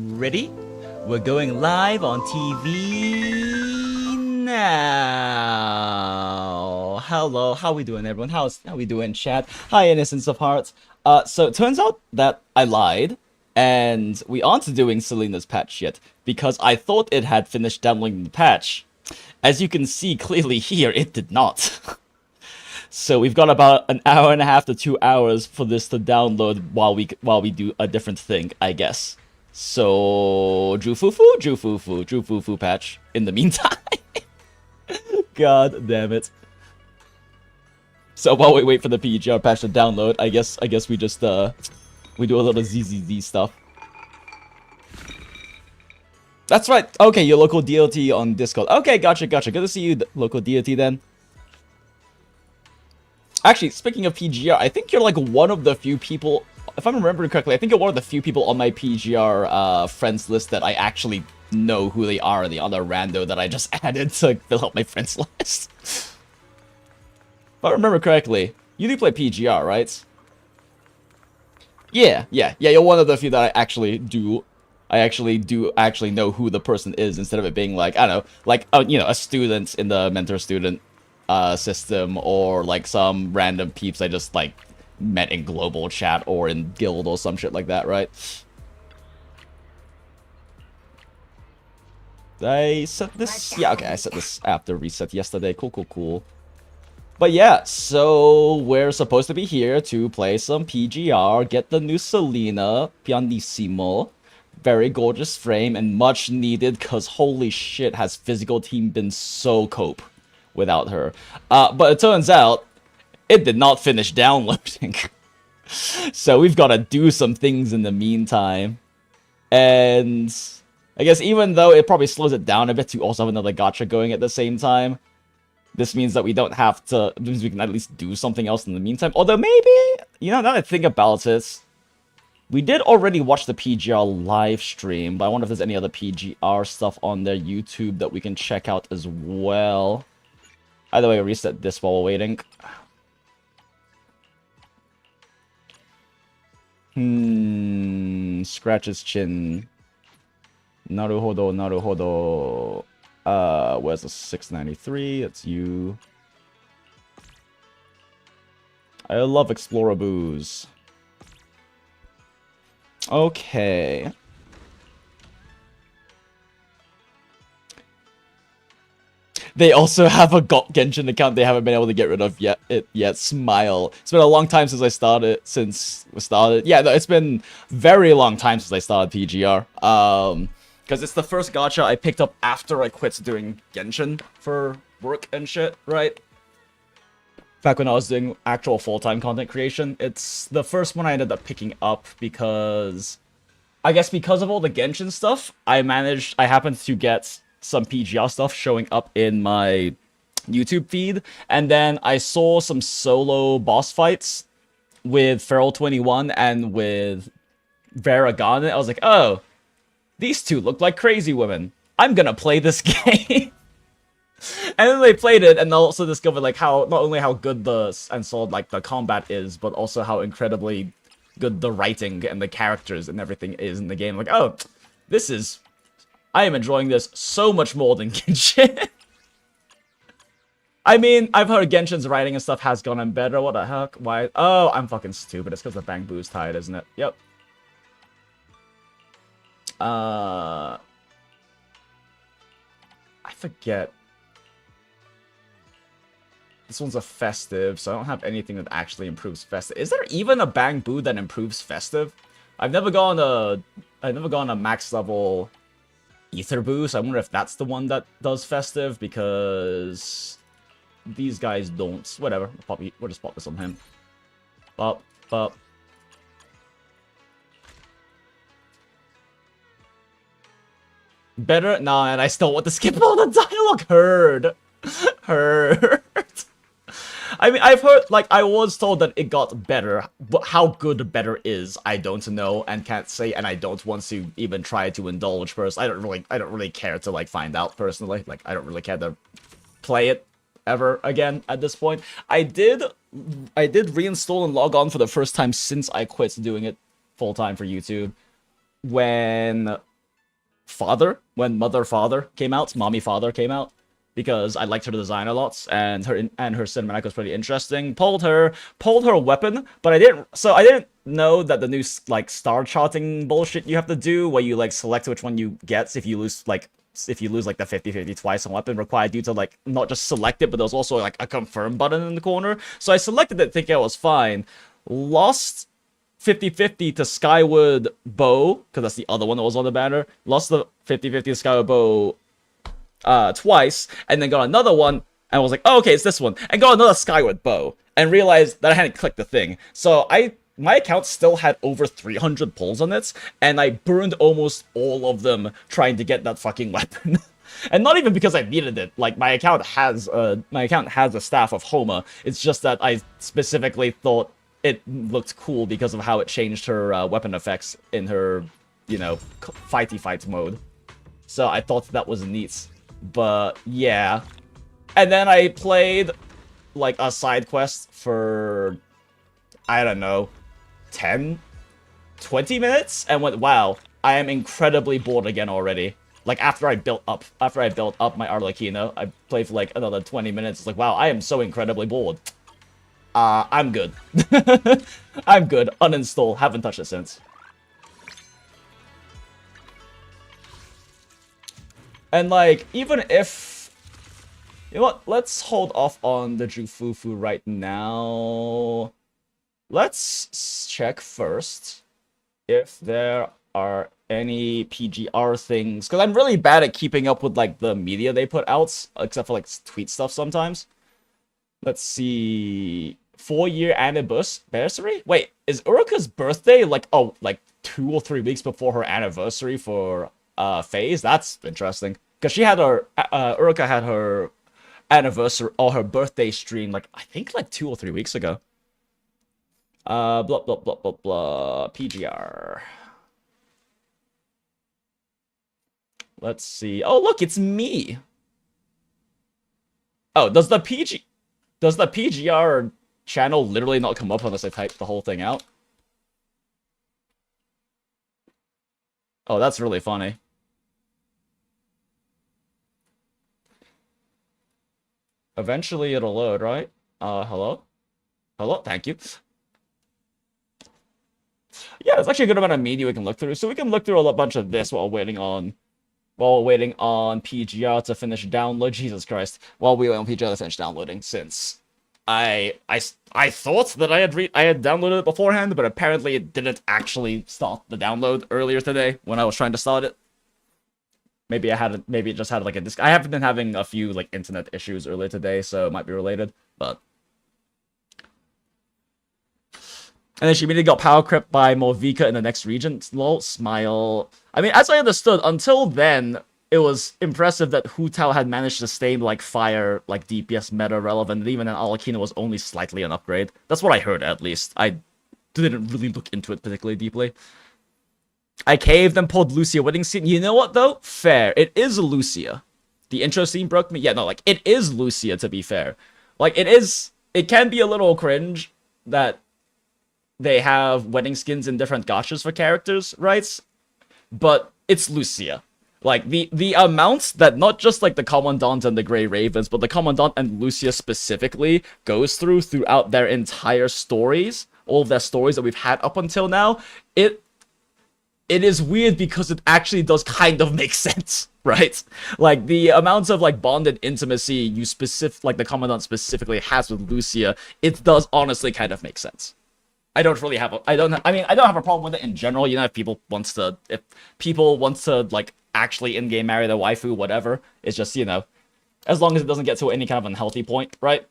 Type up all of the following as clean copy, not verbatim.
Ready? We're going live on TV now. Hello, how we doing, everyone? How we doing, chat? Hi, innocence of heart. So it turns out that I lied, and we aren't doing Selena's patch yet because I thought it had finished downloading the patch. As you can see clearly here, it did not. So we've got about an hour and a half to 2 hours for this to download while we do a different thing, I guess. So, jufufu patch in the meantime. God damn it. So while we wait for the PGR patch to download, I guess we just, we do a little ZZZ stuff. That's right. Okay, your local deity on Discord. Okay, gotcha. Good to see you, local deity, then. Actually, speaking of PGR, I think you're like one of the few people... If I'm remembering correctly, I think you're one of the few people on my PGR friends list that I actually know who they are, and the other rando that I just added to fill out my friends list. If I remember correctly, you do play PGR, right? Yeah, you're one of the few that I actually do know who the person is, instead of it being like, I don't know, like, you know, a student in the mentor-student system, or like some random peeps I just, like, met in global chat or in guild or some shit like that, right? I set this... Yeah, okay, I set this after reset yesterday. Cool. But yeah, so we're supposed to be here to play some PGR, get the new Selena Pianissimo. Very gorgeous frame and much needed, because holy shit has physical team been so cope without her. But it turns out it did not finish downloading. So we've got to do some things in the meantime. And I guess even though it probably slows it down a bit to also have another gacha going at the same time, this means that we don't have to... It means we can at least do something else in the meantime. Although maybe, you know, now that I think about it, we did already watch the PGR live stream, but I wonder if there's any other PGR stuff on their YouTube that we can check out as well. Either way, I'll reset this while we're waiting. Scratch his chin. Naruhodo. Where's the 693? It's you. I love Exploraboos. Okay. They also have a Genshin account they haven't been able to get rid of yet. Smile. It's been a long time since I started. Yeah, no, it's been very long time since I started PGR. Because it's the first gacha I picked up after I quit doing Genshin for work and shit, right? Back when I was doing actual full-time content creation. It's the first one I ended up picking up because... I guess because of all the Genshin stuff, I happened to get some PGR stuff showing up in my YouTube feed, and then I saw some solo boss fights with Feral21 and with Varagana. I was like, oh, these two look like crazy women. I'm gonna play this game. And then they played it, and also discovered like how not only how good the combat is, but also how incredibly good the writing and the characters and everything is in the game. Like, oh, I am enjoying this so much more than Genshin. I mean, I've heard Genshin's writing and stuff has gotten better. What the heck? Why? Oh, I'm fucking stupid. It's because the Bang Boo's tied, isn't it? Yep. I forget. This one's a festive, so I don't have anything that actually improves festive. Is there even a Bang Boo that improves festive? I've never gone a max level Ether Boo, so I wonder if that's the one that does festive, because these guys don't. Whatever, we'll just pop this on him. Bop, bop. Better? Nah, and I still want to skip all the dialogue. Heard. I mean, I've heard, like, I was told that it got better, but how good better is, I don't know, and can't say, and I don't want to even try to indulge first. I don't really care to, like, find out personally. Like, I don't really care to play it ever again at this point. I did reinstall and log on for the first time since I quit doing it full-time for YouTube when Mother Father came out, Mommy Father came out, because I liked her design a lot, and her cinematic was pretty interesting. Pulled her weapon, but I didn't know that the new, like, star charting bullshit you have to do, where you, like, select which one you get if you lose the 50-50 twice on weapon, required you to, like, not just select it, but there was also, like, a confirm button in the corner. So I selected it thinking it was fine. Lost 50-50 to Skyward Bow, because that's the other one that was on the banner. Lost the 50-50 to Skyward Bow twice, and then got another one, and was like, oh, okay, it's this one, and got another Skyward Bow, and realized that I hadn't clicked the thing. So my account still had over 300 pulls on it, and I burned almost all of them trying to get that fucking weapon. And not even because I needed it. Like, my account has a staff of Homa. It's just that I specifically thought it looked cool because of how it changed her weapon effects in her, you know, fight mode. So I thought that was neat. But yeah. And then I played, like, a side quest for, I don't know, 10, 20 minutes, and went, wow, I am incredibly bored again already. Like, after I built up my Arlecchino, I played for, like, another 20 minutes. It's like, wow, I am so incredibly bored. I'm good. I'm good. Uninstall. Haven't touched it since. And, like, even if... You know what? Let's hold off on the Jufufu right now. Let's check first if there are any PGR things. Because I'm really bad at keeping up with, like, the media they put out. Except for, like, tweet stuff sometimes. Let's see... 4-year anniversary? Wait, is Uruka's birthday, like, oh, like 2 or 3 weeks before her anniversary for phase? That's interesting. Because she had her, Uruka had her anniversary, or her birthday stream, like, I think like 2 or 3 weeks ago. Blah, blah, blah, blah, blah, PGR. Let's see. Oh, look, it's me. Oh, does the PGR channel literally not come up unless I type the whole thing out? Oh, that's really funny. Eventually it'll load, right? Hello? Hello? Thank you. Yeah, there's actually a good amount of media we can look through. So we can look through a bunch of this while waiting on PGR to finish download. Jesus Christ. While we wait on PGR to finish downloading, since I thought that I had downloaded it beforehand, but apparently it didn't actually start the download earlier today when I was trying to start it. Maybe it just had like a disc. I have been having a few like internet issues earlier today, so it might be related, but. And then she immediately got power crept by Morvika in the next region. Lol, smile. I mean, as I understood, until then, it was impressive that Hu Tao had managed to stay, like, fire, like, DPS meta relevant, and even in Arlecchino was only slightly an upgrade. That's what I heard, at least. I didn't really look into it particularly deeply. I caved and pulled Lucia wedding scene. You know what, though? Fair. It is Lucia. The intro scene broke me. Yeah, no, like, it is Lucia, to be fair. Like, it can be a little cringe that they have wedding skins in different gachas for characters, right? But it's Lucia. Like, the amounts that not just, like, the Commandant and the Grey Ravens, but the Commandant and Lucia specifically goes throughout their entire stories, all of their stories that we've had up until now, it is weird because it actually does kind of make sense, right? Like, the amounts of, like, bonded intimacy like, the Commandant specifically has with Lucia, it does honestly kind of make sense. I don't have a problem with it in general. You know, if people want to like actually in-game marry their waifu, whatever. It's just, you know, as long as it doesn't get to any kind of unhealthy point, right?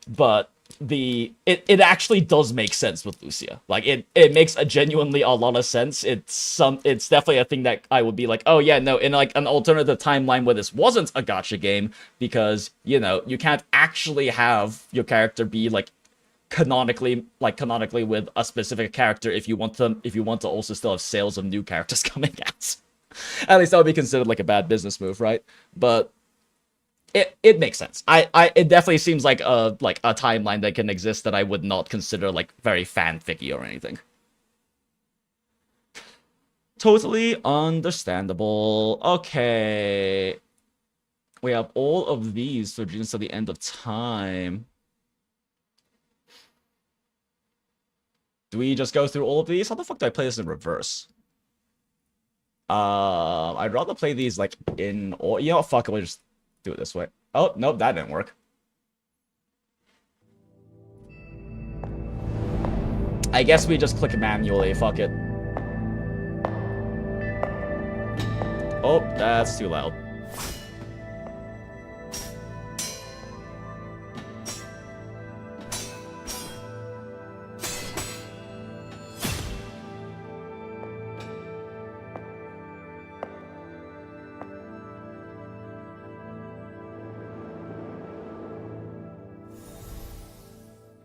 But it actually does make sense with Lucia. Like it makes a genuinely a lot of sense. It's definitely a thing that I would be like, oh yeah, no, in like an alternative timeline where this wasn't a gacha game, because you know you can't actually have your character be like canonically with a specific character if you want to also still have sales of new characters coming out. At least that would be considered like a bad business move, right? But it makes sense. It definitely seems like a timeline that can exist that I would not consider like very fanficky or anything. Totally understandable. Okay. We have all of these for June to the end of time. Do we just go through all of these? How the fuck do I play this in reverse? I'd rather play these like in or you know what, fuck it, we'll just do it this way. Oh, nope, that didn't work. I guess we just click manually, fuck it. Oh, that's too loud.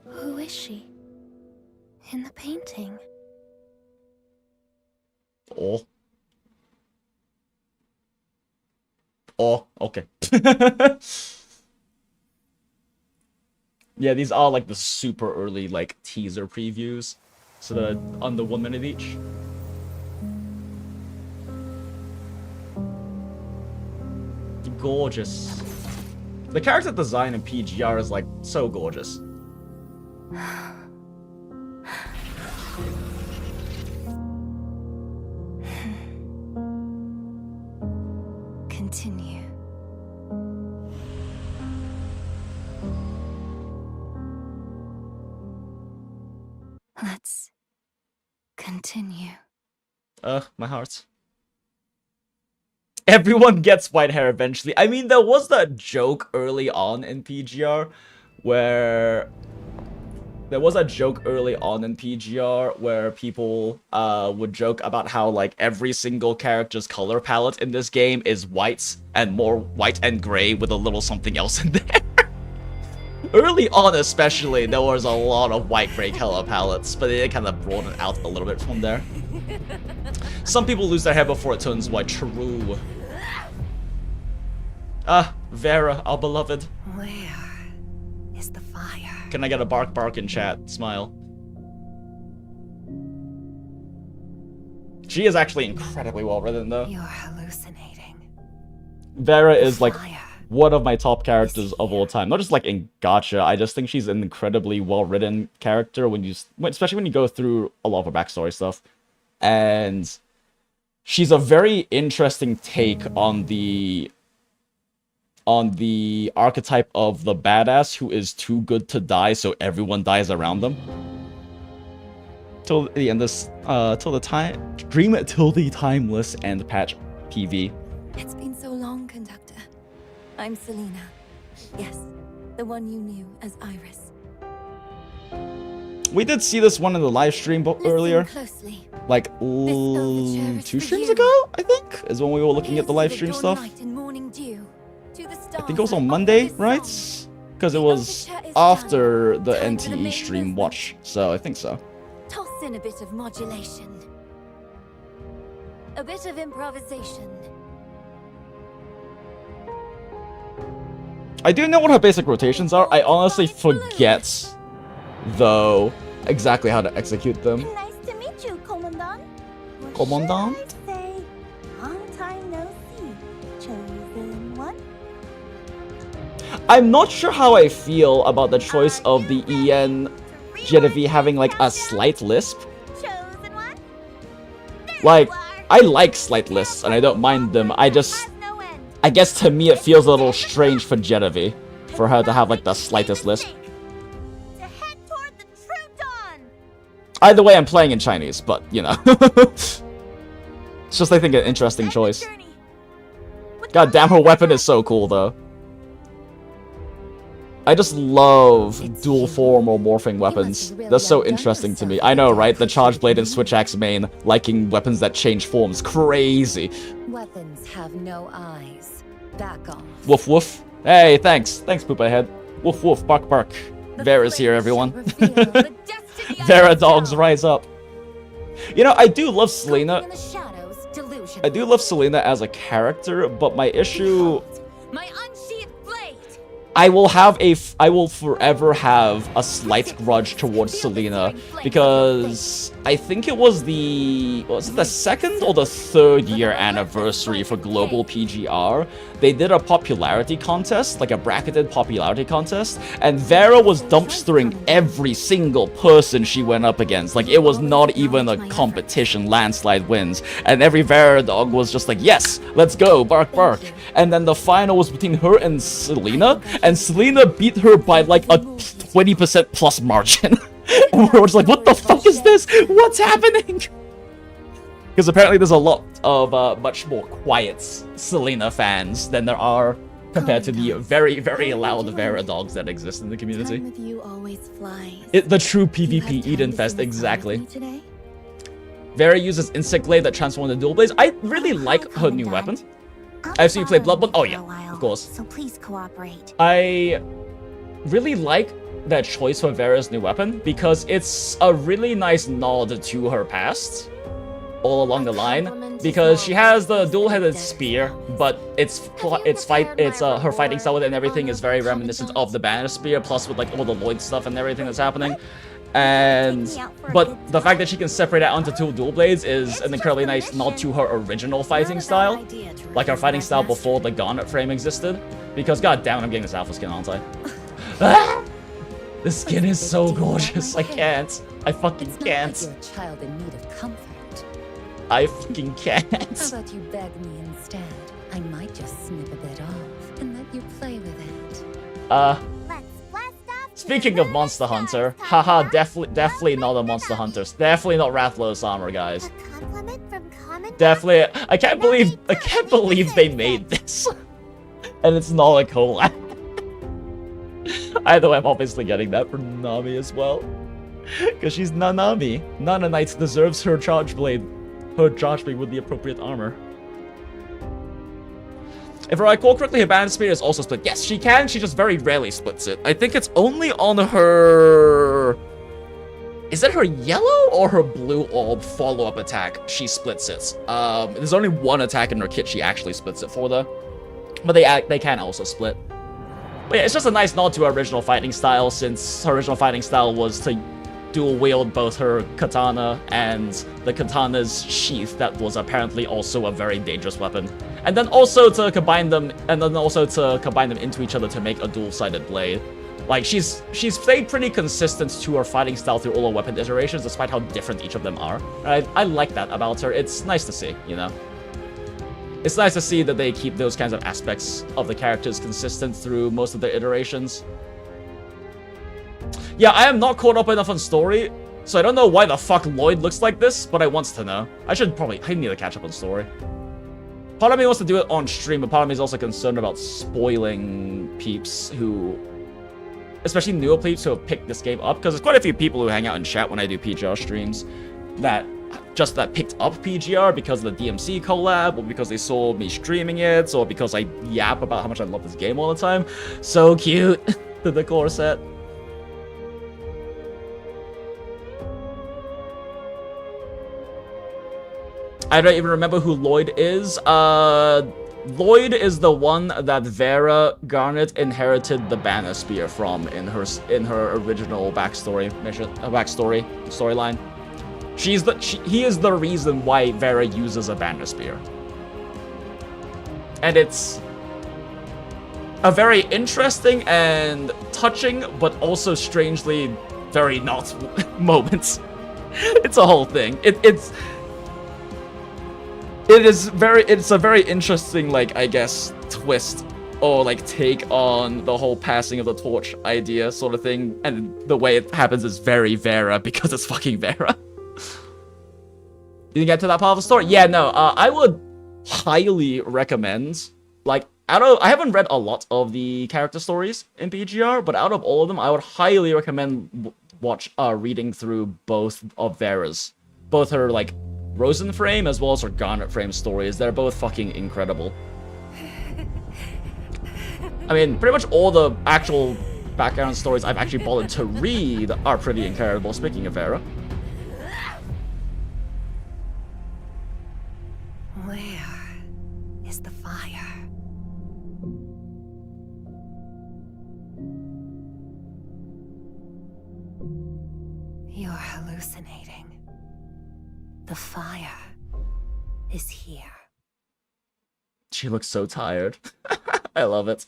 Who is she? In the painting? Oh. Oh, okay. Yeah, these are like the super early like teaser previews. So they're under 1 minute each. Gorgeous. The character design in PGR is like so gorgeous. Continue. Let's continue. My heart. Everyone gets white hair eventually. I mean, there was that joke early on in PGR where people would joke about how like every single character's color palette in this game is white and more white and gray with a little something else in there. Early on especially, there was a lot of white-gray color palettes, but it kind of broadened out a little bit from there. Some people lose their hair before it turns white. True. Vera, our beloved. Where is the fire? Can I get a bark in chat? Smile. She is actually incredibly well written though. You're hallucinating. Vera is like one of my top characters of all time. Not just like in gacha, I just think she's an incredibly well written character especially when you go through a lot of her backstory stuff. And she's a very interesting take on the archetype of the badass who is too good to die, so everyone dies around them. Till the end of Dream Till the Timeless and Patch PV. It's been so long, Conductor. I'm Selena. Yes, the one you knew as Iris. We did see this one in the live stream earlier. Closely. Like 2 streams ago, I think, is when we were looking at the live stream stuff. I think it was on Monday, right? Because it was after the NTE stream watch, so I think so. Toss in a bit of modulation. A bit of improvisation. I do know what her basic rotations are. I honestly forget, though, exactly how to execute them. Nice to meet you, Commandant. Commandant? Long time no see. Chosen one? I'm not sure how I feel about the choice of the EN Genevieve having like a slight lisp. Chosen one? Like, I like slight lisps and I don't mind them. I guess to me it feels a little strange for Genevieve, for her to have like the slightest lisp. Either way, I'm playing in Chinese, but you know. It's just, I think, an interesting choice. God damn, her weapon is so cool though. I just love dual form or morphing weapons. They're so interesting to me. I know, right? The Charge Blade and Switch Axe main liking weapons that change forms. Crazy. Weapons have no eyes. Back off. Woof woof. Hey, thanks. Thanks, Poop Ahead. Woof woof, bark bark. Vera's here, everyone. Vera dogs rise up. You know, I do love Selena. I do love Selena as a character, but my issue... My unsheathed blade. I will forever have a slight grudge towards Selena because I think it was the second or the third year anniversary for Global PGR. They did a popularity contest, like a bracketed popularity contest, and Vera was dumpstering every single person she went up against. Like, it was not even a competition, landslide wins. And every Vera dog was just like, yes, let's go, bark bark. And then the final was between her and Selena beat her by like a 20% plus margin. And we're just like, what the fuck is this? What's happening? Because apparently there's a lot of much more quiet Selena fans than there are compared to the very, very loud Vera dogs that exist in the community. Time with you always flies. The true PvP Eden Fest, exactly. Vera uses Insect Blade that transforms into dual blades. I really like her new weapon. I've seen you play Bloodborne. Oh yeah, of course. So please cooperate. I really like that choice for Vera's new weapon because it's a really nice nod to her past all along the line, because she has the dual-headed spear, but her fighting style with it and everything is very reminiscent of the banner spear, plus with like all the Lloyd stuff and everything that's happening. But the fact that she can separate out onto two dual blades is an incredibly nice nod to her original fighting style, like her fighting style before the Garnet frame existed. Because goddamn, I'm getting this alpha skin, aren't I? Ah! The skin is so gorgeous. I can't. I fucking can't. You're a child in need of comfort. I fucking can't. How about you beg me instead? I might just snip a bit off and let you play with it. Speaking of Monster Hunter, haha, definitely not a Monster Hunter. Definitely not Rathlow's armor, guys. Definitely, I can't believe they made this, and it's not a collab. Either way, I'm obviously getting that for Nanami as well, because she's Nanami. Nana Knight deserves her charge blade with the appropriate armor. If I recall correctly, her banner spear is also split. Yes, she can. She just very rarely splits it. I think it's only on her... Is that her yellow or her blue orb follow-up attack? She splits it. There's only one attack in her kit she actually splits it for, though. But they can also split. But yeah, it's just a nice nod to her original fighting style, since her original fighting style was to dual-wield both her katana and the katana's sheath that was apparently also a very dangerous weapon. And then also to combine them, into each other to make a dual-sided blade. Like, she's stayed pretty consistent to her fighting style through all her weapon iterations, despite how different each of them are. I like that about her. It's nice to see, you know? It's nice to see that they keep those kinds of aspects of the characters consistent through most of their iterations. Yeah, I am not caught up enough on story, so I don't know why the fuck Lloyd looks like this, but I wants to know. I need to catch up on story. Part of me wants to do it on stream, but part of me is also concerned about spoiling peeps who... Especially newer peeps who have picked this game up, because there's quite a few people who hang out in chat when I do PGR streams that picked up PGR because of the DMC collab, or because they saw me streaming it, or because I yap about how much I love this game all the time. So cute, the decor set. I don't even remember who Lloyd is. Lloyd is the one that Vera Garnet inherited the banner spear from in her original storyline. He is the reason why Vera uses a banner spear. And it's a very interesting and touching, but also strangely very not moment. It's a whole thing. It's a very interesting, like, I guess, twist or like take on the whole passing of the torch idea sort of thing, and the way it happens is very Vera because it's fucking Vera. Did you get to that part of the story? Yeah, no, I would highly recommend, like, I haven't read a lot of the character stories in PGR, but out of all of them, I would highly recommend reading through both of Vera's. Both her, like, Rosenframe as well as her Garnet Frame stories. They're both fucking incredible. I mean, pretty much all the actual background stories I've actually bothered to read are pretty incredible, speaking of Vera. Where is the fire? You're hallucinating. The fire is here. She looks so tired. I love it.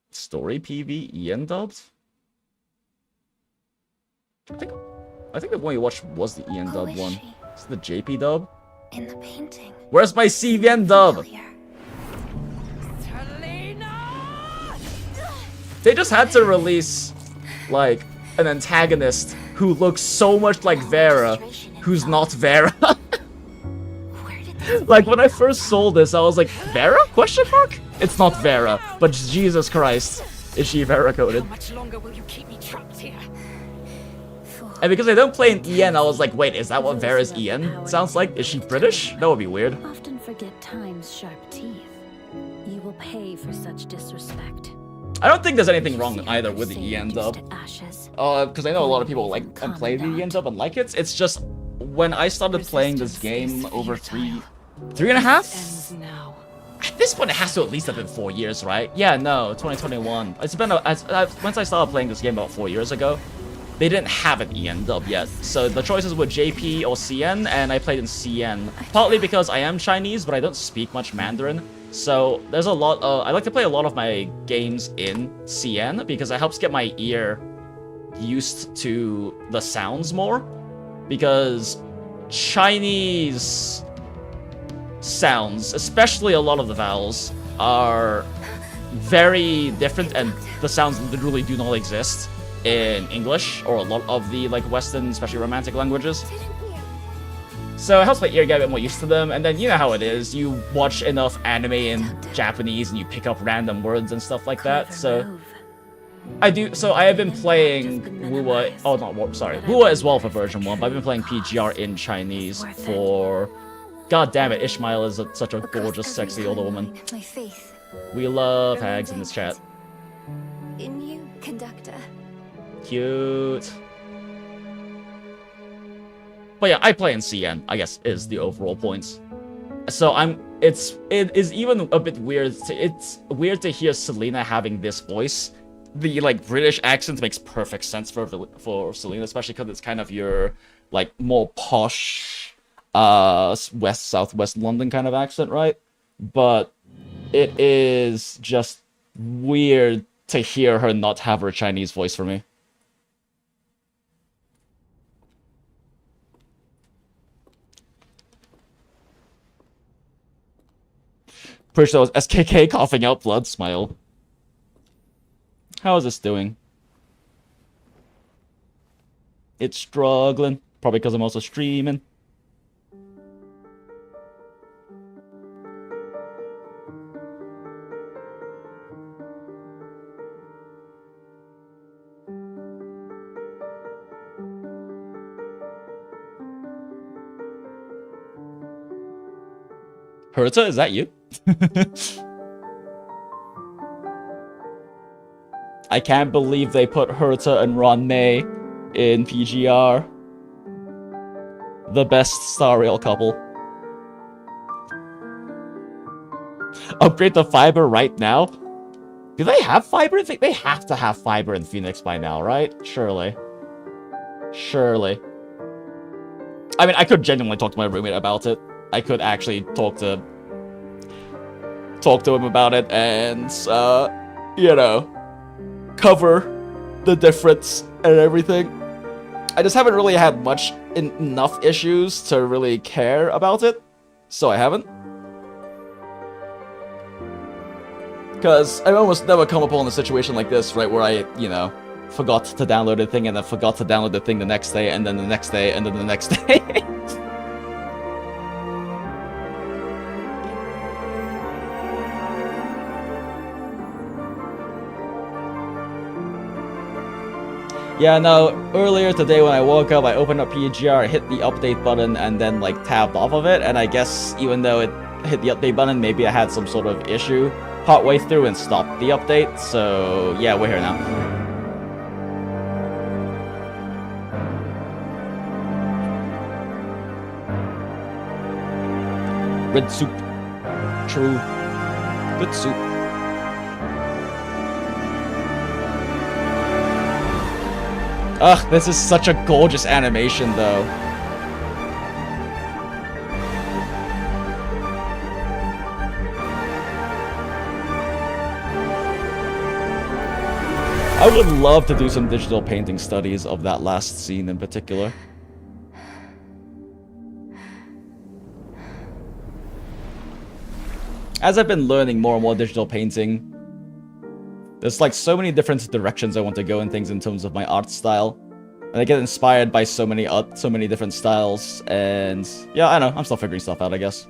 Story PV Ian dubbed? I think the one you watched was the Ian dub one. It's the JP dub. In the painting. Where's my CVN dub? They just had to release, like, an antagonist who looks so much like Vera, who's not Vera. Like, when I first saw this, I was like, Vera? Question mark? It's not Vera, but Jesus Christ, is she Vera coded? How much longer will you keep me trapped here? And because I don't play in EN, I was like, wait, is that what Vera's EN sounds like? Is she British? That would be weird. Often forget time's sharp teeth. You will pay for such disrespect. I don't think there's anything wrong either with the EN dub. Because I know a lot of people like and play the EN dub and like it. It's just when I started playing this game over three and a half? Ends now. At this point, it has to at least have been 4 years, right? Yeah, no, 2021. It's been once I started playing this game about 4 years ago, they didn't have an EN dub yet. So the choices were JP or CN, and I played in CN. Partly because I am Chinese, but I don't speak much Mandarin. So there's a lot of, I like to play a lot of my games in CN because it helps get my ear used to the sounds more. Because Chinese sounds, especially a lot of the vowels, are very different, and the sounds literally do not exist in English or a lot of the like Western, especially romantic languages. So it helps my ear get a bit more used to them, and then you know how it is. You watch enough anime in Japanese and you pick up random words and stuff like that. So I have been playing Wuwa, Wuwa as well for version 1, but I've been playing PGR in Chinese for... God damn it, Ishmael is such a gorgeous, sexy older woman. My faith. We love hags in this chat. In you, conductor. Cute. But yeah, I play in CN, I guess, is the overall points. So it is even a bit weird. It's weird to hear Selena having this voice. The like British accent makes perfect sense for Selena, especially because it's kind of your like more posh southwest London kind of accent, right? But it is just weird to hear her not have her Chinese voice for me. Pretty sure that was SKK coughing out blood. Smile. How is this doing? It's struggling. Probably because I'm also streaming. Herta, is that you? I can't believe they put Herta and Ron May in PGR. The best Star Rail couple. Upgrade to fiber right now? Do they have fiber? They have to have fiber in Phoenix by now, right? Surely. Surely. I mean, I could genuinely talk to my roommate about it. I could actually talk to him about it and, you know, cover the difference and everything. I just haven't really had enough issues to really care about it, so I haven't. Because I've almost never come upon a situation like this, right, where I, you know, forgot to download a thing and then forgot to download the thing the next day and then the next day and then the next day. Yeah, no, earlier today when I woke up, I opened up PGR, hit the update button, and then, like, tabbed off of it, and I guess even though it hit the update button, maybe I had some sort of issue partway through and stopped the update, so yeah, we're here now. Red soup. True. Good soup. Ugh, this is such a gorgeous animation, though. I would love to do some digital painting studies of that last scene in particular. As I've been learning more and more digital painting, there's like so many different directions I want to go in things in terms of my art style. And I get inspired by so many different styles, and yeah, I know, I'm still figuring stuff out, I guess.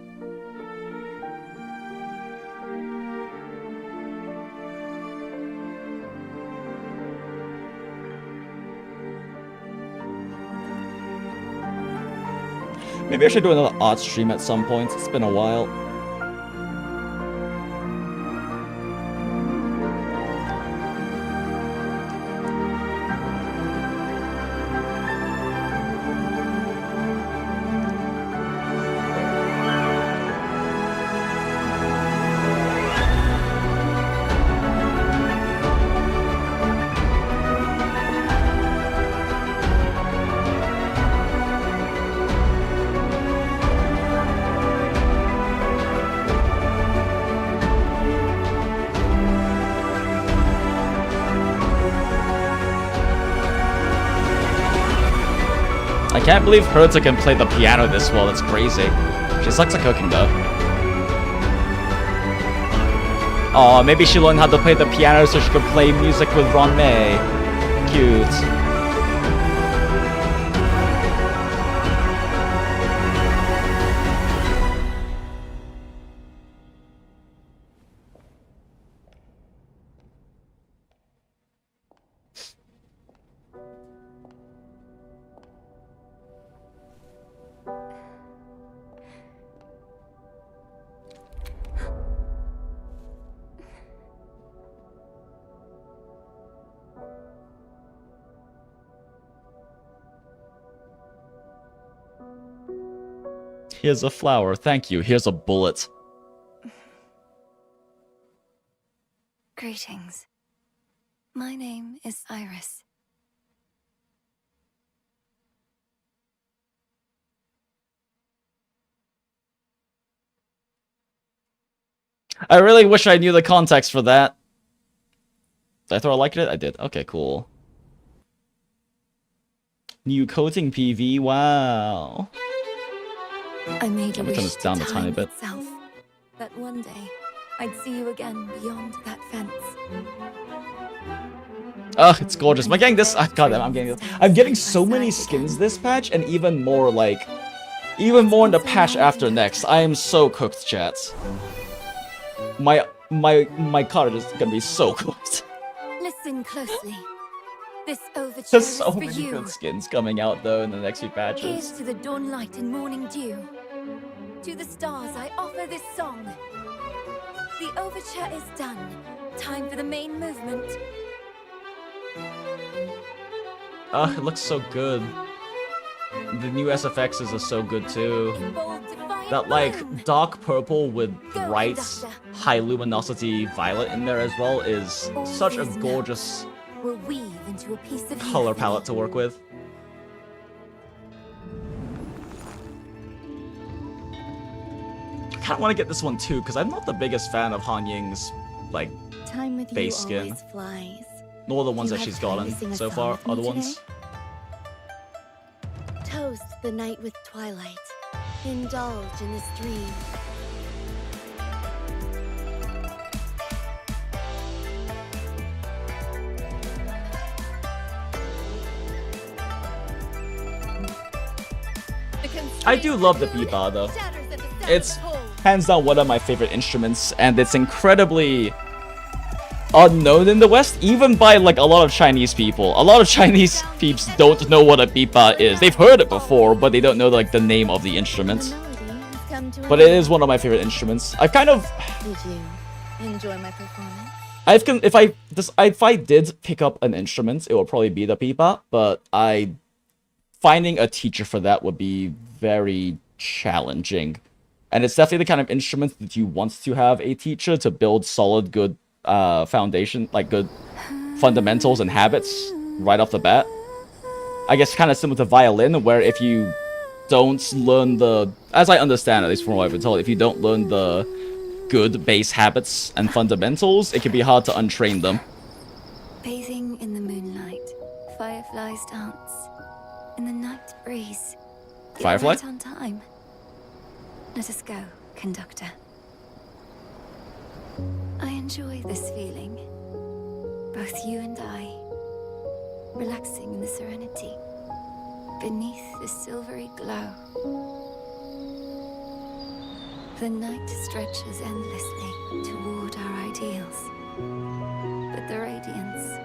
Maybe I should do another art stream at some point, it's been a while. I can't believe Herta can play the piano this well, that's crazy. She sucks at cooking though. Aw, maybe she learned how to play the piano so she could play music with Ron May. Cute. Here's a flower, thank you. Here's a bullet. Greetings. My name is Iris. I really wish I knew the context for that. Did I throw a like at it? I did. Okay, cool. New coating PV, wow. I made a Let me turn wish this down to a tiny time bit. itself, that one day I'd see you again beyond that fence. Ugh, it's gorgeous. Am I getting this? Goddamn, I'm getting so many skins this patch, and even more in the patch after next. I am so cooked, chat. My card is gonna be so cooked. Listen closely. This overture There's is so for many you. good skins coming out though in the next few Here's patches. to the dawn light and morning dew. To the stars I offer this song. The overture is done. Time for the main movement. Ugh, it looks so good. The new SFXs are so good too. In bold, defiant That bloom. like dark purple with Go, bright conductor. high luminosity violet in there as well is All such a these gorgeous will weave into a piece of color unity. palette to work with. I kinda wanna get this one too, because I'm not the biggest fan of Han Ying's like Time with Base you skin. always flies. nor the ones You that had she's fun gotten to sing a so song far with me are the ones. today? Toast the night with twilight. Indulge in this dream. I do love the pipa though. It's hands down one of my favorite instruments, and it's incredibly unknown in the West, even by like a lot of Chinese people. A lot of Chinese peeps don't know what a pipa is. They've heard it before, but they don't know like the name of the instrument. But it is one of my favorite instruments. I kind of... Did you enjoy my performance? If I did pick up an instrument, it would probably be the pipa, but finding a teacher for that would be very challenging. And it's definitely the kind of instrument that you want to have a teacher to build solid, good foundation, like good fundamentals and habits right off the bat. I guess kind of similar to violin, where if you don't learn the, as I understand, at least from what I've been told, if you don't learn the good base habits and fundamentals, it can be hard to untrain them. Bathing in the moonlight, fireflies dance in the night breeze. You're Firefly? right on time. Let us go, conductor. I enjoy this feeling. Both you and I, relaxing in the serenity, beneath the silvery glow. The night stretches endlessly toward our ideals, but the radiance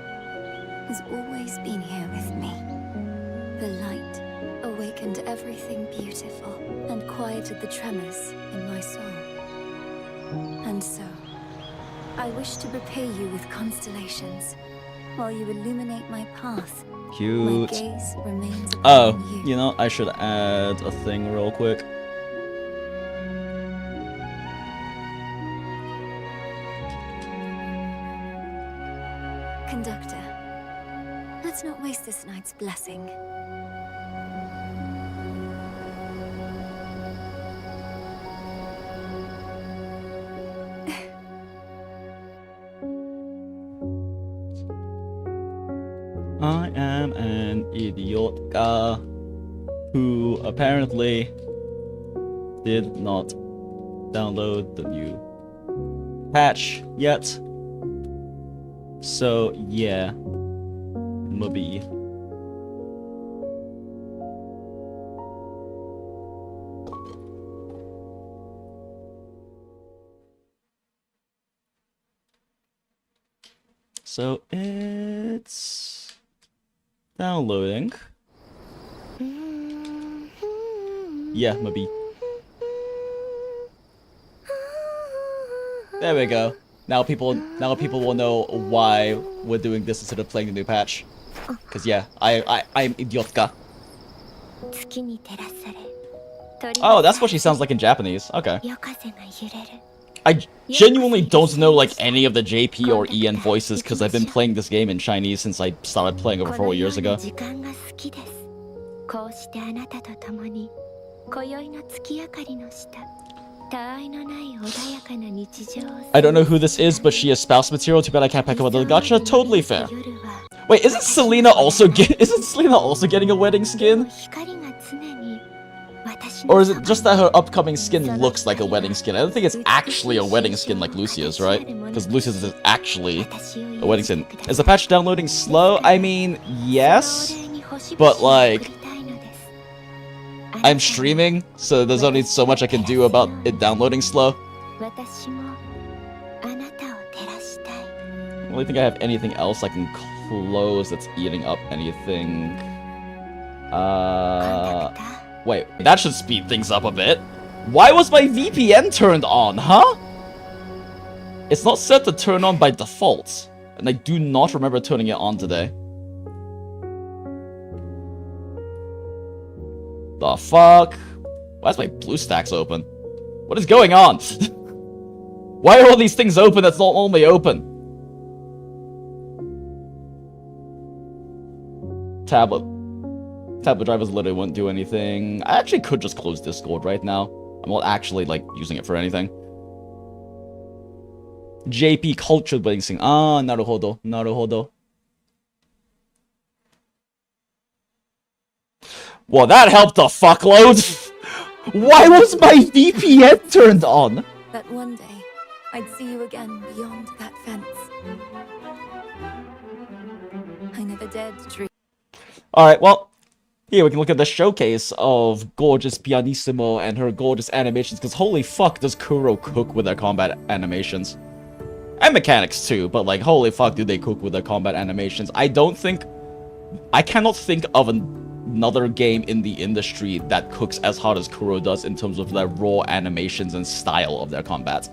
has always been here with me. The light awakened everything beautiful and quieted the tremors in my soul. And so, I wish to prepare you with constellations, while you illuminate my path. My Cute. gaze remains upon Oh, you. you know, I should add a thing real quick. Conductor, let's not waste this night's blessing. I am an idiot who apparently did not download the new patch yet. So yeah, maybe. So it's downloading. Yeah, maybe. There we go. Now people will know why we're doing this instead of playing the new patch. Cause yeah, I'm idiotka. Oh, that's what she sounds like in Japanese. Okay. I genuinely don't know like any of the JP or EN voices because I've been playing this game in Chinese since I started playing over 4 years ago. I don't know who this is, but she is spouse material. Too bad I can't pick up another gacha. Totally fair. Wait, isn't Selena also getting a wedding skin? Or is it just that her upcoming skin looks like a wedding skin? I don't think it's actually a wedding skin like Lucia's, right? Because Lucia's is actually a wedding skin. Is the patch downloading slow? I mean, yes. But like, I'm streaming, so there's only so much I can do about it downloading slow. I don't really think I have anything else I can close that's eating up anything. Wait, that should speed things up a bit. Why was my VPN turned on, huh? It's not set to turn on by default, and I do not remember turning it on today. The fuck? Why is my BlueStacks open? What is going on? Why are all these things open that's not normally open? Tablet drivers literally won't do anything. I actually could just close Discord right now. I'm not actually, like, using it for anything. JP cultured wedding sing. Ah, naruhodo, naruhodo. Well, that helped a fuckload. Why was my VPN turned on? That one day, I'd see you again beyond that fence. I never dared to dream. Alright, well, here we can look at the showcase of gorgeous Pianissimo and her gorgeous animations, because holy fuck does Kuro cook with her combat animations. And mechanics too, but like, holy fuck, do they cook with their combat animations. I cannot think of another game in the industry that cooks as hard as Kuro does in terms of their raw animations and style of their combat.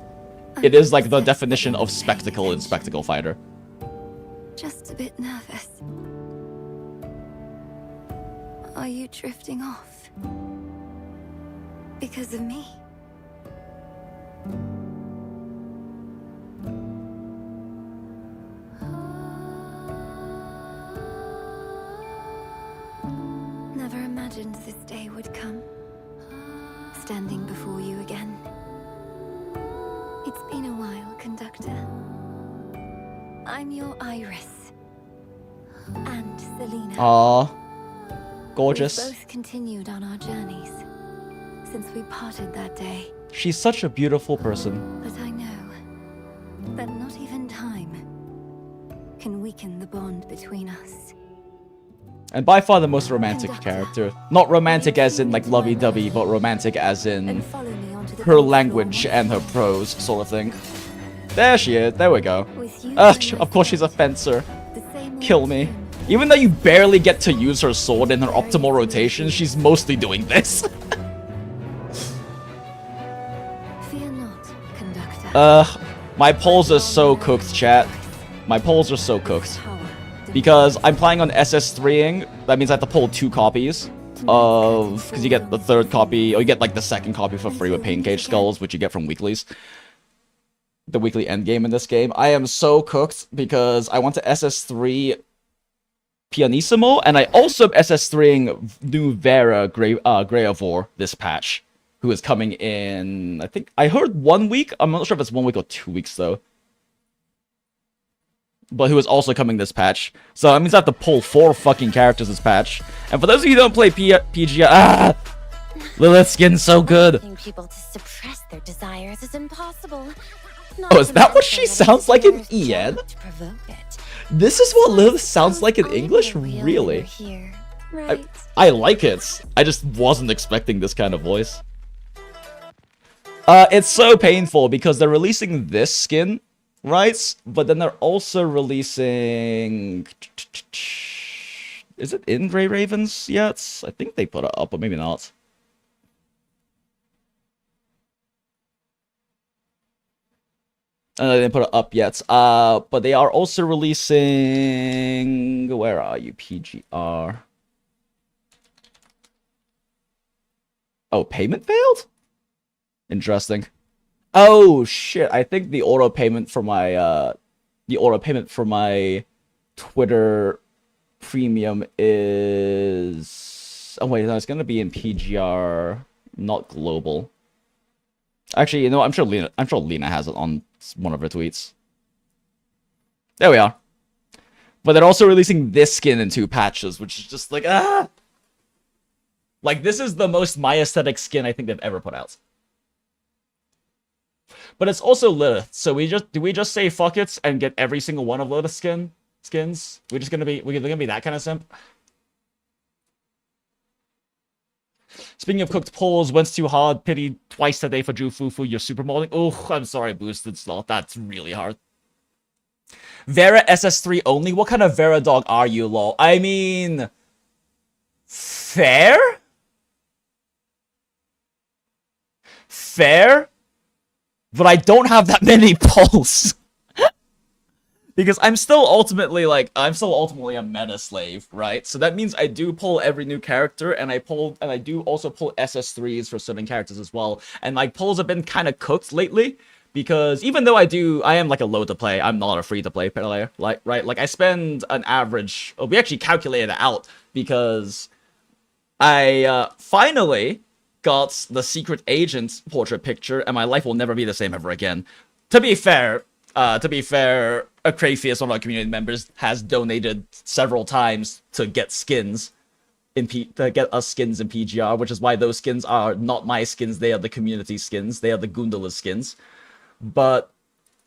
It is like the definition of spectacle in Spectacle Fighter. Just a bit nervous. Are you drifting off? Because of me? Never imagined this day would come. Standing before you again. It's been a while, Conductor. I'm your Iris. And Selena. Aww. Gorgeous. We've both continued on our journeys since we parted that day. She's such a beautiful person. But I know that not even time can weaken the bond between us. And by far the most romantic character. Not romantic as in like lovey-dovey, but romantic as in And follow me onto the her dance language floor. and her prose sort of thing. There she is. There we go. With you Ugh, by my of course she's a fencer. the same Kill old me. tune. Even though you barely get to use her sword in her optimal rotation, she's mostly doing this. Fear not, Conductor. My polls are so cooked, chat. My polls are so cooked. Because I'm playing on SS3ing, that means I have to pull 2 copies of... Because you get the 3rd copy, or you get like the 2nd copy for free with Pain Cage Skulls, which you get from weeklies. The weekly endgame in this game. I am so cooked because I want to SS3 Pianissimo, and I also SS3ing new Vera Greyavor this patch, who is coming in, I think, I heard 1 week? I'm not sure if it's 1 week or 2 weeks though. But who is also coming this patch. So that means I have to pull 4 fucking characters this patch. And for those of you who don't play PGR, Lilith's skin's so good. Asking people to suppress their desires is impossible. Oh, is that what she sounds like in EN? To provoke it. This is what Lilith sounds like in English? Really? Here, right? I like it. I just wasn't expecting this kind of voice. It's so painful because they're releasing this skin, right? But then they're also releasing... Is it in Grey Ravens yet? I think they put it up, but maybe not. They didn't put it up yet. But they are also releasing... Where are you, PGR? Oh, payment failed? Interesting. Oh, shit. I think the auto payment for my... Twitter premium is... Oh, wait, no, it's gonna be in PGR, not global. Actually, you know, I'm sure Lena has it on one of her tweets. There we are. But they're also releasing this skin in 2 patches, which is just like, ah! Like, this is the most my aesthetic skin I think they've ever put out. But it's also Lilith, so do we just say fuck it and get every single one of Lilith's skins? We're gonna be that kind of simp? Speaking of cooked polls, when's too hard? Pity twice today for Jufufu, you're super molding. Oh, I'm sorry, Boosted Slot. That's really hard. Vera SS3 only? What kind of Vera dog are you, lol? I mean... Fair? Fair? But I don't have that many polls. Because I'm still ultimately a meta slave, right? So that means I do pull every new character, and I do also pull SS3s for certain characters as well. And my polls have been kind of cooked lately, because even though I am like a low to play, I'm not a free to play player, right? Like I spend an average. Oh, we actually calculated it out because I finally got the secret agent portrait picture, and my life will never be the same ever again. To be fair, Acrafius, one of our community members, has donated several times to get skins to get us skins in PGR, which is why those skins are not my skins, they are the community skins, they are the Goondola skins. But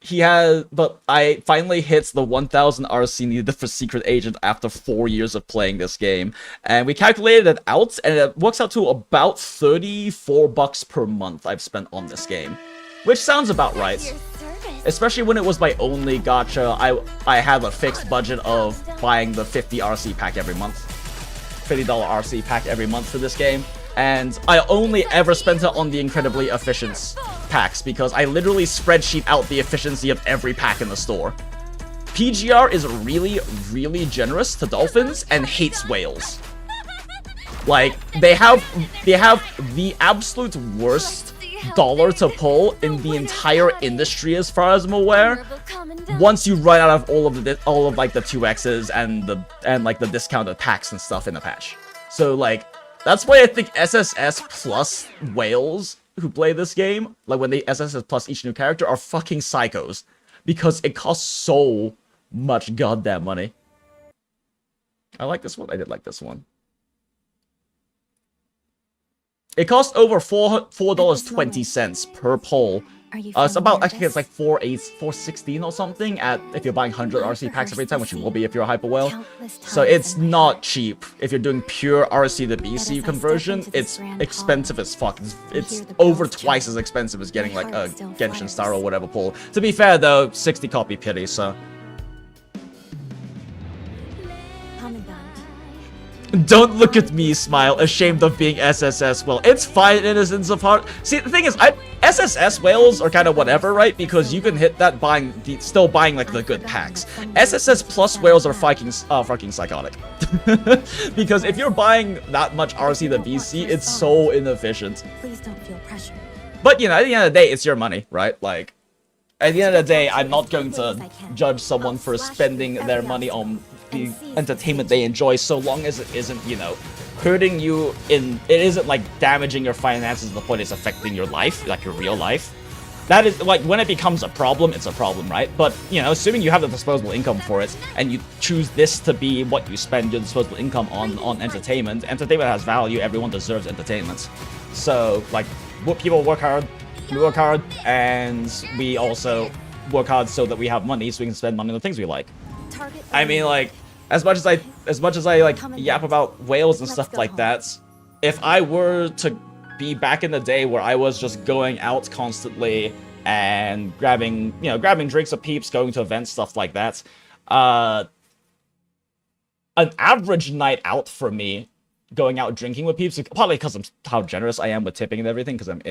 I finally hit the 1000 RC needed for Secret Agent after 4 years of playing this game. And we calculated it out, and it works out to about $34 per month I've spent on this game. Which sounds about right. Your service. Especially when it was my only gacha, I had a fixed budget of buying the 50 RC pack every month. $50 RC pack every month for this game. And I only ever spent it on the incredibly efficient packs because I literally spreadsheet out the efficiency of every pack in the store. PGR is really, really generous to dolphins and hates whales. Like, they have the absolute worst dollar to pull in the entire industry as far as I'm aware. Once you run out of all of like the 2Xs and like the discounted packs and stuff in the patch. So like that's why I think SSS plus whales who play this game, like when they SSS plus each new character, are fucking psychos. Because it costs so much goddamn money. I like this one. I did like this one. It costs over $4.20 per pull. It's about, I think it's like $4.16 or something at if you're buying 100 RC packs every time, which you will be if you're a hyper whale. So it's not cheap. If you're doing pure RC to BC conversion, it's expensive as fuck. It's over twice as expensive as getting like a Genshin Star or whatever pull. To be fair though, 60 copy pity, so. Don't look at me, smile, ashamed of being SSS. Well, it's fine, innocence of heart. See, the thing is, SSS whales are kind of whatever, right? Because you can hit that still buying like the good packs. SSS plus whales are fucking psychotic. Because if you're buying that much RC to BC, it's so inefficient. Please don't feel pressure. But you know, at the end of the day, it's your money, right? Like, at the end of the day, I'm not going to judge someone for spending their money on the entertainment they enjoy, so long as it isn't, you know, hurting you it isn't like damaging your finances to the point it's affecting your life, like your real life. That is, like, when it becomes a problem, it's a problem, right? But, you know, assuming you have the disposable income for it, and you choose this to be what you spend your disposable income on entertainment has value, everyone deserves entertainment. So, like, people work hard, we work hard, and we also work hard so that we have money so we can spend money on the things we like. I mean, like, as much as I like yap about whales and stuff like that, if I were to be back in the day where I was just going out constantly and grabbing drinks with peeps, going to events, stuff like that, an average night out for me, going out drinking with peeps, partly because of how generous I am with tipping and everything, because I'm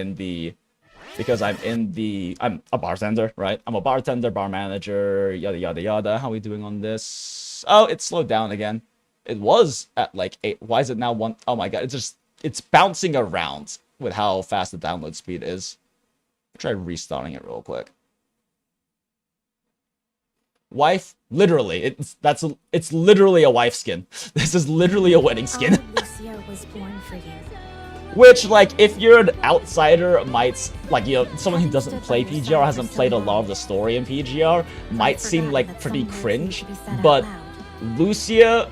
a bartender, right? I'm a bartender, bar manager, yada yada yada. How are we doing on this? Oh, it slowed down again. It was at like 8. Why is it now 1? Oh my god, it's bouncing around with how fast the download speed is. I'll try restarting it real quick. Wife, literally, it's literally a wife skin. This is literally a wedding skin. Lucia was born for you. Which, like, if you're an outsider, might, like, you know, someone who doesn't play PGR, hasn't played a lot of the story in PGR, might seem, like, pretty cringe, but Lucia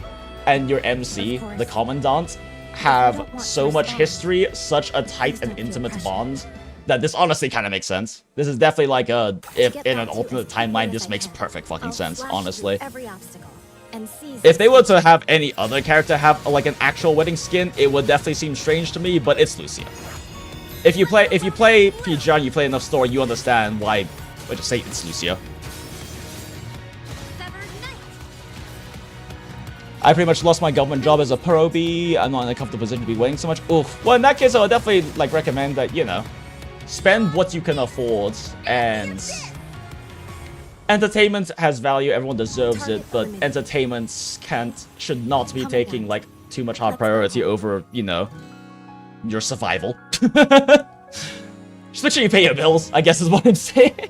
and your MC, the Commandant, have so much history, such a tight and intimate bond, that this honestly kind of makes sense. This is definitely like if in an alternate timeline, this makes perfect fucking sense, honestly. If they were to have any other character have like an actual wedding skin, it would definitely seem strange to me, but it's Lucia. If you play PGR and you play enough story, you understand why I just say it's Lucia. I pretty much lost my government job as a pro-B. I'm not in a comfortable position to be winning so much. Oof. Well, in that case, I would definitely like recommend that, you know, spend what you can afford, and entertainment has value, everyone deserves it, but entertainment should not be taking like too much hard priority over, you know, your survival. Just make sure you pay your bills, I guess is what I'm saying.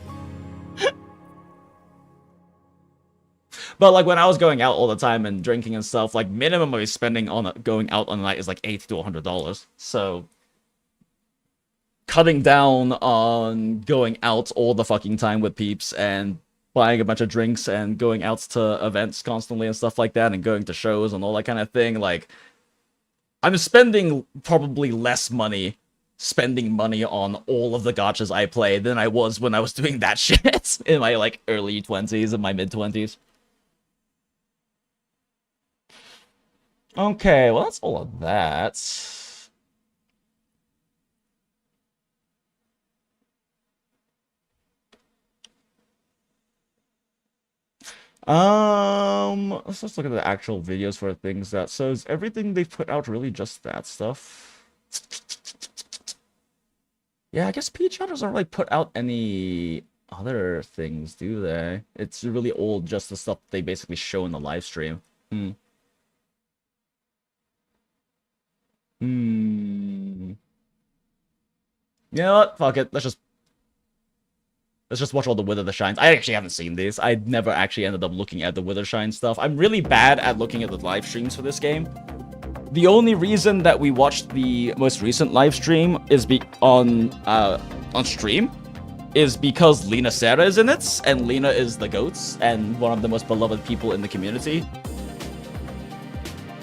But like when I was going out all the time and drinking and stuff, like minimum I was spending on going out on a night is like $80 to $100. So cutting down on going out all the fucking time with peeps and buying a bunch of drinks and going out to events constantly and stuff like that and going to shows and all that kind of thing, like I'm spending probably less money spending money on all of the gachas I play than I was when I was doing that shit in my like early 20s and my mid 20s. Okay, well that's all of that. Let's just look at the actual videos for things that. So is everything they put out really just that stuff? Yeah, I guess PGR doesn't really put out any other things, do they? It's really old, just the stuff they basically show in the live stream. You know what? Fuck it. Let's just watch all the Wither the Shines. I actually haven't seen these. I never actually ended up looking at the Wither Shine stuff. I'm really bad at looking at the live streams for this game. The only reason that we watched the most recent live stream is on stream is because Lena Sarah is in it, and Lena is the GOATs and one of the most beloved people in the community.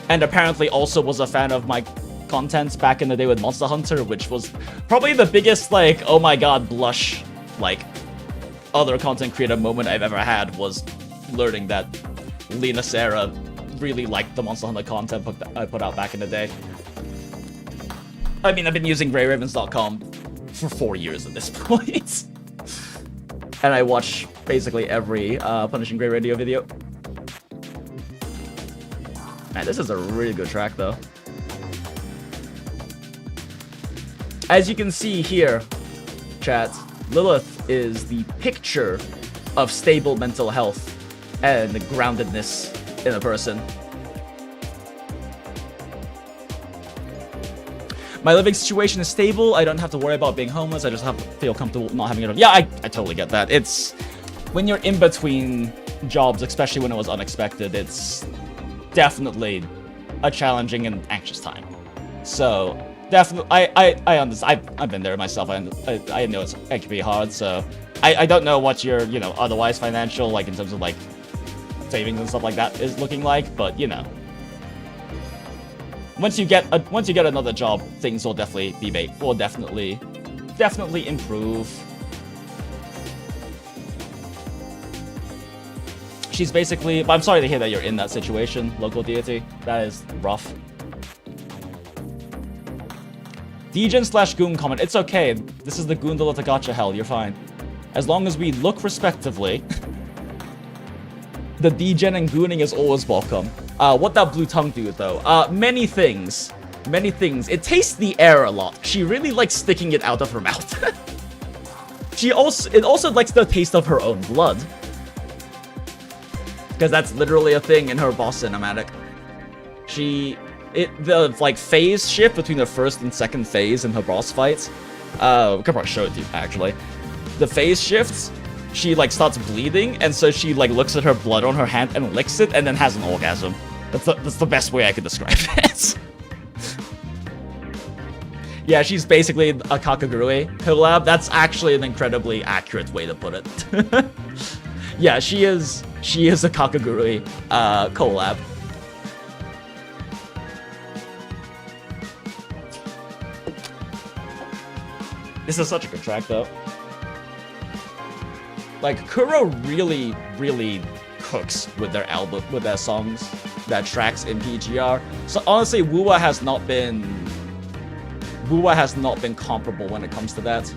And apparently also was a fan of my content back in the day with Monster Hunter, which was probably the biggest, like, oh my god, blush, like, other content creator moment I've ever had was learning that Lena Sarah really liked the Monster Hunter content I put out back in the day. I mean, I've been using GreyRavens.com for 4 years at this point. And I watch basically every Punishing Grey Radio video. Man, this is a really good track, though. As you can see here, chat, Lilith is the picture of stable mental health and groundedness in a person. My living situation is stable. I don't have to worry about being homeless. I just have to feel comfortable not having it. Yeah, I totally get that. It's when you're in between jobs, especially when it was unexpected, it's definitely a challenging and anxious time. So definitely, I understand. I've been there myself. I know it can be hard. So I don't know what your otherwise financial, like in terms of like savings and stuff like that is looking like, but once you get another job, things will definitely improve. She's basically, but I'm sorry to hear that you're in that situation, local deity. That is rough. Degen/Goon comment, it's okay. This is the Goondola To Gacha Hell, you're fine. As long as we look respectively, the Degen and Gooning is always welcome. What that blue tongue do, though? Many things. Many things. It tastes the air a lot. She really likes sticking it out of her mouth. It also likes the taste of her own blood. Because that's literally a thing in her boss cinematic. The like phase shift between the first and second phase in her boss fights. I could probably show it to you actually. The phase shifts, she like starts bleeding, and so she like looks at her blood on her hand and licks it, and then has an orgasm. That's the best way I could describe it. Yeah, she's basically a Kakagurui collab. That's actually an incredibly accurate way to put it. Yeah, she is a Kakagurui collab. This is such a good track, though. Like, Kuro really, really cooks with their songs, their tracks in PGR. So honestly, Wuwa has not been comparable when it comes to that.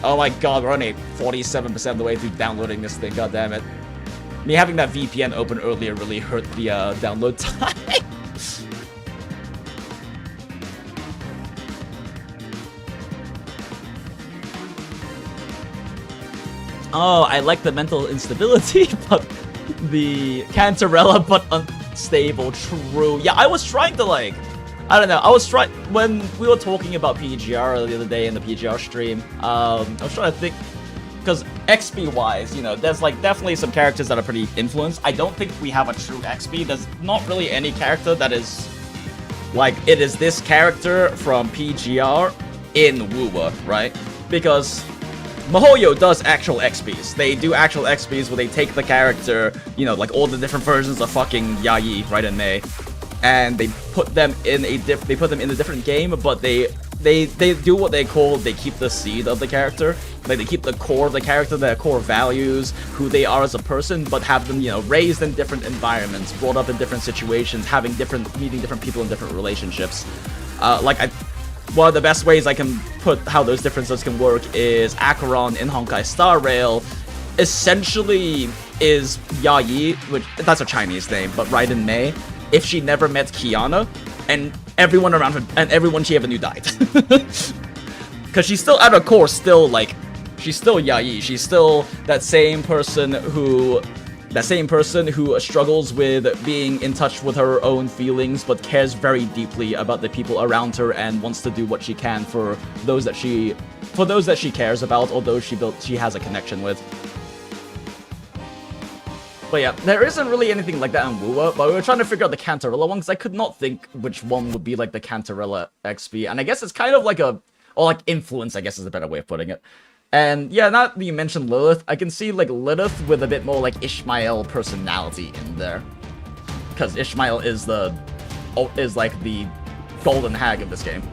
Oh my god, we're only 47% of the way through downloading this thing, god damn it. Me having that VPN open earlier really hurt the download time. Oh, I like the mental instability, but the Cantarella, but unstable, true. Yeah, I was trying to like, I don't know, when we were talking about PGR the other day in the PGR stream, I was trying to think, because XP-wise, there's like definitely some characters that are pretty influenced. I don't think we have a true XP. There's not really any character that is, like, it is this character from PGR in Wuwa, right? Because Mihoyo does actual XPs. They do actual XPs where they take the character, like all the different versions of fucking Yayi, right, and Mei, and they put them in a different game, but they do what they keep the seed of the character. Like, they keep the core of the character, their core values, who they are as a person, but have them, raised in different environments, brought up in different situations, meeting different people in different relationships. One of the best ways I can put how those differences can work is Acheron in Honkai Star Rail essentially is Yayi, which that's a Chinese name, but Raiden Mei, if she never met Kiana, and everyone around her, and everyone she ever knew died. Because she's still, at her core, still, like, she's still Yayi. She's still that same person who struggles with being in touch with her own feelings, but cares very deeply about the people around her and wants to do what she can for those that she cares about, or those she has a connection with. But yeah, there isn't really anything like that in Wuwa, but we were trying to figure out the Cantarella one, because I could not think which one would be like the Cantarella XP, and I guess it's kind of like or like influence, I guess is a better way of putting it. And yeah, now that you mentioned Lilith, I can see like Lilith with a bit more like Ishmael personality in there. Because Ishmael is like the golden hag of this game.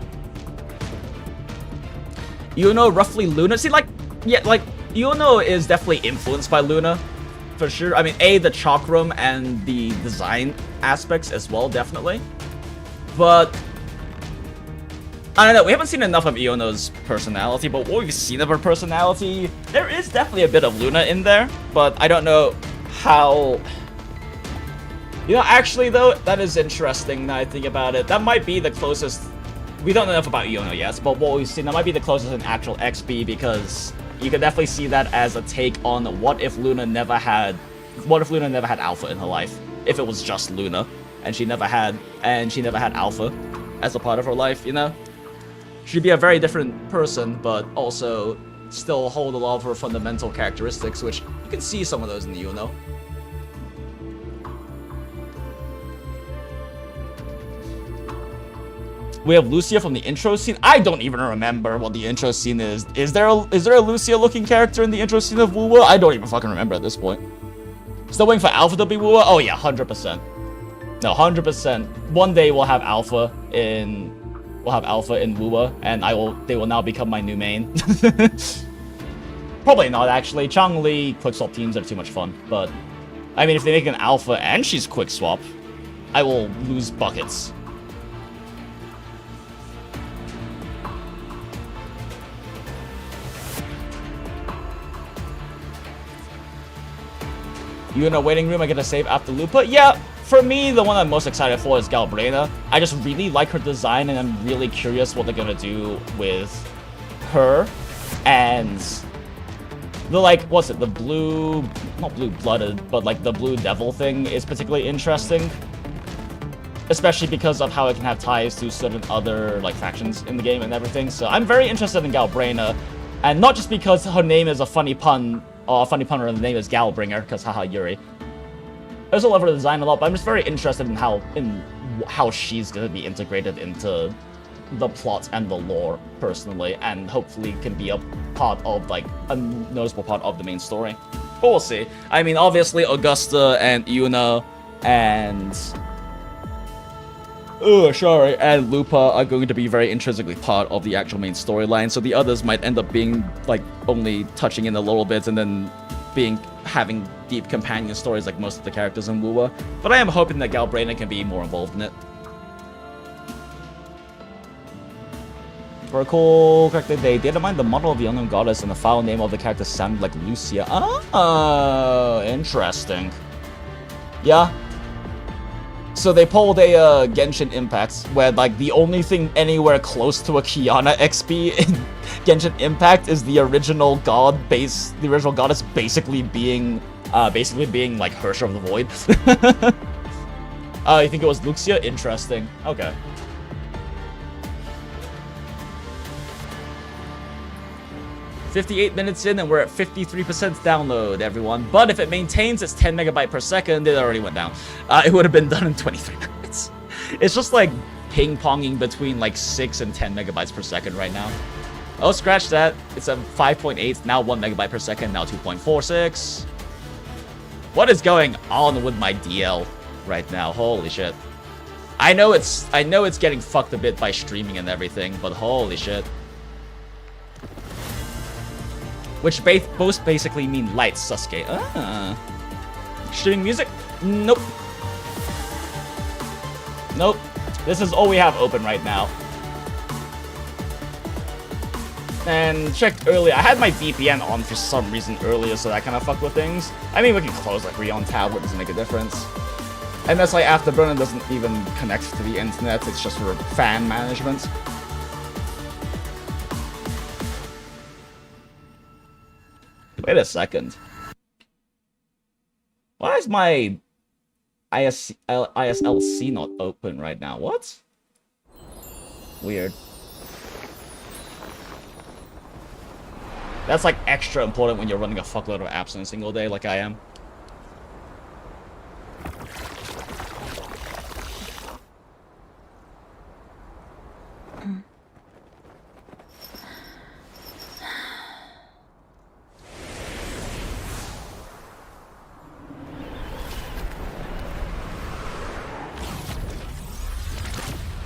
Yuno, roughly Luna. See, like, yeah, like, Yuno is definitely influenced by Luna. For sure. I mean, the chakram and the design aspects as well, definitely. But I don't know, we haven't seen enough of Iono's personality, but what we've seen of her personality, there is definitely a bit of Luna in there, but I don't know how... You know, actually though, that is interesting now I think about it. That might be the closest... We don't know enough about Iono yet, but what we've seen, that might be the closest in actual XP, because you can definitely see that as a take on what if Luna never had Alpha in her life. If it was just Luna, and she never had Alpha as a part of her life, you know? She'd be a very different person, but also still hold a lot of her fundamental characteristics, which you can see some of those in the Yuno. We have Lucia from the intro scene. I don't even remember what the intro scene is. Is there a Lucia-looking character in the intro scene of Wuwa? I don't even fucking remember at this point. Still waiting for Alpha to be Wuwa? Oh yeah, 100%. No, 100%. One day we'll have Alpha in Wuwa, and they will now become my new main. Probably not, actually. Changli quickswap teams are too much fun, but I mean, if they make an Alpha and she's quickswap, I will lose buckets. You in a waiting room, I get a save after Lupa? Yeah, for me, the one I'm most excited for is Galbrena. I just really like her design, and I'm really curious what they're gonna do with her. And the, like, what's it, the blue, not blue-blooded, but like the blue devil thing is particularly interesting. Especially because of how it can have ties to certain other, like, factions in the game and everything. So I'm very interested in Galbrena, and not just because her name is a funny pun, or a funny pun or the name is Galbringer, because haha, Yuri. I also love her design a lot, but I'm just very interested in how she's going to be integrated into the plot and the lore, personally, and hopefully can be a part of, like, a noticeable part of the main story. But we'll see. I mean, obviously, Augusta and Yuna and... and Lupa are going to be very intrinsically part of the actual main storyline, so the others might end up being, like, only touching in a little bit and then having deep companion stories like most of the characters in Wuwa. But I am hoping that Galbrena can be more involved in it. For a recall correctly, they didn't mind the model of the unknown goddess and the file name of the character sounded like Lucia. Oh, interesting. Yeah. So they pulled a Genshin Impact, where, like, the only thing anywhere close to a Kiana XP in Genshin Impact is the original goddess basically being like Herrscher of the Void. You think it was Luxia? Interesting. Okay. "58 minutes in and we're at 53% download, everyone. But if it maintains its 10 megabyte per second, it already went down. It would have been done in 23 minutes. It's just like ping-ponging between like 6 and 10 megabytes per second right now. Oh, scratch that. It's at 5.8, now 1 megabyte per second, now 2.46. What is going on with my DL right now? Holy shit. I know it's getting fucked a bit by streaming and everything, but holy shit. Which both basically mean lights, Sasuke. Ah. Streaming music? Nope. Nope. This is all we have open right now. And checked earlier, I had my VPN on for some reason earlier, so that kind of fucked with things. I mean, we can close like on tablet, doesn't make a difference. And that's like Afterburner doesn't even connect to the internet, it's just for fan management. Wait a second. Why is my ISLC not open right now? What? Weird. That's like extra important when you're running a fuckload of apps in a single day like I am.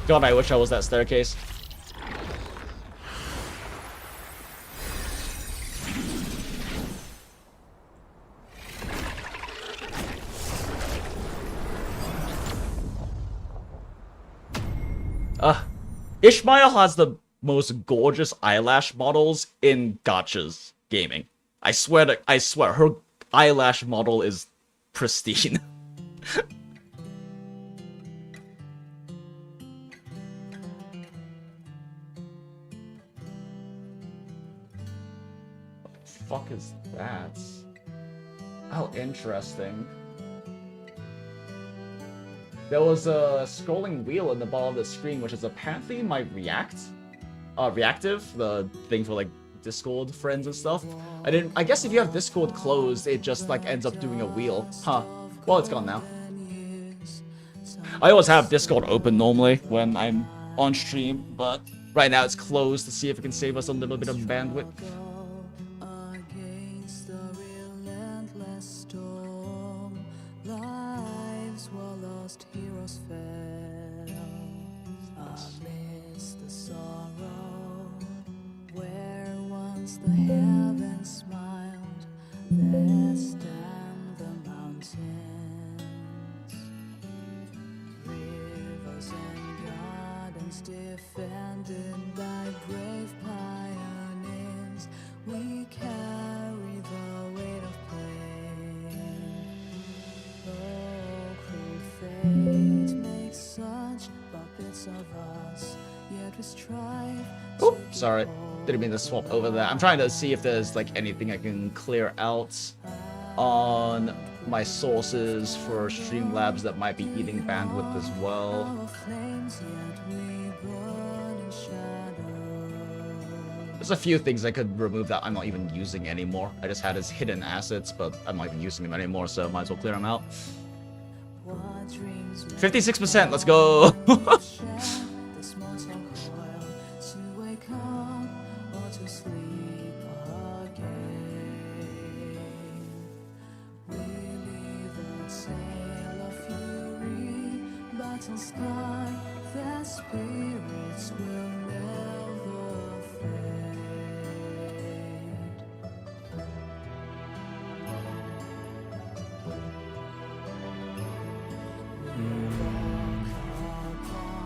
God, I wish I was that staircase. Ishmael has the most gorgeous eyelash models in gachas gaming. I swear, her eyelash model is pristine. What the fuck is that? How interesting. There was a scrolling wheel in the bottom of the screen, which is apparently my reactive, the thing for like Discord friends and stuff. I guess if you have Discord closed, it just like ends up doing a wheel. Huh. Well, it's gone now. I always have Discord open normally when I'm on stream, but right now it's closed to see if it can save us a little bit of bandwidth. Heroes fell amidst the sorrow, where once the heavens smiled, there stand the mountains, rivers and gardens defended by brave pioneers. We carry the weight of pain. Fate makes such puppets of us, yet we strive. Oh, sorry. Didn't mean to swap over that. I'm trying to see if there's like anything I can clear out on my sources for Streamlabs that might be eating bandwidth as well. There's a few things I could remove that I'm not even using anymore. I just had as hidden assets, but I'm not even using them anymore, so might as well clear them out. 56%, let's go!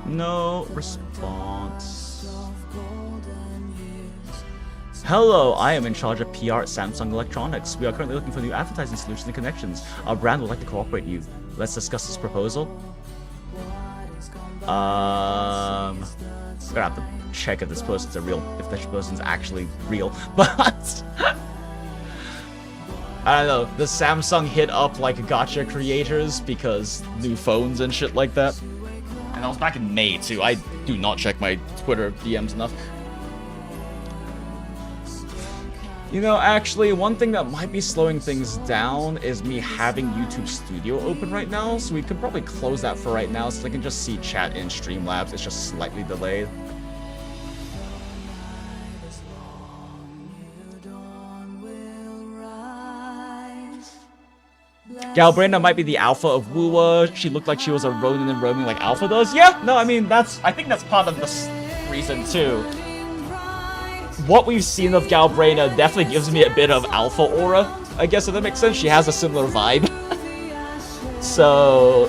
No response. Hello, I am in charge of PR at Samsung Electronics. We are currently looking for new advertising solutions and connections. Our brand would like to cooperate with you. Let's discuss this proposal. We're gonna have to check if this person's if this person's actually real. But I don't know. Does Samsung hit up like gacha creators because new phones and shit like that? And that was back in May too. I do not check my Twitter DMs enough. You know, actually, one thing that might be slowing things down is me having YouTube Studio open right now, so we could probably close that for right now so I can just see chat in Streamlabs. It's just slightly delayed. Galbrina might be the alpha of Woowa. She looked like she was a Ronin and roaming like Alpha does. Yeah, no, I mean, I think that's part of the reason too. What we've seen of Galbrina definitely gives me a bit of alpha aura, I guess, if that makes sense. She has a similar vibe. So,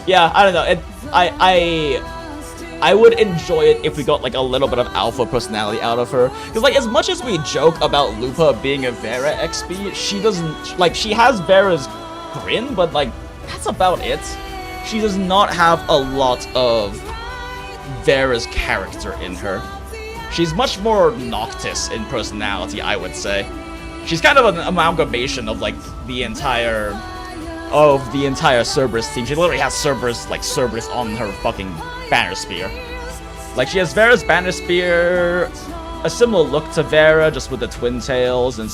yeah, I don't know. I I would enjoy it if we got like a little bit of alpha personality out of her. Because like as much as we joke about Lupa being a Vera XP, she doesn't like she has Vera's grin, but like that's about it. She does not have a lot of Vera's character in her. She's much more Noctis in personality, I would say. She's kind of an amalgamation of like the entire Cerberus team. She literally has Cerberus on her fucking banner spear. Like she has Vera's banner spear, a similar look to Vera, just with the twin tails and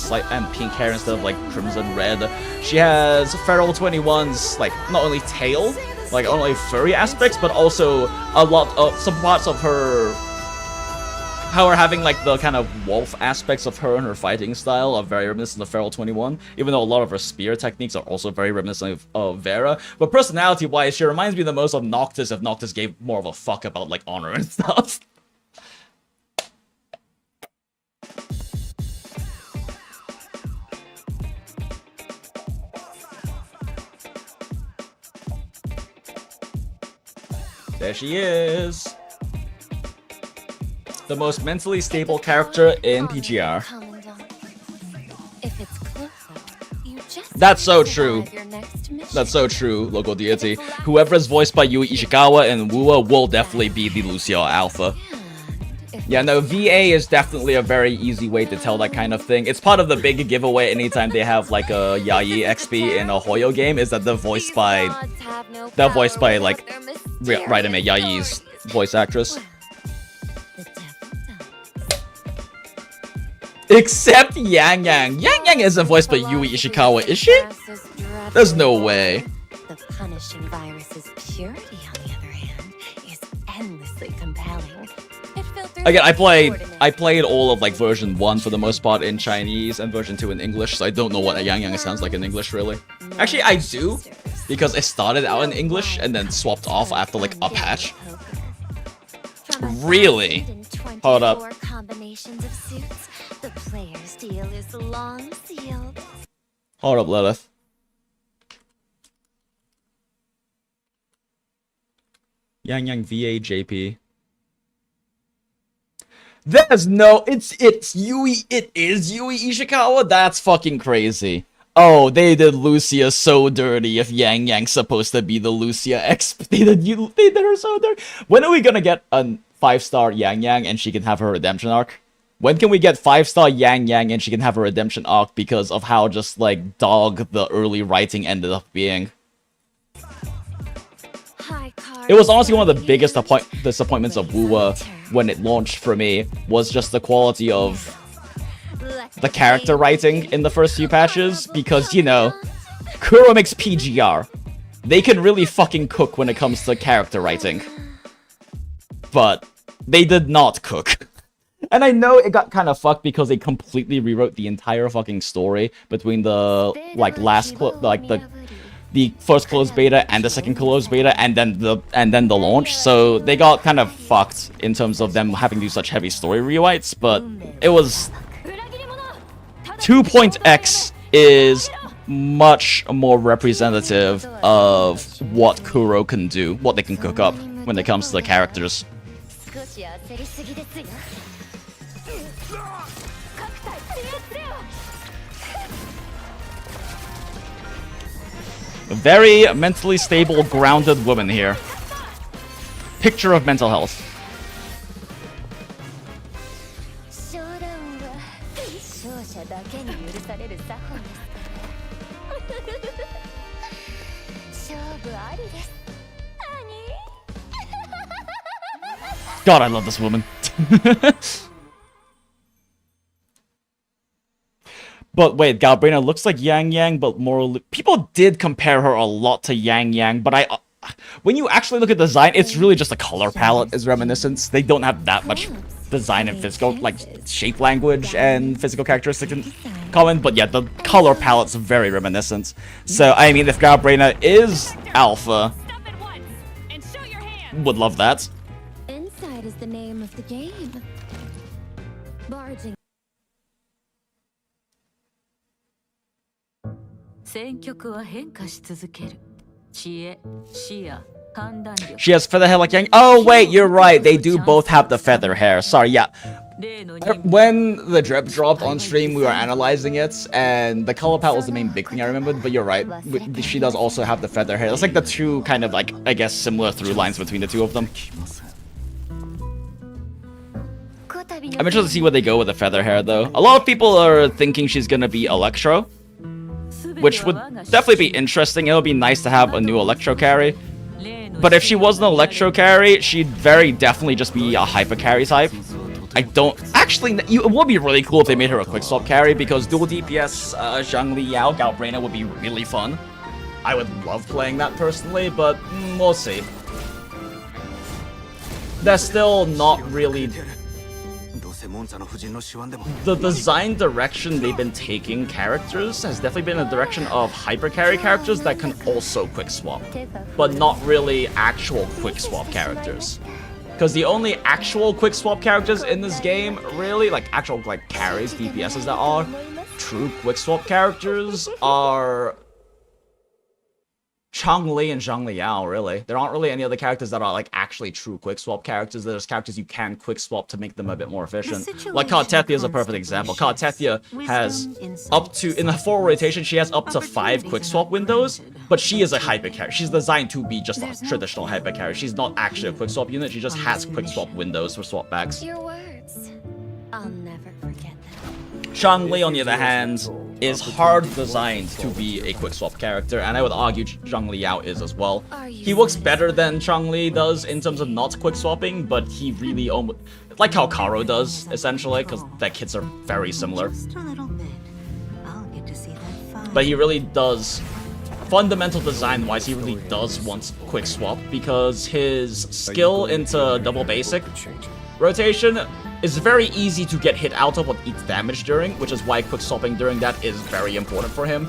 pink hair instead of like crimson red. She has Feral 21's like not only tail, like not only furry aspects, but also a lot of some parts of her. How we're having like the kind of wolf aspects of her and her fighting style are very reminiscent of Feral 21, even though a lot of her spear techniques are also very reminiscent of Vera. But personality-wise, she reminds me the most of Noctis if Noctis gave more of a fuck about like honor and stuff. There she is. The most mentally stable character in PGR. That's so true. That's so true, local deity. Whoever is voiced by Yui Ishikawa and Wua will definitely be the Lucio Alpha. Yeah, no, VA is definitely a very easy way to tell that kind of thing. It's part of the big giveaway anytime they have like a Yayi XP in a Hoyo game, is that they're voiced by like Raidame Yayi's voice actress. Except Yang Yang. Yang Yang isn't voiced by Yui Ishikawa, is she? There's no way. The punishing virus's purity, on the other hand, is endlessly compelling. Again, I played all of like version 1 for the most part in Chinese and version 2 in English, so I don't know what a Yang Yang sounds like in English really. Actually, I do, because it started out in English and then swapped off after like a patch. Really? Hold up. The player's deal is long sealed. Hold up, Lilith. Yang Yang VA JP. There's no, it's Yui, it is Yui Ishikawa? That's fucking crazy. Oh, they did Lucia so dirty if Yang Yang's supposed to be the Lucia XP. They did her so dirty. When are we gonna get a 5-star Yang Yang and she can have her redemption arc? When can we get 5-star Yang Yang and she can have a redemption arc because of how just like dog the early writing ended up being? It was honestly one of the biggest disappointments of Wua when it launched for me, was just the quality of the character writing in the first few patches, because, you know, Kuro makes PGR. They can really fucking cook when it comes to character writing. But they did not cook. And I know it got kind of fucked because they completely rewrote the entire fucking story between the like the first closed beta and the second closed beta and then the launch. So they got kind of fucked in terms of them having to do such heavy story rewrites, but it was 2.x is much more representative of what Kuro can do, what they can cook up when it comes to the characters. A very mentally stable, grounded woman here. Picture of mental health. God, I love this woman. But wait, Galbrina looks like Yang Yang, but more... People did compare her a lot to Yang Yang, but when you actually look at the design, it's really just a color palette is reminiscence. They don't have that much design and physical, like, shape language and physical characteristics in common, but yeah, the color palette's very reminiscent. So, I mean, if Galbrina is Alpha, would love that. Inside is the name of the game. Barging. 戦局は変化し続ける。知恵、視野、She has feather hair like Yang. Oh wait, you're right. They do both have the feather hair. Sorry, yeah. When the drip dropped on stream, we were analyzing it, and the color palette was the main big thing I remembered. But you're right. She does also have the feather hair. That's like the two kind of like, I guess, similar through lines between the two of them. I'm interested to see where they go with the feather hair, though. A lot of people are thinking she's gonna be Electro, which would definitely be interesting. It would be nice to have a new Electro carry. But if she was an Electro carry, she'd very definitely just be a Hyper carry type. I don't... Actually, it would be really cool if they made her a quick swap carry, because dual DPS Zhangli Yao Galbrainer would be really fun. I would love playing that personally, but we'll see. They're still not really... The design direction they've been taking characters has definitely been a direction of hyper carry characters that can also quick swap, but not really actual quick swap characters. Because the only actual quick swap characters in this game, really, like actual like carries, DPSs that are true quick swap characters are Changli and Zhang Liao, really. There aren't really any other characters that are like actually true quick swap characters. There's characters you can quick swap to make them a bit more efficient. Like Kartethia is a perfect example. Kartethia has up to, in the full rotation, she has up to 5 quick swap windows, but she is a hyper carry. She's designed to be just a traditional hyper carry. She's not actually a quick swap unit, she just has quick swap windows for swap backs. Your words. I'll never forget them. Changli, on the other hand, is hard designed to be a quick swap character, and I would argue Zhang Liao is as well. He works better than Changli does in terms of not quick swapping, but he really almost... like how Karo does, essentially, because their kits are very similar. But he really does... fundamental design-wise, he really does want quick swap, because his skill into double basic rotation is very easy to get hit out of what eats damage during, which is why quick swapping during that is very important for him.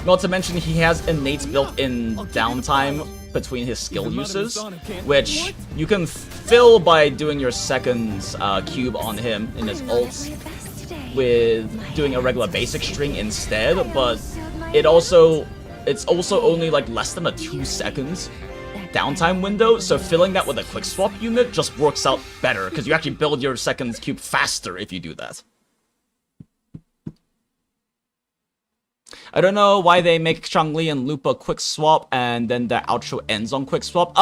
Not to mention he has innate built-in downtime between his skill uses, which you can fill by doing your second cube on him in his ults with doing a regular basic string instead, but it's also only like less than a 2 seconds downtime window, so filling that with a quick swap unit just works out better, because you actually build your second cube faster if you do that. I don't know why they make Changli and Lupa quick swap and then their outro ends on quick swap.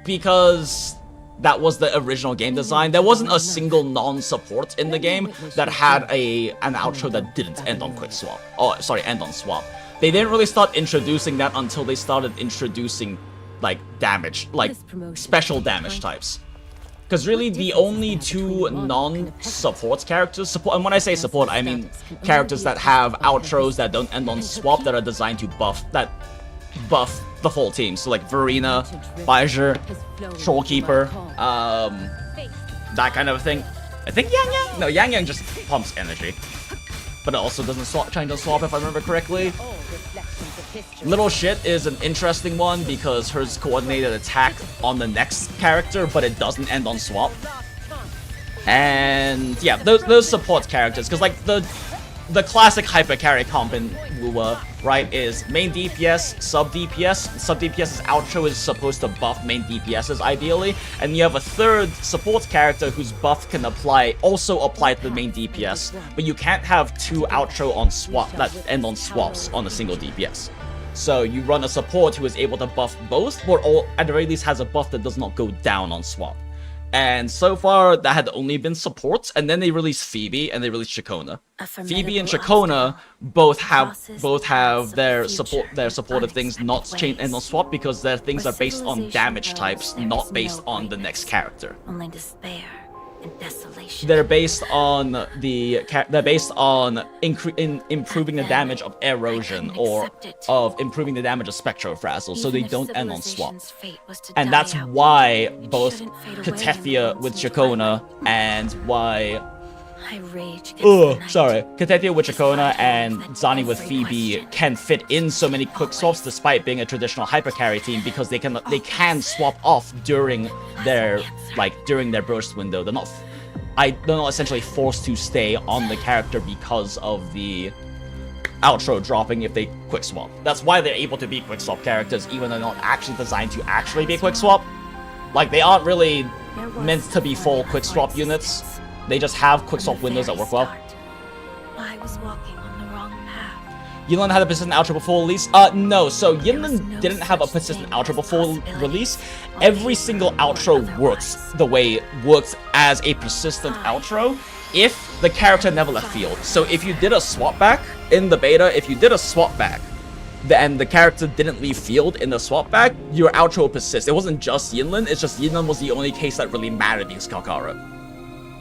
Because that was the original game design. There wasn't a single non-support in the game that had an outro that didn't end on quick swap. Oh, sorry, end on swap. They didn't really start introducing that until they started introducing like damage, like special damage types. Because really the only two non-support characters, and when I say support, I mean characters that have outros that don't end on swap, that are designed to buff the whole team. So like Verena, Baijer, Shorekeeper, that kind of thing. I think Yang Yang? No, Yang Yang just pumps energy. But it also doesn't change on swap if I remember correctly. Little Shit is an interesting one because hers coordinated attack on the next character, but it doesn't end on swap. And yeah, those support characters, because like the classic hyper carry comp in Wuwa, right, is main DPS, sub DPS. Sub DPS's outro is supposed to buff main DPS's ideally, and you have a third support character whose buff can also apply to the main DPS, but you can't have 2 outro on swap that end on swaps on a single DPS. So you run a support who is able to buff both, or at the very least has a buff that does not go down on swap. And so far, that had only been supports, and then they released Phoebe and they released Chacona. Phoebe and Chacona both have their supportive things not chain and not swap, because their things are based on damage types, not based on the next character. Only despair and desolation. They're based on improving the damage of erosion or of improving the damage of spectrofrazzle, so they don't end on swap. And that's why both Kartethia with Chacona and why Kartethia with Chacona and Zani with Phoebe can fit in so many quick swaps despite being a traditional hyper carry team, because they can swap off during their burst window. They're not essentially forced to stay on the character because of the outro dropping if they quick swap. That's why they're able to be quick swap characters, even though they're not actually designed to actually be quick swap. Like, they aren't really meant to be full quick swap units. They just have quick swap windows that work well. I was walking on the wrong path. Yinlin had a persistent outro before release? No, so Yinlin didn't have a persistent outro before release. Every single outro works as a persistent outro if the character never left field. So if you did a swap back in the beta, and the character didn't leave field in the swap back, your outro will persist. It wasn't just Yinlin, it's just Yinlin was the only case that really mattered because Kalkara.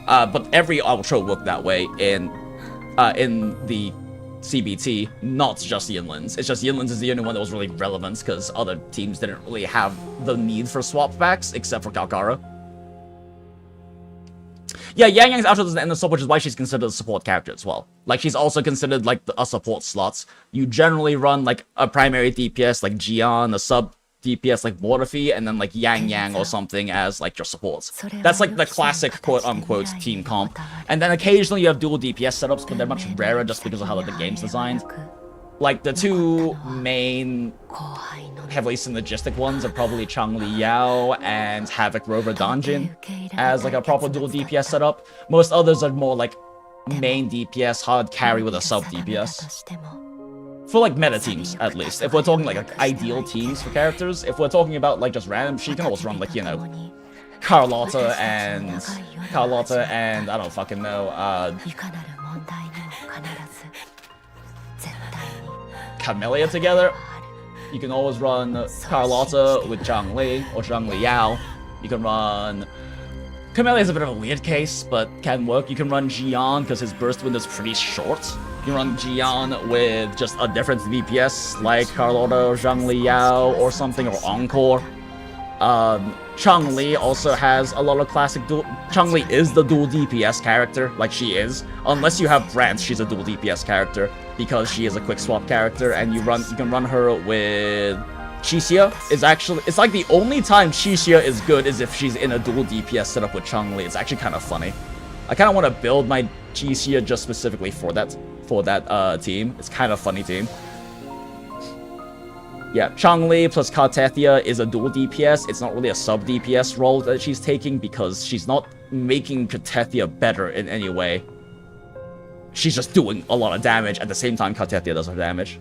But every outro worked that way in the CBT, not just Yinlin's. It's just Yinlin's is the only one that was really relevant because other teams didn't really have the need for swap backs except for Kalkara. Yeah, Yang Yang's outro doesn't end the swap, which is why she's considered a support character as well. Like, she's also considered, like, a support slot. You generally run, like, a primary DPS, like Jian, a sub DPS, like Morphe, and then, like, Yang Yang or something as, like, your supports. That's, like, the classic quote-unquote team comp. And then occasionally you have dual DPS setups, but they're much rarer just because of how, like, the game's designed. Like, the two main heavily synergistic ones are probably Changli Yao and Havoc Rover Danjin as, like, a proper dual DPS setup. Most others are more, like, main DPS, hard carry with a sub DPS. For, like, meta teams, at least. If we're talking, like ideal teams for characters, if we're talking about, like, just random, she can always run, like, you know, Carlotta and, I don't fucking know, Camellia together. You can always run Carlotta with Zhangli or Zhangli Yao. You can run... Camellia is a bit of a weird case, but can work. You can run Jian because his burst window is pretty short. You can run Jian with just a different DPS like Carlotta or Zhangli Yao or something, or Encore. Changli also has a lot of classic dual... Changli is the dual DPS character, like she is. Unless you have Brant, she's a dual DPS character, because she is a quick swap character, and you can run her with... Qixia is actually... It's like the only time Qixia is good is if she's in a dual DPS setup with Changli. It's actually kind of funny. I kind of want to build my Qixia just specifically for that team. It's kind of funny team. Yeah, Changli plus Kartethia is a dual DPS. It's not really a sub DPS role that she's taking because she's not making Kartethia better in any way. She's just doing a lot of damage at the same time Kartethia does her damage.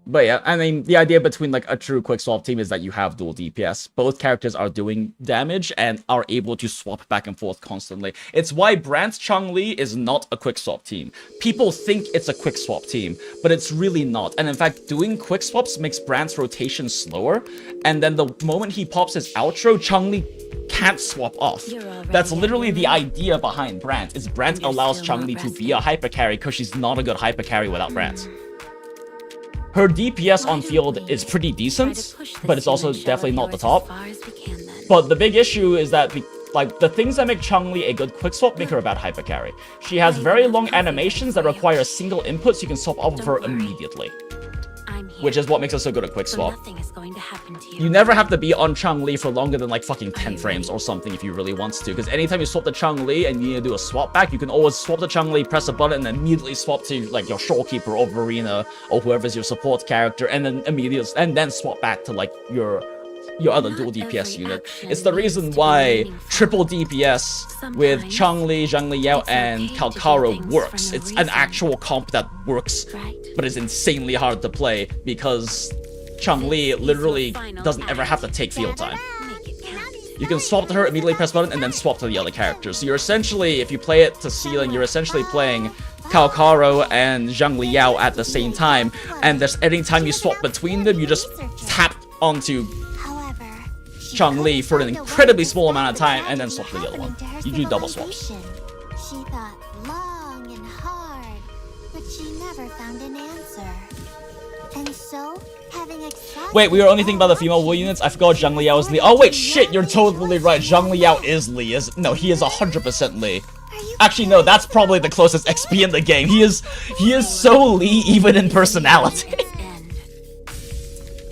But yeah, I mean, the idea between, like, a true quick swap team is that you have dual DPS. Both characters are doing damage and are able to swap back and forth constantly. It's why Brant Changli is not a quick swap team. People think it's a quick swap team, but it's really not. And in fact, doing quick swaps makes Brant's rotation slower. And then the moment he pops his outro, Changli can't swap off. That's literally the idea behind Brant, is Brant allows Changli to be a hyper carry because she's not a good hyper carry without Brant. Her DPS on field is pretty decent, but it's also definitely not the top. But the big issue is that, like, the things that make Changli a good quick swap make her a bad hyper carry. She has very long animations that require a single input so you can swap off of her immediately, which is what makes her so good at quick swap. You never have to be on Changli for longer than, like, fucking 10 frames or something if you really want to, because anytime you swap the Changli and you need to do a swap back, you can always swap the Changli, press a button, and immediately swap to, like, your Shorekeeper or Verena or whoever's your support character, and then swap back to, like, your other dual DPS unit. It's the reason why triple DPS with Changli, Zhangli Yao, and Kalkara works. It's an actual comp that works, but it's insanely hard to play because Changli literally doesn't ever have to take field time. You can swap to her, immediately press button, and then swap to the other characters. So you're essentially, if you play it to ceiling, you're essentially playing Kalkaro and Zhangli Yao at the same time, and there's anytime you swap between them, you just tap onto Changli for an incredibly small amount of time, and then swap to the other one. You do double swaps. She thought long and hard, but she never found an answer. And so, having exhausted... Wait, we were only thinking about the female war units? I forgot Zhang Liao is Lee. Oh wait, shit, you're totally right. Zhang Liao is Lee. No, he is 100% Lee. Actually, no, that's probably the closest XP in the game. He is so Lee even in personality.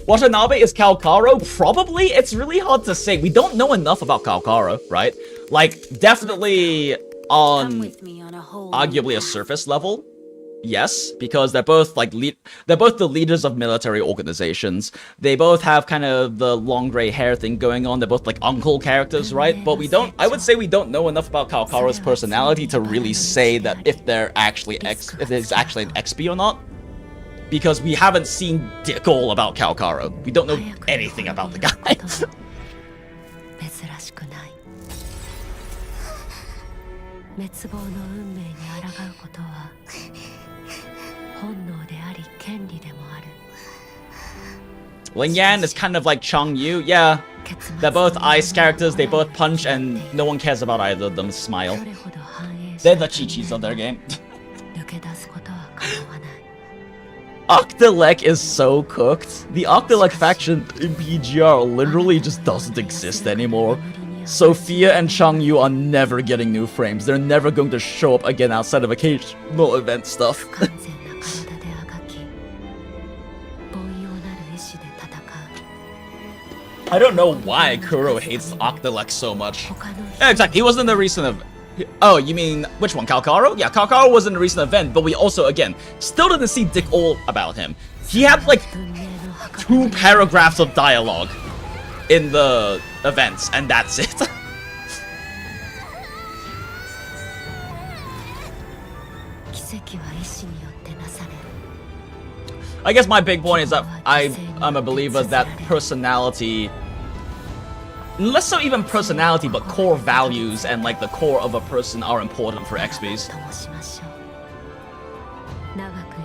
Watanabe is Kalkaro? Probably. It's really hard to say. We don't know enough about Kalkaro, right? Like, definitely on arguably a surface level. Yes, because they're both like they're both the leaders of military organizations. They both have kind of the long gray hair thing going on. They're both like uncle characters, right? But we don't. I would say we don't know enough about Kalkaro's personality to really say that if they're actually if there's actually an XP or not. Because we haven't seen dick all about Kalkaro. We don't know anything about the guy. Ling Yan is kind of like Chong Yu. Yeah, they're both ice characters. They both punch, and no one cares about either of them. Smile. They're the Chi-Chis of their game. Octalek is so cooked. The Octalek faction in PGR literally just doesn't exist anymore. Sophia and Chong Yu are never getting new frames. They're never going to show up again outside of occasional event stuff. I don't know why Kuro hates Octalek so much. Yeah, exactly, he wasn't in the recent event. Oh, you mean, which one, Kalkaro? Yeah, Kalkaro was in the recent event, but we also, again, still didn't see dick all about him. He had, like, 2 paragraphs of dialogue in the events, and that's it. I guess my big point is that I'm a believer that personality, less so even personality, but core values and like the core of a person are important for XPs.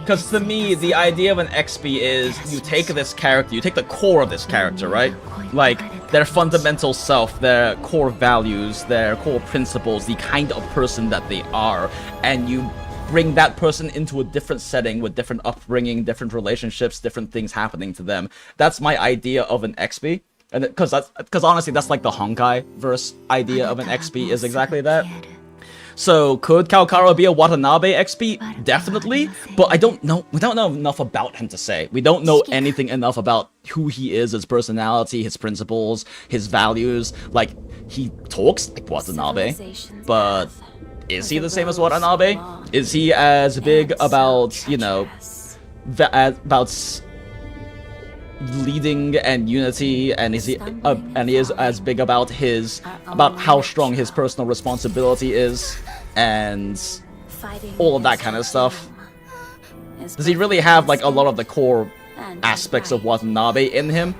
Because to me, the idea of an XP is you take this character, you take the core of this character, right? Like their fundamental self, their core values, their core principles, the kind of person that they are, and you bring that person into a different setting with different upbringing, different relationships, different things happening to them. That's my idea of an XP. And because honestly, that's like the Honkai verse idea of an XP is exactly that. So could Kalkaro be a Watanabe XP? Definitely, but we don't know enough about him to say. We don't know anything enough about who he is, his personality, his principles, his values. Like, he talks like Watanabe, but is he the same as Watanabe? Is he as big about, you know, about leading and unity, and is he as big about how strong his personal responsibility is, and all of that kind of stuff? Does he really have like a lot of the core aspects of Watanabe in him?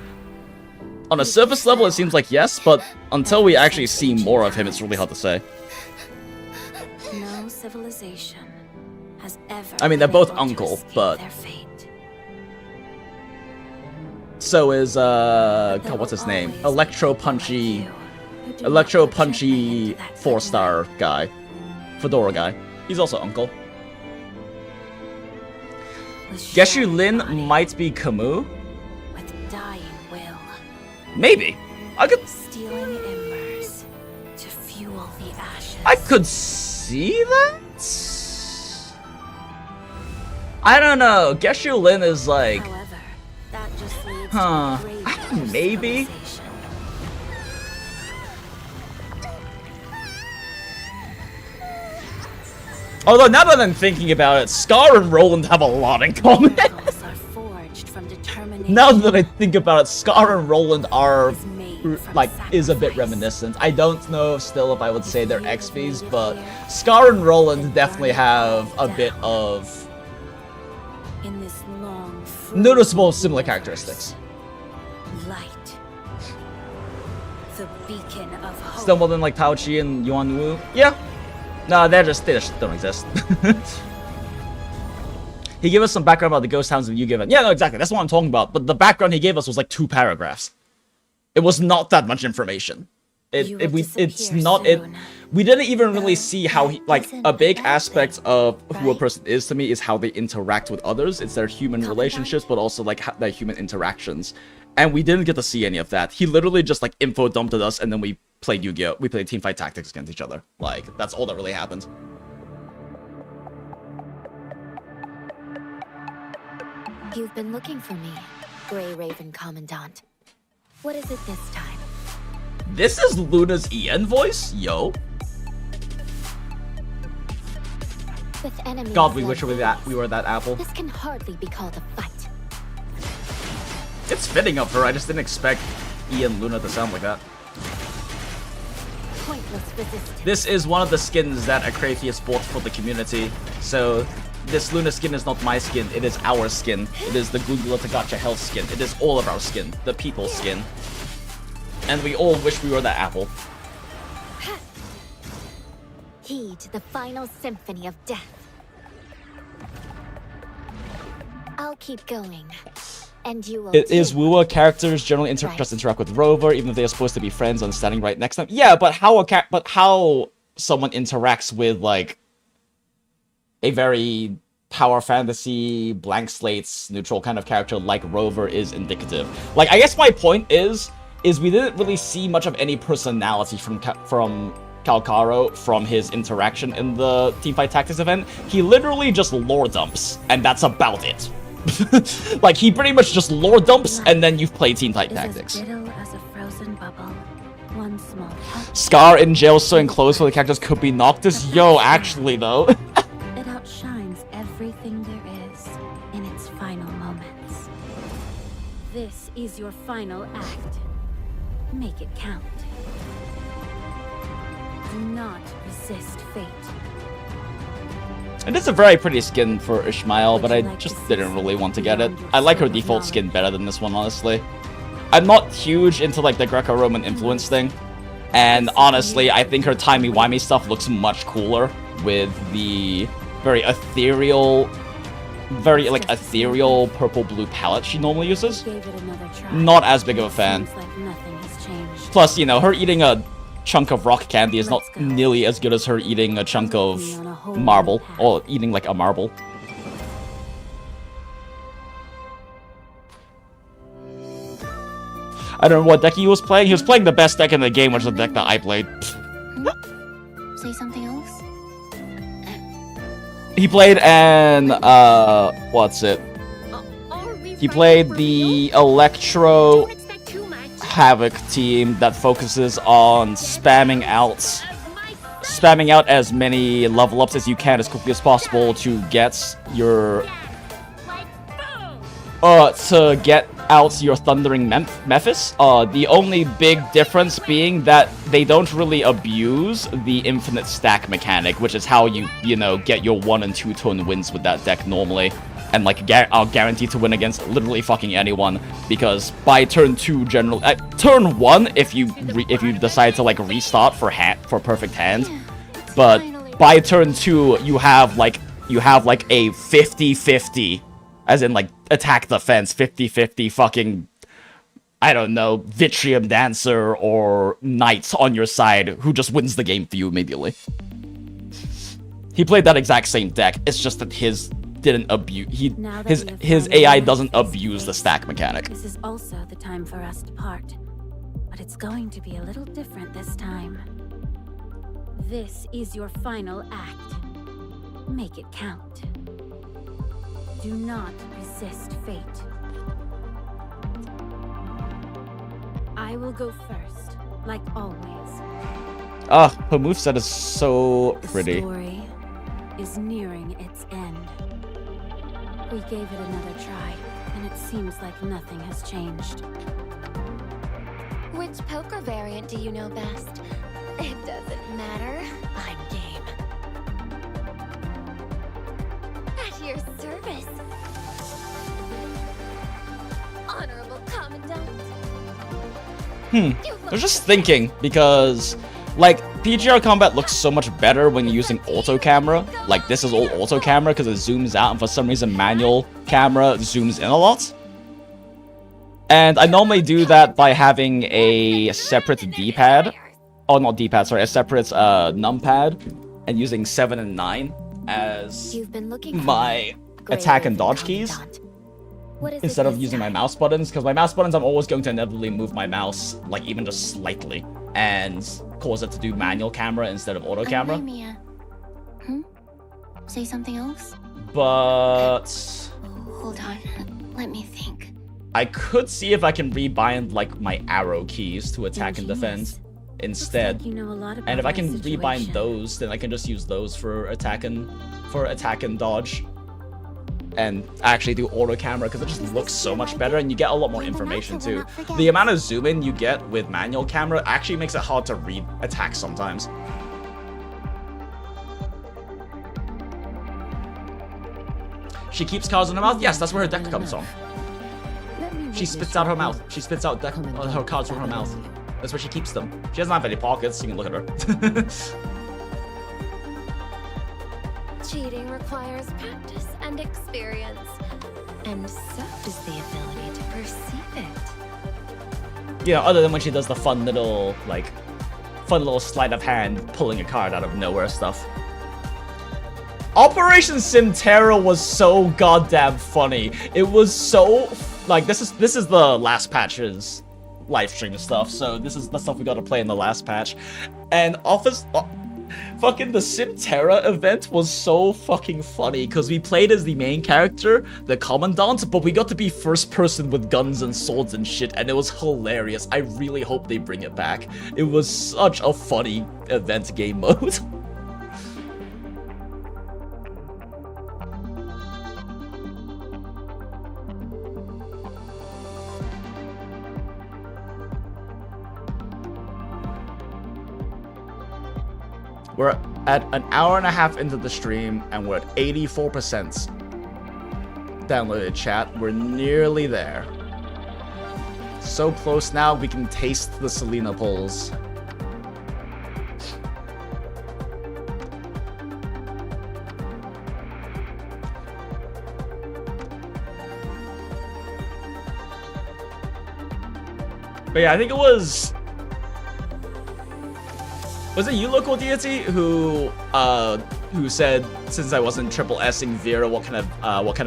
On a surface level, it seems like yes, but until we actually see more of him, it's really hard to say. No civilization has ever. I mean, they're both uncle, but so is God, what's his name? Electro punchy 4-star guy, Fedora guy. He's also uncle. Geshu Lin might be Camus. With dying will. Maybe. I could. Stealing embers to fuel the ashes. I could see that. I don't know. Geshu Lin is like. However, that just leads Huh. to a greater Maybe. civilization. Although now that I'm thinking about it, Scar and Roland have a lot in common. Miracles are forged from determination. Now that I think about it, Scar and Roland are Is made from like is a bit sacrifice. reminiscent. I don't know still if I would say they're XPs, but Scar and Roland definitely have a bit of In this long, noticeable similar characteristics. light. The beacon of hope. Still more than like Tao Chi and Yuan Wu. Yeah. No, they just don't exist. He gave us some background about the ghost towns of Yu-Given. Yeah, no, exactly. That's what I'm talking about. But the background he gave us was like 2 paragraphs. It was not that much information. You will We disappear soon. didn't even really see how he, like, a big aspect of who a person is to me is how they interact with others. It's their human relationships, but also like their human interactions. And we didn't get to see any of that. He literally just like info dumped at us, and then we played Yu-Gi-Oh! We played Teamfight Tactics against each other. Like, that's all that really happened. You've been looking for me. Grey Raven Commandant. What is it this time? This is Luna's EN voice? Yo. With enemies God, we like wish we were that apple. this can hardly be called a fight. It's fitting of her, I just didn't expect Ian Luna to sound like that. Pointless resistance. This is one of the skins that Akratheus bought for the community, so this Luna skin is not my skin, it is our skin. It is the Goondola To Gacha Hell skin. It is all of our skin, the people's skin. And we all wish we were that apple. Heed the final symphony of death. I'll keep going. And you will It is too. Wuwa characters generally just interact with Rover, even if they are supposed to be friends and standing right next to them. Yeah, but how someone interacts with like a very power fantasy, blank slates, neutral kind of character like Rover is indicative. Like, I guess my point is we didn't really see much of any personality from Calcaro from his interaction in the Teamfight Tactics event. He literally just lore dumps, and that's about it. Like, he pretty much just lore dumps, and then you've played Teamfight Tactics. Is as brittle as a frozen bubble. One small touch. Scar in jail so enclosed for the characters could be Noctis. Yo, actually though. It outshines everything there is in its final moments. This is your final act. Make it count. Do not resist fate. It is a very pretty skin for Ishmael, but I just didn't really want to get it. I like her default skin better than this one, honestly. I'm not huge into like the Greco-Roman influence thing, and honestly, I think her timey-wimey stuff looks much cooler with the very ethereal purple-blue palette she normally uses. Gave it another try. Not as big of a fan. Seems like nothing has changed. Plus, you know, her eating a chunk of rock candy is not nearly as good as her eating a chunk of marble, or eating like a marble. I don't know what deck he was playing. He was playing the best deck in the game, which is the deck that I played. Say something else? He played an, what's it? He played the Electro Havoc team that focuses on spamming out as many level ups as you can as quickly as possible to get your out your Thundering Mephis. The only big difference being that they don't really abuse the infinite stack mechanic, which is how you know, get your 1 and 2 turn wins with that deck normally. And like, are guaranteed to win against literally fucking anyone, because by turn 2, turn 1 if you decide to like restart for perfect hand, but by turn 2 you have like a 50-50, as in like attack defense 50-50 fucking, I don't know, Vitrium Dancer or Knight on your side who just wins the game for you immediately. He played that exact same deck. It's just that his didn't abuse. His AI doesn't abuse the stack mechanic. This is also the time for us to part, but it's going to be a little different this time. This is your final act. Make it count. Do not resist fate. I will go first, like always. Ah, her moveset is so pretty. The story is nearing its end. We gave it another try, and it seems like nothing has changed. Which poker variant do you know best? It doesn't matter. I'm game. At your service. Honorable Commandant. I was just thinking, because like, PGR combat looks so much better when you're using auto camera. Like, this is all auto camera because it zooms out, and for some reason manual camera zooms in a lot. And I normally do that by having a separate D-pad. Oh, not D-pad, sorry, a separate numpad, and using 7 and 9 as my attack and dodge keys, instead of using my mouse buttons, because my mouse buttons, I'm always going to inevitably move my mouse, like, even just slightly, and cause it to do manual camera instead of auto camera. Mia. Say something else? But Hold on. Let me think. I could see if I can rebind like my arrow keys to attack and defend instead. Looks like you know a lot about And if I our can rebind situation. those, then I can just use those for attack and dodge. And actually do auto camera because it just looks so much better and you get a lot more information too. The amount of zoom in you get with manual camera actually makes it hard to read attacks sometimes. She keeps cards in her mouth? Yes, that's where her deck comes from. She spits out her mouth. She spits out her cards from her mouth. That's where she keeps them. She doesn't have any pockets, you can look at her. Cheating requires practice and experience. And so does the ability to perceive it. You know, other than when she does the fun little sleight of hand, pulling a card out of nowhere stuff. Operation Simterra was so goddamn funny. It was so like this is the last patch's live stream stuff, so this is the stuff we got to play in the last patch. And fucking the Simterra event was so fucking funny because we played as the main character, the commandant, but we got to be first person with guns and swords and shit, and it was hilarious. I really hope they bring it back. It was such a funny event game mode. We're at an hour and a half into the stream, and we're at 84% downloaded chat. We're nearly there. So close now, we can taste the Selena pulls. But yeah, I think it was it you, Local Deity, who said, since I wasn't triple S-ing Vera, what kind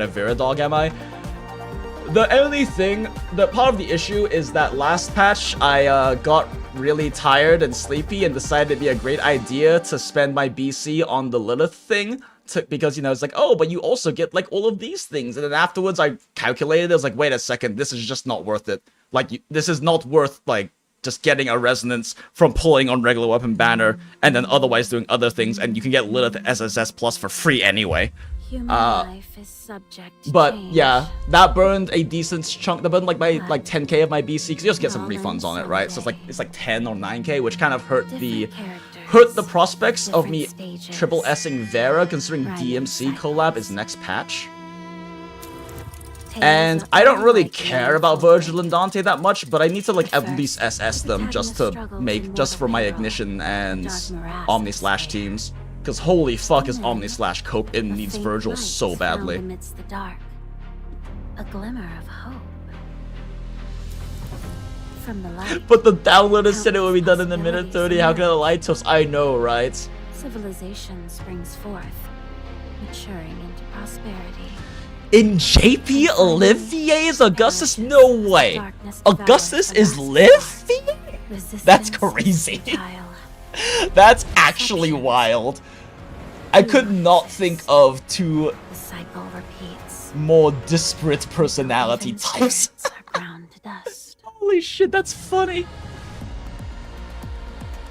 of Vera dog am I? The only thing, part of the issue is that last patch I got really tired and sleepy and decided it'd be a great idea to spend my BC on the Lilith thing, because, you know, it's like, oh, but you also get like all of these things, and then afterwards I calculated, I was like, wait a second, this is just not worth it. Like, this is not worth, like, just getting a resonance from pulling on regular weapon banner and then otherwise doing other things, and you can get Lilith SSS Plus for free anyway. Human life is subject to But change. yeah, that burned a decent chunk. That burned like my 10k of my BC because you just get some refunds on it, right? So it's like 10 or 9k, which kind of hurt the prospects of me triple S-ing Vera, considering DMC collab is next patch. And I don't really care about Virgil and Dante that much, but I need to like at least SS them just for my Ignition and Omni Slash teams. Because holy fuck is Omni Slash cope, it needs Virgil so badly. Amidst the dark, a glimmer of hope. From the light, But the downloader said it would be done in a minute 30, how can I lie to us? I know, right? civilization springs forth, maturing into prosperity. In JP Olivier's Augustus? No way! Augustus is Livy? That's crazy. That's actually wild. I could not think of two The cycle repeats. more disparate personality Even types. spirits are ground to dust. Holy shit, that's funny.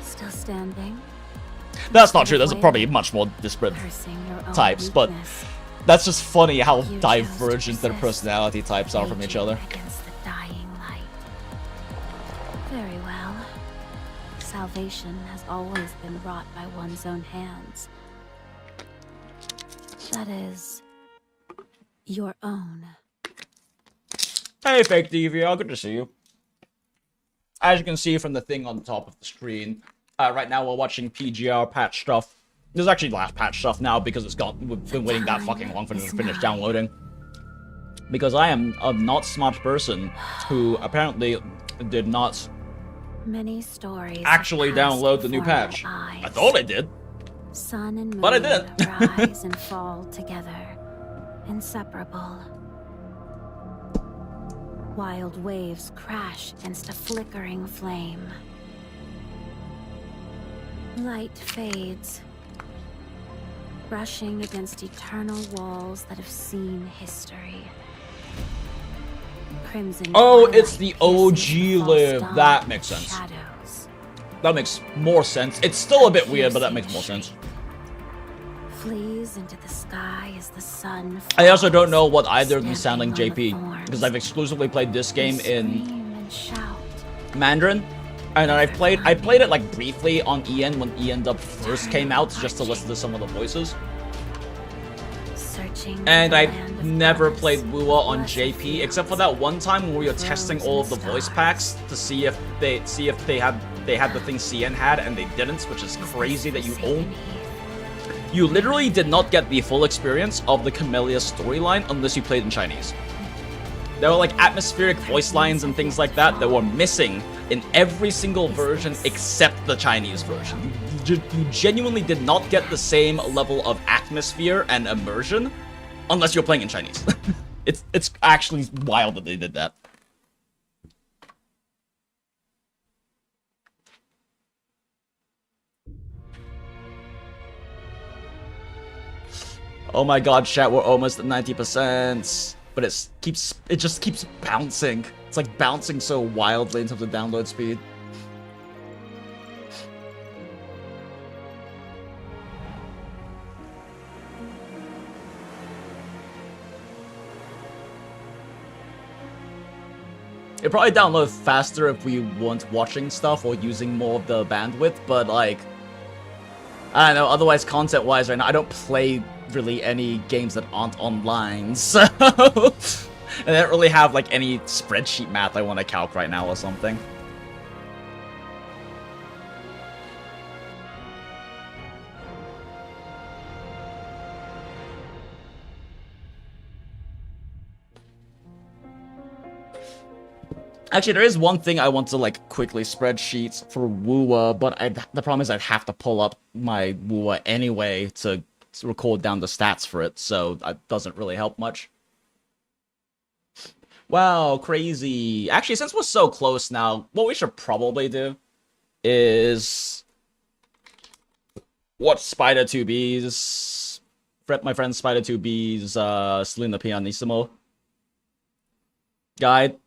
Still standing, That's not true, there's probably much more disparate cursing your own types, but weakness. that's just funny how You chose to divergent their persist, personality types are from each raging other. Against the dying light. Very well. Salvation has always been wrought by one's own hands. That is, your own. Hey, Fake DVR, good to see you. As you can see from the thing on the top of the screen, right now we're watching PGR patch stuff. This is actually last patch stuff now because we've been waiting that fucking long for them to finish downloading. Because I am a not smart person who apparently did not Many stories actually have passed download the new before my patch. eyes. I thought I did. Sun and moon But I didn't. rise and fall together, inseparable. Wild waves crash against a flickering flame. Light fades, brushing against eternal walls that have seen history. crimson. Oh, it's twilight the OG piercing false live. dawn That and makes sense. Shadows. That makes more sense. It's still a bit weird, but that makes more sense. Flees into the sky as the sun I also don't falls, know what either of them sound like stamping on the JP, thorns. because I've exclusively played this game They in scream and shout. Mandarin, and I played it like briefly on EN when EN Dub first came out, just to listen to some of the voices. Searching And for I the land of never promise, played Wua on blessed JP, fields, except for that one time when we were testing all of the Frozen voice packs to see if they had the thing CN had, and they didn't, which is crazy that you own. You literally did not get the full experience of the Camellia storyline unless you played in Chinese. There were like atmospheric voice lines and things like that that were missing in every single version except the Chinese version. You genuinely did not get the same level of atmosphere and immersion unless you're playing in Chinese. It's actually wild that they did that. Oh my god, chat, we're almost at 90%. But it just keeps bouncing. It's like bouncing so wildly in terms of download speed. It'd probably download faster if we weren't watching stuff or using more of the bandwidth, but like, I don't know, otherwise content-wise right now, I don't play really any games that aren't online, so and I don't really have like any spreadsheet math I want to calc right now or something. Actually, there is one thing I want to like quickly spreadsheet for Wua, but the problem is I'd have to pull up my Wua anyway to record down the stats for it, so that doesn't really help much. Wow, crazy. Actually, since we're so close now, what we should probably do is watch Spider2B's, my friend Spider2B's Selena Pianissimo guide.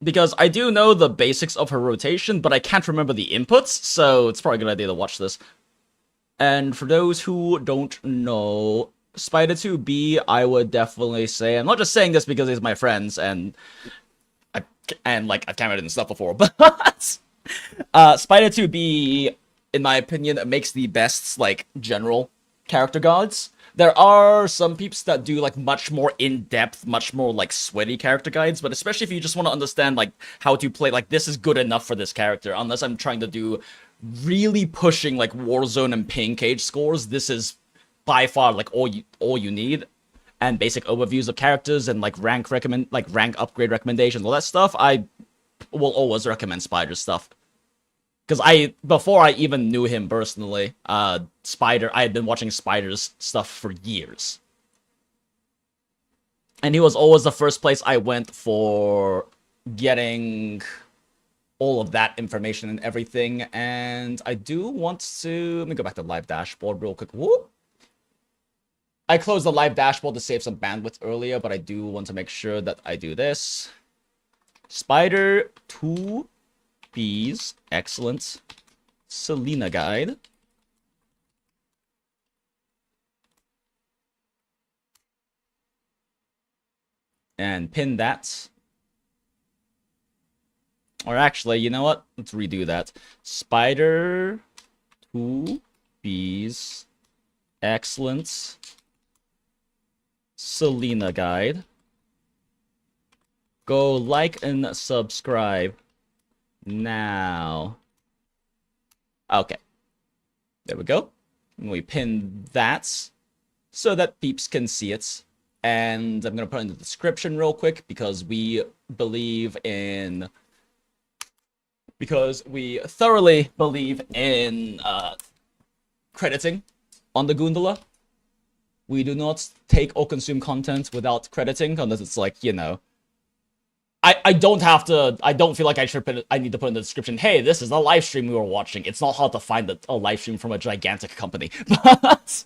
Because I do know the basics of her rotation, but I can't remember the inputs, so it's probably a good idea to watch this. And for those who don't know, Spider2B, I would definitely say, I'm not just saying this because he's my friends, and like I've cameraed and stuff before, but Spider2B, in my opinion, makes the best like general character guides. There are some peeps that do like much more in-depth, much more like sweaty character guides, but especially if you just want to understand like how to play, like this is good enough for this character, unless I'm trying to do really pushing like Warzone and Ping Cage scores, this is by far like all you need. And basic overviews of characters and like rank upgrade recommendations, all that stuff, I will always recommend Spider's stuff. Because before I even knew him personally, Spider, I had been watching Spider's stuff for years. And he was always the first place I went for getting all of that information and everything. And I do want to, let me go back to live dashboard real quick. Whoop. I closed the live dashboard to save some bandwidth earlier, but I do want to make sure that I do this. Spider2B's excellent Selena guide. And pin that. Or actually, you know what? Let's redo that. Spider2B's excellent Selena guide. Go like and subscribe now. Okay. There we go. And we pin that so that peeps can see it. And I'm going to put it in the description real quick because we believe in... Because we thoroughly believe in crediting on the Goondola. We do not take or consume content without crediting, unless it's like, you know... I don't have to, I don't feel like I need to put in the description, hey, this is a live stream we were watching. It's not hard to find a live stream from a gigantic company. But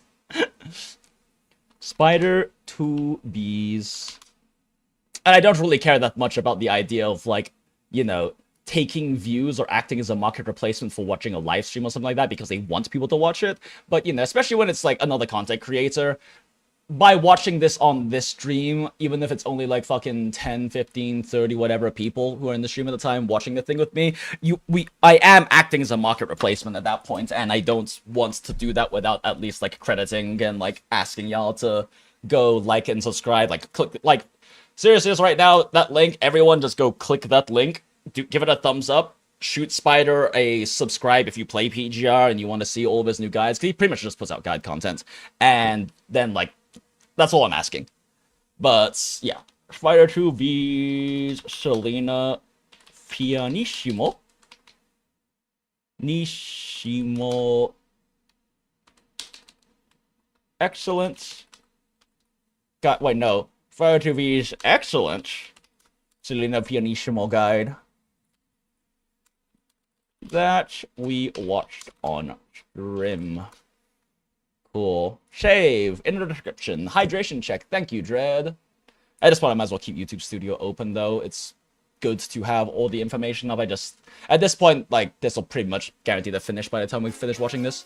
Spider2B's And I don't really care that much about the idea of, like, you know, taking views or acting as a market replacement for watching a live stream or something like that because they want people to watch it. But, you know, especially when it's, like, another content creator, by watching this on this stream, even if it's only like fucking 10, 15, 30, whatever people who are in the stream at the time watching the thing with me, I am acting as a market replacement at that point, and I don't want to do that without at least like crediting and like asking y'all to go like and subscribe, like click, like seriously, right now, that link, everyone just go click that link, give it a thumbs up, shoot Spider a subscribe if you play PGR and you want to see all of his new guides, because he pretty much just puts out guide content, and then like, that's all I'm asking. But, yeah. Spider 2 vs Selena Pianissimo. Nishimo. Excellent. Wait, no. Spider 2 vs excellent Selena Pianissimo guide that we watched on stream. Cool. Shave in the description. Hydration check. Thank you, Dread. At this point, I might as well keep YouTube Studio open, though. It's good to have all the information up. At this point, like, this will pretty much guarantee the finish by the time we finish watching this.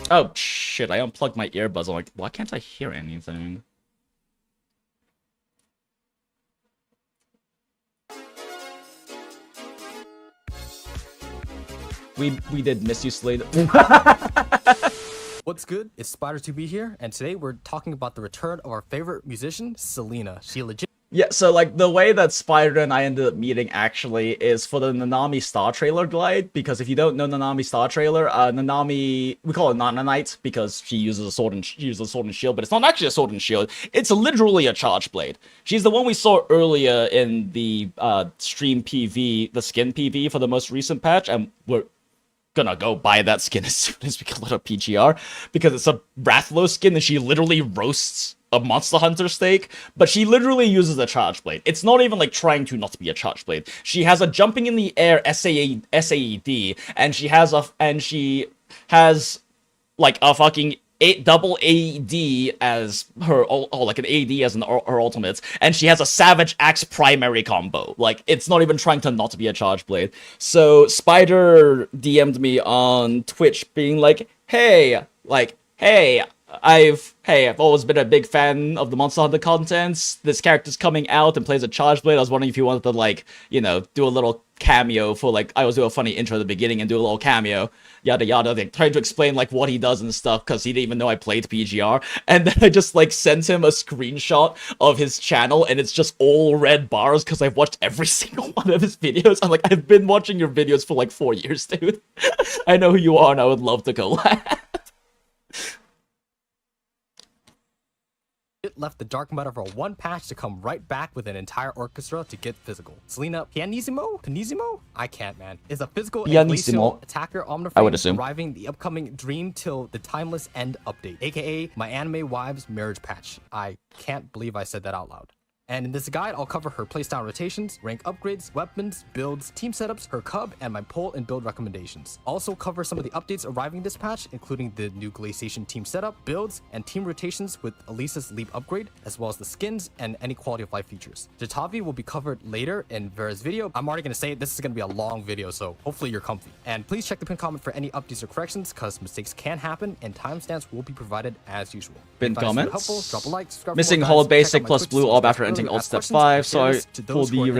Oh, shit. I unplugged my earbuds. I'm like, why can't I hear anything? We did miss you, Slade. What's good? It's Spider2B here, and today we're talking about the return of our favorite musician, Selena. She legit. Yeah, so like the way that Spider and I ended up meeting actually is for the Nanami Star Trailer glide, because if you don't know Nanami Star Trailer, Nanami, we call it Nananite because she uses a sword and shield, but it's not actually a sword and shield. It's literally a charge blade. She's the one we saw earlier in the stream PV, the skin PV for the most recent patch, and we're gonna go buy that skin as soon as we can let up PGR, because it's a Rathlo skin and she literally roasts a Monster Hunter steak, but she literally uses a charge blade. It's not even like trying to not be a charge blade. She has a jumping in the air SAED, and she has like a fucking double AD as her, like an AD as her ultimate, and she has a Savage Axe primary combo. Like, it's not even trying to not be a charge blade. So Spider DM'd me on Twitch being like, hey, I've always been a big fan of the Monster Hunter contents. This character's coming out and plays a charge blade. I was wondering if you wanted to, like, you know, do a little cameo for, like, I always do a funny intro at the beginning and do a little cameo, yada yada. They tried to explain, like, what he does and stuff, because he didn't even know I played PGR. And then I just, like, sent him a screenshot of his channel, and it's just all red bars, because I've watched every single one of his videos. I'm like, I've been watching your videos for, like, 4 years, dude. I know who you are, and I would love to collab. It left the dark matter for one patch to come right back with an entire orchestra to get physical. Selena Pianissimo? I can't, man. Is a physical and glacial attacker omniframe arriving the upcoming Dream Till the Timeless End update, aka my anime wives marriage patch. I can't believe I said that out loud. And in this guide, I'll cover her playstyle rotations, rank upgrades, weapons, builds, team setups, her cub, and my poll and build recommendations. Also cover some of the updates arriving this patch, including the new glaciation team setup, builds, and team rotations with Elisa's Leap upgrade, as well as the skins and any quality of life features. Jatavi will be covered later in Vera's video. I'm already going to say this is going to be a long video, so hopefully you're comfy. And please check the pinned comment for any updates or corrections, because mistakes can happen, and timestamps will be provided as usual. Pinned comments. Helpful, drop a like, subscribe. Missing hold basic plus blue orb after entering alt step 5, so for the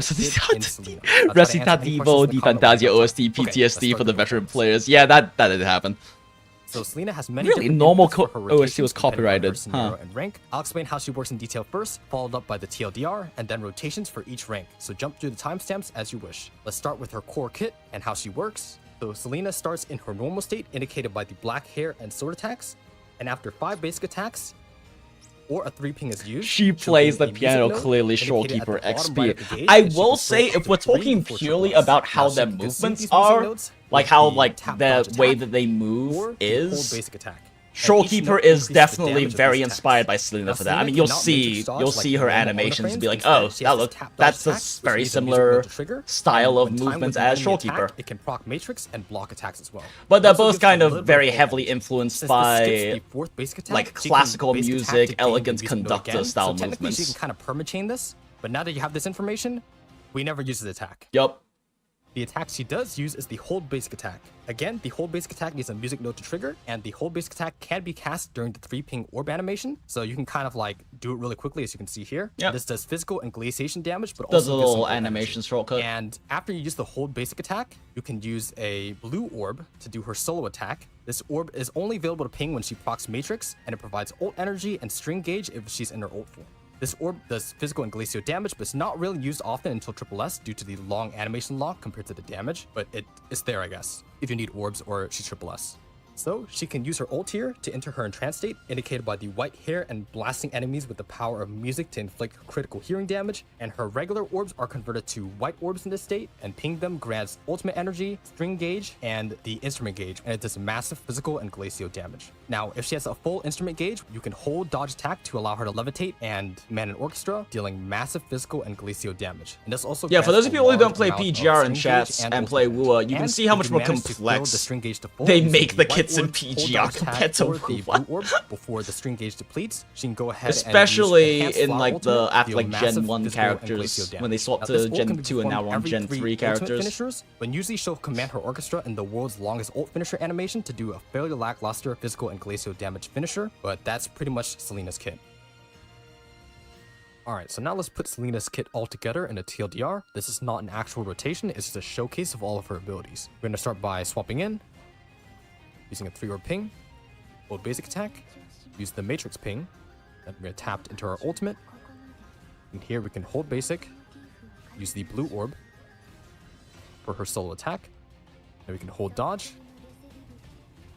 Recitativo di Fantasia OST PTSD for the veteran players. Yeah, that did happen. So Selena has many really normal OST was copyrighted. Huh. And rank. I'll explain how she works in detail first, followed up by the TLDR, and then rotations for each rank. So jump through the timestamps as you wish. Let's start with her core kit and how she works. So Selena starts in her normal state, indicated by the black hair and sword attacks, and after 5 basic attacks, or a 3-ping is used, she plays the piano clearly, Shorekeeper XP. I will say, if we're talking purely about how their movements are, like how like the way that they move is, basic attack. Shorekeeper is definitely very inspired by Selena for that. I mean, you'll see her animations and be like, oh, that's a very similar style of movements as Shorekeeper. It can proc matrix and block attacks as well. But they're both kind of very heavily influenced by like classical music, elegant conductor style movements. You can kind of permachain this, but now that you have this information, we never use the attack. Yup. The attack she does use is the hold basic attack. Again, the hold basic attack needs a music note to trigger, and the hold basic attack can be cast during the 3-ping orb animation, so you can kind of like do it really quickly, as you can see here. Yep. This does physical and glaciation damage, but does also a little animation shortcut. And after you use the hold basic attack, you can use a blue orb to do her solo attack. This orb is only available to ping when she procs matrix, and it provides ult energy and string gauge if she's in her ult form. This orb does physical and glacial damage, but it's not really used often until SSS due to the long animation lock compared to the damage, but it's there, I guess, if you need orbs or she's SSS. So, she can use her ult here to enter her entrance state, indicated by the white hair and blasting enemies with the power of music to inflict critical hearing damage, and her regular orbs are converted to white orbs in this state, and ping them grants ultimate energy, string gauge, and the instrument gauge, and it does massive physical and glacial damage. Now, if she has a full instrument gauge, you can hold dodge attack to allow her to levitate and command an orchestra, dealing massive physical and glacial damage. And this also for those of you who don't play PGR in chats and play Wua, you can see how much more complex they make the kits in PGR compared to Wua. Before the string gauge depletes, she can go ahead especially and in like the after like Gen 1 characters when they swap to Gen 2 and now we're on Gen 3 characters. Finishers, but usually she'll command her orchestra in the world's longest ult finisher animation to do a fairly lackluster physical and glacial damage finisher, but that's pretty much Selena's kit. Alright, so now let's put Selena's kit all together in a TLDR. This is not an actual rotation, it's just a showcase of all of her abilities. We're going to start by swapping in, using a 3-orb ping, hold basic attack, use the matrix ping, then we're going to tap into our ultimate, and here we can hold basic, use the blue orb for her solo attack, then we can hold dodge,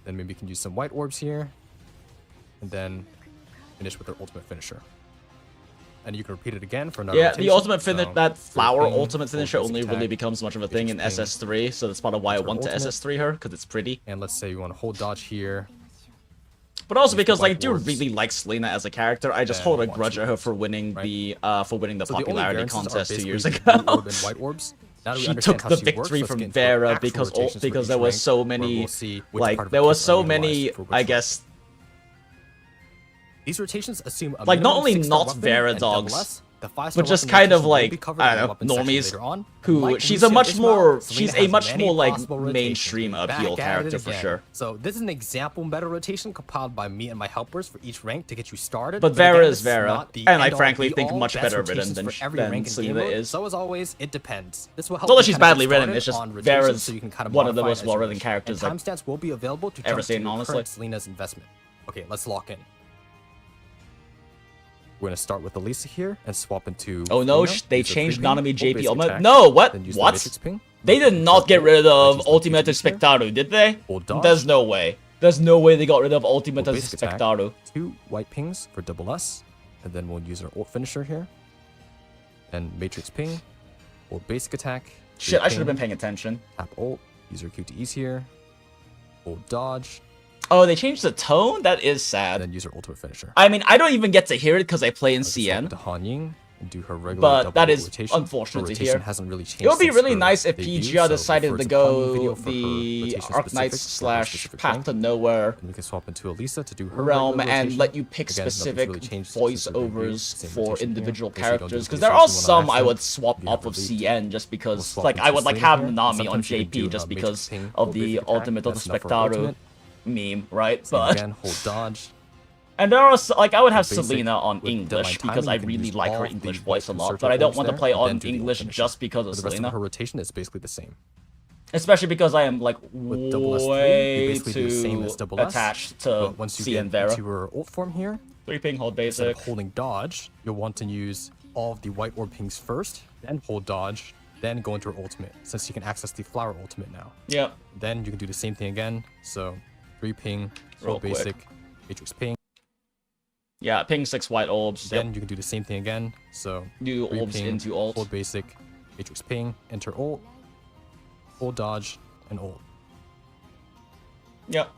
then maybe we can use some white orbs here, and then finish with her ultimate finisher. And you can repeat it again for another rotation. The ultimate finish, that flower ultimate finisher only really becomes much of a thing in SS3, so that's part of why I want to SS3 her, because it's pretty. And let's say you want to hold dodge here. But also because like, I do really like Selena as a character. I just hold a grudge at her for winning the popularity contest 2 years ago. She took the victory from Vera because there were so many I guess. These rotations assume like not only not Vera dogs, but just kind of like, I don't know, normies who she's a much more like mainstream appeal character for sure. So this is an example meta rotation compiled by me and my helpers for each rank to get you started. But Vera is Vera, and I frankly think much better written than Selena is. So as always, it depends. This will help. It's not that she's badly written, it's just Vera's one of the most well written characters I've timestamps will be available to ever seen, honestly. Selena's investment. Okay, let's lock in. We're going to start with Elisa here and swap into... Oh no, they changed Nanami JP Ultimate? No, what? What? They did not get rid of Ultimate Spectaru, did they? There's no way. There's no way they got rid of Ultimate Spectaru. 2 white pings for double S, and then we'll use our ult finisher here. And Matrix ping, ult basic attack. Shit, I should have been paying attention. Tap ult, use our QTEs here. Ult dodge. Oh, they changed the tone? That is sad. Then use her ultimate finisher. I mean, I don't even get to hear it because I play in CN. To Han Ying and do her regular but that is unfortunate to hear. Hasn't really changed. It would be really nice if PGR decided to go the Arknights / Path to Nowhere and we can swap into Elisa to do her realm and let you pick specific voiceovers for individual characters. Because there are some I would swap off of CN just because, like, I would like have Nanami on JP just because of the Ultimate of the Spectaru meme, right? But again, hold dodge. And there are like I would have Selena on English because I really like her English voice a lot, but I don't want to play on English just because of Selena. Her rotation is basically the same. Especially because I am like way too attached to CN Vera. To her ult form here, 3-ping hold basic. Instead of holding dodge, you'll want to use all of the white orb pings first, then hold dodge, then go into her ultimate, since you can access the flower ultimate now. Yep. Then you can do the same thing again. So 3-ping, hold basic, matrix ping. Yeah, ping 6 white orbs. Then you can do the same thing again. So do orbs into ult. Hold basic, matrix ping, enter ult, hold dodge, and ult. Yep.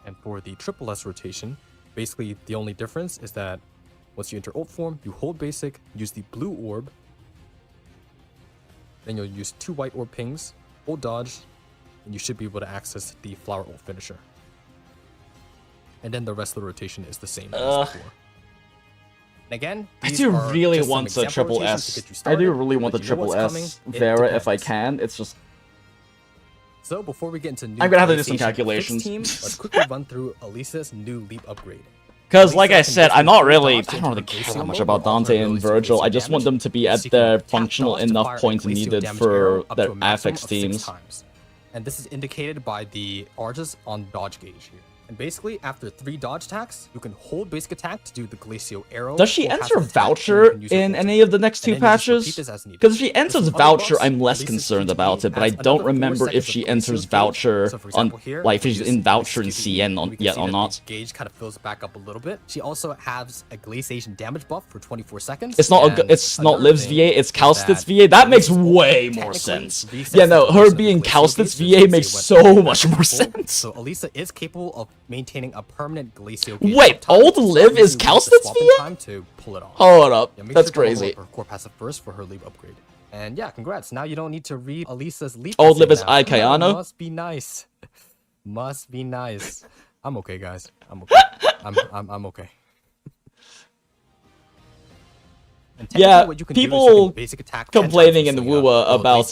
And for the triple S rotation, basically the only difference is that once you enter ult form, you hold basic, use the blue orb, then you'll use 2 white orb pings, hold dodge, and you should be able to access the flower ult finisher. And then the rest of the rotation is the same as before. And again, I do really want a triple S. I do really want the triple S Vera if I can. It's just... So before we get into new I'm gonna have to do some calculations. Team, let's quickly run through Elisa's new leap upgrade. Because, like I said, I'm not really... I don't really care that much about Dante and Virgil. I just want them to be at their functional enough points needed for their affix teams. And this is indicated by the Arges on dodge gauge here. And basically, after 3 dodge attacks, you can hold basic attack to do the Glacio arrow. Does she enter Voucher in any of the next 2 patches? Because if she enters Voucher, I'm less concerned about it, but I don't remember if she enters Voucher on, like, if she's in Voucher in CN yet or not. Gauge kind of fills back up a little bit. She also has a glaciation damage buff for 24 seconds. It's not Liv's VA, it's Calstit's VA. That makes way more sense. Yeah, no, her being Calstit's VA makes so much more sense. So Elisa is capable of maintaining a permanent glacial. Wait, old Liv is Calstit's VA? Time to pull it off. Hold up, that's crazy. Her core passive first for her leap upgrade. And yeah, congrats. Now you don't need to read Elisa's leap. Old Liv is Aikayano? Must be nice. Must be nice. I'm okay, guys. I'm okay. I'm okay. Yeah, people complaining in the WUA about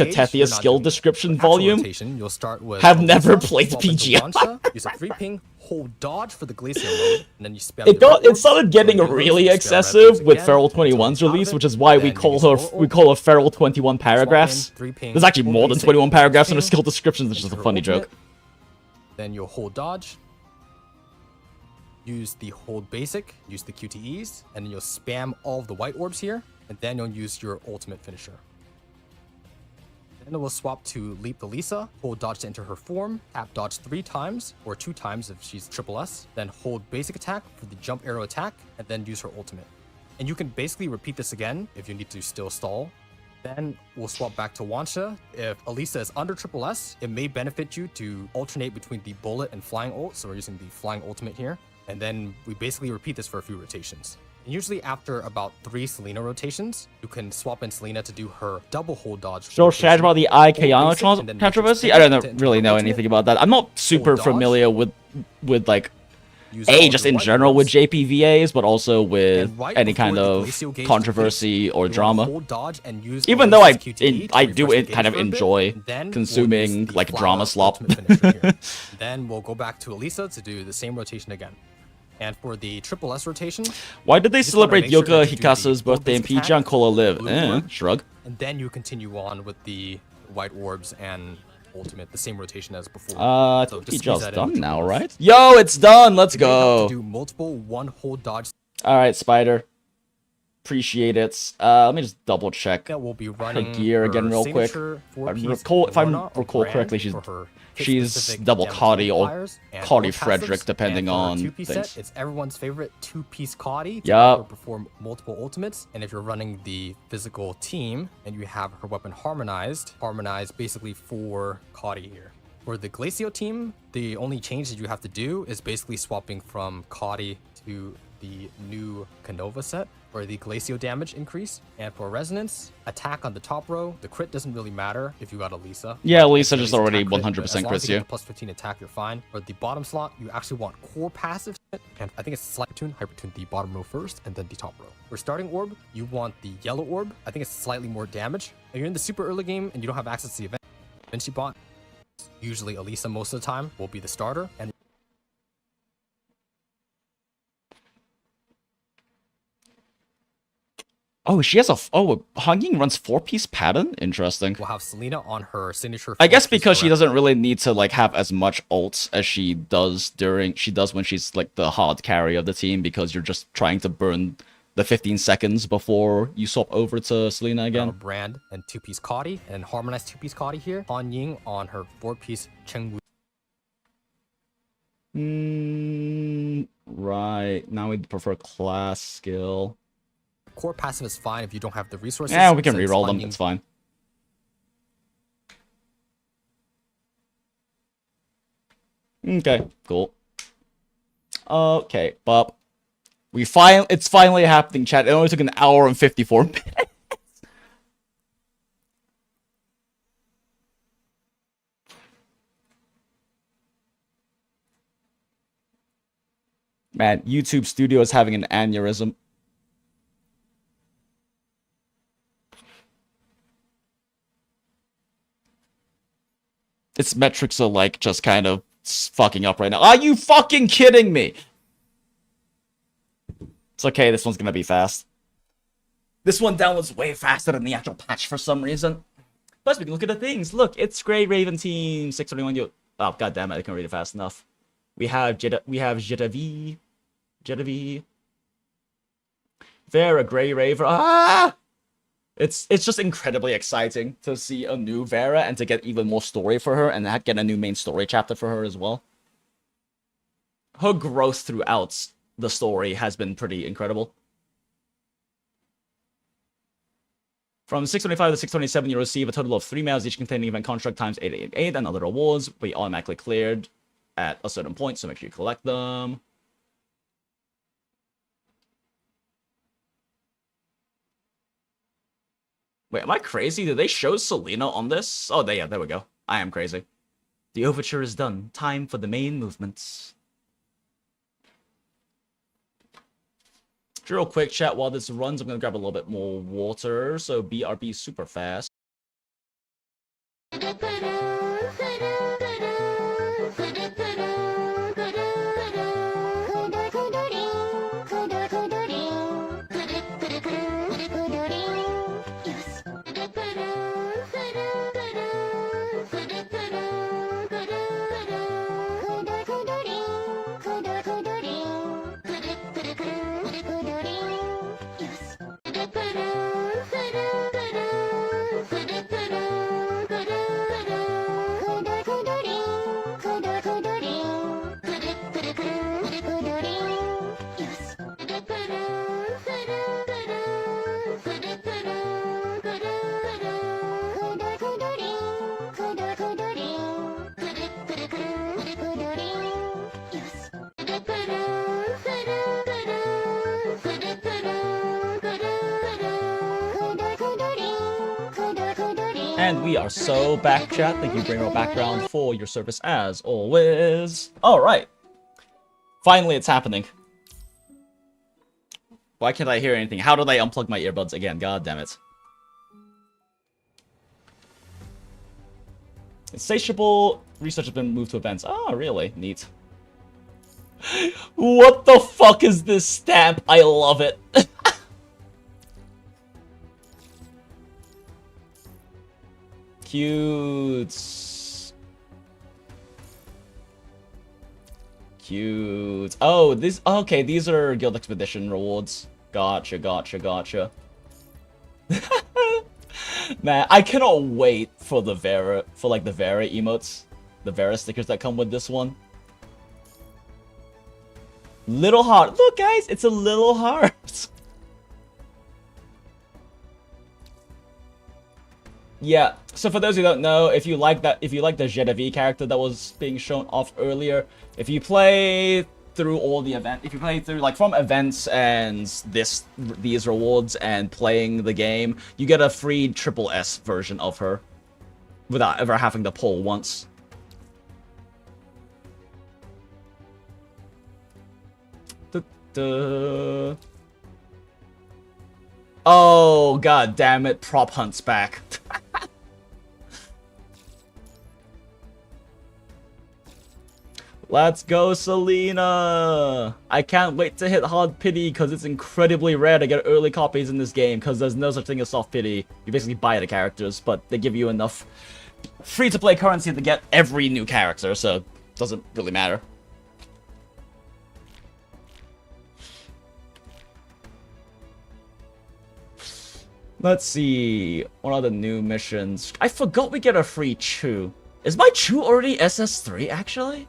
Catethia's skill description volume have never played PGR. Use a 3-ping, hold dodge for the Glacial mode, and then you spam it started getting really excessive with Feral 21's release, which is why we call her Feral 21 paragraphs. There's actually more than 21 paragraphs in her skill descriptions, which is a funny joke. Then you'll hold dodge. Use the hold basic, use the QTEs, and then you'll spam all of the white orbs here, and then you'll use your ultimate finisher. Then it will swap to Leap Elisa, hold dodge to enter her form, tap dodge 3 times, or 2 times if she's triple S, then hold basic attack for the jump arrow attack, and then use her ultimate. And you can basically repeat this again if you need to still stall. Then we'll swap back to Wansha. If Elisa is under triple S, it may benefit you to alternate between the bullet and flying ult, so we're using the flying ultimate here. And then we basically repeat this for a few rotations. And usually after about 3 Selena rotations, you can swap in Selena to do her double hold dodge. So sad about the Aikayano controversy? I don't really know anything about that. I'm not super familiar with like just in general with JPVAs, but also with any kind of controversy or drama. Even though I do kind of enjoy consuming like drama slop. Then we'll go back to Elisa to do the same rotation again. And for the triple S rotation, why did they celebrate Yoka Hikasa's birthday in PGR and call her Liv? Shrug. And then you continue on with the white orbs and ultimate, the same rotation as before. I think PGR's done now, right? Yo, it's done. Let's go. Do multiple one-hold dodge. All right, Spider. Appreciate it. Let me just double check that we'll be running her gear again real quick. If I recall correctly, she's double Cody or Cody Frederick, depending on things. It's everyone's favorite 2-piece Cody. Yeah. Perform multiple ultimates, and if you're running the physical team and you have her weapon harmonized basically for Cody here. For the Glacio team, the only change that you have to do is basically swapping from Cody to the new Canova set, or the Glacio damage increase. And for Resonance, attack on the top row, the crit doesn't really matter if you got Elisa. Yeah, Elisa just already 100% crits you. Plus 15 attack, you're fine. For the bottom slot, you actually want core passive, and I think it's slight tune, hypertune the bottom row first, and then the top row. For starting orb, you want the yellow orb. I think it's slightly more damage. If you're in the super early game and you don't have access to the event, Vinci bot, usually Elisa most of the time will be the starter, and oh, she has Hanging runs 4-piece pattern? Interesting. We'll have Selena on her signature. I guess because she doesn't really need to like have as much ults as she does when she's like the hard carry of the team, because you're just trying to burn the 15 seconds before you swap over to Selena again. Brand and 2-piece Cody, and harmonized 2-piece Cody here. Han Ying on her 4-piece Chengwu. Right. Now we prefer class skill. Core passive is fine if you don't have the resources. Yeah, we can reroll them. It's fine. Okay, cool. Okay, Bob. It's finally happening, chat. It only took an hour and 54 minutes. Man, YouTube Studio is having an aneurysm. Its metrics are like just kind of fucking up right now. Are you fucking kidding me? It's okay, this one's gonna be fast. This one downloads way faster than the actual patch for some reason. Plus, we can look at the things. Look, it's Grey Raven Team 621. Oh, god damn it, I can't read it fast enough. We have Jetavi. Vera, Grey Raver. Ah! It's just incredibly exciting to see a new Vera and to get even more story for her and get a new main story chapter for her as well. Her growth throughout the story has been pretty incredible. From 625 to 627, you receive a total of 3 mails, each containing event contract times 888 and other rewards. Be automatically cleared at a certain point, so make sure you collect them. Wait, am I crazy? Did they show Selena on this? Oh, yeah, there we go. I am crazy. The overture is done. Time for the main movements. Real quick, chat, while this runs, I'm going to grab a little bit more water, so BRB super fast. And we are so back, chat. Thank you, Brainroll Background, for your service as always. Alright. Finally, it's happening. Why can't I hear anything? How did I unplug my earbuds again? God damn it. Insatiable research has been moved to events. Oh, really? Neat. What the fuck is this stamp? I love it. Cute. Cute. Oh, this. Okay, these are Guild Expedition rewards. Gotcha, gotcha, gotcha. Man, I cannot wait for the Vera, the Vera emotes, the Vera stickers that come with this one. Little heart. Look, guys, it's a little heart. Yeah, so for those who don't know, if you like the Jetavi character that was being shown off earlier, if you play through all the events, if you play through, like, from events and these rewards and playing the game, you get a free triple S version of her without ever having to pull once. Oh, god damn it, Prop Hunt's back. Let's go, Selena! I can't wait to hit hard pity because it's incredibly rare to get early copies in this game because there's no such thing as soft pity. You basically buy the characters, but they give you enough free-to-play currency to get every new character, so it doesn't really matter. Let's see. What are the new missions? I forgot we get a free Chew. Is my Chew already SS3, actually?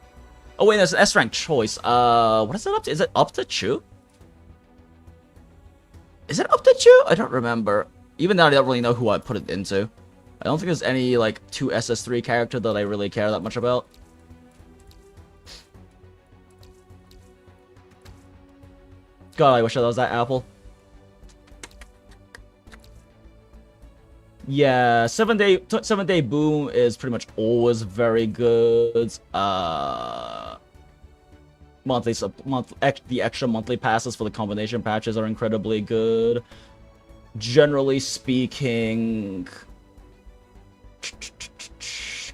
Oh, wait, there's an S-rank choice. What is it up to? Is it up to Chew? Is it up to Chew? I don't remember. Even though I don't really know who I put it into. I don't think there's any, like, 2 SS3 character that I really care that much about. God, I wish I was that apple. Yeah, 7-day boom is pretty much always very good. The extra monthly passes for the combination patches are incredibly good. Generally speaking,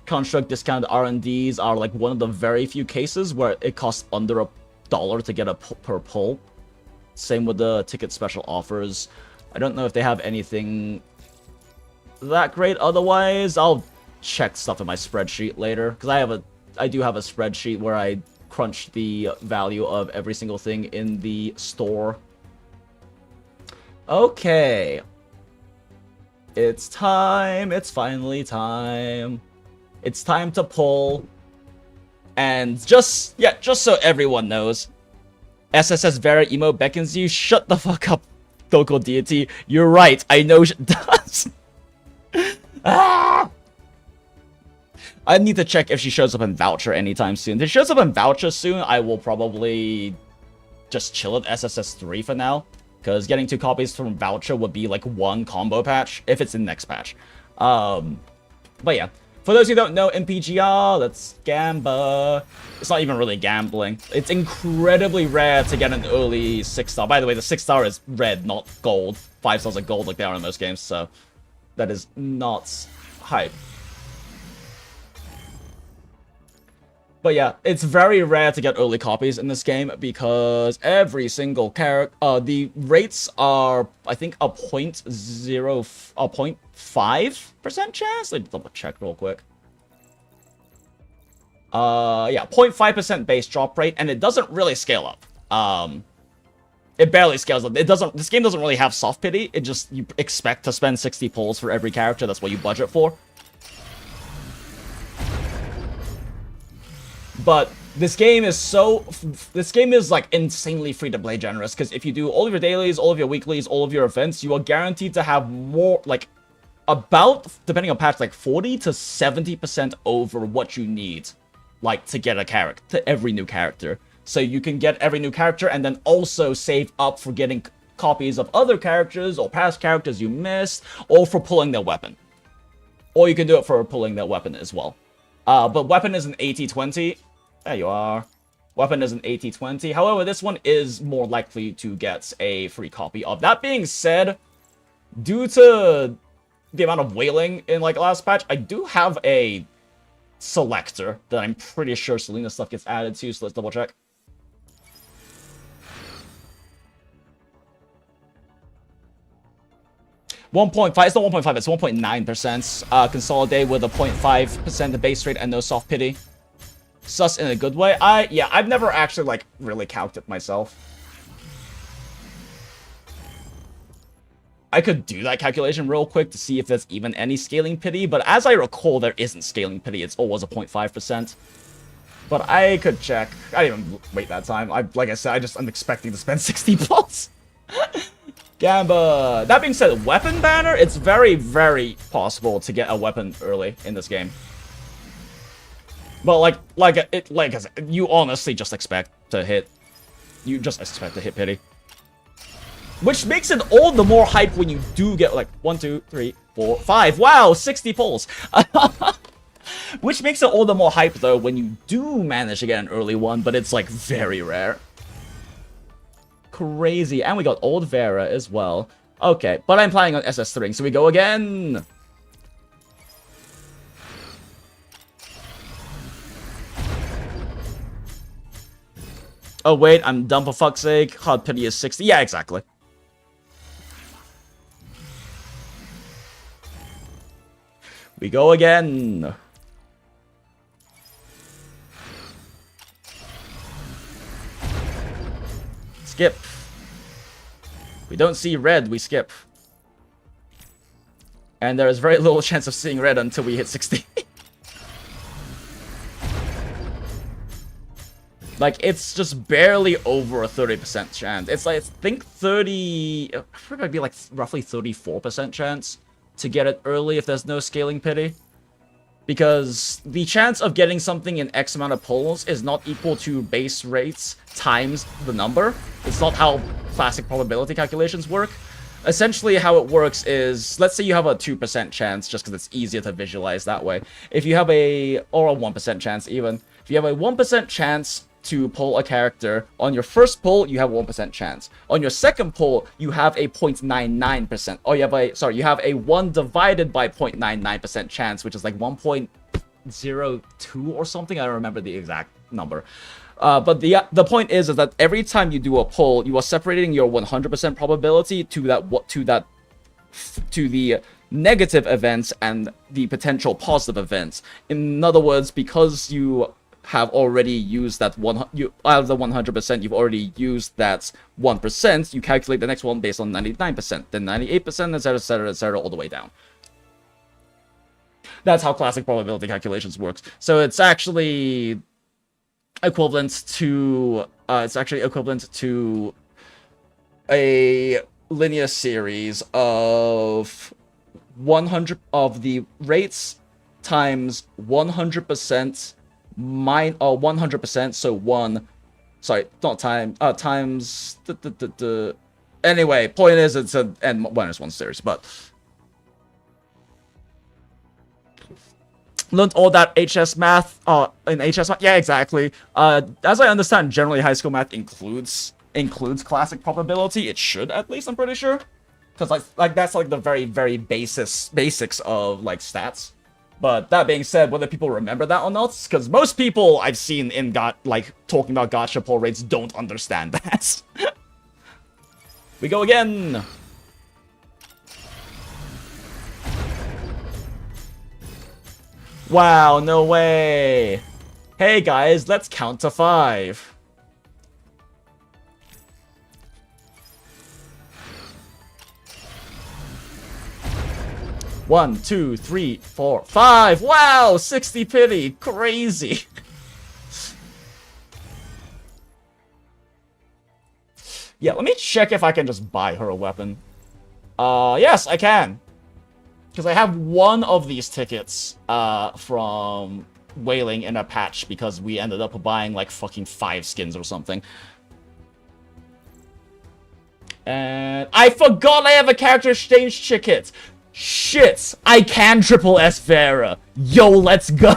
construct discounted R&Ds are like one of the very few cases where it costs under $1 to get a per pull. Same with the ticket special offers. I don't know if they have anything that great otherwise. I'll check stuff in my spreadsheet later, because I do have a spreadsheet where I crunch the value of every single thing in the store. Okay. It's time. It's finally time. It's time to pull. And just so everyone knows, SSS Vera Emo beckons you. Shut the fuck up, local deity. You're right. I know she does. Ah! I need to check if she shows up in Voucher anytime soon. If she shows up in Voucher soon, I will probably just chill at SSS 3 for now. Because getting 2 copies from Voucher would be like 1 combo patch, if it's in next patch. But yeah. For those who don't know, in PGR, that's Gamba. It's not even really gambling. It's incredibly rare to get an early 6-star. By the way, the 6-star is red, not gold. 5 stars are gold like they are in most games, so that is not hype. But yeah, it's very rare to get early copies in this game because every single character, the rates are, I think, a 0.5% chance? Let me double check real quick. Yeah, 0.5% base drop rate, and it doesn't really scale up. It barely scales up. This game doesn't really have soft pity. It just, you expect to spend 60 pulls for every character. That's what you budget for. But this game is like insanely free to play generous, because if you do all of your dailies, all of your weeklies, all of your events, you are guaranteed to have more, like, about, depending on patch, like 40 to 70% over what you need, like, to get a character, to every new character. So you can get every new character and then also save up for getting copies of other characters or past characters you missed, or for pulling their weapon. Or you can do it for pulling their weapon as well. But weapon is an 80-20. There you are. Weapon is an 80-20. However, this one is more likely to get a free copy of. That being said, due to the amount of wailing in, like, last patch, I do have a selector that I'm pretty sure Selena stuff gets added to, so let's double check. It's not 1.5, it's 1.9%. Consolidate with a 0.5% base rate and no soft pity. Sus in a good way. Yeah, I've never actually, like, really calced it myself. I could do that calculation real quick to see if there's even any scaling pity, but as I recall, there isn't scaling pity. It's always a 0.5%. But I could check. I didn't even wait that time. Like I said, I'm expecting to spend 60 plus. Gamba. That being said, weapon banner, it's very, very possible to get a weapon early in this game. But like I said, you honestly just expect to hit. You just expect to hit pity. Which makes it all the more hype when you do get, like, 1, 2, 3, 4, 5. Wow, 60 pulls. Which makes it all the more hype, though, when you do manage to get an early one, but it's, like, very rare. Crazy. And we got Old Vera as well. Okay, but I'm planning on SS3, so we go again. Oh, wait, I'm dumb for fuck's sake. Hard pity is 60. Yeah, exactly. We go again. Skip. We don't see red, we skip. And there is very little chance of seeing red until we hit 60. Like, it's just barely over a 30% chance. It's like, I think 30... It might be like roughly 34% chance to get it early if there's no scaling pity. Because the chance of getting something in X amount of pulls is not equal to base rates times the number. It's not how classic probability calculations work. Essentially, how it works is, let's say you have a 2% chance, just because it's easier to visualize that way. If you have or a 1% chance even. If you have a 1% chance to pull a character, on your first pull, you have a 1% chance. On your second pull, you have a 0.99%. Or you have a 1 divided by 0.99% chance, which is like 1.02 or something. I don't remember the exact number. But the point is that every time you do a pull, you are separating your 100% probability to the negative events and the potential positive events. In other words, because you have already used that out of the 100%, you've already used that 1%, you calculate the next one based on 99%, then 98%, etc., etc., all the way down. That's how classic probability calculations works. So it's actually equivalent to a linear series of 100 of the rates times 100% 100%, so 1, sorry, not time, times, anyway, point is it's an n-1 series, but learned all that HS math, in HS math, yeah, exactly. As I understand, generally high school math includes classic probability. It should, at least, I'm pretty sure. Because, like that's, like, the very, very basics of, like, stats. But that being said, whether people remember that or not, because most people I've seen in talking about gacha pull rates don't understand that. We go again. Wow, no way. Hey guys, let's count to 5. One, 2, 3, 4, 5. Wow, 60 pity. Crazy. Yeah, let me check if I can just buy her a weapon. Yes, I can. Because I have one of these tickets from Wailing in a patch because we ended up buying like fucking 5 skins or something. And I forgot I have a character exchange ticket. Shit, I can triple S Vera. Yo, let's go.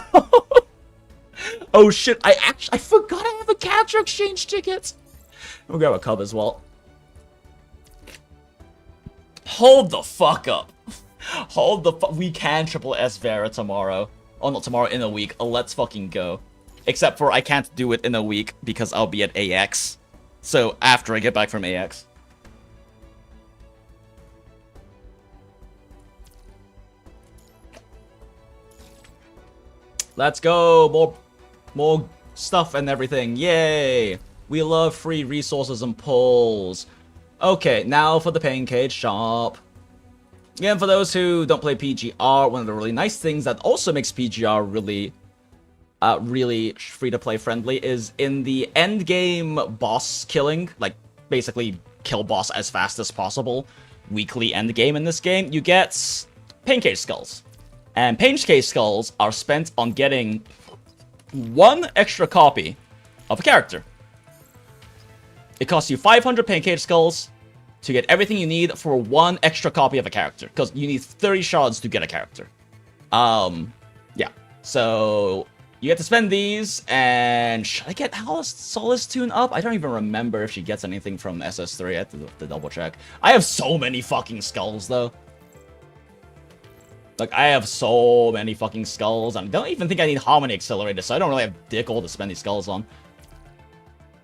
Oh shit, I forgot I have a character exchange ticket. We'll grab a cub as well. Hold the fuck up. Hold the fuck. We can triple S Vera tomorrow. Oh, not tomorrow, in a week. Let's fucking go. Except for I can't do it in a week because I'll be at AX. So after I get back from AX. Let's go! More stuff and everything. Yay! We love free resources and pulls. Okay, now for the pancake shop. Again, for those who don't play PGR, one of the really nice things that also makes PGR really free-to-play friendly is in the end game boss killing, like basically kill boss as fast as possible, weekly end game in this game, you get pancake skulls. And pancake skulls are spent on getting 1 extra copy of a character. It costs you 500 pancake skulls to get everything you need for 1 extra copy of a character. Because you need 30 shards to get a character. Yeah. So, you get to spend these, and should I get Solace Tune up? I don't even remember if she gets anything from SS3. I have to double check. I have so many fucking skulls, though. Like, I have so many fucking skulls, and I don't even think I need Harmony Accelerator, so I don't really have dick all to spend these skulls on.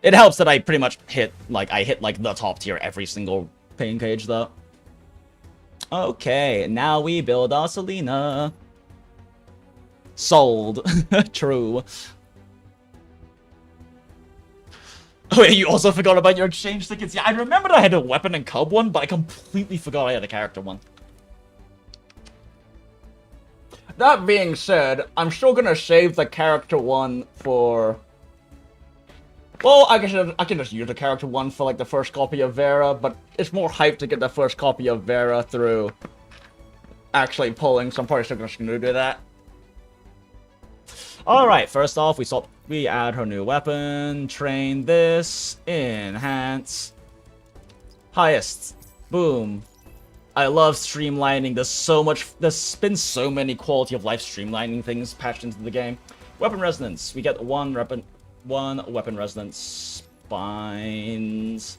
It helps that I pretty much hit, like, the top tier every single pain cage, though. Okay, now we build our Selena. Sold. True. Oh yeah, you also forgot about your exchange tickets. Yeah, I remembered I had a weapon and cub one, but I completely forgot I had a character one. That being said, I'm still gonna save the character one for... Well, I can just use the character one for, like, the first copy of Vera, but it's more hype to get the first copy of Vera through actually pulling, so I'm probably still gonna do that. Alright, first off, we add her new weapon, train this, enhance, highest, boom. I love streamlining. There's been so many quality of life streamlining things patched into the game. Weapon resonance, we get one weapon resonance, spines.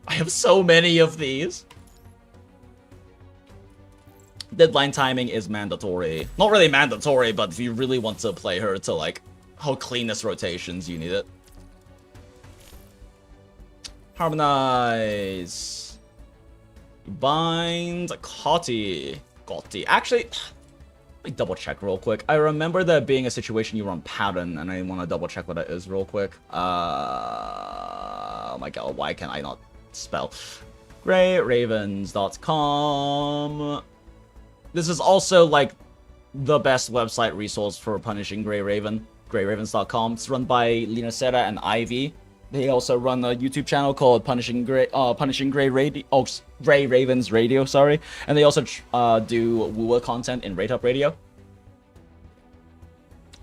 I have so many of these. Deadline timing is mandatory. Not really mandatory, but if you really want to play her to like how cleanest rotations, you need it. Harmonize. Bind. Gotti. Actually, let me double check real quick. I remember there being a situation you were on pattern, and I want to double check what that is real quick. Oh my god, why can I not spell? GreyRavens.com. This is also like the best website resource for punishing Grey Raven. GreyRavens.com. It's run by Lena Seta and Ivy. They also run a YouTube channel called Punishing Grey Ravens Radio, sorry. And they also do Woowa content in Rate Up Radio.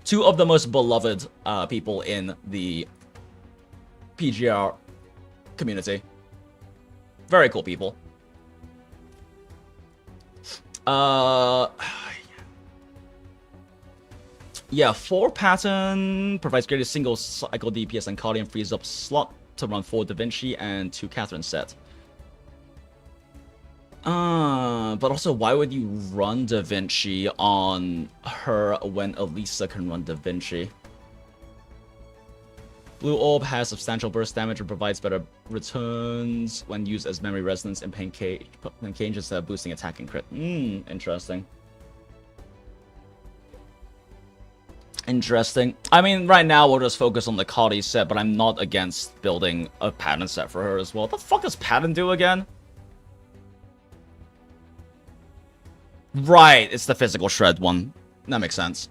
Two of the most beloved people in the PGR community. Very cool people. Yeah, 4 pattern provides greater single cycle DPS and Cardi and frees up slot to run 4 Da Vinci and 2 Catherine set. But also, why would you run Da Vinci on her when Elisa can run Da Vinci? Blue Orb has substantial burst damage and provides better returns when used as memory resonance and pancake instead of boosting attack and crit. Interesting. Interesting. I mean, right now we'll just focus on the Cardi set, but I'm not against building a pattern set for her as well. What the fuck does pattern do again? Right, it's the physical shred one. That makes sense.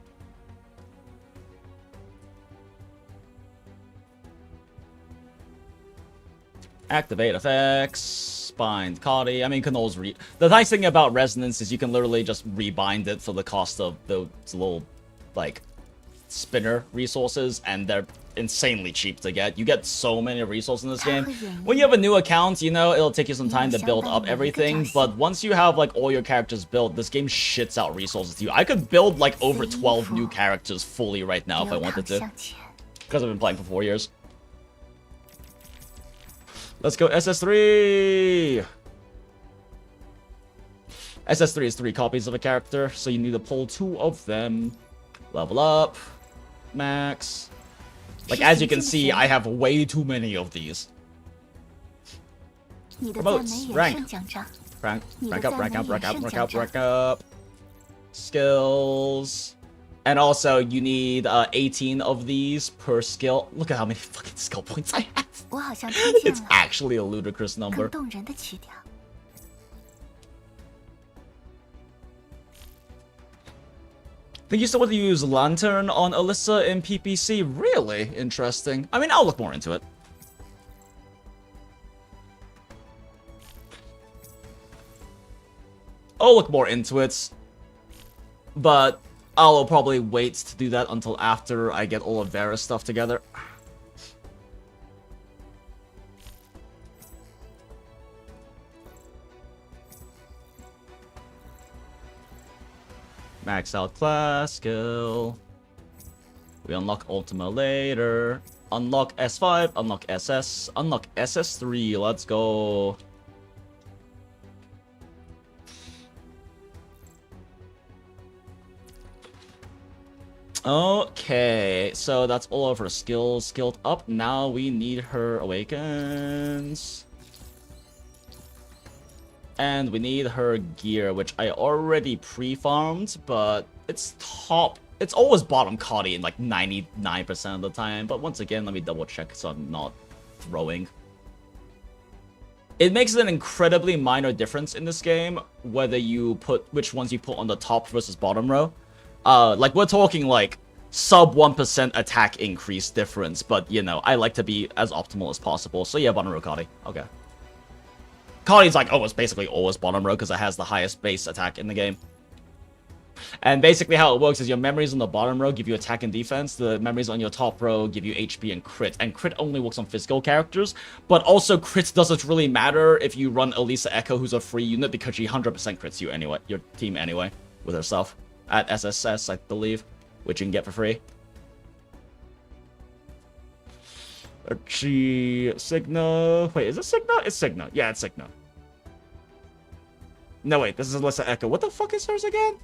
Activate effects, bind Cardi. I mean, you can always the nice thing about resonance is you can literally just rebind it for the cost of those little, like, spinner resources, and they're insanely cheap to get. You get so many resources in this game. When you have a new account, you know, it'll take you some time to build up everything, but once you have, like, all your characters built, this game shits out resources to you. I could build, like, over 12 new characters fully right now if I wanted to. Because I've been playing for 4 years. Let's go SS3! SS3 is 3 copies of a character, so you need to pull 2 of them. Level up. Max. Like, as you can see, I have way too many of these. Promotes. Rank. Rank up. Skills. And also, you need 18 of these per skill. Look at how many fucking skill points I have. It's actually a ludicrous number. Think you still want to use Lantern on Alyssa in PPC? Really? Interesting. I mean, I'll look more into it. I'll look more into it. But I'll probably wait to do that until after I get all of Vera's stuff together. Max out class skill. We unlock Ultima later. Unlock S5, unlock SS, unlock SS3. Let's go. Okay, so that's all of her skills skilled up. Now we need her awakens. And we need her gear, which I already pre-farmed, but it's top. It's always bottom Cardi in like 99% of the time. But once again, let me double check so I'm not throwing. It makes an incredibly minor difference in this game whether you put which ones you put on the top versus bottom row. Like we're talking like sub 1% attack increase difference, but you know, I like to be as optimal as possible. So yeah, bottom row Cardi. Okay. Cardi's like almost basically always bottom row because it has the highest base attack in the game. And basically how it works is your memories on the bottom row give you attack and defense. The memories on your top row give you HP and crit. And crit only works on physical characters. But also crit doesn't really matter if you run Elisa Echo, who's a free unit, because she 100% crits you anyway, your team anyway, with her stuff. At SSS, I believe, which you can get for free. Signa. Wait, is it Signa? It's Signa. Yeah, it's Signa. No, wait, this is Alyssa Echo. What the fuck is hers again?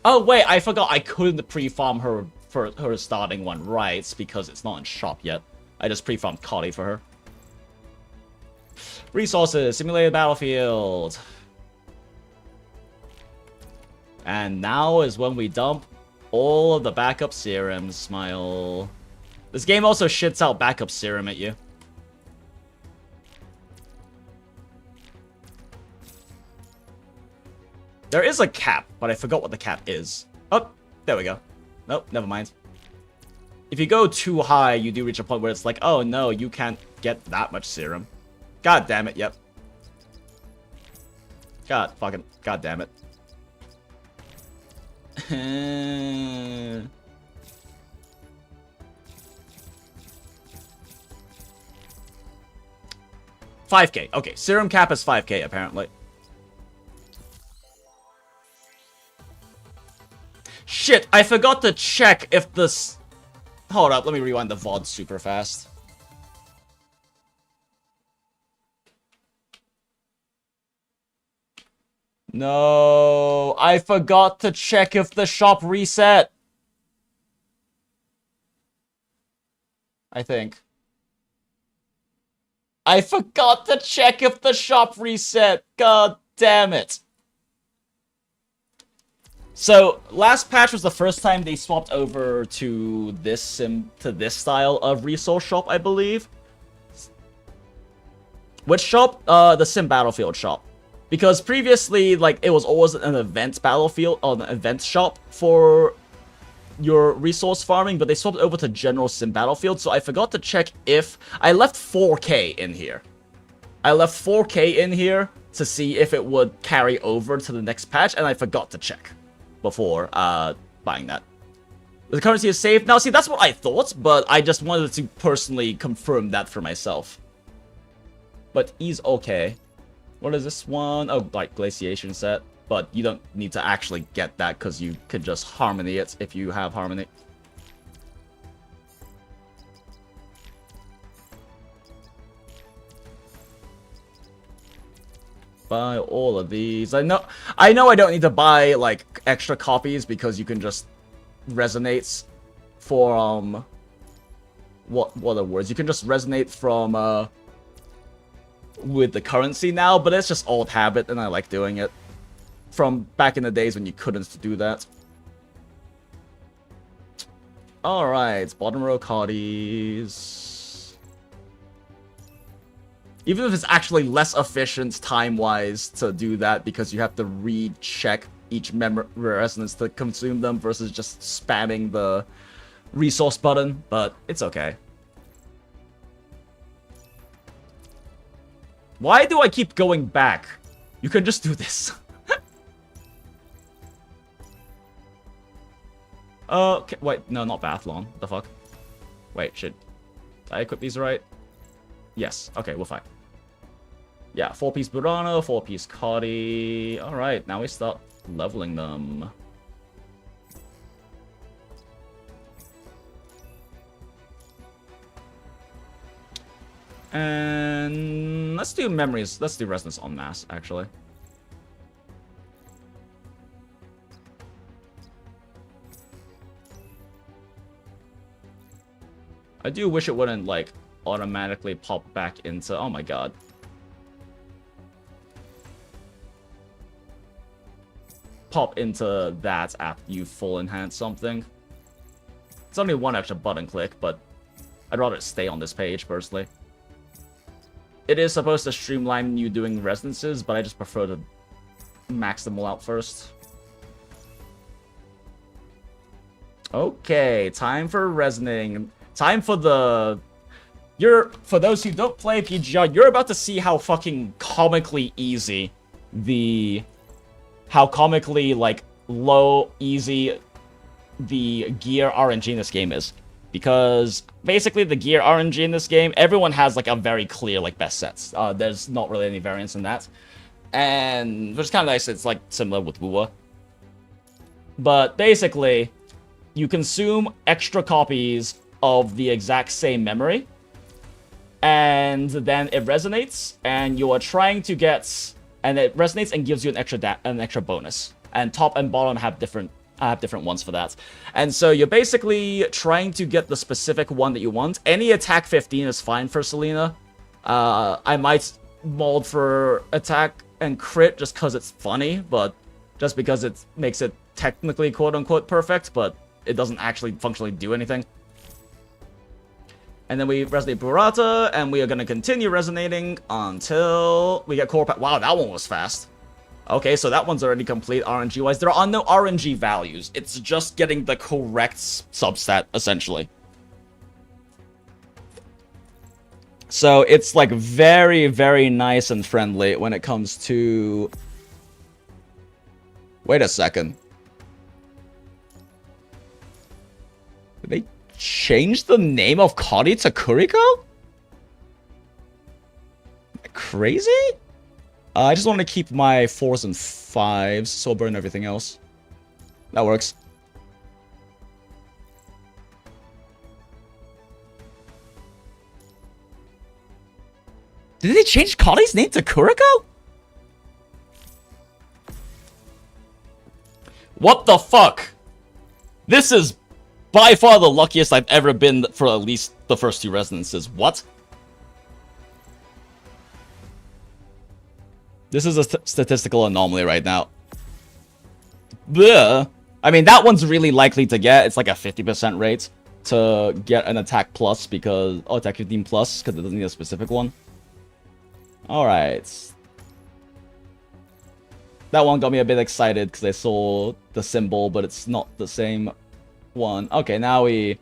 Oh, wait, I forgot I couldn't pre-farm her for her starting one, right? Because it's not in shop yet. I just pre-farmed Kali for her. Resources, simulated battlefield. And now is when we dump all of the backup serums, smile. This game also shits out backup serum at you. There is a cap, but I forgot what the cap is. Oh, there we go. Nope, never mind. If you go too high, you do reach a point where it's like, oh no, you can't get that much serum. God damn it, yep. God damn it. 5k. Okay, serum cap is 5k apparently. Shit, I forgot to check if this... Hold up, let me rewind the VOD super fast. No, I forgot to check if the shop reset. I think. I forgot to check if the shop reset. God damn it. So, last patch was the first time they swapped over to this style of resource shop, I believe. Which shop? The Sim Battlefield shop. Because previously, like, it was always an event battlefield, or an event shop for your resource farming, but they swapped over to General Sim Battlefield, so I forgot to check if... I left 4k in here. I left 4k in here to see if it would carry over to the next patch, and I forgot to check before buying that. The currency is safe. Now, see, that's what I thought, but I just wanted to personally confirm that for myself. But he's okay. What is this one? Oh, like glaciation set. But you don't need to actually get that because you could just harmony it if you have harmony. Buy all of these. I know I don't need to buy like extra copies because you can just resonate for what are the words? You can just resonate from with the currency now, but it's just old habit and I like doing it. From back in the days when you couldn't do that. Alright, bottom row Coddies. Even if it's actually less efficient time-wise to do that because you have to recheck each resonance to consume them versus just spamming the resource button, but it's okay. Why do I keep going back? You can just do this. Okay, wait, no, not Bathlon. What the fuck? Wait, shit. Did I equip these right? Yes, okay, we're fine. Yeah, 4-piece Burano, 4-piece Coddy. Alright, now we start leveling them. And let's do memories. Let's do resonance en masse, actually. I do wish it wouldn't, like, automatically pop back into... Oh my god. Pop into that after you full enhance something. It's only one extra button click, but I'd rather stay on this page, personally. It is supposed to streamline you doing resonances, but I just prefer to max them all out first. Okay, time for resonating. Time for the... For those who don't play PGR, you're about to see how fucking comically easy the how comically, like, low, easy the gear RNG in this game is. Because basically the gear RNG in this game, everyone has like a very clear like best sets. There's not really any variance in that. And which is kind of nice, it's like similar with Wuwa. But basically, you consume extra copies of the exact same memory. And then it resonates, and you are trying to get... And it resonates and gives you an extra bonus. And top and bottom have different ones for that. And so you're basically trying to get the specific one that you want. Any attack 15 is fine for Selena. I might mold for attack and crit just because it's funny, but just because it makes it technically quote-unquote perfect, but it doesn't actually functionally do anything. And then we resonate Burrata, and we are going to continue resonating until we get core... Wow, that one was fast. Okay, so that one's already complete RNG-wise. There are no RNG values. It's just getting the correct substat, essentially. So it's, like, very, very nice and friendly when it comes to... Wait a second. Did they change the name of Kari to Kuriko? Crazy? I just want to keep my 4s and 5s, so I'll burn everything else. That works. Did they change Kari's name to Kuriko? What the fuck? This is by far the luckiest I've ever been for at least the first 2 resonances. What? This is a statistical anomaly right now. Bleh. I mean, that one's really likely to get. It's like a 50% rate to get an attack plus because... Oh, attack 15 plus because it doesn't need a specific one. Alright. That one got me a bit excited because I saw the symbol, but it's not the same one. Okay, now we...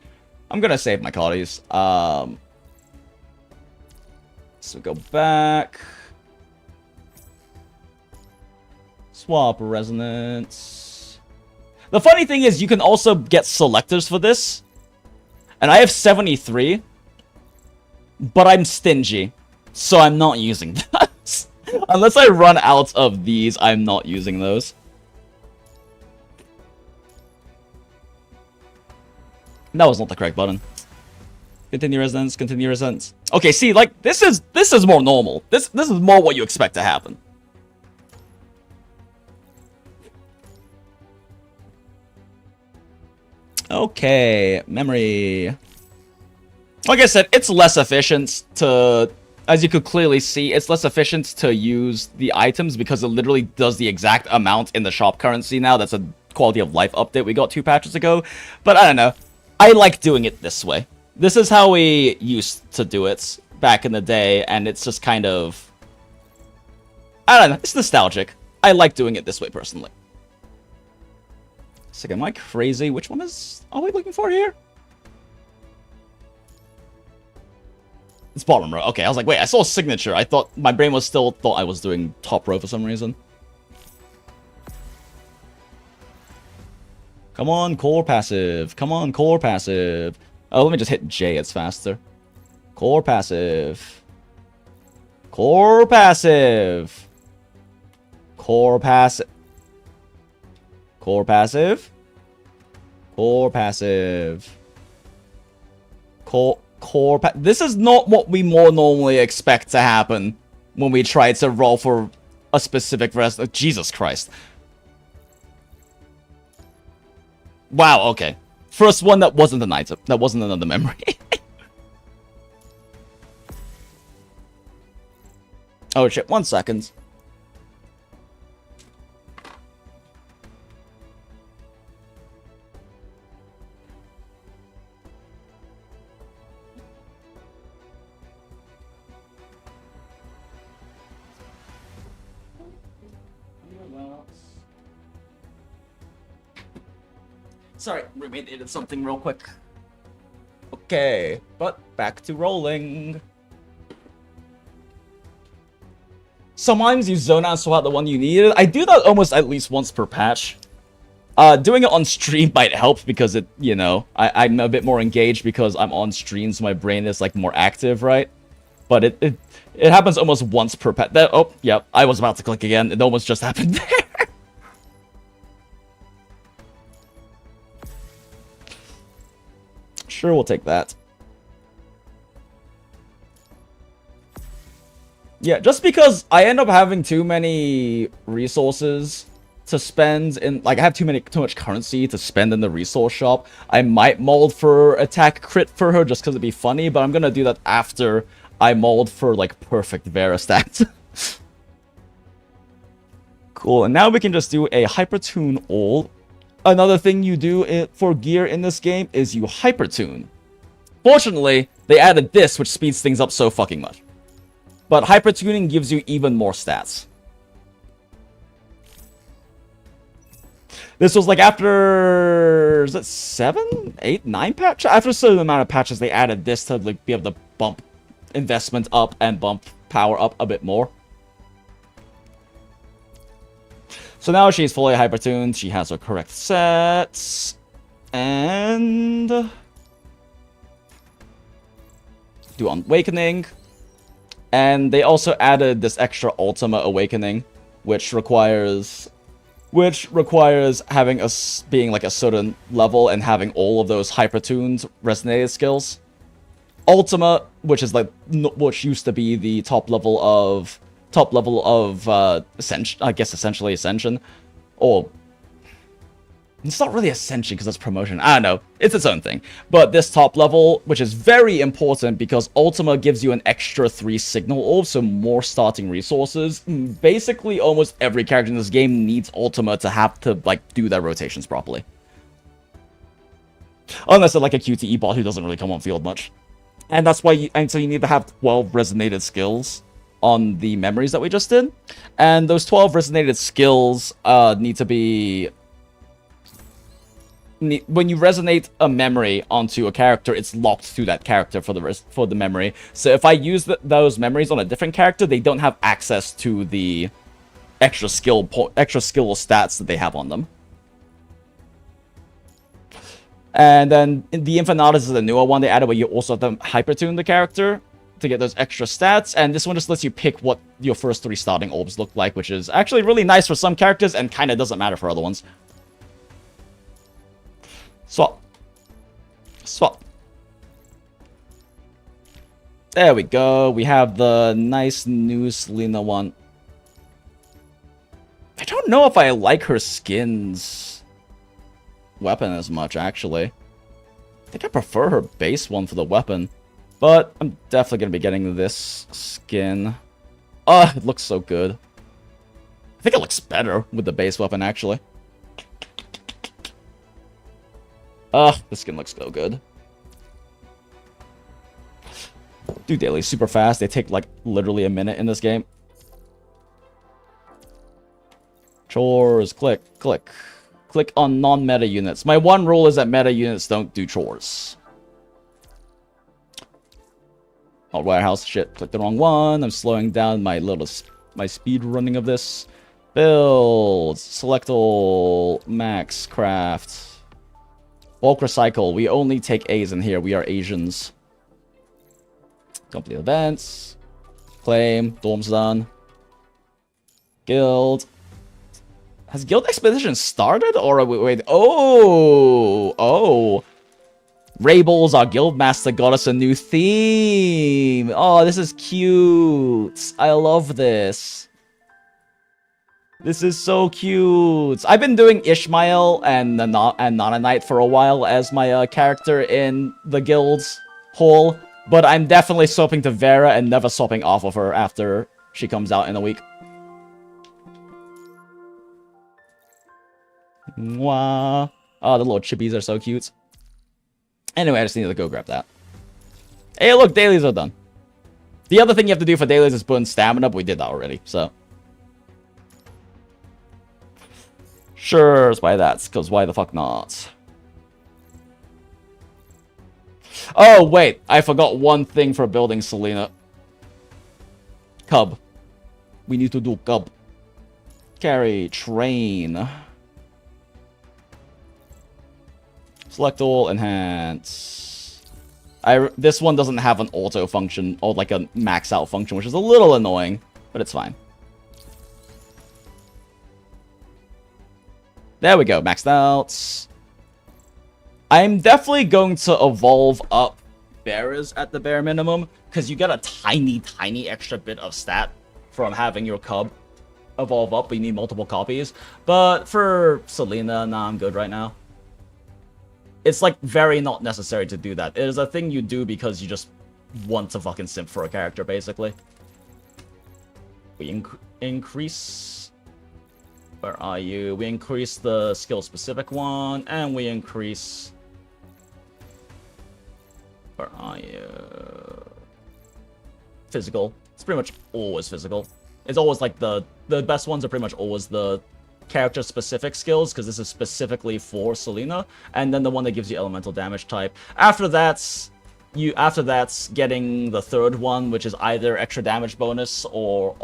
I'm gonna save my Karis. So go back... Swap resonance. The funny thing is you can also get selectors for this. And I have 73. But I'm stingy. So I'm not using that. Unless I run out of these, I'm not using those. That was not the correct button. Continue resonance, continue resonance. Okay, see, like, this is more normal. This is more what you expect to happen. Okay, memory. Like I said, it's less efficient to, as you could clearly see, it's less efficient to use the items because it literally does the exact amount in the shop currency now. That's a quality of life update we got 2 patches ago. But I don't know. I like doing it this way. This is how we used to do it back in the day, and it's just kind of... I don't know, it's nostalgic. I like doing it this way, personally. So, am I crazy? Which one are we looking for here? It's bottom row. Okay, I was like, wait, I saw a signature. I thought my brain was still thought I was doing top row for some reason. Come on, core passive. Come on, core passive. Oh, let me just hit J. It's faster. Core passive. Core passive. Core passive. Core passive. Core passive. This is not what we more normally expect to happen when we try to roll for a specific rest. Oh, Jesus Christ. Wow, okay. First one that wasn't an item. That wasn't another memory. Oh shit, 1 second. Sorry, remediated something real quick. Okay, but back to rolling. sometimes you zone out and swap out the one you needed. I do that almost at least once per patch. Doing it on stream might help because it, you know, I'm a bit more engaged because I'm on stream, so my brain is like more active, right? But it happens almost once per patch. Oh, yeah, I was about to click again. It almost just happened there. Sure, we'll take that. Yeah, just because I end up having too many resources to spend in, like, I have too much currency to spend in the resource shop. I might mold for attack crit for her just because it'd be funny, but I'm gonna do that after I mold for, like, perfect Vera stats. Cool, and now we can just do a hypertune all. Another thing you do for gear in this game is you hypertune. Fortunately, they added this, which speeds things up so fucking much. But hypertuning gives you even more stats. This was like after, is it 7, 8, 9 patches? After a certain amount of patches, they added this to like be able to bump investment up and bump power up a bit more. So now she's fully hypertuned. She has her correct sets. And do Awakening. And they also added this extra Ultima Awakening, which requires having us being like a certain level and having all of those hypertuned resonated skills. Ultima, which is like which used to be the top level of Ascension, I guess essentially Ascension, or it's not really Ascension because that's promotion. I don't know. It's its own thing. But this top level, which is very important because Ultima gives you an extra 3 signal orbs, so more starting resources. Basically, almost every character in this game needs Ultima to have to, like, do their rotations properly. Unless they're like a QTE bot who doesn't really come on field much. And that's why so you need to have 12 resonated skills on the memories that we just did. And those 12 resonated skills need to be... When you resonate a memory onto a character, it's locked to that character for the memory. So if I use those memories on a different character, they don't have access to the extra skill stats that they have on them. And then the Infinitus is the newer one they added, where you also have to hypertune the character to get those extra stats. And this one just lets you pick what your first 3 starting orbs look like, which is actually really nice for some characters and kind of doesn't matter for other ones. Swap. Swap. There we go. We have the nice new Selena one. I don't know if I like her skin's weapon as much, actually. I think I prefer her base one for the weapon. But I'm definitely going to be getting this skin. Oh, it looks so good. I think it looks better with the base weapon, actually. This skin looks so good. Do dailies super fast. They take, like, literally a minute in this game. Chores. Click. Click. Click on non-meta units. My one rule is that meta units don't do chores. Oh, warehouse. Shit. Clicked the wrong one. I'm slowing down my speed running of this. Build. Select all. Max. Craft. Bulk recycle. We only take A's in here. We are Asians. Company events. Claim. Dorm's done. Guild. Has Guild Expedition started? Or wait. Oh. Rabels, our guild master, got us a new theme. Oh, this is cute. I love this. This is so cute. I've been doing Ishmael and Nonanite for a while as my character in the guild's hall, but I'm definitely swapping to Vera and never swapping off of her after she comes out in a week. Mwah. Oh, the little chippies are so cute. Anyway, I just need to go grab that. Hey, look, dailies are done. The other thing you have to do for dailies is put in stamina, but we did that already, so... Sure, why that's, because why the fuck not? Oh, wait, I forgot one thing for building Selena. Cub. We need to do cub. Carry, train. Select all, enhance. This one doesn't have an auto function or like a max out function, which is a little annoying, but it's fine. There we go, maxed out. I'm definitely going to evolve up bearers at the bare minimum, because you get a tiny, tiny extra bit of stat from having your cub evolve up, but you need multiple copies. But for Selena, nah, I'm good right now. It's like very not necessary to do that. It is a thing you do because you just want to fucking simp for a character, basically. We increase... Where are you? We increase the skill-specific one, and we increase... Where are you? Physical. It's pretty much always physical. It's always like the best ones are pretty much always the character-specific skills, because this is specifically for Selena, and then the one that gives you elemental damage type. After that's getting the third one, which is either extra damage bonus or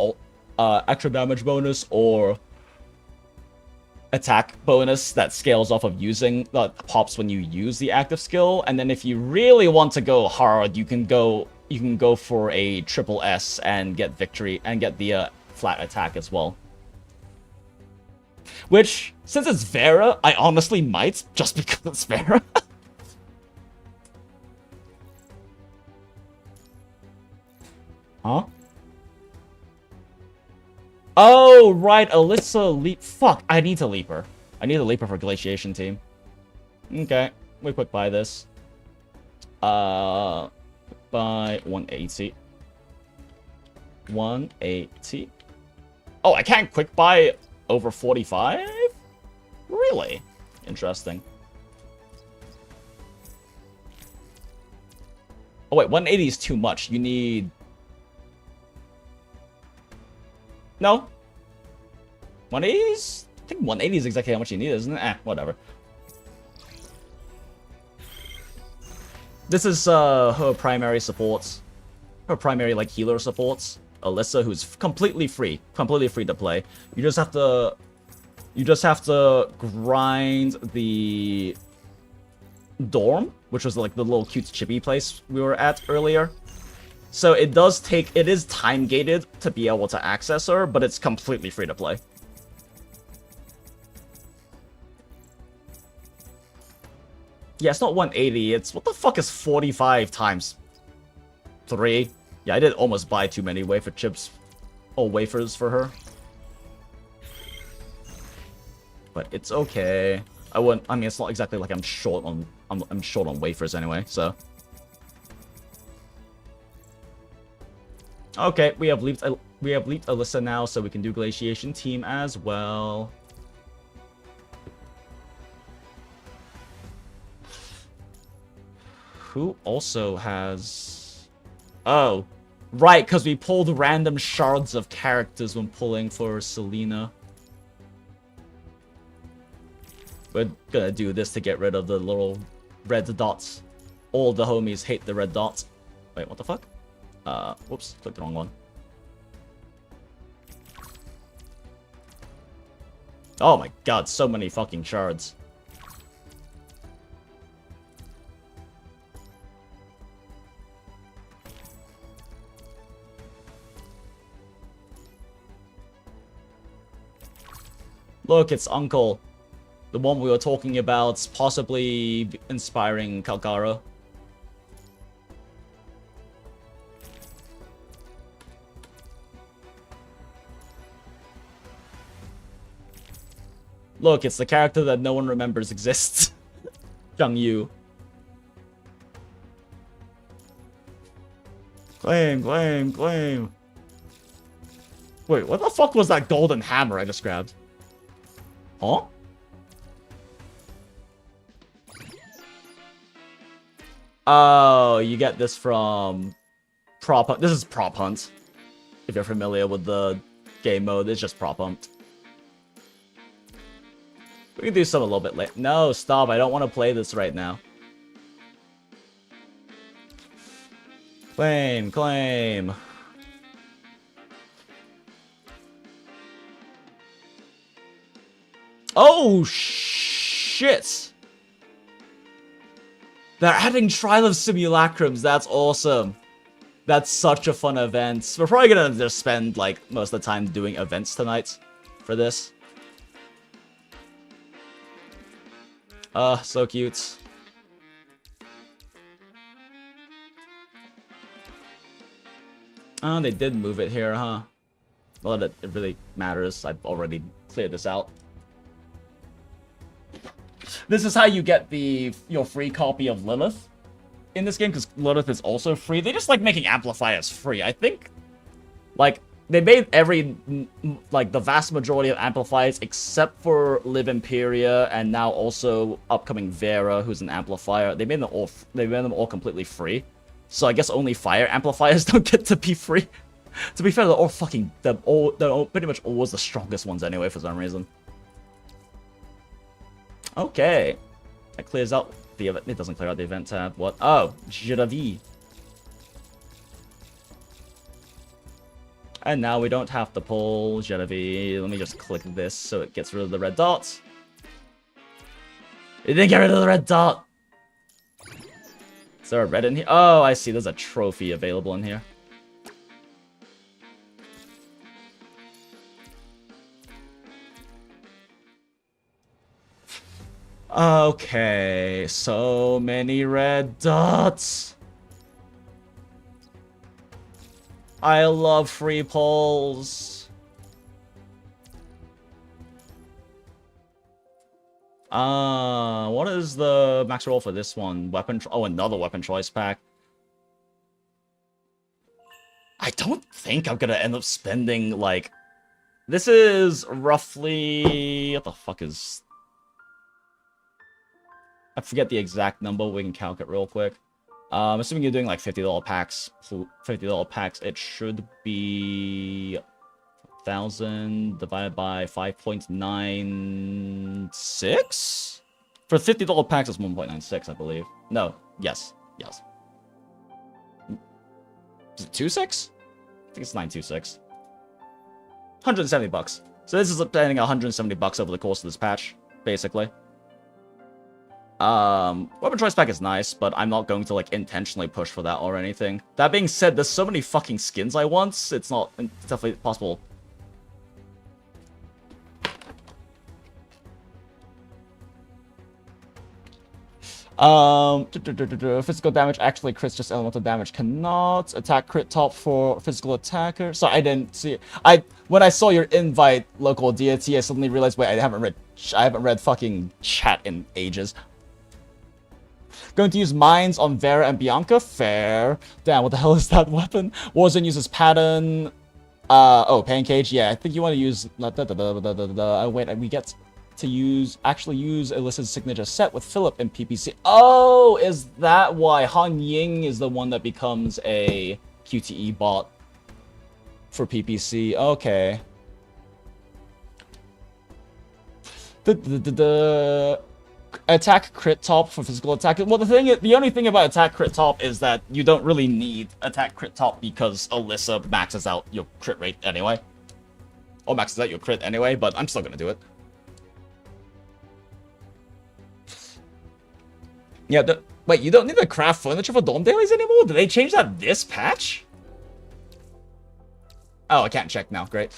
attack bonus that scales off of using that pops when you use the active skill. And then if you really want to go hard, you can go for a triple S and get victory and get the flat attack as well. Which, since it's Vera, I honestly might, just because it's Vera. Huh? Oh, right, Alyssa leap. Fuck, I need to leap her. I need to leap her for Glaciation Team. Okay, we quick buy this. Buy 180. 180. Oh, I can't quick buy over 45? Really? Interesting. Oh wait, 180 is too much. You need... No. 180 is... I think 180 is exactly how much you need, isn't it? Whatever. This is her primary supports. Her primary, like, healer supports. Alyssa, who's completely free to play. You just have to grind the dorm, which was like the little cute chippy place we were at earlier. So it is time gated to be able to access her, but it's completely free to play. Yeah, it's not 180, it's, what the fuck is 45 times 3? Yeah, I did almost buy too many wafer chips or wafers for her. But it's okay. I mean, it's not exactly like I'm short on wafers anyway, so. Okay, we have leaped Alyssa now, so we can do Glaciation Team as well. Who also has... Oh, right, because we pulled random shards of characters when pulling for Selena. We're gonna do this to get rid of the little red dots. All the homies hate the red dots. Wait, what the fuck? Whoops, clicked the wrong one. Oh my god, so many fucking shards. Look, it's Uncle. The one we were talking about, possibly inspiring Kalkara. Look, it's the character that no one remembers exists. Zhang Yu. Claim, claim, claim. Wait, what the fuck was that golden hammer I just grabbed? Huh? Oh, you get this from prop hunt. This is prop hunt. If you're familiar with the game mode, it's just prop hunt. We can do some a little bit late. No, stop. I don't want to play this right now. Claim, claim. Oh, shit! They're adding Trial of Simulacrums. That's awesome. That's such a fun event. We're probably gonna just spend, like, most of the time doing events tonight for this. So cute. Oh, they did move it here, huh? Well, it really matters. I've already cleared this out. This is how you get your free copy of Lilith in this game, because Lilith is also free. They just like making amplifiers free. I think, like, they made the vast majority of amplifiers except for Liv Imperia and now also upcoming Vera, who's an amplifier. They made them all completely free. So I guess only fire amplifiers don't get to be free. To be fair, they're pretty much always the strongest ones anyway for some reason. Okay. That clears out the event. It doesn't clear out the event tab. What? Oh, Jiravi. And now we don't have to pull Jiravi. Let me just click this so it gets rid of the red dot. It didn't get rid of the red dot. Is there a red in here? Oh, I see. There's a trophy available in here. Okay, so many red dots. I love free pulls. What is the max roll for this one? Oh, another weapon choice pack. I don't think I'm gonna end up spending, like... This is roughly... What the fuck is... I forget the exact number. We can calculate real quick. Assuming you're doing like $50 packs, it should be 1,000 divided by 5.96? For $50 packs, it's 1.96, I believe. No, yes. Is it 2.6? I think it's 9.26. 170 bucks. So this is spending 170 bucks over the course of this patch, basically. Weapon choice pack is nice, but I'm not going to, like, intentionally push for that or anything. That being said, there's so many fucking skins I want, it's definitely possible. Physical damage actually crits, just elemental damage cannot. Attack crit top for physical attacker. So I didn't see it. When I saw your invite, local deity, I suddenly realized, wait, I haven't read fucking chat in ages. Going to use mines on Vera and Bianca. Fair. Damn, what the hell is that weapon? Warzone uses pattern. Oh, pain cage. Yeah, I think you want to use. Wait, we get to actually use Alyssa's signature set with Philip in PPC. Oh, is that why Han Ying is the one that becomes a QTE bot for PPC? Okay. Attack crit top for physical attack. Well, the only thing about attack crit top is that you don't really need attack crit top because Alyssa maxes out your crit rate anyway. Or maxes out your crit anyway, but I'm still gonna do it. Yeah, wait, you don't need to craft furniture for dorm dailies anymore? Did they change that this patch? Oh, I can't check now. Great.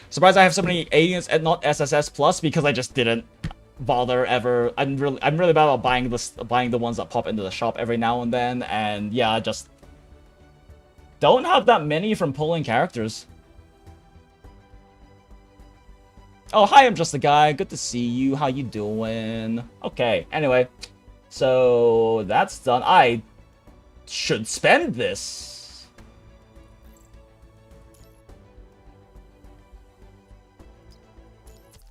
Surprised I have so many aliens and not SSS plus because I just didn't bother ever. I'm really bad about buying the ones that pop into the shop every now and then, and yeah, I just don't have that many from pulling characters. Oh, hi, I'm just a guy. Good to see you. How you doing? Okay, anyway. So, that's done. I should spend this.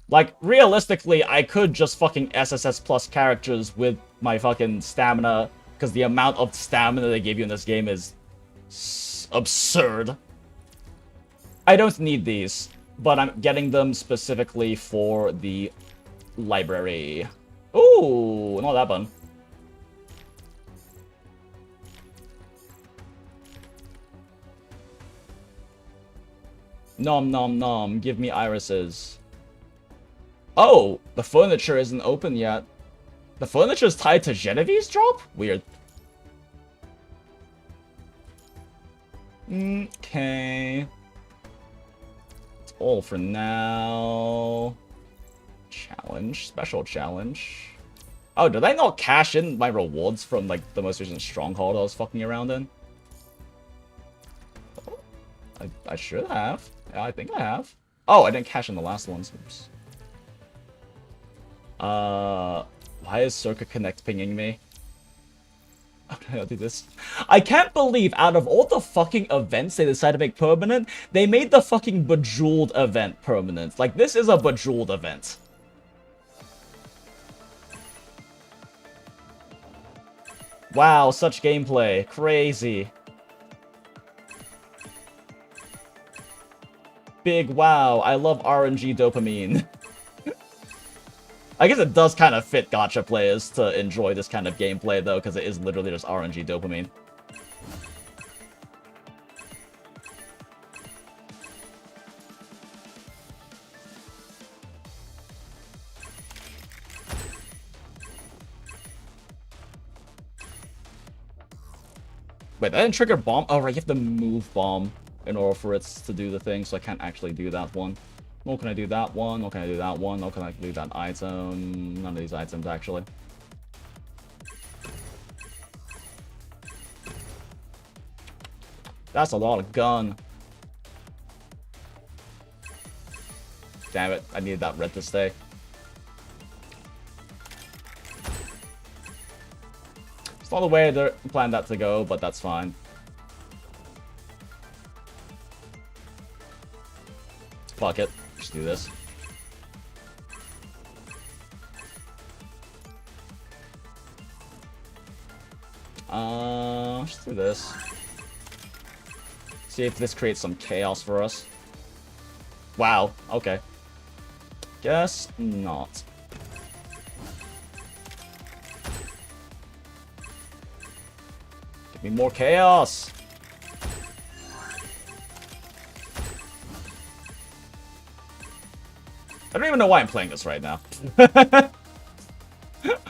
Like, realistically, I could just fucking SSS plus characters with my fucking stamina, because the amount of stamina they give you in this game is absurd. I don't need these, but I'm getting them specifically for the library. Ooh, not that one. Nom nom nom, give me irises. Oh, the furniture isn't open yet. The furniture is tied to Genevieve's drop? Weird. Okay. That's all for now. Challenge. Special challenge. Oh, did I not cash in my rewards from, like, the most recent stronghold I was fucking around in? Oh, I should have. Yeah, I think I have. Oh, I didn't cash in the last ones. Oops. Why is Circuit Connect pinging me? How do I do this? I can't believe out of all the fucking events they decided to make permanent, they made the fucking Bejeweled event permanent. Like, this is a Bejeweled event. Wow, such gameplay. Crazy. Big wow, I love RNG dopamine. I guess it does kind of fit gacha players to enjoy this kind of gameplay, though, because it is literally just RNG dopamine. Wait, that didn't trigger bomb? Oh, right, you have to move bomb in order for it to do the thing, so I can't actually do that one. Nor can I do that one, nor can I do that one, nor can I do that item. None of these items, actually. That's a lot of gun. Damn it, I needed that red to stay. It's not the way I planned that to go, but that's fine. Fuck it. Just do this. Just do this. See if this creates some chaos for us. Wow, okay. Guess not. Give me more chaos! I don't even know why I'm playing this right now.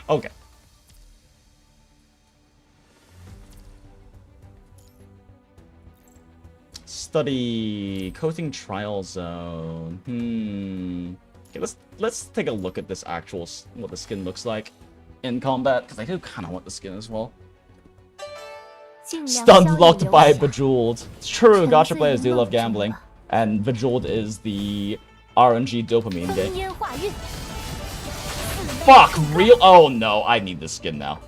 Okay. Study coating trial zone. Okay, let's take a look at this actual what the skin looks like in combat, because I do kind of want the skin as well. Stunned locked by Bejeweled. It's true, gacha players do love gambling, and Bejeweled is the RNG dopamine game. Fuck, real? Oh no, I need this skin now.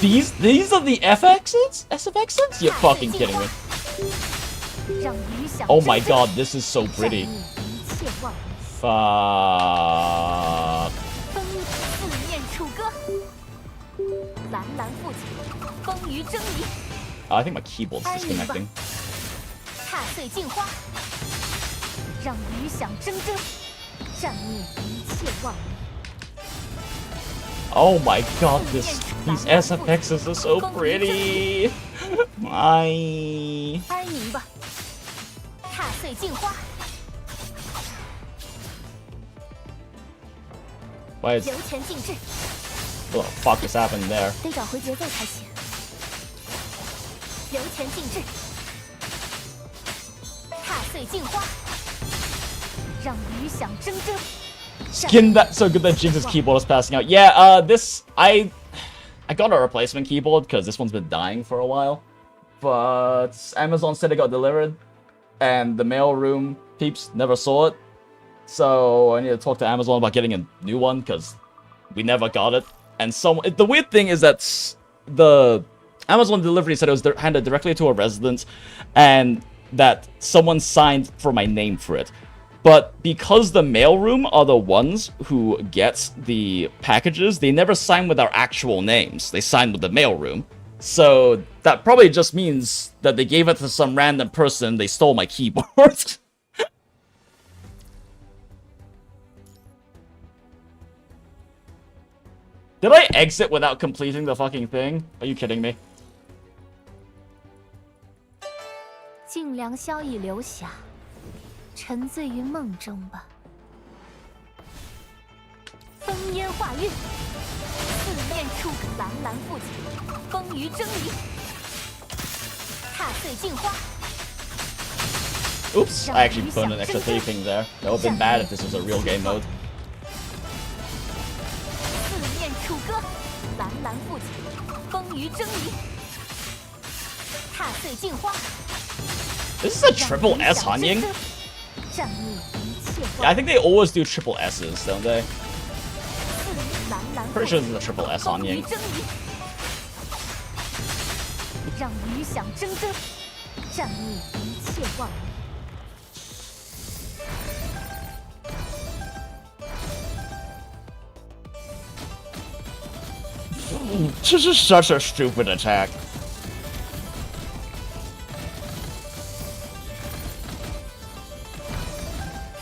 These are the FXs? SFXs? You're fucking kidding me. Oh my god, this is so pretty. Fuck. I think my keyboard's disconnecting. Oh my god, these SFXs are so pretty. Why is... What the fuck just happened there? Skin that so good that Jinx's keyboard is passing out. Yeah, this... I got a replacement keyboard because this one's been dying for a while. But Amazon said it got delivered. And the mailroom peeps never saw it. So I need to talk to Amazon about getting a new one because we never got it. And the weird thing is that the Amazon delivery said it was handed directly to a resident and that someone signed for my name for it. But because the mailroom are the ones who get the packages, they never sign with our actual names. They sign with the mailroom. So that probably just means that they gave it to some random person, they stole my keyboard. Did I exit without completing the fucking thing? Are you kidding me? 沉醉于梦中吧。风烟化韵，四面处蓝蓝复起，风雨争离，踏碎镜花。 Oops, I actually put an extra 3 ping there. That would have been bad if this was a real game mode. 四面楚歌，蓝蓝复起，风雨争离，踏碎镜花。 This is a triple S Hanying? Yeah, I think they always do triple S's, don't they? Pretty sure this is a triple S Hanying. 让余响铮铮，战役一切忘了。 This is such a stupid attack.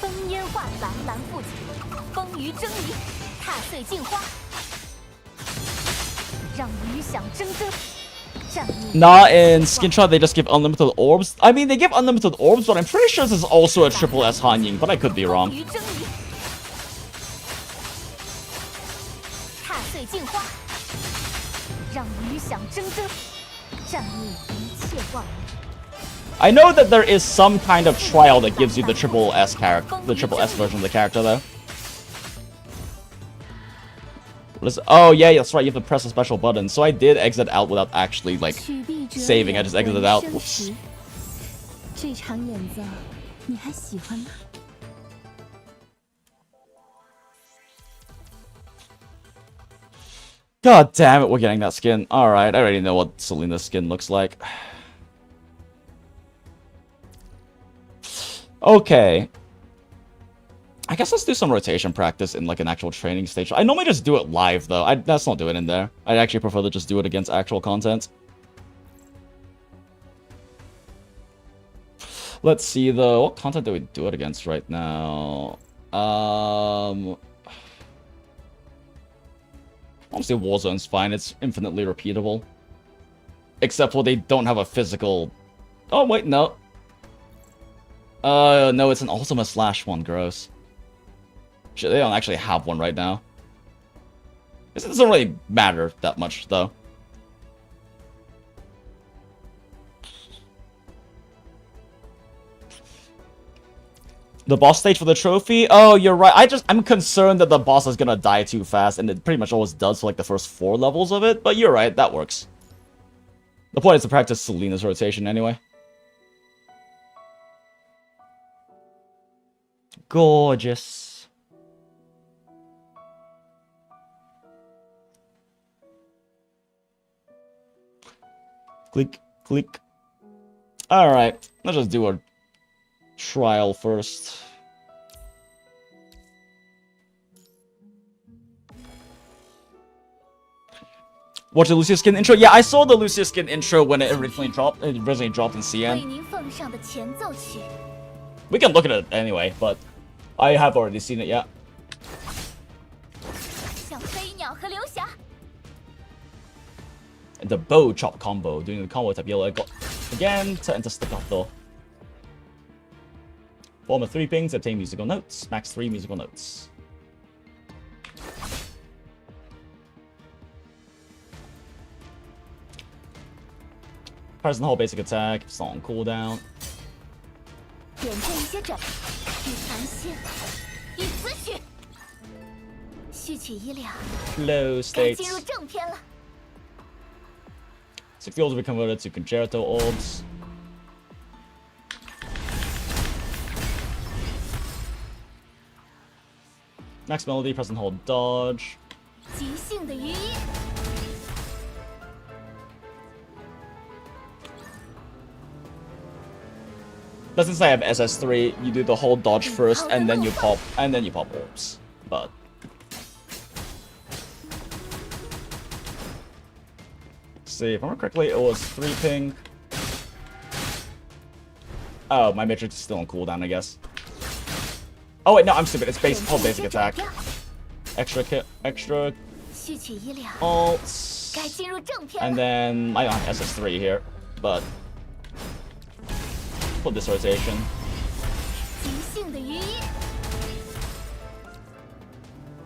风烟化蓝蓝复起，风雨争离，踏碎镜花。让余响铮铮。 Nah, in Skin Shot they just give unlimited orbs. I mean, they give unlimited orbs, but I'm pretty sure this is also a triple S Hanying, but I could be wrong. I know that there is some kind of trial that gives you the triple S version of the character, though. What is? Oh yeah, that's right. You have to press a special button. So I did exit out without actually like saving. I just exited out. Whoops. God damn it, we're getting that skin. Alright, I already know what Selena's skin looks like. Okay. I guess let's do some rotation practice in like an actual training stage. I normally just do it live though. Let's not do it in there. I'd actually prefer to just do it against actual content. Let's see though. What content do we do it against right now? Honestly, Warzone's fine. It's infinitely repeatable. Except for they don't have a physical... Oh, wait, no. No, it's an Ultima Slash one. Gross. Shit, they don't actually have one right now. It doesn't really matter that much, though. The boss stage for the trophy? Oh, you're right. I'm concerned that the boss is gonna die too fast, and it pretty much always does for like the first 4 levels of it, but you're right, that works. The point is to practice Selena's rotation anyway. Gorgeous. Click, click. Alright, let's just do a trial first. Watch the Lucia skin intro? Yeah, I saw the Lucia skin intro when it originally dropped. It originally dropped in CN. We can look at it anyway, but I have already seen it, yeah. The bow chop combo, doing the combo type yellow. I got again to enter stick off though. Form of 3 pings, obtain musical notes. Max 3 musical notes. Press and hold basic attack, it's not on cooldown. Flow states. 60 orbs will be converted to concerto orbs. Next melody, press and hold dodge. But since I have SS3, you do the whole dodge first and then you pop orbs. But see, if I remember correctly, it was 3 ping. Oh, my matrix is still on cooldown, I guess. Oh wait, no, I'm stupid. It's basic, whole basic attack. Extra ults. And then I don't have SS3 here, but put this rotation.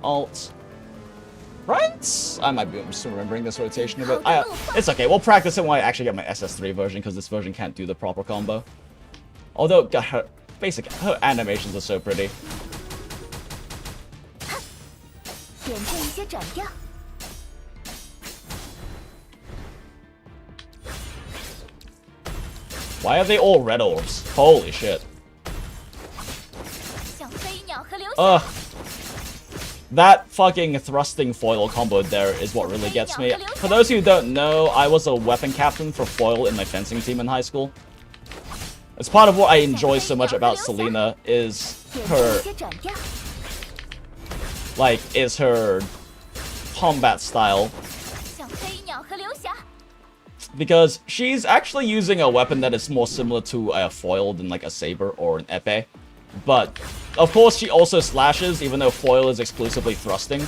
Alt. Right? I might be just remembering this rotation a bit. It's okay. We'll practice it when I actually get my SS3 version, because this version can't do the proper combo. Although her animations are so pretty. Why are they all red orbs? Holy shit. Ugh. That fucking thrusting foil combo there is what really gets me. For those who don't know, I was a weapon captain for foil in my fencing team in high school. It's part of what I enjoy so much about Selena is her combat style. Because she's actually using a weapon that is more similar to a foil than like a saber or an epee. But, of course, she also slashes, even though foil is exclusively thrusting.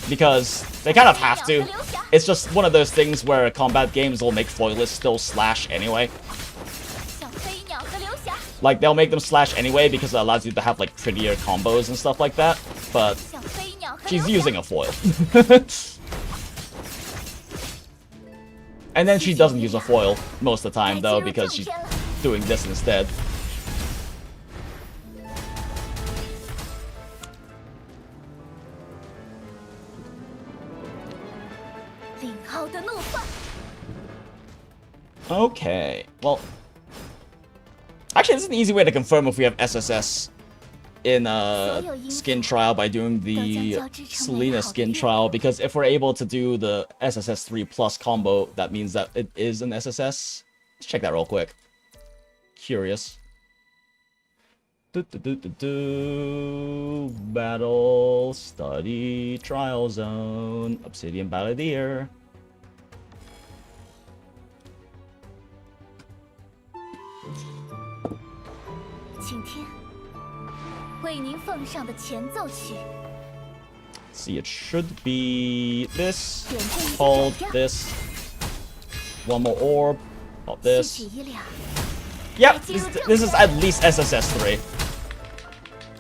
Because they kind of have to. It's just one of those things where combat games will make foilists still slash anyway. Like, they'll make them slash anyway because it allows you to have, like, prettier combos and stuff like that. But she's using a foil. And then she doesn't use a foil most of the time, though, because she's doing this instead. Okay, well... Actually, this is an easy way to confirm if we have SSS in skin trial by doing the Selena skin trial, because if we're able to do the SSS 3 plus combo, that means that it is an SSS. Let's check that real quick. Curious. Battle, study, trial zone, Obsidian Balladeer. See, it should be this. Hold this. One more orb. Pop this. Yep, this is at least SSS 3.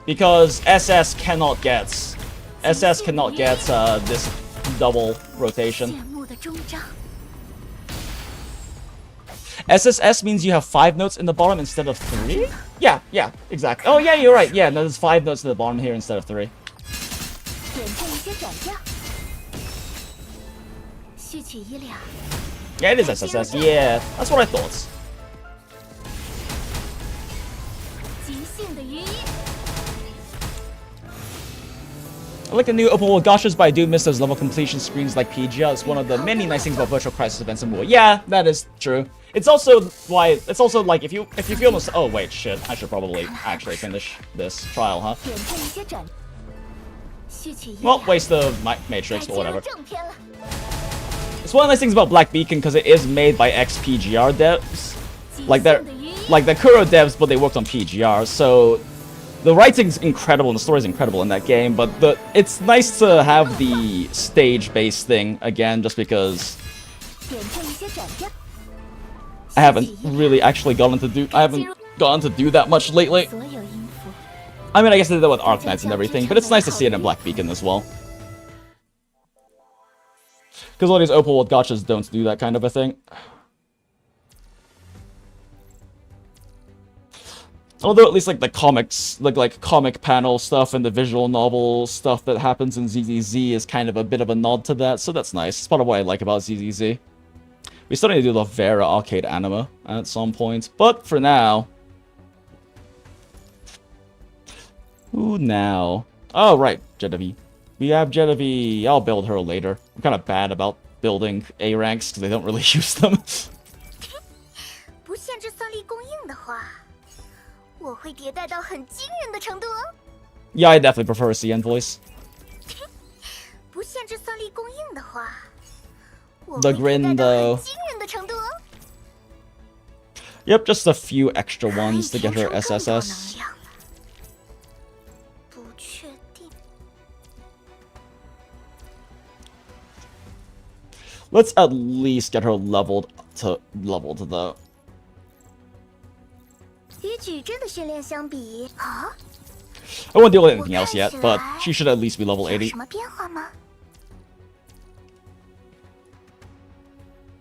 Because SS cannot get this double rotation. SSS means you have 5 notes in the bottom instead of 3? Yeah, exactly. Oh yeah, you're right. Yeah, no, there's 5 notes in the bottom here instead of 3. Yeah, it is SSS. Yeah, that's what I thought. I like the new open world gachas, but I do miss those level completion screens like PGR. It's one of the many nice things about Virtual Crisis events and more. Yeah, that is true. It's also why like if you feel this. Oh wait, shit! I should probably actually finish this trial, huh? Well, waste the matrix, but whatever. It's one of the nice things about Black Beacon because it is made by ex-PGR devs. Like the Kuro devs, but they worked on PGR, so the writing's incredible and the story's incredible in that game. But it's nice to have the stage-based thing again, just because I haven't really actually gotten to do that much lately. I mean, I guess they did that with Arknights and everything, but it's nice to see it in Black Beacon as well. Because all these open world gachas don't do that kind of a thing. Although at least like the comics, like comic panel stuff and the visual novel stuff that happens in ZZZ is kind of a bit of a nod to that, so that's nice. It's part of what I like about ZZZ. We still need to do the Vera arcade anima at some point, but for now... Who now? Oh, right, Genevieve. We have Genevieve. I'll build her later. I'm kind of bad about building A ranks because they don't really use them. Yeah, I definitely prefer a CN voice. The grin, though. Yep, just a few extra ones to get her SSS. Let's at least get her leveled to the... I won't deal with anything else yet, but she should at least be level 80.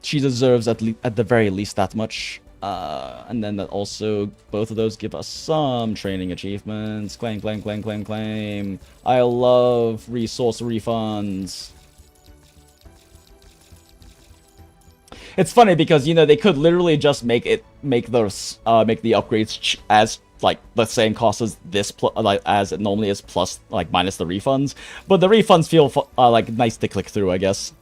She deserves at the very least that much. And then that also, both of those give us some training achievements. Claim, claim, claim, claim, claim. I love resource refunds. It's funny because, you know, they could literally just make the upgrades as like the same cost as this, like as it normally is, plus like minus the refunds. But the refunds feel like nice to click through, I guess.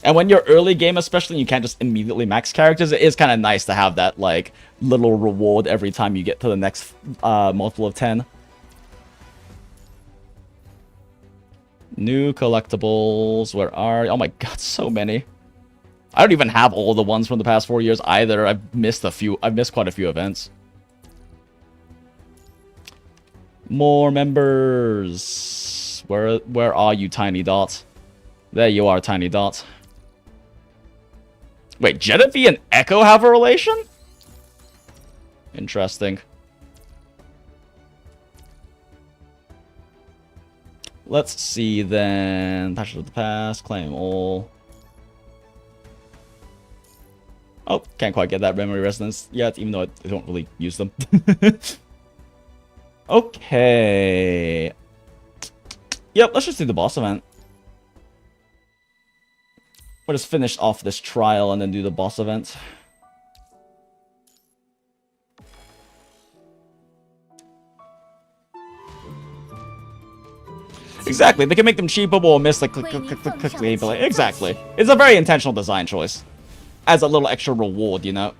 And when you're early game, especially, you can't just immediately max characters, it is kind of nice to have that, like, little reward every time you get to the next multiple of 10. New collectibles. Where are... Oh my god, so many. I don't even have all the ones from the past 4 years either. I've missed a few. I've missed quite a few events. More members. Where are you, Tiny Dot? There you are, Tiny Dot. Wait, Genevieve and Echo have a relation? Interesting. Let's see then. Patches of the past, claim all. Oh, can't quite get that memory resonance yet, even though I don't really use them. Okay. Yep, let's just do the boss event. We'll just finish off this trial and then do the boss event. Exactly, they can make them cheaper, but we'll miss like click, gameplay. Exactly. It's a very intentional design choice. As a little extra reward, you know.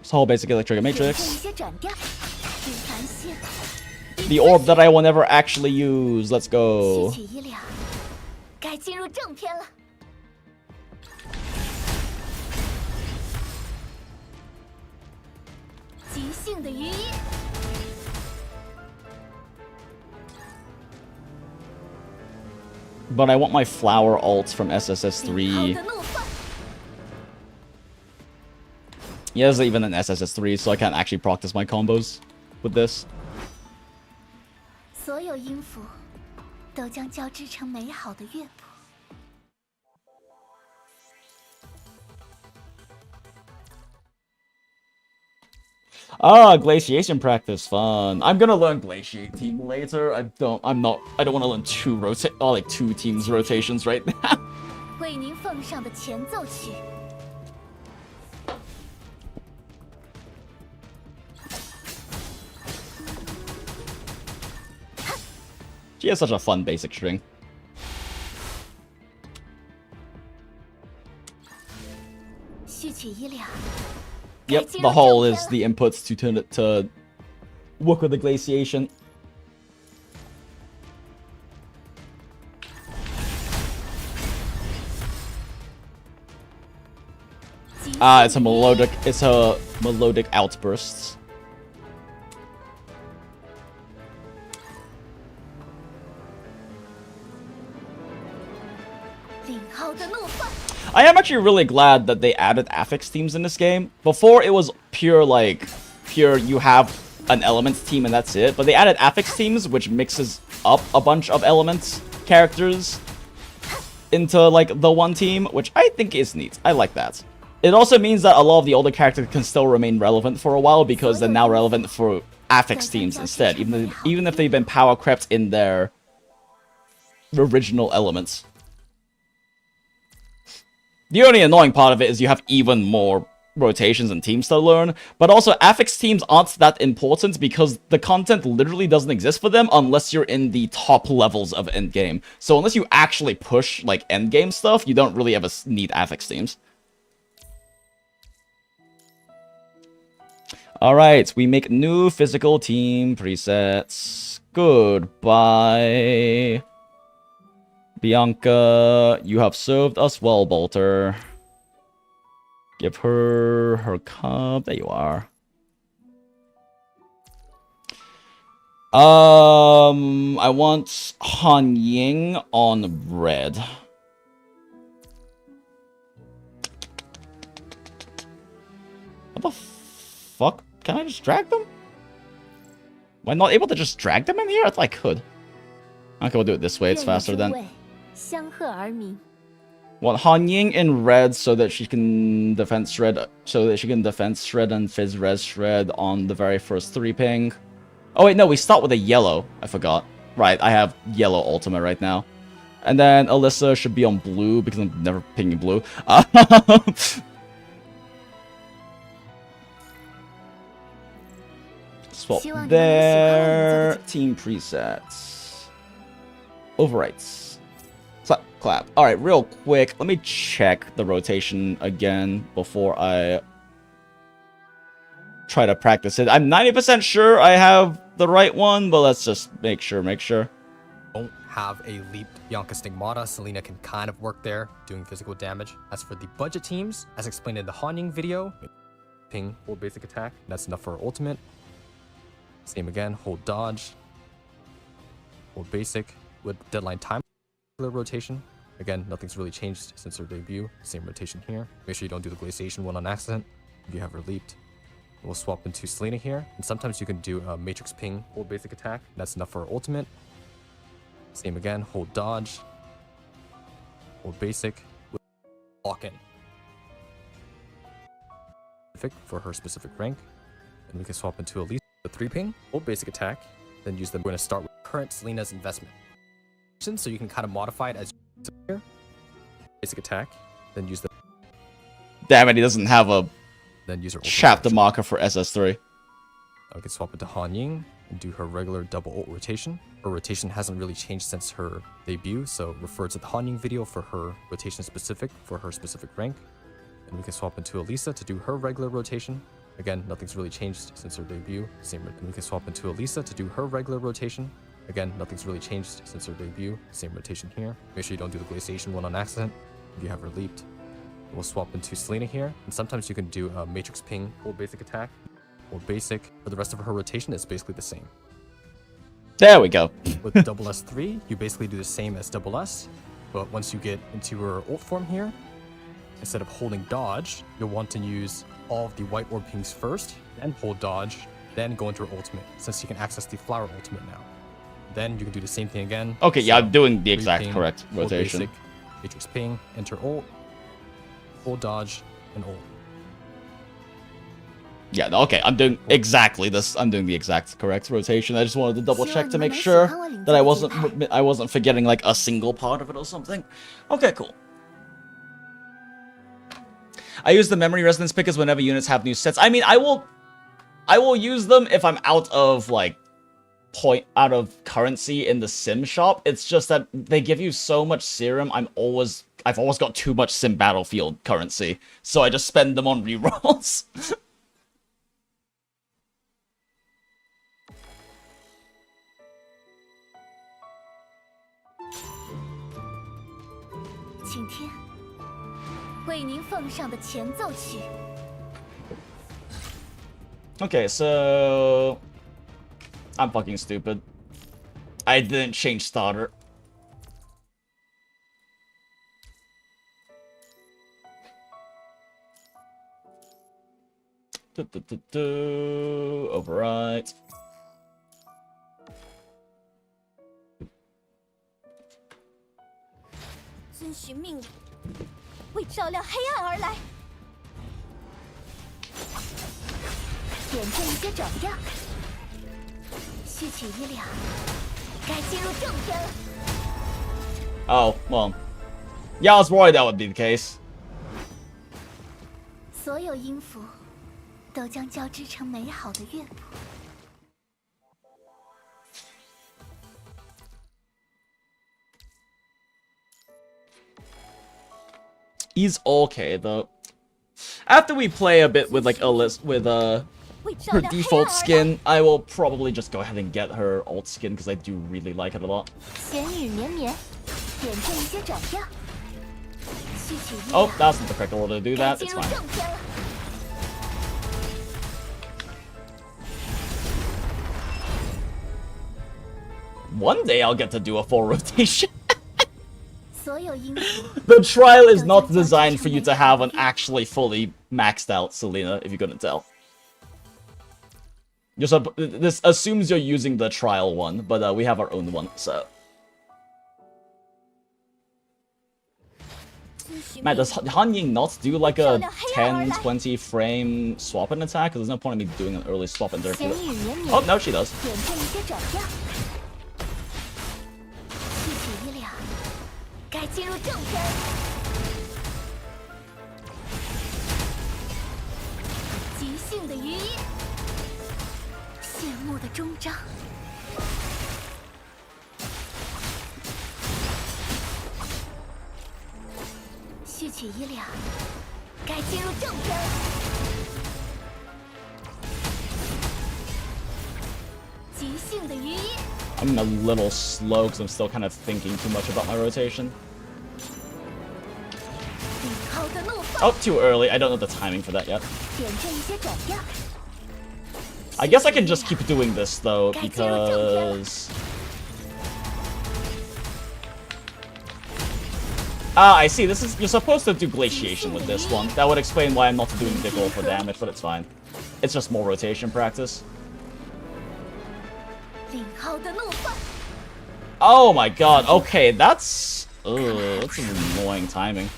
This whole basic electric matrix. The orb that I will never actually use. Let's go. But I want my flower ult from SSS3. Yeah, there's even an SSS3, so I can't actually practice my combos with this. Ah, glaciation practice, fun. I'm gonna learn glaciate team later. I don't want to learn two teams rotations right now. She has such a fun basic string. Yep, the hull is the inputs to turn it to work with the glaciation. It's a melodic outbursts. I am actually really glad that they added affix teams in this game. Before, it was pure you have an elements team and that's it. But they added affix teams, which mixes up a bunch of elements characters into, like, the one team, which I think is neat. I like that. It also means that a lot of the older characters can still remain relevant for a while because they're now relevant for affix teams instead, even if they've been power crept in their original elements. The only annoying part of it is you have even more rotations and teams to learn, but also affix teams aren't that important because the content literally doesn't exist for them unless you're in the top levels of endgame. So unless you actually push, like, endgame stuff, you don't really ever need affix teams. Alright, we make new physical team presets. Goodbye. Bianca, you have served us well, Bolter. Give her her cup. There you are. I want Han Ying on red. What the fuck? Can I just drag them? Am I not able to just drag them in here? I thought I could. Okay, we'll do it this way. It's faster then. Want Han Ying in red so that she can defense shred, and fizz res shred on the very first 3 ping. Oh wait, no, we start with a yellow. I forgot. Right, I have yellow ultimate right now. And then Alyssa should be on blue because I'm never pinging blue. Swap there. Team presets. Overwrites. Clap, clap. Alright, real quick. Let me check the rotation again before I try to practice it. I'm 90% sure I have the right one, but let's just make sure. Don't have a leaped Bianca Stigmata. Selena can kind of work there, doing physical damage. As for the budget teams, as explained in the Han Ying video, ping, hold basic attack. That's enough for her ultimate. Same again, hold dodge, hold basic with deadline time rotation. Again, nothing's really changed since her debut. Same rotation here. Make sure you don't do the glaciation one on accident if you have her leaped. We'll swap into Selena here, and sometimes you can do a matrix ping, hold basic attack. That's enough for her ultimate. Same again, hold dodge, hold basic, lock in. Perfect for her specific rank. And we can swap into Elise. The 3 ping, hold basic attack, then use them. We're going to start with current Selena's investment. So you can kind of modify it as here. Basic attack, then use the. Damn it, he doesn't have a then use her chapter marker for SS3. I can swap into Han Ying and do her regular double ult rotation. Her rotation hasn't really changed since her debut, so refer to the Han Ying video for her rotation specific for her specific rank. And we can swap into Elisa to do her regular rotation. Again, nothing's really changed since her debut. Same, and we can swap into Elisa to do her regular rotation. Again, nothing's really changed since her debut. Same rotation here. Make sure you don't do the glaciation one on accident if you have her leaped. We'll swap into Selena here, and sometimes you can do a matrix ping, hold basic attack, hold basic. For the rest of her rotation, it's basically the same. There we go. With double S3, you basically do the same as double S, but once you get into her ult form here, instead of holding dodge, you'll want to use all of the white orb pings first, then hold dodge, then go into her ultimate, since you can access the flower ultimate now. Then you can do the same thing again. Okay, yeah, I'm doing the exact ping, correct rotation. Basic, matrix ping, enter ult, hold dodge, and ult. Yeah, okay, I'm doing exactly this. I'm doing the exact correct rotation. I just wanted to double check to make sure that I wasn't forgetting like a single part of it or something. Okay, cool. I use the memory resonance pickers whenever units have new sets. I mean, I will use them if I'm out of like out of currency in the sim shop. It's just that they give you so much serum. I've always got too much sim battlefield currency, so I just spend them on rerolls. 请听，为您奉上的前奏曲。 Okay, so I'm fucking stupid. I didn't change starter. Override. 遵循命令，为照亮黑暗而来。点缀一些转调，序曲已了，该进入正片了。Oh, well. Yeah, I was worried that would be the case. 所有音符都将交织成美好的乐谱。 He's okay though. After we play a bit with like her default skin, I will probably just go ahead and get her alt skin because I do really like it a lot. Oh, that's not the correct order to do that. It's fine. One day I'll get to do a full rotation. The trial is not designed for you to have an actually fully maxed out Selena, if you couldn't tell. This assumes you're using the trial one, but we have our own one, so... Man, does Han Ying not do like a 10-20 frame swap-in attack? Because there's no point in me doing an early swap-in there. Oh, no, she does. I'm a little slow because I'm still kind of thinking too much about my rotation. Oh, too early. I don't know the timing for that yet. I guess I can just keep doing this though, because... Ah, I see. This is you're supposed to do glaciation with this one. That would explain why I'm not doing the goal for damage, but it's fine. It's just more rotation practice. Oh my god. Okay, that's some annoying timing.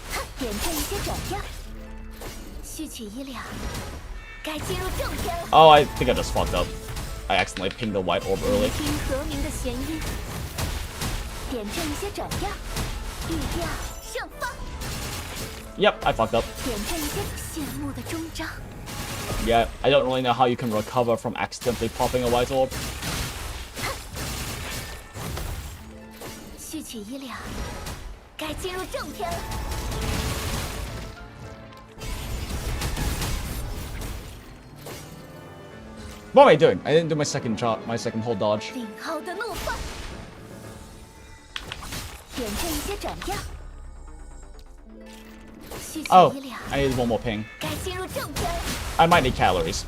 Oh, I think I just fucked up. I accidentally pinged the white orb early. Yep, I fucked up. Yeah, I don't really know how you can recover from accidentally popping a white orb. What am I doing? I didn't do my second whole dodge. Oh, I need one more ping. I might need calories.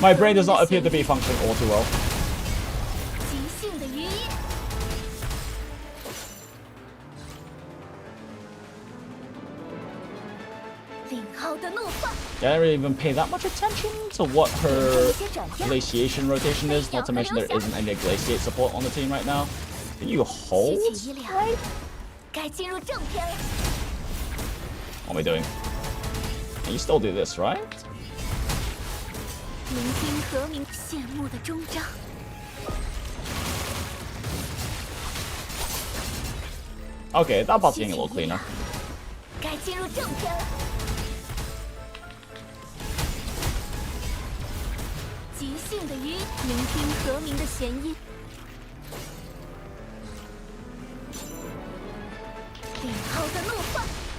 My brain does not appear to be functioning all too well. I didn't really even pay that much attention to what her glaciation rotation is, not to mention there isn't any glaciate support on the team right now. Can you hold? Right? What am I doing? Can you still do this, right? Okay, that part's getting a little cleaner.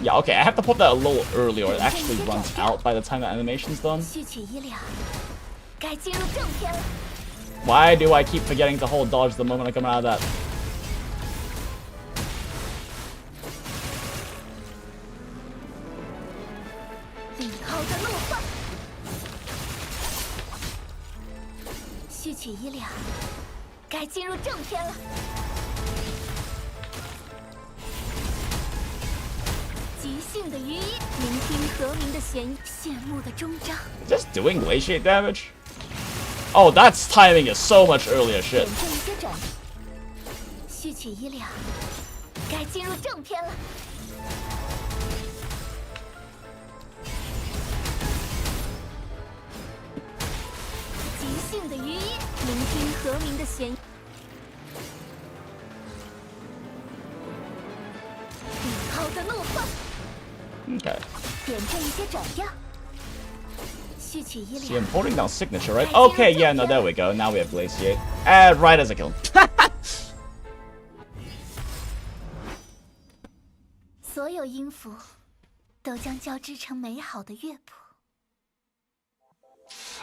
Yeah, okay, I have to put that a little earlier, or it actually runs out by the time the animation's done. Why do I keep forgetting to hold dodge the moment I come out of that? Just doing glaciate damage? Oh, that's timing is so much earlier shit. Okay. See, I'm holding down signature, right? Okay, yeah, no, there we go. Now we have glaciate. Right as a kill.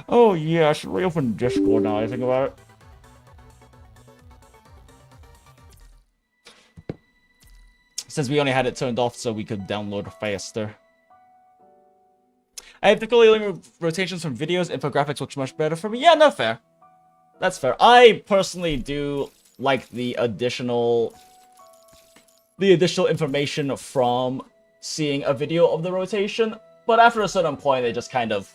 Oh yeah, I should reopen Discord now I think about it. Since we only had it turned off so we could download faster. I have difficulty rotations from videos, infographics looks much better for me. Yeah, no, fair. That's fair. I personally do like the additional the additional information from seeing a video of the rotation, but after a certain point, it kind of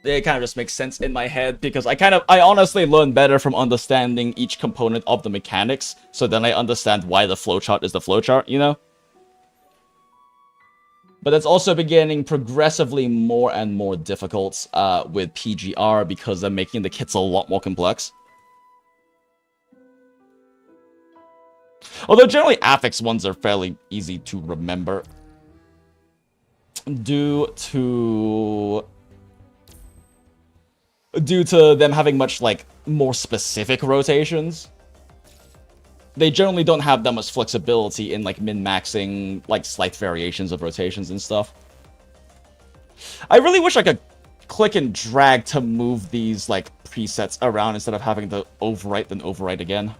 just makes sense in my head, because I honestly learn better from understanding each component of the mechanics, so then I understand why the flowchart is the flowchart, you know? But it's also beginning progressively more and more difficult with PGR, because they're making the kits a lot more complex. Although generally affix ones are fairly easy to remember, due to them having much, like, more specific rotations. They generally don't have that much flexibility in, like, min-maxing, like, slight variations of rotations and stuff. I really wish I could click and drag to move these, like, presets around instead of having to overwrite then overwrite again.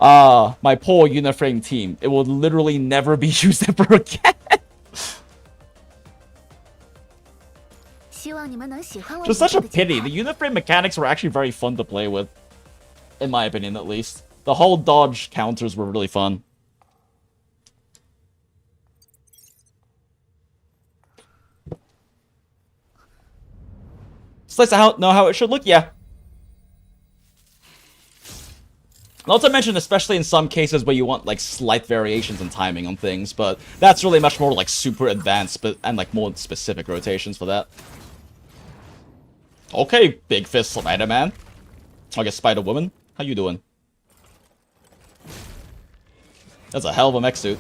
My poor Uniframe team. It will literally never be used ever again. Just such a pity. The Uniframe mechanics were actually very fun to play with. In my opinion, at least. The whole dodge counters were really fun. It's nice to know how it should look, yeah. Not to mention, especially in some cases where you want, like, slight variations in timing on things, but that's really much more, like, super advanced and, like, more specific rotations for that. Okay, Big Fist Spider-Man. I guess Spider-Woman. How you doing? That's a hell of a mech suit.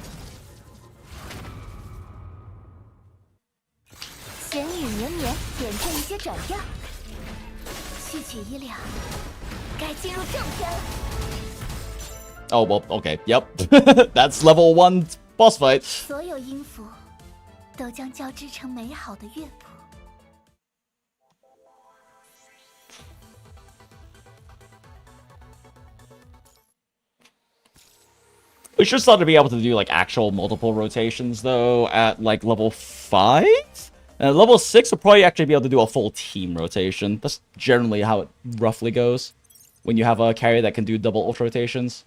Oh, well, okay, yep. That's level 1 boss fight. We should start to be able to do, like, actual multiple rotations, though, at, like, level 5? And level 6, we'll probably actually be able to do a full team rotation. That's generally how it roughly goes when you have a carry that can do double ult rotations.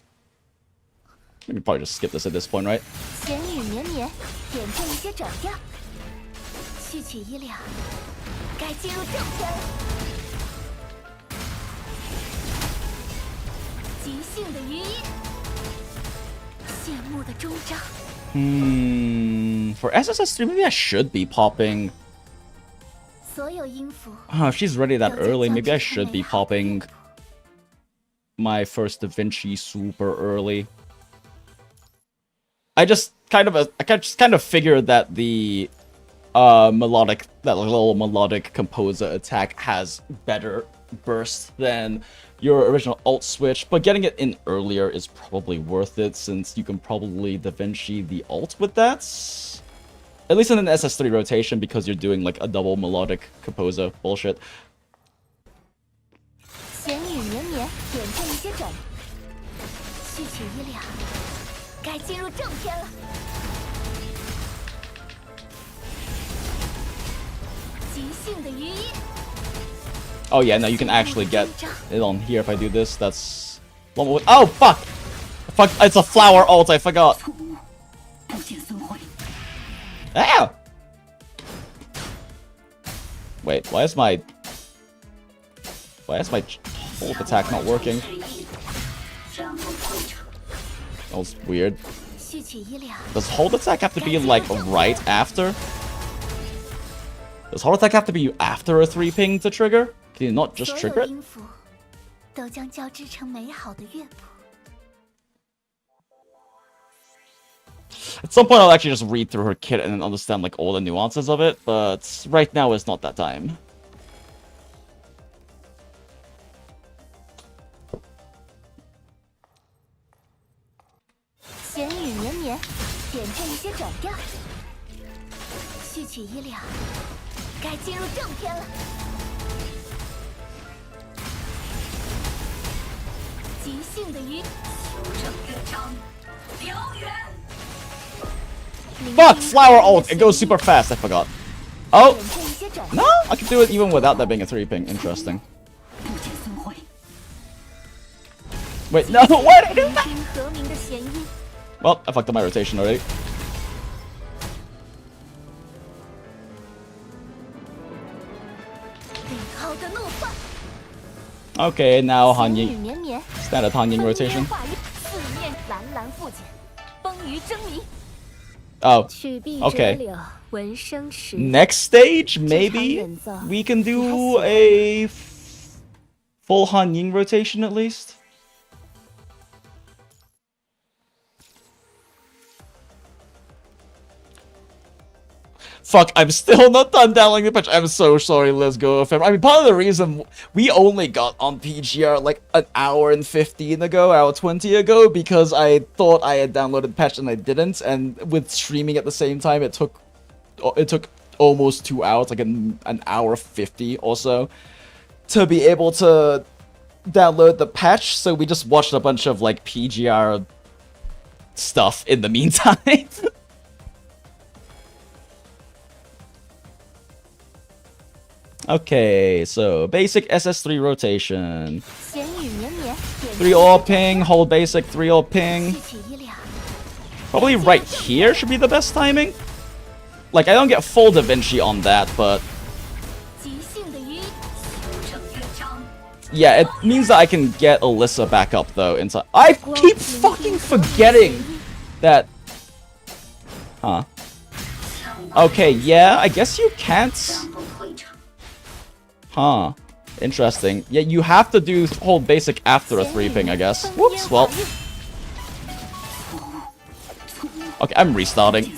Maybe probably just skip this at this point, right? For SSS3, maybe I should be popping... Oh, if she's ready that early, maybe I should be popping my first Da Vinci super early. I just kind of figured that the little melodic composer attack has better burst than your original ult switch, but getting it in earlier is probably worth it, since you can probably Da Vinci the ult with that. At least in an SS3 rotation, because you're doing, like, a double melodic composer bullshit. Oh yeah, no, you can actually get it on here if I do this. That's... Oh, fuck! Fuck, it's a flower ult, I forgot. Ah! Wait, why is my ult attack not working? That was weird. Does hold attack have to be, like, right after? Does hold attack have to be after a 3-ping to trigger? Can you not just trigger it? At some point I'll actually just read through her kit and then understand, like, all the nuances of it, but right now is not that time. Fuck! Flower ult! It goes super fast, I forgot. Oh! No! I can do it even without that being a 3-ping. Interesting. Wait, no! Why did I do that? Well, I fucked up my rotation already. Okay, now Han Ying. Standard Han Ying rotation. Oh, okay. Next stage, maybe we can do a full Han Ying rotation at least. Fuck, I'm still not done downloading the patch. I'm so sorry, let's go, fam. I mean, part of the reason we only got on PGR like an hour and 15 ago, hour 20 ago, because I thought I had downloaded the patch and I didn't, and with streaming at the same time, it took almost 2 hours, like an hour 50 or so, to be able to download the patch, so we just watched a bunch of like PGR stuff in the meantime. Okay, so basic SS3 rotation. 3 all ping, hold basic, 3 all ping. Probably right here should be the best timing. Like, I don't get full Da Vinci on that, but... yeah, it means that I can get Alyssa back up, though, inside. I keep fucking forgetting that... huh. Okay, yeah, I guess you can't... huh. Interesting. Yeah, you have to do hold basic after a 3 ping, I guess. Whoops, well. Okay, I'm restarting.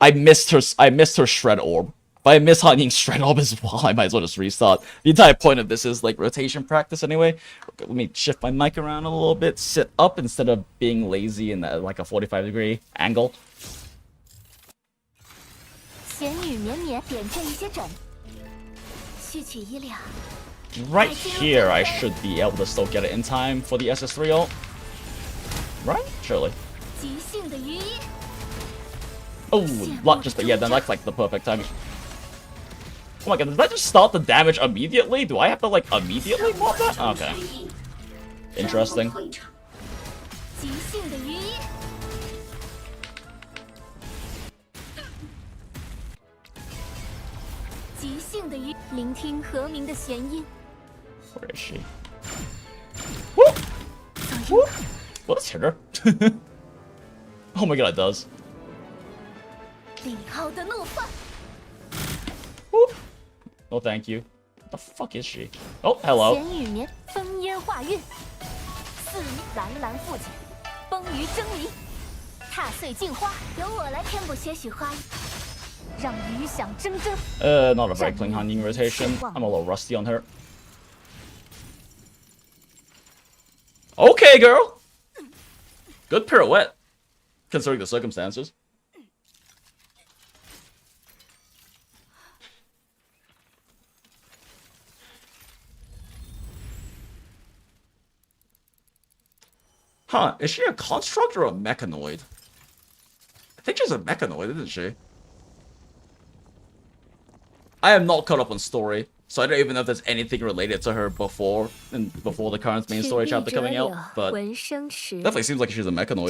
I missed her shred orb. But I miss Han Ying's shred orb as well. I might as well just restart. The entire point of this is like rotation practice anyway. Okay, let me shift my mic around a little bit. Sit up instead of being lazy in that, like a 45-degree angle. Right here, I should be able to still get it in time for the SS3 ult. Right? Surely. Oh, luck just, yeah, then that's like the perfect timing. Oh my god, did that just start the damage immediately? Do I have to like immediately mob that? Okay. Interesting. Where is she? Woo! Woo! Well, let's hit her. Oh my god, it does. Woo! No, thank you. What the fuck is she? Oh, hello. Not a very clean Han Ying rotation. I'm a little rusty on her. Okay, girl! Good pirouette, considering the circumstances. Huh, is she a construct or a mechanoid? I think she's a mechanoid, isn't she? I am not caught up on story, so I don't even know if there's anything related to her before the current main story chapter coming out, but definitely seems like she's a mechanoid.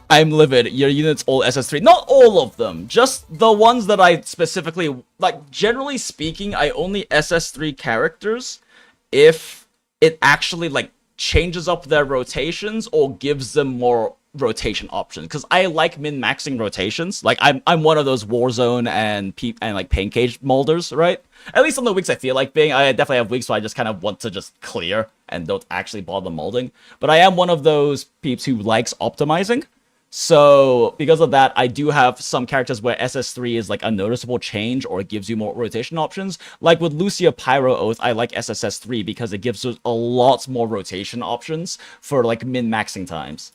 I'm livid. Your unit's all SS3. Not all of them. Just the ones that I specifically... like, generally speaking, I only SS3 characters if it actually, like, changes up their rotations or gives them more rotation options. Because I like min-maxing rotations. Like, I'm one of those Warzone and like Pain Cage molders, right? At least on the weeks I feel like being. I definitely have weeks where I just kind of want to just clear and don't actually bother molding. But I am one of those peeps who likes optimizing. So, because of that, I do have some characters where SS3 is like a noticeable change or it gives you more rotation options. Like with Lucia Pyro Oath, I like SSS3 because it gives us a lot more rotation options for like min-maxing times.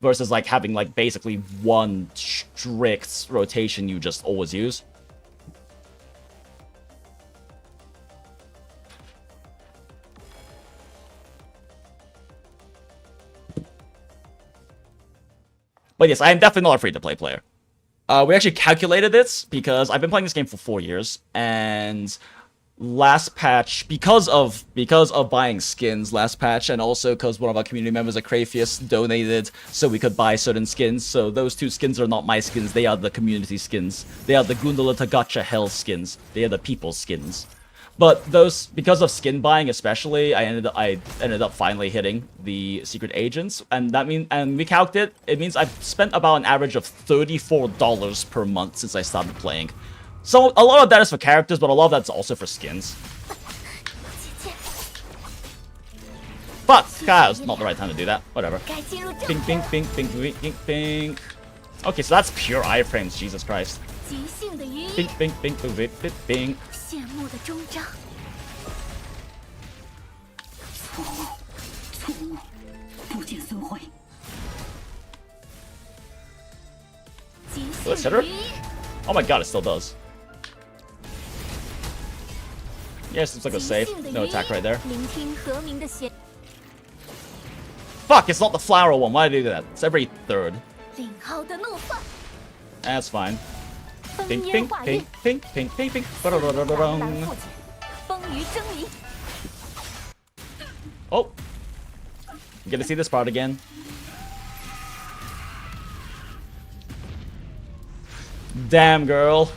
Versus like having like basically one strict rotation you just always use. But yes, I am definitely not a free-to-play player. We actually calculated this because I've been playing this game for 4 years, and last patch, because of buying skins last patch, and also because one of our community members at Crayfius donated so we could buy certain skins. So those 2 skins are not my skins, they are the community skins. They are the Goondola To Gacha Hell skins. They are the people's skins. But those, because of skin buying especially, I ended up finally hitting the secret agents, and we calculated it means I've spent about an average of $34 per month since I started playing. So a lot of that is for characters, but a lot of that's also for skins. But it's not the right time to do that. Whatever. Bing, bing, bing, bing, bing, bing, bing. Okay, so that's pure iframes. Jesus Christ. Bing, bing, bing, bing, bing, bing, bing. Let's hit her. Oh my god, it still does. Yes, looks like a safe. No attack right there. Fuck, it's not the flower one. Why did I do that? It's every third. That's fine. Ping, ping, ping, ping, ping, ping, ping. Oh. You get to see this part again. Damn, girl.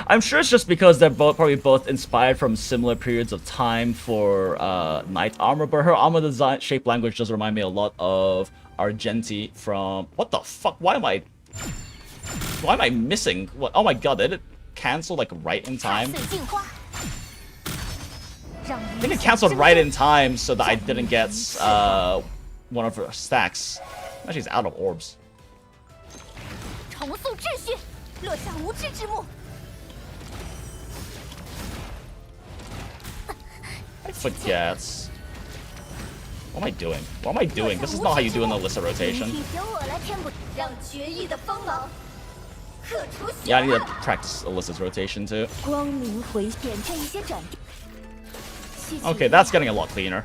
I'm sure it's just because they're probably both inspired from similar periods of time for Knight armor, but her armor design shape language does remind me a lot of Argenti from... What the fuck? Why am I missing? What? Oh my god, did it cancel like right in time? I think it canceled right in time so that I didn't get one of her stacks. Now she's out of orbs. I forget. What am I doing? What am I doing? This is not how you do an Alyssa rotation. Yeah, I need to practice Alyssa's rotation too. Okay, that's getting a lot cleaner.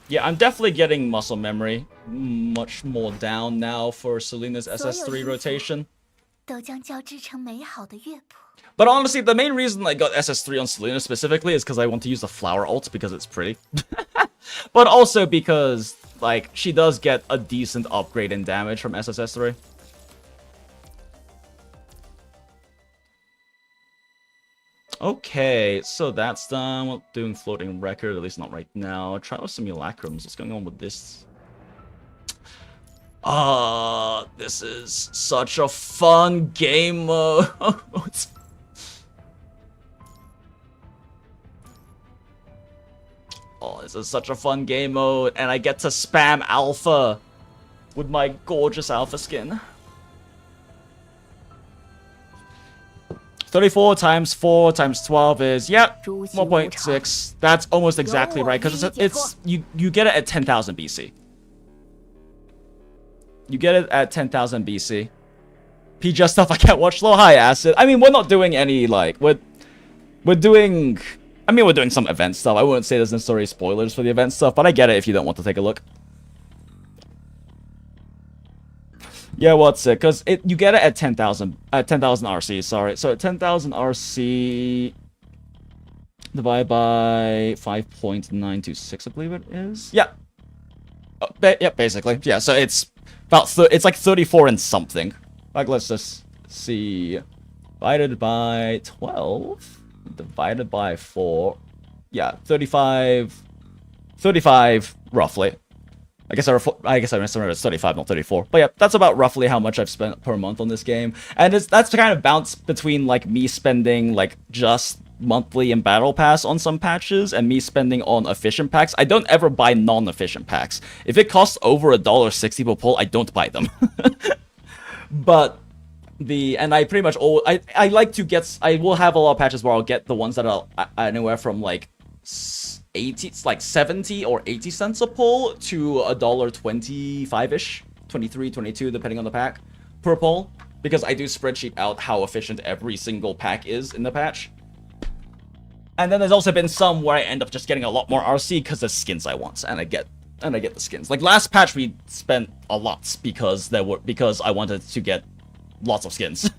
Yeah, I'm definitely getting muscle memory much more down now for Selena's SS3 rotation. But honestly, the main reason I got SS3 on Selena specifically is because I want to use the flower ult because it's pretty. But also because, like, she does get a decent upgrade in damage from SSS3. Okay, so that's done. We're doing floating record, at least not right now. Try with simulacrums. What's going on with this? This is such a fun game mode. Oh, this is such a fun game mode, and I get to spam alpha with my gorgeous alpha skin. 34 times 4 times 12 is, yeah, 1.6. That's almost exactly right, because you get it at 10,000 BC. You get it at 10,000 BC. PGR stuff I can't watch. Low high acid. I mean, we're not doing any, like, we're doing... I mean, we're doing some event stuff. I wouldn't say there's necessarily spoilers for the event stuff, but I get it if you don't want to take a look. Yeah, what's it? Because you get it at 10,000 RC, sorry. So at 10,000 RC divided by 5.926, I believe it is. Yeah. Yeah, basically. Yeah, so it's about it's like 34 and something. Like, let's just see. Divided by 12. Divided by 4. Yeah, 35 roughly. I guess I remember it's 35, not 34. But yeah, that's about roughly how much I've spent per month on this game. And that's kind of bounce between like me spending like just monthly and battle pass on some patches and me spending on efficient packs. I don't ever buy non-efficient packs. If it costs over $1.60 per pull, I don't buy them. But And I pretty much I like to get, I will have a lot of patches where I'll get the ones that are anywhere from like 80, like 70 or 80 cents a pull to $1.25-ish, 23, 22, depending on the pack per pull, because I do spreadsheet out how efficient every single pack is in the patch. And then there's also been some where I end up just getting a lot more RC because the skins I want, and I get the skins. Like last patch we spent a lot because I wanted to get lots of skins.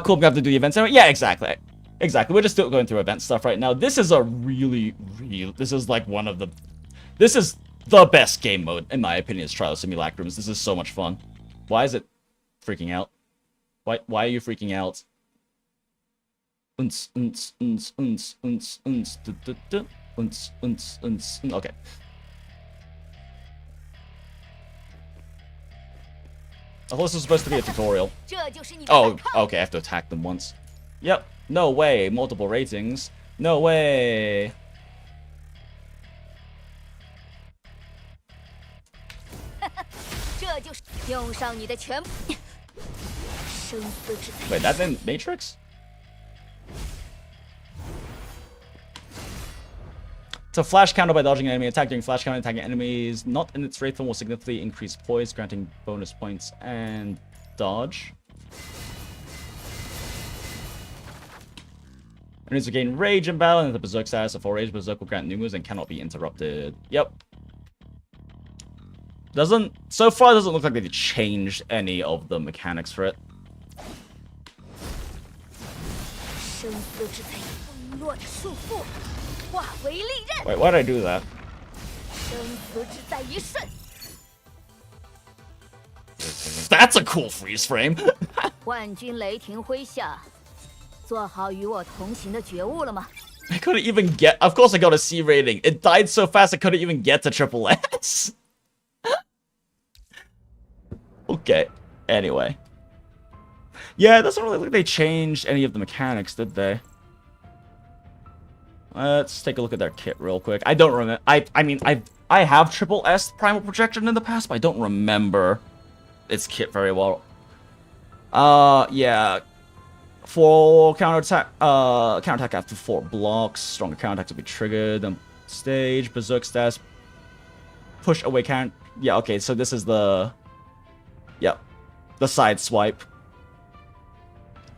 Cool, we have to do the events anyway. Yeah, exactly. Exactly. We're just still going through event stuff right now. This is a this is like this is the best game mode, in my opinion, is Trial Simulacrums. This is so much fun. Why is it freaking out? Why are you freaking out? Okay. I thought this was supposed to be a tutorial. Oh, okay, I have to attack them once. Yep. No way. Multiple ratings. No way. Wait, that's in Matrix? To flash counter by dodging an enemy attack. During flash counter, attacking enemies not in its wraith form will significantly increase poise, granting bonus points and dodge. Enemies will gain rage in battle, and the berserk status of full rage. Berserk will grant new moves and cannot be interrupted. Yep. So far doesn't look like they've changed any of the mechanics for it. Wait, why did I do that? That's a cool freeze frame. I couldn't even get... Of course I got a C rating. It died so fast I couldn't even get to triple S. Okay. Anyway. Yeah, it doesn't really look like they changed any of the mechanics, did they? Let's take a look at their kit real quick. I don't remember. I mean, I have triple S primal projection in the past, but I don't remember its kit very well. Yeah. For counterattack after 4 blocks, stronger counterattacks will be triggered. Stage, berserk stats, push away count. Yeah, okay, so this is the side swipe,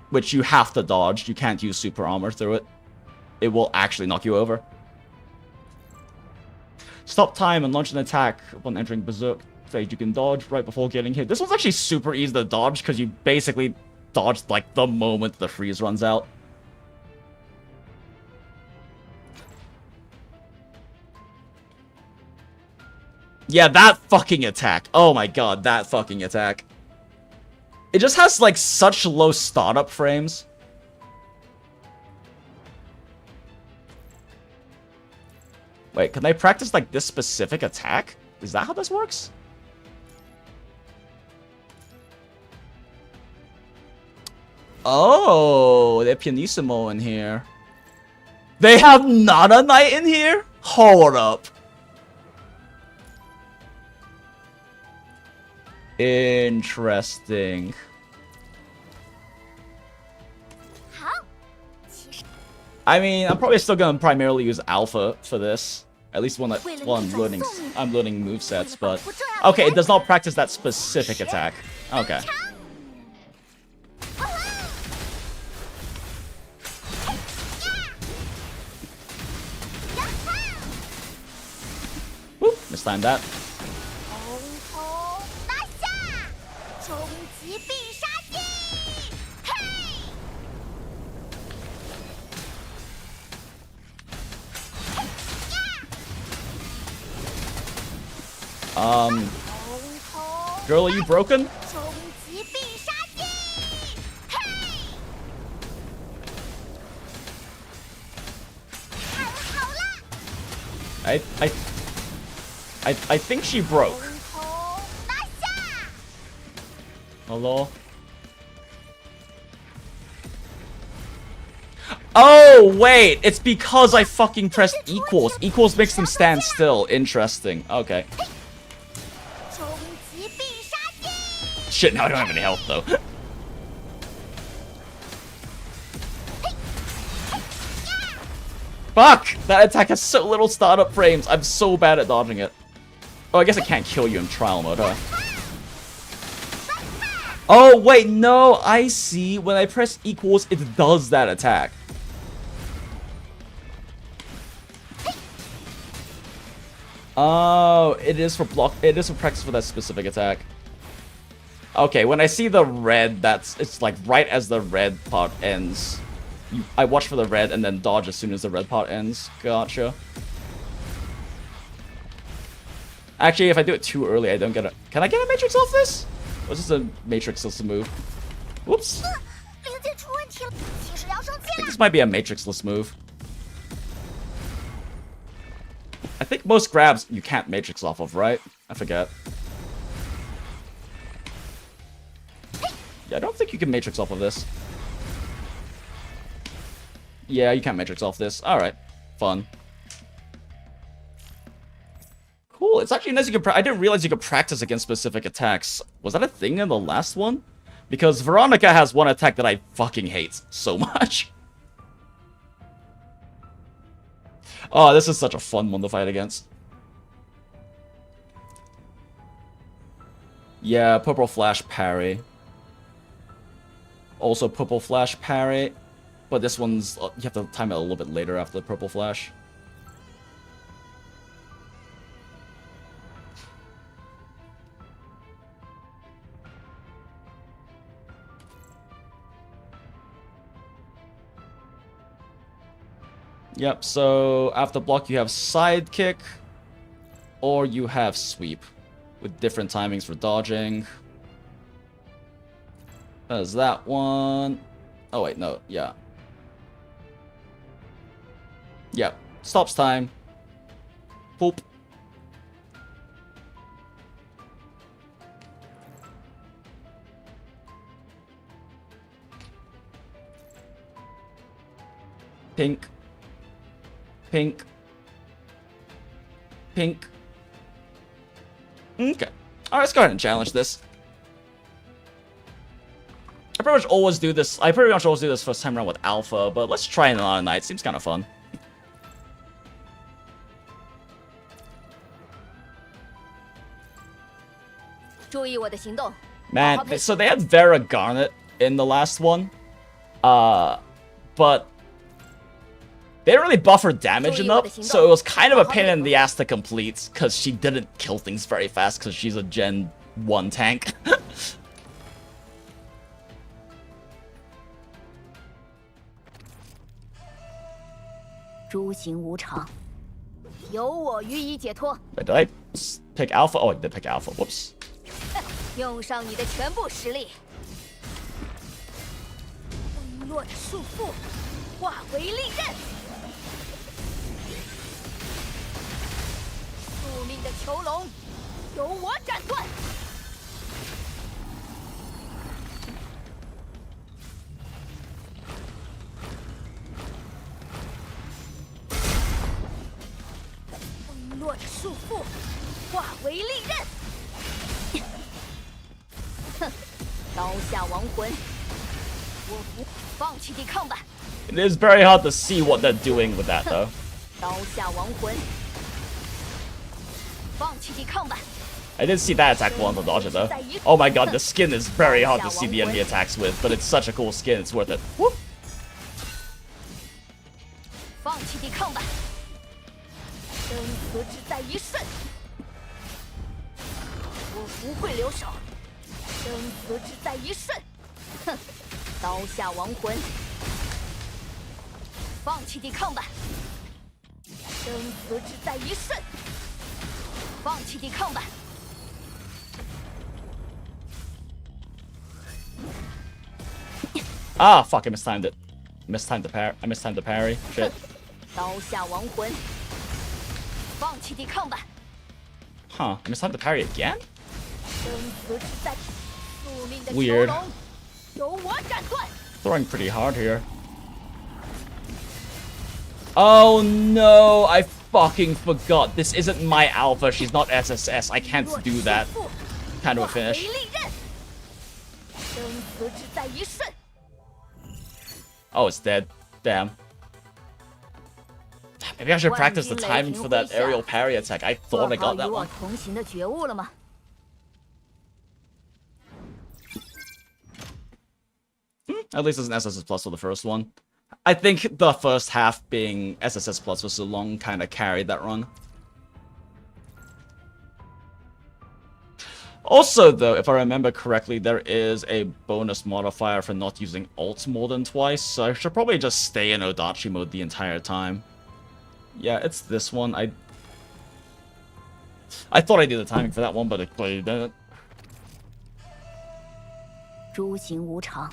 which you have to dodge. You can't use super armor through it. It will actually knock you over. Stop time and launch an attack upon entering berserk stage. You can dodge right before getting hit. This one's actually super easy to dodge because you basically dodge like the moment the freeze runs out. Yeah, that fucking attack. Oh my god, that fucking attack. It just has like such low startup frames. Wait, can they practice like this specific attack? Is that how this works? Oh, they have Pianissimo in here. They have not a knight in here? Hold up. Interesting. I mean, I'm probably still gonna primarily use Alpha for this. At least when I'm learning movesets, but okay, it does not practice that specific attack. Okay. Whoop, mistimed that. Girl, are you broken? I think she broke. Hello? Oh, wait! It's because I fucking pressed equals. Equals makes them stand still. Interesting. Okay. shit, now I don't have any health though. Fuck! That attack has so little startup frames. I'm so bad at dodging it. Oh, I guess it can't kill you in trial mode, huh? Oh, wait, no, I see. When I press equals, it does that attack. Oh, it is for practice for that specific attack. Okay, when I see the red, it's like right as the red part ends. I watch for the red and then dodge as soon as the red part ends. Gotcha. Actually, if I do it too early, I don't get a... Can I get a matrix off this? Or is this a matrixless move? Whoops. I think this might be a matrixless move. I think most grabs you can't matrix off of, right? I forget. Yeah, I don't think you can matrix off of this. Yeah, you can't matrix off this. Alright. Fun. Cool. It's actually nice you can I didn't realize you could practice against specific attacks. Was that a thing in the last one? Because Veronica has one attack that I fucking hate so much. Oh, this is such a fun one to fight against. Yeah, purple flash parry. Also purple flash parry. But this one's... you have to time it a little bit later after the purple flash. Yep, so after block you have sidekick. Or you have sweep. With different timings for dodging. There's that one. Oh wait, no, yeah. Yep, stops time. Poop. Pink. Pink. Pink. Okay. Alright, let's go ahead and challenge this. I pretty much always do this. I pretty much always do this first time around with Alpha, but let's try it on a night. Seems kind of fun. Man, so they had Vera Garnet in the last one. But they didn't really buff her damage enough, so it was kind of a pain in the ass to complete, because she didn't kill things very fast, because she's a Gen 1 tank. Wait, did I pick Alpha? Oh, I did pick Alpha. Whoops. 用上你的全部实力，微弱的束缚化为利刃，宿命的囚笼由我斩断。微弱的束缚化为利刃。 刀下亡魂，我不放弃抵抗吧。It is very hard to see what they're doing with that, though. 刀下亡魂，放弃抵抗吧。I didn't see that attack once on dodge it, though. Oh my god, the skin is very hard to see the enemy attacks with, but it's such a cool skin, it's worth it. Woo! 放弃抵抗吧，生死只在一瞬，我不会留手。 生死只在一瞬，哼！刀下亡魂，放弃抵抗吧。生死只在一瞬，放弃抵抗吧。Ah, fuck! I mistimed it. Mistimed the parry. I mistimed the parry. Shit. 刀下亡魂，放弃抵抗吧。 Huh? I mistimed the parry again? 生死只在。 Weird. Throwing pretty hard here. Oh no, I fucking forgot. This isn't my alpha. She's not SSS. I can't do that. Kind of a finish. 死只在一瞬。 Oh, it's dead. Damn. Maybe I should practice the timing for that aerial parry attack. I thought I got that one. 同行的觉悟了吗？ At least it's an SSS plus for the first one. I think the first half being SSS plus for so long kind of carried that run. Also, though, if I remember correctly, there is a bonus modifier for not using ult more than twice, so I should probably just stay in Odachi mode the entire time. Yeah, it's this one. I thought I did the timing for that one, but it clearly didn't. 诸行无常，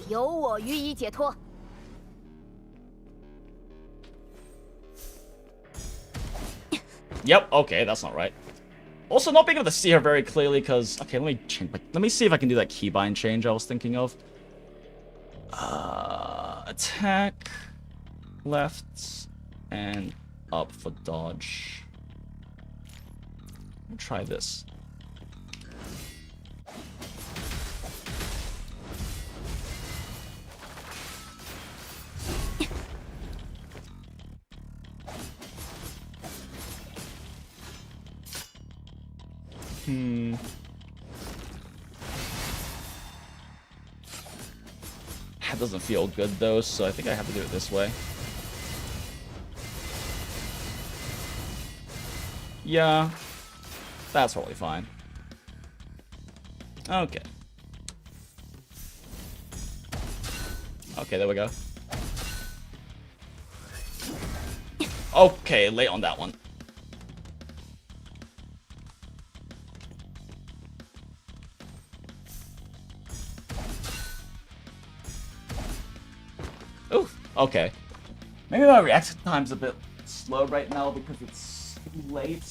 由我予以解脱。 Yep, okay, that's not right. Also, not being able to see her very clearly, because... Okay, let me see if I can do that keybind change I was thinking of. Attack... Left... And up for dodge. Let me try this. That doesn't feel good though, so I think I have to do it this way. Yeah, that's probably fine. Okay. Okay, there we go. Okay, late on that one. Ooh, okay. Maybe my reaction time's a bit slow right now because it's late.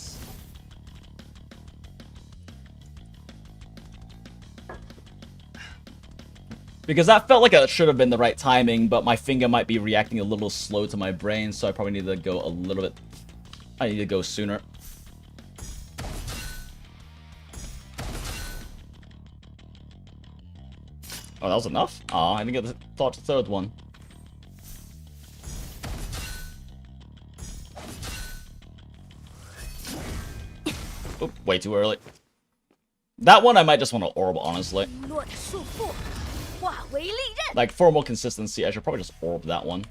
Because that felt like it should have been the right timing, but my finger might be reacting a little slow to my brain, so I probably need to go a little bit... I need to go sooner. Oh, that was enough? Aw, I didn't get the third one. Oop, way too early. That one I might just want to orb, honestly. Like, for more consistency, I should probably just orb that one.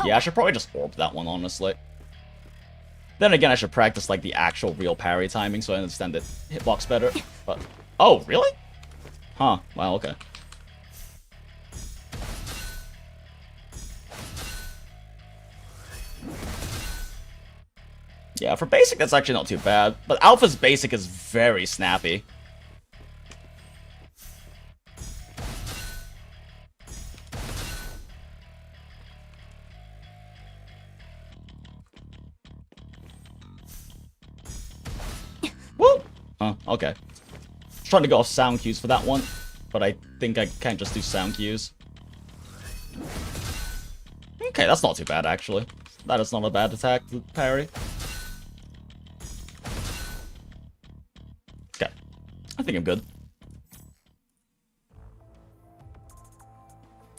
Yeah, I should probably just orb that one, honestly. Then again, I should practice, like, the actual real parry timing so I understand the hitbox better. But, oh, really? Huh, wow, okay. Yeah, for basic, that's actually not too bad. But Alpha's basic is very snappy. Woo! Oh, okay. Trying to go off sound cues for that one, but I think I can't just do sound cues. Okay, that's not too bad, actually. That is not a bad attack to parry. Okay. I think I'm good.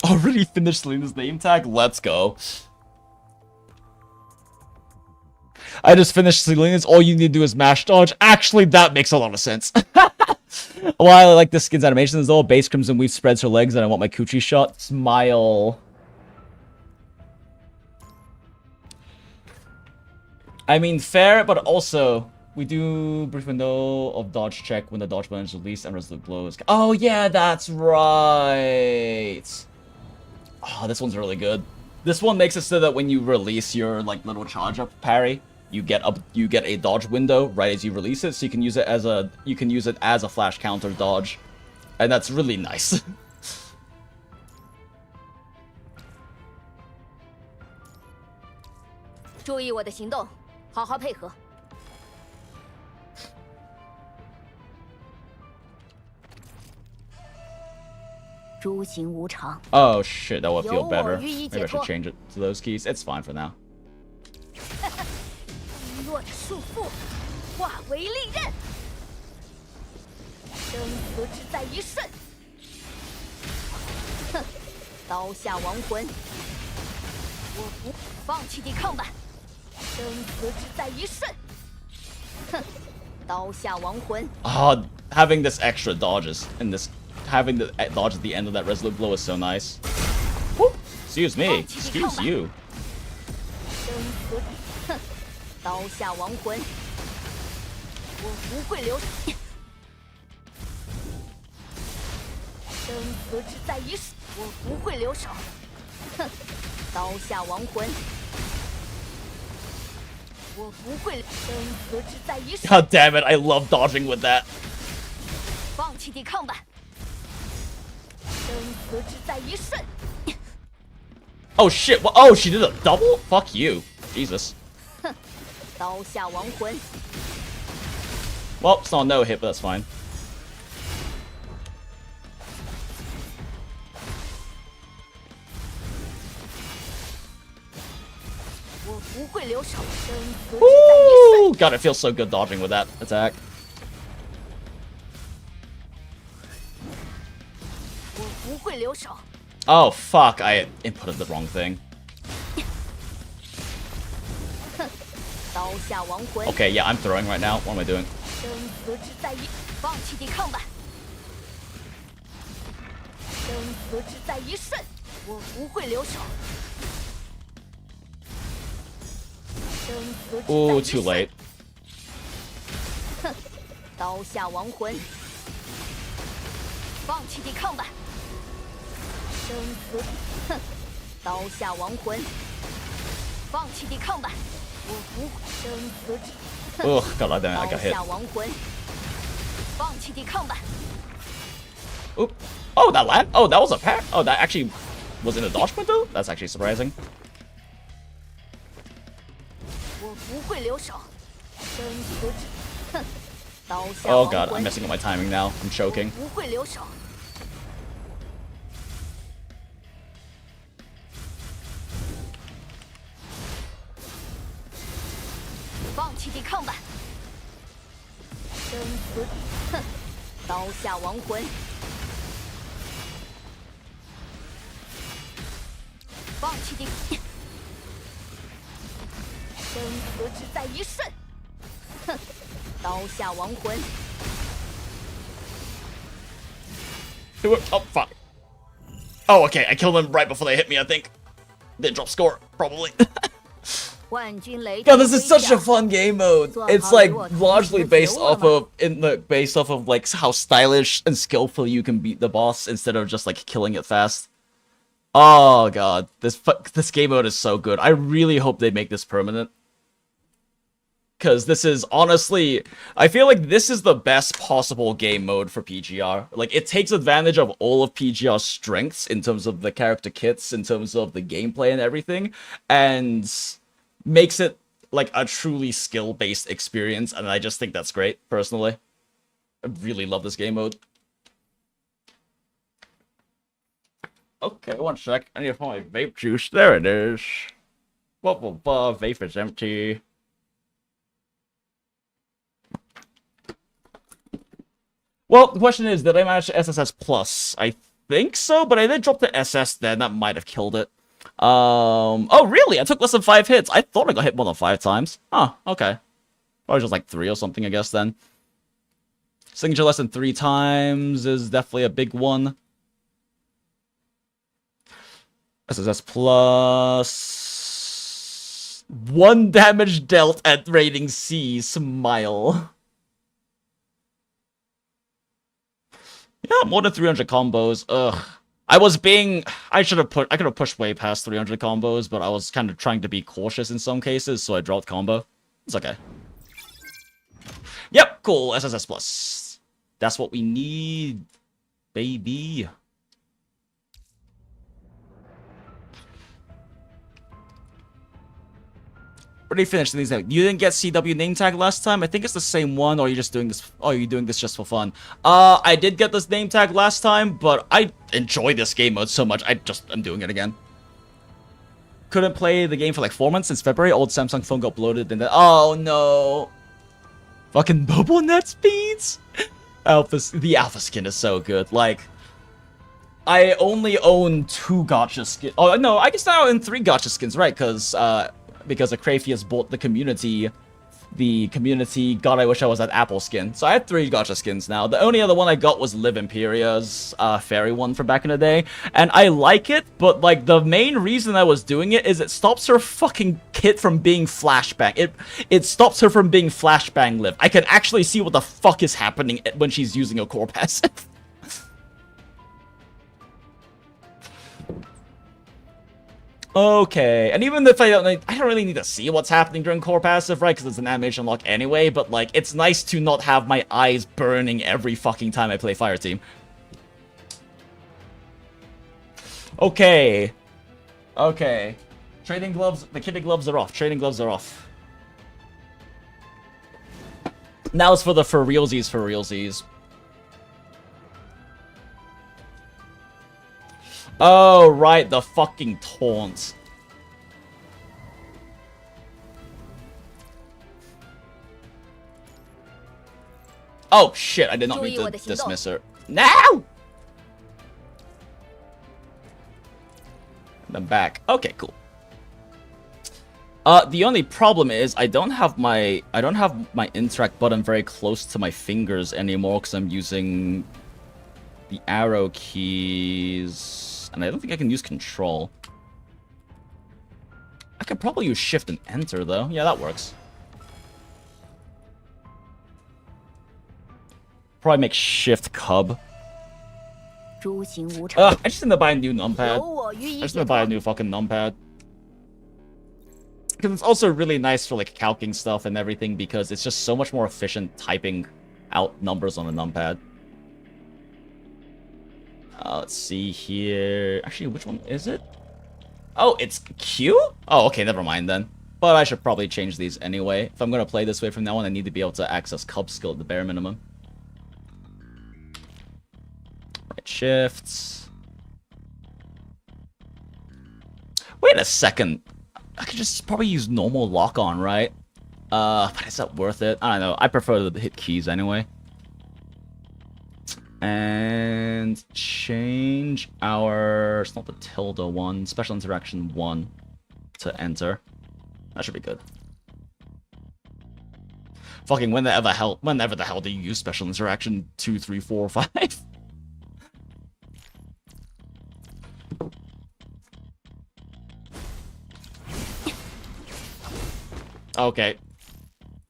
Already finished Selena's name tag? Let's go. I just finished Selena's. All you need to do is mash dodge. Actually, that makes a lot of sense. While I like the skin's animations, though, base Crimson Weave spreads her legs and I want my coochie shot. Smile. I mean, fair, but also, we do brief window of dodge check when the dodge button is released and resolute glows. Oh, yeah, that's right. Oh, this one's really good. This one makes it so that when you release your, like, little charge up parry, you get a dodge window right as you release it, so you can use it as a flash counter dodge. And that's really nice. Oh shit, that would feel better. Maybe I should change it to those keys. It's fine for now. 化为利刃，生死只在一瞬。哼，刀下亡魂，我不放弃抵抗吧，生死只在一瞬。哼，刀下亡魂。Having this extra dodges and this having the dodge at the end of that resolute blow is so nice. Woo! Excuse me. Excuse you. 生死，哼，刀下亡魂，我不会留。生死只在一瞬，我不会留手。哼，刀下亡魂，我不会。生死只在一瞬。 God damn it! I love dodging with that. 放弃抵抗吧，生死只在一瞬。 Oh shit! Oh, she did a double? Fuck you. Jesus. 哼，刀下亡魂。 Well, it's not a no hit, but that's fine. 我不会留手，生死只在一瞬。 Ooh, God, it feels so good dodging with that attack. 我不会留手。 Oh fuck! I inputted the wrong thing. 哼，刀下亡魂。 Okay, yeah, I'm throwing right now. What am I doing? 生死只在一，放弃抵抗吧。生死只在一瞬，我不会留手。生死只在 Ooh, 一 too 瞬。 late. 哼，刀下亡魂。放弃抵抗吧。生死，哼，刀下亡魂。放弃抵抗吧，我不生死只。 Ugh, God, I got 刀 hit. 下亡魂。放弃抵抗吧。 Oop. Oh, that land? Oh, that was a pack? Oh, that actually was in a dodge window? That's actually surprising. 我不会留手，生死只，哼，刀下 Oh 亡 God, I'm 魂。 messing up my timing now. I'm choking. 不会留手。放弃抵抗吧。生死，哼，刀下亡魂。放弃抵，生死只在一瞬。哼，刀下亡魂。 Oh, fuck. Oh, okay. I killed them right before they hit me, I think. Didn't drop score, probably. 万军雷 God, this is such a fun game mode. It's like largely based off of like how stylish and skillful you can beat the boss instead of just like killing it fast. Oh God, this game mode is so good. I really hope they make this permanent. Because this is honestly, I feel like this is the best possible game mode for PGR. Like, it takes advantage of all of PGR's strengths in terms of the character kits, in terms of the gameplay and everything, and makes it like a truly skill-based experience, and I just think that's great, personally. I really love this game mode. Okay, one sec. I need to find my vape juice. There it is. Vape is empty. Well, the question is, did I manage to SSS Plus? I think so, but I did drop the SS then. That might have killed it. Oh, really? I took less than 5 hits. I thought I got hit more than 5 times. Huh, okay. Probably just like 3 or something, I guess, then. Signature less than 3 times is definitely a big one. SSS Plus... 1 damage dealt at rating C. Smile. Yeah, more than 300 combos. Ugh. I could have pushed way past 300 combos, but I was kind of trying to be cautious in some cases, so I dropped combo. It's okay. Yep, cool. SSS Plus. That's what we need, baby. Already finished these. You didn't get CW name tag last time? I think it's the same one, or are you just doing this? Oh, are you doing this just for fun? I did get this name tag last time, but I enjoy this game mode so much. I'm doing it again. Couldn't play the game for like 4 months since February. Old Samsung phone got bloated and then... Oh, no. Fucking bubble net speeds. The alpha skin is so good. Like, I only own 2 gacha skins. Oh no, I guess now I own 3 gacha skins, right? Because Acrafius bought the community. God, I wish I was at Apple skin. So I had 3 gacha skins now. The only other one I got was Liv Imperia's fairy one from back in the day. And I like it, but like the main reason I was doing it is it stops her fucking kit from being flashbang. It stops her from being flashbang Liv. I can actually see what the fuck is happening when she's using a core passive. Okay, and even if I don't really need to see what's happening during core passive, right? Because it's an animation lock anyway, but like, it's nice to not have my eyes burning every fucking time I play Fireteam. Okay. Okay. Trading gloves, the kitty gloves are off. Trading gloves are off. Now it's for the for realsies. Oh, right, the fucking taunts. Oh, shit, I did not mean to dismiss her. Now! And I'm back. Okay, cool. The only problem is I don't have my interact button very close to my fingers anymore because I'm using the arrow keys. And I don't think I can use control. I could probably use shift and enter though. Yeah, that works. Probably make shift cub. I just need to buy a new numpad. I just need to buy a new fucking numpad. Because it's also really nice for like calcing stuff and everything because it's just so much more efficient typing out numbers on a numpad. Let's see here. Actually, which one is it? Oh, it's Q? Oh, okay, never mind then. But I should probably change these anyway. If I'm going to play this way from now on, I need to be able to access Cub skill at the bare minimum. Right shifts. Wait a second. I could just probably use normal lock-on, right? But is that worth it? I don't know. I prefer to hit keys anyway. And change our, it's not the tilde one, special interaction 1 to enter. That should be good. Fucking whenever the hell do you use special interaction 2, 3, 4, 5? Okay.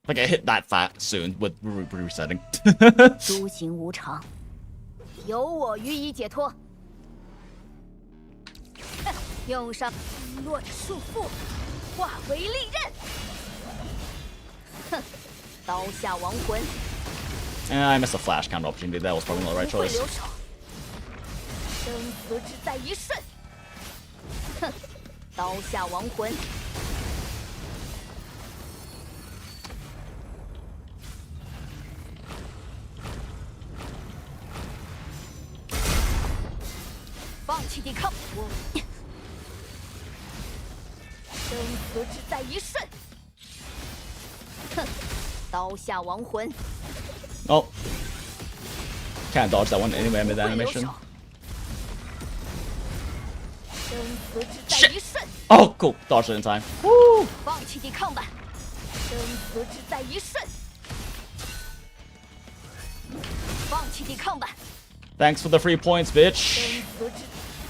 Like I hit that fat soon with resetting. 诸行无常，有我予以解脱。用上落的束缚，化为利刃。哼，刀下亡魂。I missed a flash counter opportunity. That was probably not the right choice. 生死只在一瞬。哼，刀下亡魂。 放弃抵抗，我生死只在一瞬。哼，刀下亡魂。Oh, can't dodge that one anyway mid animation. Shit. Oh, cool, dodged it in time. Woo! 放弃抵抗吧，生死只在一瞬。放弃抵抗吧。 Thanks for the free points, bitch.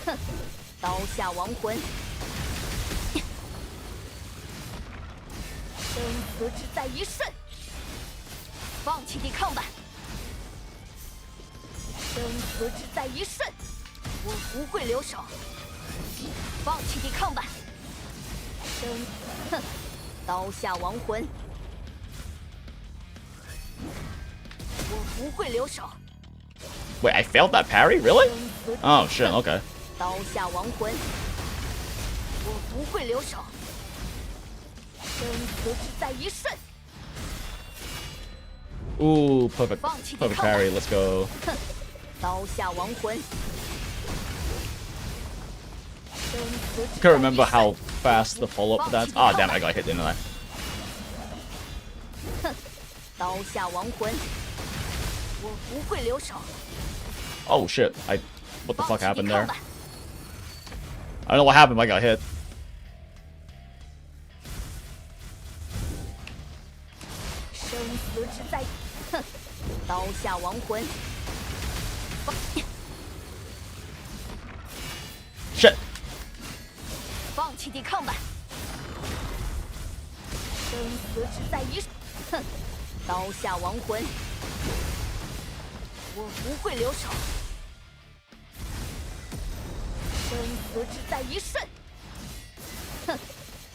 哼，刀下亡魂。生死只在一瞬。放弃抵抗吧。生死只在一瞬，我不会留手。放弃抵抗吧。哼，刀下亡魂。我不会留手。 Wait, I failed that parry? Really? Oh shit, okay. 刀下亡魂，我不会留手。生死只在一瞬。 Ooh, perfect parry, let's go. 哼，刀下亡魂。 Can't remember how fast the follow-up for that. Ah, damn it, I got hit, didn't I? 哼，刀下亡魂，我不会留手。 Oh shit! What the fuck happened there? I don't know what happened, but I got hit. 生死只在，哼！刀下亡魂。 Shit! 放弃抵抗吧！生死只在一瞬，哼！刀下亡魂，我不会留手。生死只在一瞬，哼！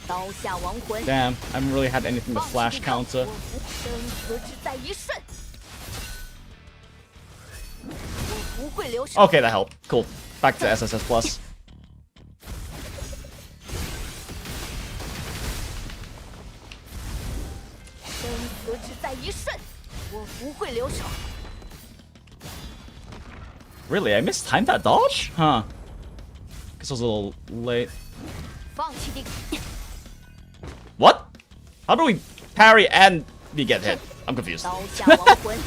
刀下亡魂。 Damn, I haven't really had anything to flash counter. 生死只在一瞬，我不会留手。 Okay, that helped. Cool. Back to SSS plus. 生死只在一瞬，我不会留手。 Really, I mistimed that dodge? Huh. Guess I was a little late. 放弃抵， What? How do we parry and we get hit? I'm confused. 刀下亡魂，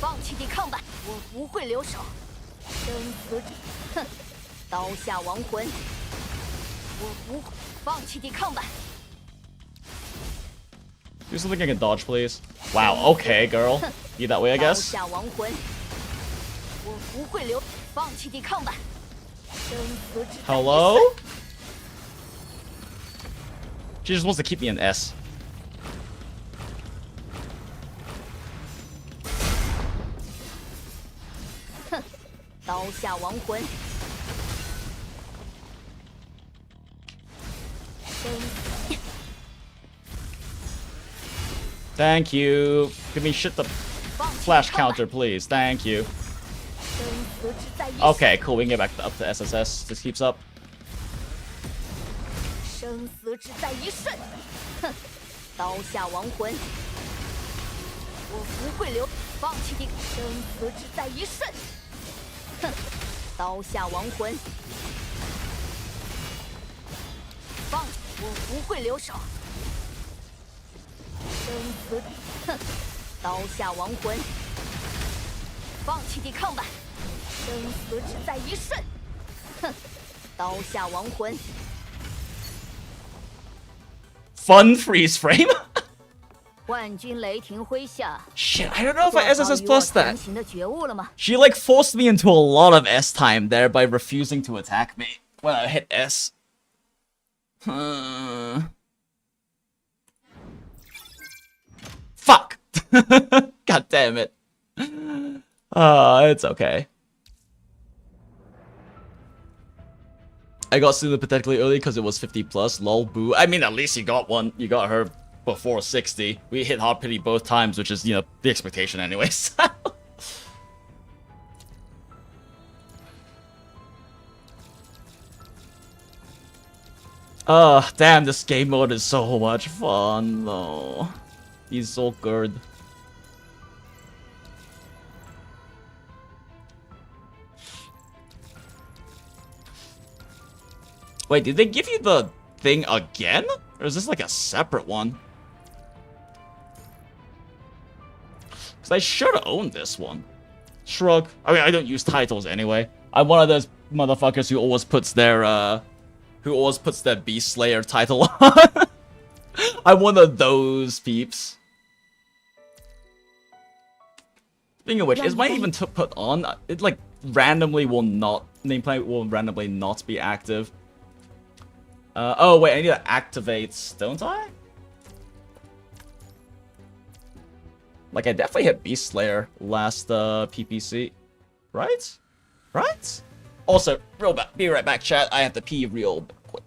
放弃抵抗吧！我不会留手。生死只，哼！刀下亡魂，我不放弃抵抗吧！ Do something I can dodge, please. Wow, okay, girl. Be that way, I 刀 guess. 下亡魂，我不会留，放弃抵抗吧！生死只在一瞬 Hello? She just wants to keep me in S. 哼！刀下亡魂，生死 Thank you. Give me shit the 放弃抵 flash 抗吧 counter, please. Thank you. 生死只在一瞬 Okay, cool. We can get back up to SSS. This keeps up. 生死只在一瞬，哼！刀下亡魂，我不会留，放弃抵，生死只在一瞬，哼！刀下亡魂，放，我不会留手，生死，哼！刀下亡魂，放弃抵抗吧，生死只在一瞬，哼！刀下亡魂。 Fun freeze frame? 万军雷霆麾下， Shit, I don't know if I 做好 SSS 与我 plus that. 同行的觉悟了吗？ She like forced me into a lot of S time there by refusing to attack me when I hit S. Fuck! God damn it. It's okay. I got Selena particularly early because it was 50 plus. Lol, boo. I mean, at least you got one. You got her before 60. We hit hard pity both times, which is, you know, the expectation anyways. Damn, this game mode is so much fun, though. He's so good. Wait, did they give you the thing again? Or is this like a separate one? Because I should have owned this one. Shrug. I mean, I don't use titles anyway. I'm one of those motherfuckers who always puts their, Beast Slayer title on. I'm one of those peeps. Speaking of which, is mine even put on? It like randomly will not, nameplate will randomly not be active. Oh wait, I need to activate, don't I? Like I definitely hit Beast Slayer last PPC, right? Right? Also, be right back, chat. I have to pee real quick.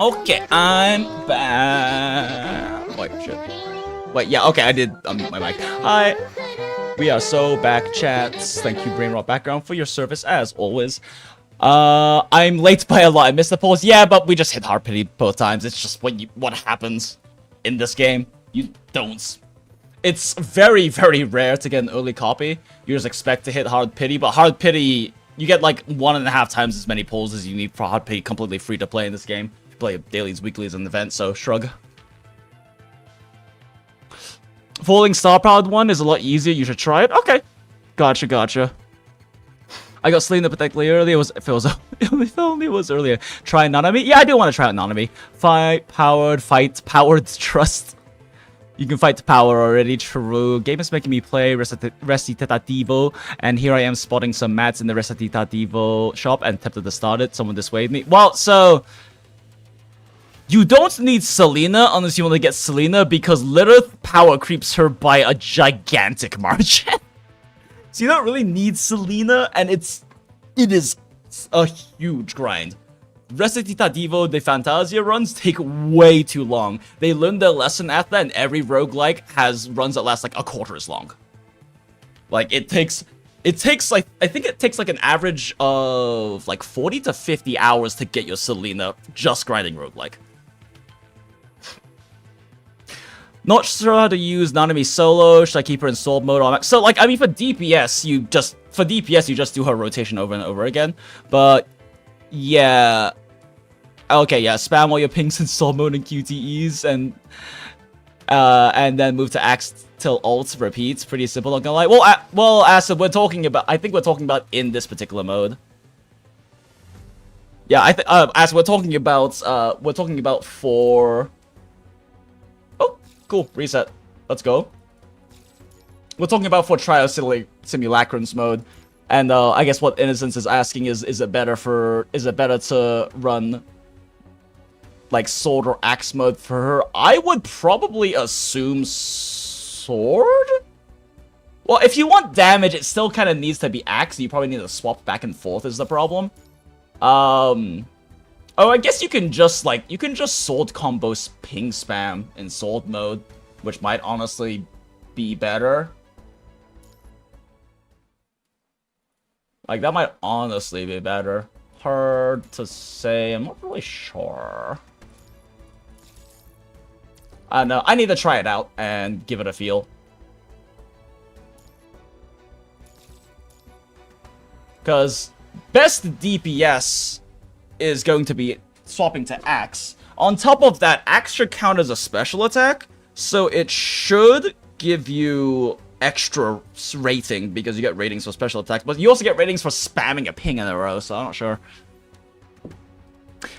Okay, I'm back. Wait, shit. Wait, yeah, okay, I did unmute my mic. Hi. We are so back, chats. Thank you, Brainrot Background, for your service as always. I'm late by a lot. I missed the pause. Yeah, but we just hit hard pity both times. It's just what happens in this game. You don't. It's very, very rare to get an early copy. You just expect to hit hard pity, but hard pity, you get like 1.5 times as many pulls as you need for hard pity completely free to play in this game. You play dailies, weeklies, and events, so shrug. Falling star-powered one is a lot easier. You should try it. Okay. Gotcha. I got Selena particularly earlier. If it only was earlier. Try Nanami. Yeah, I do want to try out Nanami. Fight powered trust. You can fight to power already. True. Game is making me play Recitativo, and here I am spotting some mats in the Recitativo shop and tempted to start it. Someone dissuaded me. Well, so you don't need Selena unless you want to get Selena, because Lilith power creeps her by a gigantic margin. So you don't really need Selena, and it is a huge grind. Recitativo de Fantasia runs take way too long. They learned their lesson after that, and every roguelike has runs that last like a quarter as long. Like it takes like, I think it takes like an average of like 40 to 50 hours to get your Selena just grinding roguelike. Not sure how to use Nanami solo. Should I keep her in sword mode or max? So like, I mean, for DPS you just do her rotation over and over again. But yeah. Okay, yeah, spam all your pings in sword mode and QTEs and then move to axe till ult repeats. Pretty simple, not gonna lie. Well, as we're talking about, I think we're talking about in this particular mode. Yeah, I think as we're talking about for. Oh, cool, reset. Let's go. We're talking about for Trial Simulacrums mode, and I guess what Innocence is asking is it better to run like sword or axe mode for her? I would probably assume sword? Well, if you want damage, it still kind of needs to be axe. You probably need to swap back and forth is the problem. Oh, I guess you can just sword combo ping spam in sword mode, which might honestly be better. Like, that might honestly be better. Hard to say. I'm not really sure. I don't know. I need to try it out and give it a feel. Because best DPS is going to be swapping to Axe. On top of that, Axe should count as a special attack, so it should give you extra rating because you get ratings for special attacks, but you also get ratings for spamming a ping in a row, so I'm not sure.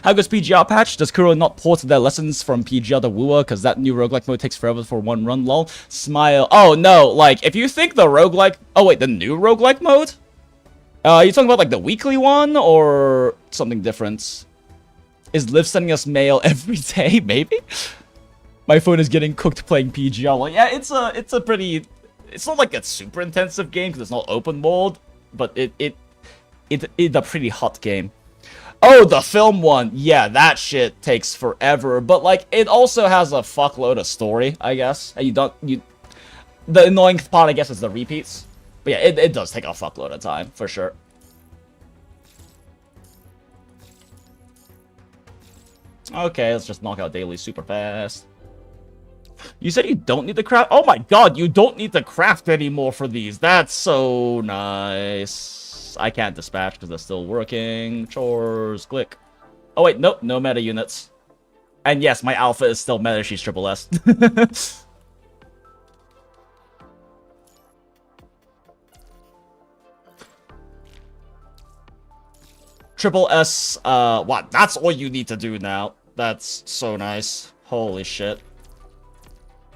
How goes PGR patch? Does Kuro not port their lessons from PGR to Wua because that new roguelike mode takes forever for one run, lol? Smile. Oh no, like, if you think the roguelike... Oh wait, the new roguelike mode? Are you talking about like the weekly one or something different? Is Liv sending us mail every day? Maybe? My phone is getting cooked playing PGR. Well, yeah, it's a pretty... It's not like a super intensive game because it's not open world, but it's a pretty hot game. Oh, the film one. Yeah, that shit takes forever, but like it also has a fuckload of story, I guess. And the annoying part, I guess, is the repeats. But yeah, it does take a fuckload of time, for sure. Okay, let's just knock out daily super fast. You said you don't need the craft? Oh my god, you don't need the craft anymore for these. That's so nice. I can't dispatch because they're still working. Chores, click. Oh wait, nope, no meta units. And yes, my alpha is still meta, she's triple S. Triple S, what? That's all you need to do now. That's so nice. Holy shit.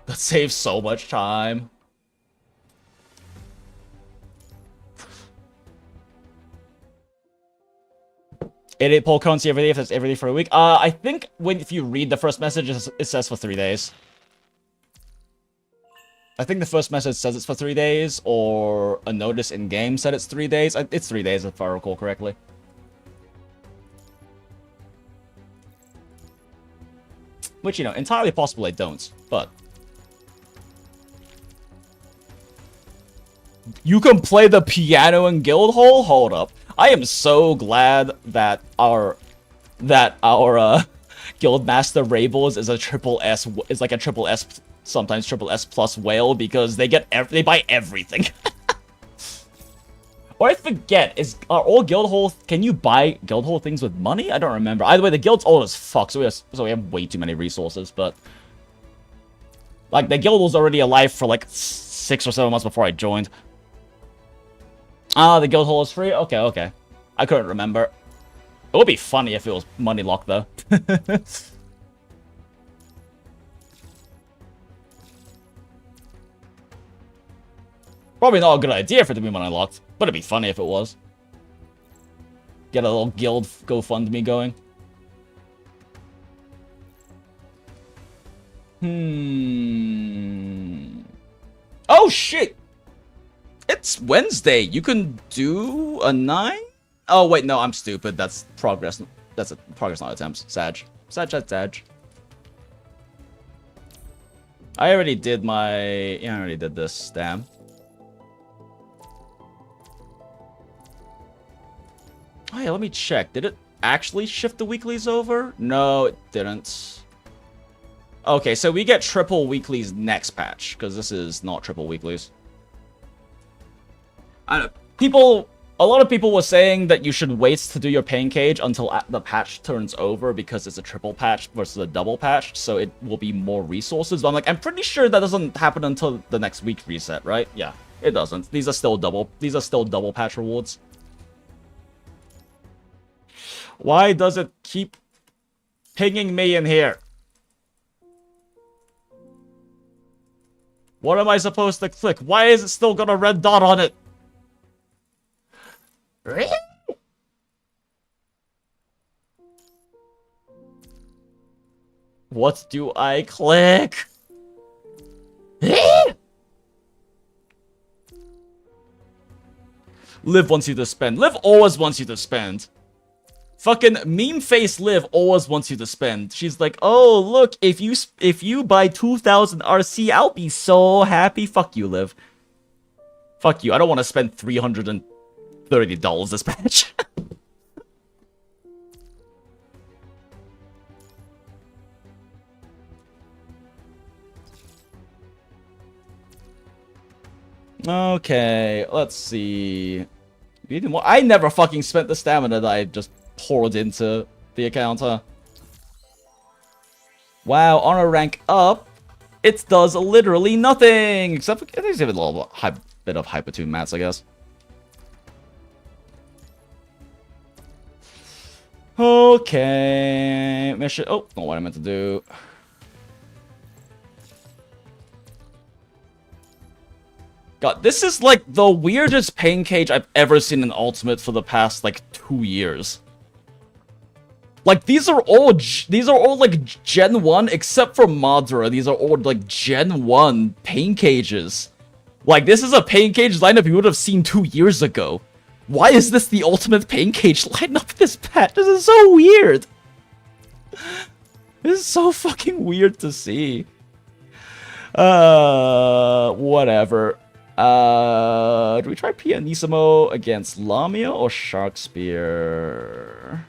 That saves so much time. It pull currency every day if it's every day for a week. I think if you read the first message, it says for 3 days. I think the first message says it's for 3 days, or a notice in game said it's 3 days. It's 3 days if I recall correctly. Which, you know, entirely possible I don't, but... You can play the piano in Guildhall? Hold up. I am so glad that our Guildmaster Ravels is a triple S, is like a triple S, sometimes triple S plus whale, because they buy everything. Or I forget, are all Guildhall, can you buy Guildhall things with money? I don't remember. Either way, the Guild's old as fuck, so we have way too many resources, but... Like, the Guild was already alive for like 6 or 7 months before I joined. Ah, the Guildhall is free? Okay, okay. I couldn't remember. It would be funny if it was money locked, though. Probably not a good idea for it to be money locked, but it'd be funny if it was. Get a little guild GoFundMe going. Oh shit! It's Wednesday. You can do a 9? Oh wait, no, I'm stupid. That's progress. That's a progress, not attempts. Sag. I already did my... Yeah, I already did this. Damn. Oh yeah, let me check. Did it actually shift the weeklies over? No, it didn't. Okay, so we get triple weeklies next patch, because this is not triple weeklies. I don't know. A lot of people were saying that you should wait to do your pain cage until the patch turns over, because it's a triple patch versus a double patch, so it will be more resources. But I'm like, I'm pretty sure that doesn't happen until the next week reset, right? Yeah, it doesn't. These are still double patch rewards. Why does it keep pinging me in here? What am I supposed to click? Why is it still got a red dot on it? What do I click? Liv wants you to spend. Liv always wants you to spend. Fucking meme face Liv always wants you to spend. She's like, oh look, if you buy 2,000 RC, I'll be so happy. Fuck you, Liv. Fuck you. I don't want to spend $330 this patch. Okay, let's see. I never fucking spent the stamina that I just poured into the account, huh? Wow, on a rank up, it does literally nothing! Except for, there's even a little bit of hypertune mats, I guess. Okay, mission. Oh, not what I meant to do. God, this is like the weirdest pain cage I've ever seen in Ultimate for the past like 2 years. Like these are all like Gen 1 except for Madara. These are all like Gen 1 pain cages. Like this is a pain cage lineup you would have seen 2 years ago. Why is this the ultimate pain cage lineup this patch? This is so weird. This is so fucking weird to see. Whatever. Do we try Pianissimo against Lamia or Shark Spear?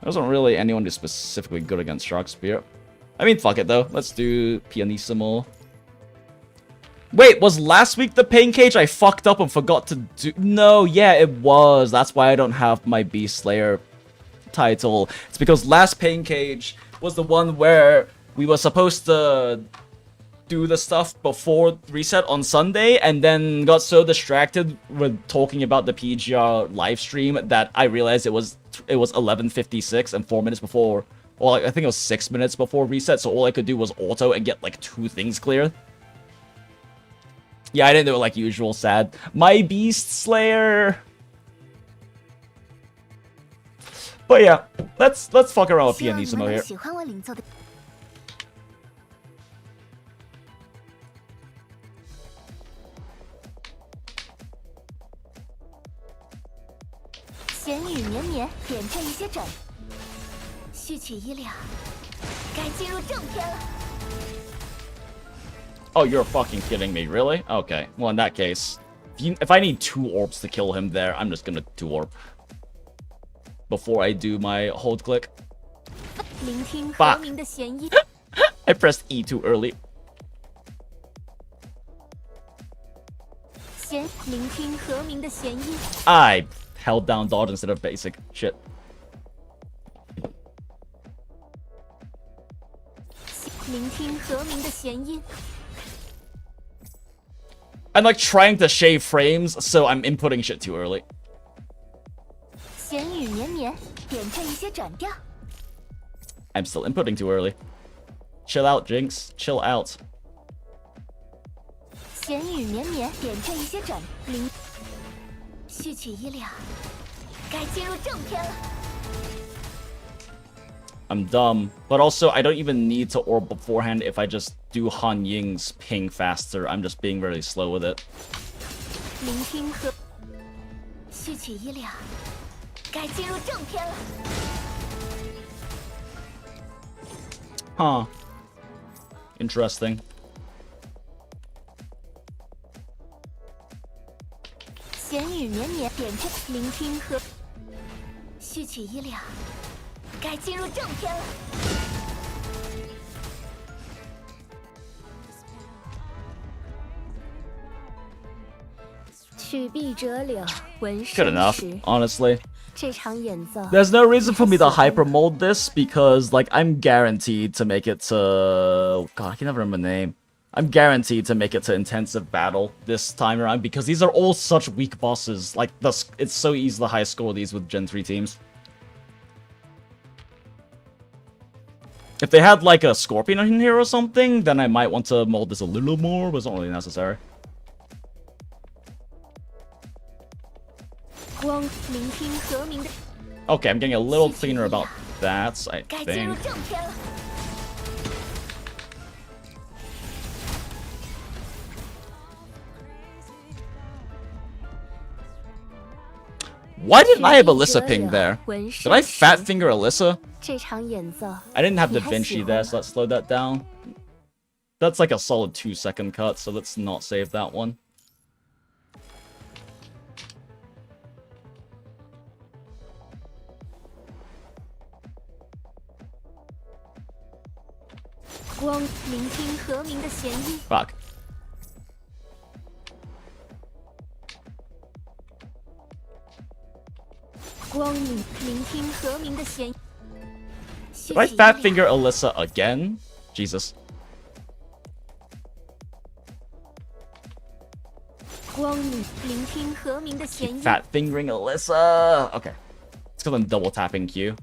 There wasn't really anyone who's specifically good against Shark Spear. I mean, fuck it though. Let's do Pianissimo. Wait, was last week the pain cage I fucked up and forgot to do? No, yeah, it was. That's why I don't have my Beast Slayer title. It's because last pain cage was the one where we were supposed to do the stuff before reset on Sunday and then got so distracted with talking about the PGR live stream that I realized it was 11:56 and 4 minutes before, well, I think it was 6 minutes before reset, so all I could do was auto and get like 2 things cleared. Yeah, I didn't do it like usual, sad. My Beast Slayer. But yeah, let's fuck around with Pianissimo here. Oh, you're fucking kidding me, really? Okay, well in that case, if I need 2 orbs to kill him there, I'm just gonna 2 orb. Before I do my hold click. Fuck. I pressed E too early. I held down dodge instead of basic. Shit. I'm like trying to shave frames, so I'm inputting shit too early. I'm still inputting too early. Chill out, Jinx. Chill out. I'm dumb, but also I don't even need to orb beforehand if I just do Han Ying's ping faster. I'm just being really slow with it. Huh. Interesting. Good enough, honestly. There's no reason for me to hyper mold this because, like, I'm guaranteed to make it to... God, I can never remember the name. I'm guaranteed to make it to intensive battle this time around because these are all such weak bosses. Like, it's so easy to high score these with Gen 3 teams. If they had, like, a Scorpion in here or something, then I might want to mold this a little more, but it's not really necessary. Okay, I'm getting a little cleaner about that, I think. Why didn't I have Alyssa ping there? Did I fat finger Alyssa? I didn't have Da Vinci there, so let's slow that down. That's like a solid 2-second cut, so let's not save that one. Fuck. Did I fat finger Alyssa again? Jesus. Keep fat fingering Alyssa. Okay. It's because I'm double tapping Q.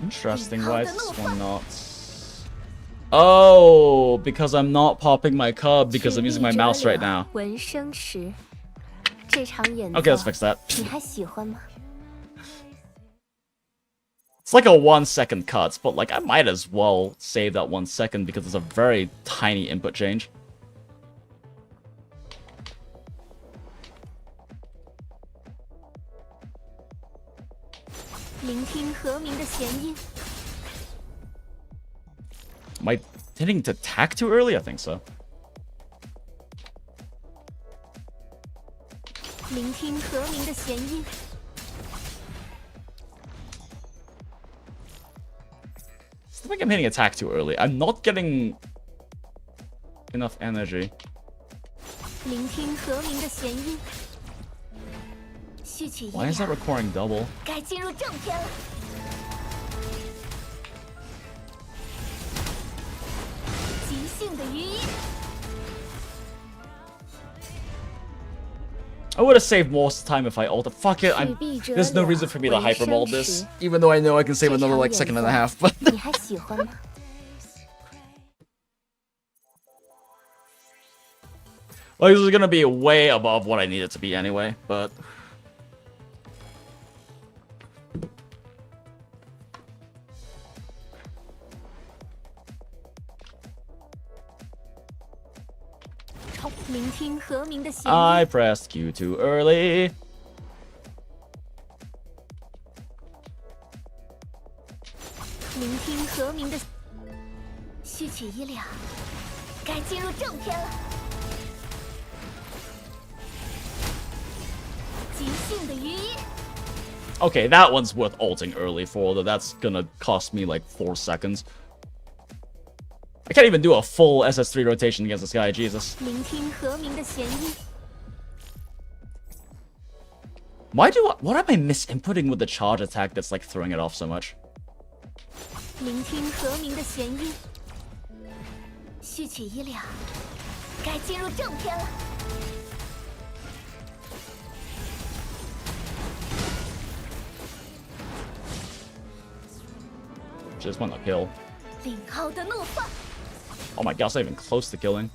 Interesting, why is this one not? Oh, because I'm not popping my cub because I'm using my mouse right now. Okay, let's fix that. It's like a 1-second cut, but like I might as well save that 1 second because it's a very tiny input change. Am I hitting to attack too early? I think so. I think I'm hitting attack too early. I'm not getting enough energy. Why is that recording double? I would have saved more time if I ulted. Fuck it, there's no reason for me to hyper mold this, even though I know I can save another like second and a half. But Like, this is gonna be way above what I need it to be anyway, but... I pressed Q too early. Okay, that one's worth ulting early for, although that's gonna cost me like 4 seconds. I can't even do a full SS3 rotation against this guy, Jesus. What am I misinputting with the charge attack that's like throwing it off so much? Just want to kill. Oh my gosh, not even close to killing.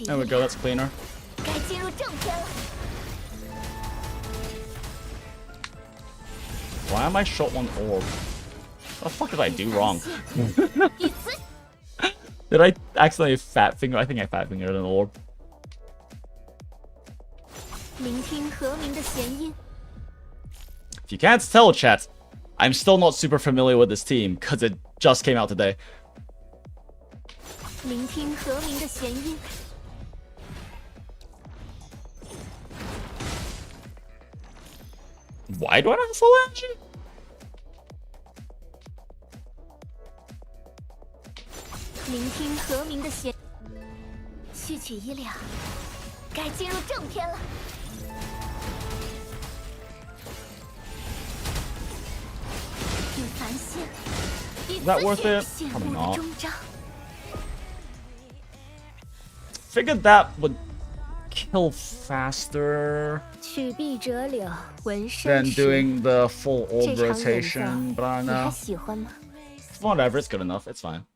There we go, that's cleaner. Why am I short one orb? What the fuck did I do wrong? Did I accidentally fat finger? I think I fat fingered an orb. If you can't tell, chat, I'm still not super familiar with this team because it just came out today. Why do I not have full energy? Is that worth it? Probably not. Figured that would kill faster than doing the full orb rotation, but I don't know. Whatever, it's good enough. It's fine.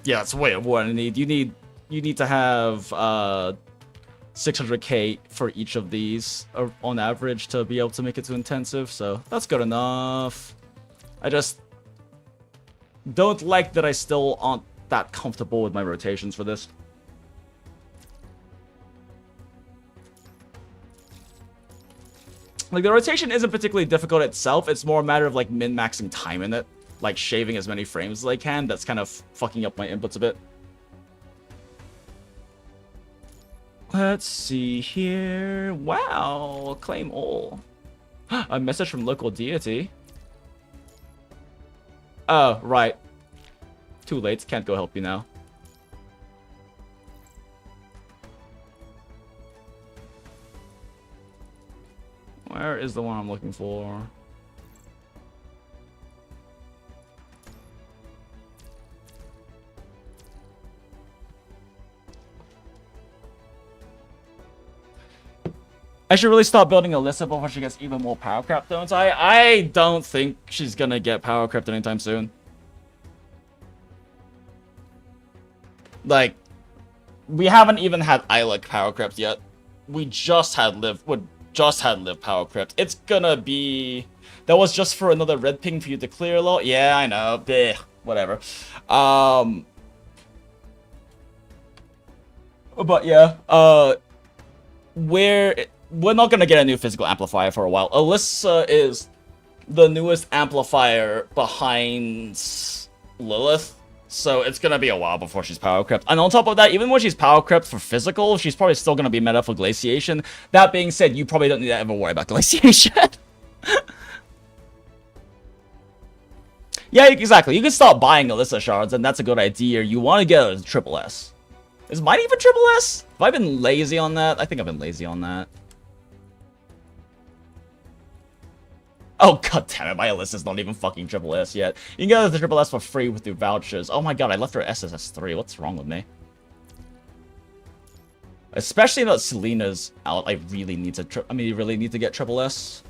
Yeah, that's way over what I need. You need to have 600k for each of these on average to be able to make it to intensive, so that's good enough. I just don't like that I still aren't that comfortable with my rotations for this. Like, the rotation isn't particularly difficult itself, it's more a matter of like min-maxing time in it. Like shaving as many frames as I can. That's kind of fucking up my inputs a bit. Let's see here. Wow, claim all. A message from local deity. Oh, right. Too late. Can't go help you now. Where is the one I'm looking for? I should really start building Alyssa before she gets even more power crept, don't I? I don't think she's gonna get power crept anytime soon. Like, we haven't even had Ilek power crept yet. We just had Liv power crept. It's gonna be... That was just for another red ping for you to clear a lot. Yeah, I know. Blech, whatever. But yeah, we're not gonna get a new physical amplifier for a while. Alyssa is the newest amplifier behind Lilith, so it's gonna be a while before she's power crept. And on top of that, even when she's power crept for physical, she's probably still gonna be meta for glaciation. That being said, you probably don't need to ever worry about glaciation. Yeah, exactly. You can start buying Alyssa shards, and that's a good idea. You want to get a triple S. Is mine even triple S? Have I been lazy on that? I think I've been lazy on that. Oh, god damn it, my Alyssa's not even fucking triple S yet. You can get the triple S for free with your vouchers. Oh my god, I left her SSS3. What's wrong with me? Especially that Selena's out. I really need to. Really need to get triple S.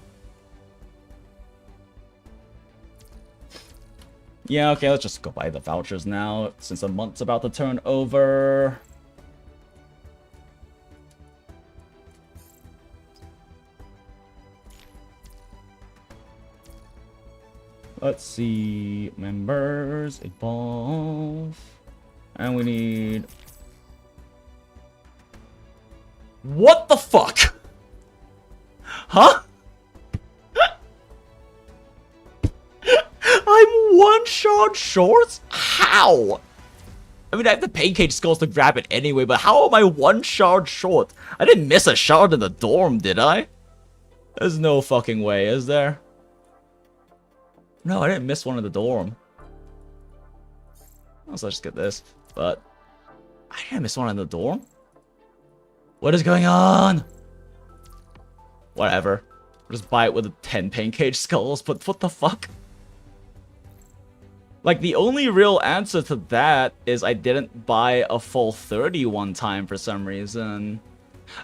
Yeah, okay, let's just go buy the vouchers now, since the month's about to turn over. Let's see, members, evolve, and we need... What the fuck? Huh? I'm 1 shard short? How? I mean, I have the pancake skulls to grab it anyway, but how am I 1 shard short? I didn't miss a shard in the dorm, did I? There's no fucking way, is there? No, I didn't miss one in the dorm. So let's just get this. But I didn't miss one in the dorm. What is going on? Whatever. Just buy it with 10 pancake skulls, but what the fuck? Like, the only real answer to that is I didn't buy a full 30 one time for some reason.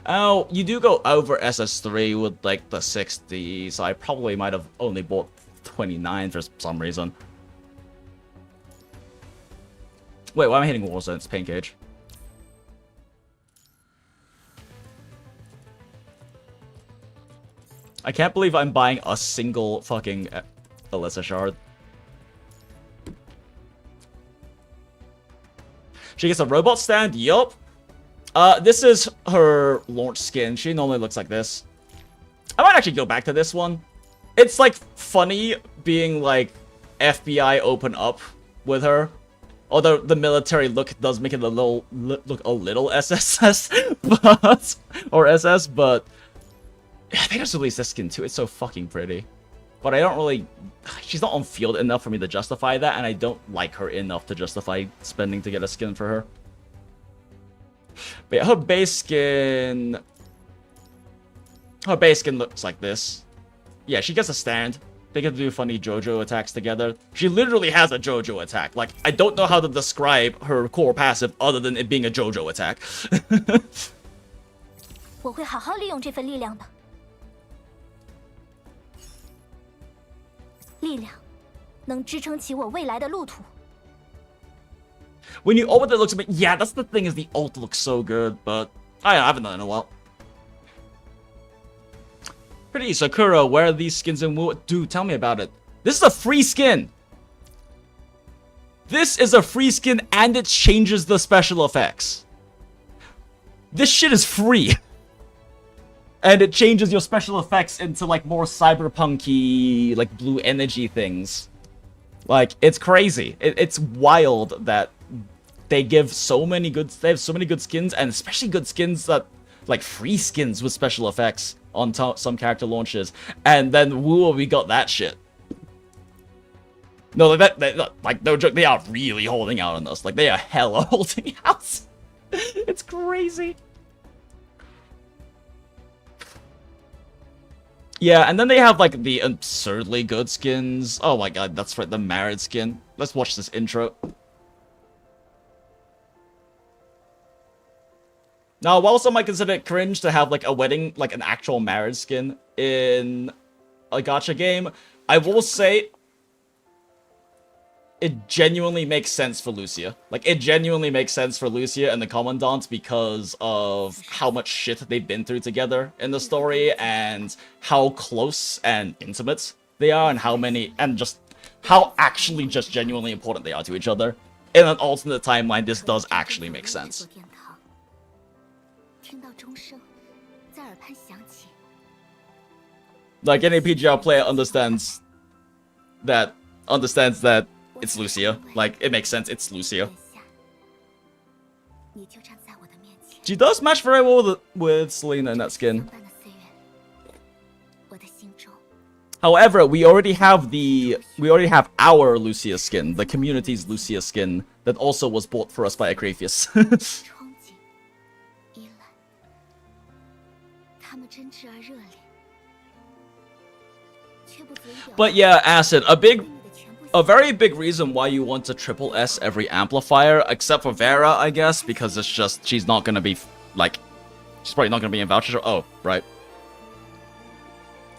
Oh, you do go over SS3 with, like, the 60, so I probably might have only bought 29 for some reason. Wait, why am I hitting Warzone? It's pancake. I can't believe I'm buying a single fucking Alyssa shard. She gets a robot stand? Yup. This is her launch skin. She normally looks like this. I might actually go back to this one. It's like funny being like FBI open up with her. Although the military look does make it a little look a little SSS, but or SS, but yeah, they just released this skin too. It's so fucking pretty. But I don't really... She's not on field enough for me to justify that, and I don't like her enough to justify spending to get a skin for her. But yeah, her base skin... Her base skin looks like this. Yeah, she gets a stand. They get to do funny JoJo attacks together. She literally has a JoJo attack. Like, I don't know how to describe her core passive other than it being a JoJo attack. 我会好好利用这份力量的。 力量能支撑起我未来的路途。 When you ult, it looks a bit... Yeah, that's the thing, is the ult looks so good, but I haven't done it in a while. Pretty Sakura, where are these skins in Wu? Dude, tell me about it. This is a free skin! This is a free skin, and it changes the special effects. This shit is free. And it changes your special effects into, like, more cyberpunk-y, like, blue energy things. Like, it's crazy. It's wild that they give so many good... They have so many good skins, and especially good skins that... Like, free skins with special effects on some character launches. And then, woo, we got that shit. No, like, no joke, they are really holding out on us. Like, they are hella holding out. It's crazy. Yeah, and then they have, like, the absurdly good skins. Oh my god, that's right, the married skin. Let's watch this intro. Now, while some might consider it cringe to have, like, a wedding, like, an actual marriage skin in a gacha game, I will say it genuinely makes sense for Lucia. Like, it genuinely makes sense for Lucia and the Commandant because of how much shit they've been through together in the story and how close and intimate they are and how many, and just how actually just genuinely important they are to each other. In an alternate timeline, this does actually make sense. Like, any PGR player understands that it's Lucia. Like, it makes sense, it's Lucia. She does match very well with Selena in that skin. However, we already have our Lucia skin, the community's Lucia skin, that also was bought for us by Acrafius. But yeah, Acid, a very big reason why you want to triple S every amplifier, except for Vera, I guess, because it's just, she's not gonna be, like, She's probably not gonna be in voucher. Oh, right.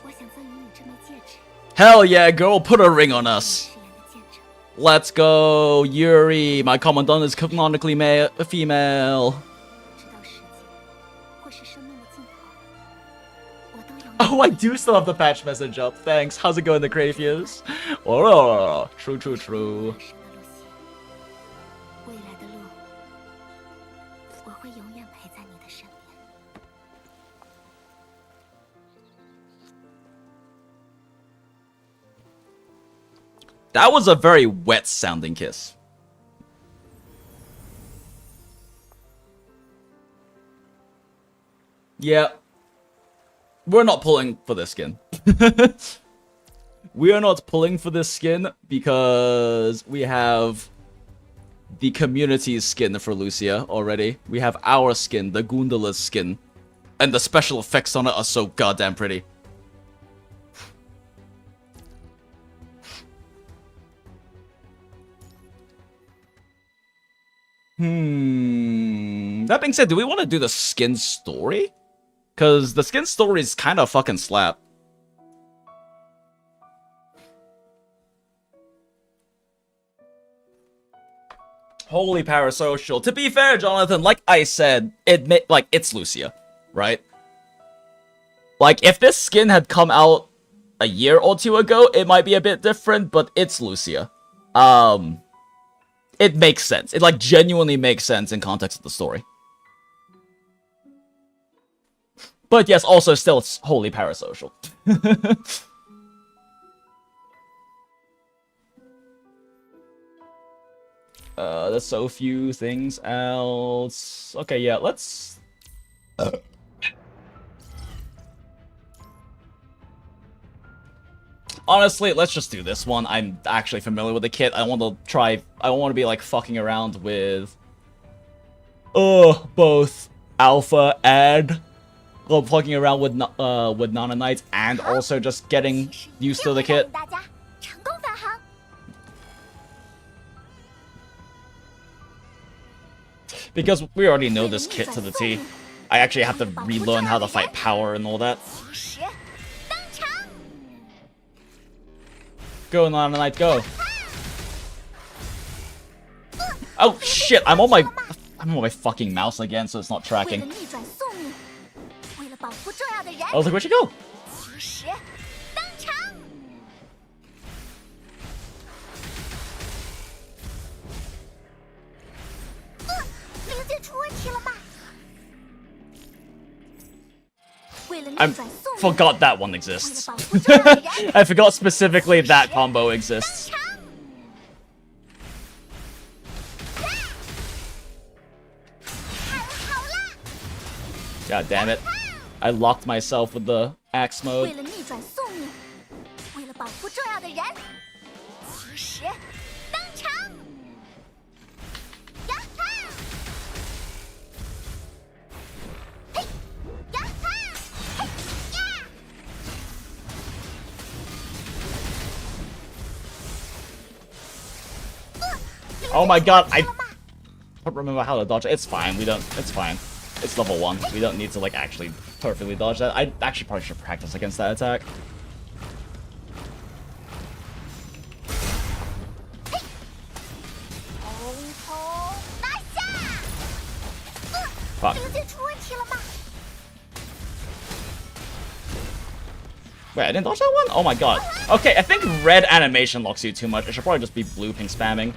我想赠予你这枚戒指， Hell yeah, girl, put a ring on us. 誓言的见证。 Let's go, Yuri. My commandant is canonically female. 直到世界或是生命的尽头，我都有。 Oh, I do still have the patch message up. Thanks. How's it going, the Crayfius? Oh, true. 神的路线，未来的路，我会永远陪在你的身边。 That was a very wet sounding kiss. Yeah. We're not pulling for this skin. We are not pulling for this skin because we have the community's skin for Lucia already. We have our skin, the Goondola's skin. And the special effects on it are so goddamn pretty. That being said, do we want to do the skin story? Because the skin story is kind of fucking slap. Holy parasocial. To be fair, Jonathan, like I said, it's Lucia, right? Like, if this skin had come out a year or two ago, it might be a bit different, but it's Lucia. It makes sense. It, like, genuinely makes sense in context of the story. But yes, also still, it's wholly parasocial. There's so few things else. Okay, yeah, let's... Honestly, let's just do this one. I'm actually familiar with the kit. I want to try... I don't want to be, like, fucking around with... both Alpha and... Well, fucking around with Nana Knights and also just getting used to the kit. 大家成功返航。 Because we already know this kit to the T. I actually have to relearn how to fight power and all that. 时登场。 Go, Nana Knight, go. Oh shit! I'm on my fucking mouse again, so it's not 为了 tracking. 逆转宿命，为了保护重要的人， I was like, where'd she go? 时登场。零件出问题了吧？为了逆 I 转宿命， forgot that one 为了 exists. 保护重要的人， I forgot specifically that combo exists. 场。 God damn it. I locked myself with the axe 为 mode. 了逆转宿命，为了保护重要的人，及时登场。呀哈！嘿，呀哈！嘿呀！ Oh my god, I don't remember how to dodge it. It's fine, it's fine. It's level 1. We don't need to, like, actually perfectly dodge that. I actually probably should practice against that attack. Fuck. Wait, I didn't dodge that one? Oh my god. Okay, I think red animation locks you too much. It should probably just be blue ping spamming.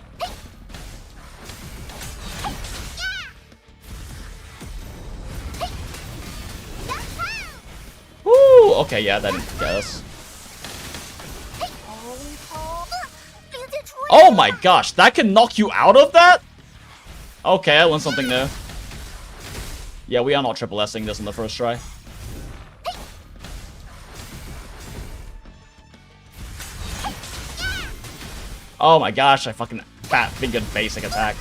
Woo! Okay, yeah, that didn't get us. Oh my gosh, that can knock you out of that? Okay, I learned something new. Yeah, we are not triple S-ing this on the first try. Oh my gosh, I fucking fat-fingered basic attack.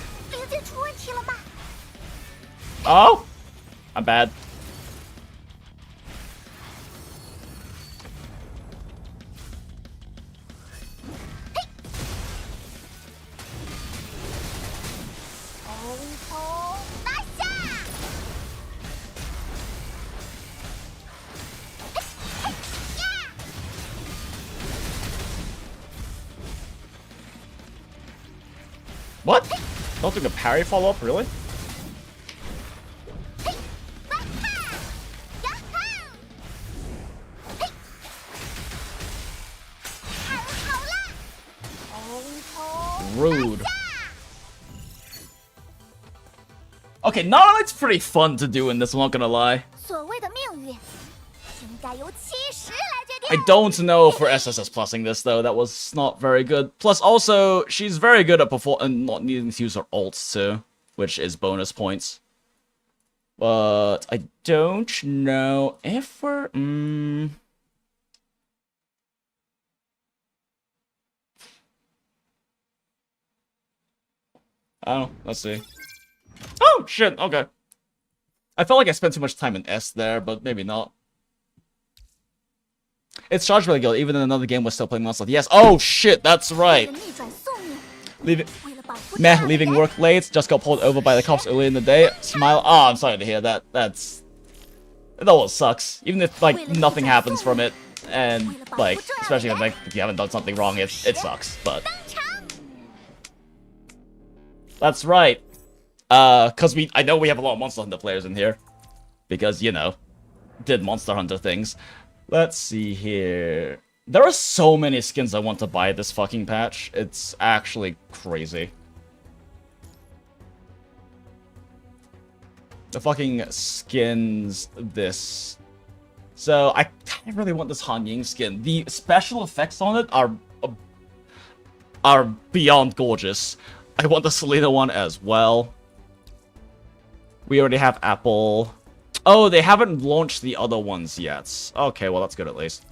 Oh! I'm bad. What? Don't think a parry follow-up, really? Rude. Okay, Night's pretty fun to do in this, I'm not gonna lie. 所谓的命运，应该由70来决定。 I don't know for SSS plusing this though, that was not very good. Plus also, she's very good at not needing to use her ults too, which is bonus points. But I don't know if we're... I don't know, let's see. Oh, shit, okay. I felt like I spent too much time in S there, but maybe not. It's charged really good, even in another game we're still playing Monster. Yes, oh shit, that's right. Leaving work late, just got pulled over by the cops early in the day. Smile. Oh, I'm sorry to hear that. That one sucks. Even if, like, nothing happens from it, and, like, especially if, like, if you haven't done something wrong, it sucks, but... That's right. Cause I know we have a lot of Monster Hunter players in here. Because, you know, did Monster Hunter things. Let's see here. There are so many skins I want to buy this fucking patch. It's actually crazy. The fucking skins this. So, I kind of really want this Han Ying skin. The special effects on it are beyond gorgeous. I want the Selena one as well. We already have Apple. Oh, they haven't launched the other ones yet. Okay, well, that's good at least.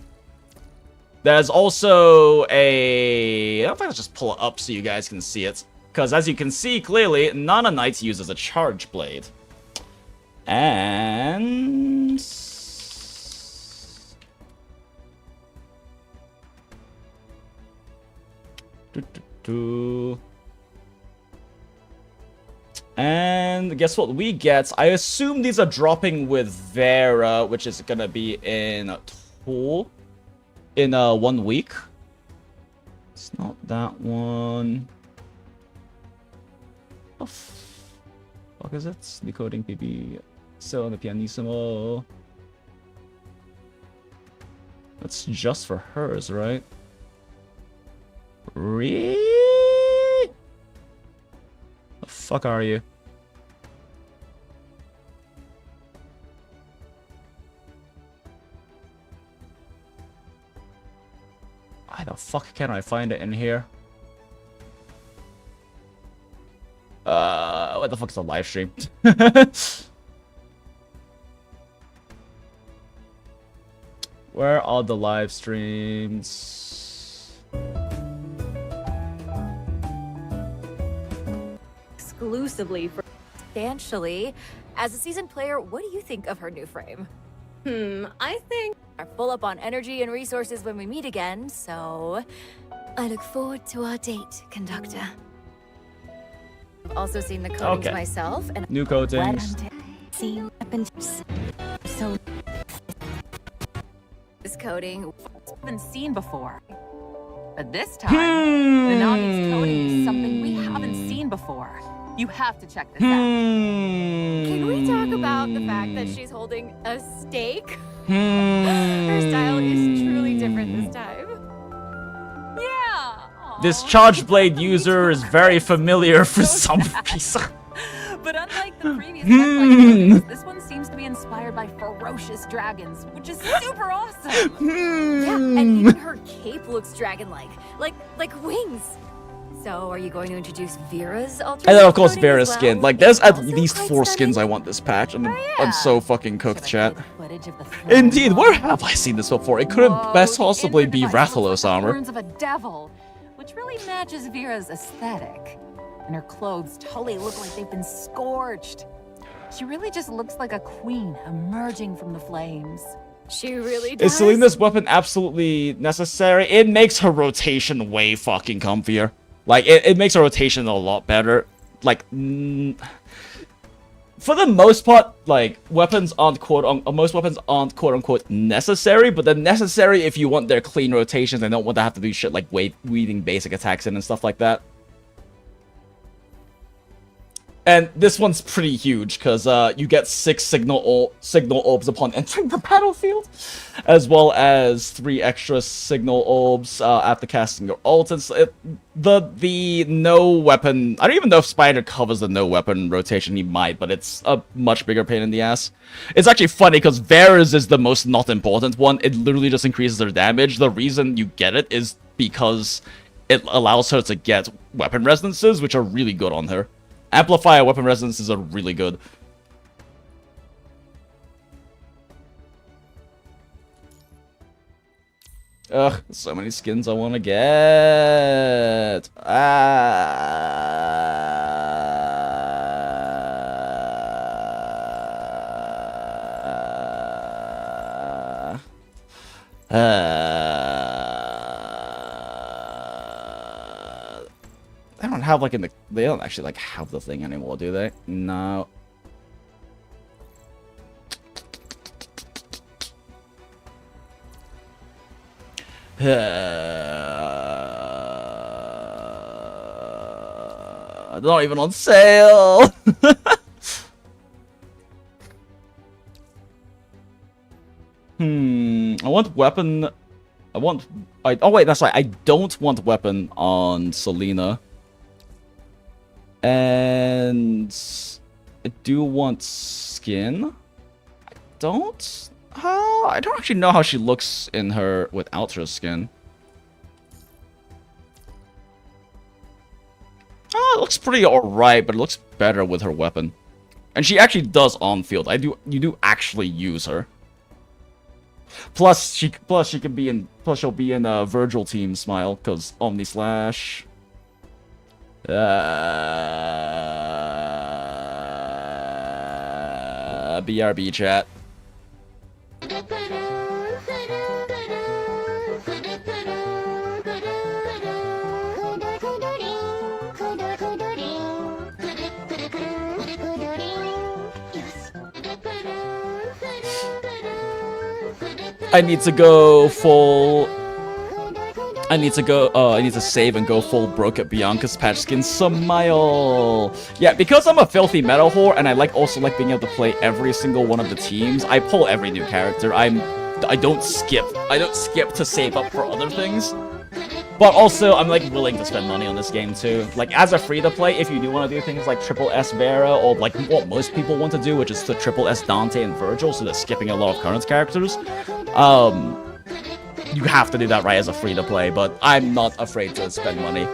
There's also a... I don't think I'll just pull it up so you guys can see it. Because as you can see clearly, Nana Knight uses a charge blade. And... And guess what we get? I assume these are dropping with Vera, which is gonna be in Tool in 1 week. It's not that one. What the fuck is it? Decoding PB. Selena Pianissimo. That's just for hers, right? Really? The fuck are you? Why the fuck can't I find it in here? What the fuck's the live stream? Where are the live streams? Exclusively for substantially. As a seasoned player, what do you think of her new frame? I think are full up on energy and resources when we meet again, so I look forward to our date, Conductor. I've also seen the coatings myself and new coatings. See weapons. So this coating been seen before. But this time, the Nani's coating is something we haven't seen before. You have to check this out. Can we talk about the fact that she's holding a stake? Her style is truly different this time. Yeah. This charge blade user is very familiar for some reason. But unlike the previous coatings, this one seems to be inspired by ferocious dragons, which is super awesome. Yeah, and even her cape looks dragon-like, like wings. So, are you going to introduce Vera's alternate? And then, of course, coating Vera's as well? skin. Like, there's at Also least quite 4 skins stunning. I want this patch. I'm yeah. so fucking cooked, chat. Footage of the Indeed, where have I seen this before? It couldn't Whoa, best the possibly be inner device looks Rathalos like the armor. horns of a devil, which really matches Vera's aesthetic. And her clothes totally look like they've been scorched. She really just looks like a queen emerging from the flames. She really does. Is Selena's weapon absolutely necessary? It makes her rotation way fucking comfier. Like, it makes her rotation a lot better. Like, for the most part, like, weapons aren't most weapons aren't quote-unquote necessary, but they're necessary if you want their clean rotations and don't want to have to do shit like weaving basic attacks in and stuff like that. And this one's pretty huge because you get 6 signal orbs upon entering the battlefield, as well as 3 extra signal orbs after casting your ult. The no weapon. I don't even know if Spider covers the no weapon rotation. He might, but it's a much bigger pain in the ass. It's actually funny because Vera's is the most not important one. It literally just increases her damage. The reason you get it is because it allows her to get weapon resonances, which are really good on her. Amplifier weapon resonances are really good. Ugh, so many skins I want to get. They don't have like they don't actually like have the thing anymore, do they? No. They're not even on sale. I want weapon. Oh wait, that's right. I don't want weapon on Selena. And I do want skin. I don't actually know how she looks in her without her skin. Oh, it looks pretty alright, but it looks better with her weapon. And she actually does on field. You do actually use her. Plus she'll be in Virgil team smile, cause Omni Slash. BRB chat. I need to go full. I need to save and go full broke at Bianca's patch skin smile. Yeah, because I'm a filthy meta whore and I also like being able to play every single one of the teams. I pull every new character. I don't skip. I don't skip to save up for other things. But also, I'm like willing to spend money on this game too. Like as a free-to-play, if you do want to do things like triple S Vera or like what most people want to do, which is the triple S Dante and Virgil, so they're skipping a lot of current characters. You have to do that right as a free-to-play, but I'm not afraid to spend money.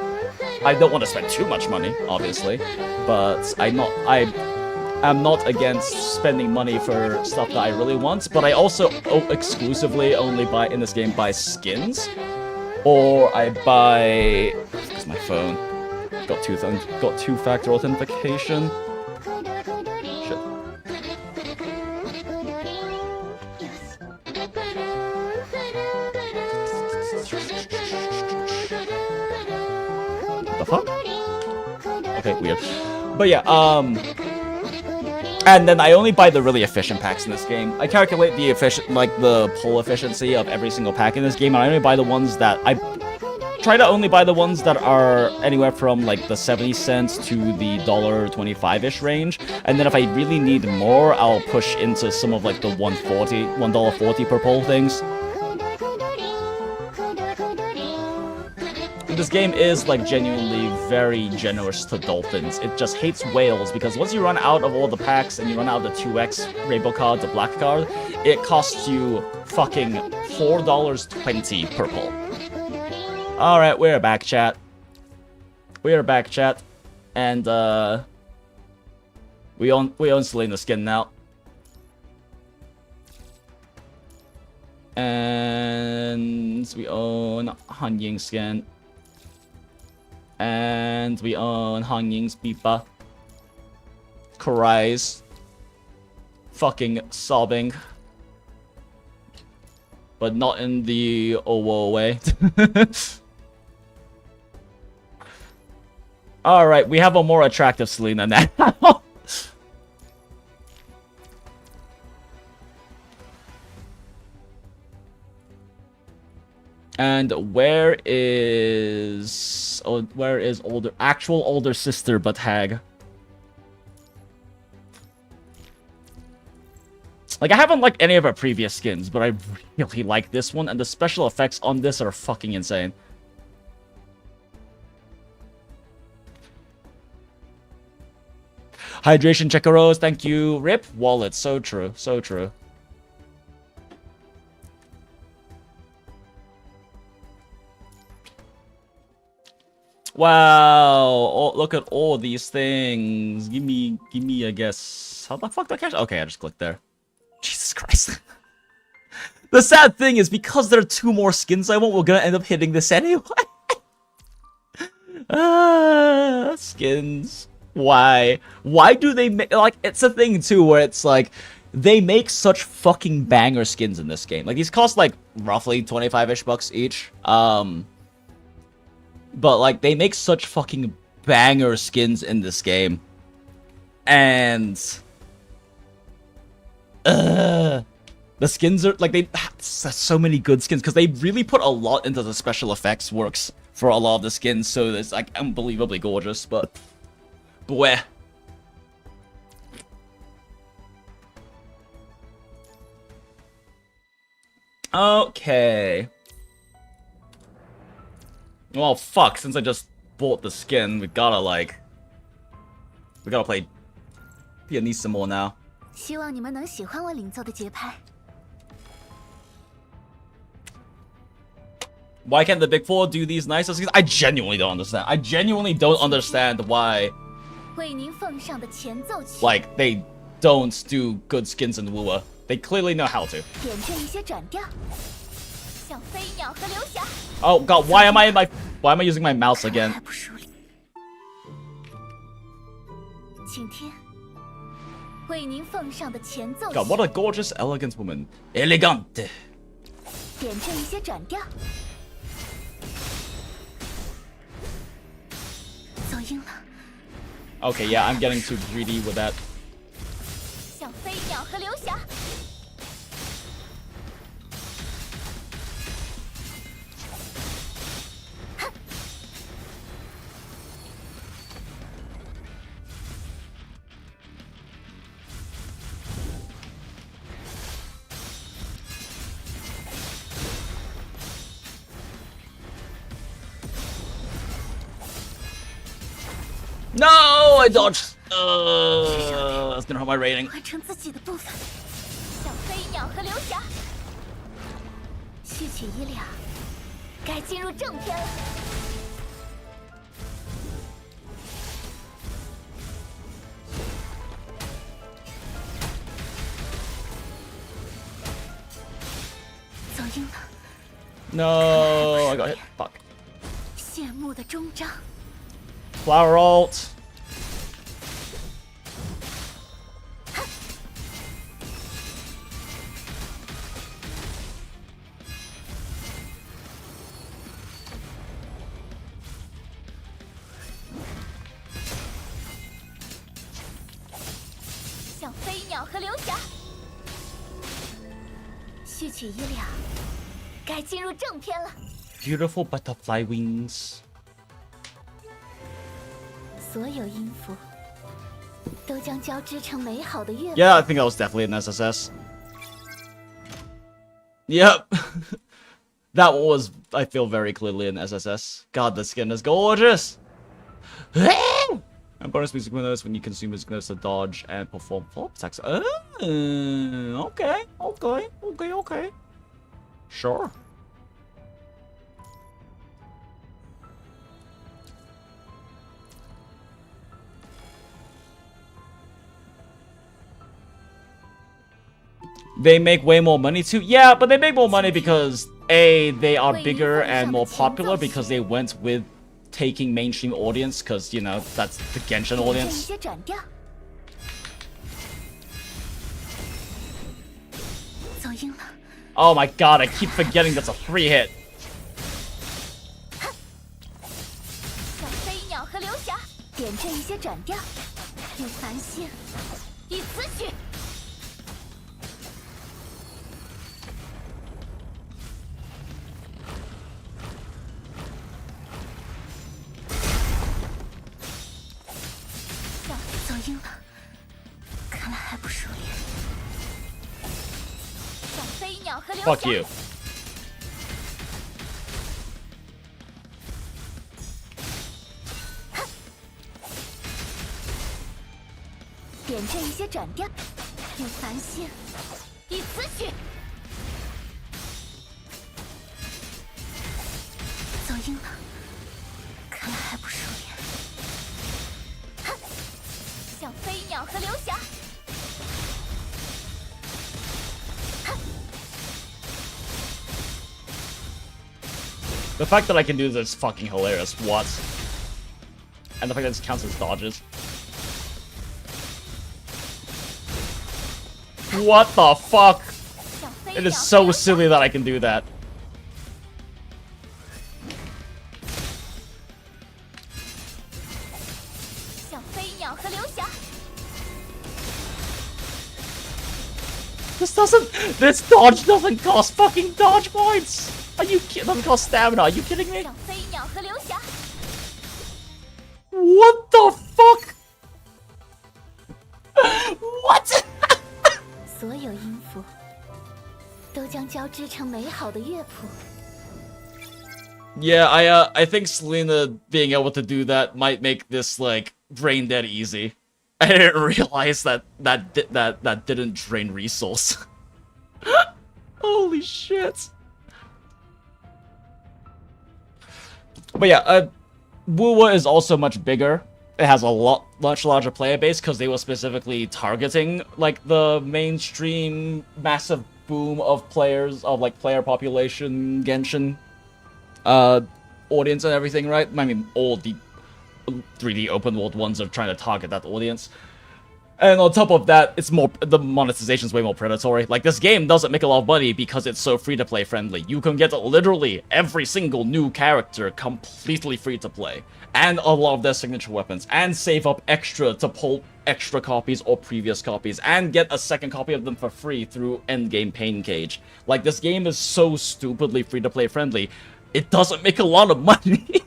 I don't want to spend too much money, obviously, but I'm not against spending money for stuff that I really want, but I also exclusively only buy skins, or I buy. Because my phone got two-factor authentication. Shit. The fuck? Okay, weird. But yeah, and then I only buy the really efficient packs in this game. I calculate the pull efficiency of every single pack in this game, and I only buy the ones that try to only buy the ones that are anywhere from like the 70 cents to the $1.25-ish range. And then if I really need more, I'll push into some of like the $1.40 per pull things. This game is like genuinely very generous to dolphins. It just hates whales because once you run out of all the packs and you run out of the 2x rainbow card, the black card, it costs you fucking $4.20 per pull. Alright, we're back, chat. And we own Selena skin now. And we own Han Ying skin. And we own Han Ying's Bipa. Cries. Fucking sobbing. But not in the oh whoa way. Alright, we have a more attractive Selena now. And where is older sister but hag? Like, I haven't liked any of her previous skins, but I really like this one, and the special effects on this are fucking insane. Hydration Checkeros, thank you. Rip Wallet, so true, so true. Wow, oh, look at all these things. Give me, I guess. How the fuck do I catch? Okay, I just clicked there. Jesus Christ. The sad thing is, because there are 2 more skins I want, we're gonna end up hitting this anyway. Skins. Why? Why do they make, like, it's a thing too where it's like, they make such fucking banger skins in this game. Like, these cost like roughly 25-ish bucks each. But like, they make such fucking banger skins in this game. And the skins are like, they have so many good skins because they really put a lot into the special effects works for a lot of the skins, so it's like unbelievably gorgeous. But boy, okay. Well, fuck, since I just bought the skin, we gotta play Pianissimo now. 希望你们能喜欢我领奏的节拍。 Why can't the Big Four do these nicer skins? I genuinely don't understand. I genuinely don't understand why, 为您奉上的前奏曲。 like, they don't do good skins in Wua. They clearly know how to. 点缀一些转调，像飞鸟和流霞。 Oh god, why am I using my mouse again? 还不梳理。请听，为您奉上的前奏曲。 God, what a gorgeous, elegant woman. Elegante. 点缀一些转调。 走音了。 Okay, yeah, I'm getting too greedy with that. 像飞鸟和流霞。 No, I dodged. That's gonna hurt my rating. 完成自己的部分，像飞鸟和流霞。序曲已了，该进入正片了。走音了。 No, I got hit. Fuck. 谢幕的终章。 Flower ult. Beautiful butterfly wings. 所有音符都将交织成美好的乐谱。 Yeah, I think that was definitely an SSS. Yep. That was, I feel, very clearly an SSS. God, the skin is gorgeous. And bonus music windows when you consume music notes to dodge and perform follow-up attacks. Okay. Sure. They make way more money too. Yeah, but they make more money because A, they are bigger and more popular because they went with taking mainstream audience because, you know, that's the Genshin audience. Oh my god, I keep forgetting that's a 3-hit. Fuck you. The fact that I can do this is fucking hilarious. What? And the fact that this counts as dodges. What the fuck? It is so silly that I can do that. This dodge doesn't cost fucking dodge points! Are you kidding? Doesn't cost stamina, are you kidding me? What the fuck? What? Yeah, I think Selena being able to do that might make this, like, brain dead easy. I didn't realize that didn't drain resource. Holy shit. But yeah, Wuwa is also much bigger. It has a much larger player base because they were specifically targeting like the mainstream massive boom of players of like player population Genshin audience and everything, right? I mean, all the 3D open world ones are trying to target that audience. And on top of that, it's more, the monetization is way more predatory. Like, this game doesn't make a lot of money because it's so free-to-play friendly. You can get literally every single new character completely free-to-play. And a lot of their signature weapons. And save up extra to pull extra copies or previous copies. And get a second copy of them for free through endgame Pain Cage. Like, this game is so stupidly free-to-play friendly. It doesn't make a lot of money.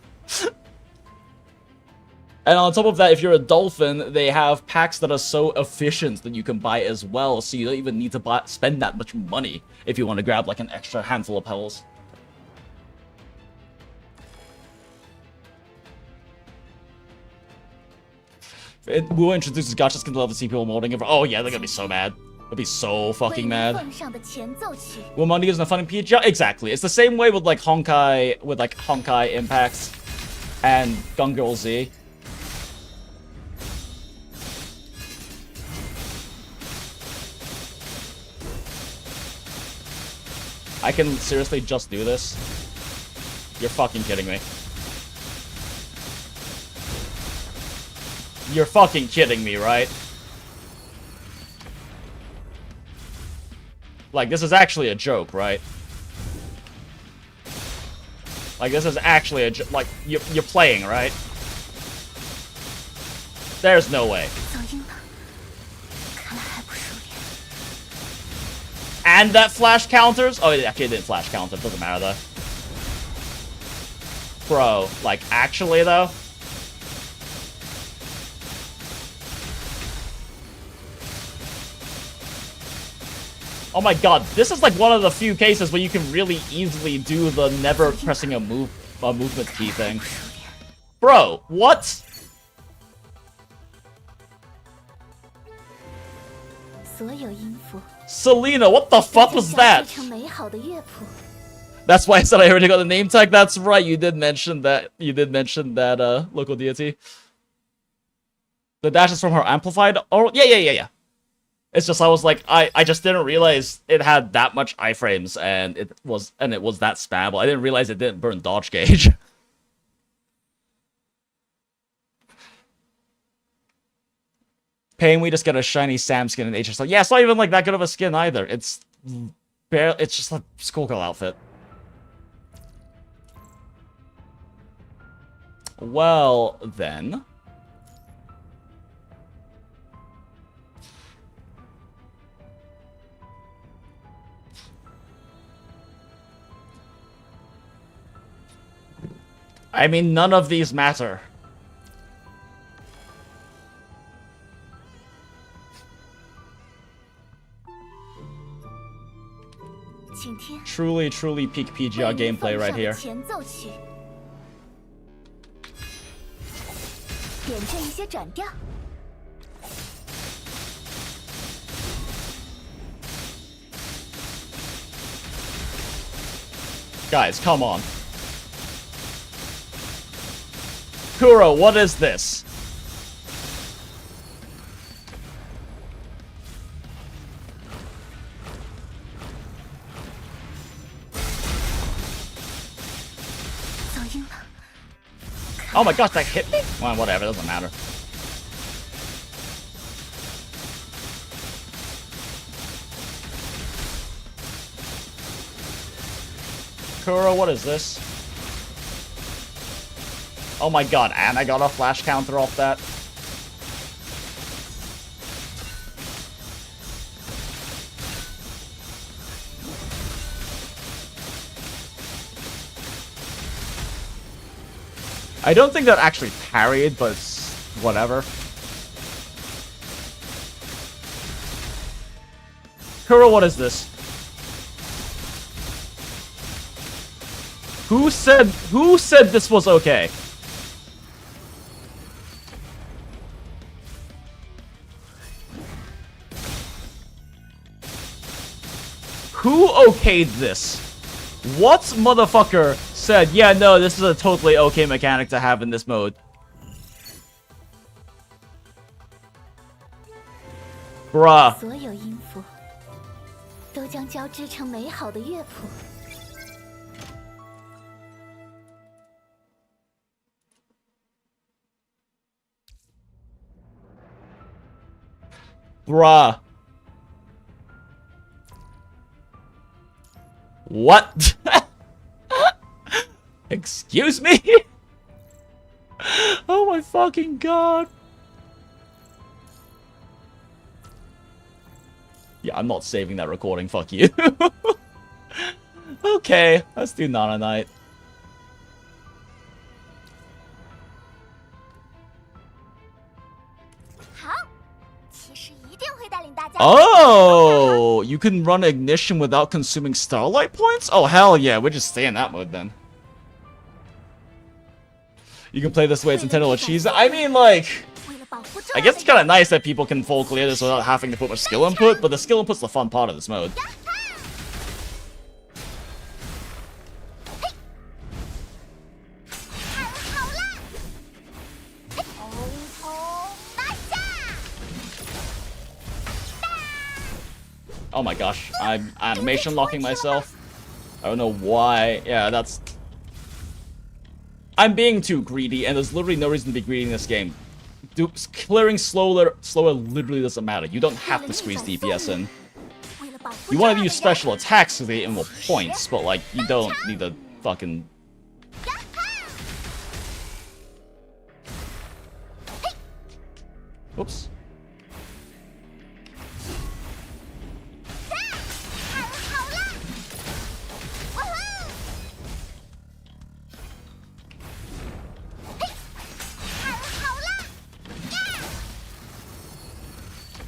And on top of that, if you're a dolphin, they have packs that are so efficient that you can buy as well, so you don't even need to spend that much money if you want to grab like an extra handful of petals. We'll introduce gacha skins to love to see people molding it. Oh yeah, they're gonna be so mad. They'll be so fucking mad. Will Monday use a fun in PGR? Exactly. It's the same way with like Honkai Impacts and Gun Girl Z. I can seriously just do this? You're fucking kidding me. You're fucking kidding me, right? Like, this is actually a joke, right? Like, this is actually a joke. Like, you're playing, right? There's no way. And that flash counters? Oh, yeah, okay, it didn't flash counter. Doesn't matter, though. Bro, like, actually, though? Oh my god, this is like one of the few cases where you can really easily do the never pressing a movement key thing. Bro, what? Selena, what the fuck was that? That's why I said I already got the name tag. That's right, you did mention that. You did mention that local deity. The dash is from her amplified. Oh yeah. It's just I was like, I just didn't realize it had that much iframes and it was that spammable. I didn't realize it didn't burn dodge gauge. Pain, we just got a shiny Sam skin in HSL. Yeah, it's not even like that good of a skin either. It's barely, it's just a schoolgirl outfit. Well, then. I mean, none of these matter. Truly, truly peak PGR gameplay right here. 点缀一些转调。 Guys, come on. Kuro, what is this? Oh my gosh, that hit me? Well, whatever, doesn't matter. Kuro, what is this? Oh my god, and I got a flash counter off that. I don't think that actually parried, but whatever. Kuro, what is this? Who said this was okay? Who okayed this? What motherfucker said, yeah, no, this is a totally okay mechanic to have in this mode? Bruh. 所有音符都将交织成美好的乐谱。 Bruh. What? Excuse me? Oh my fucking god. Yeah, I'm not saving that recording, fuck you. Okay, let's do Nana Night. Oh, you can run ignition without consuming starlight points? Oh, hell yeah, we'll just stay in that mode then. You can play this way, it's Nintendo cheese. I mean, like, I guess it's kind of nice that people can full clear this without having to put much skill input, but the skill input's the fun part of this mode. Oh my gosh, I'm animation locking myself. I don't know why. Yeah, that's... I'm being too greedy, and there's literally no reason to be greedy in this game. Clearing slower literally doesn't matter. You don't have to squeeze DPS in. You want to use special attacks because they get more points, but like, you don't need to fucking... Oops.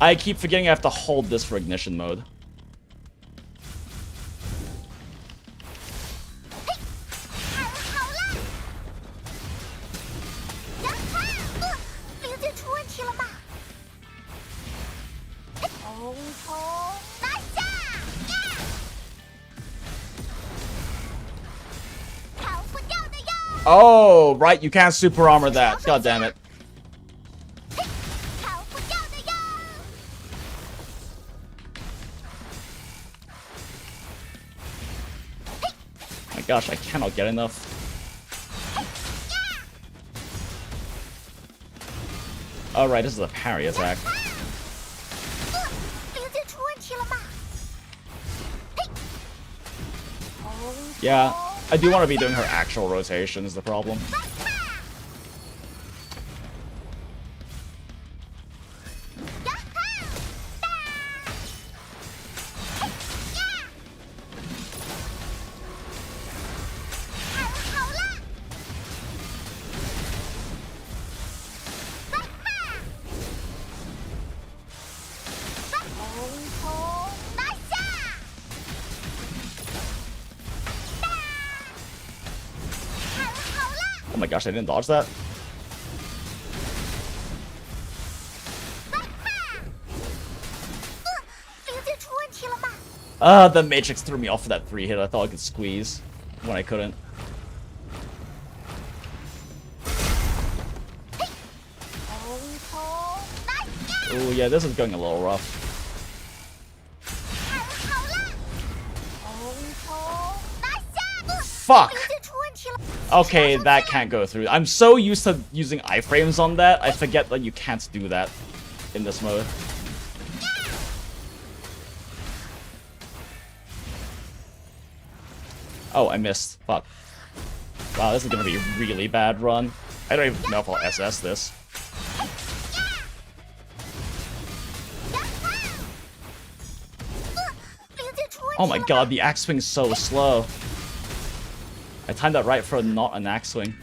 I keep forgetting I have to hold this for ignition mode. Oh, right, you can't super armor that. God damn it. Gosh, I cannot get enough. Alright, this is a parry attack. Yeah, I do want to be doing her actual rotation is the problem. Oh my gosh, I didn't dodge that. The Matrix threw me off for that 3-hit. I thought I could squeeze when I couldn't. Oh yeah, this is going a little rough. Fuck! Okay, that can't go through. I'm so used to using iframes on that, I forget that you can't do that in this mode. Oh, I missed. Fuck. Wow, this is gonna be a really bad run. I don't even know if I'll SS this. Oh my god, the axe swing's so slow. I timed that right for not an axe swing.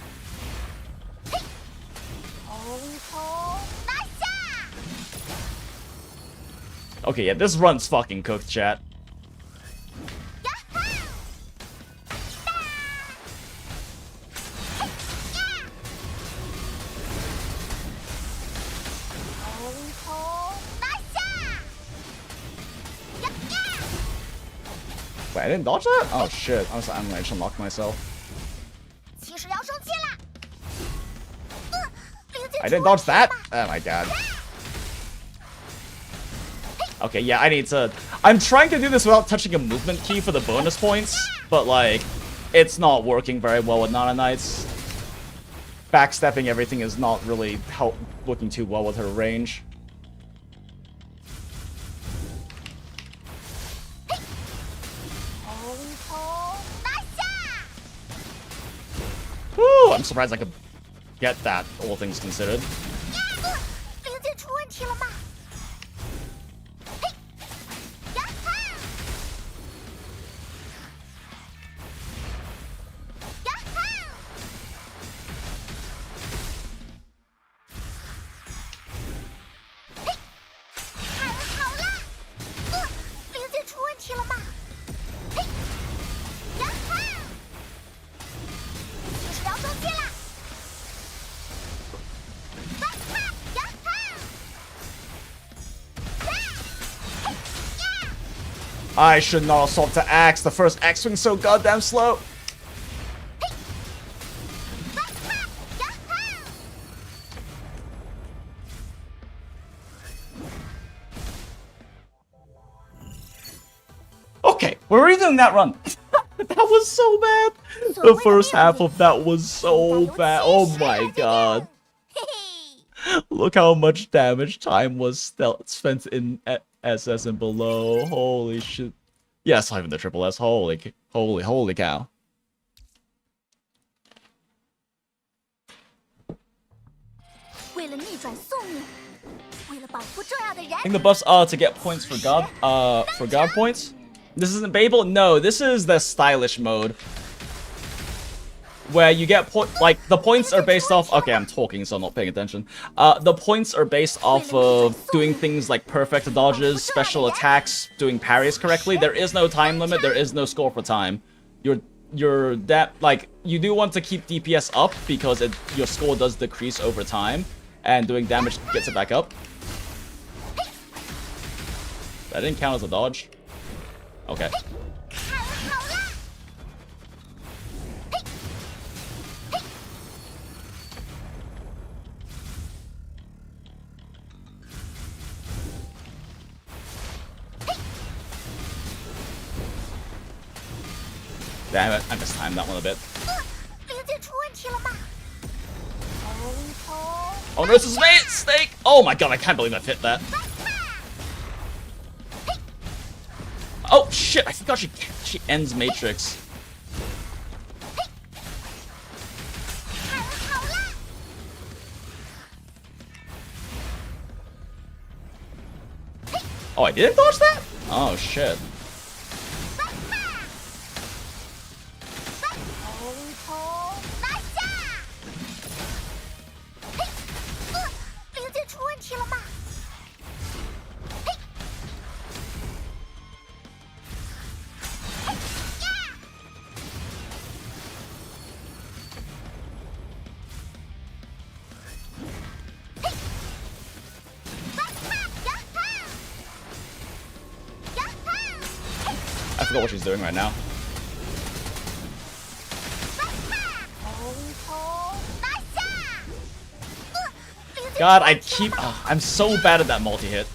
Okay, yeah, this run's fucking cooked, chat. Wait, I didn't dodge that? Oh shit, I'm gonna just unlock myself. I didn't dodge that? Oh my god. Okay, yeah, I need to... I'm trying to do this without touching a movement key for the bonus points, but like, it's not working very well with Nana Knights. Backstepping everything is not really looking too well with her range. Woo! I'm surprised I could get that, all things considered. I should not assault to axe. The first axe swing's so goddamn slow. Okay, we're redoing that run. That was so bad. The first half of that was so bad. Oh my god. Look how much damage time was spent in SS and below. Holy shit. Yes, not even the triple S. Holy cow. I think the buffs are to get points for guard points. This isn't Babel? No, this is the stylish mode. Where you get like the points are based off. Okay, I'm talking, so I'm not paying attention. The points are based off of doing things like perfect dodges, special attacks, doing parries correctly. There is no time limit. There is no score for time. Like you do want to keep DPS up because your score does decrease over time, and doing damage gets it back up. That didn't count as a dodge. Okay. Damn it, I mistimed that one a bit. Oh no, this is me! Snake! Oh my god, I can't believe I've hit that. Oh shit, I forgot she ends Matrix. Oh, I didn't dodge that? Oh shit. forgot what she's doing right now. God, I keep... Oh, I'm so bad at that multi-hit.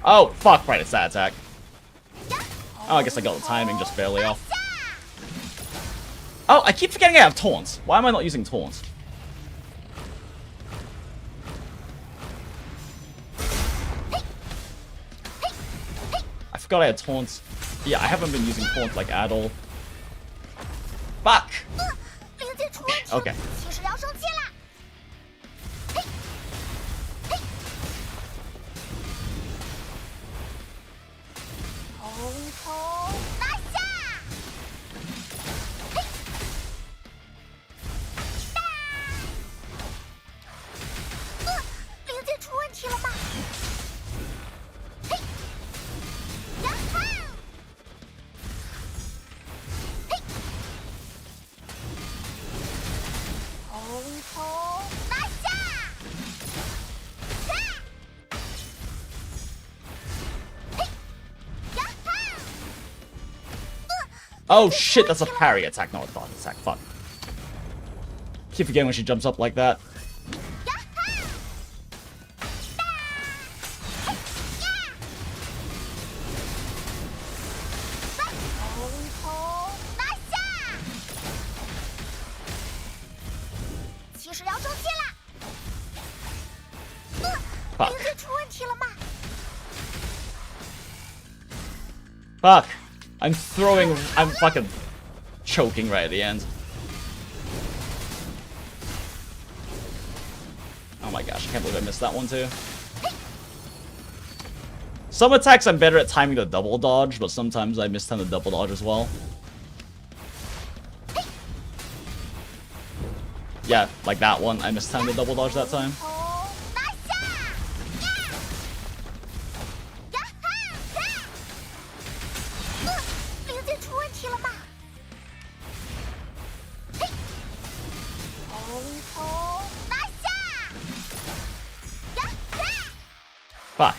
Oh, fuck, right, it's that attack. Oh, I guess I got the timing just barely off. Oh, I keep forgetting I have taunts. Why am I not using taunts? I forgot I had taunts. Yeah, I haven't been using taunts like at all. Fuck! Okay. Oh shit, that's a parry attack, not a dodge attack. Fuck. Keep forgetting when she jumps up like that. Fuck. Fuck. I'm fucking choking right at the end. Oh my gosh, I can't believe I missed that one too. Some attacks I'm better at timing the double dodge, but sometimes I miss time the double dodge as well. Yeah, like that one, I missed time the double dodge that time. Fuck.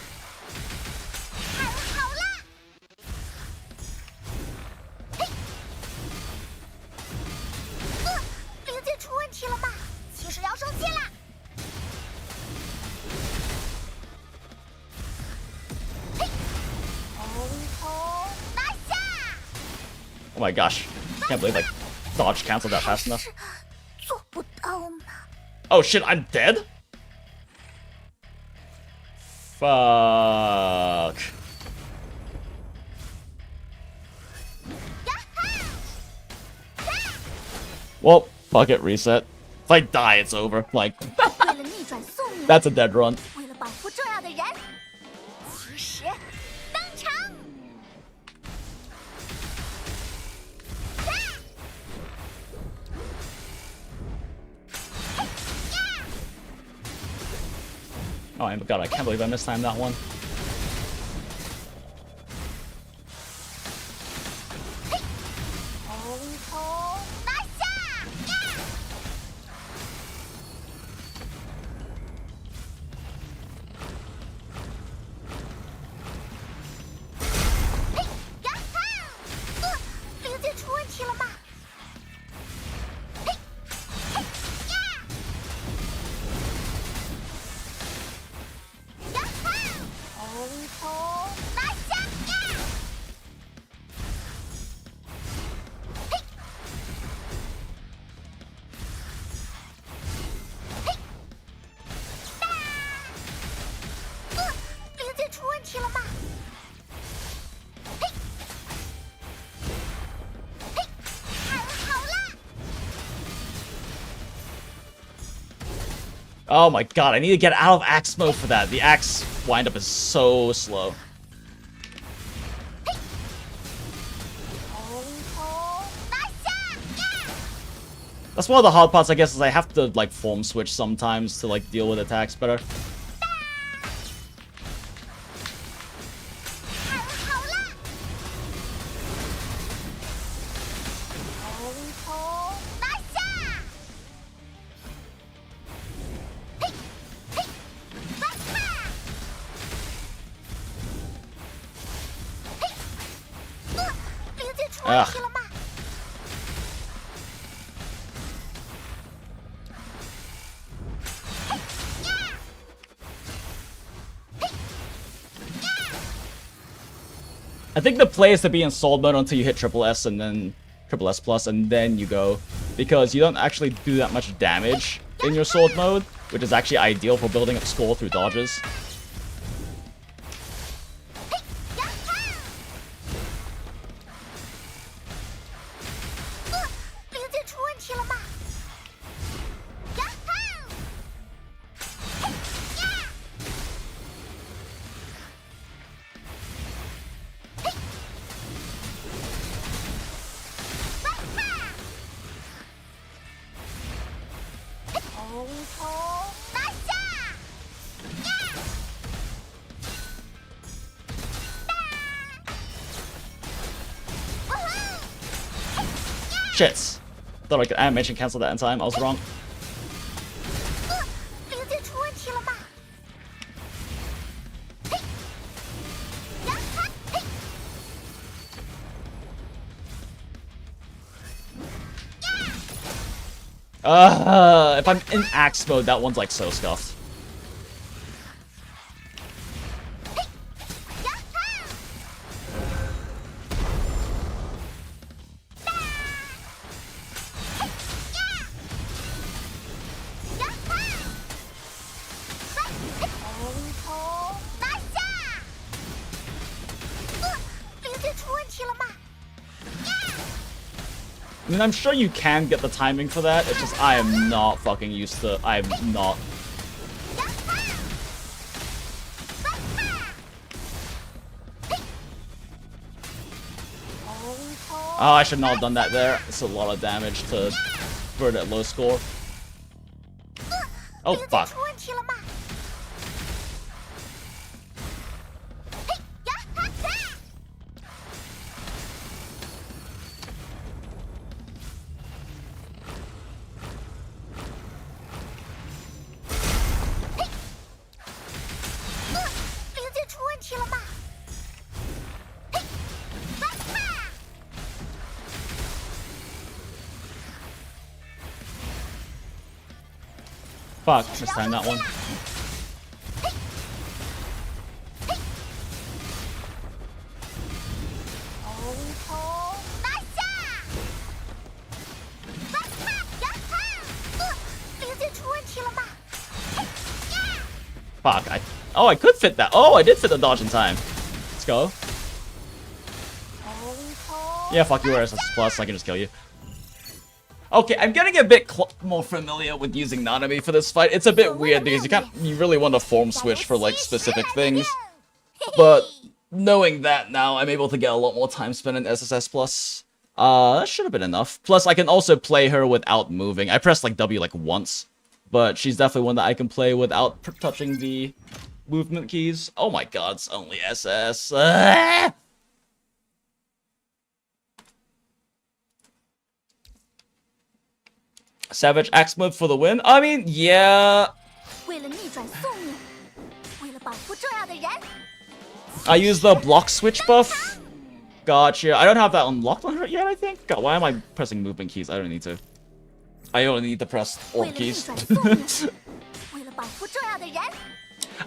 Oh my gosh. Can't believe I dodge canceled that fast enough. Oh shit, I'm dead? Fuck. Well, fuck it, reset. If I die, it's over. Like, that's a dead run. Oh my god, I can't believe I mistimed that one. Oh my god, I need to get out of axe mode for that. The axe windup is so slow. That's one of the hard parts, I guess, is I have to, like, form switch sometimes to, like, deal with attacks better. Ugh. I think the play is to be in soul mode until you hit triple S and then triple S plus, and then you go, because you don't actually do that much damage in your sword mode, which is actually ideal for building up score through dodges. Shit. Thought I could animation cancel that in time. I was wrong. If I'm in axe mode, that one's like so scuffed. I mean, I'm sure you can get the timing for that, it's just I am not fucking used to... I'm not... Oh, I should not have done that there. It's a lot of damage to burn at low score. Oh, fuck. Fuck, just time that one. Fuck, oh, I could fit that. Oh, I did fit the dodge in time. Let's go. Yeah, fuck you, SS plus, I can just kill you. Okay, I'm getting a bit more familiar with using Nanami for this fight. It's a bit weird because you really want to form switch for like specific things. But knowing that now, I'm able to get a lot more time spent in SSS plus. That should have been enough. Plus, I can also play her without moving. I pressed like W like once, but she's definitely one that I can play without touching the movement keys. Oh my god, it's only SS. Savage axe mode for the win? I mean, yeah. I use the block switch buff. Gotcha. I don't have that unlocked on her yet, I think. God, why am I pressing movement keys? I don't need to. I only need to press orb keys.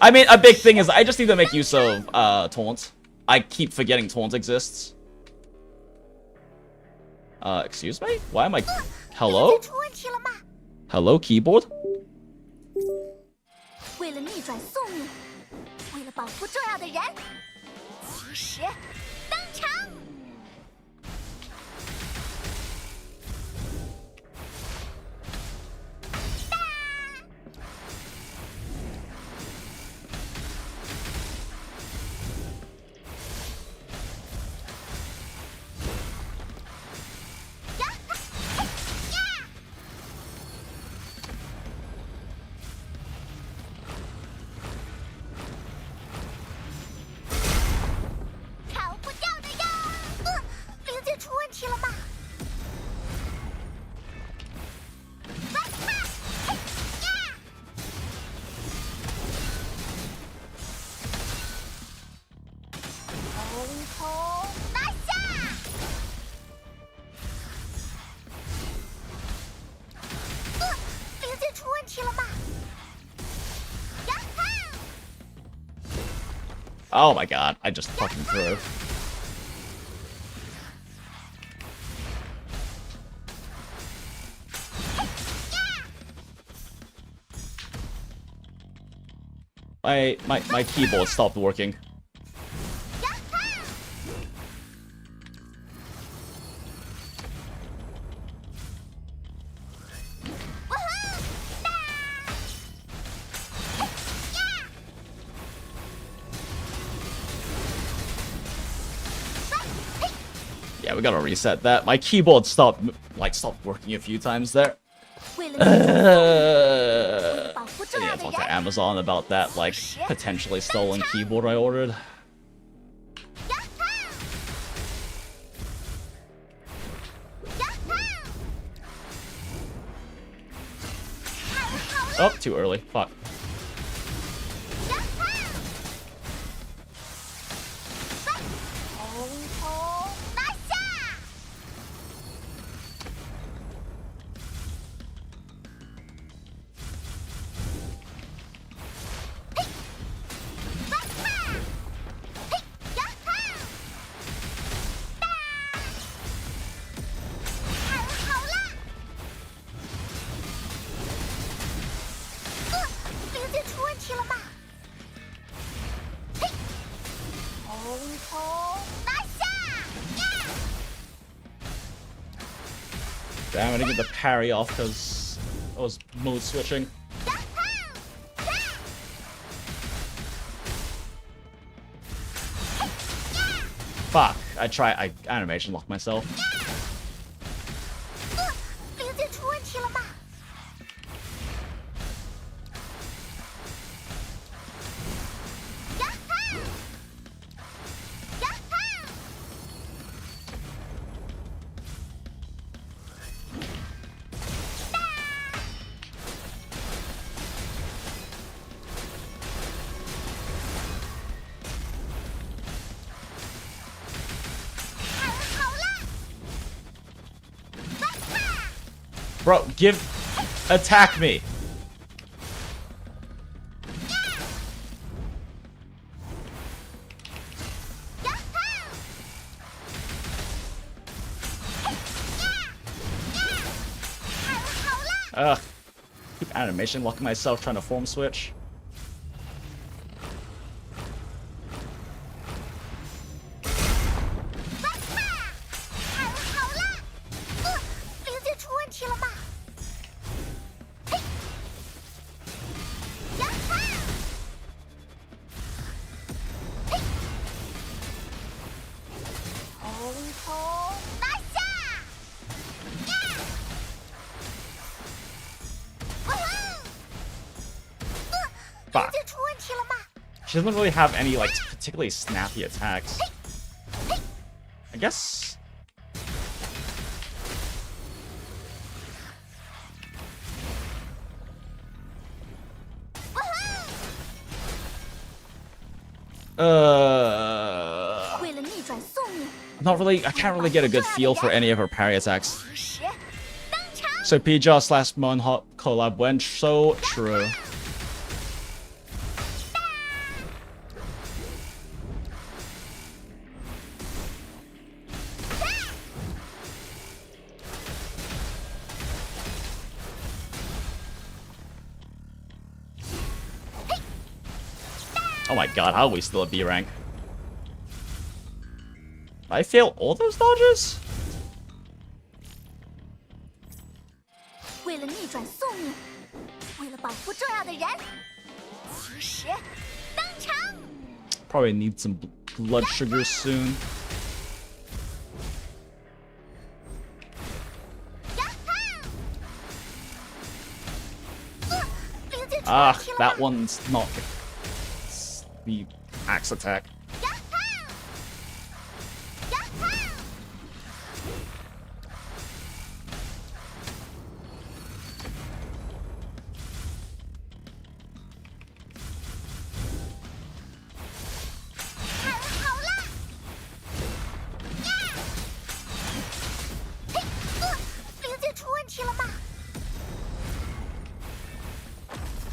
I mean, a big thing is I just need to make use of taunt. I keep forgetting taunt exists. Excuse me? Why am I... Hello? Hello, keyboard? Oh my god, I just fucking threw. My keyboard stopped working. Yeah, we gotta reset that. My keyboard stopped working a few times there. I need to talk to Amazon about that, like, potentially stolen keyboard I ordered. Oh, too early. Fuck. Damn, I didn't get the parry off because I was mode switching. Fuck, I animation locked myself. Bro, attack me. Ugh. Keep animation locking myself trying to form switch. She doesn't really have any, like, particularly snappy attacks. I guess... I can't really get a good feel for any of her parry attacks. So PGR / Mon Hot collab went so true. Oh my god, how are we still at B rank? I fail all those dodges? Probably need some blood sugar soon. Ah, that one's not the axe attack.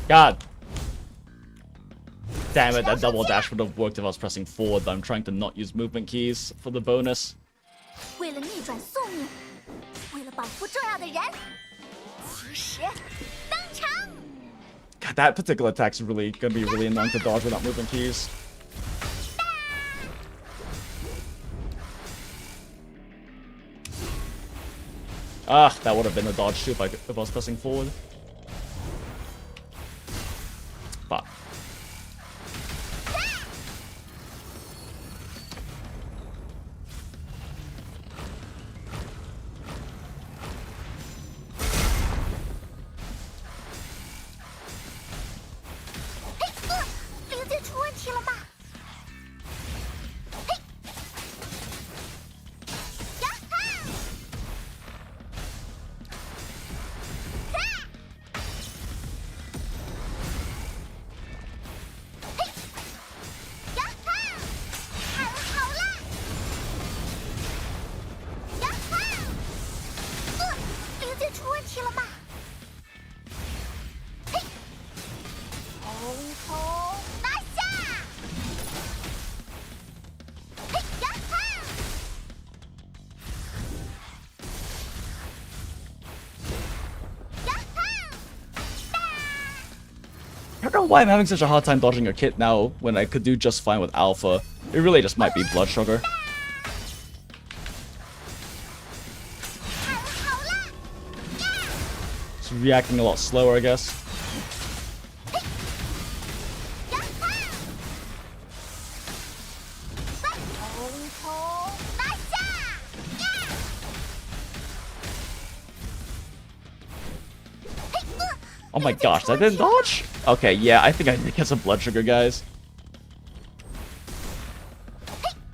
God. Damn it, that double dash would have worked if I was pressing forward, but I'm trying to not use movement keys for the bonus. 为了逆转宿命，为了保护重要的人，起始登场。 God, that particular attack's really gonna be really annoying to dodge without movement keys. Ah, that would have been a dodge too if I was pressing forward. Fuck. I don't know why I'm having such a hard time dodging a kit now when I could do just fine with Alpha. It really just might be blood sugar. It's reacting a lot slower, I guess. Oh my gosh, that didn't dodge? Okay, yeah, I think I need to get some blood sugar, guys.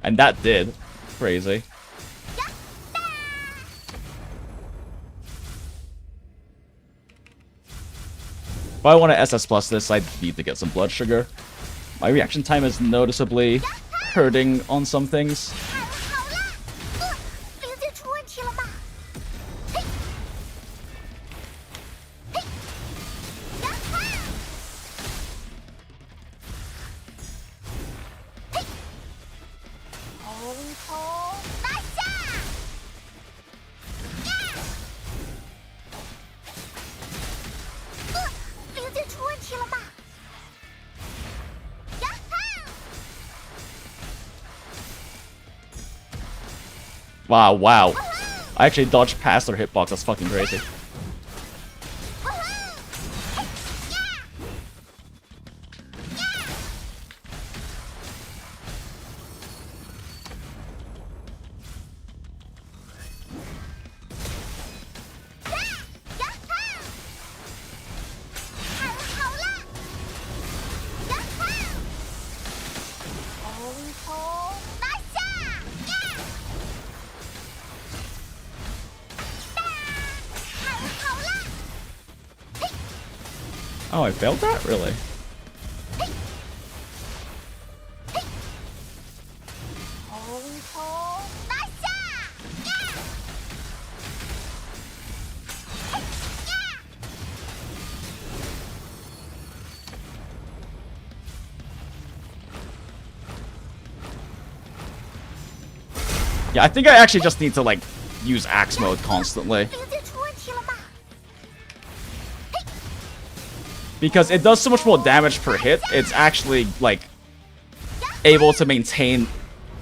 And that did. Crazy. If I want to SS plus this, I need to get some blood sugar. My reaction time is noticeably hurting on some things. Wow, wow. I actually dodged past their hitbox, that's fucking crazy. Oh, I failed that? Really? Yeah, I think I actually just need to, like, use axe mode constantly. Because it does so much more damage per hit, it's actually, like, able to maintain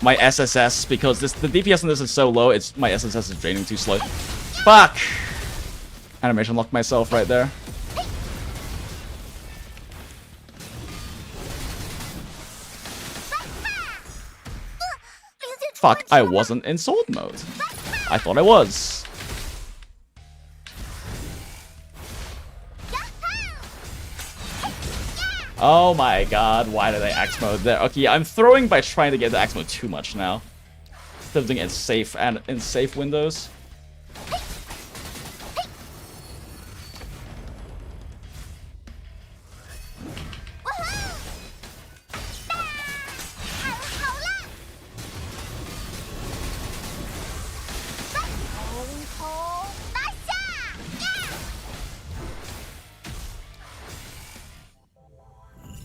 my SSS, because the DPS on this is so low, my SSS is draining too slow. Fuck! Animation locked myself right there. Fuck, I wasn't in sword mode. I thought I was. Oh my god, why did I axe mode there? Okay, I'm throwing by trying to get the axe mode too much now. Instead of doing it safe and in safe windows.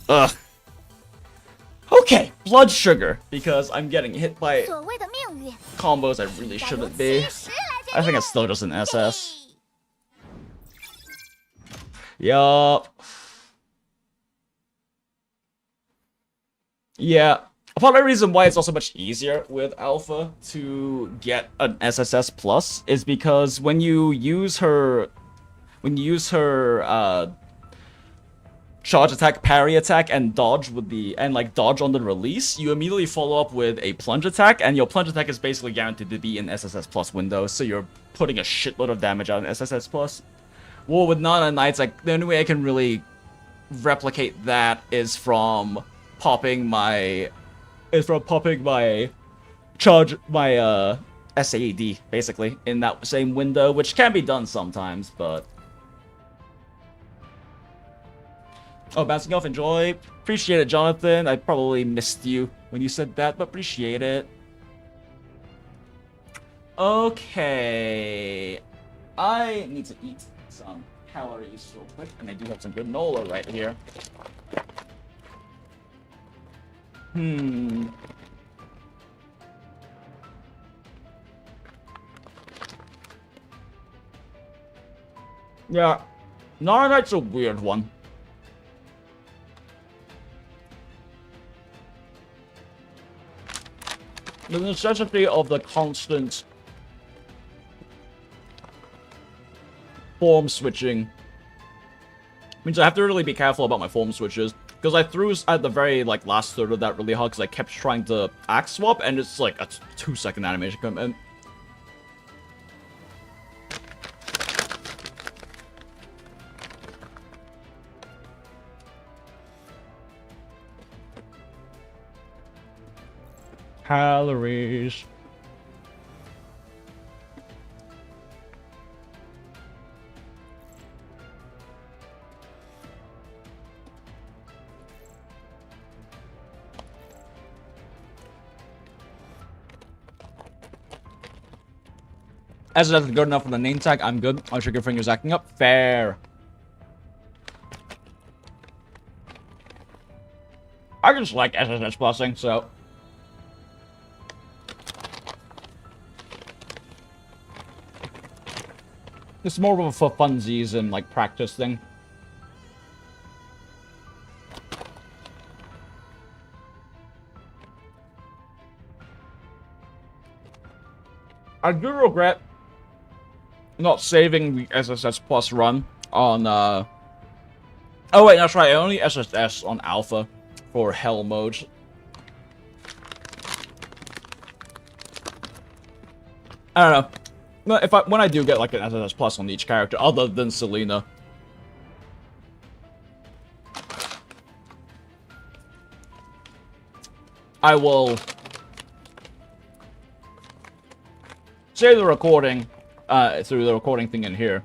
Ugh. blood sugar because I'm getting hit by combos I really shouldn't be. I think it's still just an SS. Yup. Yeah. Part of the reason why it's also much easier with Alpha to get an SSS plus is because when you use her charge attack, parry attack, and dodge with the dodge on the release, you immediately follow up with a plunge attack, and your plunge attack is basically guaranteed to be in SSS plus window, so you're putting a shitload of damage out in SSS plus. Well, with Nana Knights, like the only way I can really replicate that is from popping my SAED basically in that same window, which can be done sometimes, but. Oh, bouncing off, enjoy. Appreciate it, Jonathan. I probably missed you when you said that, but appreciate it. Okay. I need to eat some calories real quick, and I do have some granola right here. Yeah. Nara Knight's a weird one. The necessity of the constant form switching means I have to really be careful about my form switches, because I threw at the very last third of that really hard because I kept trying to axe swap, and it's like a 2-second animation commitment. Calories. As it doesn't good enough for the name tag, I'm good. My trigger finger's acting up. Fair. I just like SSS Plusing, so. It's more of a for funsies and practice thing. I do regret not saving the SSS Plus run on, Oh wait, that's right, I only SSS on Alpha for Hell mode. I don't know. When I do get an SSS Plus on each character, other than Selena. I will save the recording through the recording thing in here.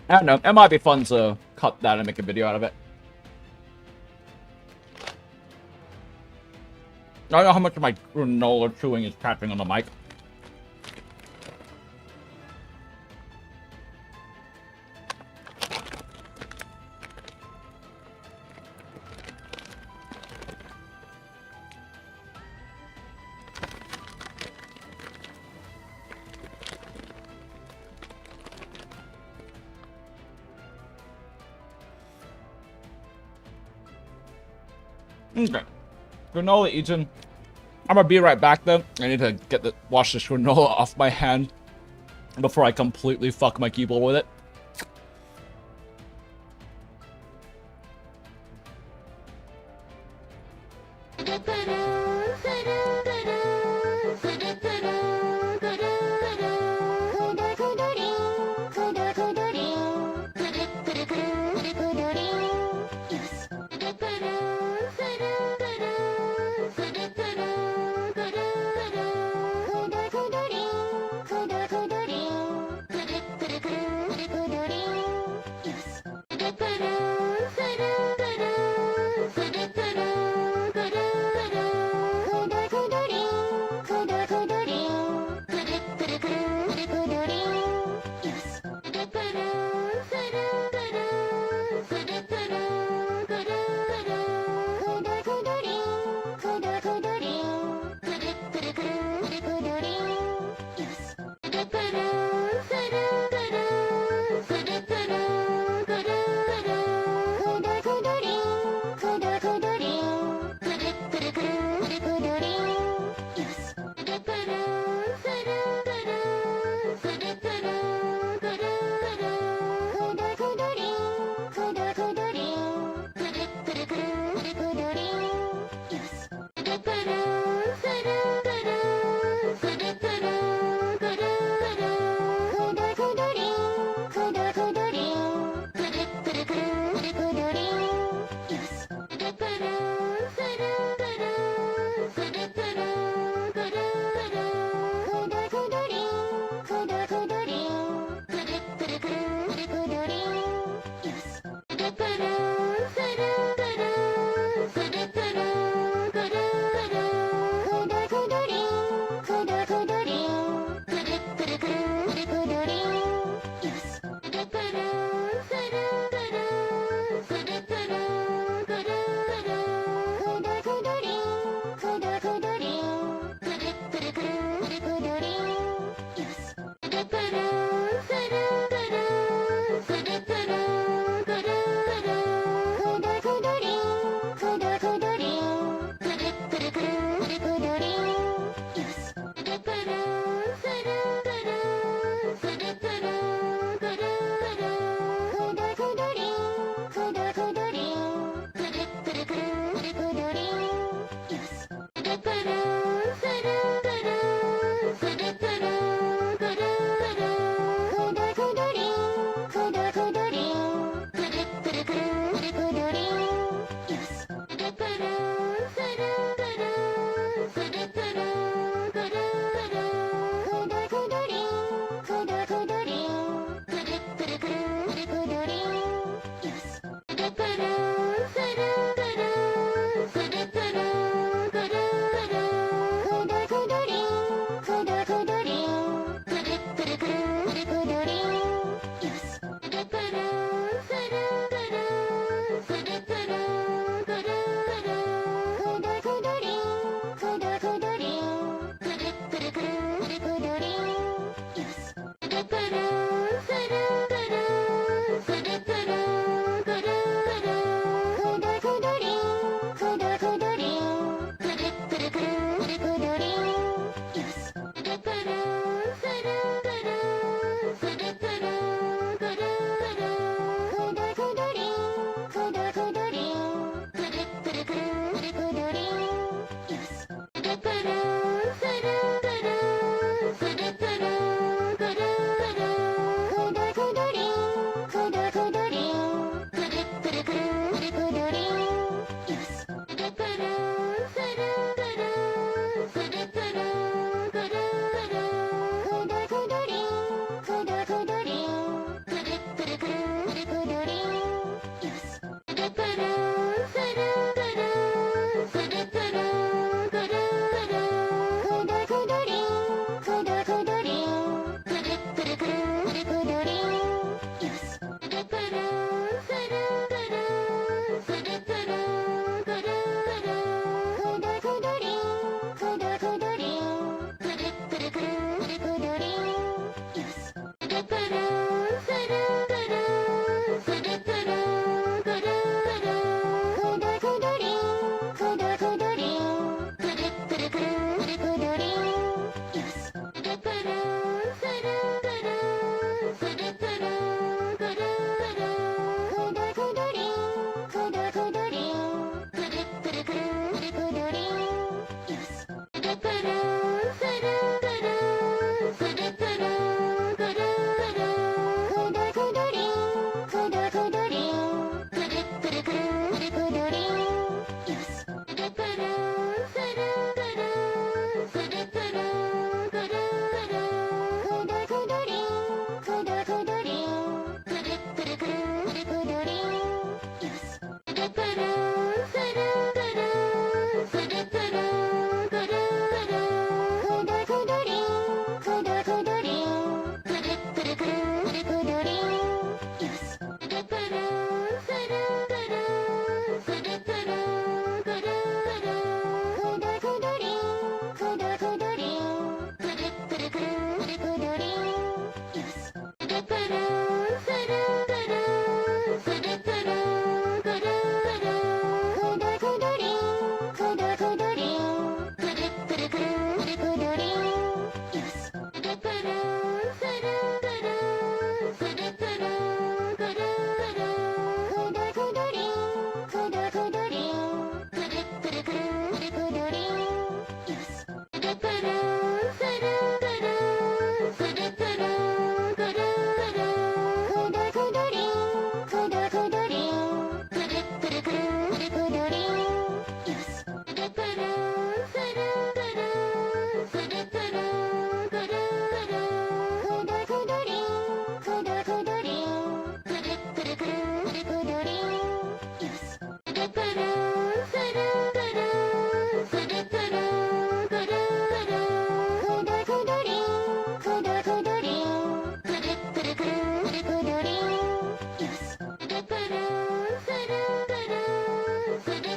I don't know, it might be fun to cut that and make a video out of it. I don't know how much of my granola chewing is catching on the mic. Okay. Granola eaten. I'm gonna be right back though. I need to wash this granola off my hand before I completely fuck my keyboard with it.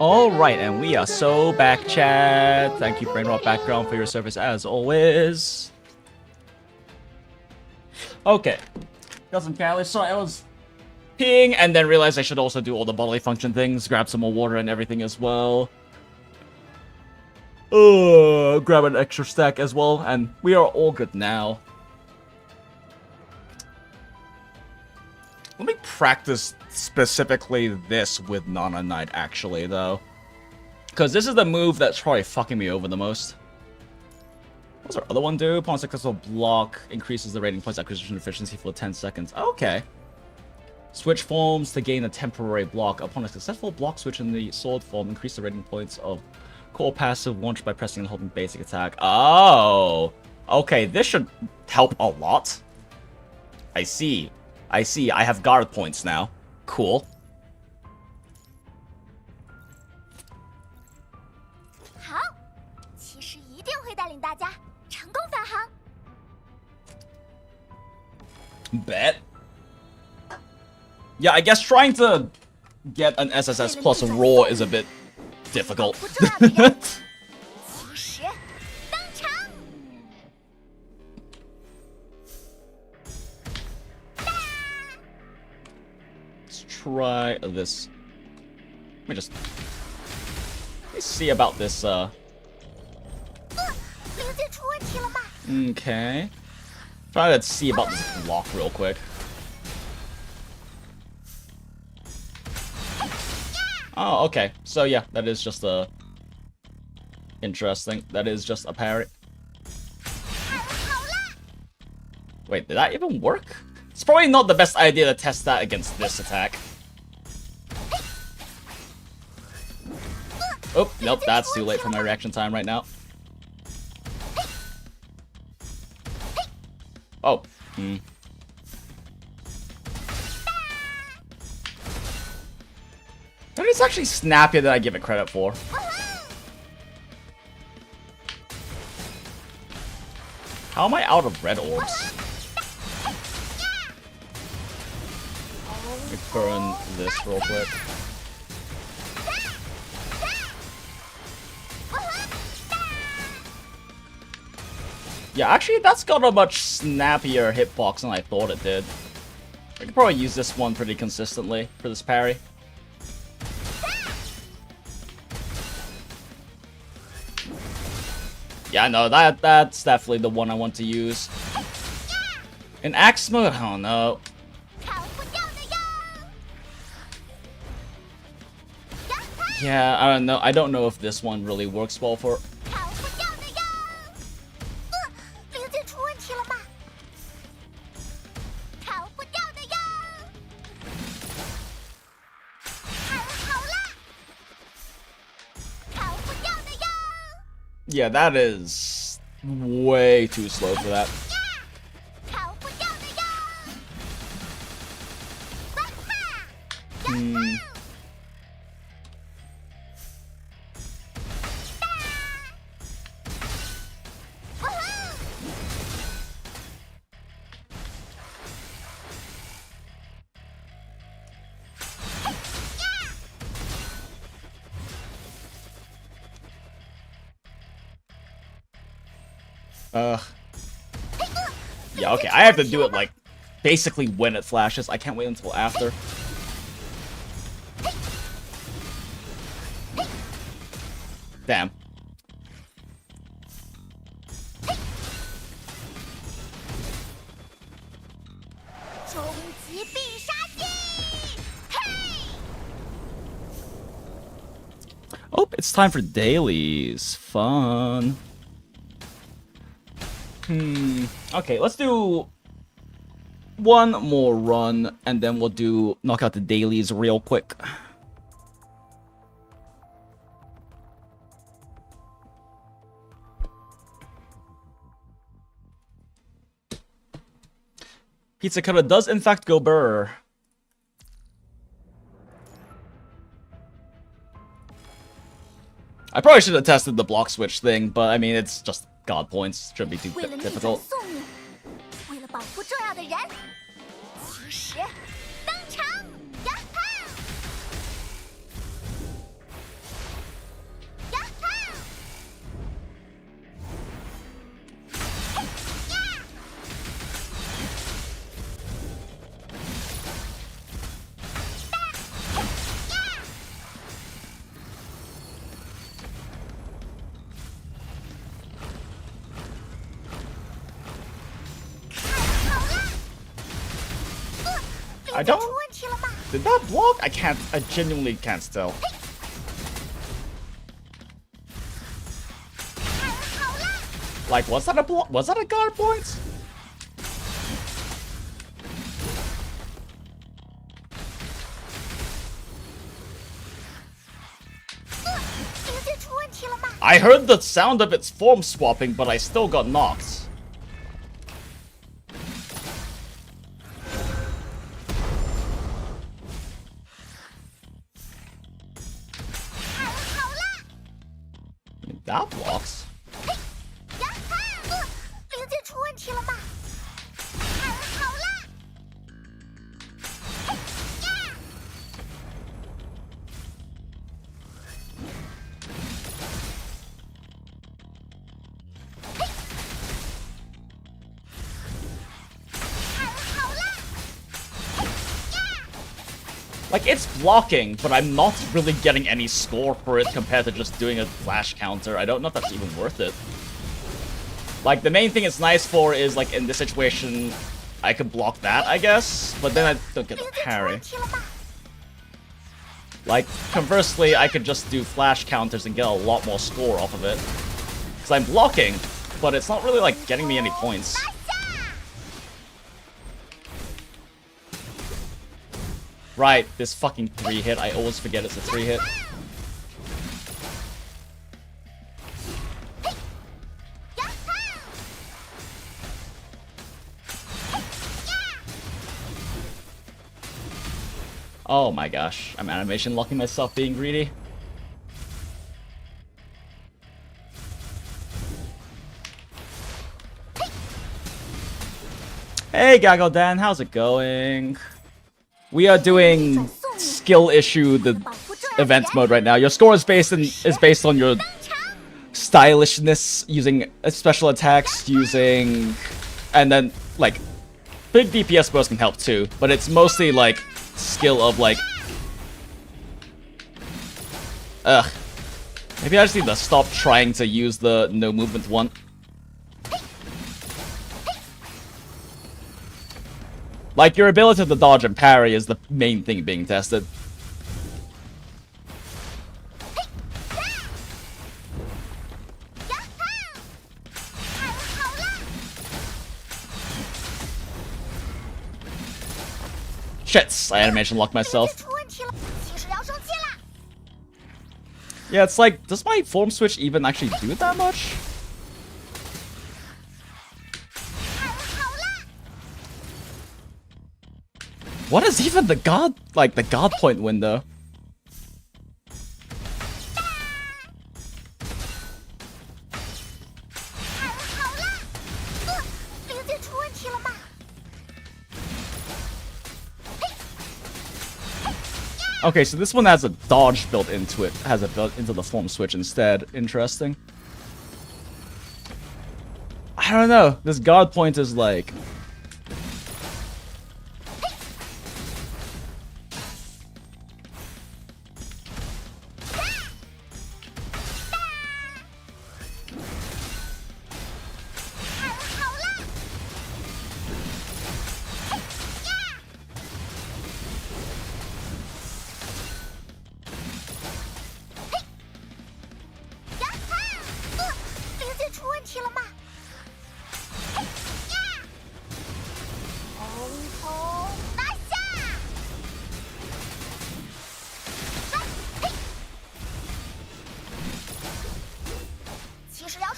Alright, and we are so back, chat. Thank you, Brainrot Background, for your service as always. Okay. Got some calories. Sorry, I was peeing and then realized I should also do all the bodily function things. Grab some more water and everything as well. Grab an extra stack as well, and we are all good now. Let me practice specifically this with Nana Knight, actually, though. Because this is the move that's probably fucking me over the most. What's our other one do? Upon successful block, increases the rating points acquisition efficiency for 10 seconds. Okay. Switch forms to gain a temporary block. Upon a successful block switch in the sword form, increase the rating points of core passive launched by pressing and holding basic attack. Oh! Okay, this should help a lot. I see. I see. I have guard points now. Cool. 好，骑士一定会带领大家成功返航。 Bet. Yeah, I guess trying to get an SSS plus a roar is a bit difficult. 骑士登场。 Let's try this. Let me just see about this, 零件出问题了吗？ Okay. Try to see about this block real quick. Oh, okay. So yeah, that is just a... Interesting. That is just a parry. Wait, did that even work? It's probably not the best idea to test that against this attack. Oh, nope, that's too late for my reaction time right now. Oh. That is actually snappier than I give it credit for. How am I out of red orbs? Let me burn this real quick. Yeah, actually, that's got a much snappier hitbox than I thought it did. I could probably use this one pretty consistently for this parry. Yeah, no, that's definitely the one I want to use. In Axe mode, I don't know. Yeah, I don't know. I don't know if this one really works well for... 零件出问题了吗？逃不掉的呀！太好了，逃不掉的呀！ Yeah, that is way too slow for that. 逃不掉的呀！Yeah, okay, I have to do it, like, basically when it flashes. I can't wait until after. Damn. Oh, it's time for dailies. Fun. Okay, let's do one more run, and then we'll knock out the dailies real quick. Pizza Cutter does in fact go burr. I probably should have tested the block switch thing, but I mean, it's just God points. Shouldn't be too difficult. 为了保护重要的人，骑士登场！呀哈！ I don't... Did that block? I can't... I genuinely can't tell. Like, was that a block? Was that a guard point? I heard the sound of its form swapping, but I still got knocked. That blocks. Like, it's blocking, but I'm not really getting any score for it compared to just doing a flash counter. I don't know if that's even worth it. Like, the main thing it's nice for is, like, in this situation, I could block that, I guess, but then I don't get the parry. Like, conversely, I could just do flash counters and get a lot more score off of it. Because I'm blocking, but it's not really, like, getting me any points. Right, this fucking 3-hit. I always forget it's a 3-hit. Oh my gosh, I'm animation locking myself being greedy. Hey Gaggle Dan, how's it going? We are doing skill issue, the event mode right now. Your score is based on your stylishness, using special attacks, and then like big DPS bursts can help too, but it's mostly like skill of like, maybe I just need to stop trying to use the no movement one. Like, your ability to dodge and parry is the main thing being tested. Shit, I animation locked myself. Yeah, it's like, does my form switch even actually do that much? What is even the god, like, the god point window? Okay, so this one has a dodge built into it, has it built into the form switch instead. Interesting. I don't know, this god point is like...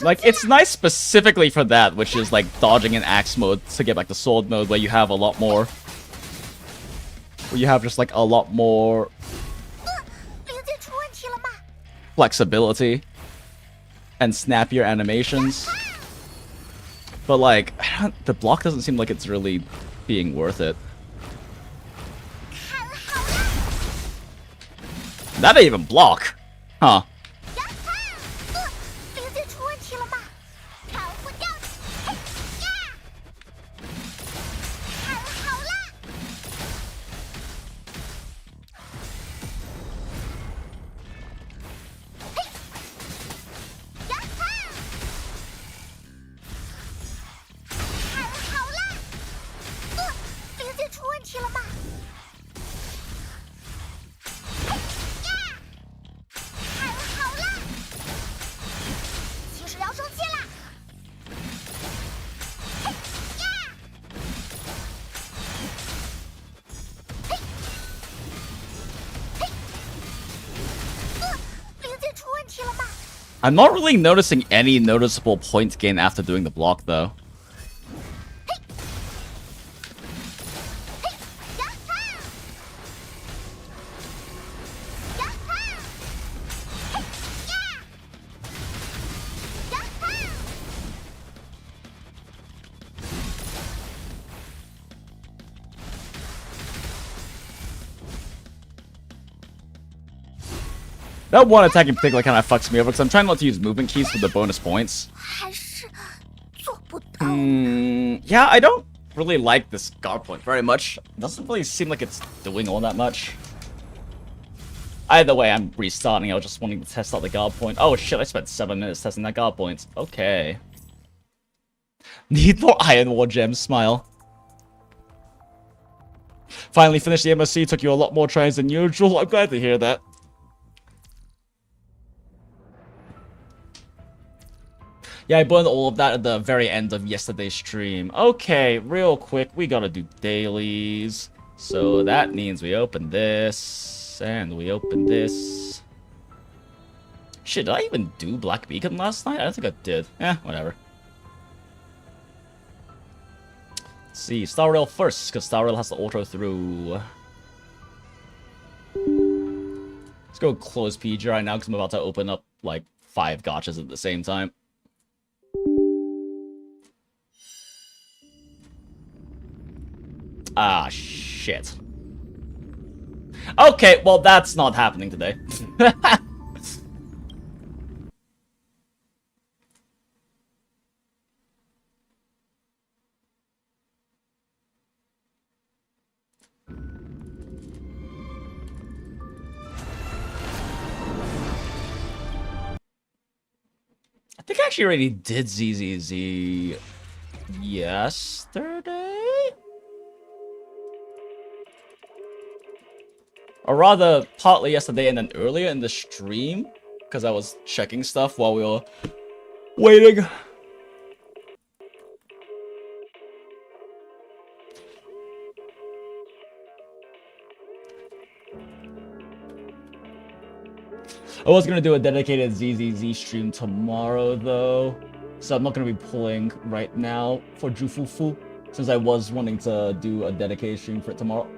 Like, it's nice specifically for that, which is like dodging in axe mode to get back to sword mode, where you have a lot more... Where you have just like a lot more... flexibility. And snappier animations. But like, the block doesn't seem like it's really being worth it. That didn't even block. Huh. I'm not really noticing any noticeable point gain after doing the block, though. That one attack in particular kind of fucks me over because I'm trying not to use movement keys for the bonus points. Yeah, I don't really like this guard point very much. It doesn't really seem like it's doing all that much. Either way, I'm restarting. I was just wanting to test out the guard point. Oh shit, I spent 7 minutes testing that guard point. Okay. Need more Iron War gems, smile. Finally finished the MSC, took you a lot more tries than usual. I'm glad to hear that. Yeah, I burned all of that at the very end of yesterday's stream. Okay, real quick, we gotta do dailies. So that means we open this, and we open this. Shit, did I even do Black Beacon last night? I don't think I did. Whatever. Let's see, Star Rail first, because Star Rail has to auto through. Let's go close PGR right now, because I'm about to open up, like, 5 gachas at the same time. Ah, shit. Okay, well, that's not happening today. I think I actually already did ZZZ yesterday? Or rather, partly yesterday and then earlier in the stream, because I was checking stuff while we were waiting. I was going to do a dedicated ZZZ stream tomorrow, though, so I'm not going to be pulling right now for Jufufu, since I was wanting to do a dedicated stream for it tomorrow.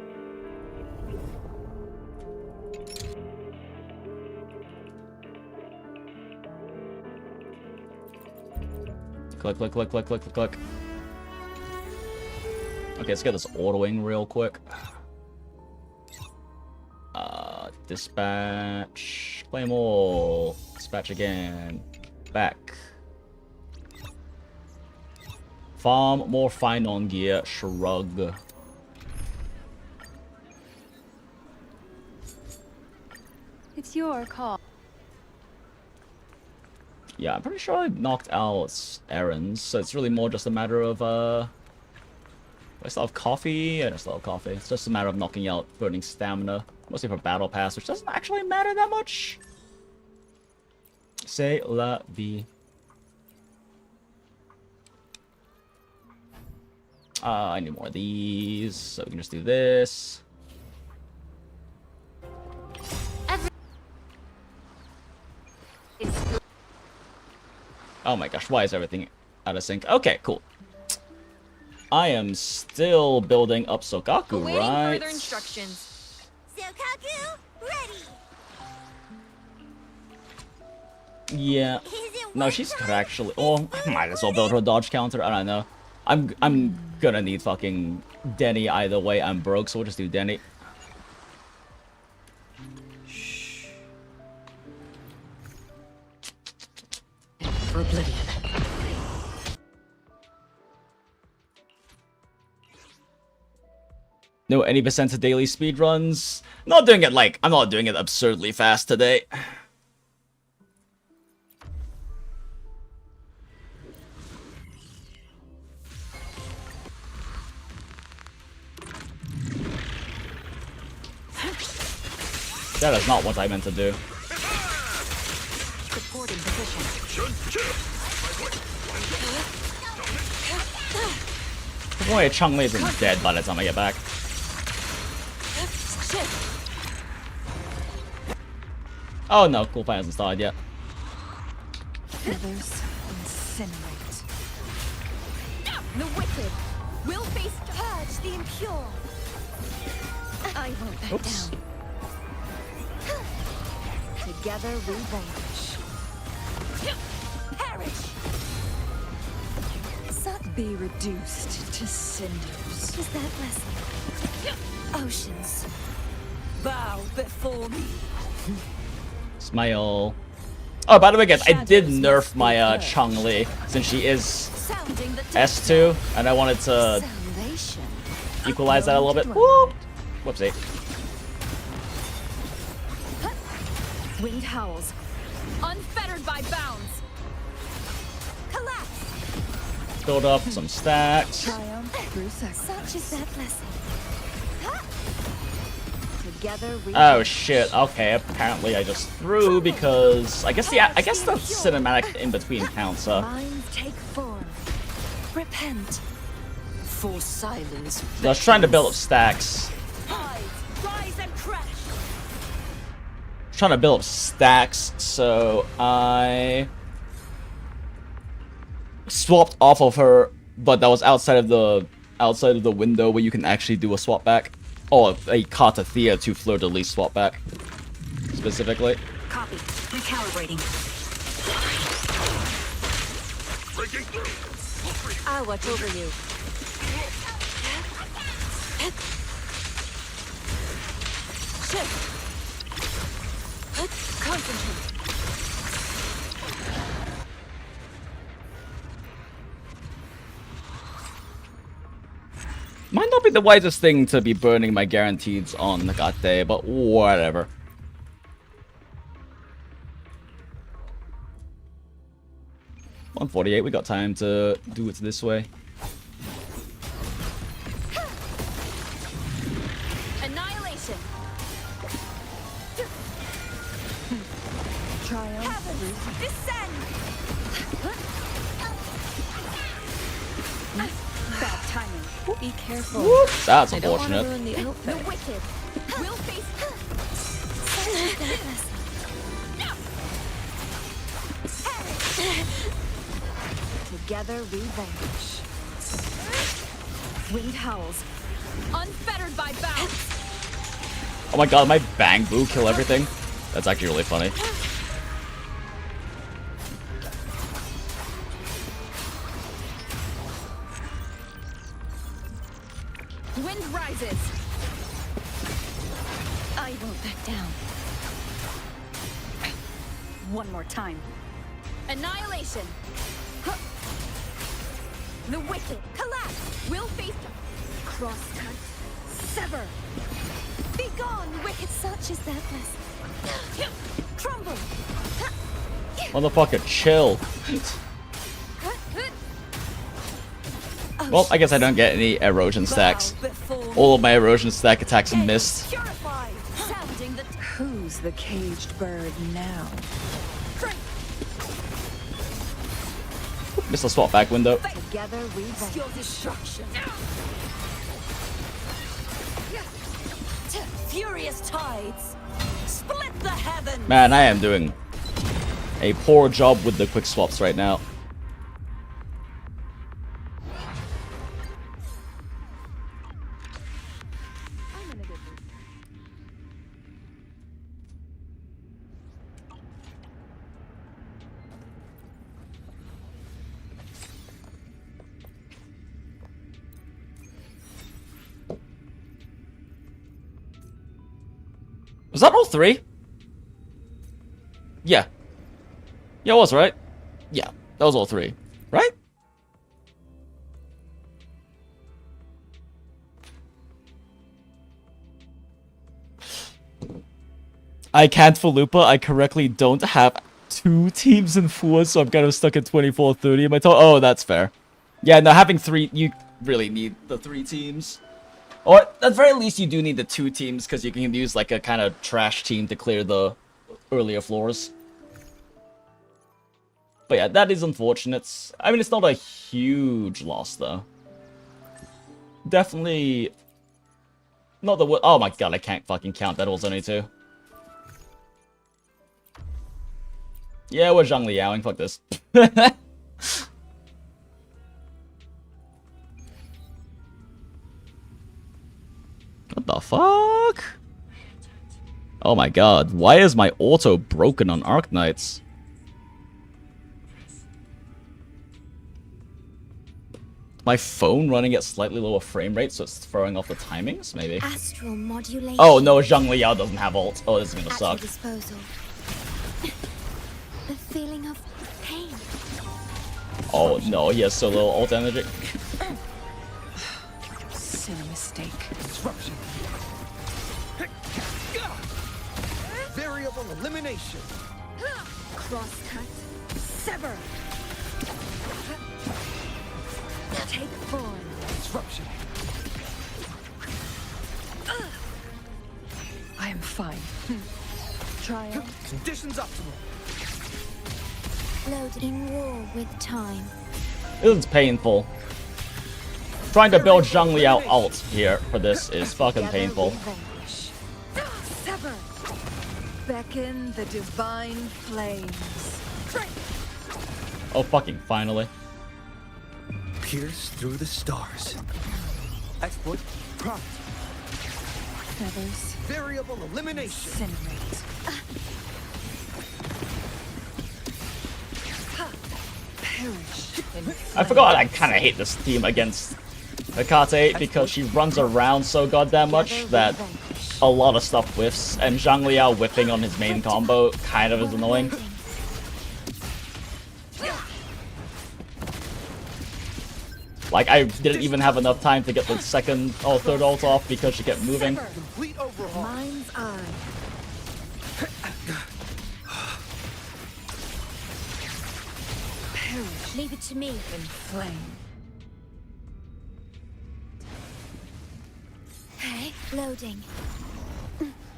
Click, click, click, click, click, click, click. Okay, let's get this autoing real quick. Dispatch. Claim all. Dispatch again. Back. Farm more fine on gear. Shrug. It's your call. Yeah, I'm pretty sure I knocked out errands, so it's really more just a matter of, do I still have coffee? I still have coffee. It's just a matter of knocking out burning stamina. Mostly for battle pass, which doesn't actually matter that much. C'est la vie. I need more of these, so we can just do this. Oh my gosh, why is everything out of sync? Okay, cool. I am still building up Sokaku, right? Further instructions. Sokaku, ready. Yeah. No, she's could actually. Oh, I might as well build her dodge counter. I don't know. I'm gonna need fucking Denny either way. I'm broke, so we'll just do Denny. For oblivion. No, any percent of daily speedruns. Not doing it like I'm not doing it absurdly fast today. That is not what I meant to do. Supporting position. Boy, Chun-Li isn't dead by the time I get back. Oh no, cool fight hasn't started yet. Others incinerate. The wicked will face purge the impure. I won't back Oops. down. Together we vanish. Perish. Be reduced to cinders. Is that blessing? Oceans, bow before me. Smile. Oh, by the way, guys, I did nerf my Changli since she is S2, and I wanted to equalize that a little bit. Whoop! Whoopsie. Winged howls, unfettered by bounds. Collapse. Build up some stacks. Triumph through sacrifice. Such is that blessing. Together we Oh shit! Okay, apparently I just threw because I guess the cinematic in between counts. Minds take form. Repent. For silence. I was trying to build up stacks. Rise and crash. Trying to build up stacks, so I swapped off of her, but that was outside of the window where you can actually do a swap back, or a Kata Thea to Fleur de Lis swap back, specifically. Copy. Recalibrating. I'll watch over you. Shift. Concentrate. Might not be the wisest thing to be burning my guarantees on Nagate, but whatever. $148, we got time to do it this way. Annihilation. Triumph. Heavens, descend. Bad timing. Be careful. Whoops, that's I don't want to unfortunate. ruin the The outfit. wicked will face. Together we vanish. Winged howls, unfettered by bounds. Oh my god, my Bang Boo kill everything? That's actually really funny. Wind rises. I won't back down. One more time. Annihilation. The wicked collapse. Will face crosscut. Sever. Be gone, wicked. Such is that blessing. Crumble. Motherfucker, chill. Well, I guess I don't get any erosion stacks. All of my erosion stack attacks missed. Purify. Sounding the Who's the caged bird now? Missed the swap back window. Together we vanish. your destruction. Furious tides. Split the heavens. Man, I am doing a poor job with the quick swaps right now. Was that all three? Yeah. Yeah, it was, right? Yeah, that was all three. Right? I can't for Lupa. I correctly don't have 2 teams in 4, so I'm kind of stuck at 24-30 in my total. Oh, that's fair. Yeah, no, having 3, you really need the 3 teams. Or, at the very least, you do need the 2 teams, because you can use, like, a kind of trash team to clear the earlier floors. But yeah, that is unfortunate. I mean, it's not a huge loss, though. Definitely not the... Oh my god, I can't fucking count. That was only 2. Yeah, we're Zhang Liaoing. Fuck this. What the fuck? Oh my god, why is my auto broken on Arknights? My phone running at slightly lower frame rate, so it's throwing off the timings, maybe? Astral modulation. Oh no, Zhang Liao doesn't have ult. Oh, this is gonna At suck. your disposal. A feeling of pain. Oh no, he has so little ult energy. Silly mistake. Disruption. Variable elimination. Crosscut. Sever. Take form. Disruption. I am fine. Triumph. Conditions optimal. Load in war with time. This is painful. Trying to build Zhang Liao ult here for this is fucking painful. Sever. Beckon the divine flames. Oh fucking finally. Pierce through the stars. Exploit. Prompt. Feathers. Variable elimination. Incinerate. Perish. I forgot I kinda hate this team against Hecate because she runs around so goddamn much that a lot of stuff whiffs, and Zhang Liao whiffing on his main combo kind of is annoying. Like, I didn't even have enough time to get the second or third ult off because she kept moving. Complete overhaul. Mind's eye. Perish. Leave it to me. In flame. Hey, loading.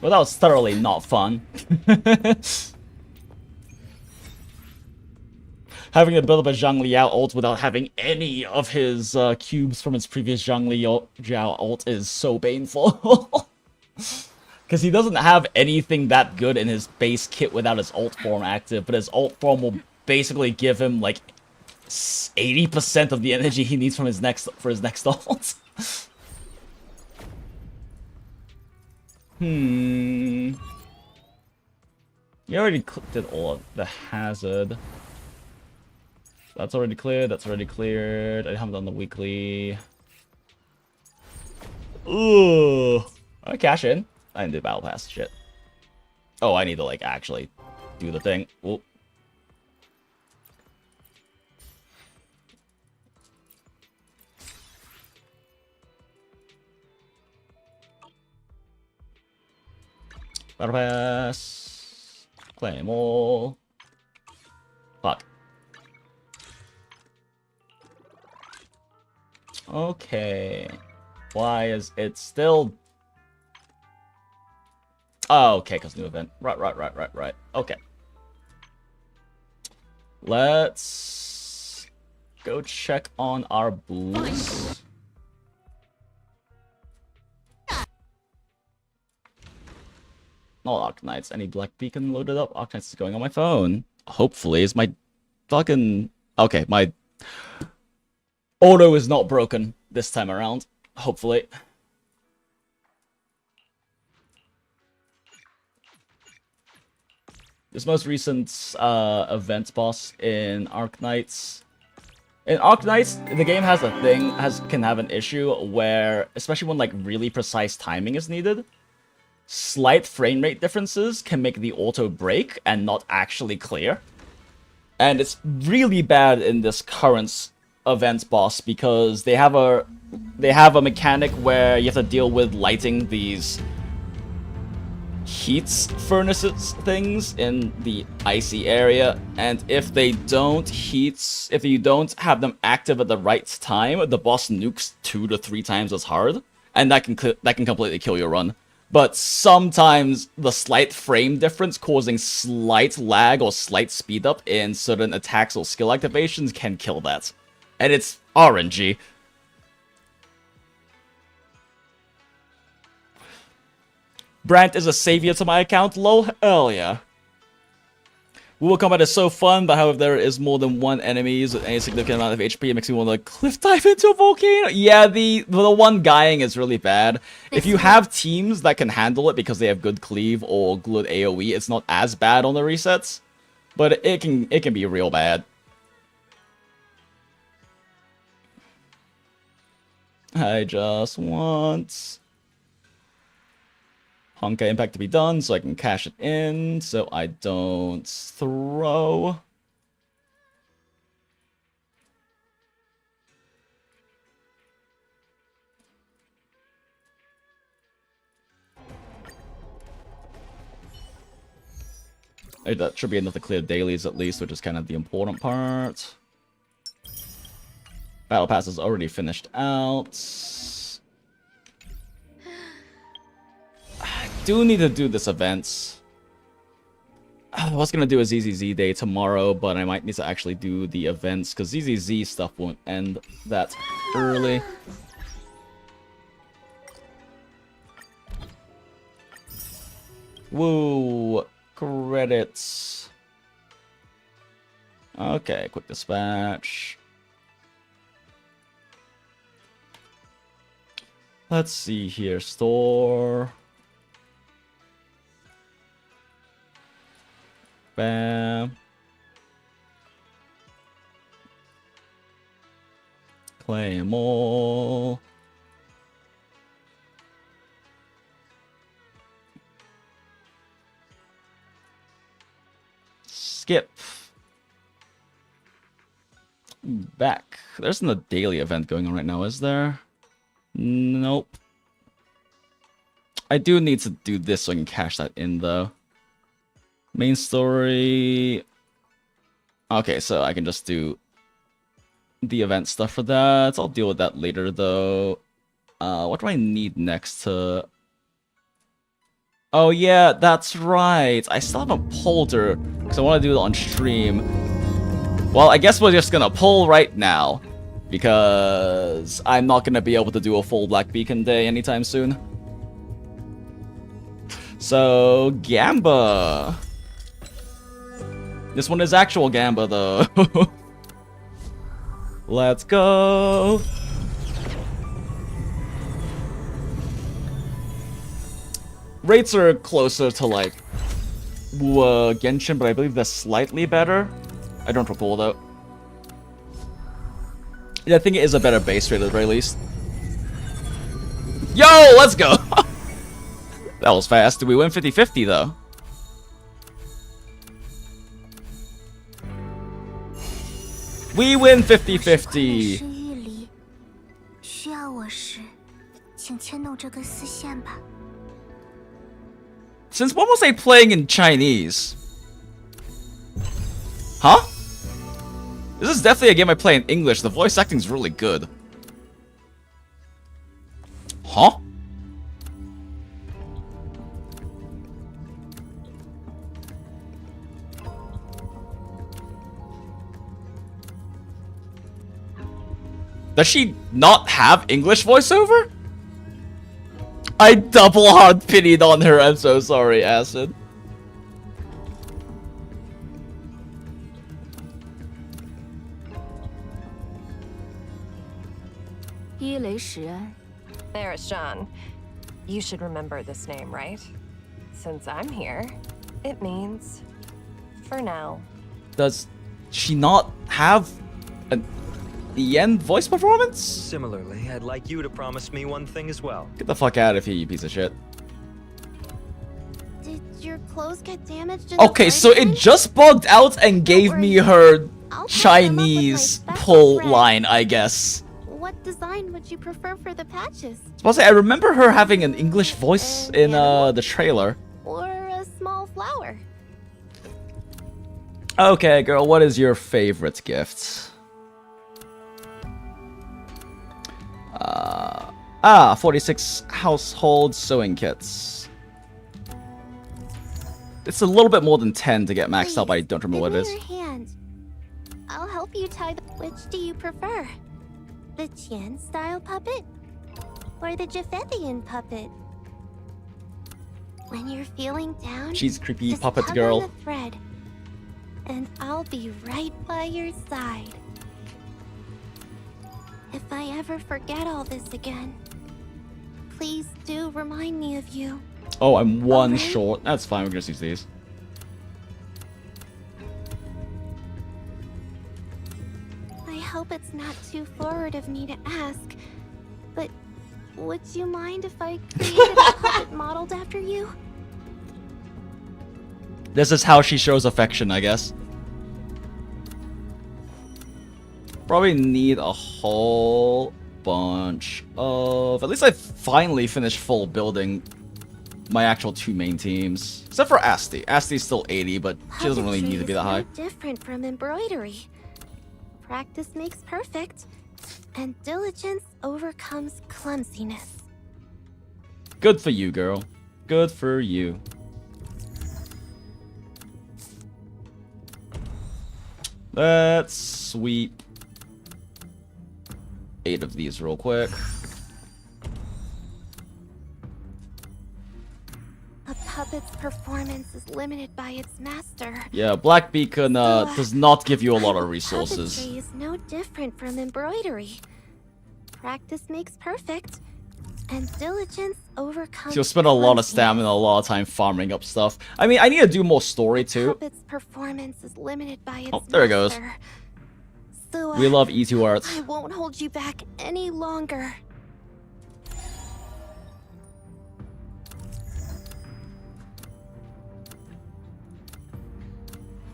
Well, that was thoroughly not fun. Having to build up a Zhang Liao ult without having any of his cubes from his previous Zhang Liao ult is so painful. Because he doesn't have anything that good in his base kit without his ult form active, but his ult form will basically give him like 80% of the energy he needs from his next ult. You already did all of the hazard. That's already cleared, that's already cleared. I haven't done the weekly. Ooh. I cash in. I didn't do battle pass shit. Oh, I need to like actually do the thing. Ooh. Battle pass. Claim all. Fuck. Okay. Why is it still... Oh, okay, because new event. Right. Okay. Let's go check on our boosts. Not Arknights. Any Black Beacon loaded up? Arknights is going on my phone. Hopefully, is my fucking... Okay, my... auto is not broken this time around. Hopefully. This most recent event boss in Arknights. In Arknights, the game has a thing, can have an issue where, especially when like really precise timing is needed, slight frame rate differences can make the auto break and not actually clear. And it's really bad in this current event boss because they have a mechanic where you have to deal with lighting these heat furnaces things in the icy area, and if you don't have them active at the right time, the boss nukes 2 to 3 times as hard, and that can completely kill your run. But sometimes the slight frame difference causing slight lag or slight speed up in certain attacks or skill activations can kill that. And it's RNG. Brant is a savior to my account, lol. Hell yeah. Woo combat is so fun, but however there is more than one enemies with any significant amount of HP, it makes me want to cliff dive into a volcano. Yeah, the one guying is really bad. If you have teams that can handle it because they have good cleave or good AoE, it's not as bad on the resets, but it can be real bad. I just want Honkai Impact to be done so I can cash it in so I don't throw. That should be enough to clear dailies at least, which is kind of the important part. Battle Pass is already finished out. I do need to do this event. I was gonna do a ZZZ day tomorrow, but I might need to actually do the events because ZZZ stuff won't end that early. Woo! Credits. Okay, quick dispatch. Let's see here. Store. Bam. Claim all. Skip. Back. There's no daily event going on right now, is there? Nope. I do need to do this so I can cash that in, though. Main story. Okay, so I can just do the event stuff for that. I'll deal with that later, though. What do I need next to... Oh, yeah, that's right. I still have a polder, because I want to do it on stream. Well, I guess we're just gonna pull right now, because I'm not gonna be able to do a full Black Beacon day anytime soon. So, Gamba. This one is actual Gamba, though. Let's go. Rates are closer to, like, Genshin, but I believe they're slightly better. I don't recall, though. Yeah, I think it is a better base rate at the very least. Yo, let's go! That was fast. Did we win 50-50, though? We win 50-50! Since when was I playing in Chinese? Huh? This is definitely a game I play in English. The voice acting's really good. Huh? Does she not have English voiceover? I double hard pitied on her. I'm so sorry, Acid. There, Sean. You should remember this name, right? Since I'm here, it means for now. Does she not have an end voice performance? Similarly, I'd like you to promise me one thing as well. Get the fuck out of here, you piece of shit. Did your clothes get damaged? Okay, so it just bugged out and gave me her Chinese pull line, I guess. What design would you prefer for the patches? Suppose I remember her having an English voice in the trailer. Or a small flower? Okay, girl, what is your favorite gift? 46 household sewing kits. It's a little bit more than 10 to get maxed out, but I don't remember what it is. Your hand. I'll help you tie the... Which do you prefer? The Qian style puppet? Or the Jefethian puppet? When you're feeling down, She's creepy just puppet tug girl. on the thread. and I'll be right by your side. If I ever forget all this again, please do remind me of you. Oh, I'm one short. That's fine, we're gonna use these. I hope it's not too forward of me to ask, but would you mind if I created a puppet modeled after you? This is how she shows affection, I guess. Probably need a whole bunch of... At least I finally finished full building my actual 2 main teams. Except for Asti. Asti's still 80, but she doesn't really need to be that high. No different from embroidery. Practice makes perfect, and diligence overcomes clumsiness. Good for you, girl. Good for you. Let's sweep 8 of these real quick. A puppet's performance is limited by its master. Yeah, Black Beacon does not give you a lot of resources. Puppetry is no different from embroidery. Practice makes perfect, and diligence overcomes. You'll spend a lot of stamina, a lot of time farming up stuff. I mean, I need to do more story too. Puppet's performance is limited by its Oh, there it goes. master. So, We love E2 arts. I won't hold you back any longer.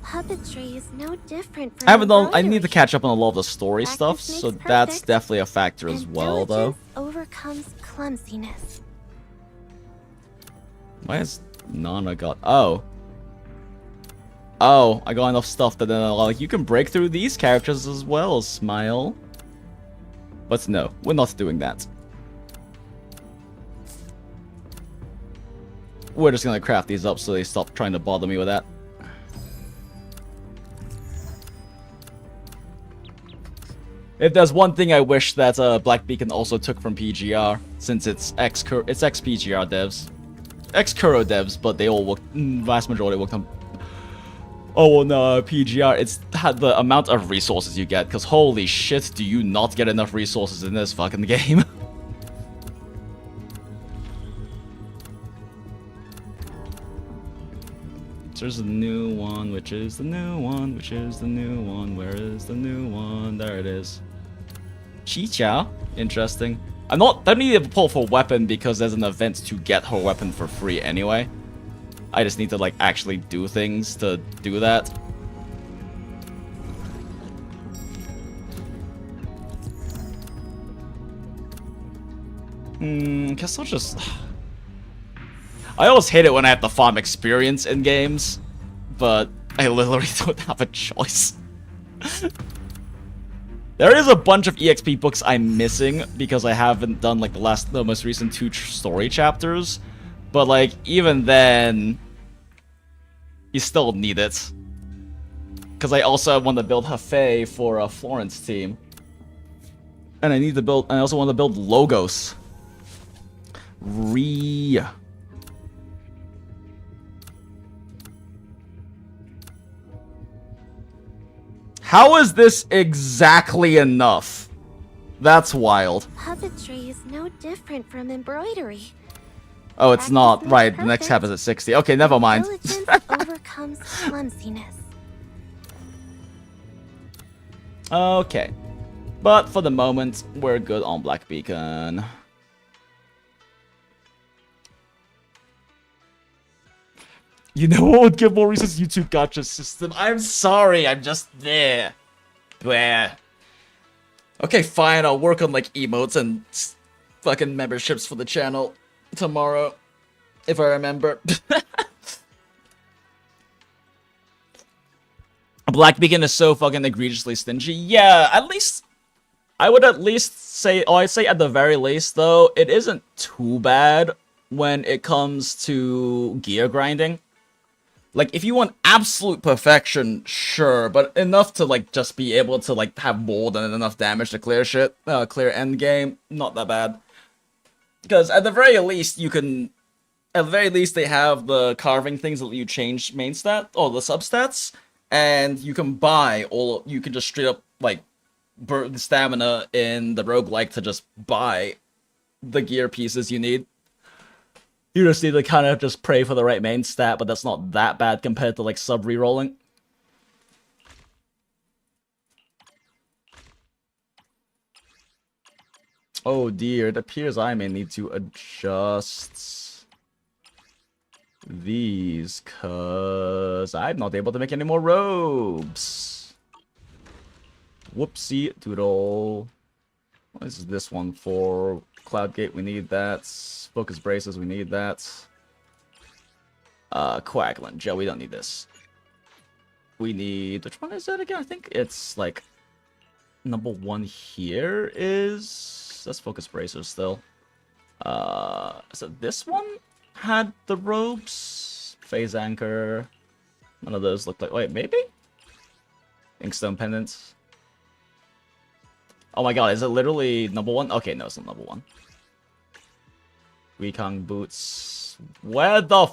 Puppetry is no different from I haven't done. I embroidery. need to catch up on a lot of the story Practice stuff, makes so that's perfect, definitely a factor as and well, though. diligence overcomes clumsiness. Why has Nana got? Oh, I got enough stuff that then like you can break through these characters as well. Smile. But no, we're not doing that. We're just gonna craft these up so they stop trying to bother me with that. If there's one thing I wish that Black Beacon also took from PGR, since it's ex-PGR devs, ex-Kuro devs, but they all work, vast majority worked on. Oh no, PGR. It's the amount of resources you get, because holy shit, do you not get enough resources in this fucking game? There's a new one, which is the new one, which is the new one. Where is the new one? There it is. Chicha. Interesting. I don't need to pull for weapon because there's an event to get her weapon for free anyway. I just need to like actually do things to do that. Guess I'll just... I always hate it when I have to farm experience in games, but I literally don't have a choice. There is a bunch of EXP books I'm missing because I haven't done like the most recent 2 story chapters, but like even then, you still need it. Because I also want to build Hefei for a Florence team, and I need to build. I also want to build Logos. How is this exactly enough? That's wild. Puppetry is no different from embroidery. Oh, it's not. Right, the next half is at 60. Okay, never mind. Diligence overcomes clumsiness. Okay. But for the moment, we're good on Black Beacon. You know what would give more reasons? YouTube Gacha system. I'm sorry, I'm just there. Bleh. Okay, fine, I'll work on like emotes and fucking memberships for the channel tomorrow. If I remember. Black Beacon is so fucking egregiously stingy. Yeah, at least... I would at least say... Oh, I'd say at the very least, though, it isn't too bad when it comes to gear grinding. Like, if you want absolute perfection, sure, but enough to, like, just be able to, like, have more than enough damage to clear shit, clear endgame, not that bad. Because at the very least, you can... At the very least, they have the carving things that let you change main stat, or the substats. and you can buy all. You can just straight up like burn the stamina in the roguelike to just buy the gear pieces you need. You just need to kind of just pray for the right main stat, but that's not that bad compared to like sub rerolling. Oh dear, it appears I may need to adjust these, cause I'm not able to make any more robes. Whoopsie doodle. What is this one for? Cloudgate, we need that. Focus braces, we need that. Coagulant gel, we don't need this. We need, which one is that again? I think it's like number 1 here is, that's focus bracers still. So this one had the robes. Phase anchor. None of those looked like, wait, maybe? Inkstone pendants. Oh my god, is it literally number 1? Okay, no, it's not number 1. Wukong boots. Where the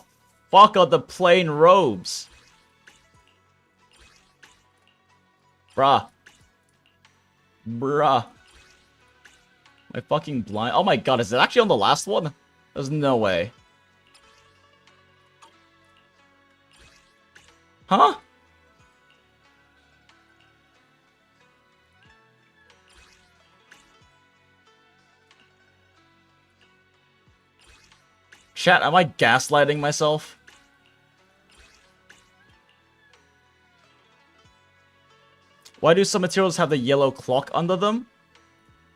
fuck are the plain robes? Bruh. Bruh. My fucking blind. Oh my god, is it actually on the last one? There's no way. Huh? Chat, am I gaslighting myself? Why do some materials have the yellow clock under them?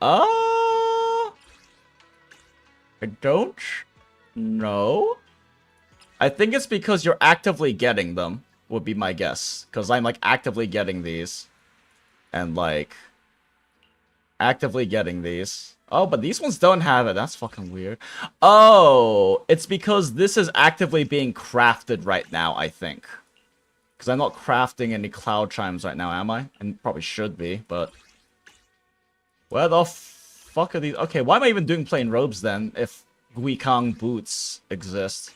I don't know. I think it's because you're actively getting them, would be my guess. Because I'm, like, actively getting these. And, like, actively getting these. Oh, but these ones don't have it. That's fucking weird. Oh, it's because this is actively being crafted right now, I think. Because I'm not crafting any cloud chimes right now, am I? And probably should be, but... Where the fuck are these? Okay, why am I even doing plain robes then, if Wukong boots exist?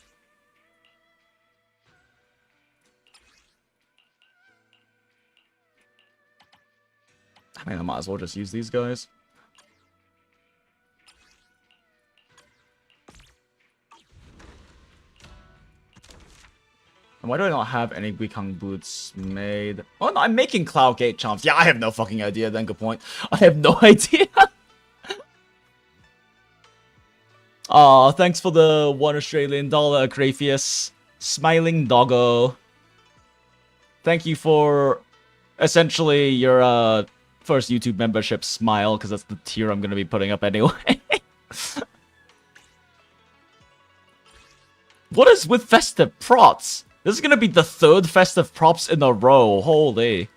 I mean, I might as well just use these guys. And why do I not have any Wukong boots made? Oh, no, I'm making Cloud Gate charms. Yeah, I have no fucking idea then, good point. I have no idea. Aw, thanks for the $1 Australian, Graphius. Smiling doggo. Thank you for, essentially, your first YouTube membership, Smile, because that's the tier I'm going to be putting up anyway. What is with festive props? This is gonna be the 3rd festive props in a row. Holy.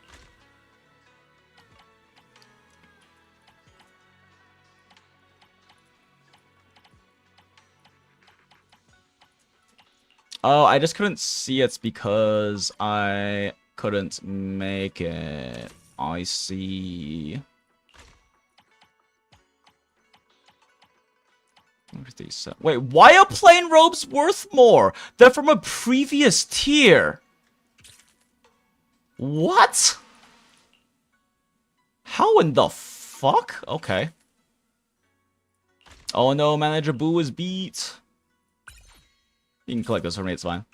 Oh, I just couldn't see it because I couldn't make it. I see. Wait, why are plain robes worth more? They're from a previous tier. What? How in the fuck? Okay. Oh no, Manager Boo is beat. You can collect this for me, it's fine.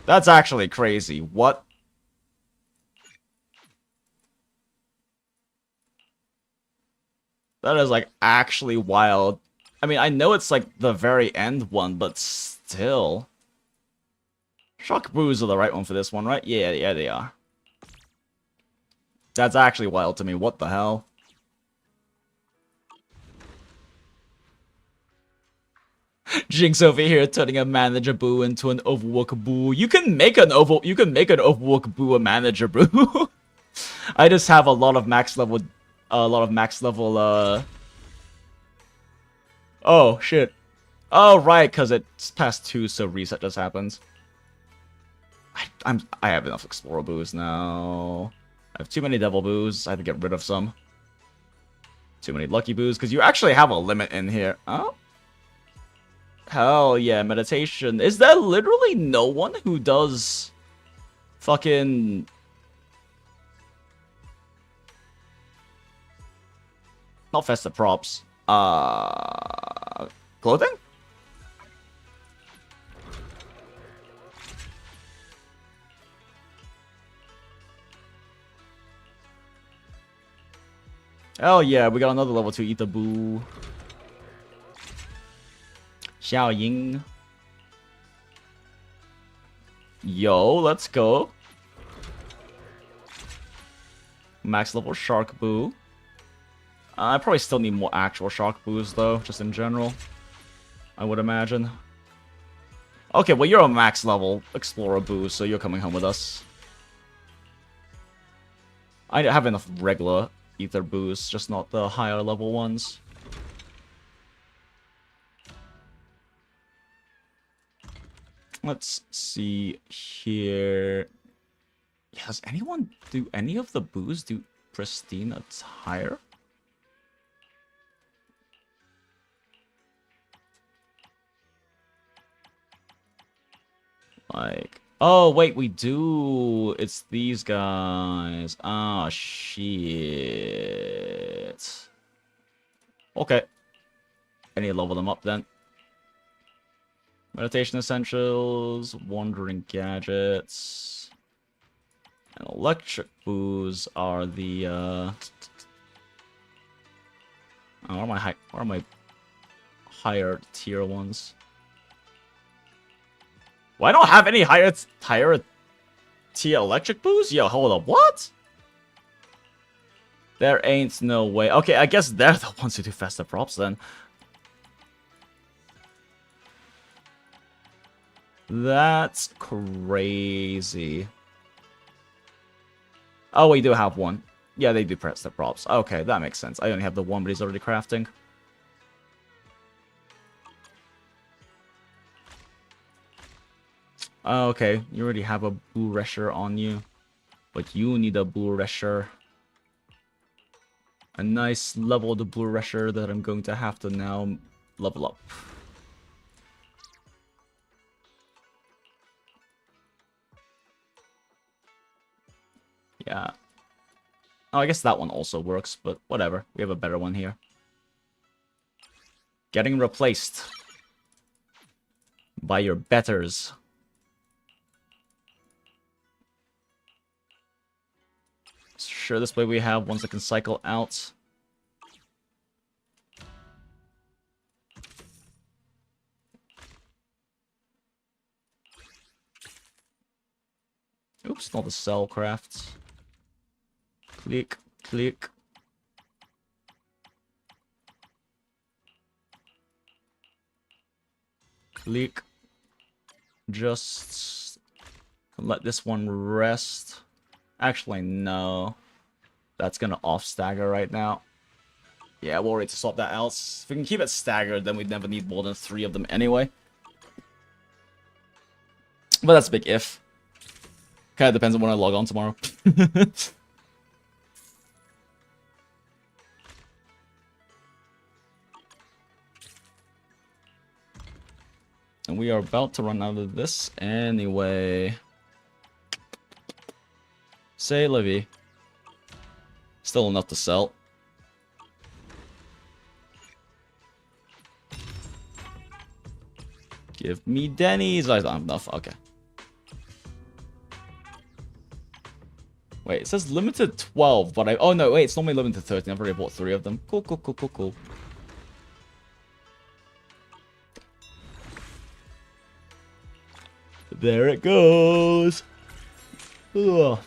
That's actually crazy. What? That is, like, actually wild. I mean, I know it's, like, the very end one, but still. Shock Brews are the right one for this one, right? Yeah, they are. That's actually wild to me. What the hell? Jinx over here turning a Manager Boo into an Overwork Boo. You can make an Overwork Boo a Manager Boo. I just have a lot of max level... Oh, shit. Oh, right, because it's past 2, so reset just happens. I have enough Explorer Boos now. I have too many Devil Boos. I have to get rid of some. Too many Lucky Boos, because you actually have a limit in here. Oh? Hell yeah, meditation. Is there literally no one who does fucking... Not festive props. Clothing? Hell yeah, we got another level 2 Ether Boo. Xiao Ying. Yo, let's go. Max level Shark Boo. I probably still need more actual Shark Boos though, just in general. I would imagine. Okay, well you're a max level Explorer Boo, so you're coming home with us. I have enough regular Ether Boos, just not the higher level ones. Let's see here. Does anyone do any of the boos do pristine attire? Like, oh wait, we do. It's these guys. Ah, shit. Okay. I need to level them up then. Meditation Essentials, Wandering Gadgets, and Electric Boos are the, oh, what are my higher tier ones? Well, I don't have any higher tier Electric Boos? Yo, hold up, what? There ain't no way. Okay, I guess they're the ones who do festive props then. That's crazy. Oh, we do have one. Yeah, they do press the props. Okay, that makes sense. I only have the one, but he's already crafting. Okay, you already have a Boo Resher on you. But you need a Boo Resher. A nice leveled Boo Resher that I'm going to have to now level up. Yeah. Oh, I guess that one also works, but whatever. We have a better one here. Getting replaced by your betters. Sure, this way we have ones that can cycle out. Oops, not the cell crafts. Click, click. Click. Just let this one rest. Actually, no. That's gonna off stagger right now. Yeah, we'll wait to swap that out. If we can keep it staggered, then we'd never need more than 3 of them anyway. But that's a big if. Kind of depends on when I log on tomorrow. And we are about to run out of this anyway. Say, Livy. Still enough to sell. Give me Denny's. I don't have enough. Okay. Wait, it says limited 12, but I... Oh, no, wait, it's normally limited 13. I've already bought 3 of them. Cool, cool, cool, cool, cool. There it goes. Ugh.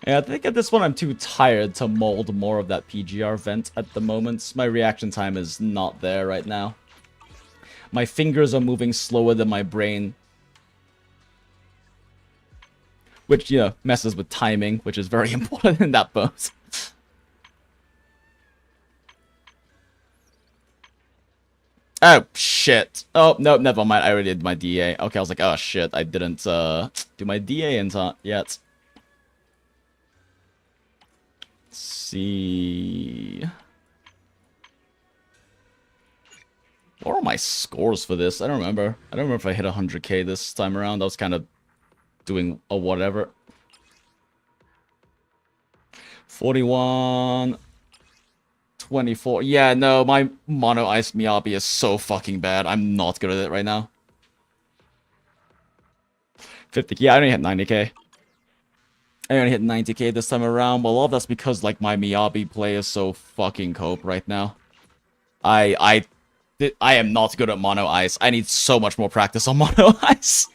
Yeah, I think at this one I'm too tired to mold more of that PGR vent at the moment. My reaction time is not there right now. My fingers are moving slower than my brain. Which, you know, messes with timing, which is very important in that boat. Oh, shit. Oh, no, never mind. I already did my DA. Okay, I was like, oh, shit. I didn't do my DA in time yet. Let's see. What are my scores for this? I don't remember. I don't remember if I hit 100k this time around. I was kind of doing a whatever. 41... 24. Yeah, no, my mono ice Miyabi is so fucking bad. I'm not good at it right now. 50. Yeah, I only hit 90k. I only hit 90k this time around. But a lot of that's because like my Miyabi play is so fucking cope right now. I am not good at mono ice. I need so much more practice on mono ice.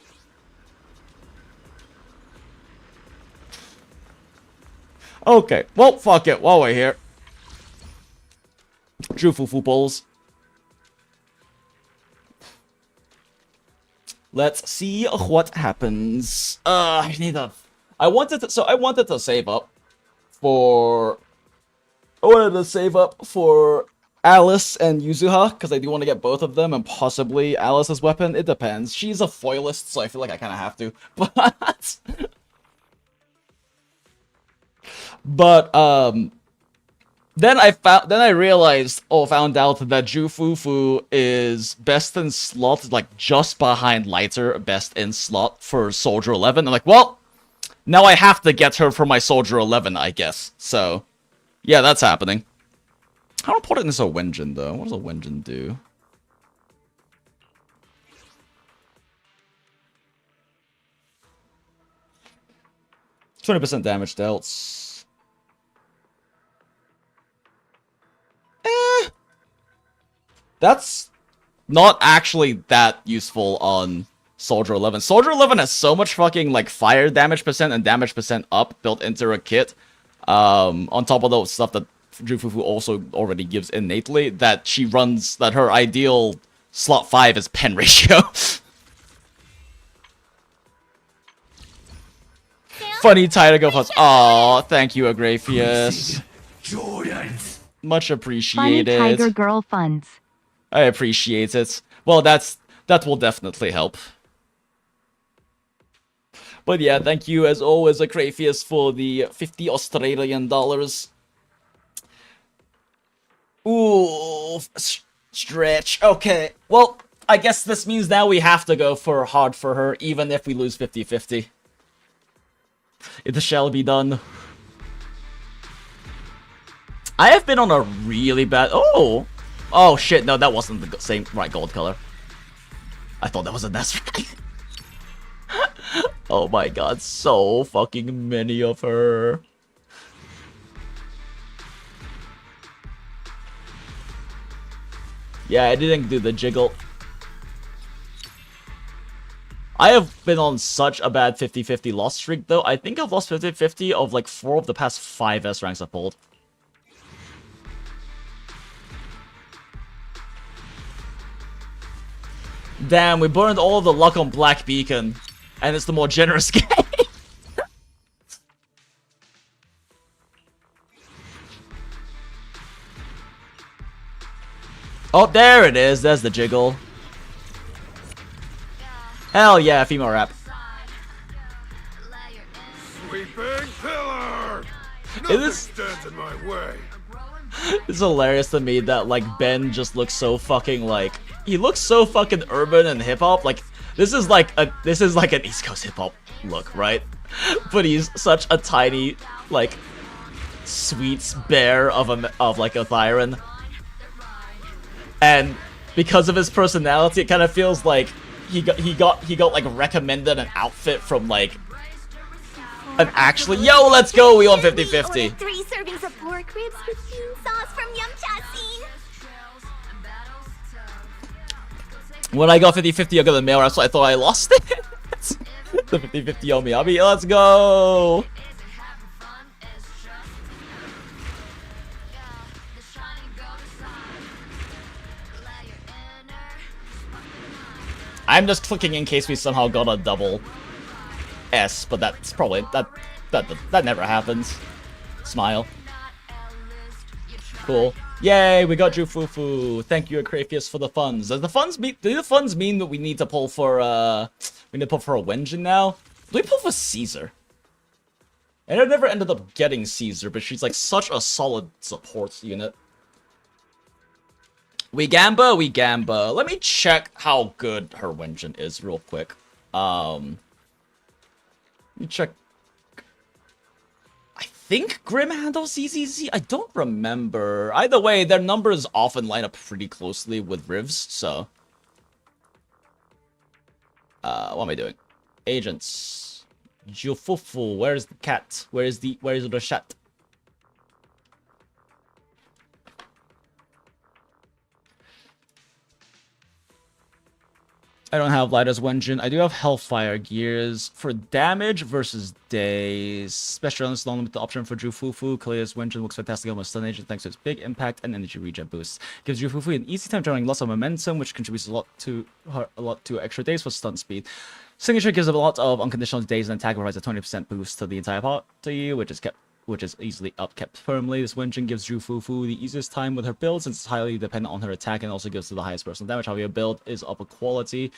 Okay, well, fuck it. While we're here. Jufufu balls. Let's see what happens. I need a... I wanted to save up for... I wanted to save up for Alice and Yuzuha, because I do want to get both of them, and possibly Alice's weapon. It depends. She's a foilist, so I feel like I kind of have to. But, then I realized, found out that Jufufu is best in slot, like, just behind Lighter, best in slot for Soldier 11. I'm like, well, now I have to get her for my Soldier 11, I guess. So, yeah, that's happening. How important is a Wenjin, though? What does a Wenjin do? %20 damage dealt. That's not actually that useful on Soldier 11. Soldier 11 has so much fucking, like, fire damage percent and damage percent up built into her kit. On top of the stuff that Jufufu also already gives innately, that she runs, that her ideal slot 5 is pen ratio. Funny title go first. Aw, thank you, Agrafius. Much appreciated. Funny Tiger Girl funds. I appreciate it. Well, that will definitely help. But yeah, thank you as always, Agrafius, for the 50 Australian dollars. Ooh, stretch. Okay, well, I guess this means now we have to go for hard for her, even if we lose 50-50. It shall be done. I have been on a really bad... Oh, shit, no, that wasn't the same right gold color. I thought that was a Nesrag. Oh my god, so fucking many of her. Yeah, I didn't do the jiggle. I have been on such a bad 50-50 loss streak, though. I think I've lost 50-50 of like 4 of the past 5 S ranks I've pulled. Damn, we burned all of the luck on Black Beacon. And it's the more generous game. Oh, there it is. There's the jiggle. Hell yeah, female rap. Sweeping pillar! Nothing stands in my way. It's hilarious to me that, like, Ben just looks so fucking, like... He looks so fucking urban and hip-hop. Like, this is like an East Coast hip-hop look, right? But he's such a tiny, like, sweet bear of like a Thyron. And because of his personality, it kind of feels like he got like recommended an outfit from like an actually let's go, we want 50-50. 3 servings of pork ribs with bean sauce from Yum Cha Scene. When I got 50-50, I got the mail rap, so I thought I lost it. The 50-50 on Miyabi, let's go! I'm just clicking in case we somehow got a double S, but that's probably, that never happens. Smile. Cool. Yay, we got Jufufu. Thank you, Acrapius, for the funds. Do the funds mean that we need to pull for a Wenjin now? Do we pull for Caesar? And I never ended up getting Caesar, but she's like such a solid support unit. We Gamba. Let me check how good her Wenjin is real quick. Let me check. I think Grim handles ZZZ. I don't remember. Either way, their numbers often line up pretty closely with Riv's, so. What am I doing? Agents. Jufufu, where's the cat? Where is the chat? I don't have Lighter's Wenjin. I do have Hellfire Gears. For damage versus days, special on along with the option for Jufufu. Kalia's Wenjin looks fantastic on my stun agent thanks to its big impact and energy regen boost. Gives Jufufu an easy time generating lots of momentum, which contributes a lot to extra days for stun speed. Signature gives a lot of unconditional days and attack provides a 20% boost to the entire party, which is easily kept firmly. This Wenjin gives Jufufu the easiest time with her build since it's highly dependent on her attack and also gives her the highest personal damage. However, your build is of a quality.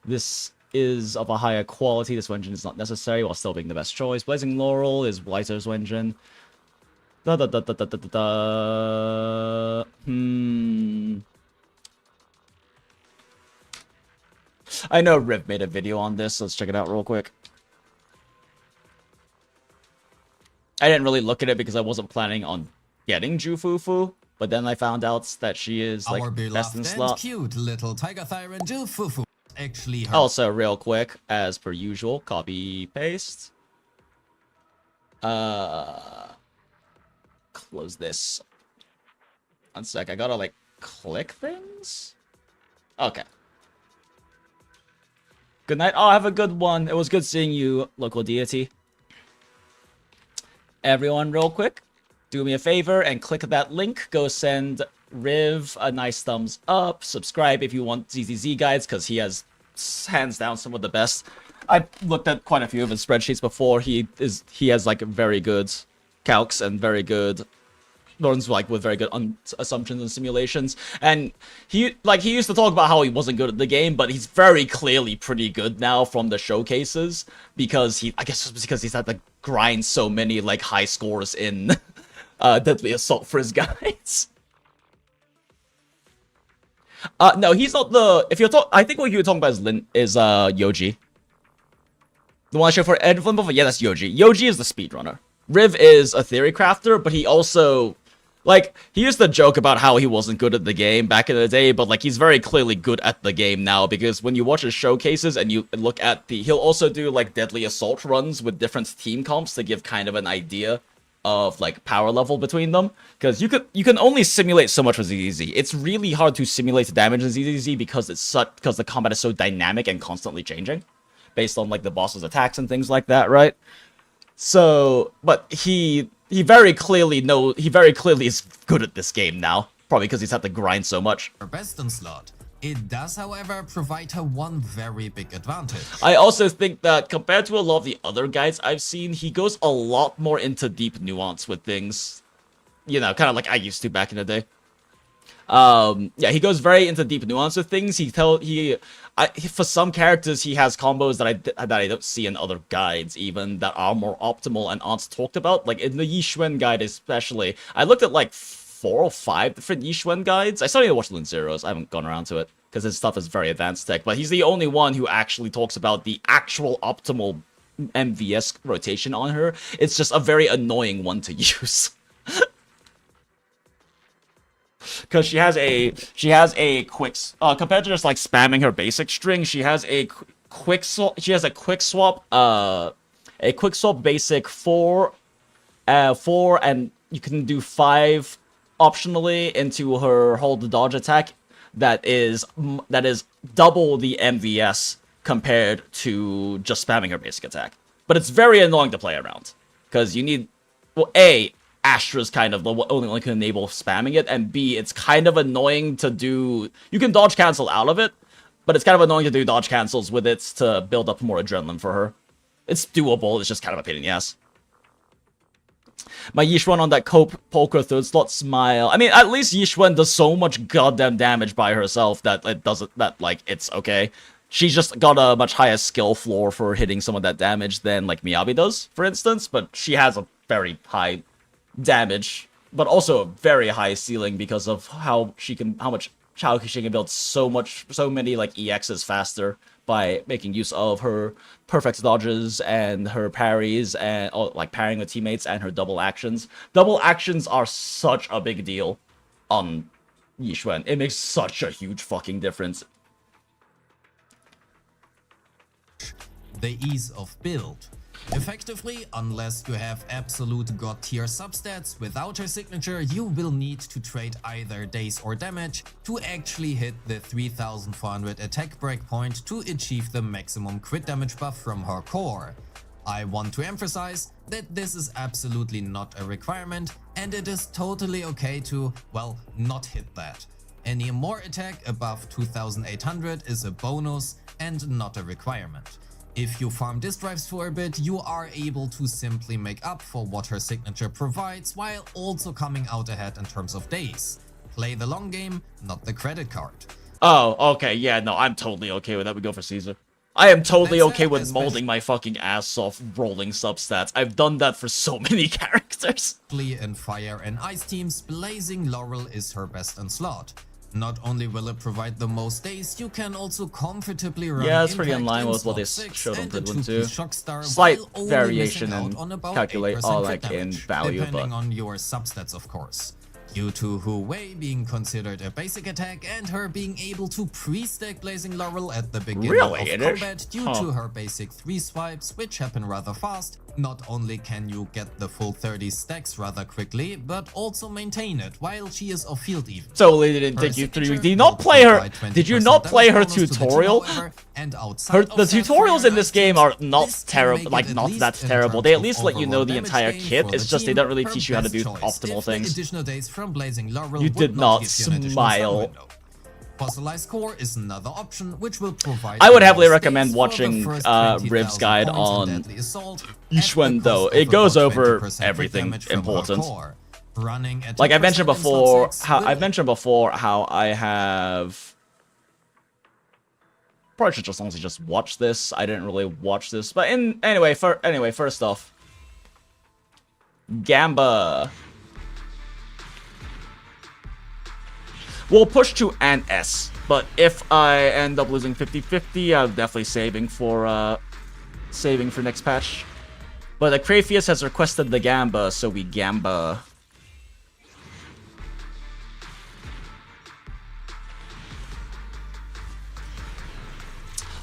This is of a higher quality. This Wenjin is not necessary while still being the best choice. Blazing Laurel is Lighter's Wenjin. I know Riv made a video on this, so let's check it out real quick. I didn't really look at it because I wasn't planning on getting Jufufu, but then I found out that she is like best in slot. Cute little tiger thyron Jufufu. Actually, her also, real quick, as per usual, copy paste. Close this. One sec, I gotta like click things. Okay. Good night. Oh, have a good one. It was good seeing you, local deity. Everyone, real quick, do me a favor and click that link. Go send Riv a nice thumbs up. Subscribe if you want ZZZ guides, because he has hands down some of the best. I've looked at quite a few of his spreadsheets before. He has like very good calcs and very good runs like with very good assumptions and simulations. And he used to talk about how he wasn't good at the game, but he's very clearly pretty good now from the showcases because I guess it's because he's had to grind so many like high scores in Deadly Assault for his guides. No, he's not the. I think what you were talking about is Yoji. The one I showed for Edwin before. Yeah, that's Yoji. Yoji is the speedrunner. Riv is a theory crafter, but he also, like, he used to joke about how he wasn't good at the game back in the day, but like he's very clearly good at the game now because when you watch his showcases and you look at he'll also do like Deadly Assault runs with different team comps to give kind of an idea of like power level between them, because you can only simulate so much with ZZZ. It's really hard to simulate the damage in ZZZ because the combat is so dynamic and constantly changing based on like the boss's attacks and things like that, right? So, but he very clearly is good at this game now, probably because he's had to grind so much. Her best in slot. It does, however, provide her one very big advantage. I also think that compared to a lot of the other guides I've seen, he goes a lot more into deep nuance with things. You know, kind of like I used to back in the day. Yeah, he goes very into deep nuance with things. For some characters, he has combos that I don't see in other guides, even that are more optimal and aren't talked about. Like in the Yixuan guide, especially, I looked at like 4 or 5 different Yixuan guides. I still need to watch Lune Zero's. I haven't gone around to it because his stuff is very advanced tech. But he's the only one who actually talks about the actual optimal MVS rotation on her. It's just a very annoying one to use. Because she has a quick compared to just like spamming her basic string, she has a quick swap basic 4 and you can do 5 optionally into her hold the dodge attack that is double the MVS compared to just spamming her basic attack. But it's very annoying to play around because you need, well, Astra's kind of the only one who can enable spamming it, and B, it's kind of annoying to do. You can dodge cancel out of it, but it's kind of annoying to do dodge cancels with it to build up more adrenaline for her. It's doable, it's just kind of a pain in the ass. My Yixuan on that poker third slot smile. I mean, at least Yixuan does so much goddamn damage by herself that it doesn't, that, like, it's okay. She's just got a much higher skill floor for hitting some of that damage than, like, Miyabi does, for instance, but she has a very high damage, but also a very high ceiling because of how she can build so many, like, EXs faster by making use of her perfect dodges and her parries and like parrying with teammates and her double actions. Double actions are such a big deal on Yixuan. It makes such a huge fucking difference. The ease of build. Effectively, unless you have absolute god tier substats, without her signature you will need to trade either days or damage to actually hit the 3400 attack breakpoint to achieve the maximum crit damage buff from her core. I want to emphasize that this is absolutely not a requirement and it is totally okay to, well, not hit that. Any more attack above 2800 is a bonus and not a requirement. If you farm disk drives for a bit, you are able to simply make up for what her signature provides while also coming out ahead in terms of days. Play the long game, not the credit card. Oh, okay, yeah, no, I'm totally okay with that. We go for Caesar. I am totally okay with molding my fucking ass off rolling substats. I've done that for so many characters. In Fire and Ice teams, Blazing Laurel is her best in slot. Not only will it provide the most days, you can also comfortably run it's pretty in line with what they showed on Grid 1 too. Slight variation in calculate, or like in value, depending but on your substats, of course. Due to Hu Wei being considered a basic attack and her being able to pre-stack Blazing Laurel at the beginning of combat due to her basic 3 swipes, which happen rather fast, not only can you get the full 30 stacks rather quickly, but also maintain it while she is off field even. Totally didn't take you through. Did you not play her? Did you not play her tutorial? The tutorials in this game are not terrible, like not that terrible. They at least let you know the entire kit. It's just they don't really teach you how to do optimal things. You did not smile. Fossilized core is another option which will provide. I would heavily recommend watching Riv's guide on Yixuan though. It goes over everything important. Like I mentioned before, how I have probably should just honestly just watch this. I didn't really watch this, but anyway, first off, Gamba. We'll push to an S, but if I end up losing 50-50, I'm definitely saving for next patch. But the Crapheus has requested the Gamba, so we Gamba.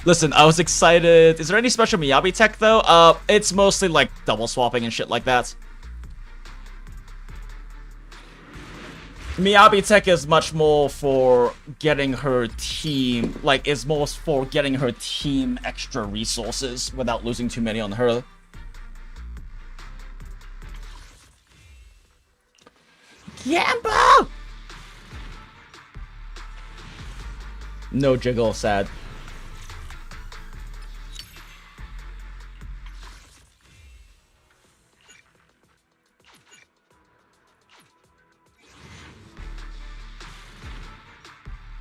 Listen, I was excited. Is there any special Miyabi tech though? It's mostly like double swapping and shit like that. Miyabi tech is much more for getting her team, like, is most for getting her team extra resources without losing too many on her. Gamba! No jiggle, sad.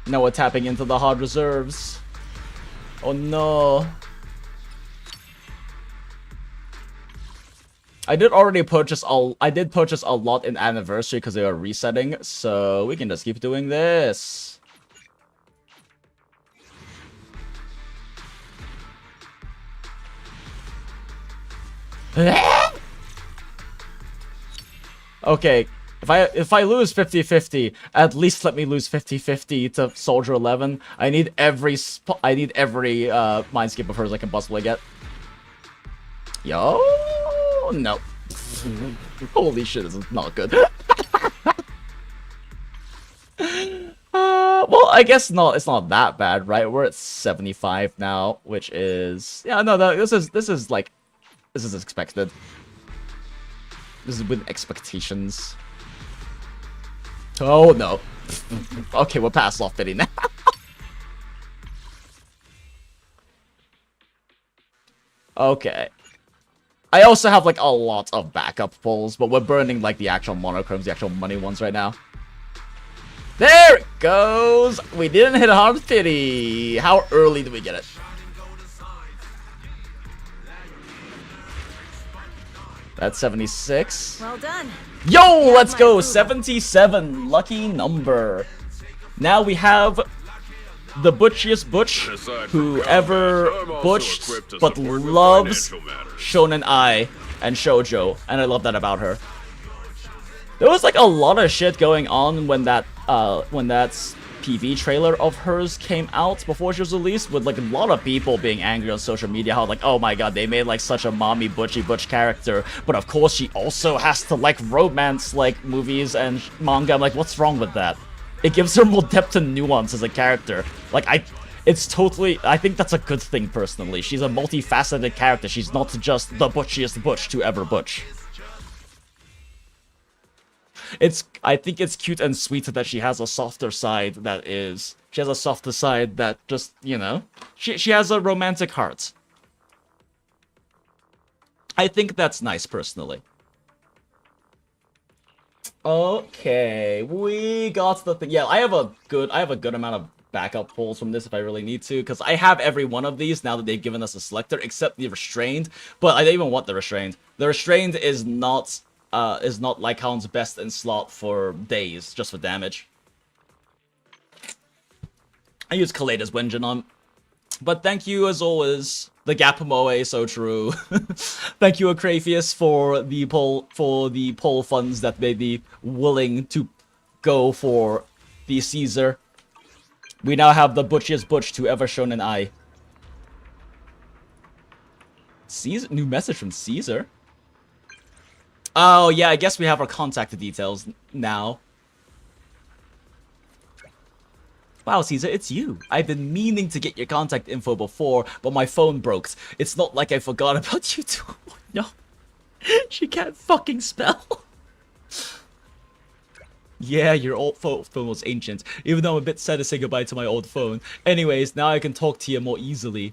Now we're tapping into the hard reserves. Oh no. I did purchase a lot in Anniversary because they were resetting, so we can just keep doing this. Okay. If I lose 50-50, at least let me lose 50-50 to Soldier 11. I need every mind skip of hers I can possibly get. Yo, no. Holy shit, this is not good. Well, I guess no, it's not that bad, right? We're at 75 now, which is this is expected. This is with expectations. Oh no. Okay, we're past off pity now. Okay. I also have like a lot of backup pulls, but we're burning like the actual monochromes, the actual money ones right now. There it goes! We didn't hit 150. How early did we get it? That's 76. Well done. Yo, let's go! 77, lucky number. Now we have the butchiest butch who ever butched but loves Shonen Ai and Shoujo, and I love that about her. There was like a lot of shit going on when that PV trailer of hers came out before she was released, with like a lot of people being angry on social media how like, oh my god, they made like such a mommy butchy butch character, but of course she also has to like romance like movies and manga. I'm like, what's wrong with that? It gives her more depth and nuance as a character. Like I think that's a good thing personally. She's a multifaceted character. She's not just the butchiest butch to ever butch. I think it's cute and sweet that she has a softer side she has a softer side that just, you know, she has a romantic heart. I think that's nice personally. Okay, we got the thing. Yeah, I have a good amount of backup pulls from this if I really need to, because I have every one of these now that they've given us a selector, except the restrained. But I don't even want the restrained. The restrained is not Lycaon's best in slot for days, just for damage. I use Kaleda's Wenjin on. But thank you as always, the Gapamoe, so true. Thank you, Acrafius, for the poll funds that may be willing to go for the Caesar. We now have the butchiest butch to ever shown an eye. Caesar? New message from Caesar? Oh, yeah, I guess we have our contact details now. Wow, Caesar, it's you. I've been meaning to get your contact info before, but my phone broke. It's not like I forgot about you too. No. She can't fucking spell. Yeah, your old phone was ancient. Even though I'm a bit sad to say goodbye to my old phone. Anyways, now I can talk to you more easily.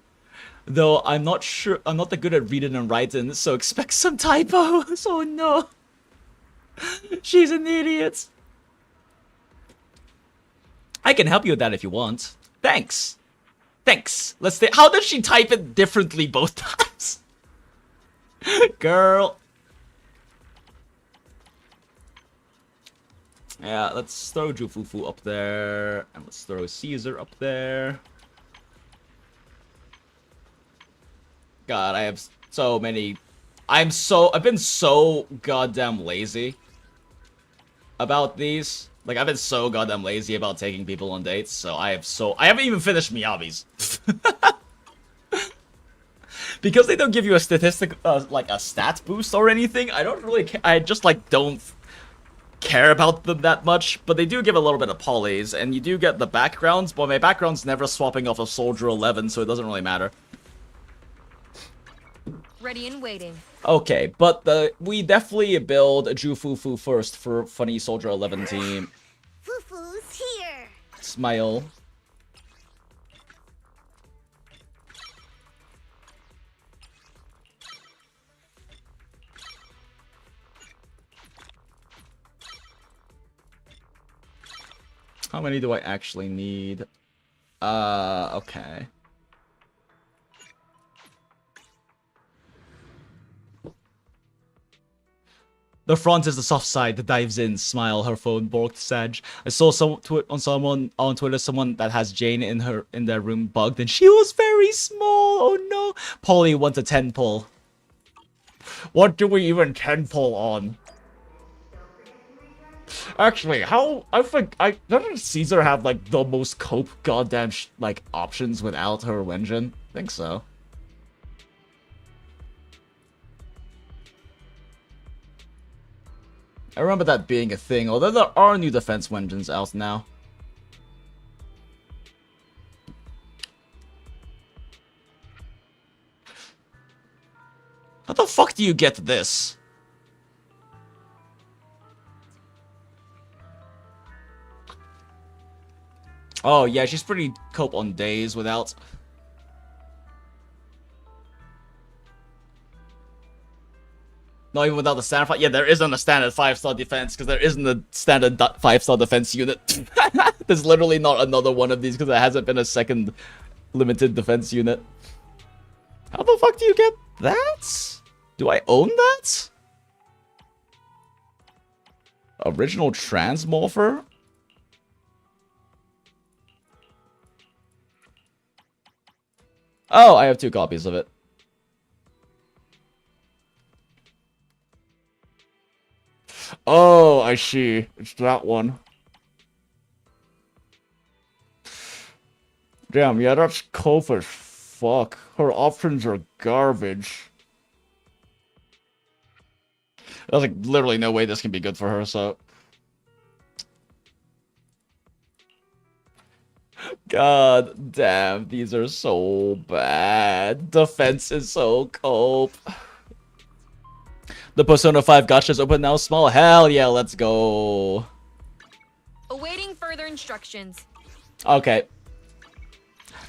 Though I'm not that good at reading and writing, so expect some typos. Oh no. She's an idiot. I can help you with that if you want. Thanks. Thanks. Let's see. How does she type it differently both times? Girl. Yeah, let's throw Jufufu up there. And let's throw Caesar up there. God, I have so many. I've been so goddamn lazy about these. Like, I've been so goddamn lazy about taking people on dates, so I haven't even finished Miyabi's. Because they don't give you a statistic, like a stat boost or anything, I don't really I just, like, don't care about them that much, but they do give a little bit of polys, and you do get the backgrounds, but my background's never swapping off of Soldier 11, so it doesn't really matter. Ready and waiting. Okay, but we definitely build a Jufufu first for Funny Soldier 11 team. Fufu's here. Smile. How many do I actually need? Okay. The front is the soft side that dives in. Smile. Her phone borked. Sag. I saw someone on Twitter, someone that has Jane in their room bugged, and she was very small. Oh no. Polly wants a 10 pull. What do we even 10 pull on? Actually, doesn't Caesar have like the most cope goddamn like options without her Wenjin? I think so. I remember that being a thing, although there are new defense Wenjins out now. How the fuck do you get this? Oh yeah, she's pretty cope on days without. Not even without the standard 5. Yeah, there isn't a standard 5-star defense because there isn't a standard 5-star defense unit. There's literally not another one of these because there hasn't been a second limited defense unit. How the fuck do you get that? Do I own that? Original Transmorpher? Oh, I have 2 copies of it. Oh, I see. It's that one. Damn, yeah, that's cope as fuck. Her options are garbage. There's like literally no way this can be good for her, so... God damn, these are so bad. Defense is so cope. The Persona 5 gacha is open now, small. Hell yeah, let's go. Awaiting further instructions. Okay.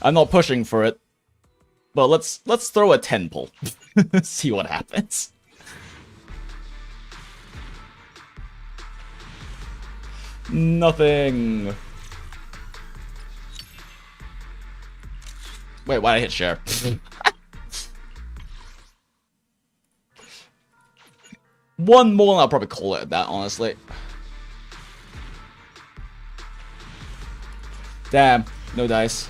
I'm not pushing for it. But let's throw a 10 pull. See what happens. Nothing. Wait, why did I hit share? One more and I'll probably call it that, honestly. Damn, no dice.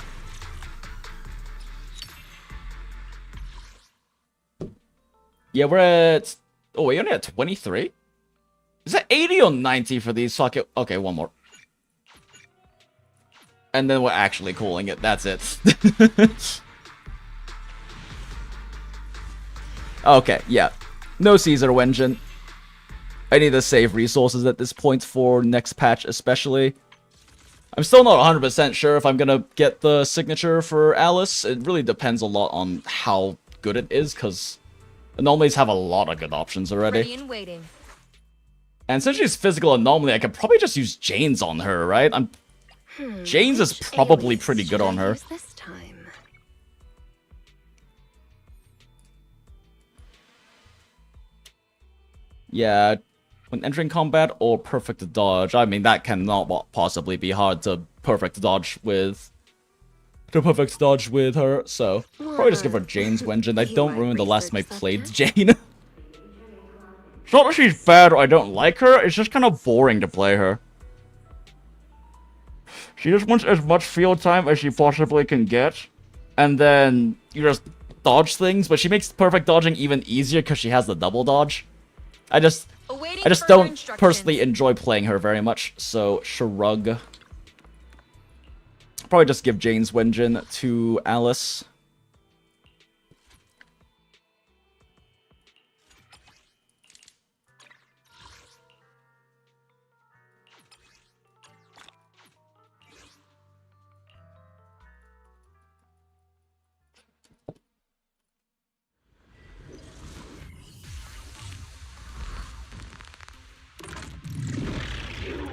Yeah, we're at... Oh, we're only at 23? Is that 80 or 90 for these? Fuck it. Okay, one more. And then we're actually calling it. That's it. Okay, yeah. No Caesar Wenjin. I need to save resources at this point for next patch especially. I'm still not 100% sure if I'm gonna get the signature for Alice. It really depends a lot on how good it is, because anomalies have a lot of good options already. Ready and waiting. And since she's physical anomaly, I could probably just use Jane's on her, right? Jane's is probably pretty good on her. This time. Yeah, when entering combat or perfect dodge. I mean, that cannot possibly be hard to perfect dodge with. To perfect dodge with her, so probably just give her Jane's Wenjin. I don't ruin the last time I played Jane. It's not that she's bad or I don't like her, it's just kind of boring to play her. She just wants as much field time as she possibly can get, and then you just dodge things, but she makes perfect dodging even easier because she has the double dodge. I just don't personally enjoy playing her very much, so shrug. Probably just give Jane's Wenjin to Alice.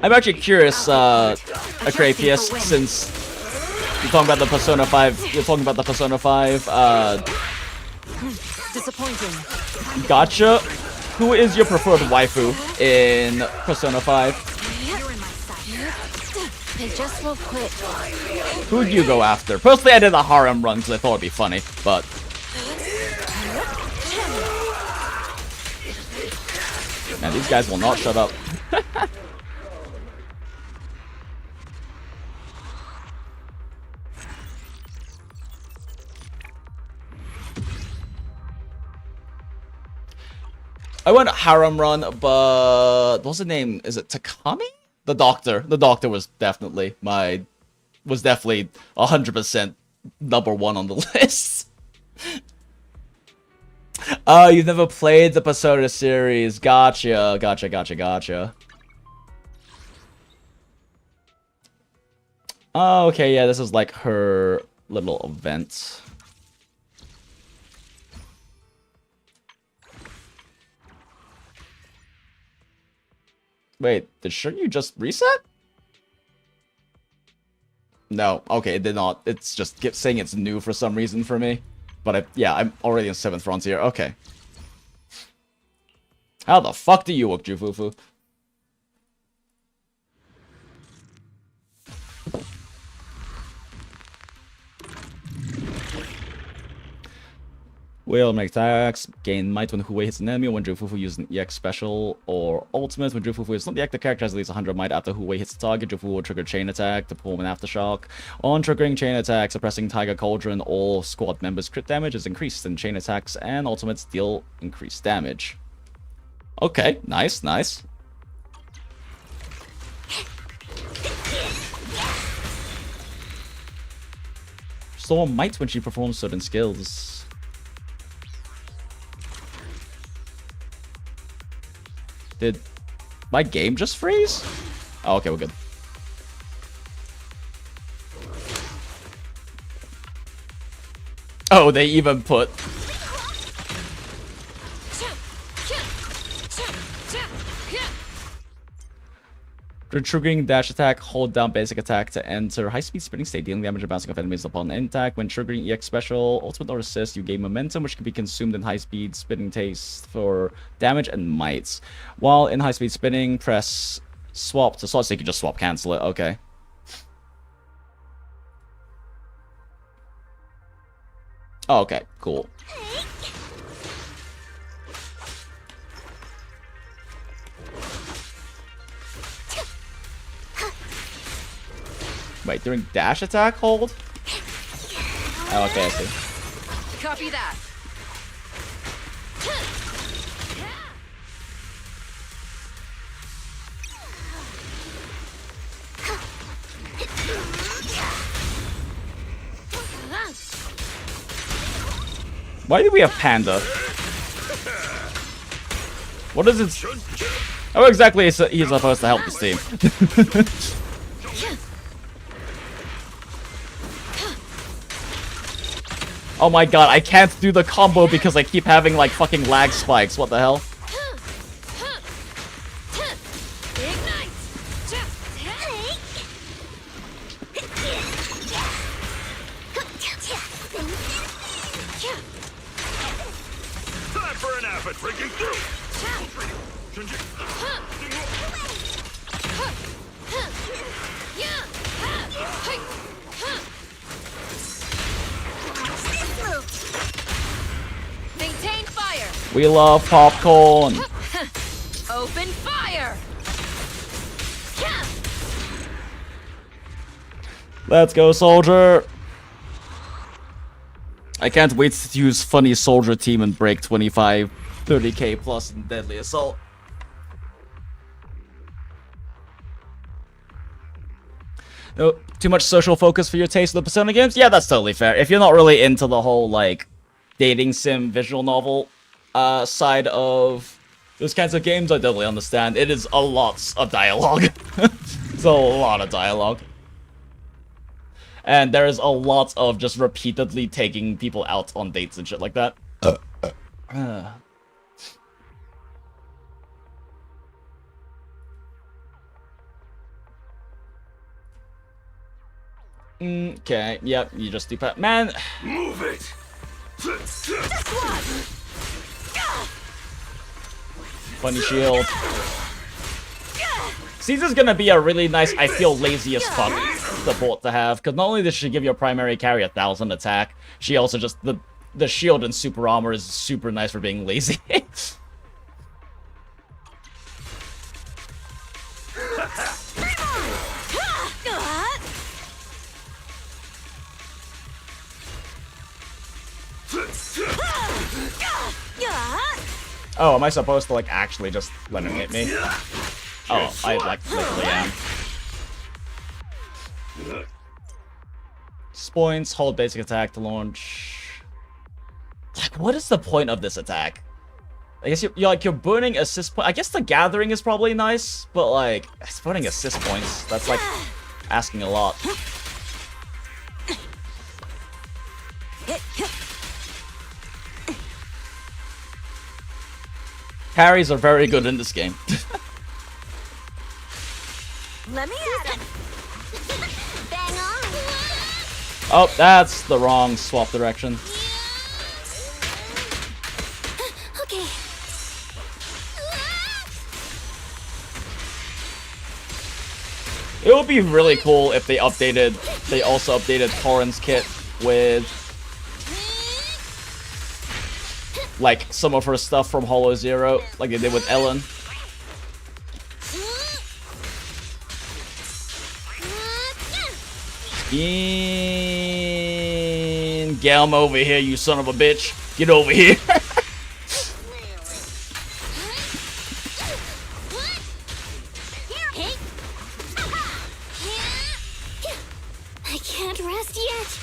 I'm actually curious, Acrapius, since you're talking about the Persona 5, Disappointing. Gacha. Who is your preferred waifu in Persona 5? They just won't quit. Who'd you go after? Personally, I did a harem run because I thought it'd be funny, but... Man, these guys will not shut up. I went harem run, but what's the name? Is it Takami? The doctor. The doctor was definitely 100% number one on the list. Oh, you've never played the Persona series. Gotcha. Oh, okay, yeah, this is like her little event. Wait, did Shiryu just reset? No, okay, it did not. It's just saying it's new for some reason for me. But yeah, I'm already in 7th frontier. Okay. How the fuck do you work, Jufufu? Will make attacks, gain might when Hui hits an enemy, when Jufufu uses an EX special or ultimate. When Jufufu is not the active character, has at least 100 might after Hui hits the target. Jufufu will trigger chain attack to perform an aftershock. On triggering chain attack, suppressing Tiger Cauldron or squad members' crit damage is increased, and chain attacks and ultimates deal increased damage. Okay, nice, nice. Restore might when she performs certain skills. Did my game just freeze? Oh, okay, we're good. Oh, they even put... Triggering dash attack, hold down basic attack to enter high-speed spinning state, dealing damage and bouncing off enemies upon impact. When triggering EX special, ultimate or assist, you gain momentum, which can be consumed in high-speed spinning taste for damage and mites. While in high-speed spinning, press swap to slot, so you can just swap cancel it. Okay. Oh, okay, cool. Wait, during dash attack hold? Oh, okay, I see. Copy that. Why do we have Panda? What is it? How exactly is he supposed to help this team? Oh my god, I can't do the combo because I keep having like fucking lag spikes. What the hell? Time for an effort breaking through. Maintain fire. We love popcorn. Open fire. Let's go, soldier. I can't wait to use funny soldier team and break 25, 30k plus in deadly assault. No, too much social focus for your taste of the Persona games? Yeah, that's totally fair. If you're not really into the whole, like, dating sim visual novel side of those kinds of games, I totally understand. It is a lot of dialogue. It's a lot of dialogue. And there is a lot of just repeatedly taking people out on dates and shit like that. Okay, yep, you just do that. Man! Move it! Funny shield. Caesar's gonna be a really nice, I feel lazy as fuck support to have, because not only does she give your primary carry 1000 attack, she also just, the shield and super armor is super nice for being lazy. Oh, am I supposed to, like, actually just let him hit me? Oh, I, like, literally am. Points, hold basic attack to launch. Like, what is the point of this attack? I guess you're burning assist point. I guess the gathering is probably nice, but, like, it's burning assist points. That's, like, asking a lot. Parries are very good in this game. Let me at him. Bang on. Oh, that's the wrong swap direction. Okay. would be really cool if they also updated Torrent's kit with like some of her stuff from Hollow Zero, like they did with Ellen. Get him over here, you son of a bitch. Get over here. I can't rest yet.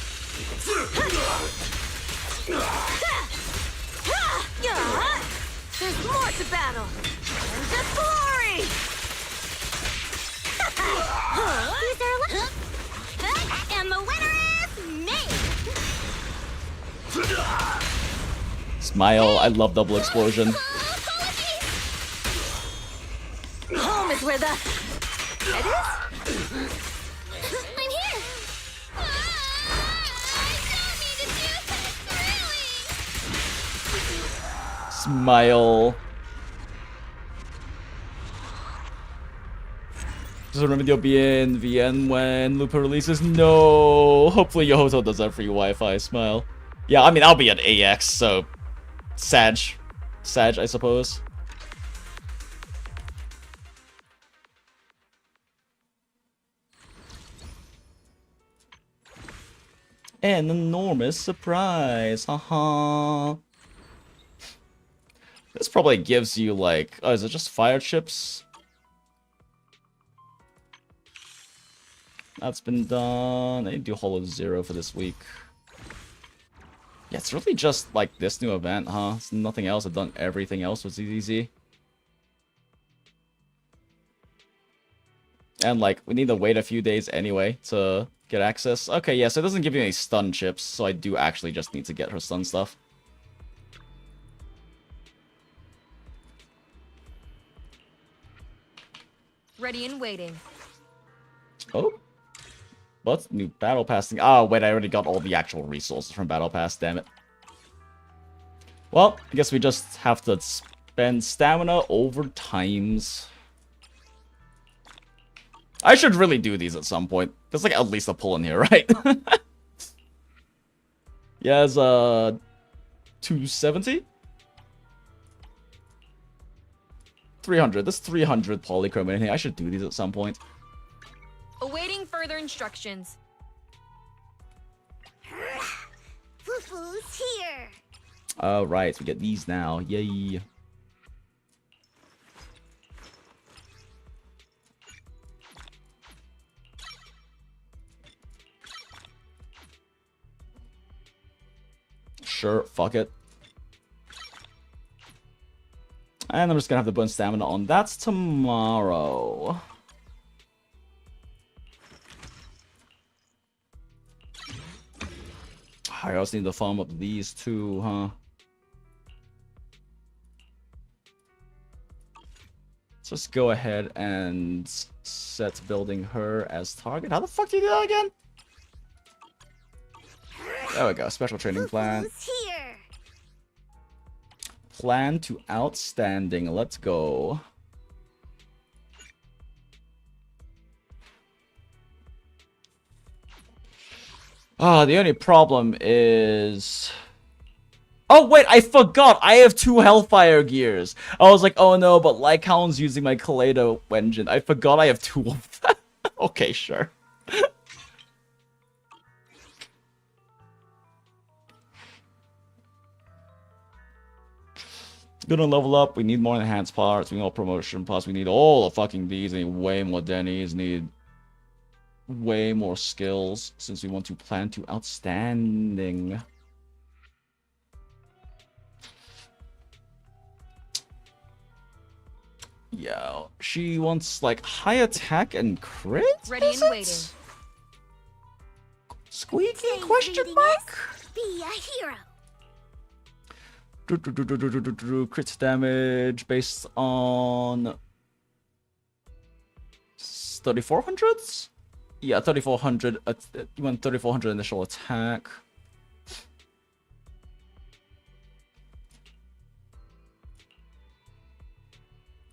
There's more to battle. And just glory. And the winner is me. Smile. I love double explosion. Home is where the... It is? I'm here. I don't need to do this, really. Smile. Just remember you'll be in VN when Lupa releases. No. Hopefully your hotel does have free Wi-Fi. Smile. Yeah, I mean I'll be at AX, so Sag, I suppose. An enormous surprise. Haha. This probably gives you like, oh, is it just fire chips? That's been done. I need to do Hollow Zero for this week. Yeah, it's really just like this new event, huh? It's nothing else. I've done everything else, was easy. And like, we need to wait a few days anyway to get access. Okay, yeah, so it doesn't give you any stun chips, so I do actually just need to get her stun stuff. Ready and waiting. Oh. What's new battle pass thing? Oh, wait, I already got all the actual resources from battle pass, damn it. Well, I guess we just have to spend stamina over times. I should really do these at some point. There's like at least a pull in here, right? Yeah, it's 270? 300. There's 300 polychrome in here. I should do these at some point. Awaiting further instructions. Fufu's here. Alright, so we get these now. Yay. Sure, fuck it. And I'm just gonna have to burn stamina on. That's tomorrow. I also need to farm up these two, huh? Let's just go ahead and set building her as target. How the fuck do you do that again? There we go. Special training plan. Here. Plan to outstanding. Let's go. The only problem is... Oh, wait, I forgot! I have 2 Hellfire gears! I was like, oh no, but Lycaon's using my Kaleido engine. I forgot I have 2 of them. Okay, sure. Gonna level up, we need more enhanced parts, we need more promotion, plus we need all the fucking Ds, we need way more Denny's, need way more skills, since we want to plan to outstanding. Yeah, she wants like high attack and crit? Ready and waiting. Squeaky question mark? Be a hero. Crit damage based on 3400s? Yeah, 3400. You want 3400 initial attack.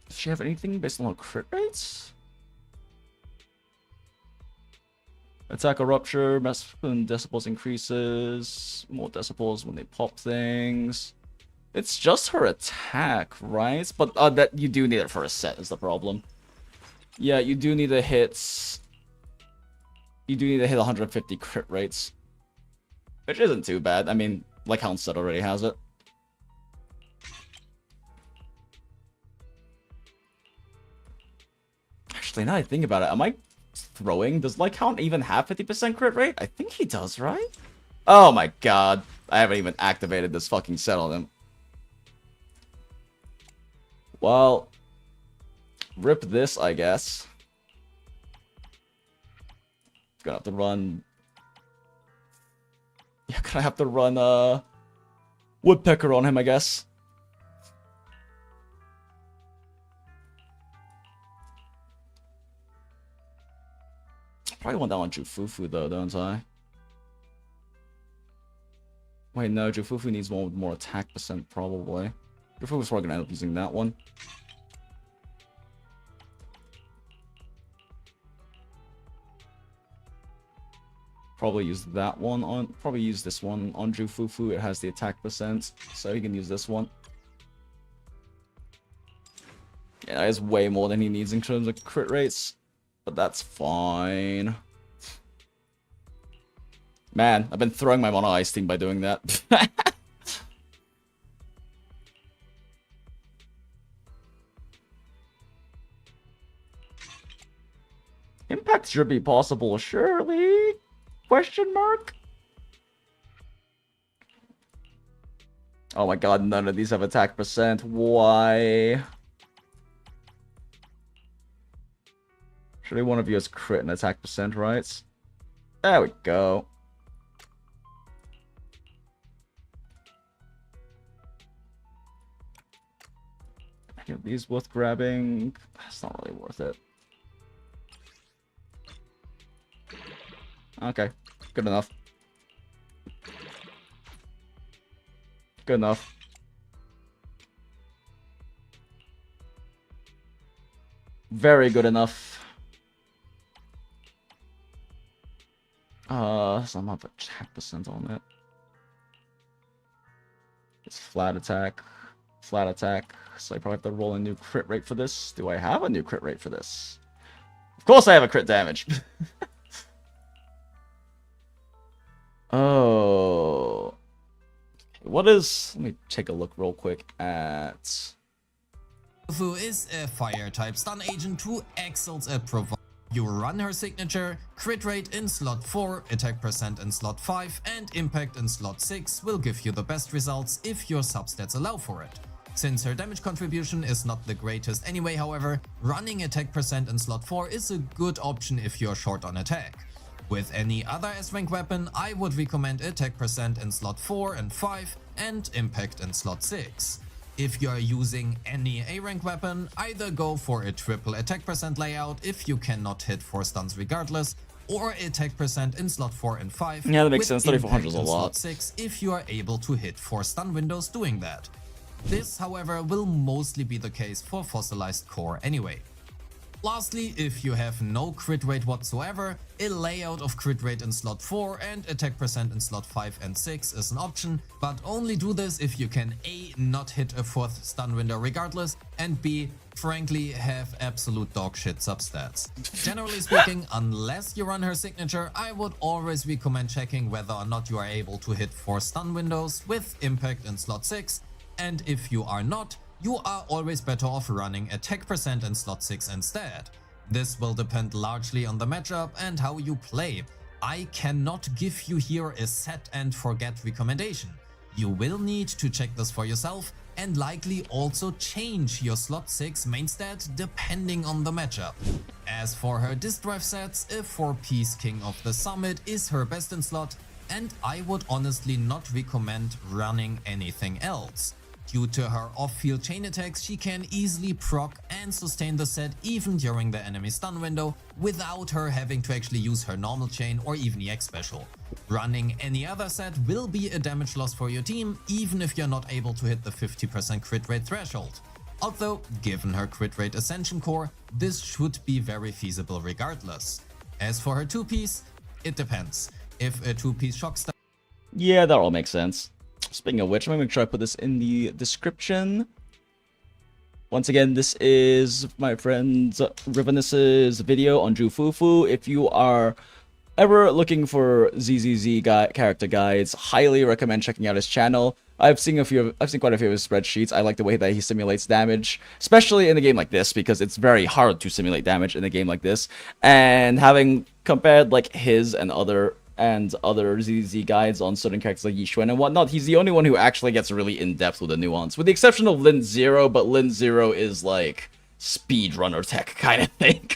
Does she have anything based on her crit rates? Attack or rupture, masculine decibels increases, more decibels when they pop things. It's just her attack, right? But that you do need it for a set is the problem. Yeah, you do need to hit... You do need to hit 150 crit rates. Which isn't too bad. I mean, like Hound said, already has it. Actually, now I think about it, am I throwing? Does Lycount even have 50% crit rate? I think he does, right? Oh my god. I haven't even activated this fucking set on him. Well, rip this, I guess. Gonna have to run... Yeah, gonna have to run, Woodpecker on him, I guess. Probably want that on Jufufu though, don't I? Wait, no, Jufufu needs one with more attack percent, probably. Jufufu's probably gonna end up using that one. Probably use that one on... Probably use this one on Jufufu. It has the attack percent, so he can use this one. Yeah, that is way more than he needs in terms of crit rates. But that's fine. Man, I've been throwing my Mono Ice team by doing that. Impact should be possible, surely? Question mark? Oh my god, none of these have attack percent. Why? Surely one of you has crit and attack percent, right? There we go. Any of these worth grabbing? That's not really worth it. Okay, good enough. Good enough. Very good enough. Some have attack percent on it. It's flat attack. Flat attack. So I probably have to roll a new crit rate for this. Do I have a new crit rate for this? Of course I have a crit damage. Oh. What is... Let me take a look real quick at... Who is a fire type stun agent who excels at providing. You run her signature, crit rate in slot 4, attack percent in slot 5, and impact in slot 6 will give you the best results if your substats allow for it. Since her damage contribution is not the greatest anyway, however, running attack percent in slot 4 is a good option if you're short on attack. With any other S-rank weapon, I would recommend attack percent in slot 4 and 5 and impact in slot 6. If you are using any A-rank weapon, either go for a triple attack percent layout if you cannot hit 4 stuns regardless, or attack percent in slot 4 and 5. Yeah, that makes sense. 3400 is a lot. Slot 6 if you are able to hit 4 stun windows doing that. This, however, will mostly be the case for fossilized core anyway. Lastly, if you have no crit rate whatsoever, a layout of crit rate in slot 4 and attack percent in slot 5 and 6 is an option, but only do this if you can A, not hit a 4th stun window regardless, and B, frankly have absolute dogshit substats. Generally speaking, unless you run her signature, I would always recommend checking whether or not you are able to hit 4 stun windows with impact in slot 6, and if you are not, you are always better off running attack percent in slot 6 instead. This will depend largely on the matchup and how you play. I cannot give you here a set and forget recommendation. You will need to check this for yourself and likely also change your slot 6 main stat depending on the matchup. As for her disk drive sets, a 4-piece King of the Summit is her best in slot, and I would honestly not recommend running anything else. Due to her off-field chain attacks, she can easily proc and sustain the set even during the enemy stun window without her having to actually use her normal chain or even EX special. Running any other set will be a damage loss for your team even if you're not able to hit the 50% crit rate threshold. Although, given her crit rate Ascension core, this should be very feasible regardless. As for her 2-piece, It depends. If a 2-piece shock star. Yeah, that all makes sense. Speaking of which, I'm gonna make sure I put this in the description. Once again, this is my friend Rivenus's video on Jufufu. If you are ever looking for ZZZ character guides, highly recommend checking out his channel. I've seen quite a few of his spreadsheets. I like the way that he simulates damage, especially in a game like this, because it's very hard to simulate damage in a game like this. And having compared like his and other ZZ guides on certain characters like Yixuan and whatnot, he's the only one who actually gets really in-depth with the nuance, with the exception of Lin Zero, but Lin Zero is like speedrunner tech kind of thing.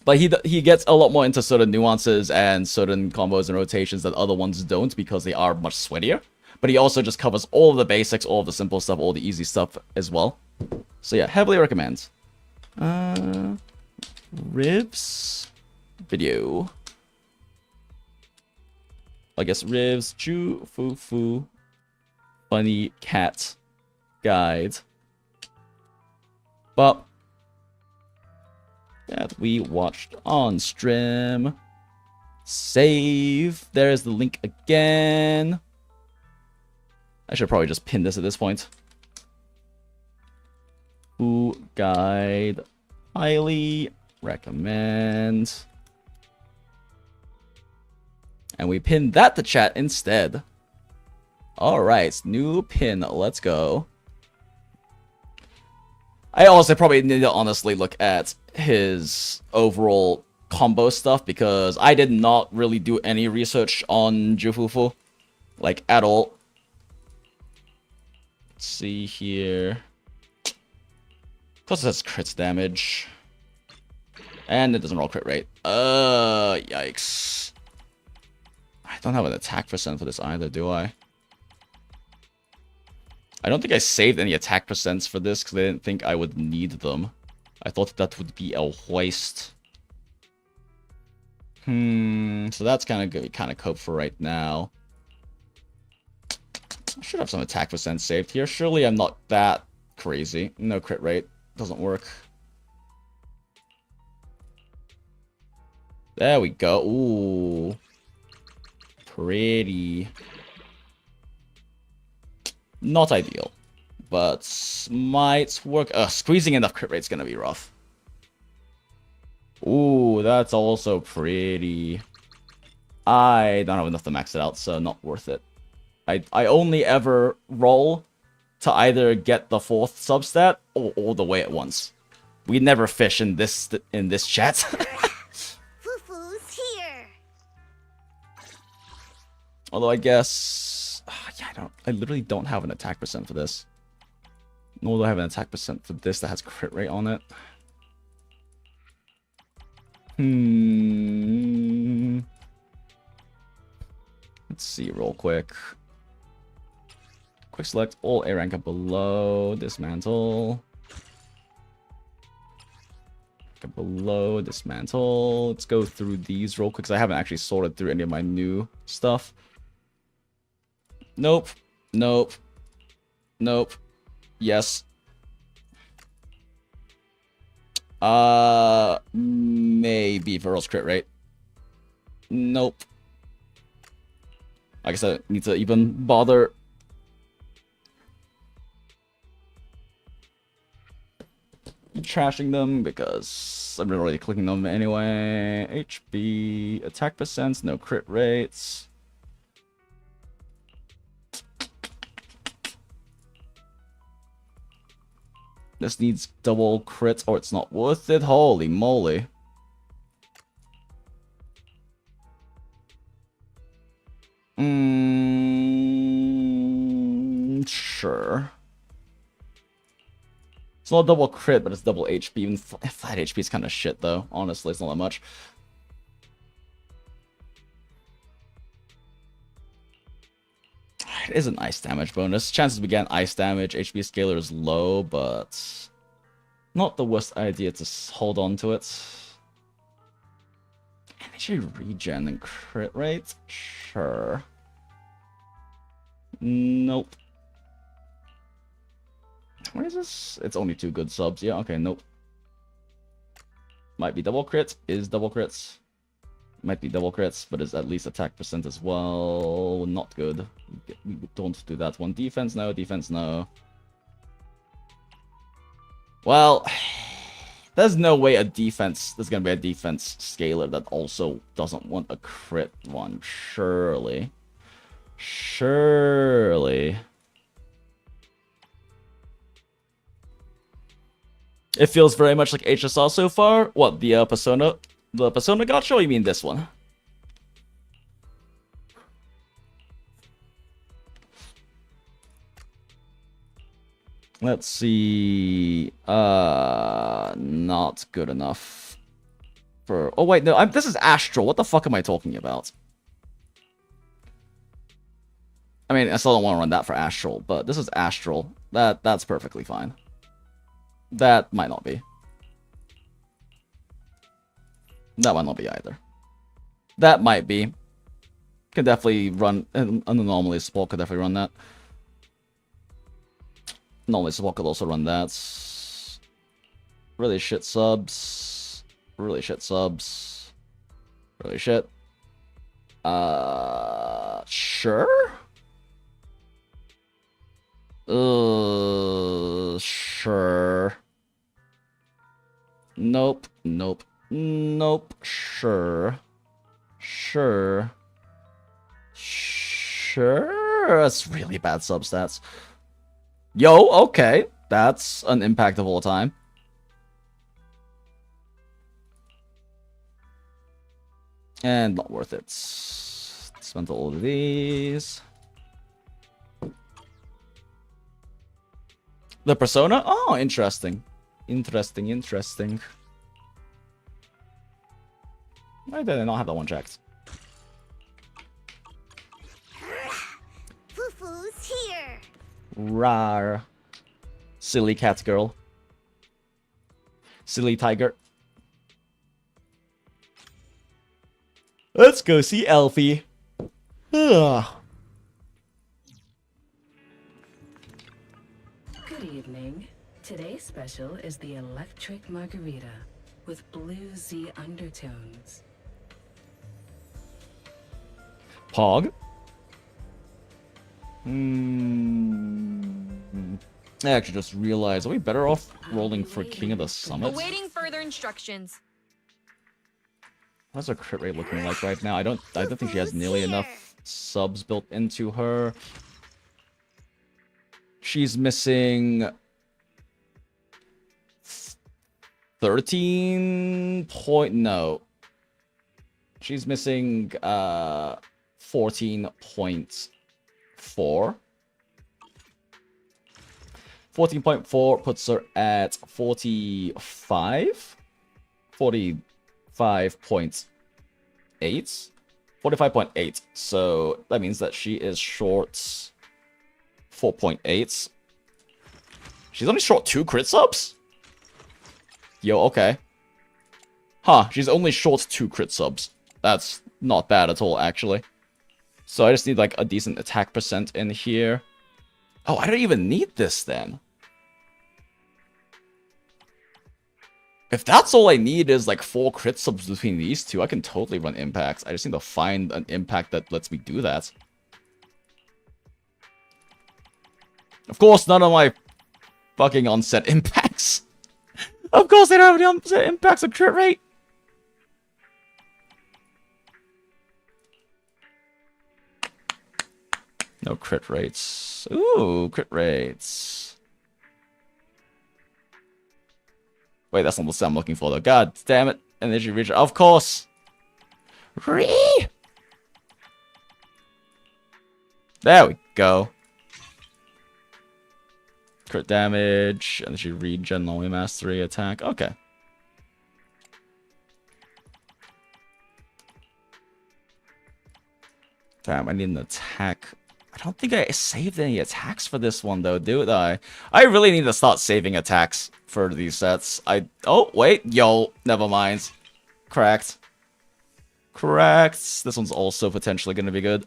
But he gets a lot more into certain nuances and certain combos and rotations that other ones don't, because they are much sweatier. But he also just covers all of the basics, all of the simple stuff, all the easy stuff as well. So yeah, heavily recommend. Riv's video. I guess Riv's Jufufu funny cat guide. But that we watched on stream. Save. There's the link again. I should probably just pin this at this point. Who guide. Highly recommend. And we pinned that to chat instead. Alright, new pin. Let's go. I also probably need to honestly look at his overall combo stuff, because I did not really do any research on Jufufu, like, at all. Let's see here. Plus it has crits damage. And it doesn't roll crit rate. Yikes. I don't have an attack percent for this either, do I? I don't think I saved any attack percents for this because I didn't think I would need them. I thought that would be a waste. So that's kind of good. Kind of cope for right now. I should have some attack percent saved here. Surely I'm not that crazy. No crit rate. Doesn't work. There we go. Ooh. Pretty. Not ideal, but might work. Squeezing enough crit rate's gonna be rough. Ooh, that's also pretty. I don't have enough to max it out, so not worth it. I only ever roll to either get the 4th substat or all the way at once. We never fish in this chat. Fufu's here. Although I guess. Yeah, I literally don't have an attack percent for this. Nor do I have an attack percent for this that has crit rate on it. Let's see real quick. Quick select all A rank up below. Dismantle. Below, dismantle. Let's go through these real quick, because I haven't actually sorted through any of my new stuff. Nope. Nope. Nope. Yes. Maybe Verl's crit rate. Nope. I guess I need to even bother. Trashing them because I'm already clicking them anyway. HB, attack percents, no crit rates. This needs double crits or it's not worth it. Holy moly. Sure. It's not double crit, but it's double HP. Even flat HP is kind of shit, though. Honestly, it's not that much. It is an ice damage bonus. Chances we get ice damage. HP scaler is low, but not the worst idea to hold on to it. Energy regen and crit rate? Sure. Nope. Where is this? It's only 2 good subs. Yeah, okay, nope. Might be double crits. Is double crits. Might be double crits, but it's at least attack percent as well. Not good. We don't do that one. Defense, no. Defense, no. Well, there's no way there's gonna be a defense scaler that also doesn't want a crit one. Surely. Surely. It feels very much like HSR so far. What, the Persona gacha, or you mean this one? Let's see. Not good enough for. Oh wait, no. This is Astral. What the fuck am I talking about? I mean, I still don't want to run that for Astral, but this is Astral. That's perfectly fine. That might not be. That might not be either. That might be. Could definitely run. An anomaly support could definitely run that. Anomaly support could also run that. Really shit subs. Really shit subs. Really shit. Sure? Sure. Nope. Nope. Nope. Sure. Sure. Sure. That's really bad substats. Yo, okay. That's an impact of all time. And not worth it. Spent all of these. The Persona? Oh, interesting. Interesting, interesting. Why did I not have that one checked? Fufu's here. Rar. Silly cat girl. Silly tiger. Let's go see Elfie. Ugh. Good evening. Today's special is the electric margarita with bluesy undertones. Pog. I actually just realized, are we better off rolling for King of the Summit? Awaiting further instructions. What's her crit rate looking like right now? I don't think she has nearly enough subs built into her. She's missing 13 point, no. She's missing 14.4. 14.4 puts her at 45. 45.8. 45.8. So that means that she is short 4.8. She's only short 2 crit subs? Yo, okay. Huh, she's only short 2 crit subs. That's not bad at all, actually. So I just need, like, a decent attack percent in here. Oh, I don't even need this, then. If that's all I need is, like, 4 crit subs between these two, I can totally run impacts. I just need to find an impact that lets me do that. Of course, none of my fucking onset impacts. Of course they don't have any onset impacts on crit rate. No crit rates. Ooh, crit rates. Wait, that's not the sound I'm looking for, though. God damn it. Energy reach. Of course. There we go. Crit damage. Energy regen, only mastery attack. Okay. Damn, I need an attack. I don't think I saved any attacks for this one, though, do I? I really need to start saving attacks for these sets. Oh, wait. Yo, never mind. Cracked. Cracked. This one's also potentially going to be good.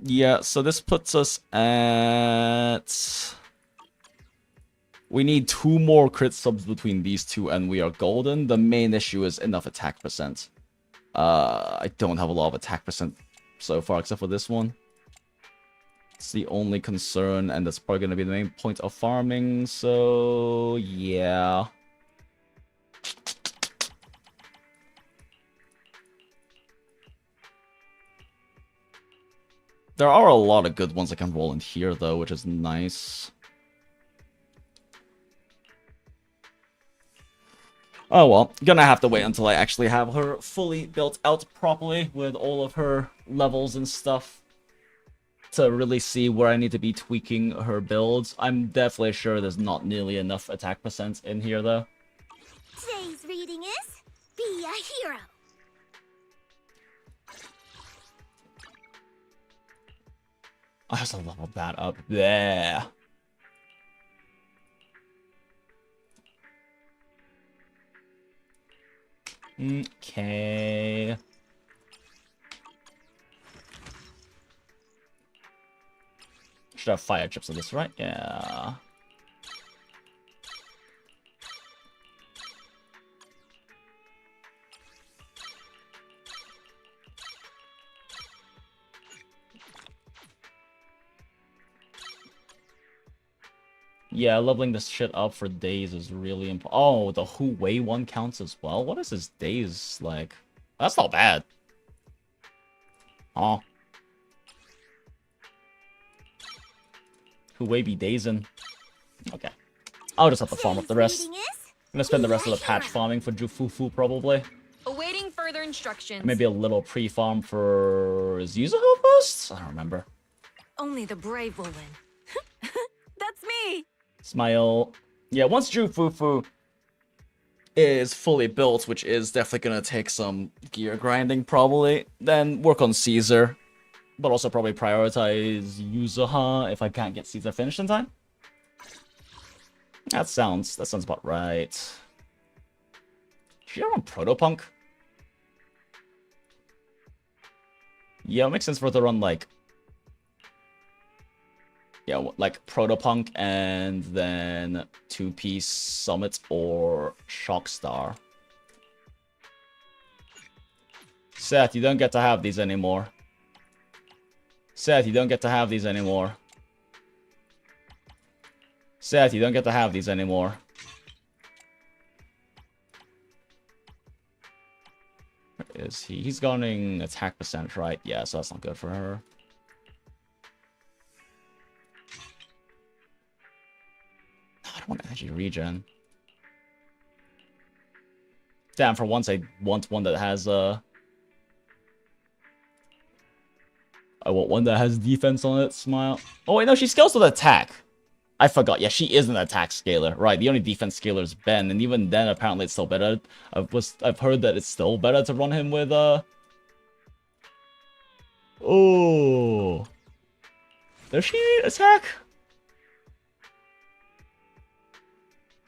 Yeah, so this puts us at We need 2 more crit subs between these two and we are golden. The main issue is enough attack percent. I don't have a lot of attack percent so far except for this one. It's the only concern, and that's probably going to be the main point of farming, so yeah. There are a lot of good ones I can roll in here, though, which is nice. Oh well, gonna have to wait until I actually have her fully built out properly with all of her levels and stuff to really see where I need to be tweaking her builds. I'm definitely sure there's not nearly enough attack percent in here, though. Today's reading is Be a Hero. I have to level that up there. Okay. Should have fire chips on this, right? Yeah. Yeah, leveling this shit up for days is really important. Oh, the Hu Wei one counts as well? What is his days like? That's not bad. Oh. Hu Wei be dazing. Okay. I'll just have to farm up the rest. I'm gonna spend the rest of the patch farming for Jufufu, probably. Awaiting further instructions. Maybe a little pre-farm for... Is Yuzuho boost? I don't remember. Only the brave will win. That's me! Smile. Yeah, once Jufufu is fully built, which is definitely gonna take some gear grinding, probably, then work on Caesar. But also probably prioritize Yuzuha if I can't get Caesar finished in time. That sounds about right. Should I run Protopunk? Yeah, it makes sense for it to run like... Yeah, like Protopunk and then 2-piece Summit or Shockstar. Seth, you don't get to have these anymore. Seth, you don't get to have these anymore. Seth, you don't get to have these anymore. Where is he? He's going attack percent, right? Yeah, so that's not good for her. I don't want energy regen. Damn, for once I want one that has I want one that has defense on it. Smile. Oh wait, no, she scales with attack. I forgot. Yeah, she is an attack scaler. Right, the only defense scaler is Ben, and even then apparently it's still better. I've heard that it's still better to run him with Oh. Does she attack?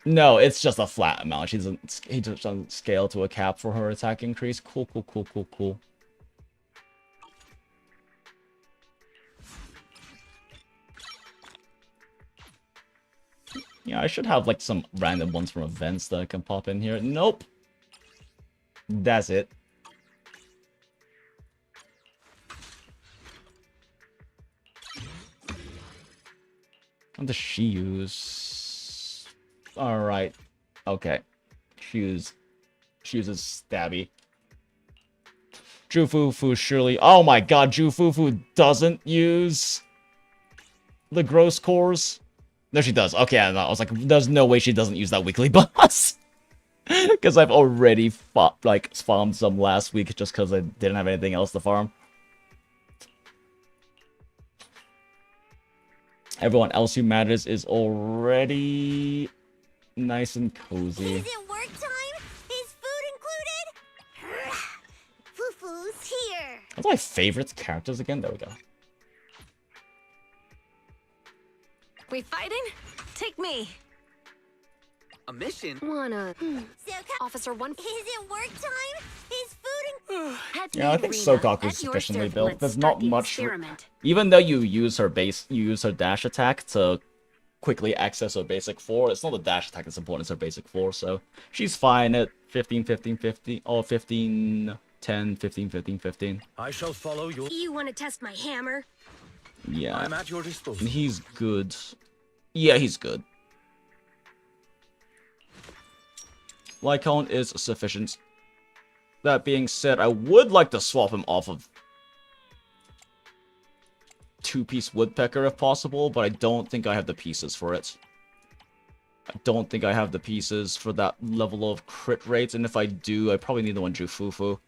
No, it's just a flat amount. He doesn't scale to a cap for her attack increase. Cool, cool, cool, cool, cool. Yeah, I should have like some random ones from events that I can pop in here. Nope. That's it. What does she use? Alright. Okay. She uses Stabby. Jufufu surely... Oh my god, Jufufu doesn't use the gross cores? No, she does. Okay, I was like, there's no way she doesn't use that weekly boss. Because I've already farmed some last week just because I didn't have anything else to farm. Everyone else who matters is already nice and cozy. Is it work time? Is food included? Fufu's here. What's my favorite characters again? There we go. We fighting? Take me. A mission? Wanna... Officer 1... Is it work time? Is food Yeah, I think Sokaku's sufficiently built. There's not much... Even though you use her dash attack to quickly access her basic 4. It's not the dash attack that's important, it's her basic 4, so she's fine at 15, 15, 15, or 15, 10, 15, 15, 15. I shall follow you. You want to test my hammer? Yeah. I'm at your disposal. And he's good. Yeah, he's good. Lycon is sufficient. That being said, I would like to swap him off of two-piece woodpecker if possible, but I don't think I have the pieces for it. I don't think I have the pieces for that level of crit rates, and if I do, I probably need the one jufufu.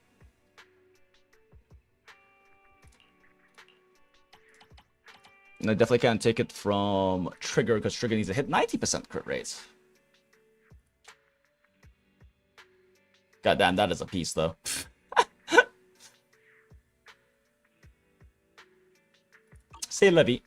And I definitely can't take it from Trigger, because Trigger needs to hit 90% crit rates. God damn, that is a piece, though. C'est la vie.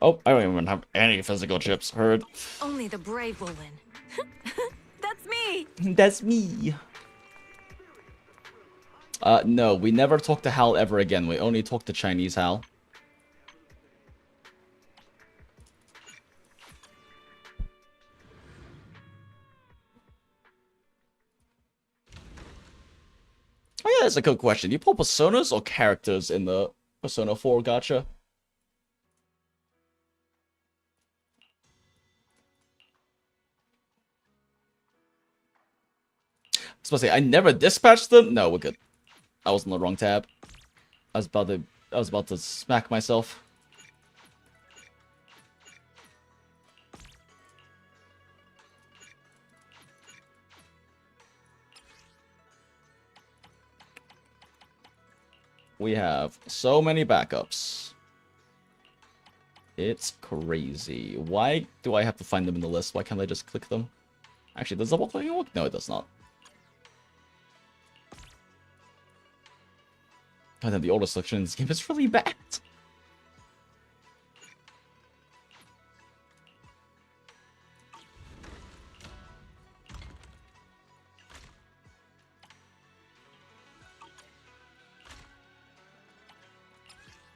Oh, I don't even have any physical chips. Heard. Only the brave will win. That's me! That's me. No, we never talk to Hal ever again. We only talk to Chinese Hal. Oh yeah, that's a good question. Do you pull personas or characters in the Persona 4 gacha? I was supposed to say, I never dispatched them? No, we're good. I was on the wrong tab. I was about to smack myself. We have so many backups. It's crazy. Why do I have to find them in the list? Why can't I just click them? Actually, does double clicking work? No, it does not. God damn, the auto selection in this game is really bad.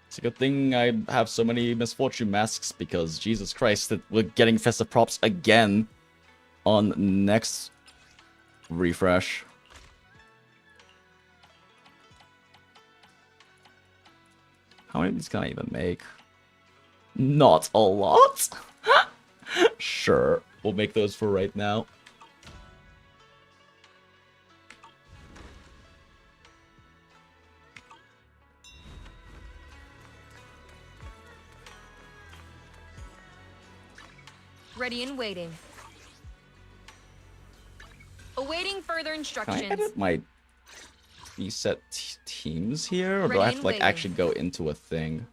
It's a good thing I have so many misfortune masks, because Jesus Christ, that we're getting festive props again on next refresh. How many of these can I even make? Not a lot. Sure, we'll make those for right now. Ready and waiting. Awaiting further Can I instructions. edit my reset teams here, or do I have to like actually go into a thing?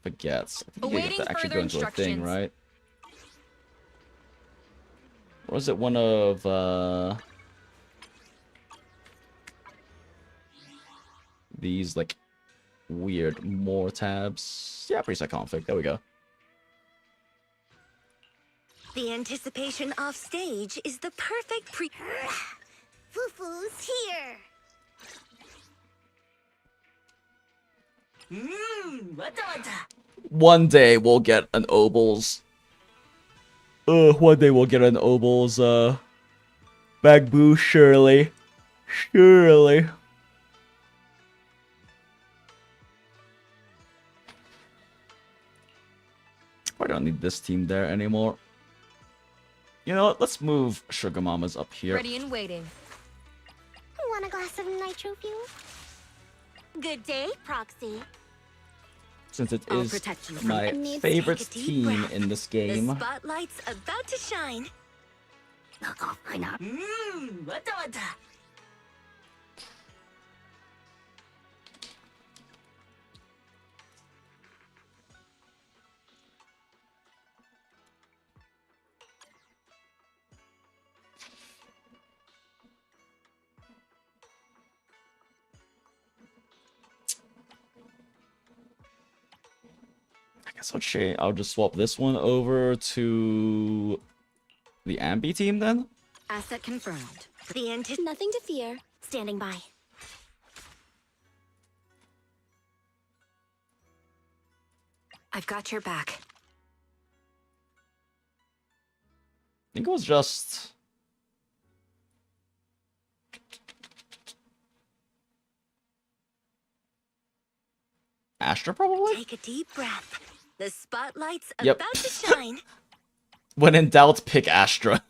Forgets. I think you have to actually go into a thing, right? Or is it one of these like weird more tabs? Yeah, preset config. There we go. The anticipation off stage is the perfect Fufu's here. One day we'll get an Obels. One day we'll get an Obels, Bagboo, surely. Surely. I don't need this team there anymore. You know what? Let's move Sugar Mamas up here. Ready and waiting. Want a glass of nitro fuel? Good day, Proxy. Since it is my favorite team in this game. The spotlight's about to shine. guess I'll just swap this one over to the Ambi team then. Asset confirmed. Nothing to fear. Standing by. I've got your back. I think it was just... Astra, probably? Take a deep breath. The spotlight's Yep. about to shine. When in doubt, pick Astra.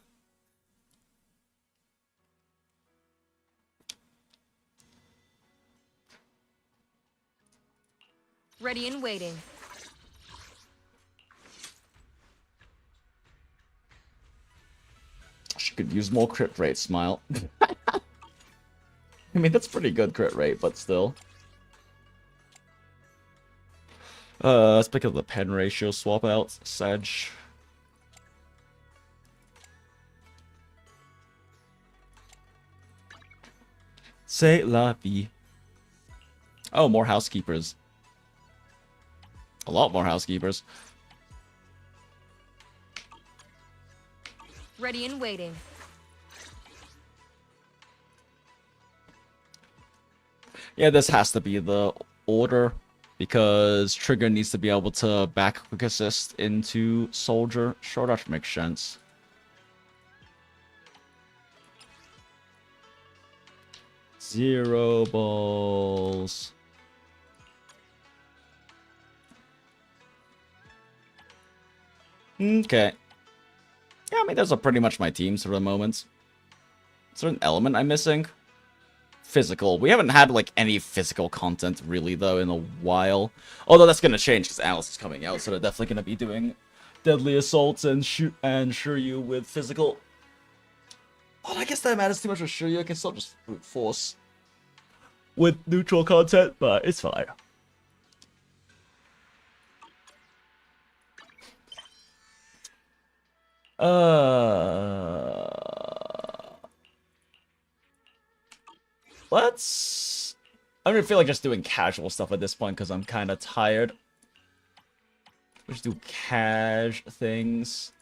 Ready and waiting. She could use more crit rate, Smile. I mean, that's pretty good crit rate, but still. Let's pick up the pen ratio swap out, Sedge. C'est la vie. Oh, more housekeepers. A lot more housekeepers. Ready and waiting. Yeah, this has to be the order, because Trigger needs to be able to back quick assist into Soldier. Sure, that makes sense. Zero balls. Okay. Yeah, I mean, those are pretty much my teams for the moment. Is there an element I'm missing? Physical. We haven't had, like, any physical content, really, though, in a while. Although that's gonna change, because Alice is coming out, so they're definitely gonna be doing Deadly Assaults and Shuryu with physical. Oh, I guess that matters too much with Shuryu. I can still just brute force with neutral content, but it's fine. Let's... I'm gonna feel like just doing casual stuff at this point because I'm kind of tired. Let's do cash things.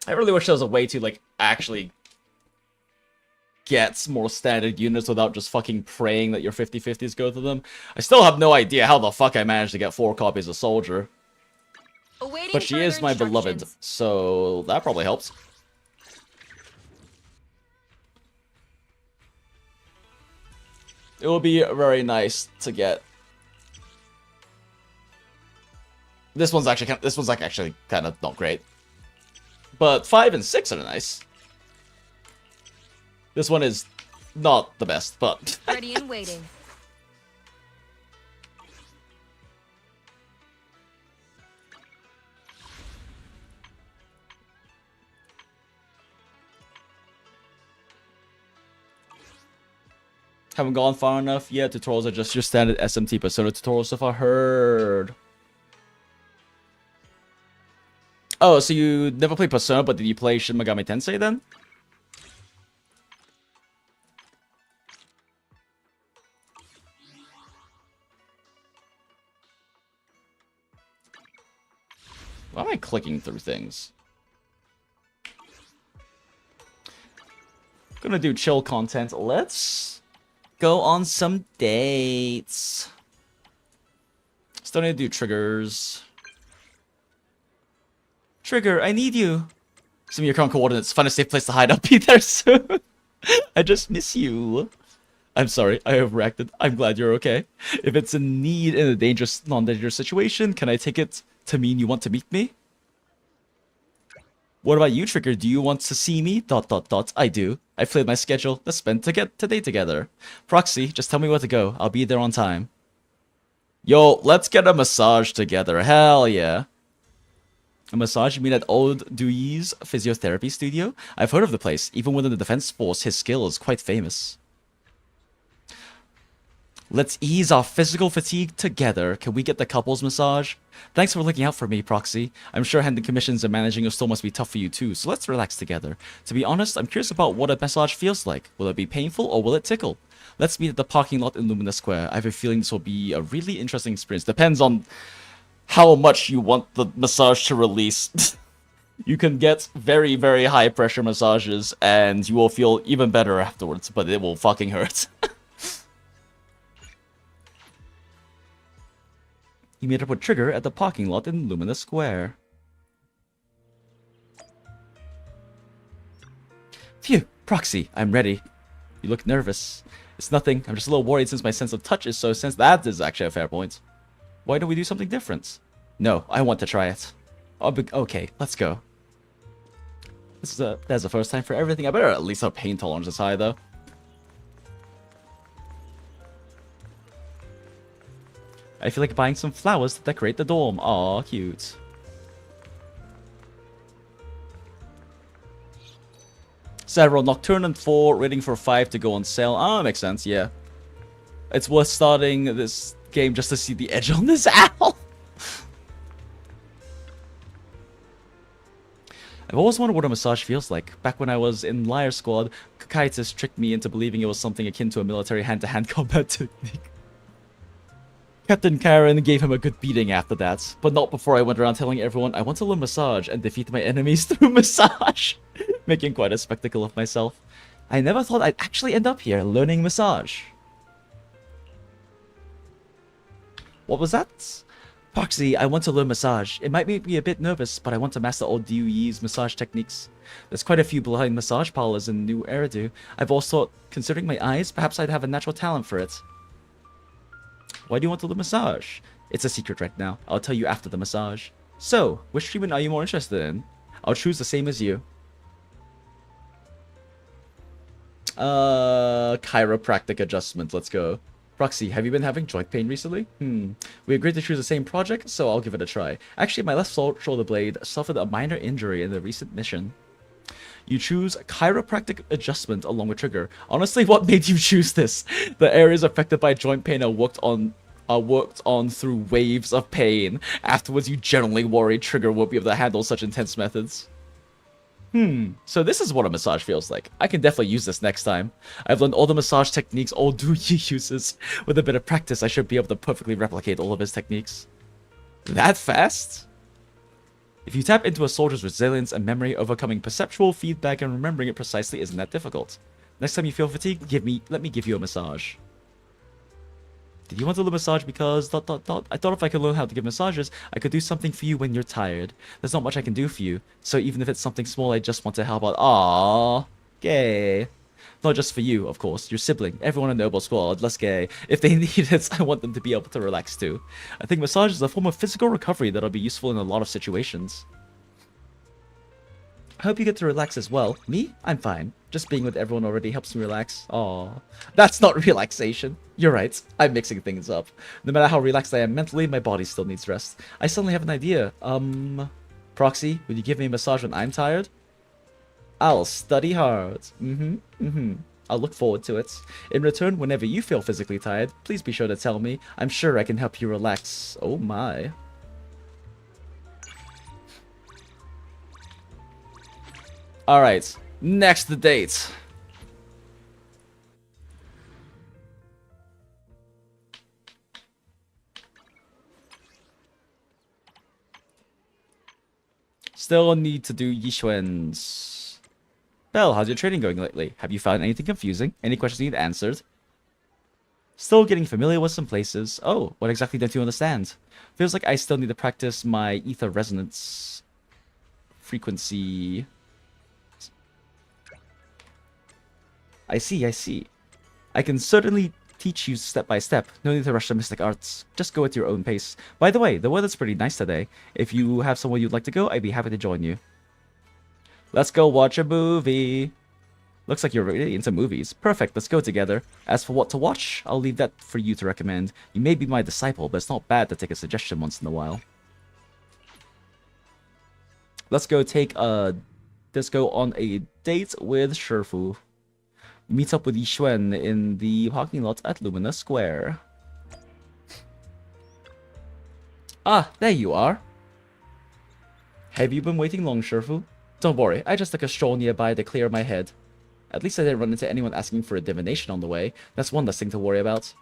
I really wish there was a way to, like, actually get more standard units without just fucking praying that your 50-50s go to them. I still have no idea how the fuck I managed to get 4 copies of Soldier. Awaiting But she is my beloved, so that probably helps. It will be very nice to get. This one's actually kind of not great, but 5 and 6 are nice. This one is not the best, but ready and waiting. Haven't gone far enough yet. Tutorials are just your standard SMT Persona tutorials so far. Heard. Oh, so you never played Persona, but did you play Shin Megami Tensei then? Why am I clicking through things? Gonna do chill content. Let's go on some dates. Still need to do triggers. Trigger, I need you. Some of your current coordinates. Find a safe place to hide. I'll be there soon. I just miss you. I'm sorry, I overreacted. I'm glad you're okay. If it's a need in a dangerous, non-dangerous situation, can I take it to mean you want to meet me? What about you, Trigger? Do you want to see me? ... I do. I've played my schedule. Let's spend today together. Proxy, just tell me where to go. I'll be there on time. Yo, let's get a massage together. Hell yeah. A massage? You mean at Old Dewey's physiotherapy studio? I've heard of the place. Even within the defense force, his skill is quite famous. Let's ease our physical fatigue together. Can we get the couples massage? Thanks for looking out for me, Proxy. I'm sure handling commissions and managing your store must be tough for you too, so let's relax together. To be honest, I'm curious about what a massage feels like. Will it be painful or will it tickle? Let's meet at the parking lot in Lumina Square. I have a feeling this will be a really interesting experience. Depends on how much you want the massage to release. You can get very, very high pressure massages and you will feel even better afterwards, but it will fucking hurt. You meet up with Trigger at the parking lot in Lumina Square. Phew, Proxy, I'm ready. You look nervous. It's nothing, I'm just a little worried since my sense of touch is so sensitive. That is actually a fair point. Why don't we do something different? No, I want to try it. Okay, let's go. That's the first time for everything. I better at least have pain tolerance is high, though. I feel like buying some flowers to decorate the dorm. Aw, cute. Several Nocturne and 4, waiting for 5 to go on sale. Ah, makes sense, yeah. It's worth starting this game just to see the edge on this owl. I've always wondered what a massage feels like. Back when I was in Liar Squad, Kakaitis tricked me into believing it was something akin to a military hand-to-hand combat technique. Captain Karen gave him a good beating after that, but not before I went around telling everyone I want to learn massage and defeat my enemies through massage, making quite a spectacle of myself. I never thought I'd actually end up here learning massage. What was that? Proxy, I want to learn massage. It might make me a bit nervous, but I want to master all DUE's massage techniques. There's quite a few blind massage parlors in New Eridu. I've also thought, considering my eyes, perhaps I'd have a natural talent for it. Why do you want to learn massage? It's a secret right now. I'll tell you after the massage. So, which treatment are you more interested in? I'll choose the same as you. Chiropractic adjustment. Let's go. Proxy, have you been having joint pain recently? We agreed to choose the same project, so I'll give it a try. Actually, my left shoulder blade suffered a minor injury in the recent mission. You choose chiropractic adjustment along with Trigger. Honestly, what made you choose this? The areas affected by joint pain are worked on through waves of pain. Afterwards, you generally worry Trigger won't be able to handle such intense methods. So this is what a massage feels like. I can definitely use this next time. I've learned all the massage techniques all Doogie uses. With a bit of practice, I should be able to perfectly replicate all of his techniques. That fast? If you tap into a soldier's resilience and memory, overcoming perceptual feedback and remembering it precisely isn't that difficult. Next time you feel fatigued, let me give you a massage. Did you want to learn massage because... I thought if I could learn how to give massages, I could do something for you when you're tired. There's not much I can do for you, so even if it's something small, I just want to help out. Aww. Gay. Not just for you, of course. Your sibling. Everyone in Noble Squad. Less gay. If they need it, I want them to be able to relax too. I think massage is a form of physical recovery that'll be useful in a lot of situations. I hope you get to relax as well. Me? I'm fine. Just being with everyone already helps me relax. Aww. That's not relaxation. You're right. I'm mixing things up. No matter how relaxed I am mentally, my body still needs rest. I suddenly have an idea. Proxy, would you give me a massage when I'm tired? I'll study hard. I'll look forward to it. In return, whenever you feel physically tired, please be sure to tell me. I'm sure I can help you relax. Oh my. Alright, next date. Still need to do Yishuen's. Belle, how's your trading going lately? Have you found anything confusing? Any questions you need answered? Still getting familiar with some places. Oh, what exactly don't you understand? Feels like I still need to practice my ether resonance frequency. I see. I can certainly teach you step by step. No need to rush the mystic arts. Just go at your own pace. By the way, the weather's pretty nice today. If you have somewhere you'd like to go, I'd be happy to join you. Let's go watch a movie. Looks like you're really into movies. Perfect, let's go together. As for what to watch, I'll leave that for you to recommend. You may be my disciple, but it's not bad to take a suggestion once in a while. Let's go on a date with Shifu. Meet up with Yishuen in the parking lot at Lumina Square. Ah, there you are. Have you been waiting long, Shifu? Don't worry, I just took a stroll nearby to clear my head. At least I didn't run into anyone asking for a divination on the way. That's one less thing to worry about.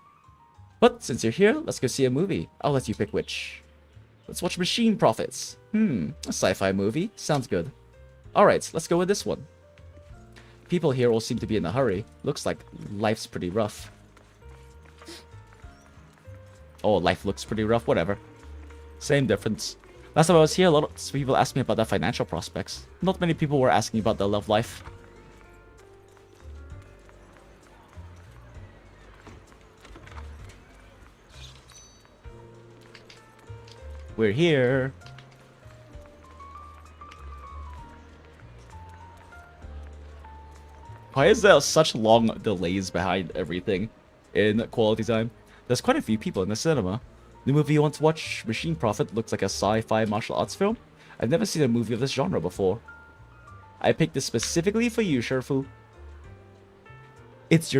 But since you're here, let's go see a movie. I'll let you pick which. Let's watch Machine Prophets. A sci-fi movie. Sounds good. Alright, let's go with this one. People here all seem to be in a hurry. Looks like life's pretty rough. Oh, life looks pretty rough. Whatever. Same difference. Last time I was here, a lot of people asked me about their financial prospects. Not many people were asking about their love life. We're here. Why is there such long delays behind everything in quality time? There's quite a few people in the cinema. The movie you want to watch, Machine Prophet, looks like a sci-fi martial arts film. I've never seen a movie of this genre before. I picked this specifically for you, Sherfu. If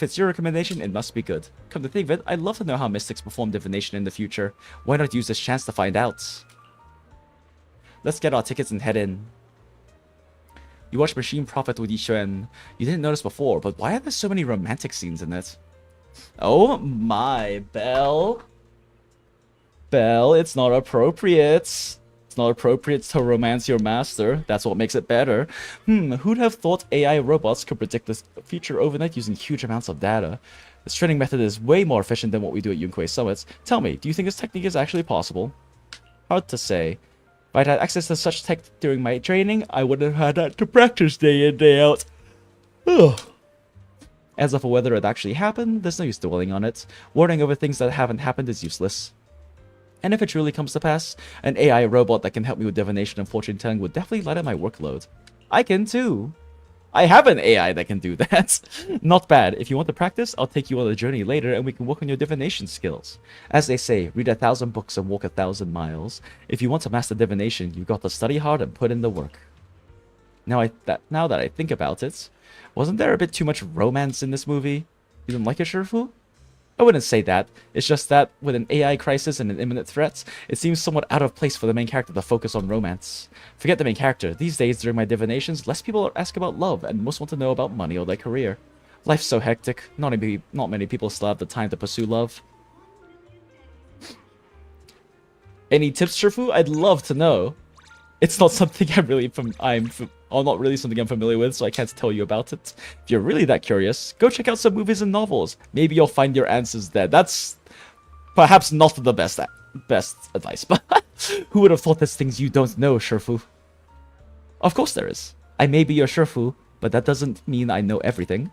it's your recommendation, it must be good. Come to think of it, I'd love to know how mystics perform divination in the future. Why not use this chance to find out? Let's get our tickets and head in. You watched Machine Prophet with Yixuan. You didn't notice before, but why are there so many romantic scenes in it? Oh my, Belle. Belle, it's not appropriate. It's not appropriate to romance your master. That's what makes it better. Who'd have thought AI robots could predict the future overnight using huge amounts of data? This training method is way more efficient than what we do at Yunquei Summits. Tell me, do you think this technique is actually possible? Hard to say. If I'd had access to such tech during my training, I would have had that to practice day in, day out. Ugh. As for whether it actually happened, there's no use dwelling on it. Worrying over things that haven't happened is useless. And if it truly comes to pass, an AI robot that can help me with divination and fortune telling would definitely lighten my workload. I can too. I have an AI that can do that. Not bad. If you want to practice, I'll take you on a journey later and we can work on your divination skills. As they say, read 1,000 books and walk 1,000 miles. If you want to master divination, you've got to study hard and put in the work. Now that I think about it, wasn't there a bit too much romance in this movie? You didn't like it, Sherfu? I wouldn't say that. It's just that, with an AI crisis and an imminent threat, it seems somewhat out of place for the main character to focus on romance. Forget the main character. These days, during my divinations, less people ask about love, and most want to know about money or their career. Life's so hectic. Not many people still have the time to pursue love. Any tips, Sherfu? I'd love to know. It's not something not really something I'm familiar with, so I can't tell you about it. If you're really that curious, go check out some movies and novels. Maybe you'll find your answers there. That's perhaps not the best advice, but who would have thought there's things you don't know, Sherfu? Of course there is. I may be your Sherfu, but that doesn't mean I know everything.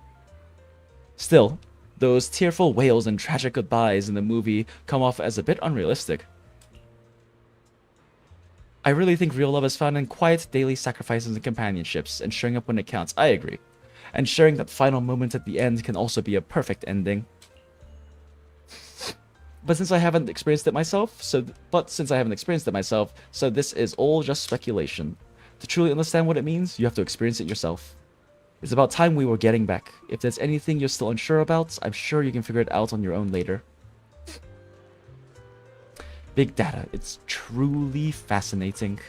Still, those tearful wails and tragic goodbyes in the movie come off as a bit unrealistic. I really think real love is found in quiet daily sacrifices and companionships, and showing up when it counts. I agree. And sharing that final moment at the end can also be a perfect ending. But since I haven't experienced it myself, so this is all just speculation. To truly understand what it means, you have to experience it yourself. It's about time we were getting back. If there's anything you're still unsure about, I'm sure you can figure it out on your own later. Big data. It's truly fascinating.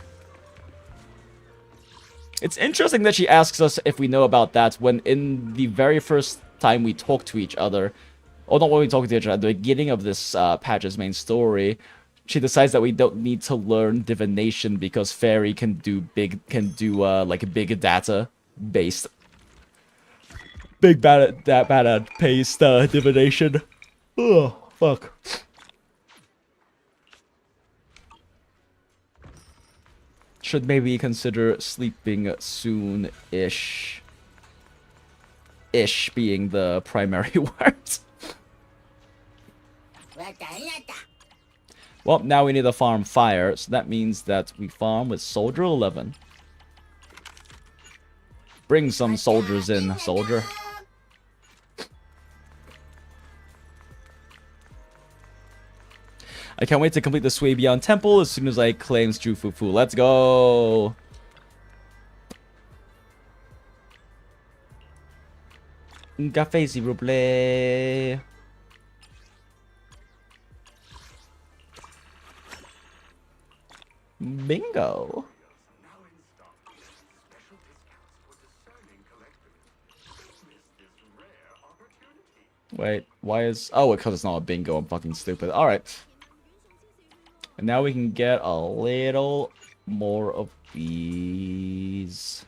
It's interesting that she asks us if we know about that when in the very first time we talk to each other, or not when we talk to each other, at the beginning of this patch's main story, she decides that we don't need to learn divination because Fairy can do big data based based divination. Oh fuck. Should maybe consider sleeping soon-ish. Ish being the primary word. Well, now we need to farm fire, so that means that we farm with Soldier 11. Bring some soldiers in, soldier. I can't wait to complete the Sui Beyond Temple as soon as I claim Jufufu. Let's go! Un café, s'il vous plaît. Bingo! Wait, why is... Oh, because it's not a bingo. I'm fucking stupid. Alright. And now we can get a little more of these.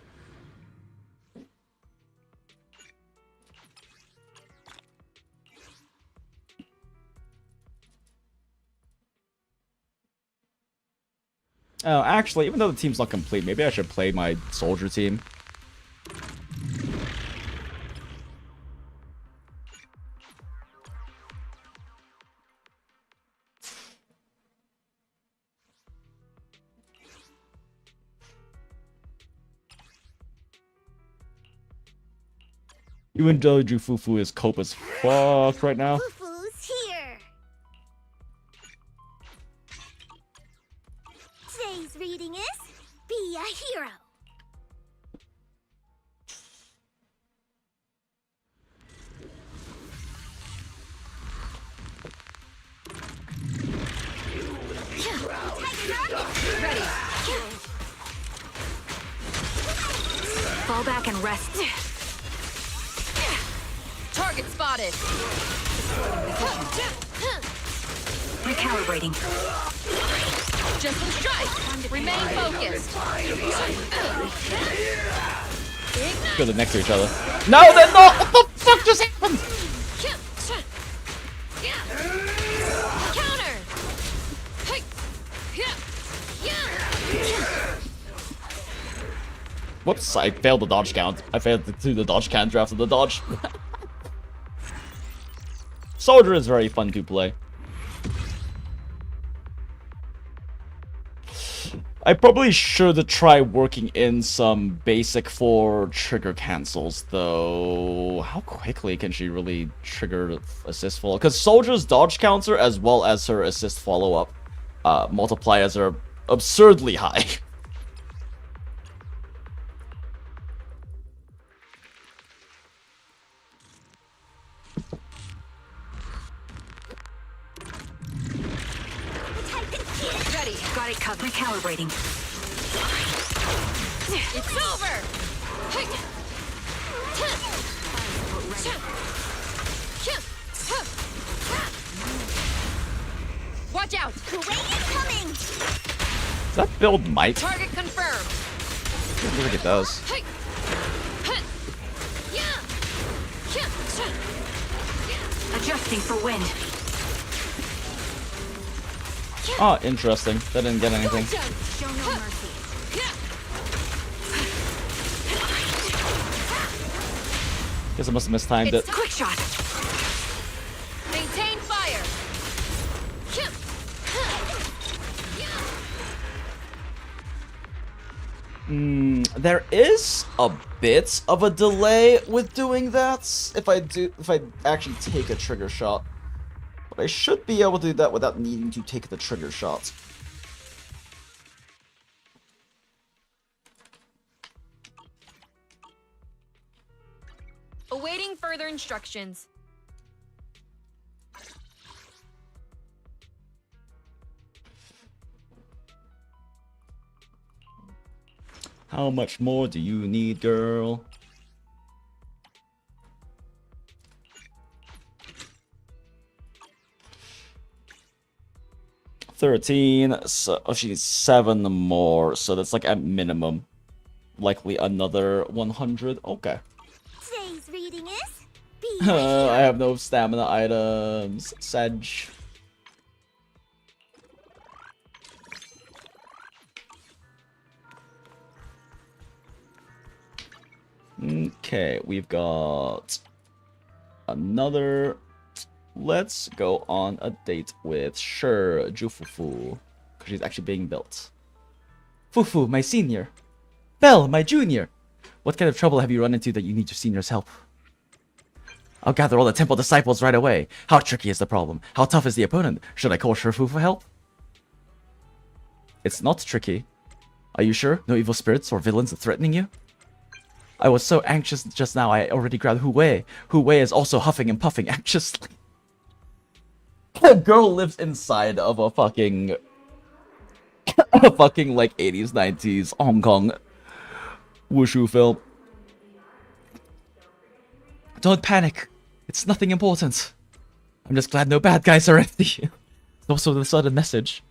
Oh, actually, even though the team's not complete, maybe I should play my soldier team. Even though Jufufu is cope as fuck right now. Fufu's here. Today's reading is Be a Hero. Ready. Fall back and rest. Target spotted. Recalibrating. Gentle strike. Remain focused. Go they're next to each other. No, they're not! What the fuck just happened? Counter. Whoops, I failed the dodge count. I failed to do the dodge counter after the dodge. Soldier is very fun to play. I probably should try working in some basic 4 trigger cancels, though. How quickly can she really trigger assist follow? Because Soldier's dodge counter, as well as her assist follow-up multipliers, are absurdly high. Ready. Got it covered. Recalibrating. It's over. Watch out. Coming. Does that build might? Target confirmed. I don't think it does. Adjusting for wind. Oh, interesting. That didn't get anything. Show no mercy. Guess I must have mistimed it. Quick shot. Maintain fire. There is a bit of a delay with doing that if I actually take a trigger shot. But I should be able to do that without needing to take the trigger shot. Awaiting further instructions. How much more do you need, girl? $13, so she needs 7 more, so that's like at minimum. Likely another 100. Okay. Today's reading is Be I have no stamina items. Sedge. Okay, we've got another. Let's go on a date with Jufufu, because she's actually being built. Fufu, my senior. Belle, my junior. What kind of trouble have you run into that you need your senior's help? I'll gather all the temple disciples right away. How tricky is the problem? How tough is the opponent? Should I call Shifu for help? It's not tricky. Are you sure? No evil spirits or villains threatening you? I was so anxious just now, I already grabbed Hu Wei. Hu Wei is also huffing and puffing anxiously. The girl lives inside of a fucking like 80s, 90s Hong Kong wushu film. Don't panic. It's nothing important. I'm just glad no bad guys are empty. Also the sudden message.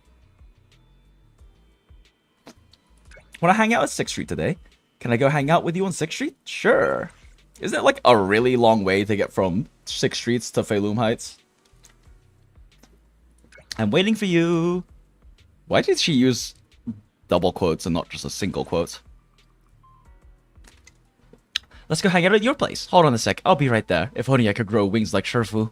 Want to hang out at 6th Street today? Can I go hang out with you on 6th Street? Sure. Isn't it like a really long way to get from 6th Streets to Feilum Heights? I'm waiting for you. Why did she use double quotes and not just a single quote? Let's go hang out at your place. Hold on a sec. I'll be right there. If only I could grow wings like Shifu.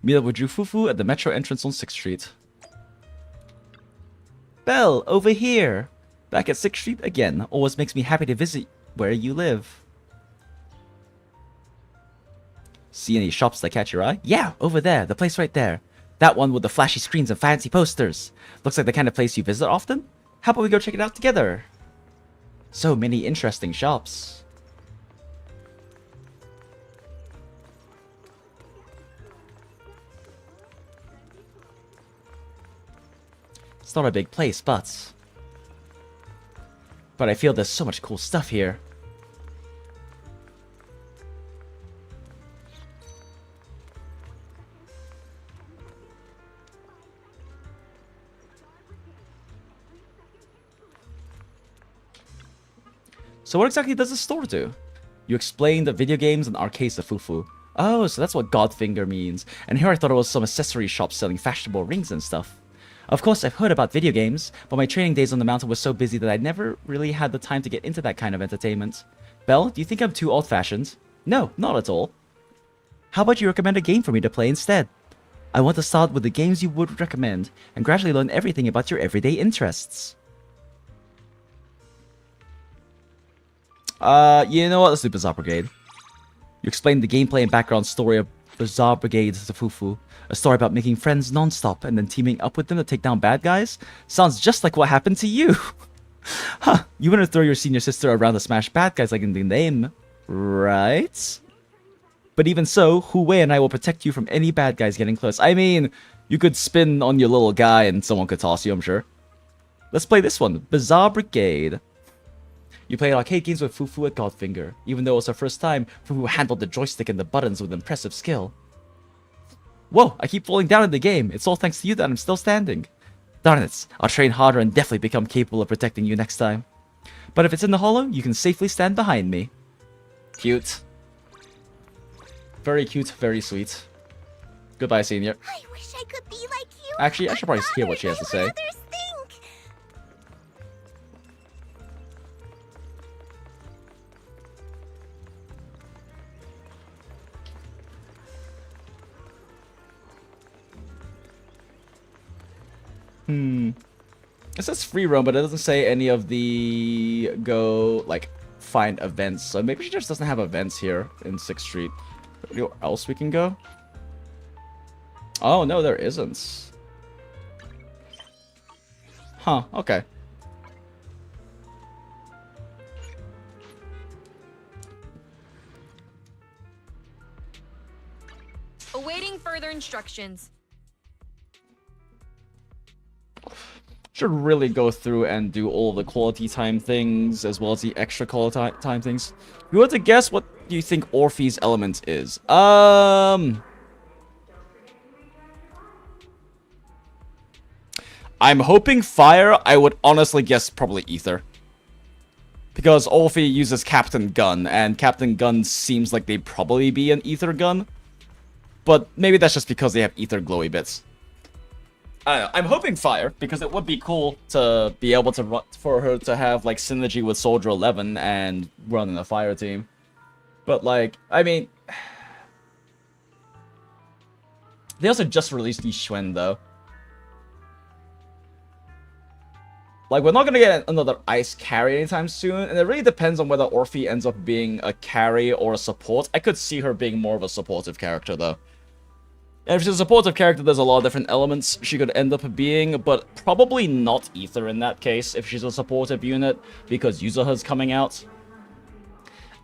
Meet up with Jufufu at the metro entrance on 6th Street. Belle, over here. Back at 6th Street again. Always makes me happy to visit where you live. See any shops that catch your eye? Yeah, over there. The place right there. That one with the flashy screens and fancy posters. Looks like the kind of place you visit often. How about we go check it out together? So many interesting shops. It's not a big place, but I feel there's so much cool stuff here. So what exactly does the store do? You explained that video games and arcades are fufu. Oh, so that's what Godfinger means. And here I thought it was some accessory shop selling fashionable rings and stuff. Of course, I've heard about video games, but my training days on the mountain were so busy that I never really had the time to get into that kind of entertainment. Belle, do you think I'm too old-fashioned? No, not at all. How about you recommend a game for me to play instead? I want to start with the games you would recommend, and gradually learn everything about your everyday interests. You know what? Let's do Bizarre Brigade. You explained the gameplay and background story of Bizarre Brigade to Fufu. A story about making friends non-stop and then teaming up with them to take down bad guys? Sounds just like what happened to you. Huh, you want to throw your senior sister around to smash bad guys like in the name, right? But even so, Hu-Wei and I will protect you from any bad guys getting close. I mean, you could spin on your little guy and someone could toss you, I'm sure. Let's play this one, Bizarre Brigade. You played arcade games with Fufu at Godfinger. Even though it was her first time, Fufu handled the joystick and the buttons with impressive skill. Whoa, I keep falling down in the game. It's all thanks to you that I'm still standing. Darn it, I'll train harder and definitely become capable of protecting you next time. But if it's in the hollow, you can safely stand behind me. Cute. Very cute, very sweet. Goodbye, senior. I wish I could be like you. Actually, I should probably hear what she has to say. It says free roam, but it doesn't say any of the find events. So maybe she just doesn't have events here in 6th Street. Anywhere else we can go? Oh, no, there isn't. Huh, okay. Awaiting further instructions. Should really go through and do all the quality time things as well as the extra quality time things. If you were to guess, what do you think Orphe's element is? I'm hoping fire. I would honestly guess probably ether. Because Orphe uses Captain Gun, and Captain Gun seems like they'd probably be an ether gun. But maybe that's just because they have ether glowy bits. I don't know. I'm hoping fire, because it would be cool to be able to run, for her to have, like, synergy with Soldier 11 and run in a fire team. But, like, I mean... They also just released Yi Xuan, though. Like, we're not gonna get another ice carry anytime soon, and it really depends on whether Orphe ends up being a carry or a support. I could see her being more of a supportive character, though. And if she's a supportive character, there's a lot of different elements she could end up being, but probably not Ether in that case if she's a supportive unit, because Yuzuha's coming out.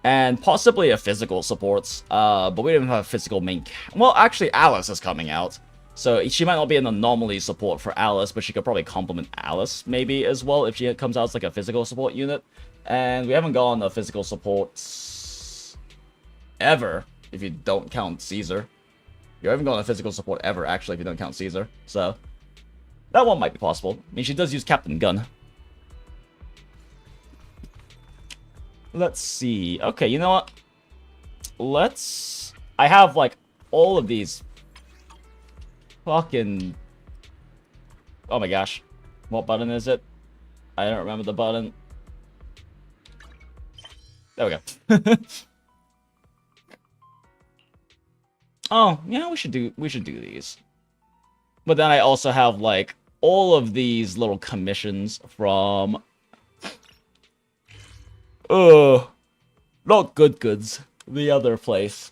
And possibly a physical support, but we don't have a physical main... Well, actually, Alice is coming out. So she might not be an anomaly support for Alice, but she could probably complement Alice, maybe, as well, if she comes out as like a physical support unit. And we haven't gone a physical support... ever, if you don't count Caesar. You haven't gone a physical support ever, actually, if you don't count Caesar. So, That one might be possible. I mean, she does use Captain Gun. Let's see. Okay, you know what? Let's... I have, like, all of these fucking... Oh my gosh. What button is it? I don't remember the button. There we go. Oh, yeah, we should do these. But then I also have, like, all of these little commissions from... not Good Goods. The other place.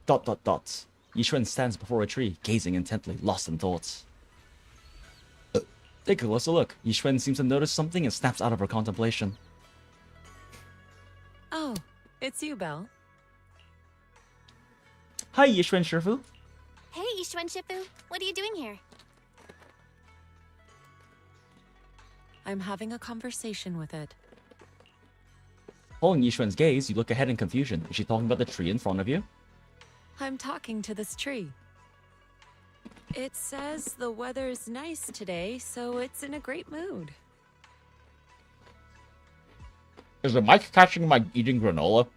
Dot dot dot. Yishuan stands before a tree, gazing intently, lost in thoughts. Take a closer look. Yishuan seems to notice something and snaps out of her contemplation. Oh, it's you, Belle. Hi, Yishuan Shifu. Hey, Yishuan Shifu. What are you doing here? I'm having a conversation with it. Following Yishuan's gaze, you look ahead in confusion. Is she talking about the tree in front of you? I'm talking to this tree. It says the weather's nice today, so it's in a great mood. Is the mic catching my eating granola?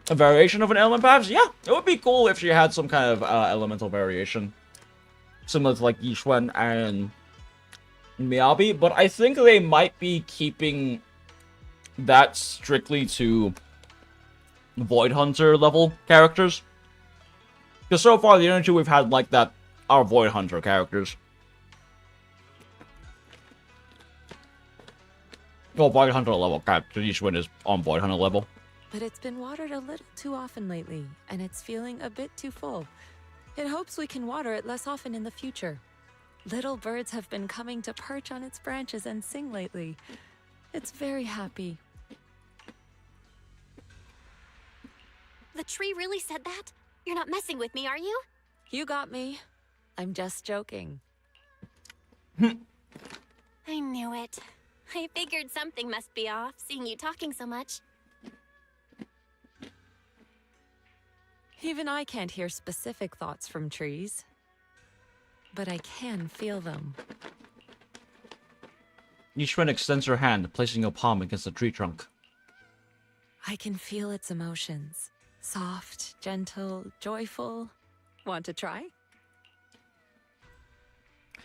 A variation of an element, perhaps? Yeah, it would be cool if she had some kind of elemental variation. Similar to, like, Yishuan and Miyabi, but I think they might be keeping that strictly to Void Hunter level characters. Because so far, the only two we've had like that are Void Hunter characters. Well, Void Hunter level character. Yishuan is on Void Hunter level. But it's been watered a little too often lately, and it's feeling a bit too full. It hopes we can water it less often in the future. Little birds have been coming to perch on its branches and sing lately. It's very happy. The tree really said that? You're not messing with me, are you? You got me. I'm just joking. I knew it. I figured something must be off, seeing you talking so much. Even I can't hear specific thoughts from trees. But I can feel them. Yishuan extends her hand, placing her palm against the tree trunk. I can feel its emotions. Soft, gentle, joyful. Want to try?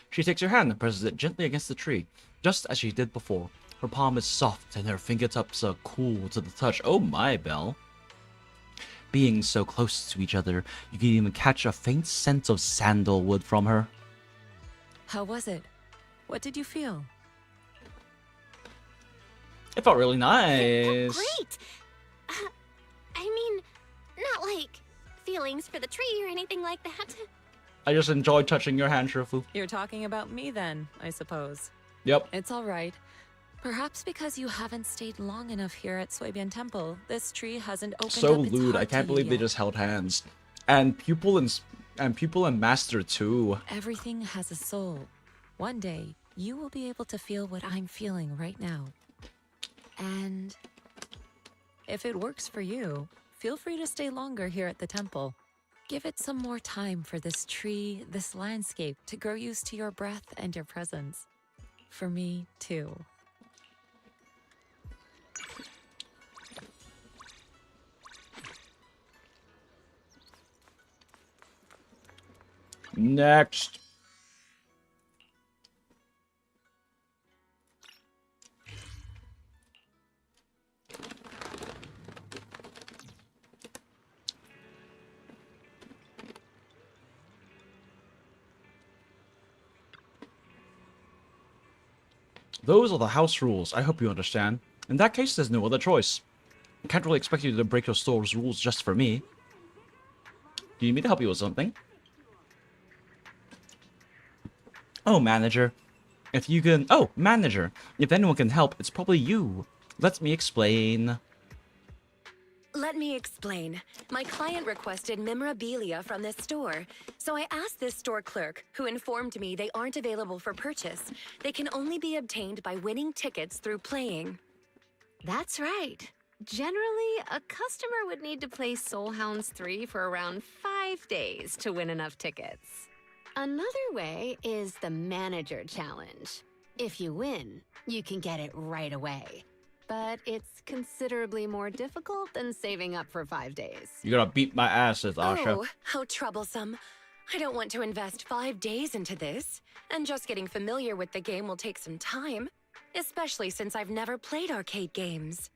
She takes her hand and presses it gently against the tree, just as she did before. Her palm is soft and her fingertips are cool to the touch. Oh my, Belle. Being so close to each other, you can even catch a faint scent of sandalwood from her. How was it? What did you feel? It felt really nice. Great! I mean, not like feelings for the tree or anything like that. I just enjoyed touching your hand, Shifu. You're talking about me then, I suppose. Yep. It's all right. Perhaps because you haven't stayed long enough here at Suibian Temple, this tree hasn't opened So up its lewd. heart I can't to you believe they yet. just held hands. And pupil and master too. Everything has a soul. One day, you will be able to feel what I'm feeling right now. And if it works for you, feel free to stay longer here at the temple. Give it some more time for this tree, this landscape to grow used to your breath and your presence. For me, too. Next. Those are the house rules. I hope you understand. In that case, there's no other choice. I can't really expect you to break your store's rules just for me. Do you need me to help you with something? Oh, manager. If you can... Oh, manager. If anyone can help, it's probably you. Let me explain. Let me explain. My client requested memorabilia from this store, so I asked this store clerk, who informed me they aren't available for purchase. They can only be obtained by winning tickets through playing. That's right. Generally, a customer would need to play Soul Hounds 3 for around 5 days to win enough tickets. Another way is the Manager Challenge. If you win, you can get it right away. But it's considerably more difficult than saving up for 5 days. You're gonna beat my asses, Asha. Oh, how troublesome. I don't want to invest 5 days into this. And just getting familiar with the game will take some time. Especially since I've never played arcade games.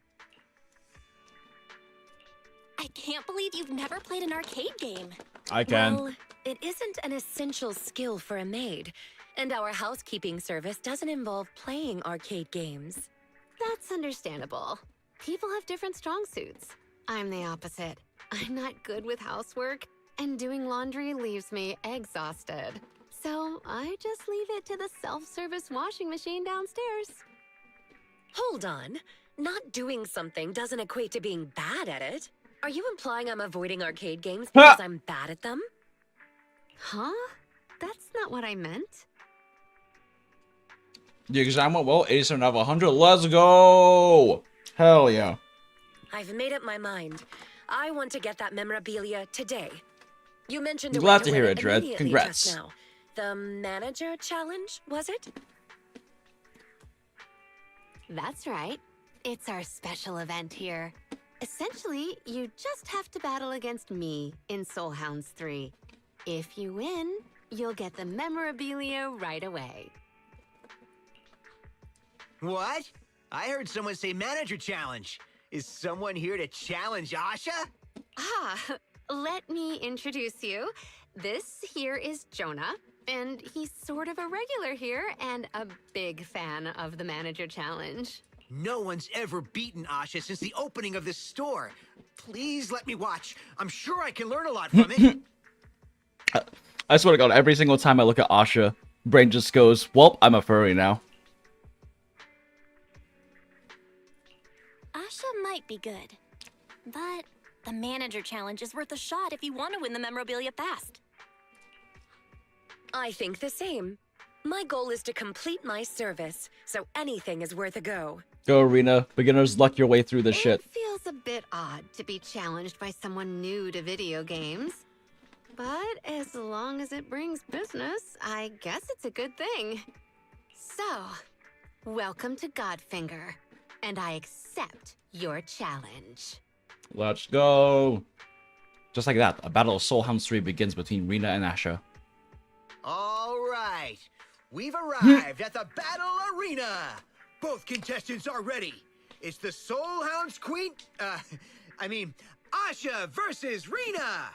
I can't believe you've never played an arcade game. I can. Well, it isn't an essential skill for a maid. And our housekeeping service doesn't involve playing arcade games. That's understandable. People have different strong suits. I'm the opposite. I'm not good with housework, and doing laundry leaves me exhausted. So I just leave it to the self-service washing machine downstairs. Hold on. Not doing something doesn't equate to being bad at it. Are you implying I'm avoiding arcade games because I'm bad at them? Huh? That's not what I meant. The exam went well, 87 out of 100. Let's go! Hell yeah. I've made up my mind. I want to get that memorabilia today. You mentioned I'm a glad way to hear win it, Dread. immediately Congrats. just now. The Manager Challenge, was it? That's right. It's our special event here. Essentially, you just have to battle against me in Soul Hounds 3. If you win, you'll get the memorabilia right away. What? I heard someone say Manager Challenge. Is someone here to challenge Asha? Ah, let me introduce you. This here is Jonah, and he's sort of a regular here and a big fan of the Manager Challenge. No one's ever beaten Asha since the opening of this store. Please let me watch. I'm sure I can learn a lot from it. I swear to God, every single time I look at Asha, brain just goes, well, I'm a furry now. Asha might be good, but the Manager Challenge is worth a shot if you want to win the memorabilia fast. I think the same. My goal is to complete my service, so anything is worth a go. Go, Arena. Beginners luck your way through this shit. It feels a bit odd to be challenged by someone new to video games. But as long as it brings business, I guess it's a good thing. So, welcome to Godfinger, and I accept your challenge. Let's go. Just like that, a battle of Soul Hounds 3 begins between Rena and Asha. All right. We've arrived at the battle arena. Both contestants are ready. It's the Soul Hounds Queen... Asha versus Rena.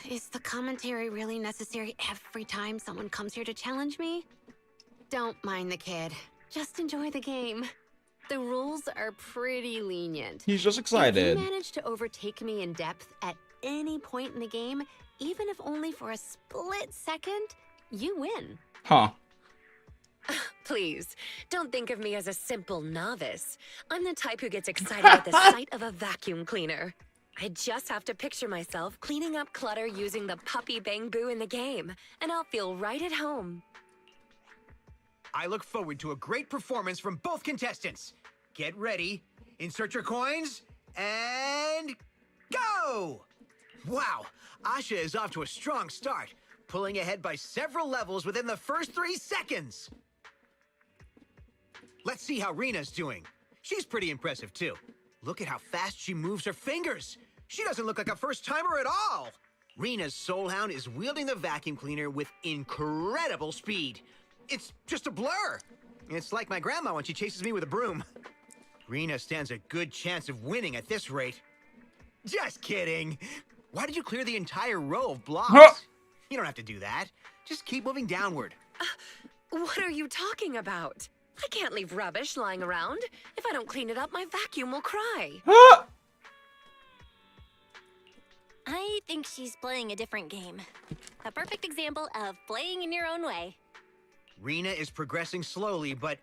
Is the commentary really necessary every time someone comes here to challenge me? Don't mind the kid. Just enjoy the game. The rules are pretty lenient. He's just excited. If you manage to overtake me in depth at any point in the game, even if only for a split second, you win. Huh. Please, don't think of me as a simple novice. I'm the type who gets excited at the sight of a vacuum cleaner. I just have to picture myself cleaning up clutter using the puppy bamboo in the game, and I'll feel right at home. I look forward to a great performance from both contestants. Get ready, insert your coins, and go! Wow, Asha is off to a strong start, pulling ahead by several levels within the first 3 seconds. Let's see how Rena's doing. She's pretty impressive too. Look at how fast she moves her fingers. She doesn't look like a first-timer at all. Rena's Soul Hound is wielding the vacuum cleaner with incredible speed. It's just a blur. It's like my grandma when she chases me with a broom. Rena stands a good chance of winning at this rate. Just kidding. Why did you clear the entire row of blocks? You don't have to do that. Just keep moving downward. What are you talking about? I can't leave rubbish lying around. If I don't clean it up, my vacuum will cry. I think she's playing a different game. A perfect example of playing in your own way. Rena is progressing slowly, but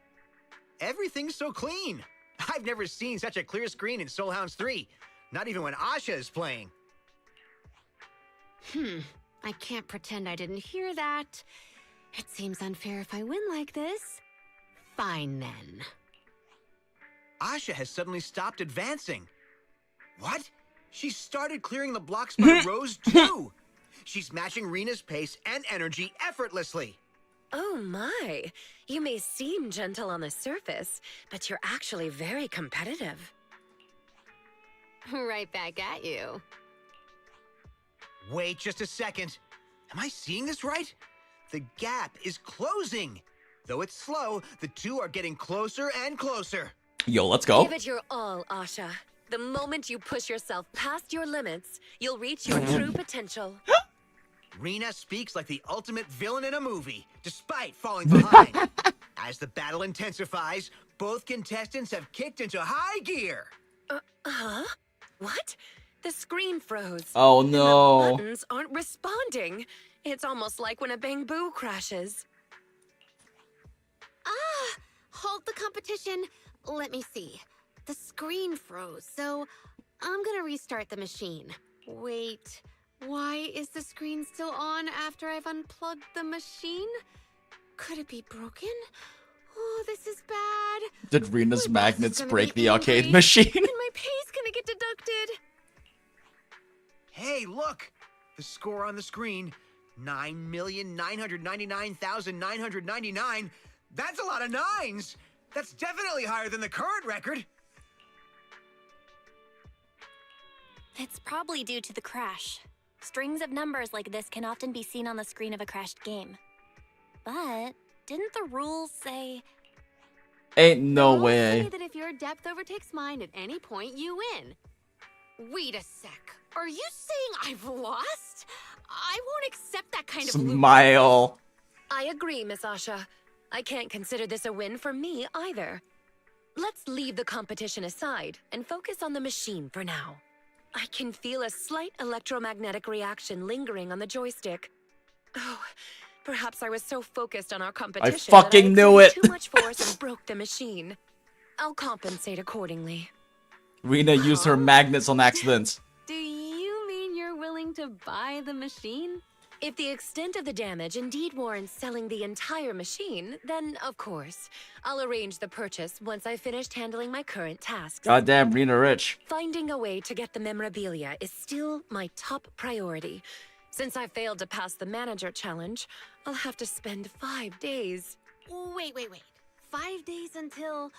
everything's so clean. I've never seen such a clear screen in Soul Hounds 3. Not even when Asha is playing. I can't pretend I didn't hear that. It seems unfair if I win like this. Fine then. Asha has suddenly stopped advancing. What? She started clearing the blocks by rows too. She's matching Rena's pace and energy effortlessly. Oh my. You may seem gentle on the surface, but you're actually very competitive. Right back at you. Wait just a second. Am I seeing this right? The gap is closing. Though it's slow, the two are getting closer and closer. Yo, let's go. Give it your all, Asha. The moment you push yourself past your limits, you'll reach your true potential. Rena speaks like the ultimate villain in a movie, despite falling behind. As the battle intensifies, both contestants have kicked into high gear. Huh? What? The screen froze. Oh no. And the buttons aren't responding. It's almost like when a bamboo crashes. Hold the competition. Let me see. The screen froze, so I'm gonna restart the machine. Wait, why is the screen still on after I've unplugged the machine? Could it be broken? Oh, this is bad. Did Rena's magnets break the angry, arcade machine? And my pay's gonna get deducted. Hey, look! The score on the screen, 9,999,999. That's a lot of nines! That's definitely higher than the current record. It's probably due to the crash. Strings of numbers like this can often be seen on the screen of a crashed game. But didn't the rules say... Ain't no Rules way. say that if your depth overtakes mine at any point, you win. Wait a sec. Are you saying I've lost? I won't accept that kind of loop. Smile. I agree, Miss Asha. I can't consider this a win for me either. Let's leave the competition aside and focus on the machine for now. I can feel a slight electromagnetic reaction lingering on the joystick. Oh, perhaps I was so focused on our competition fucking that I knew it. exerted too much force and broke the machine. I'll compensate accordingly. Rena used her magnets on accident. Do you mean you're willing to buy the machine? If the extent of the damage indeed warrants selling the entire machine, then, of course, I'll arrange the purchase once I've finished handling my current tasks. Goddamn, Rena rich. Finding a way to get the memorabilia is still my top priority. Since I failed to pass the manager challenge, I'll have to spend 5 days. Wait. 5 days until...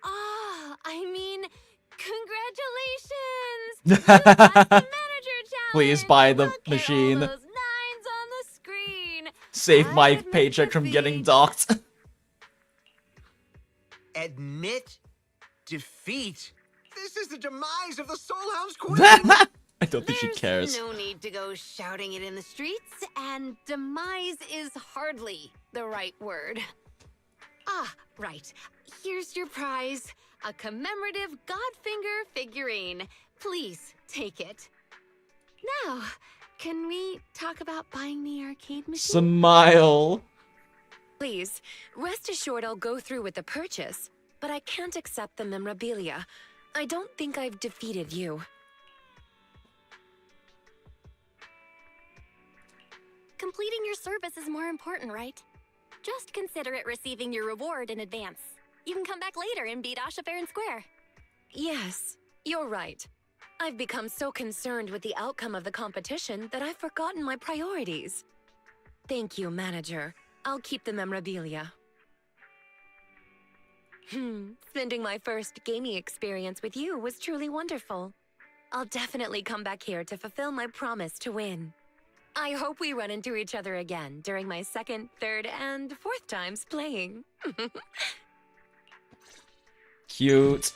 I mean, congratulations! You passed the manager challenge! Please buy the Look at machine. all those nines on the screen. Save my Admit paycheck from defeat. getting docked. Admit defeat. This is the demise of the Soul Hounds Queen. I don't think she cares. No need to go shouting it in the streets, and demise is hardly the right word. Right. Here's your prize. A commemorative Godfinger figurine. Please, take it. Now, can we talk about buying the arcade machine? Smile. Please, rest assured I'll go through with the purchase, but I can't accept the memorabilia. I don't think I've defeated you. Completing your service is more important, right? Just consider it receiving your reward in advance. You can come back later and beat Asha fair and square. Yes, you're right. I've become so concerned with the outcome of the competition that I've forgotten my priorities. Thank you, manager. I'll keep the memorabilia. Spending my first gaming experience with you was truly wonderful. I'll definitely come back here to fulfill my promise to win. I hope we run into each other again during my second, third, and fourth times playing. Cute.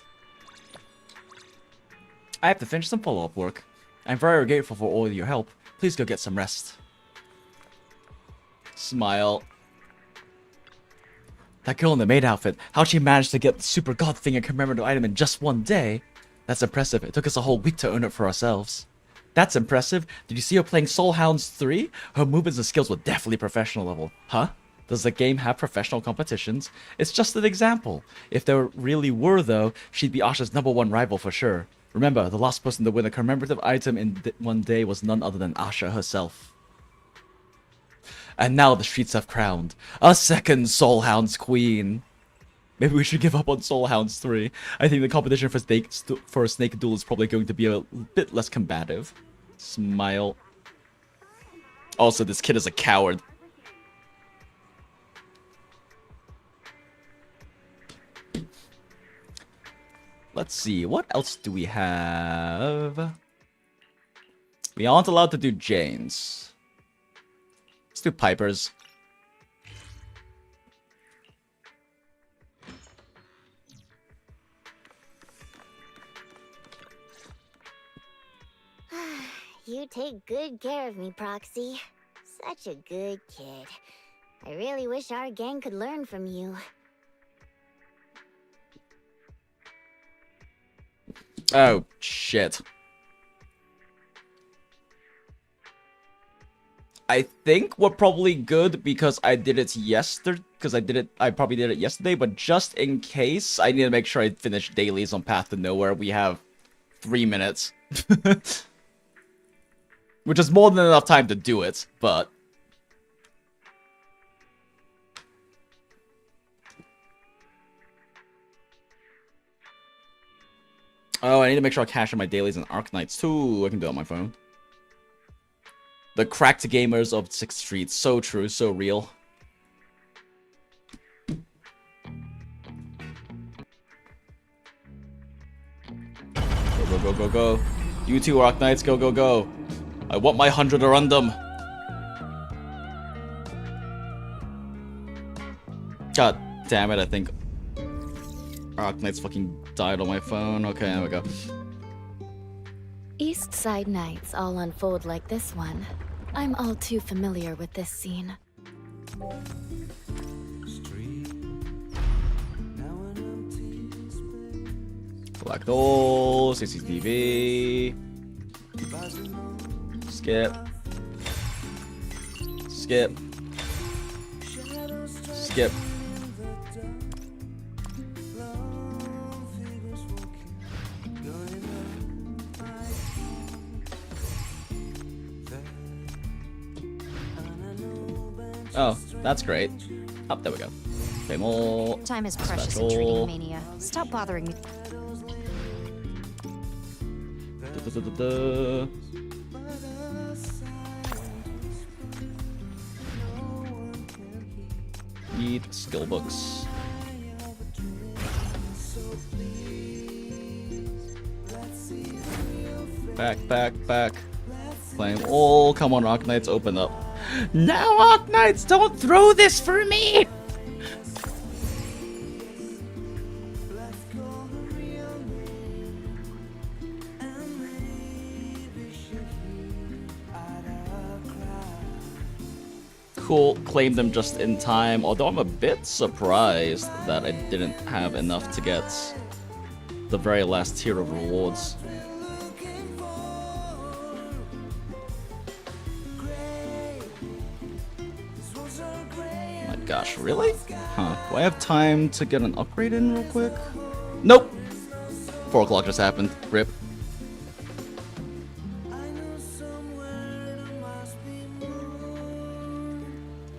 I have to finish some follow-up work. I'm very grateful for all your help. Please go get some rest. Smile. That girl in the maid outfit, how'd she manage to get the Super God Thing a commemorative item in just one day? That's impressive. It took us a whole week to earn it for ourselves. That's impressive. Did you see her playing Soul Hounds 3? Her movements and skills were definitely professional level. Huh? Does the game have professional competitions? It's just an example. If there really were, though, she'd be Asha's #1 rival for sure. Remember, the last person to win a commemorative item in one day was none other than Asha herself. And now the streets have crowned a second Soul Hounds queen. Maybe we should give up on Soul Hounds 3. I think the competition for a snake duel is probably going to be a bit less combative. Smile. Also, this kid is a coward. Let's see, what else do we have? We aren't allowed to do Janes. Let's do Pipers. You take good care of me, Proxy. Such a good kid. I really wish our gang could learn from you. Oh, shit. I think we're probably good because I did it yesterday. I probably did it yesterday, but just in case, I need to make sure I finish dailies on Path to Nowhere. We have 3 minutes. Which is more than enough time to do it, but... Oh, I need to make sure I cash in my dailies and Arknights too. I can do it on my phone. The cracked gamers of 6th Street. So true, so real. Go, go, go, go, go. You two Arknights, go, go, go. I want my 100 Arundum. God damn it, I think Arknights fucking died on my phone. Okay, there we go. East Side nights all unfold like this one. I'm all too familiar with this scene. Black hole, CCTV. Skip. Skip. Skip. Oh, that's great. Oh, there we go. Okay, more. Time is precious in Trading Mania. Stop bothering me. Need skill books. Back. Claim all. Come on, Arknights, open up. Now, Arknights, don't throw this for me! Cool, claimed them just in time, although I'm a bit surprised that I didn't have enough to get the very last tier of rewards. Gosh, really? Huh. Do I have time to get an upgrade in real quick? Nope! 4 o'clock just happened. Rip.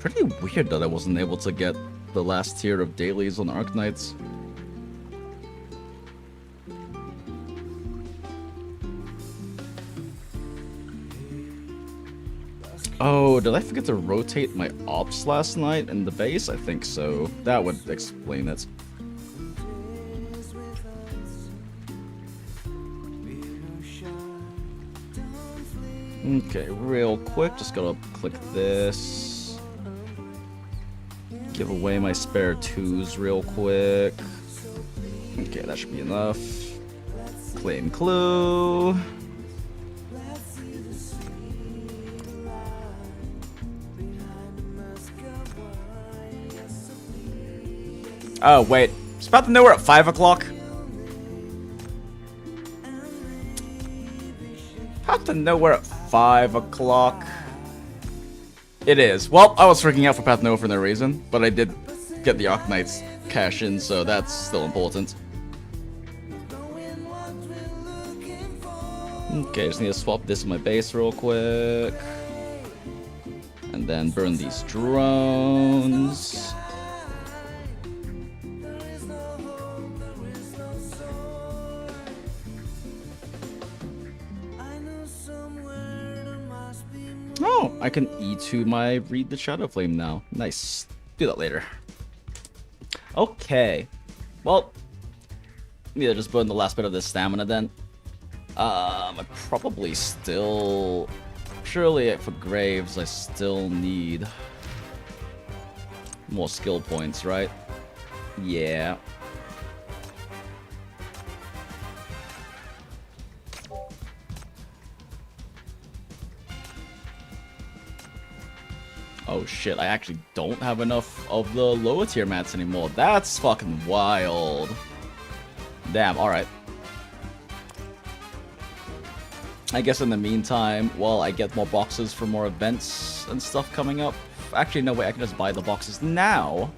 Pretty weird that I wasn't able to get the last tier of dailies on Arknights. Oh, did I forget to rotate my ops last night in the base? I think so. That would explain it. Okay, real quick, just gotta click this. Give away my spare 2s real quick. Okay, that should be enough. Claim clue. Oh, wait. It's about to know we're at 5 o'clock. About to know we're at 5 o'clock. It is. Well, I was freaking out for Path No for no reason, but I did get the Arcanite's cash in, so that's still important. Okay, just need to swap this in my base real quick. And then burn these drones. Oh, I can E2 my Read the Shadow Flame now. Nice. Do that later. Okay. Well, need to just burn the last bit of this stamina then. I probably still... Surely for Graves, I still need more skill points, right? Yeah. Oh shit, I actually don't have enough of the lower tier mats anymore. That's fucking wild. Damn, alright. I guess in the meantime, while I get more boxes for more events and stuff coming up. Actually, no way, I can just buy the boxes now.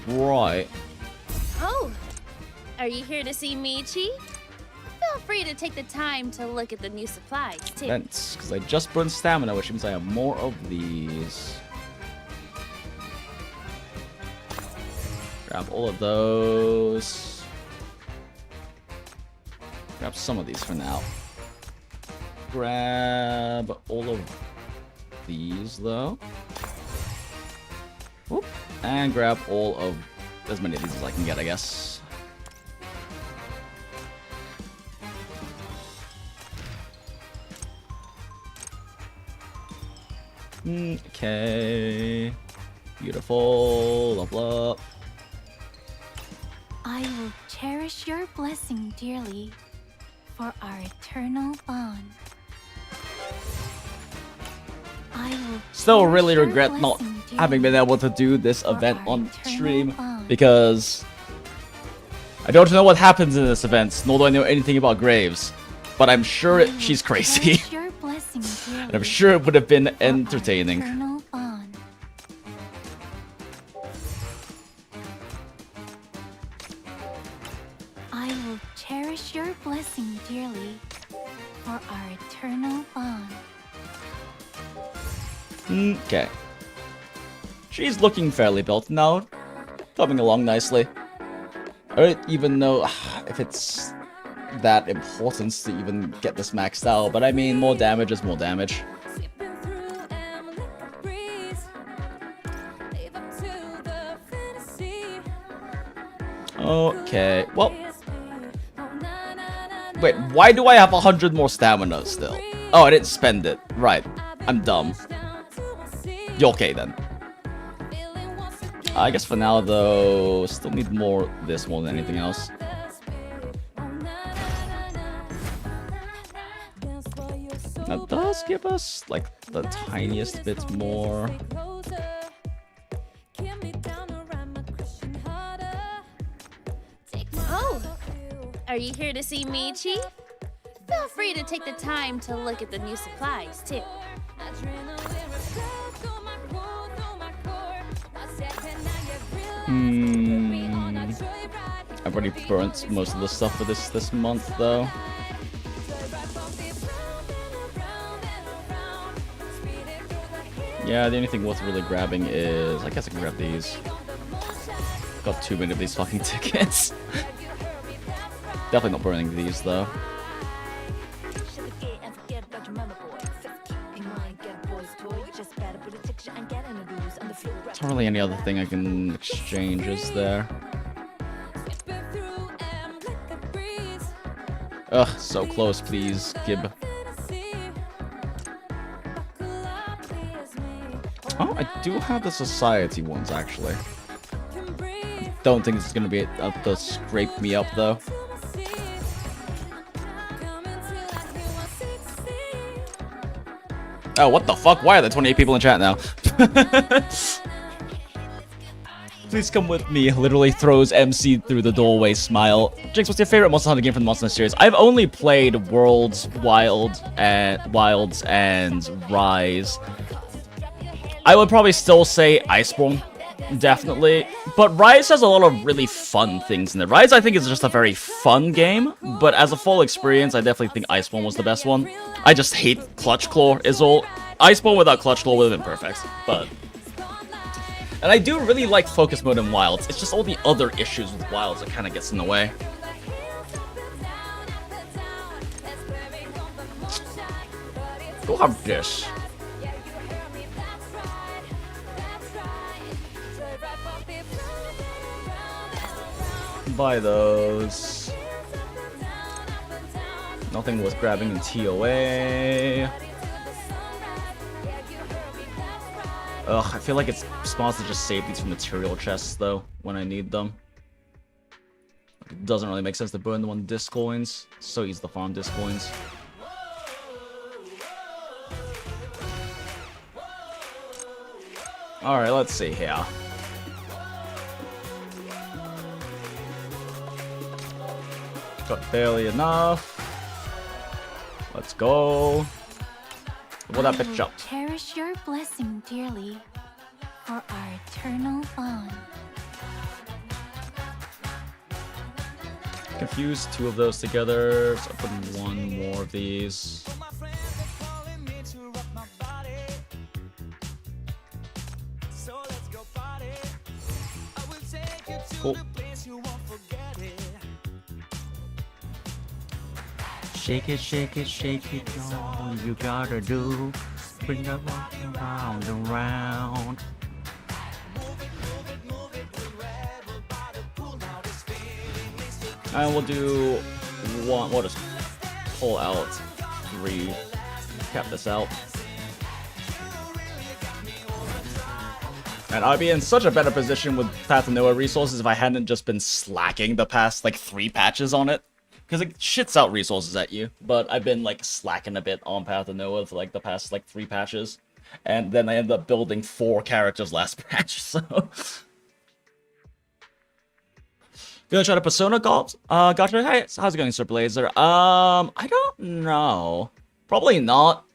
Right. Oh, are you here to see Michi? Feel free to take the time to look at the new supplies, too. Events, because I just burned stamina, which means I have more of these. Grab all of those. Grab some of these for now. Grab all of these, though. Whoop. And grab all of... as many of these as I can get, I guess. Okay. Beautiful. Level up. I will cherish your blessing dearly for our eternal bond. Still really regret not having been able to do this event on stream because I don't know what happens in this event, nor do I know anything about Graves, but I'm sure she's crazy. And I'm sure it would have been entertaining. I will cherish your blessing dearly for our eternal bond. Okay. She's looking fairly built now. Coming along nicely. I don't even know if it's that important to even get this maxed out, but I mean, more damage is more damage. Okay, well... Wait, why do I have 100 more stamina still? Oh, I didn't spend it. Right. I'm dumb. Okay, then. I guess for now, though, still need more this more than anything else. That does give us, like, the tiniest bit more. Oh, are you here to see Michi? Feel free to take the time to look at the new supplies, too. I've already burnt most of the stuff for this month, though. Yeah, the only thing worth really grabbing is... I guess I can grab these. Got too many of these fucking tickets. Definitely not burning these, though. There's not really any other thing I can exchange, is there? Ugh, so close, please, Gib. Oh, I do have the society ones, actually. Don't think it's gonna be able to scrape me up, though. Oh, what the fuck? Why are there 28 people in chat now? Please come with me. Literally throws MC through the doorway. Smile. Jinx, what's your favorite Monster Hunter game from the Monster Hunter series? I've only played Worlds, Wilds, and Rise. I would probably still say Iceborne, definitely. But Rise has a lot of really fun things in it. Rise, I think, is just a very fun game, but as a full experience, I definitely think Iceborne was the best one. I just hate Clutch Claw, is all. Iceborne without Clutch Claw would have been perfect, but... And I do really like Focus Mode in Wilds. It's just all the other issues with Wilds that kind of gets in the way. Go have this. Buy those. Nothing worth grabbing in TOA. Ugh, I feel like it's smart to just save these from material chests, though, when I need them. It doesn't really make sense to burn them on disc coins. So easy to farm disc coins. Alright, let's see here. Got barely enough. Let's go. What that bitch up? Cherish your blessing dearly for our eternal bond. Confuse two of those together, so I put in one more of these. Cool. Shake it, shake it, shake it, all you gotta do. Bring it round and round. And we'll do one, we'll just pull out 3, cap this out. And I'd be in such a better position with Path of Noah resources if I hadn't just been slacking the past, like, 3 patches on it. Because it shits out resources at you, but I've been, like, slacking a bit on Path of Noah for, like, the past, like, 3 patches. And then I ended up building 4 characters last patch, so... Gonna try to Persona Gotcha. Hey, how's it going, Sir Blazer? I don't know. Probably not.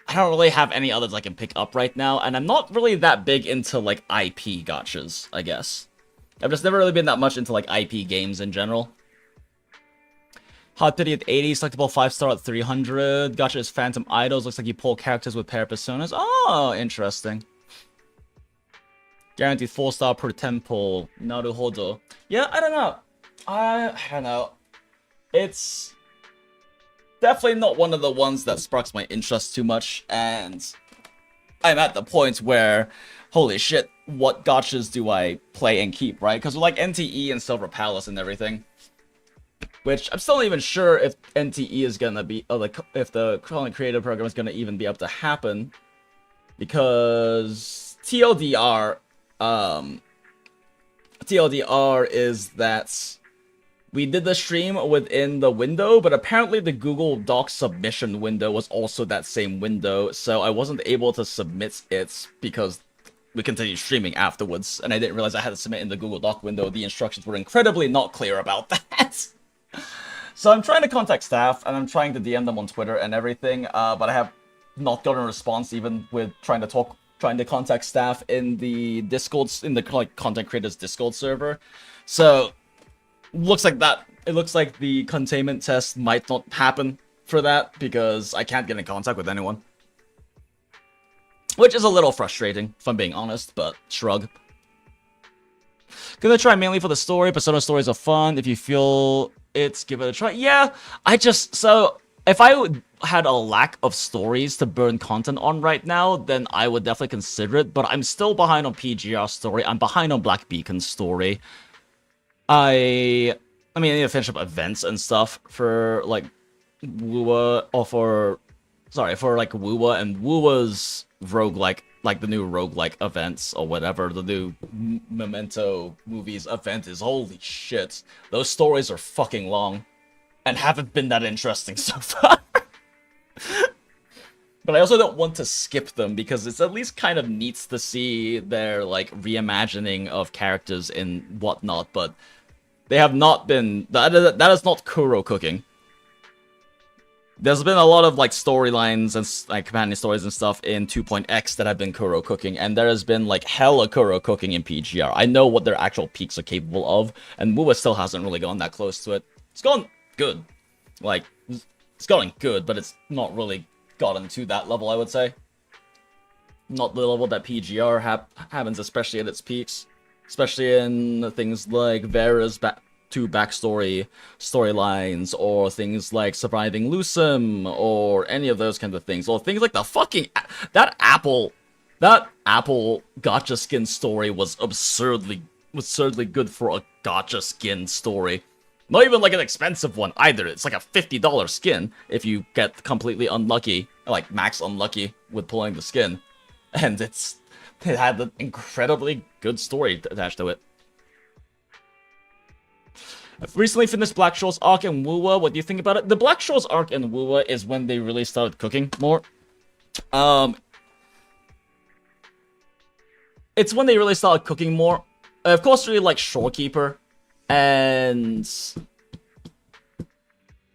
I don't really have any others I can pick up right now, and I'm not really that big into, like, IP gotchas, I guess. I've just never really been that much into, like, IP games in general. Hot Pity at 80, selectable 5-star at 300. Gotcha is Phantom Idols. Looks like you pull characters with pair personas. Oh, interesting. Guaranteed 4-star per temple. Naruhodo. Yeah, I don't know. I don't know. It's definitely not one of the ones that sparks my interest too much, and I'm at the point where, holy shit, what gotchas do I play and keep, right? Because with like NTE and Silver Palace and everything, which I'm still not even sure if NTE is gonna be, or like if the creative program is gonna even be able to happen, because TLDR is that we did the stream within the window, but apparently the Google Docs submission window was also that same window, so I wasn't able to submit it because we continued streaming afterwards, and I didn't realize I had to submit in the Google Doc window. The instructions were incredibly not clear about that. So I'm trying to contact staff, and I'm trying to DM them on Twitter and everything, but I have not gotten a response even with trying to contact staff in the Discord, in the like content creators Discord server. So looks like the containment test might not happen for that because I can't get in contact with anyone. Which is a little frustrating, if I'm being honest, but shrug. Gonna try mainly for the story. Persona stories are fun. If you feel it's, give it a try. Yeah, so if I had a lack of stories to burn content on right now, then I would definitely consider it, but I'm still behind on PGR story. I'm behind on Black Beacon's story. I mean, I need to finish up events and stuff for, like, Wuwa, or for like, Wuwa, and Wuwa's roguelike, like, the new roguelike events, or whatever, the new Memento movies event is, holy shit. Those stories are fucking long, and haven't been that interesting so far. But I also don't want to skip them, because it's at least kind of neat to see their, like, reimagining of characters and whatnot, but they have not been... That is not Kuro cooking. There's been a lot of like storylines and like companion stories and stuff in 2.x that have been Kuro cooking, and there has been like hella Kuro cooking in PGR. I know what their actual peaks are capable of, and Wuwa still hasn't really gone that close to it. It's gone good. Like, it's going good, but it's not really gotten to that level, I would say. Not the level that PGR happens, especially at its peaks. Especially in things like Vera's two backstory storylines, or things like surviving Lucem, or any of those kinds of things, or things like the fucking that apple gacha skin story was absurdly good for a gacha skin story. Not even like an expensive one either. It's like a $50 skin if you get completely unlucky, like max unlucky with pulling the skin, and it had an incredibly good story attached to it. I've recently finished Black Shores arc and Wuwa. What do you think about it? The Black Shores arc and Wuwa is when they really started cooking more. It's when they really started cooking more. I of course really like Shorekeeper, and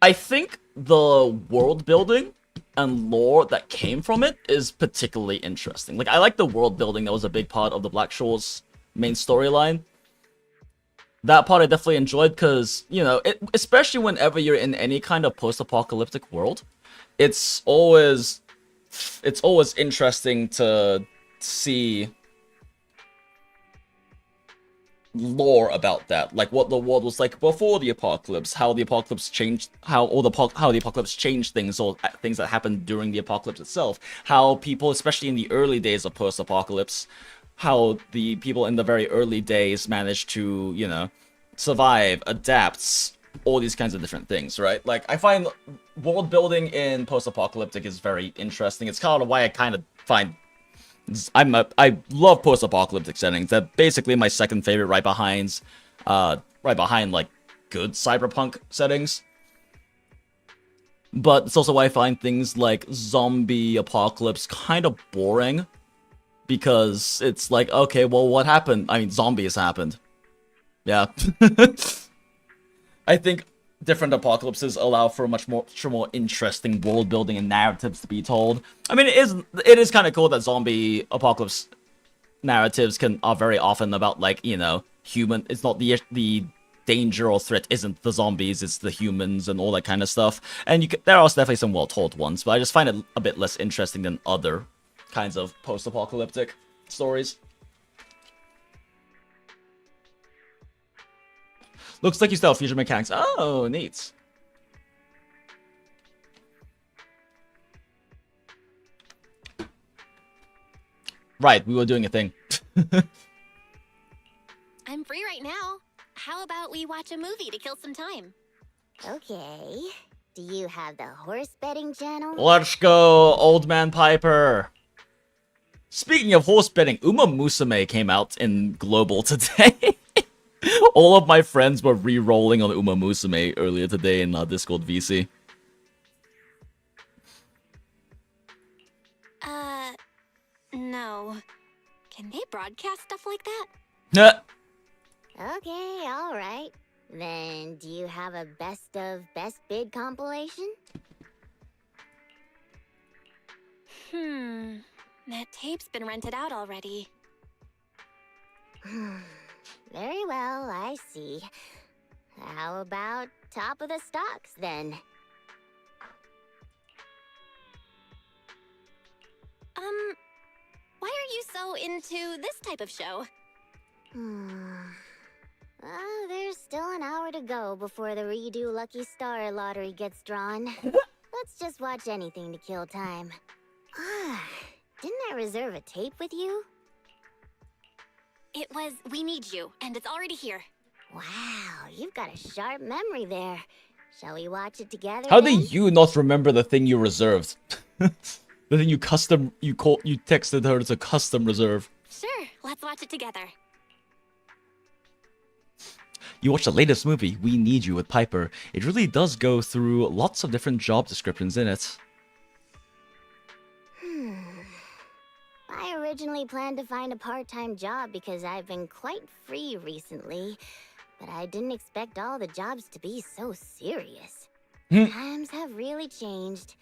I think the world building and lore that came from it is particularly interesting. Like, I like the world building that was a big part of the Black Shores main storyline. That part I definitely enjoyed because, you know, especially whenever you're in any kind of post-apocalyptic world, it's always interesting to see lore about that, like what the world was like before the apocalypse, how the apocalypse changed, how the apocalypse changed things, or things that happened during the apocalypse itself, how people, especially in the early days of post-apocalypse, how the people in the very early days managed to, you know, survive, adapt, all these kinds of different things, right? Like, I find world building in post-apocalyptic is very interesting. It's kind of why I kind of find I love post-apocalyptic settings. That's basically my second favorite, right behind like good cyberpunk settings. But it's also why I find things like zombie apocalypse kind of boring, because it's like, okay, well, what happened? I mean, zombies happened. Yeah. I think different apocalypses allow for much more interesting world building and narratives to be told. I mean, it is kind of cool that zombie apocalypse narratives are very often about, like, you know, human. It's not the danger or threat isn't the zombies, it's the humans and all that kind of stuff. And there are definitely some well told ones, but I just find it a bit less interesting than other kinds of post-apocalyptic stories. Looks like you still have fusion mechanics. Oh, neat. Right, we were doing a thing. I'm free right now. How about we watch a movie to kill some time? Okay. Do you have the horse betting channel? Let's go, old man Piper. Speaking of horse betting, Uma Musume came out in Global today. All of my friends were re-rolling on Uma Musume earlier today in Discord VC. No. Can they broadcast stuff like that? Nah. Okay, alright. Then, do you have a best of best bid compilation? That tape's been rented out already. Very well, I see. How about top of the stocks, then? Why are you so into this type of show? There's still an hour to go before the redo Lucky Star lottery gets drawn. Let's just watch anything to kill time. Didn't I reserve a tape with you? It was We Need You, and it's already here. Wow, you've got a sharp memory there. Shall we watch it together? How then? do you not remember the thing you reserved? The thing you texted her to custom reserve. Sure, let's watch it together. You watch the latest movie, We Need You with Piper. It really does go through lots of different job descriptions in it. I originally planned to find a part-time job because I've been quite free recently, but I didn't expect all the jobs to be so serious. Times have really changed.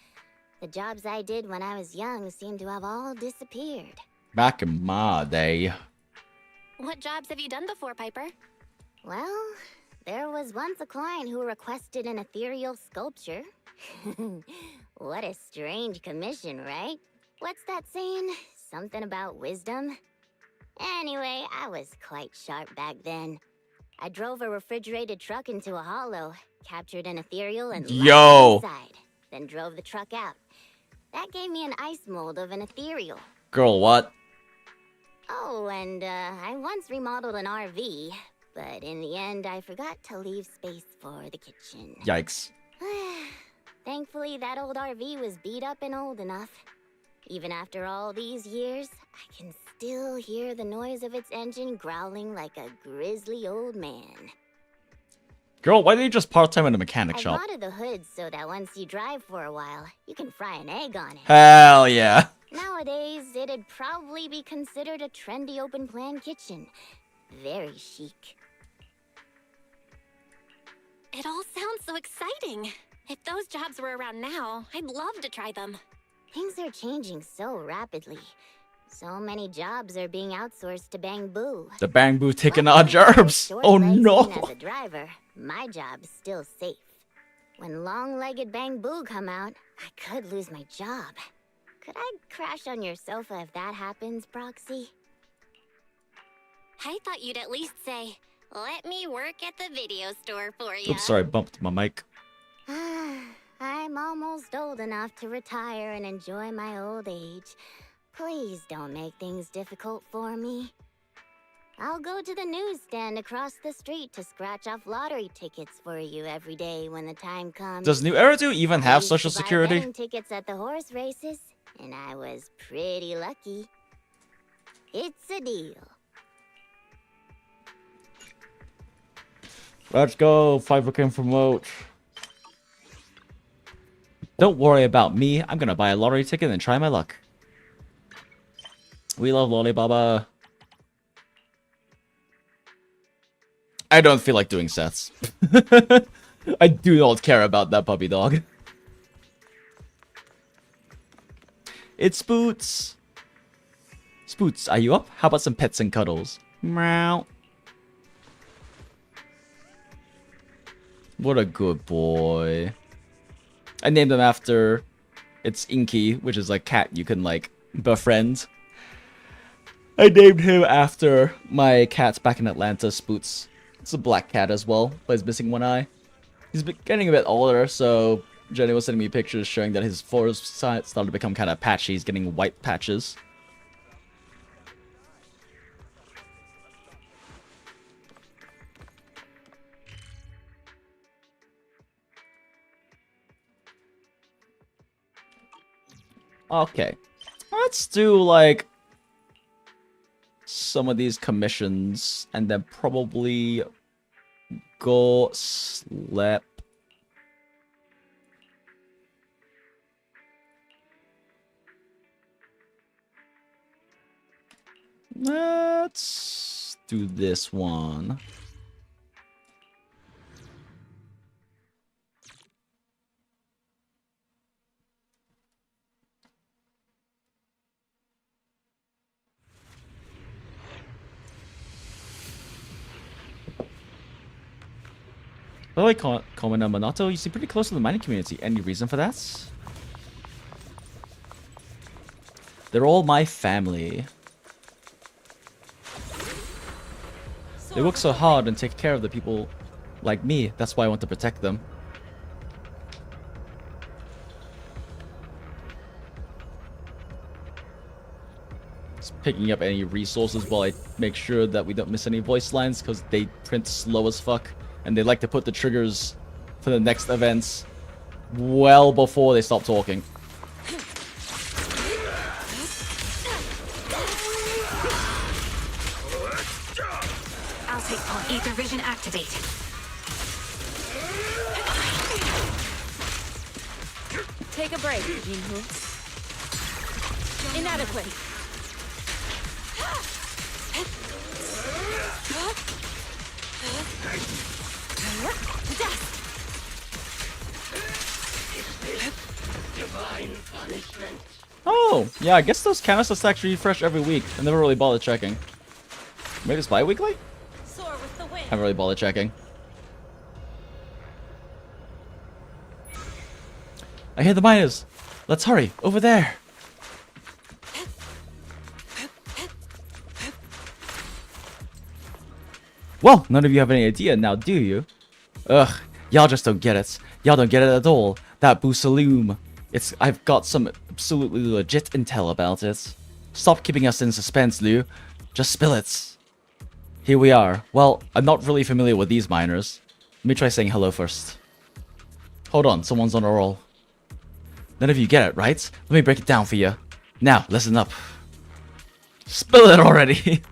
The jobs I did when I was young seem to have all disappeared. Back in my day. What jobs have you done before, Piper? Well, there was once a client who requested an ethereal sculpture. What a strange commission, right? What's that saying? Something about wisdom? Anyway, I was quite sharp back then. I drove a refrigerated truck into a hollow, captured an ethereal and locked it inside, then drove the truck out. That gave me an ice mold of an ethereal. Girl, what? Oh, and I once remodeled an RV, but in the end I forgot to leave space for the kitchen. Yikes. Thankfully, that old RV was beat up and old enough. Even after all these years, I can still hear the noise of its engine growling like a grisly old man. Girl, why didn't you just part-time in a mechanic I shop? modded the hood so that once you drive for a while, you can fry an egg on it. Hell yeah. Nowadays, it'd probably be considered a trendy open-plan kitchen. Very chic. It all sounds so exciting. If those jobs were around now, I'd love to try them. Things are changing so rapidly. So many jobs are being outsourced to Bangbu. The Bangbu taking our jobs. Oh no. As a driver, my job's still safe. When long-legged Bangbu come out, I could lose my job. Could I crash on your sofa if that happens, Proxy? I thought you'd at least say, "Let me work at the video store for you." Oops, sorry, bumped my mic. I'm almost old enough to retire and enjoy my old age. Please don't make things difficult for me. I'll go to the newsstand across the street to scratch off lottery tickets for you every day when the time comes. Does New Eridu even have I used social to buy security? betting tickets at the horse races, and I was pretty lucky. It's a deal. Let's go, 5 promote. Don't worry about me. I'm gonna buy a lottery ticket and try my luck. We love Lollibaba. I don't feel like doing sets. I do not care about that puppy dog. It's Spoots. Spoots, are you up? How about some pets and cuddles? Meow. What a good boy. I named him after... It's Inky, which is a cat you can, like, befriend. I named him after my cat back in Atlanta, Spoots. It's a black cat as well, but he's missing one eye. He's getting a bit older, so Jenny was sending me pictures showing that his furs started to become kind of patchy. He's getting white patches. Okay, let's do like some of these commissions and then probably go sleep. Let's do this one. By the way, Komen and Monato, you seem pretty close to the mining community. Any reason for that? They're all my family. They work so hard and take care of the people like me. That's why I want to protect them. Just picking up any resources while I make sure that we don't miss any voice lines because they print slow as fuck. And they like to put the triggers for the next events well before they stop talking. I'll take point. Ether vision activate. Take a break, Jinhu. Inadequate. Oh, yeah, I guess those canisters actually refresh every week. I never really bothered checking. Maybe it's bi-weekly? Haven't really bothered checking. I hear the miners. Let's hurry. Over there. Well, none of you have any idea now, do you? Ugh, y'all just don't get it. Y'all don't get it at all. That Boosaloom. I've got some absolutely legit intel about it. Stop keeping us in suspense, Liu. Just spill it. Here we are. Well, I'm not really familiar with these miners. Let me try saying hello first. Hold on, someone's on a roll. None of you get it, right? Let me break it down for you. Now, listen up. Spill it already.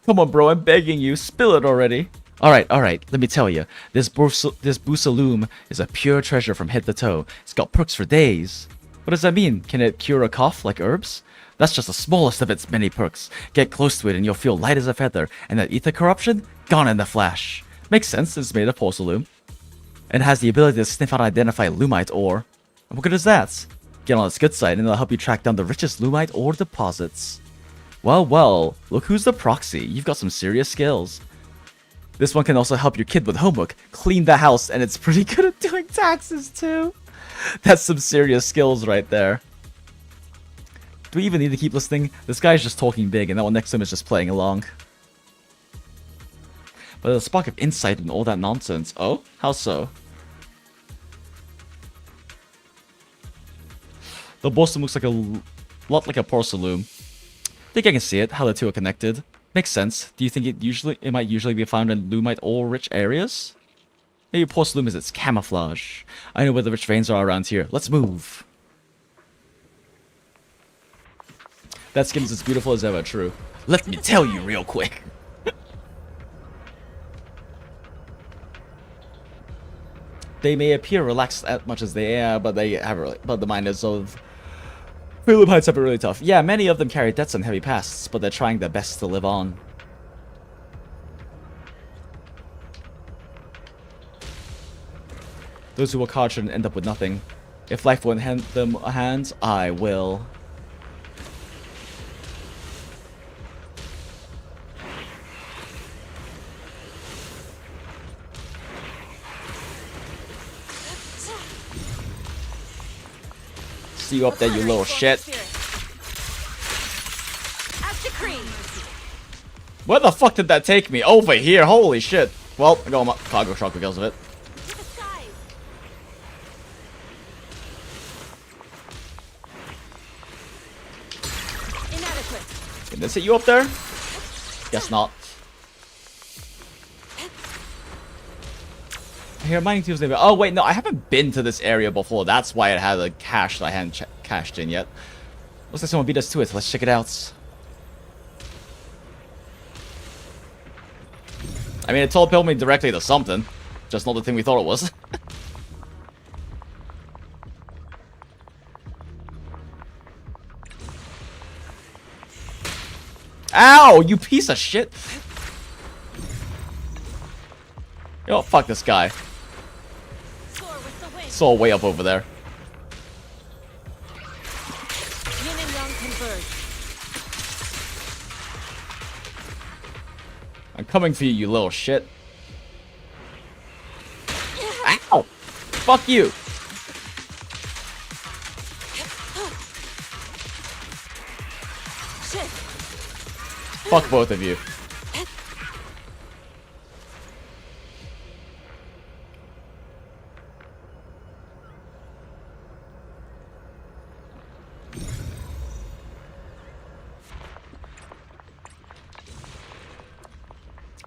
Come on, bro, I'm begging you. Spill it already. Alright, let me tell you. This Boosaloom is a pure treasure from head to toe. It's got perks for days. What does that mean? Can it cure a cough like herbs? That's just the smallest of its many perks. Get close to it and you'll feel light as a feather, and that ether corruption, gone in a flash. Makes sense, it's made of Boosaloom. And has the ability to sniff out and identify Lumite ore. And what good is that? Get on its good side and it'll help you track down the richest Lumite ore deposits. Well, look who's the proxy. You've got some serious skills. This one can also help your kid with homework, clean the house, and it's pretty good at doing taxes too. That's some serious skills right there. Do we even need to keep listening? This guy's just talking big, and that one next to him is just playing along. But there's a spark of insight in all that nonsense. Oh? How so? The Boosaloom looks like a lot like a Boosaloom. I think I can see it, how the two are connected. Makes sense. Do you think it might usually be found in Lumite ore-rich areas? Maybe Boosaloom is its camouflage. I know where the rich veins are around here. Let's move. That skin is as beautiful as ever, true. Let me tell you real quick. They may appear relaxed as much as they are, but the miners of Freeloom Heights have it really tough. Yeah, many of them carry debts and heavy pasts, but they're trying their best to live on. Those who work hard shouldn't end up with nothing. If life won't hand them a hand, I will. See you up there, you little shit. Where the fuck did that take me? Over here, holy shit. Well, I got my cargo shock because of it. Can this hit you up there? Guess not. Here, mining team's name. Oh wait, no, I haven't been to this area before. That's why it had a cache that I hadn't cashed in yet. Looks like someone beat us to it. Let's check it out. I mean, it told me directly to something, just not the thing we thought it was. Ow, you piece of shit! Yo, fuck this guy. It's all way up over there. I'm coming for you, you little shit. Ow! Fuck you! Fuck both of you.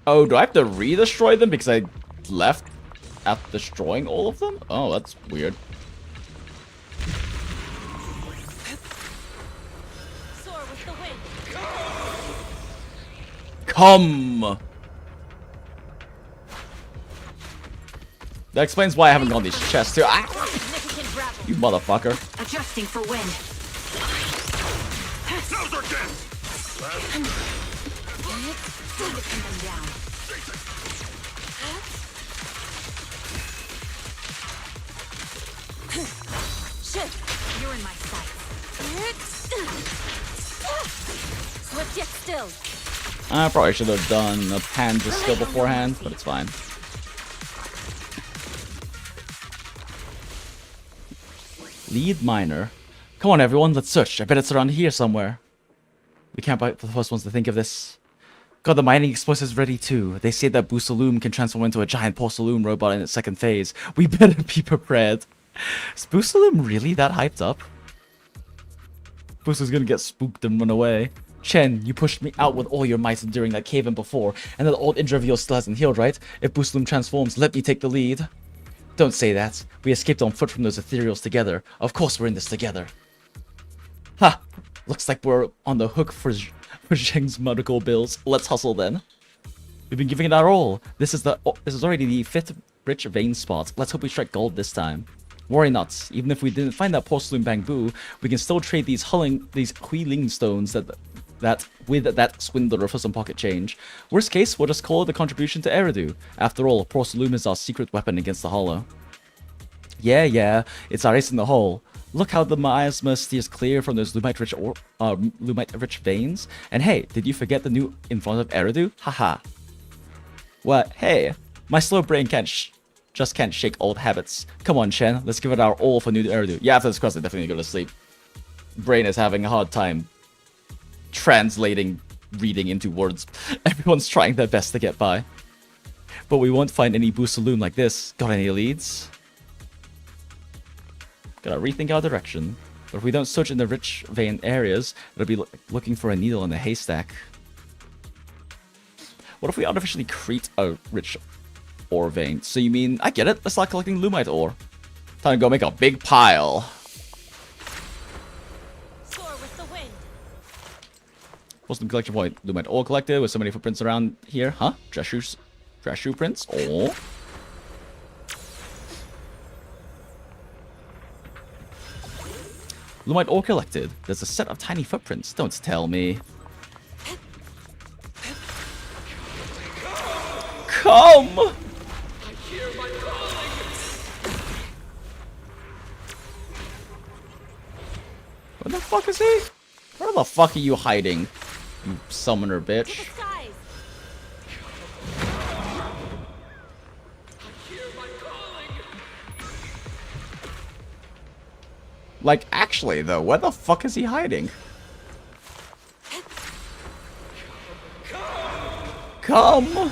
Oh, do I have to re-destroy them because I left after destroying all of them? Oh, that's weird. Come! That explains why I haven't gone these chests too. Ah! You motherfucker. Adjusting for wind. Shit! You're in my sight. Swift yet still. I probably should have done a Panda skill beforehand, but it's fine. Lead miner. Come on, everyone, let's search. I bet it's around here somewhere. We can't be the first ones to think of this. Got the mining explosives ready too. They say that Boosaloom can transform into a giant Porcelain robot in its second phase. We better be prepared. Is Boosaloom really that hyped up? Boosaloom's gonna get spooked and run away. Chen, you pushed me out with all your might during that cave-in before, and that old injury of yours still hasn't healed, right? If Boosaloom transforms, let me take the lead. Don't say that. We escaped on foot from those ethereals together. Of course we're in this together. Ha! Looks like we're on the hook for Zheng's medical bills. Let's hustle then. We've been giving it our all. This is already the 5th rich vein spot. Let's hope we strike gold this time. Worry not. Even if we didn't find that Porcelain Bamboo, we can still trade these Huiling stones with that swindler for some pocket change. Worst case, we'll just call it a contribution to Eridu. After all, Porcelain is our secret weapon against the Hollow. Yeah, it's our ace in the hole. Look how the miasma steers clear from those lumite-rich veins. And hey, did you forget the new in front of Eridu? Haha. What? Hey, my slow brain just can't shake old habits. Come on, Chen, let's give it our all for new Eridu. Yeah, after this quest, I'm definitely gonna go to sleep. Brain is having a hard time translating reading into words. Everyone's trying their best to get by. But we won't find any Boosaloom like this. Got any leads? Gotta rethink our direction. But if we don't search in the rich vein areas, it'll be looking for a needle in a haystack. What if we artificially create a rich ore vein? So you mean, I get it, let's start collecting Lumite ore. Time to go make a big pile. Postal collection point. Lumite ore collected with so many footprints around here. Huh? Dress shoe prints? Oh. Lumite ore collected. There's a set of tiny footprints. Don't tell me. Come! Where the fuck is he? Where the fuck are you hiding, you summoner bitch? Like, actually, though, where the fuck is he hiding? Come!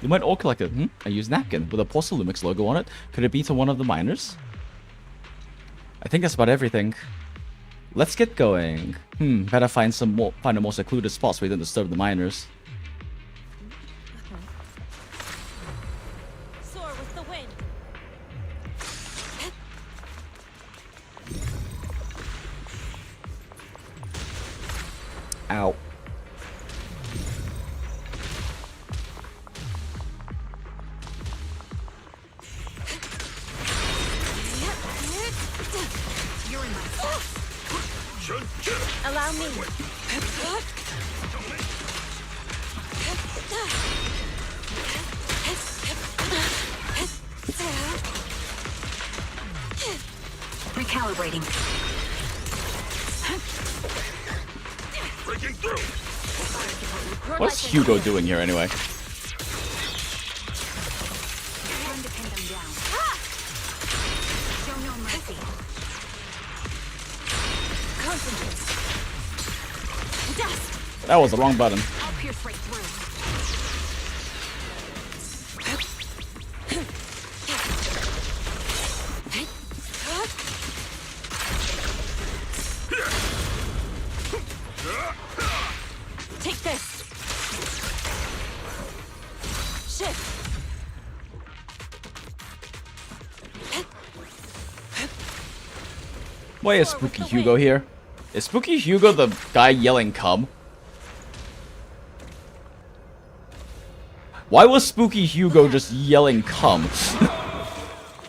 You might all collect it. I use napkin with a Porcelumix logo on it. Could it be to one of the miners? I think that's about everything. Let's get going. Better find a more secluded spot so we don't disturb the miners. Soar with the wind. Ow. Allow me. Recalibrating. Breaking through. What's Hugo doing here anyway? That was the wrong button. I'll pierce right through. Take this. Shift. Why is Spooky Hugo here? Is Spooky Hugo the guy yelling "come"? Why was Spooky Hugo just yelling "come"?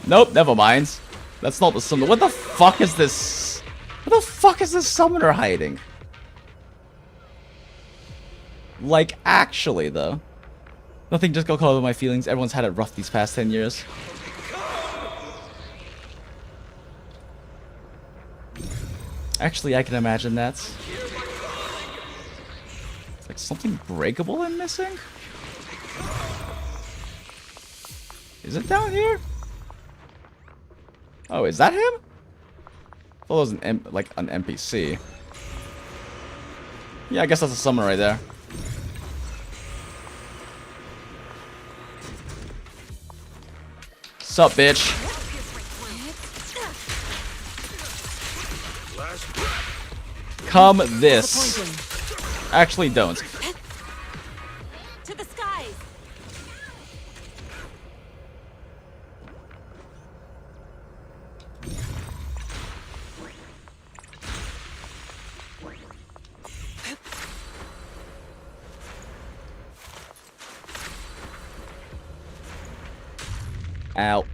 Nope, never mind. That's not the summoner. What the fuck is this? Where the fuck is this summoner hiding? Like, actually, though. Nothing just got caught up in my feelings. Everyone's had it rough these past 10 years. Actually, I can imagine that. It's like something breakable I'm missing? Is it down here? Oh, is that him? I thought it was like an NPC. Yeah, I guess that's a summon right there. Sup, bitch? Come this. Actually, don't. To the skies. Ow.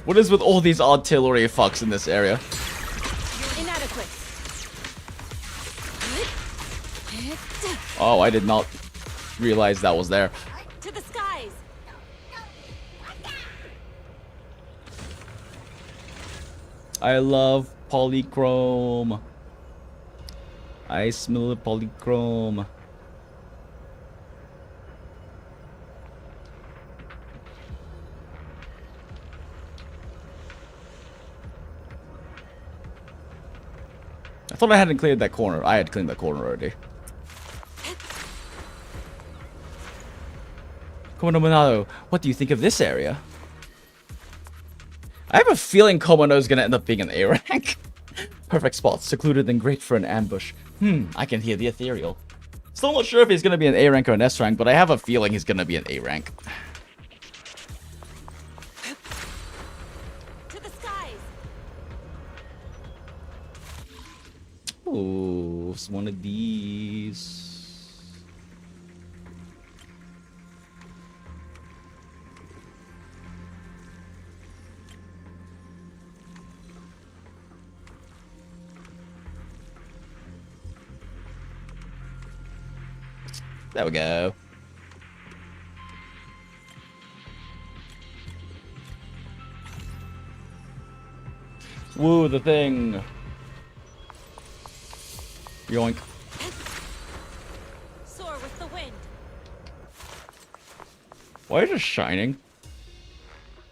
What is with all these artillery fucks in this area? Inadequate. Oh, I did not realize that was there. To the skies. I love polychrome. I smell polychrome. I thought I hadn't cleared that corner. I had cleaned that corner already. Komodo Monado, what do you think of this area? I have a feeling Komodo's gonna end up being an A rank. Perfect spot, secluded and great for an ambush. I can hear the ethereal. Still not sure if he's gonna be an A rank or an S rank, but I have a feeling he's gonna be an A rank. Oh, it's one of these. There we go. Woo, the thing. Yoink. Soar with the wind. Why are you just shining?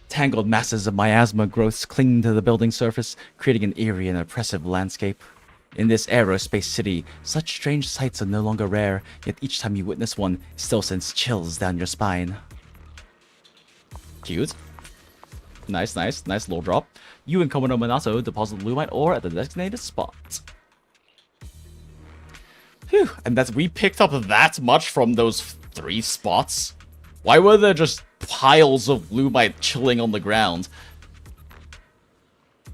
Tangled masses of miasma growths cling to the building surface, creating an eerie and oppressive landscape. In this aerospace city, such strange sights are no longer rare, yet each time you witness one, it still sends chills down your spine. Cute. Nice little drop. You and Komodo Minato deposit Lumite ore at the designated spot. Phew, and that's we picked up that much from those 3 spots? Why were there just piles of Lumite chilling on the ground?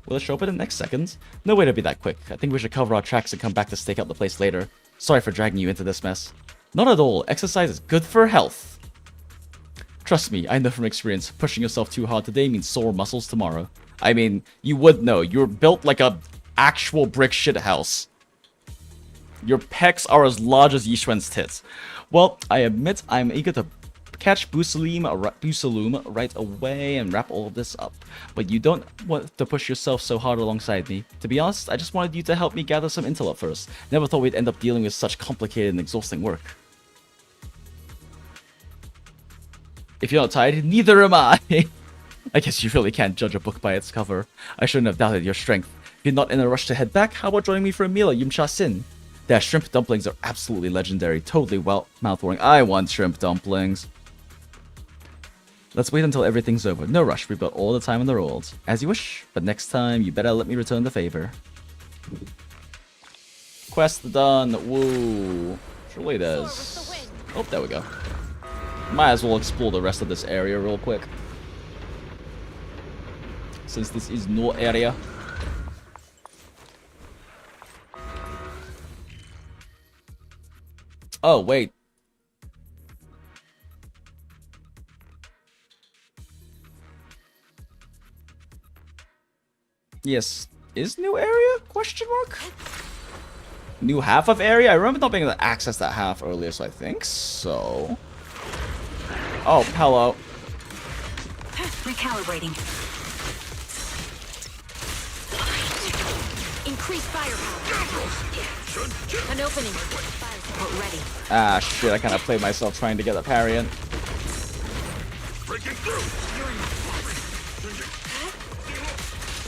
Will it show up in the next second? No way to be that quick. I think we should cover our tracks and come back to stake out the place later. Sorry for dragging you into this mess. Not at all. Exercise is good for health. Trust me, I know from experience, pushing yourself too hard today means sore muscles tomorrow. I mean, you would know. You're built like a actual brick shit house. Your pecs are as large as Yishuan's tits. Well, I admit I'm eager to catch Busaloom right away and wrap all of this up. But you don't want to push yourself so hard alongside me. To be honest, I just wanted you to help me gather some intel at first. Never thought we'd end up dealing with such complicated and exhausting work. If you're not tired, neither am I. I guess you really can't judge a book by its cover. I shouldn't have doubted your strength. If you're not in a rush to head back, how about joining me for a meal at Yumcha Sin? Their shrimp dumplings are absolutely legendary, totally mouth-watering. I want shrimp dumplings. Let's wait until everything's over. No rush, we've got all the time in the world. As you wish, but next time you better let me return the favor. Quest done. Woo. Surely there's... Oh, there we go. Might as well explore the rest of this area real quick. Since this is no area. Oh, wait. Yes, is new area? Question mark? New half of area? I remember not being able to access that half earlier, so I think so. Oh, hello. Recalibrating. Increase firepower. An opening. Fire support ready. Ah, shit, I kind of played myself trying to get the parry in. Breaking through.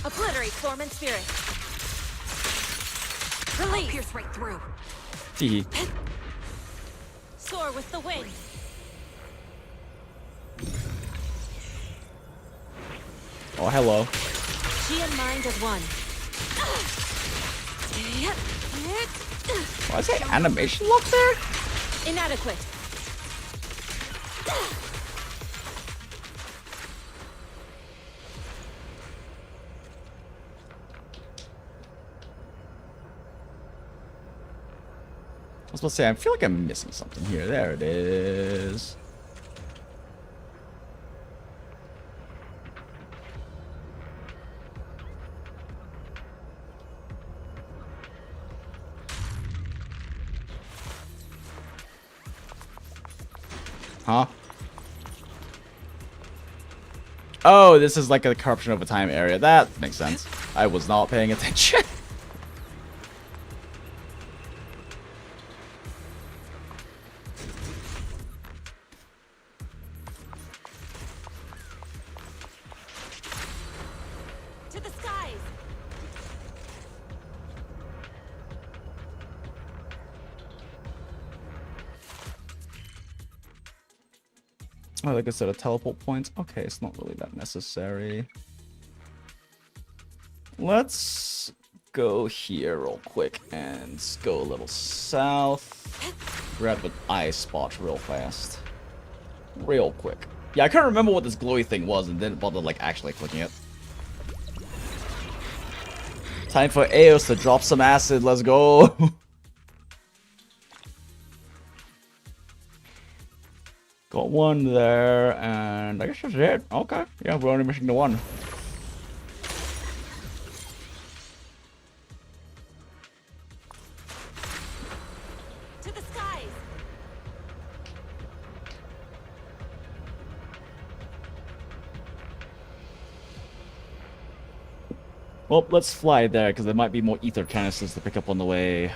Obliterate form and spirit. Release. Pierce right through. Tee. Soar with the wind. Oh, hello. Chi and mind as one. Why is that animation lock there? Inadequate. I was supposed to say, I feel like I'm missing something here. There it is. Huh? Oh, this is like a corruption over time area. That makes sense. I was not paying attention. To the skies. Oh, like a set of teleport points. Okay, it's not really that necessary. Let's go here real quick and go a little south. Grab an eye spot real fast. Real quick. Yeah, I couldn't remember what this glowy thing was and didn't bother like actually clicking it. Time for Eos to drop some acid. Let's go. Got one there, and I guess that's it. Okay, yeah, we're only missing the one. To the skies. Well, let's fly there, because there might be more ether canisters to pick up on the way.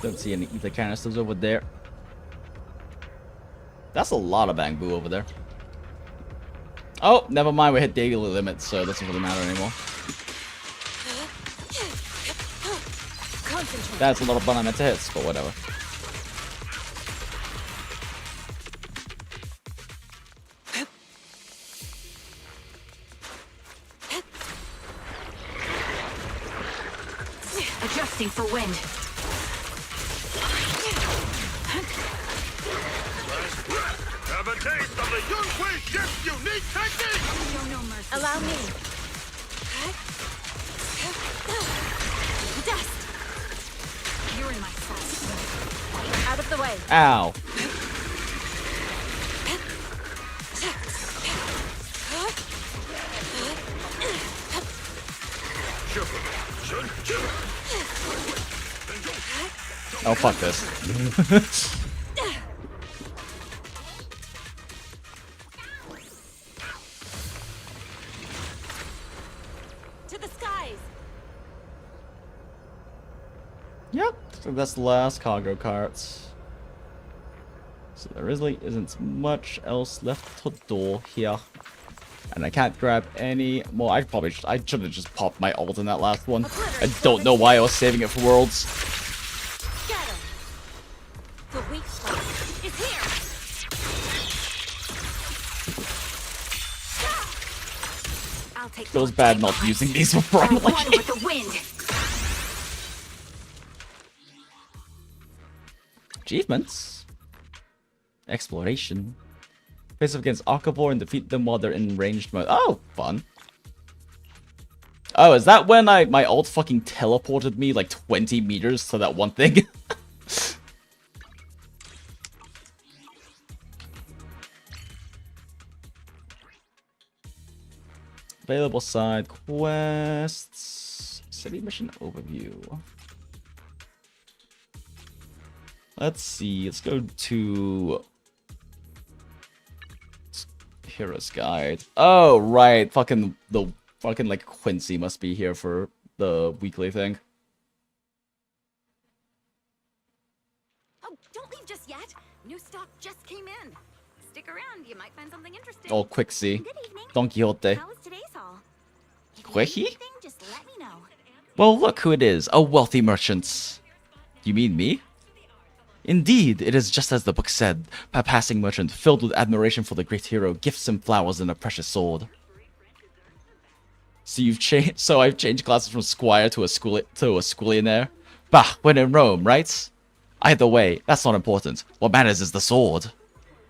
Don't see any ether canisters over there. That's a lot of bamboo over there. Oh, never mind. We hit daily limits, so it doesn't really matter anymore. That's a lot of bun I meant to hit, but whatever. Adjusting for wind. Have a taste of the Yunhui Ship's unique technique! Show no mercy. Allow me. Dust. You're in my sight. Out of the way. Ow. Oh, fuck this. To the skies. Yep, so that's the last cargo carts. So there really isn't much else left to do here. And I can't grab any more. I should have just popped my ult in that last one. I don't know why I was saving it for Worlds. Scatter. The weak spot is here. I'll take Feels bad not using these for one friendly. with the wind. Achievements. Exploration. Face off against Akavor and defeat them while they're in ranged mode. Oh, fun. Oh, is that when my ult fucking teleported me like 20 meters to that one thing? Available side quests. City mission overview. Let's see. Let's go to Hero's Guide. Oh, right. Fucking like Quincy must be here for the weekly thing. Oh, don't leave just yet. New stock just came in. Stick around, you might find something interesting. Oh, Quixie. Don Quixote. How was today's haul? Quickie? Just let me know. Well, look who it is. A wealthy merchant. You mean me? Indeed, it is just as the book said. A passing merchant, filled with admiration for the great hero, gifts him flowers and a precious sword. So you've changed. So I've changed classes from squire to a schoolionaire. Bah, when in Rome, right? Either way, that's not important. What matters is the sword.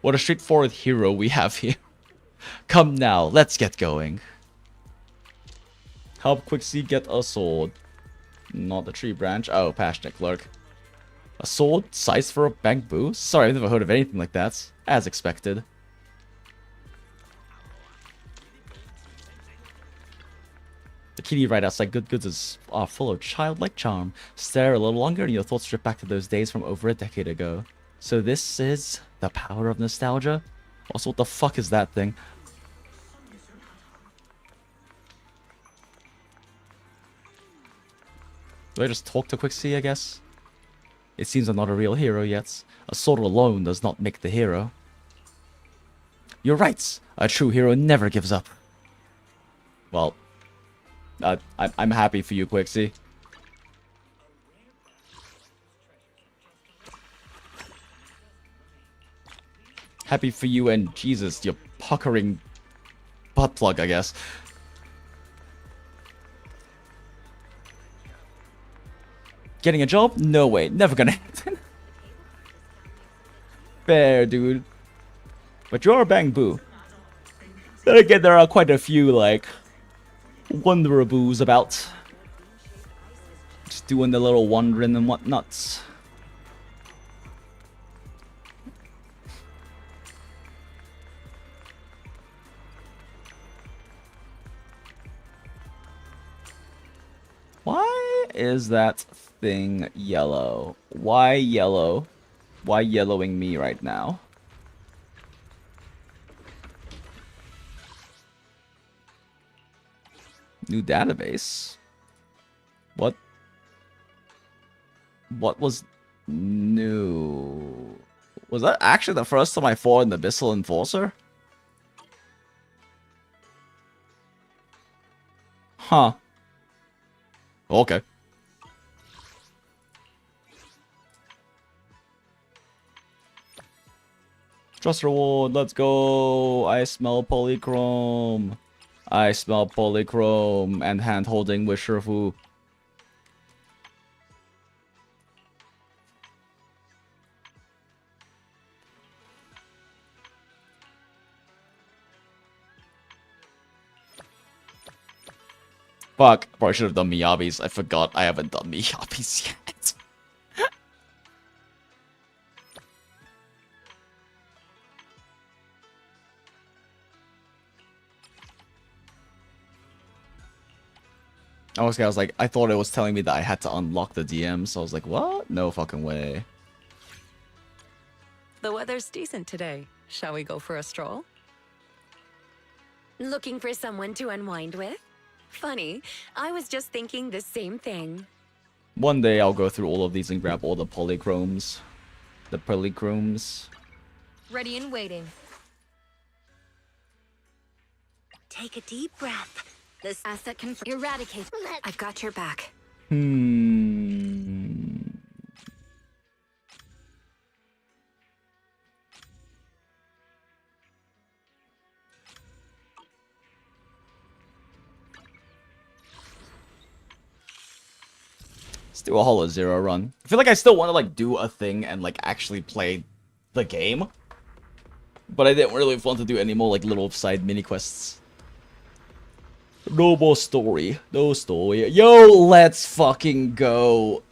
What a straightforward hero we have here. Come now, let's get going. Help Quixie get a sword. Not the tree branch. Oh, passionate clerk. A sword sized for a bamboo? Sorry, I've never heard of anything like that. As expected. The kitty right outside Good Goods are full of childlike charm. Stare a little longer and your thoughts drift back to those days from over a decade ago. So this is the power of nostalgia? Also, what the fuck is that thing? Do I just talk to Quixie, I guess? It seems I'm not a real hero yet. A sword alone does not make the hero. You're right. A true hero never gives up. Well, I'm happy for you, Quixie. Happy for you and Jesus, your puckering butt plug, I guess. Getting a job? No way. Never gonna happen. Fair, dude. But you're a bamboo. Then again, there are quite a few, like, wonderaboos about. Just doing the little wandering and whatnot. Why is that thing yellow? Why yellow? Why yellowing me right now? New database? What? What was new? Was that actually the first time I fought an Abyssal Enforcer? Huh. Okay. Trust reward, let's go. I smell polychrome. I smell polychrome and hand holding with Shifu. Fuck, probably should have done Miyabi's. I forgot I haven't done Miyabi's yet. Honestly, I was like, I thought it was telling me that I had to unlock the DM, so I was like, what? No fucking way. The weather's decent today. Shall we go for a stroll? Looking for someone to unwind with? Funny, I was just thinking the same thing. One day I'll go through all of these and grab all the polychromes. The polychromes. Ready and waiting. Take a deep breath. This asset can eradicate. I've got your back. Let's do a Hollow Zero run. I feel like I still want to like do a thing and like actually play the game. But I didn't really want to do any more like little side mini quests. No more story. No story. Yo, let's fucking go.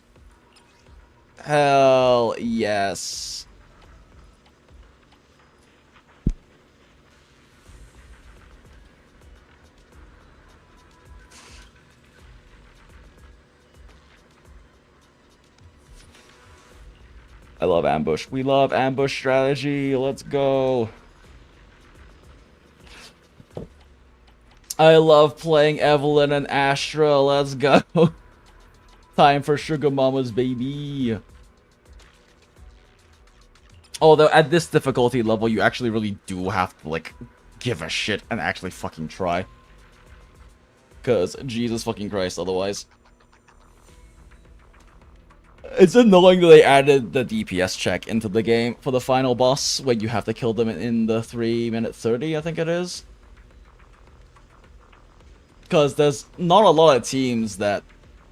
Hell yes. I love ambush. We love ambush strategy. Let's go. I love playing Evelyn and Astra. Let's go. Time for Sugar Mamas, baby. Although at this difficulty level, you actually really do have to, like, give a shit and actually fucking try. Because, Jesus fucking Christ, otherwise. It's annoying that they added the DPS check into the game for the final boss, when you have to kill them in the 3-minute 30, I think it is. Because there's not a lot of teams that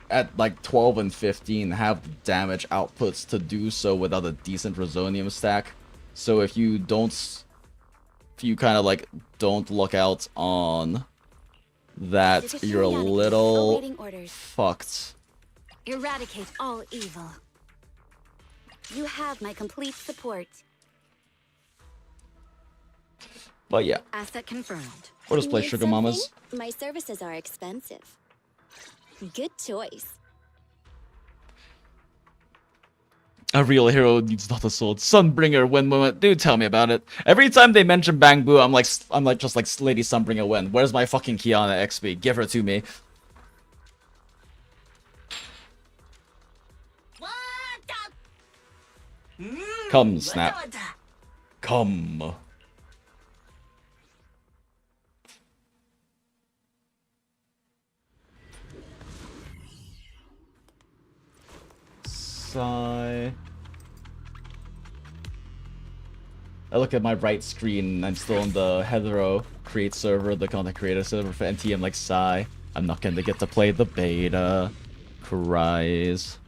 at like 12 and 15 have damage outputs to do so without a decent Resonium stack. So if you kind of like don't look out on that, you're a little fucked. Eradicate all evil. You have my complete support. But yeah. Asset confirmed. We'll just play Sugar Mamas. My services are expensive. Good choice. A real hero needs not a sword. Sunbringer win moment. Dude, tell me about it. Every time they mention Bang Boo, I'm like just like Lady Sunbringer win. Where's my fucking Kiana XP? Give her to me. Come, Snap. Come. Sigh. I look at my right screen and I'm still on the hetero create server, the content creator server for NT. I'm like, sigh. I'm not gonna get to play the beta. Cries.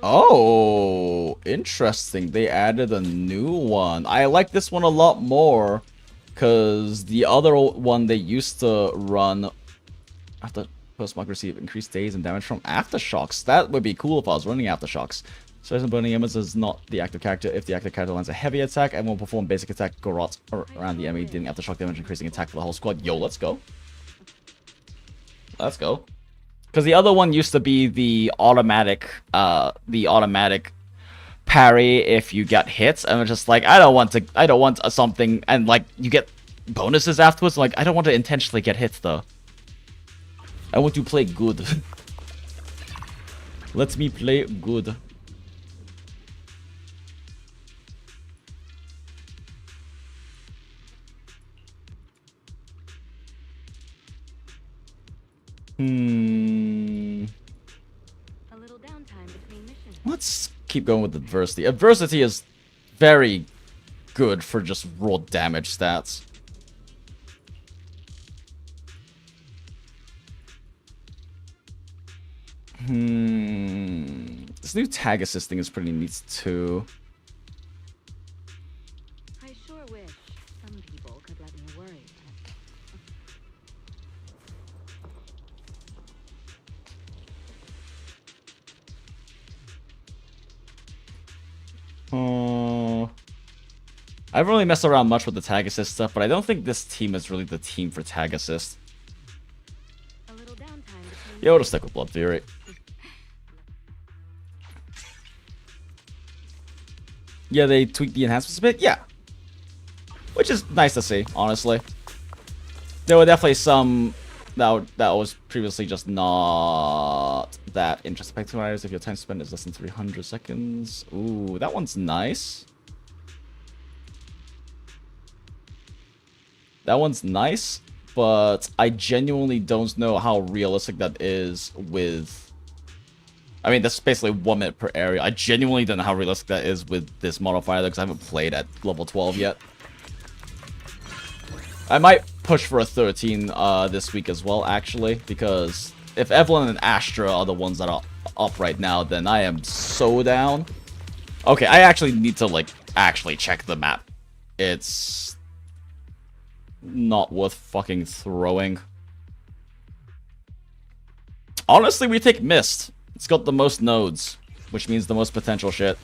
Oh, interesting. They added a new one. I like this one a lot more because the other one they used to run after post-mark receive increased days and damage from aftershocks. That would be cool if I was running aftershocks. So burning image is not the active character. If the active character lands a heavy attack and will perform basic attack garrote around the enemy, dealing aftershock damage, increasing attack for the whole squad. Yo, let's go. Let's go. Because the other one used to be the automatic parry if you get hits, and it's just like I don't want something, and like you get bonuses afterwards. Like I don't want to intentionally get hit though. I want to play good. Let me play good. Let's keep going with adversity. Adversity is very good for just raw damage stats. This new tag assisting is pretty neat too. I sure wish some people could let me worry. I haven't really messed around much with the tag assist stuff, but I don't think this team is really the team for tag assist. Yeah, we'll just stick with Blood Fury. Yeah, they tweaked the enhancements a bit. Yeah. Which is nice to see, honestly. There were definitely some that was previously just not that interesting. If your time spent is less than 300 seconds. Ooh, that one's nice. That one's nice, but I genuinely don't know how realistic that is with... I mean, that's basically 1 minute per area. I genuinely don't know how realistic that is with this modifier, because I haven't played at level 12 yet. I might push for a 13 this week as well, actually, because if Evelyn and Astra are the ones that are up right now, then I am so down. Okay, I actually need to, like, actually check the map. It's not worth fucking throwing. Honestly, we take Mist. It's got the most nodes, which means the most potential shit.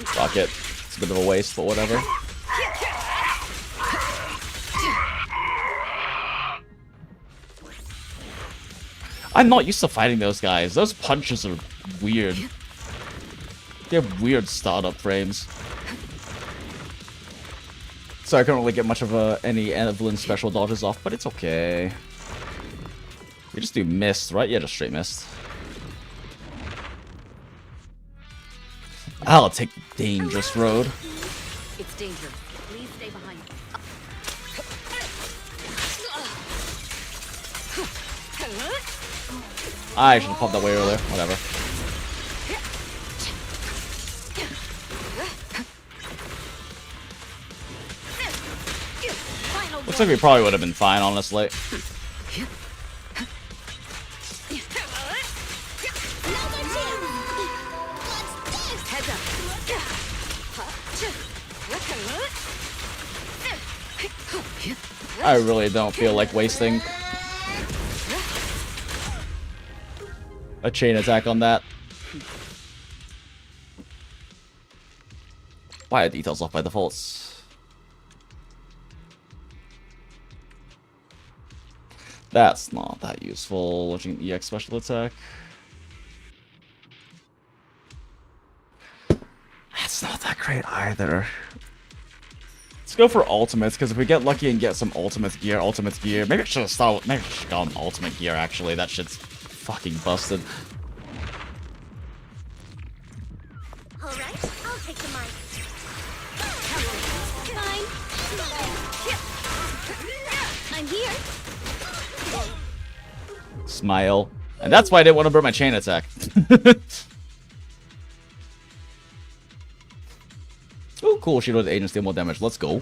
Fuck it. It's a bit of a waste, but whatever. I'm not used to fighting those guys. Those punches are weird. They have weird startup frames. So I can't really get much of any Evelyn special dodges off, but it's okay. We just do Mist, right? Yeah, just straight Mist. I'll take the dangerous road. It's dangerous. Please stay behind. I should have popped that way earlier. Whatever. Looks like we probably would have been fine, honestly. I really don't feel like wasting a chain attack on that. Why are details off by default? That's not that useful. Launching EX special attack. That's not that great either. Let's go for ultimates, because if we get lucky and get some ultimate gear, maybe I should have started. Maybe I should have gone ultimate gear. Actually, that shit's fucking busted. All right, I'll take the mic. Fine. I'm here. Smile, and that's why I didn't want to burn my chain attack. Oh, cool. She does agents deal more damage. Let's go.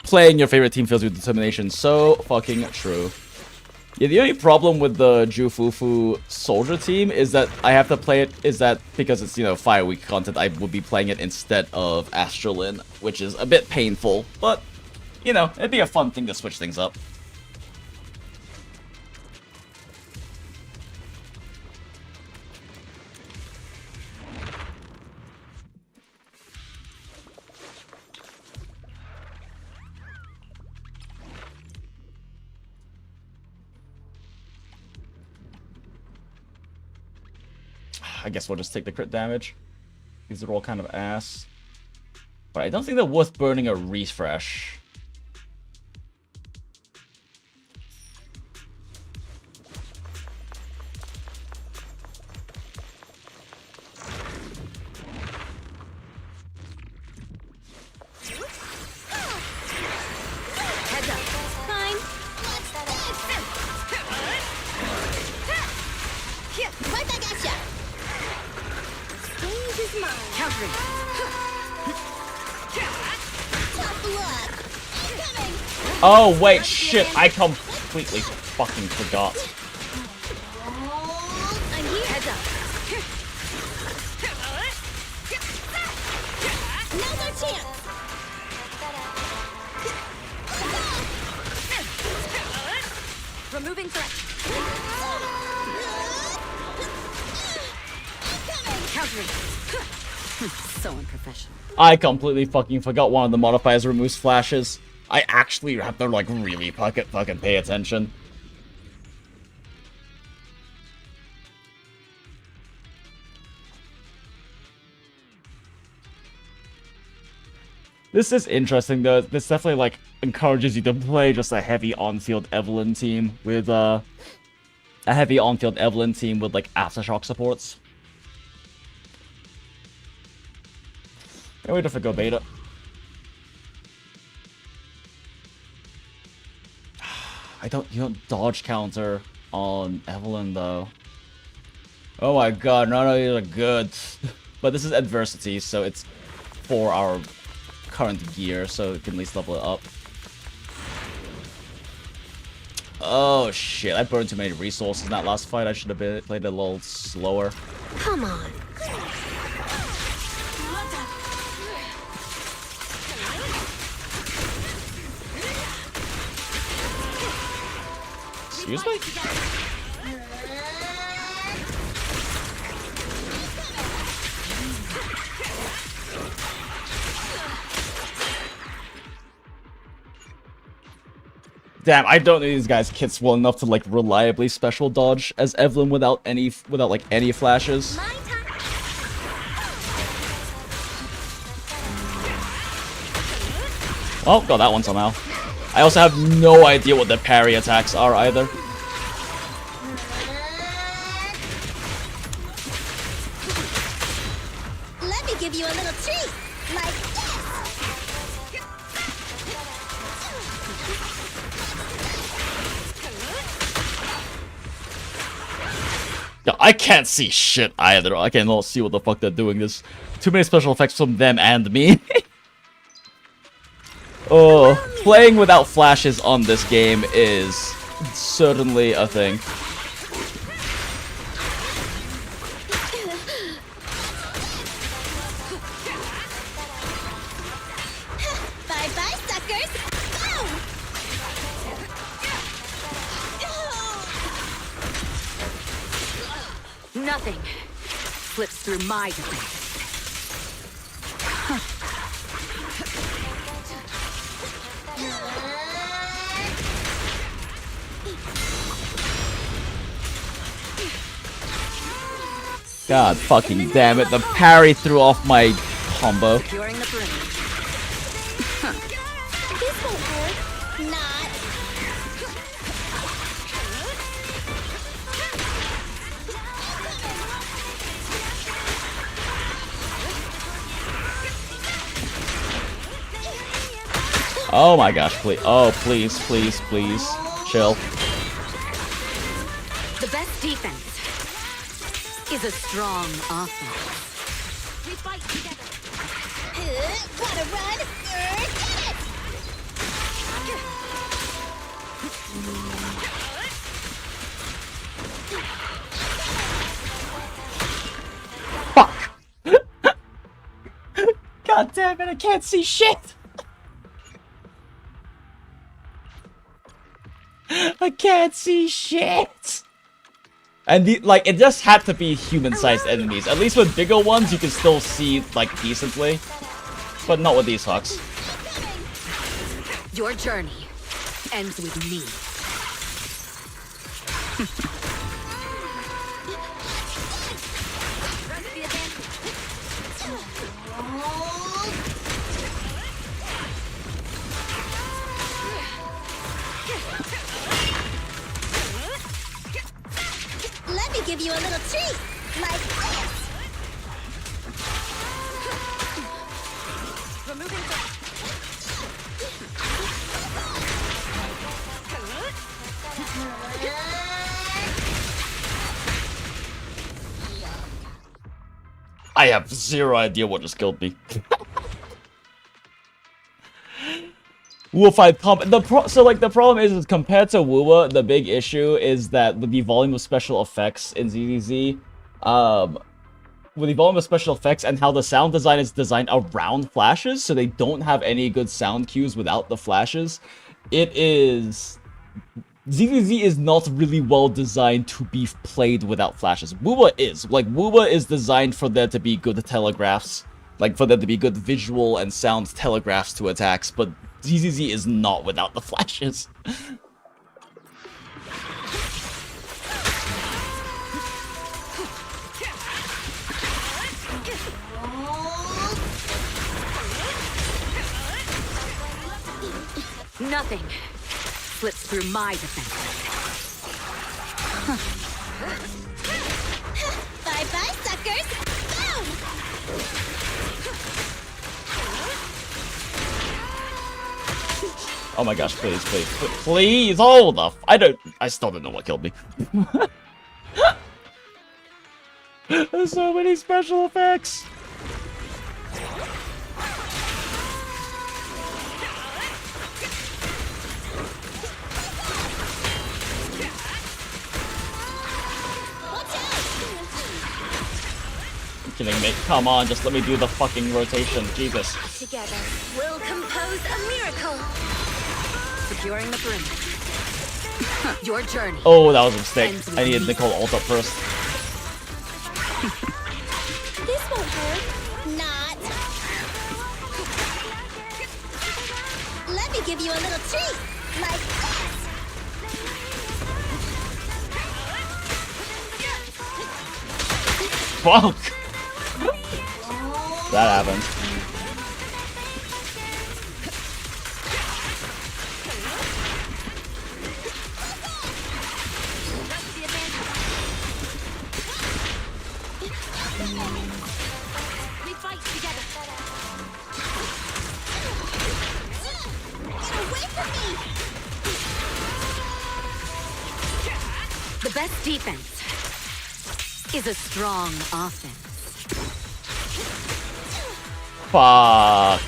Playing your favorite team fills you with determination. So fucking true. Yeah, the only problem with the Jufufu soldier team is that I have to play it, because it's, you know, Fire Week content, I would be playing it instead of Astralin, which is a bit painful, but, you know, it'd be a fun thing to switch things up. I guess we'll just take the crit damage. These are all kind of ass. But I don't think they're worth burning a refresh. Heads up. Fine. Right back at ya. Stage is mine. Countering. Tough luck. Incoming. Oh, wait, shit. I completely fucking forgot. I'm here. Heads up. Now's our chance. Removing threat. Countering. So unprofessional. I completely fucking forgot one of the modifiers removes flashes. I actually have to, like, really fucking pay attention. This is interesting, though. This definitely, like, encourages you to play just a heavy on-field Evelyn team with, like, Aftershock supports. Can't wait if I go beta. You don't dodge counter on Evelyn though. Oh my god, none of these are good. But this is adversity, so it's for our current gear, so we can at least level it up. Oh shit, I burned too many resources in that last fight. I should have played it a little slower. Come on. Excuse me? Damn, I don't know these guys' kits well enough to like reliably special dodge as Evelyn without any flashes. Oh, got that one somehow. I also have no idea what the parry attacks are either. Let me give you a little treat, like Yeah, I can't see shit either. I cannot see what the fuck they're doing. There's too many special effects from them and me. Oh, playing without flashes on this game is certainly a thing. Bye-bye, suckers! Nothing slips through my defense. God fucking damn it, the parry threw off my combo. Securing the perimeter. This won't hurt. Not. Oh my gosh, please. Oh, please, please, please. Chill. The best defense is a strong offense. We fight together. Wanna run? Get it! Fuck! God damn it, I can't see shit! I can't see shit! And it just had to be human-sized enemies. At least with bigger ones, you can still see, like, decently. But not with these hawks. Your journey ends with me. Let me give you a little treat, like this. Removing I have zero idea what just killed me. We'll fight comp. The problem is compared to Wuwa, the big issue is that with the volume of special effects in ZZZ, with the volume of special effects and how the sound design is designed around flashes, so they don't have any good sound cues without the flashes. ZZZ is not really well designed to be played without flashes. Wuwa is. Like, Wuwa is designed for there to be good telegraphs. Like, for there to be good visual and sound telegraphs to attacks, but ZZZ is not without the flashes. Nothing slips through my defense. Bye-bye, suckers! Boom! Oh my gosh, please, please, please, hold up. I still don't know what killed me. There's so many special effects. Kidding me? Come on, just let me do the fucking rotation. Jesus. Together, we'll compose a miracle. Securing the perimeter. Your journey. Oh, that was a mistake. I needed Nicole ult up first. This won't hurt. Not. Let me give you a little treat. Like this. Fuck. That happened. We fight together. Get away from me! The best defense is a strong offense. Fuck.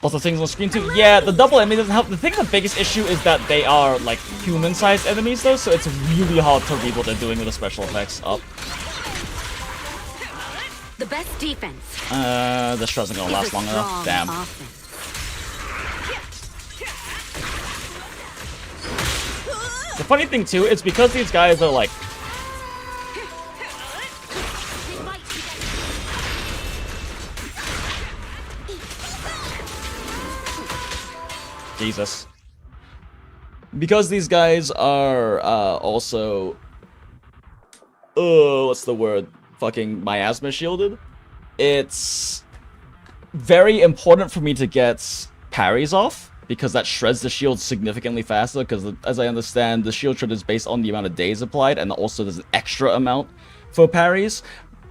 Also, things on screen too. Yeah, the double enemy doesn't help. The thing, the biggest issue is that they are like human-sized enemies, though, so it's really hard to read what they're doing with the special effects up. The best defense. This show isn't gonna last long enough. Damn. The funny thing too, it's because these guys are like. Jesus. Because these guys are also what's the word? Fucking miasma shielded. It's very important for me to get parries off, because that shreds the shield significantly faster, because as I understand, the shield shred is based on the amount of days applied, and also there's an extra amount for parries.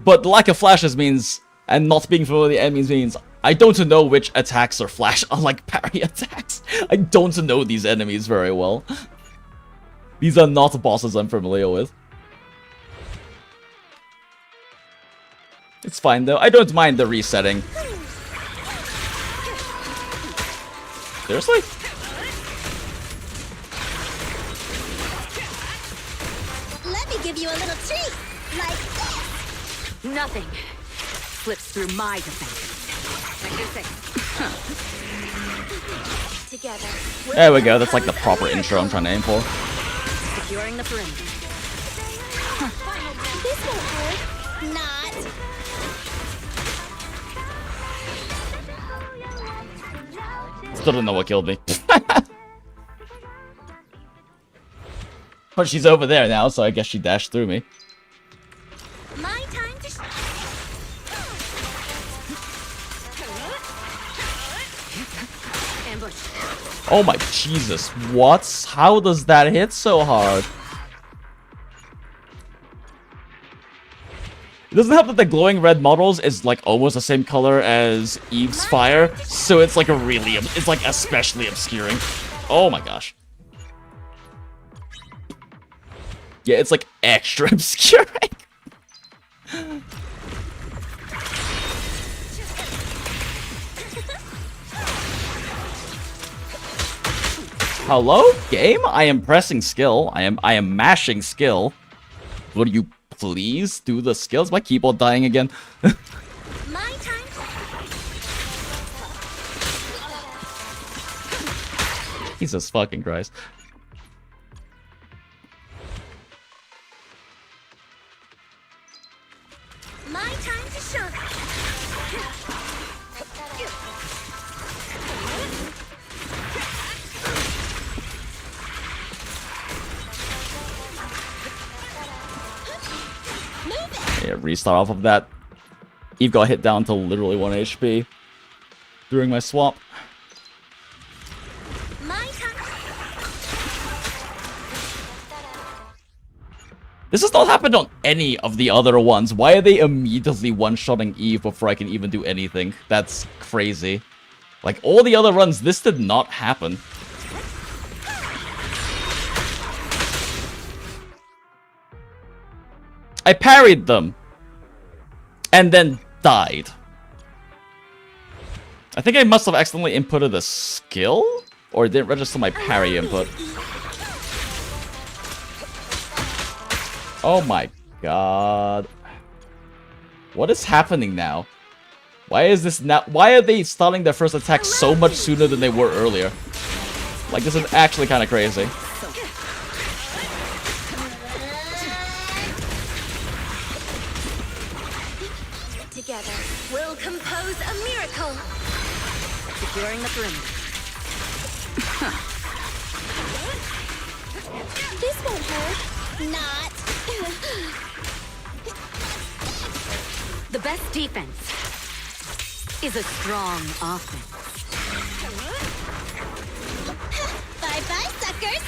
But the lack of flashes means, and not being familiar with the enemies means, I don't know which attacks are flash, unlike parry attacks. I don't know these enemies very well. These are not bosses I'm familiar with. It's fine though, I don't mind the resetting. Seriously? Let me give you a little treat. Like this. Nothing slips through my defense. Together. There we go, that's like the proper intro I'm trying to aim for. Securing the perimeter. This won't hurt. Not. Still don't know what killed me. But she's over there now, so I guess she dashed through me. My time to Ambush. Oh my Jesus, what? How does that hit so hard? It doesn't help that the glowing red models is like almost the same color as Eve's fire, so it's like it's like especially obscuring. Oh my gosh. Yeah, it's like extra obscuring. Hello, game? I am pressing skill. I am mashing skill. Would you please do the skills? My keyboard dying again. My time. Jesus fucking Christ. My time to shine. Yeah, restart off of that. Eve got hit down to literally 1 HP during my swap. This has not happened on any of the other ones. Why are they immediately one-shotting Eve before I can even do anything? That's crazy. Like, all the other runs, this did not happen. I parried them. And then died. I think I must have accidentally inputted a skill? Or it didn't register my parry input. Oh my god. What is happening now? Why is this now? Why are they starting their first attack so much sooner than they were earlier? Like, this is actually kind of crazy. Together, we'll compose a miracle. Securing the perimeter. This won't hurt. Not. The best defense is a strong offense. Bye-bye, suckers.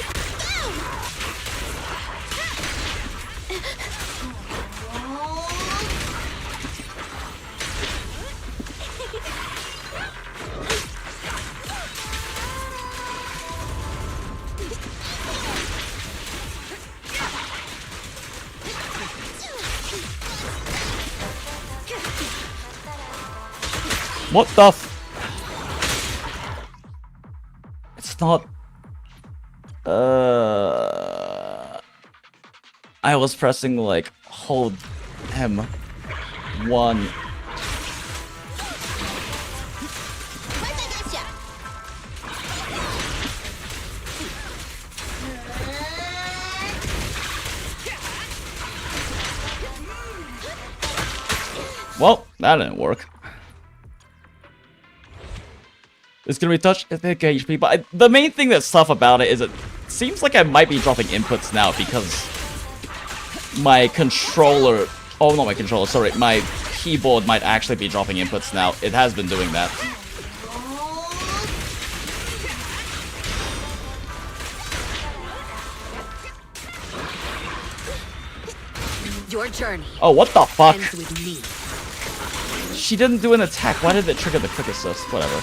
What the f- It's not... I was pressing, like, hold M1. Well, that didn't work. It's gonna be touch epic HP, but the main thing that's tough about it is it seems like I might be dropping inputs now because my controller... Oh, not my controller, sorry. My keyboard might actually be dropping inputs now. It has been doing that. Your journey. Oh, what the fuck? Ends with me. She didn't do an attack. Why did it trigger the quick assist? Whatever.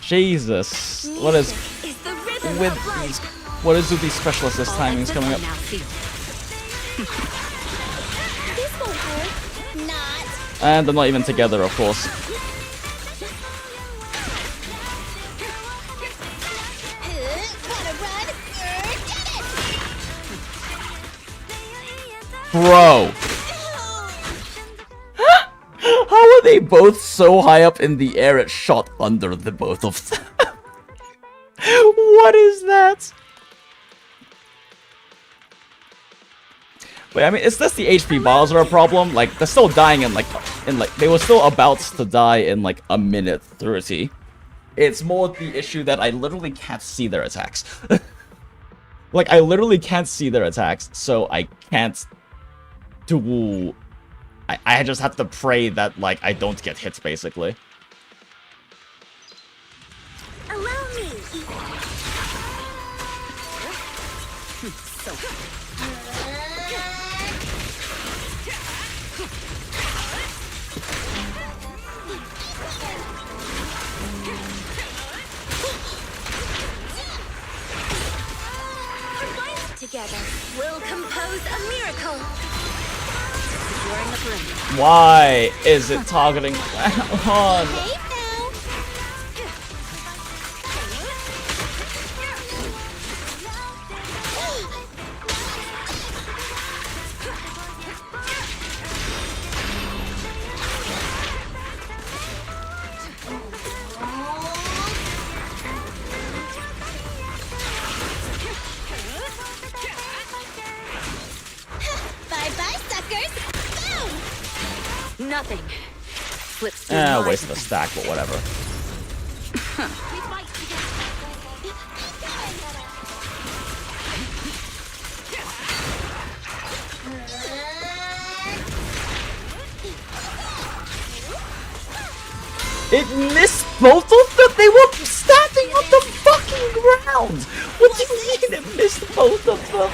Jesus. What is with these... What is with these special assist timings coming up? This won't hurt. Not. And they're not even together, of course. Bro. How are they both so high up in the air it shot under the both of them? What is that? Wait, I mean, is this the HP bars are a problem? Like, they're still dying in like, they were still about to die in like a minute 30. It's more the issue that I literally can't see their attacks. Like, I literally can't see their attacks, so I can't do... I just have to pray that, like, I don't get hits, basically. Allow me. Together, we'll compose a miracle. Securing the perimeter. Why is it targeting on? Bye-bye, suckers. Boom. Nothing. Flips through Eh, my waste of a stack, but whatever. It missed both of them? They were standing jumping on the fucking ground! What do you mean it missed both of them?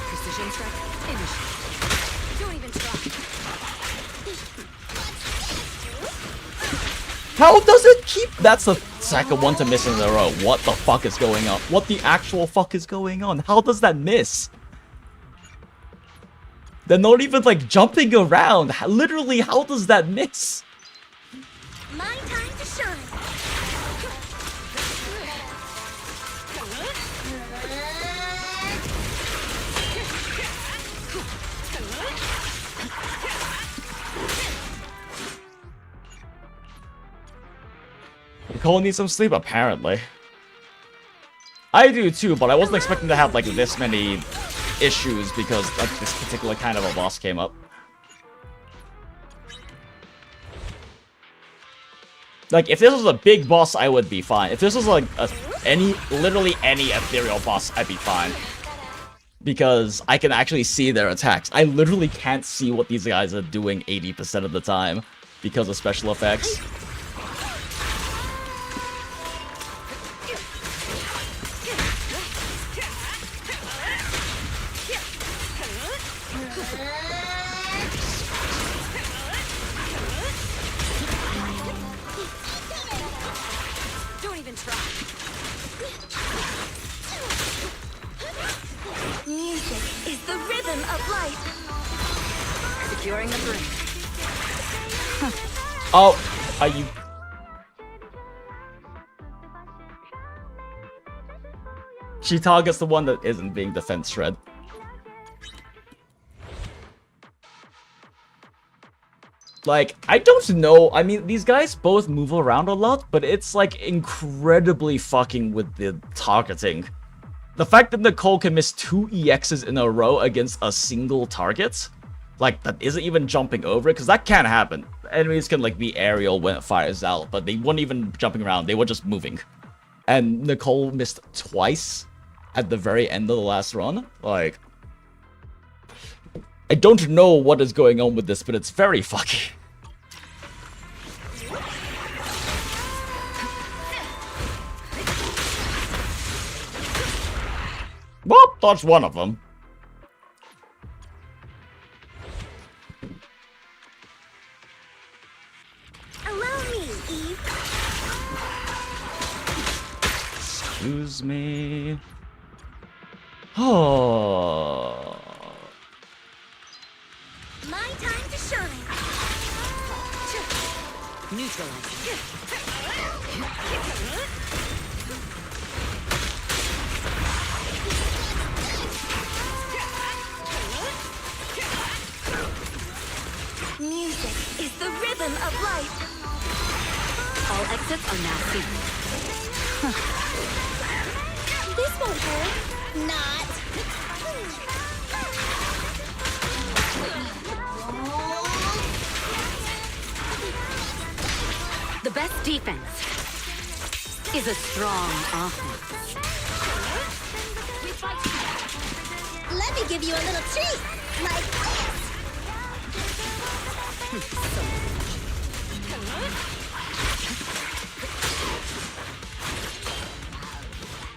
Precision strike. Finish. Don't even try. How does it keep? That's the second one to miss in a row. What the fuck is going on? What the actual fuck is going on? How does that miss? They're not even like jumping around. Literally, how does that miss? My time to shine. Nicole needs some sleep, apparently. I do too, but I wasn't expecting to have like this many issues because like, this particular kind of a boss came up. Like, if this was a big boss, I would be fine. If this was like literally any ethereal boss, I'd be fine. Because I can actually see their attacks. I literally can't see what these guys are doing 80% of the time because of special effects. Don't even try. Music is the rhythm of life. Securing the bridge. Oh, are you... She targets the one that isn't being defense shred. Like, I don't know. I mean, these guys both move around a lot, but it's like incredibly fucking with the targeting. The fact that Nicole can miss 2 EXs in a row against a single target, like, that isn't even jumping over it, because that can happen. Enemies can, like, be aerial when it fires out, but they weren't even jumping around. They were just moving. And Nicole missed twice at the very end of the last run. Like, I don't know what is going on with this, but it's very fucky. Well, dodged one of them. Allow me, Eve. Excuse me. Oh. My time to shine. Neutralizing. Music is the rhythm of life. All exits are now sealed. This won't hurt. Not. The best defense is a strong offense. Let me give you a little treat. Like this.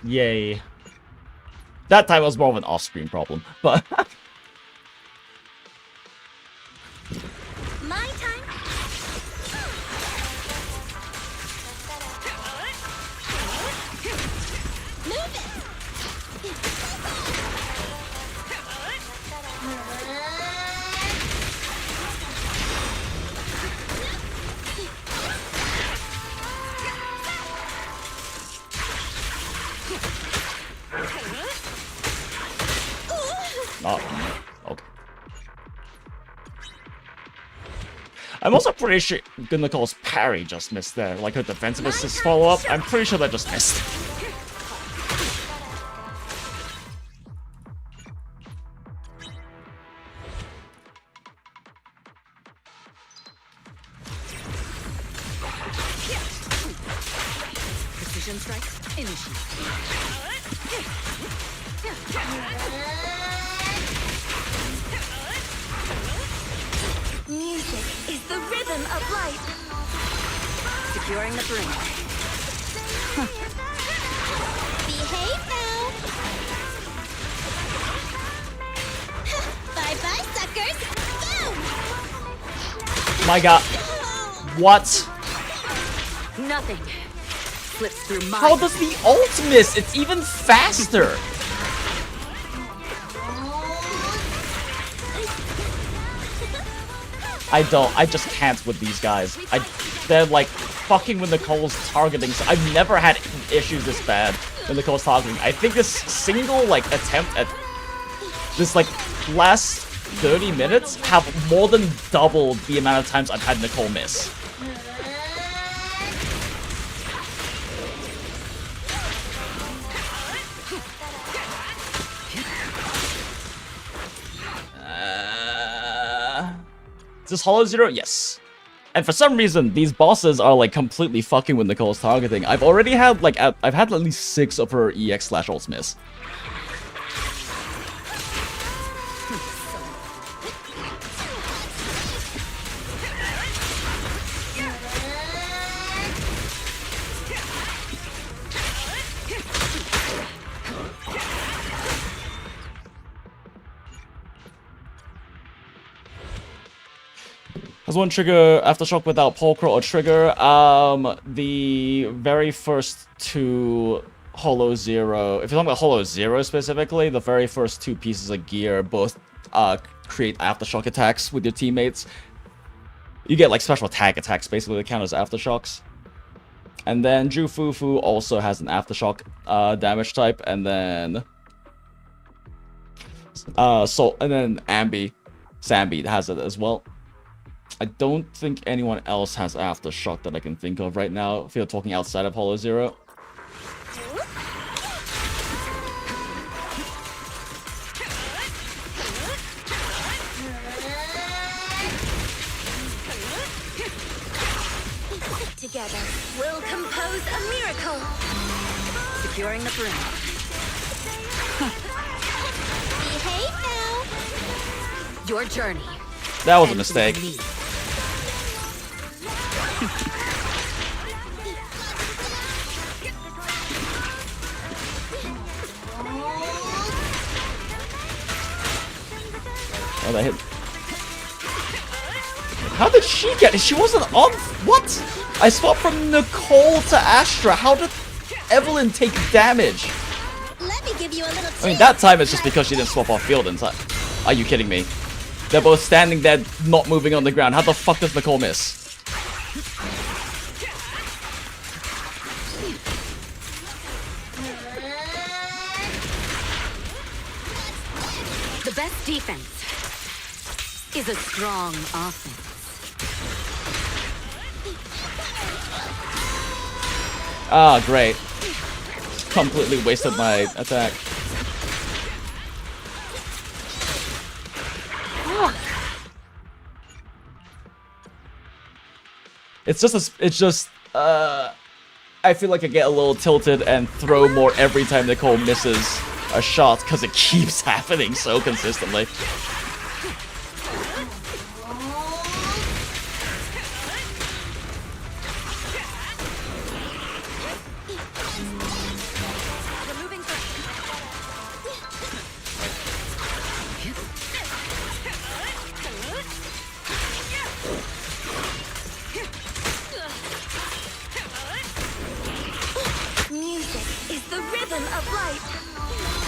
Yay. That time was more of an off-screen problem, but... My time. Move it. Oh, okay. I'm also pretty sure Nicole's parry just missed there. Like her defensive assist follow-up. I'm pretty sure that just missed. Precision strike. Initiate. Music is the rhythm of life. Securing the bridge. Behave now. Bye-bye, suckers. Boom! My god. What? Nothing slips through my. How does the ult miss? It's even faster. I just can't with these guys. They're like fucking when Nicole's targeting. So I've never had issues this bad when Nicole's targeting. I think this single like attempt at this like last 30 minutes have more than doubled the amount of times I've had Nicole miss. Is this Hollow Zero? Yes. And for some reason, these bosses are like completely fucking with Nicole's targeting. I've already had like I've had at least 6 of her EX/ults miss. Has one trigger Aftershock without Pulcra or Trigger? The very first 2 Hollow Zero, if you're talking about Hollow Zero specifically, the very first 2 pieces of gear both create Aftershock attacks with your teammates. You get like special tag attacks basically that count as Aftershocks. And then Jufufu also has an Aftershock damage type, and then Sambi has it as well. I don't think anyone else has Aftershock that I can think of right now, if you're talking outside of Hollow Zero. Together, we'll compose a miracle. Securing the brim. Behave now. Your journey. That was a mistake. Oh, that hit. How did she get it? She wasn't on. What? I swapped from Nicole to Astra. How did Evelyn take damage? Let me give you a little I mean, that time it's just because she didn't swap off field in time. Are you kidding me? They're both standing there, not moving on the ground. How the fuck does Nicole miss? The best defense is a strong offense. Ah, great. Completely wasted my attack. It's just I feel like I get a little tilted and throw more every time Nicole misses a shot because it keeps happening so consistently.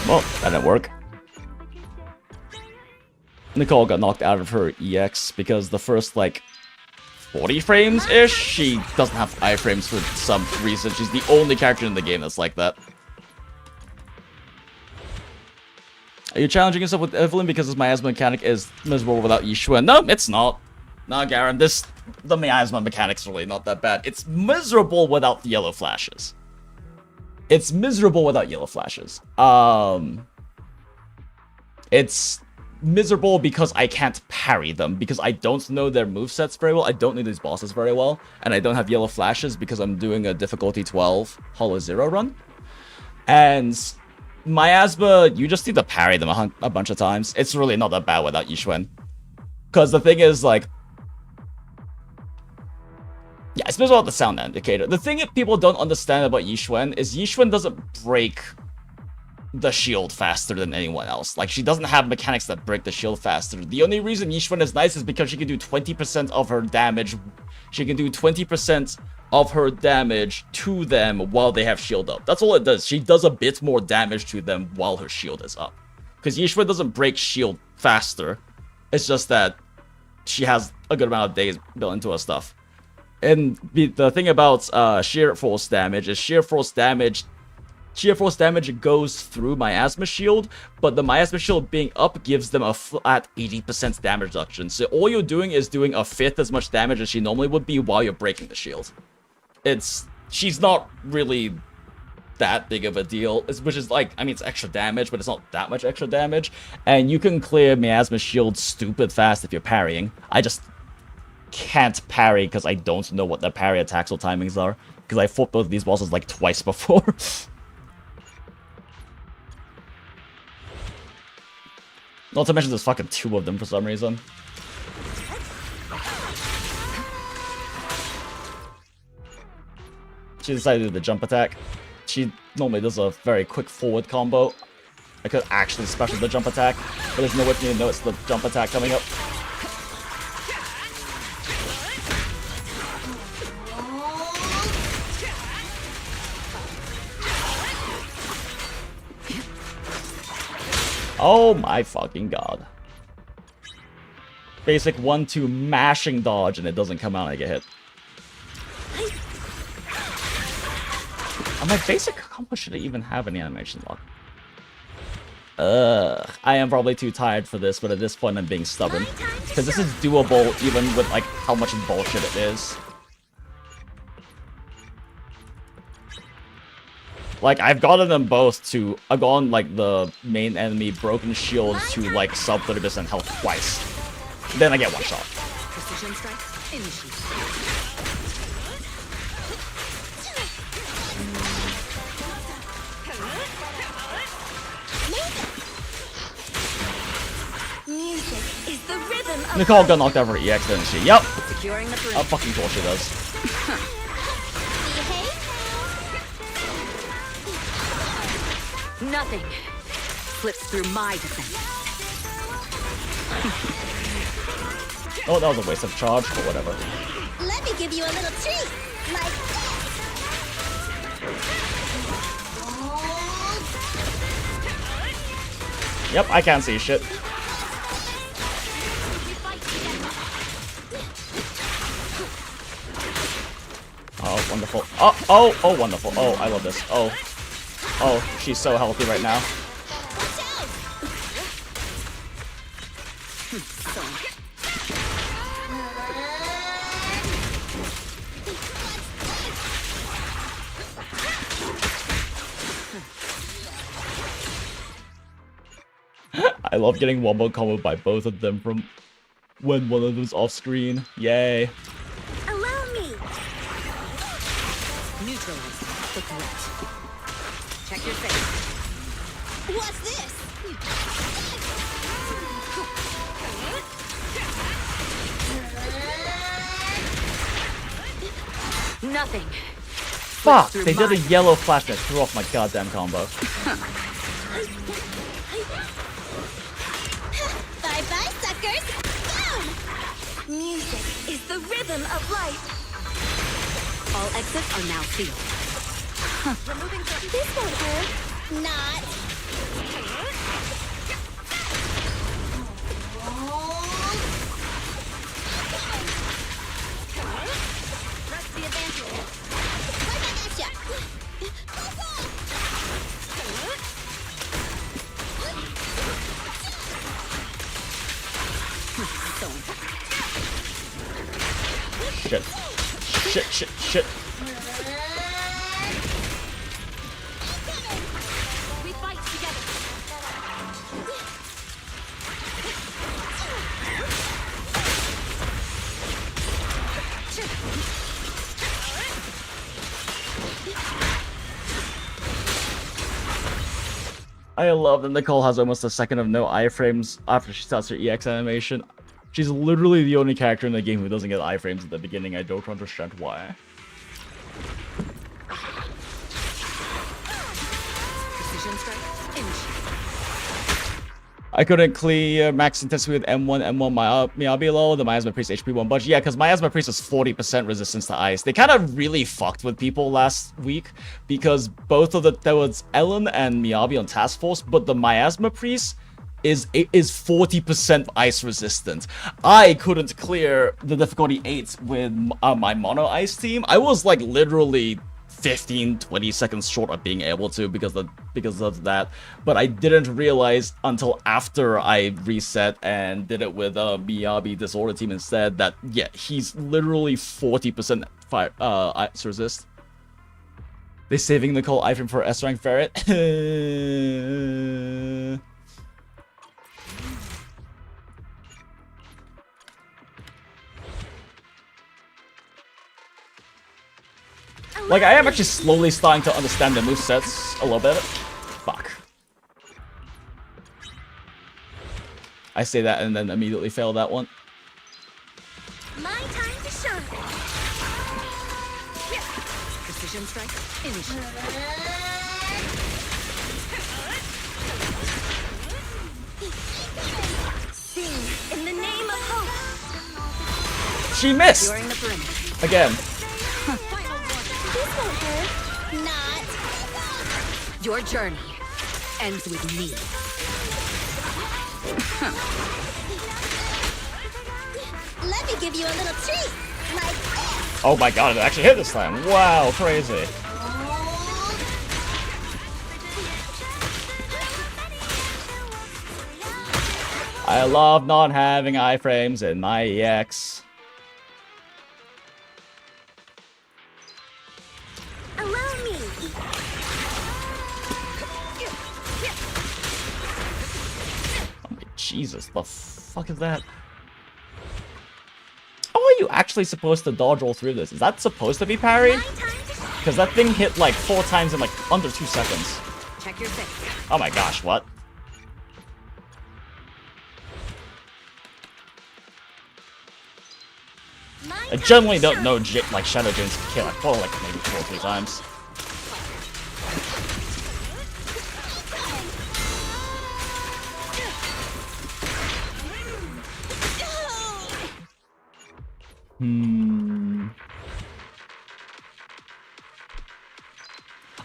Well, that didn't work. Nicole got knocked out of her EX because the first, like, 40 frames-ish, she doesn't have iframes for some reason. She's the only character in the game that's like that. Are you challenging yourself with Evelyn because this miasma mechanic is miserable without Yishun? No, it's not. No, Garen, the miasma mechanic's really not that bad. It's miserable without the yellow flashes. It's miserable without yellow flashes. It's miserable because I can't parry them, because I don't know their movesets very well. I don't know these bosses very well, and I don't have yellow flashes because I'm doing a difficulty 12 Hollow Zero run. And miasma, you just need to parry them a bunch of times. It's really not that bad without Yishun. Because the thing is, like, Yeah, especially about the sound indicator. The thing that people don't understand about Yixuan is Yixuan doesn't break the shield faster than anyone else. Like, she doesn't have mechanics that break the shield faster. The only reason Yixuan is nice is because she can do 20% of her damage. She can do 20% of her damage to them while they have shield up. That's all it does. She does a bit more damage to them while her shield is up. Because Yixuan doesn't break shield faster. It's just that she has a good amount of days built into her stuff. And the thing about sheer force damage is sheer force damage goes through Miasma Shield, but the Miasma Shield being up gives them a flat 80% damage reduction. So all you're doing is doing a fifth as much damage as she normally would be while you're breaking the shield. She's not really that big of a deal, which is like, I mean, it's extra damage, but it's not that much extra damage. And you can clear Miasma Shield stupid fast if you're parrying. I just can't parry because I don't know what the parry attacks or timings are, because I fought both of these bosses like twice before. Not to mention there's fucking 2 of them for some reason. She decided to do the jump attack. She normally does a very quick forward combo. I could actually special the jump attack, but there's no way for me to know it's the jump attack coming up. Oh my fucking god. Basic 1-2 mashing dodge and it doesn't come out and I get hit. On my basic combo, should I even have any animation lock? I am probably too tired for this, but at this point I'm being stubborn. Because this is doable even with like how much bullshit it is. Like, I've gotten them both to... I've gotten, like, the main enemy Broken Shield to, like, sub 30% health twice. Then I get one shot. Precision strike, initiate. Music is the rhythm of Nicole got knocked out for EX, didn't she? Yup. Securing the Of fucking course she does. Nothing slips through my defense. Oh, that was a waste of charge, but whatever. Let me give you a little treat, like this. Yep, I can't see shit. Oh, wonderful. Oh, wonderful. Oh, I love this. Oh, she's so healthy right now. I love getting wombo comboed by both of them from when one of them's off screen. Yay. Allow me. Neutralize the threat. Check your face. What's this? Nothing. Fuck, they did a yellow flash that threw off my goddamn combo. Bye-bye, suckers! Boom! Music is the rhythm of life. All exits are now sealed. Removing this won't hurt. Not. Press the advantage. Right back at ya. Shit. Shit. We fight together. I love that Nicole has almost a second of no iframes after she starts her EX animation. She's literally the only character in the game who doesn't get iframes at the beginning. I don't understand why. Precision strike. I couldn't clear max intensity with M1 Miyabi low, the Miasma Priest HP 1 budget. Yeah, because Miasma Priest was 40% resistance to ice. They kind of really fucked with people last week because both of there was Ellen and Miyabi on Task Force, but the Miasma Priest is 40% ice resistant. I couldn't clear the difficulty 8 with my mono ice team. I was like literally 15-20 seconds short of being able to because of that, but I didn't realize until after I reset and did it with Miyabi Disorder team instead that yeah, he's literally 40% fire ice resist. They saving Nicole iframe for S rank ferret. Like, I am actually slowly starting to understand the movesets a little bit. Fuck. I say that and then immediately fail that one. My time to shine. Precision strike. Initiate. Sing in the name of hope. She missed! During the perimeter. Again. This won't hurt. Not. Your journey ends with me. Let me give you a little treat. Like this. Oh my god, it actually hit this time. Wow, crazy. I love not having iframes in my EX. Allow me. Oh my Jesus, the fuck is that? How are you actually supposed to dodge all three of this? Is that supposed to be parry? Because that thing hit like 4 times in like under 2 seconds. Check your face. Oh my gosh, what? I generally don't know like Shadow James can kill. I fought like maybe 4 or 3 times.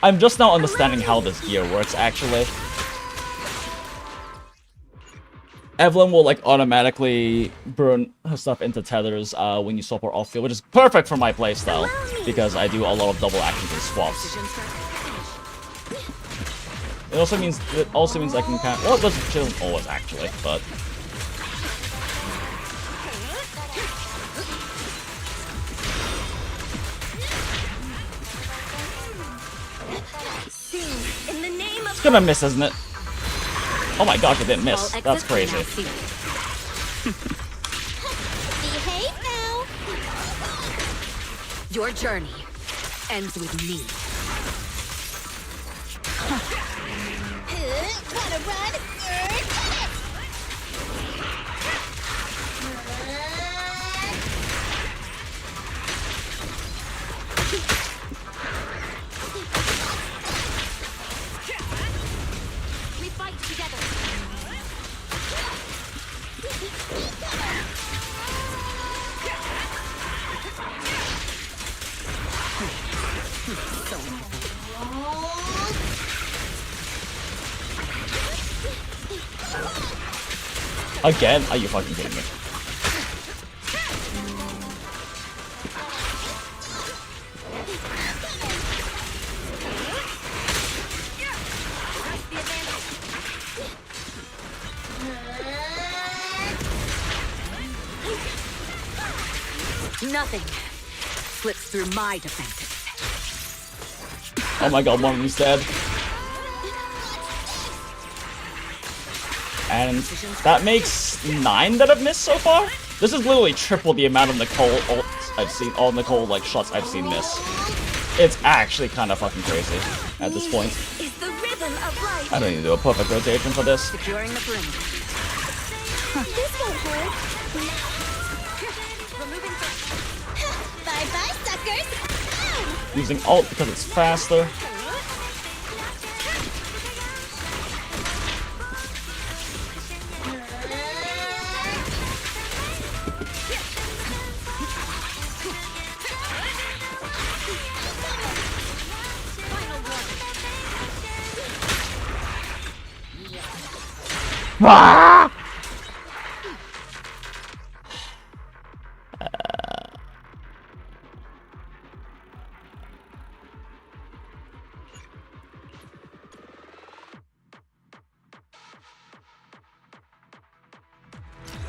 I'm just now understanding how this gear works, actually. Evelyn will like automatically burn her stuff into tethers when you swap her off field, which is perfect for my playstyle because I do a lot of double actions and swaps. It also means I can kind of, well, it doesn't always actually, but it's gonna miss, isn't it? Oh my gosh, it didn't miss. That's crazy. Behave now. Your journey ends with me. Wanna run? We fight together. Again? Are you fucking kidding me? Nothing slips through my defenses. Oh my god, one of them's dead. And that makes 9 that I've missed so far? This is literally triple the amount of Nicole ults I've seen, all Nicole like shots I've seen miss. It's actually kind of fucking crazy at this point. I don't need to do a perfect rotation for this. Securing the perimeter. This won't hurt. Bye-bye, suckers! Using ult because it's faster. Ah!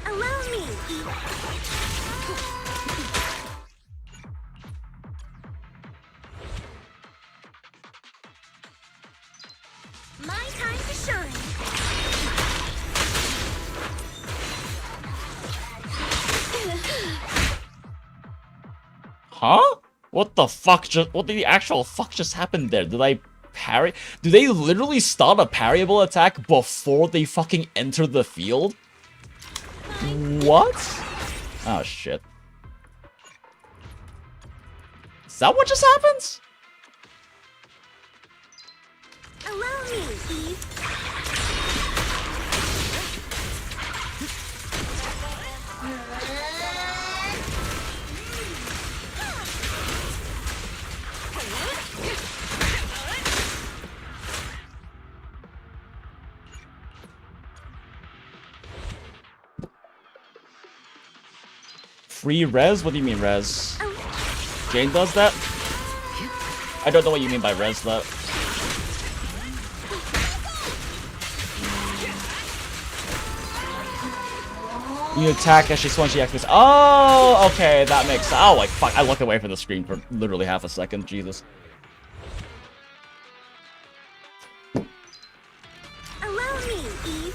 Allow me! My time to shine! Huh? What the fuck what the actual fuck just happened there? Did I parry? Do they literally start a parryable attack before they fucking enter the field? What? Oh shit. Is that what just happened? Allow me, Eve! Free res? What do you mean res? Jane does that? I don't know what you mean by res though. You attack as she swings, she activates. Oh, okay, that makes. Oh, like fuck! I looked away from the screen for literally half a second. Jesus. Allow me, Eve!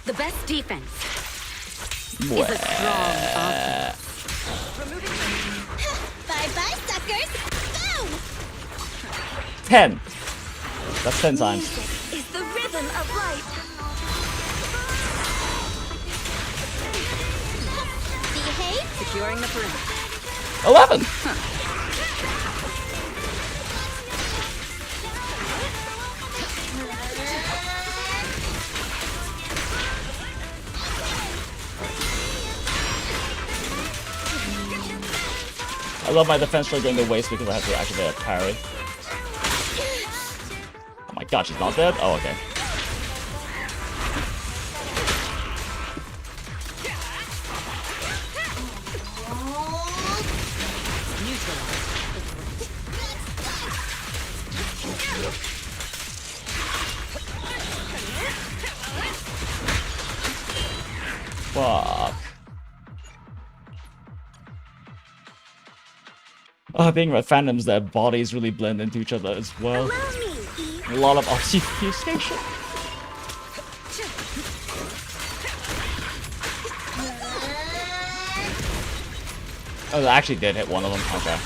The best defense is Well. a strong offense. Bye-bye, suckers! Boom! 10. That's 10 times. Music is the rhythm of life! Behave? Securing the perimeter. 11. I love my defense straight going to waste because I have to activate a parry. Oh my god, she's not dead? Oh, okay. Fuck. Being red phantoms, their bodies really blend into each other as well. A lot of obfuscation. Oh, that actually did hit one of them. Okay.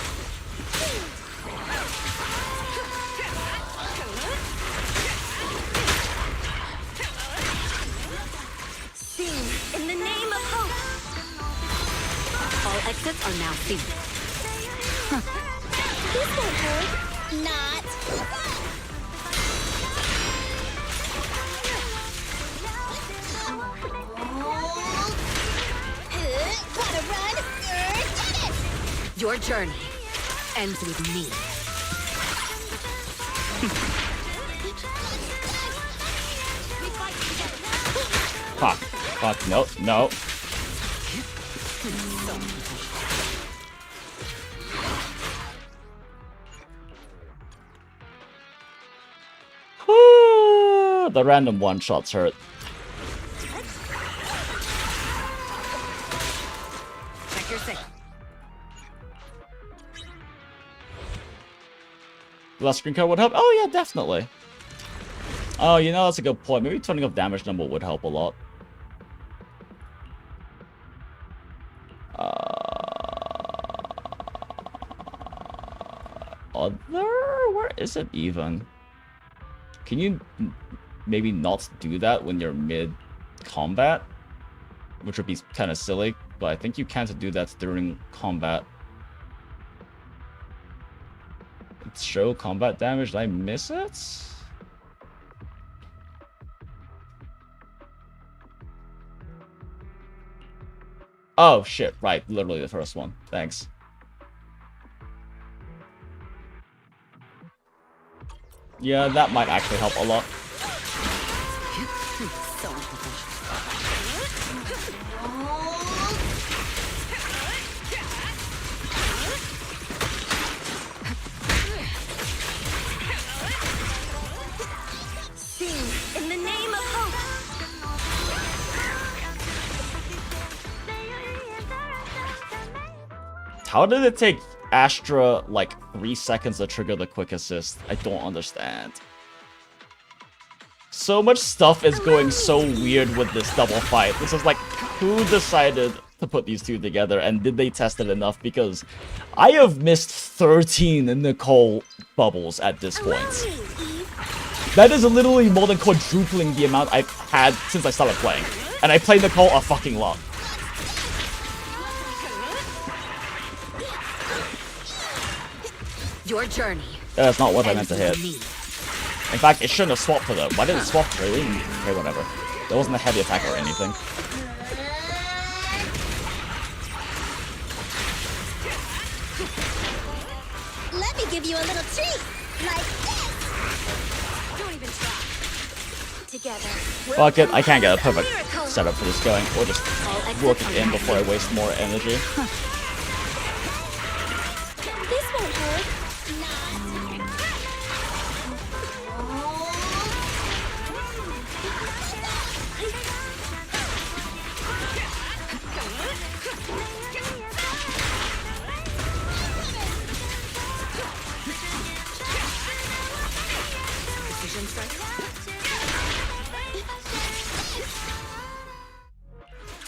Sing in the name of hope! All exits are now sealed. This won't hurt. Not. Gotta run. Get it. Your journey ends with me. Fuck. Fuck. No. No. The random one-shots hurt. Check your safe. Less screen code would help? Oh yeah, definitely. Oh, you know, that's a good point. Maybe turning up damage number would help a lot. Where is it even? Can you maybe not do that when you're mid-combat? Which would be kind of silly, but I think you can't do that during combat. Show combat damage, did I miss it? Oh shit, right, literally the first one. Thanks. Yeah, that might actually help a lot. In the name of hope. How did it take Astra like 3 seconds to trigger the quick assist? I don't understand. So much stuff is going so weird with this double fight. This is like, who decided to put these two together, and did they test it enough? Because I have missed 13 Nicole bubbles at this point. That is literally more than quadrupling the amount I've had since I started playing. And I play Nicole a fucking lot. Your journey. That's not what I meant to hit. In fact, it shouldn't have swapped for them. Why didn't it swap for it? Okay, whatever. There wasn't a heavy attack or anything. Let me give you a little treat, like this. Don't even try. Together. Fuck it, I can't get a perfect setup for this going. Or just work it in before I waste more energy. This won't hurt.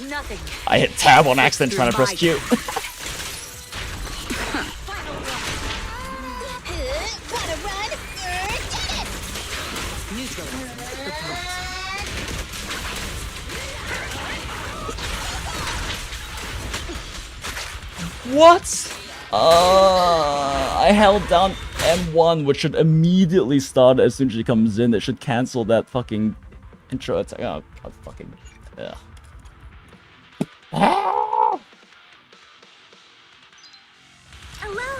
Nothing. I hit tab on accident trying to press Q. What? I held down M1, which should immediately start as soon as she comes in. It should cancel that fucking intro attack. Oh, God, fucking. Ugh. Allow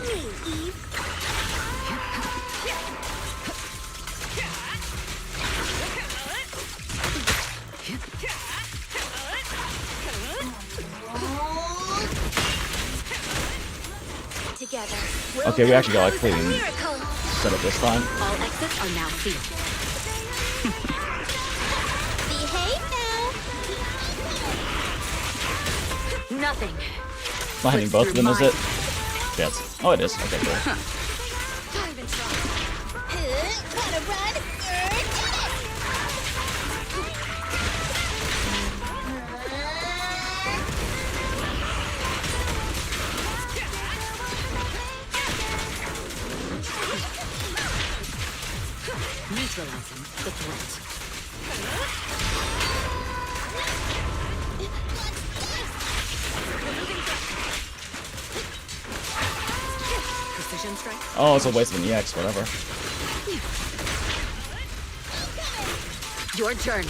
me, Eve. Together. Okay, we actually got a clean setup this time. All exits are now sealed. Behave now. Nothing. Not hitting both of them, is it? Yes. Oh, it is. Okay, cool. Don't even try. Wanna run? Neutralizing the threat. Precision strike. Oh, it's a waste of an EX, whatever. Your journey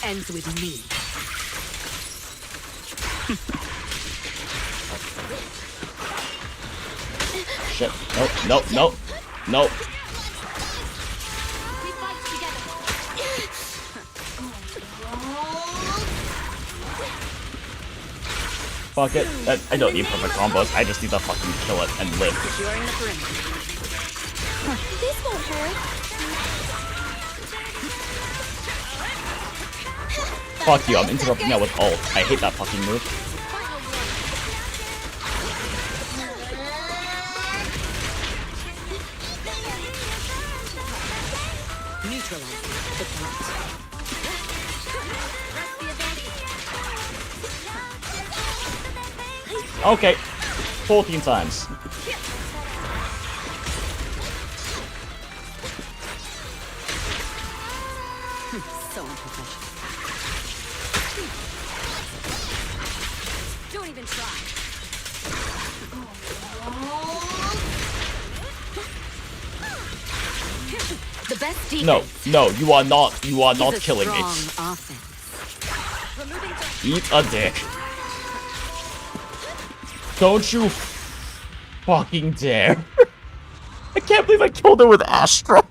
ends with me. Shit. Nope, nope, nope, nope. Fuck it. I don't need perfect combos. I just need to fucking kill it and live. Securing the perimeter. This won't hurt. Fuck you, I'm interrupting that with ult. I hate that fucking move. Neutralizing the threat. Okay, 14 times. So unprofessional. Don't even try. The best defense. No, you are not killing me. Offense. Eat a dick. Don't you fucking dare. I can't believe I killed her with Astra.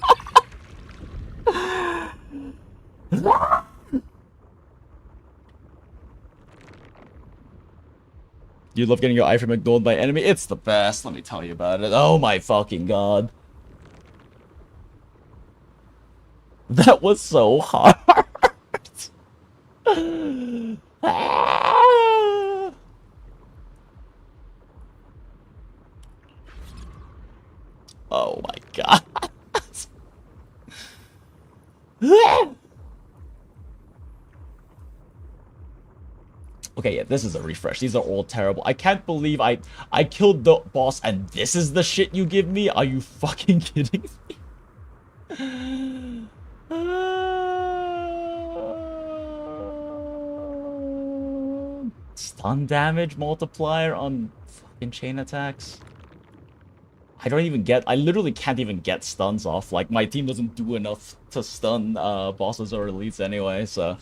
You love getting your item ignored by enemy? It's the best, let me tell you about it. Oh my fucking god. That was so hard. Oh my god. Okay, yeah, this is a refresh. These are all terrible. I can't believe I killed the boss and this is the shit you give me? Are you fucking kidding me? Stun damage multiplier on fucking chain attacks. I literally can't even get stuns off. Like, my team doesn't do enough to stun bosses or elites anyway, so.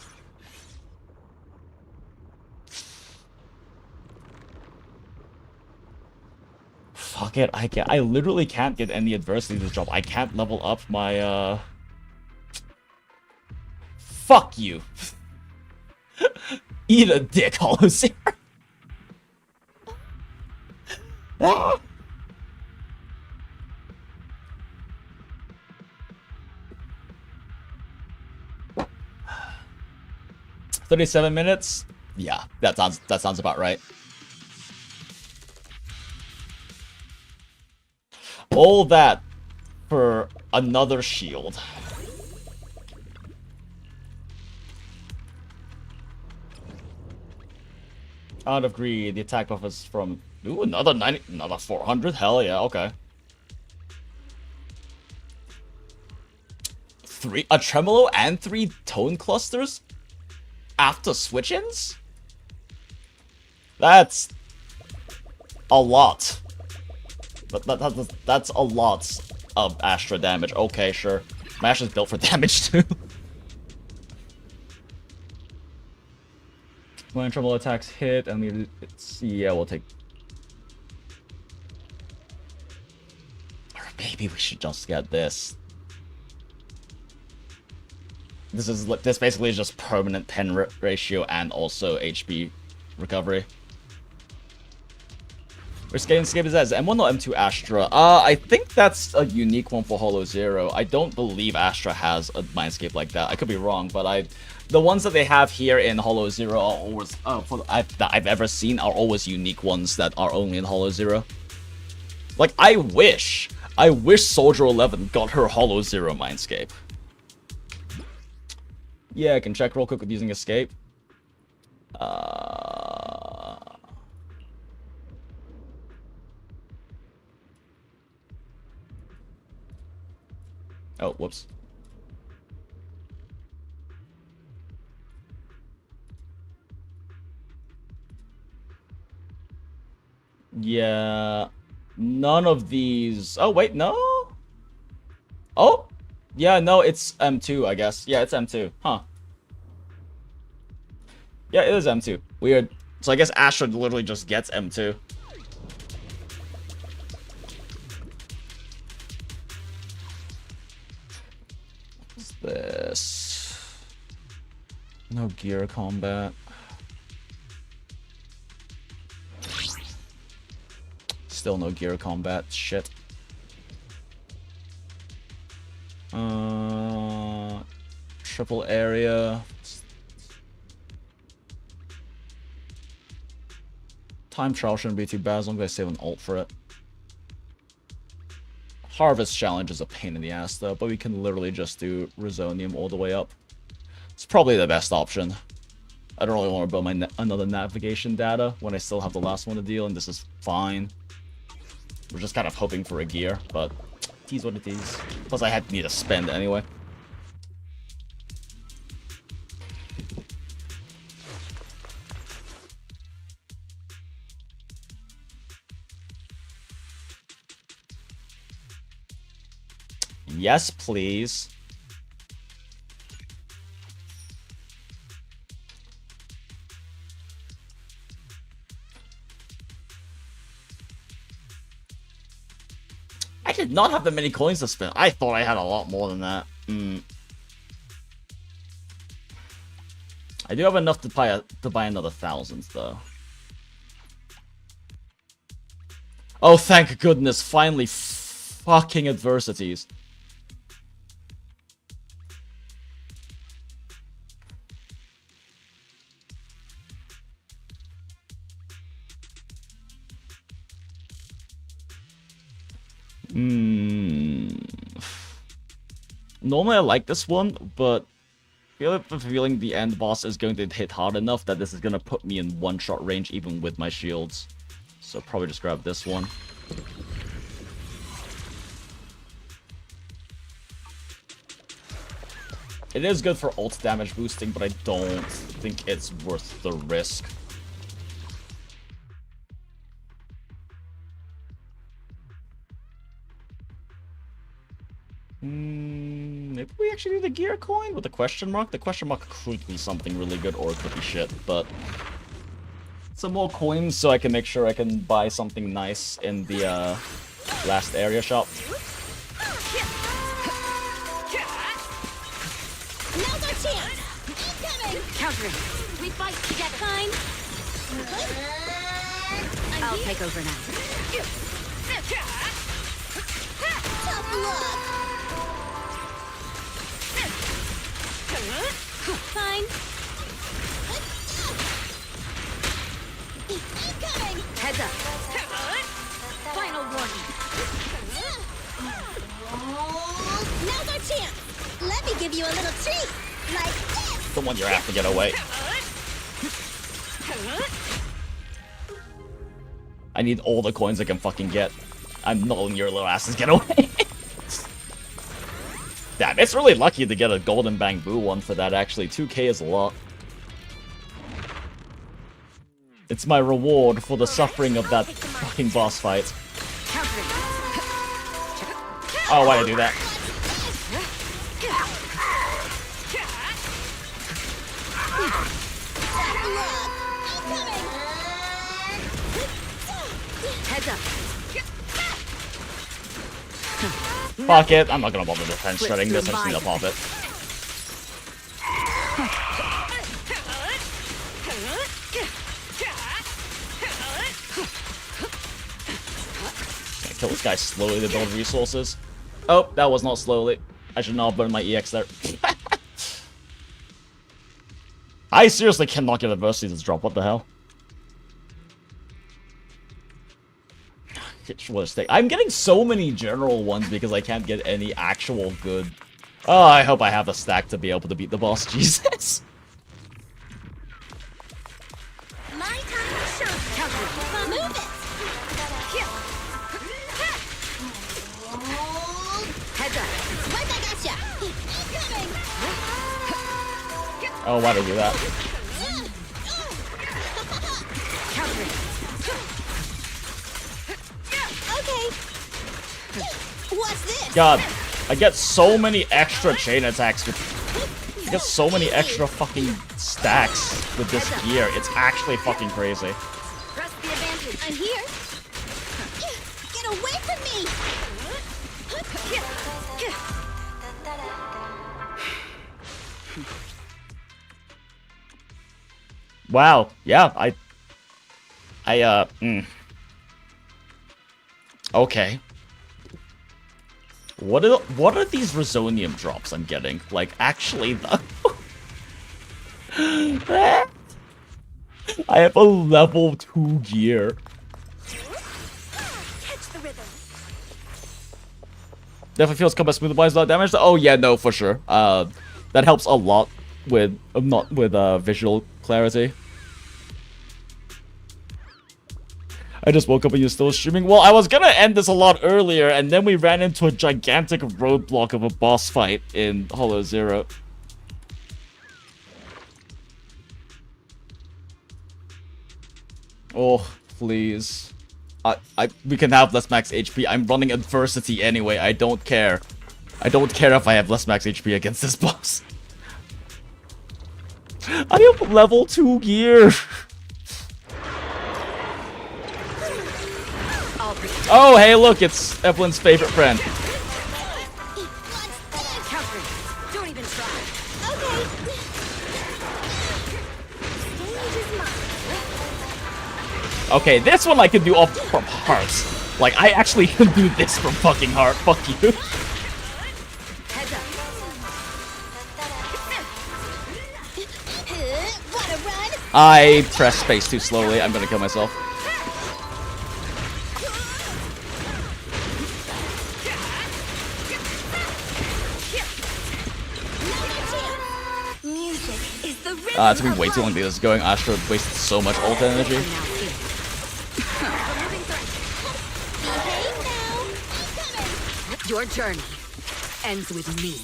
Fuck it, I literally can't get any adversity this job. I can't level up my, Fuck you. Eat a dick, Holozero. Ah! 37 minutes? Yeah, that sounds about right. All that for another shield. Out of greed, the attack buff is from another 90, another 400. Hell yeah, okay. A tremolo and 3 tone clusters after switch-ins? That's a lot. That's a lot of Astra damage. Okay, sure. My Astra's built for damage too. When tremolo attacks hit, and yeah, we'll take. Or maybe we should just get this. This basically is just permanent pen ratio and also HP recovery. Which skip is that? Is M1 or M2 Astra? I think that's a unique one for Holozero. I don't believe Astra has a Mindscape like that. I could be wrong, but the ones that they have here in Holozero are always that I've ever seen are always unique ones that are only in Holozero. Like I wish Soldier 11 got her Holozero Mindscape. Yeah, I can check real quick with using escape. Oh, whoops. Yeah, none of these. Oh, wait, no? Oh, yeah, no, it's M2, I guess. Yeah, it's M2. Huh. Yeah, it is M2. Weird. So I guess Astra literally just gets M2. What's this? No gear combat. Still no gear combat. Shit. Triple area. Time trial shouldn't be too bad as long as I save an ult for it. Harvest challenge is a pain in the ass though, but we can literally just do Resonium all the way up. It's probably the best option. I don't really want to build my another navigation data when I still have the last one to deal, and this is fine. We're just kind of hoping for a gear, but it is what it is. Plus I need to spend anyway. Yes, please. I did not have that many coins to spend. I thought I had a lot more than that. I do have enough to buy another 1,000 though. Oh, thank goodness! Finally, fucking adversities. Normally I like this one, but I feel like the feeling the end boss is going to hit hard enough that this is going to put me in one-shot range even with my shields. So probably just grab this one. It is good for ult damage boosting, but I don't think it's worth the risk. Maybe we actually do the gear coin with the question mark? The question mark could be something really good or it could be shit, but some more coins so I can make sure I can buy something nice in the last area shop. Now's our chance! Incoming! Countering! We fight together! Fine! I'll take over now. Tough luck! Fine! Incoming! Heads up! Final warning! Now's our chance! Let me give you a little treat! Like this! The one you have to get away. I need all the coins I can fucking get. I'm not letting your little asses get away. Damn, it's really lucky to get a golden bamboo one for that, actually. 2k is a lot. It's my reward for the suffering of that fucking boss fight. Oh, why'd I do that? Heads up! Fuck it, I'm not gonna bother defense shredding this, I just need to pop it. Can I kill this guy slowly to build resources? Oh, that was not slowly. I should not have burned my EX there. I seriously cannot get adversities to drop, what the hell? I'm getting so many general ones because I can't get any actual good. Oh, I hope I have a stack to be able to beat the boss. Jesus. My time to show. Move it! Heads up! Right back at ya! Incoming! Oh, why did I do that? Okay. What's this? God, I get so many extra chain attacks with. I get so many extra fucking stacks with this gear. It's actually fucking crazy. Press the advantage. I'm here. Get away from me! Wow. Yeah, Okay. What are these Resonium drops I'm getting? Like, actually, though. I have a level 2 gear. Catch the rhythm. Definitely feels combat smooth wise without damage. Oh yeah, no, for sure. That helps a lot with visual clarity. I just woke up and you're still streaming. Well, I was gonna end this a lot earlier, and then we ran into a gigantic roadblock of a boss fight in Hollow Zero. Oh, please. We can have less max HP. I'm running adversity anyway. I don't care. I don't care if I have less max HP against this boss. I have level 2 gear. Oh, hey, look, it's Evelyn's favorite friend. Don't even try. Okay, this one I can do off from heart. Like, I actually can do this from fucking heart. Fuck you. I press space too slowly. I'm gonna kill myself. It took me way too long to get this going. Astra wasted so much ult energy. Your journey ends with me.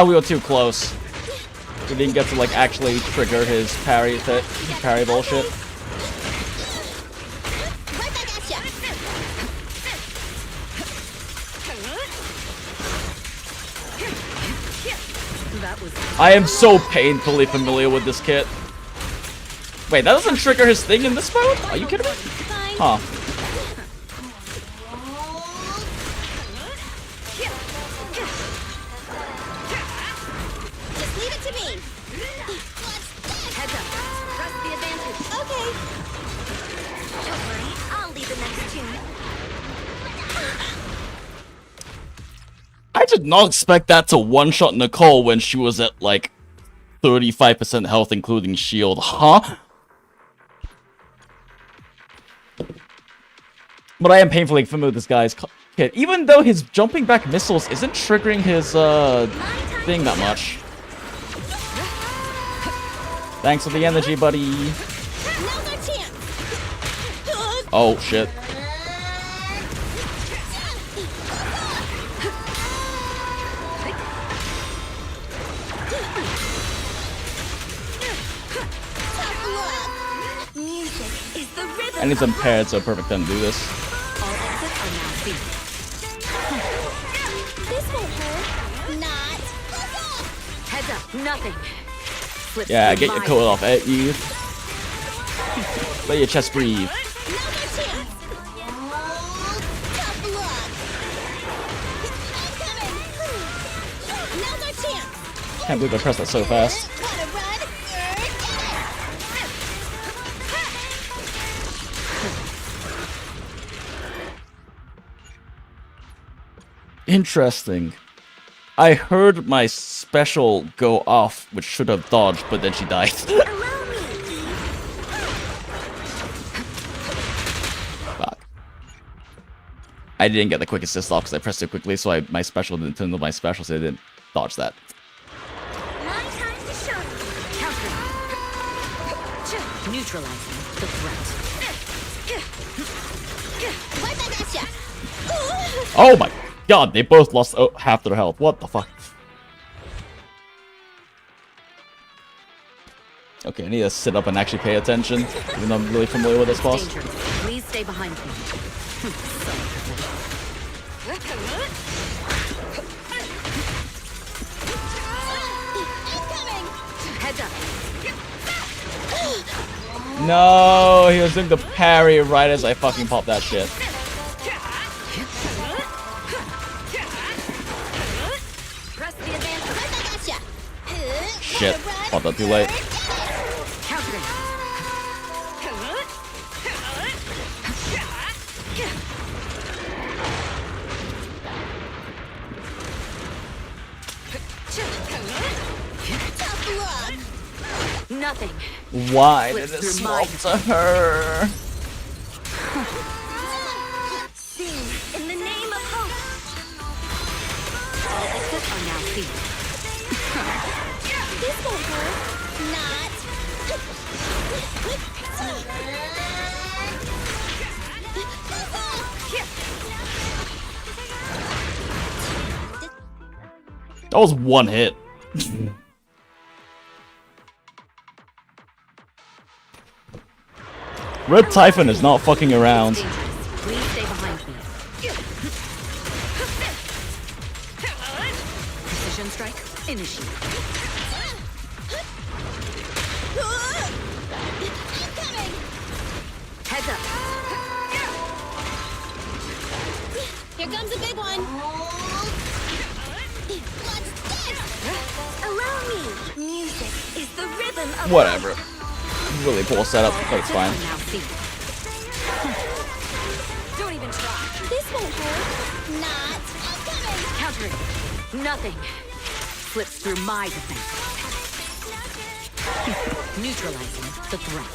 We were too close. We didn't get to like actually trigger his parry bullshit. I am so painfully familiar with this kit. Wait, that doesn't trigger his thing in this mode? Are you kidding me? Huh. Just leave it to me. Heads up. Press the advantage. Okay. Don't worry, I'll lead the next tune. I did not expect that to one-shot Nicole when she was at, like, 35% health, including shield. Huh? But I am painfully familiar with this guy's kit. Even though his jumping back missiles isn't triggering his, thing that much. Thanks for the energy, buddy. Oh, shit. And he's impaired, so perfect time to do this. This won't hurt. Not. Heads up, nothing. Yeah, get your coat off, Eve. Let your chest breathe. Can't believe I pressed that so fast. Interesting. I heard my special go off, which should have dodged, but then she died. Fuck. I didn't get the quick assist off because I pressed it quickly, so my special didn't turn into my special, so I didn't dodge that. Neutralizing the threat. Oh my god, they both lost half their health. What the fuck? Okay, I need to sit up and actually pay attention, even though I'm really familiar with this boss. Please stay behind me. Heads up. No, he was doing the parry right as I fucking popped that shit. Shit, popped that too late. Nothing. Why Slips did it through swap my to her? Sing in the name of hope. All exits are now sealed. This won't hurt. Not. That was one hit. Red Typhon is not fucking around. Please stay behind me. Precision strike. Initiate. Heads up. Here comes a big one. Allow me. Music is the rhythm of Whatever. Really poor setup, but it's fine. now see. Don't even try. This won't hurt. Not. I'm coming. Countering. Nothing. Slips through my defense. Neutralizing the threat.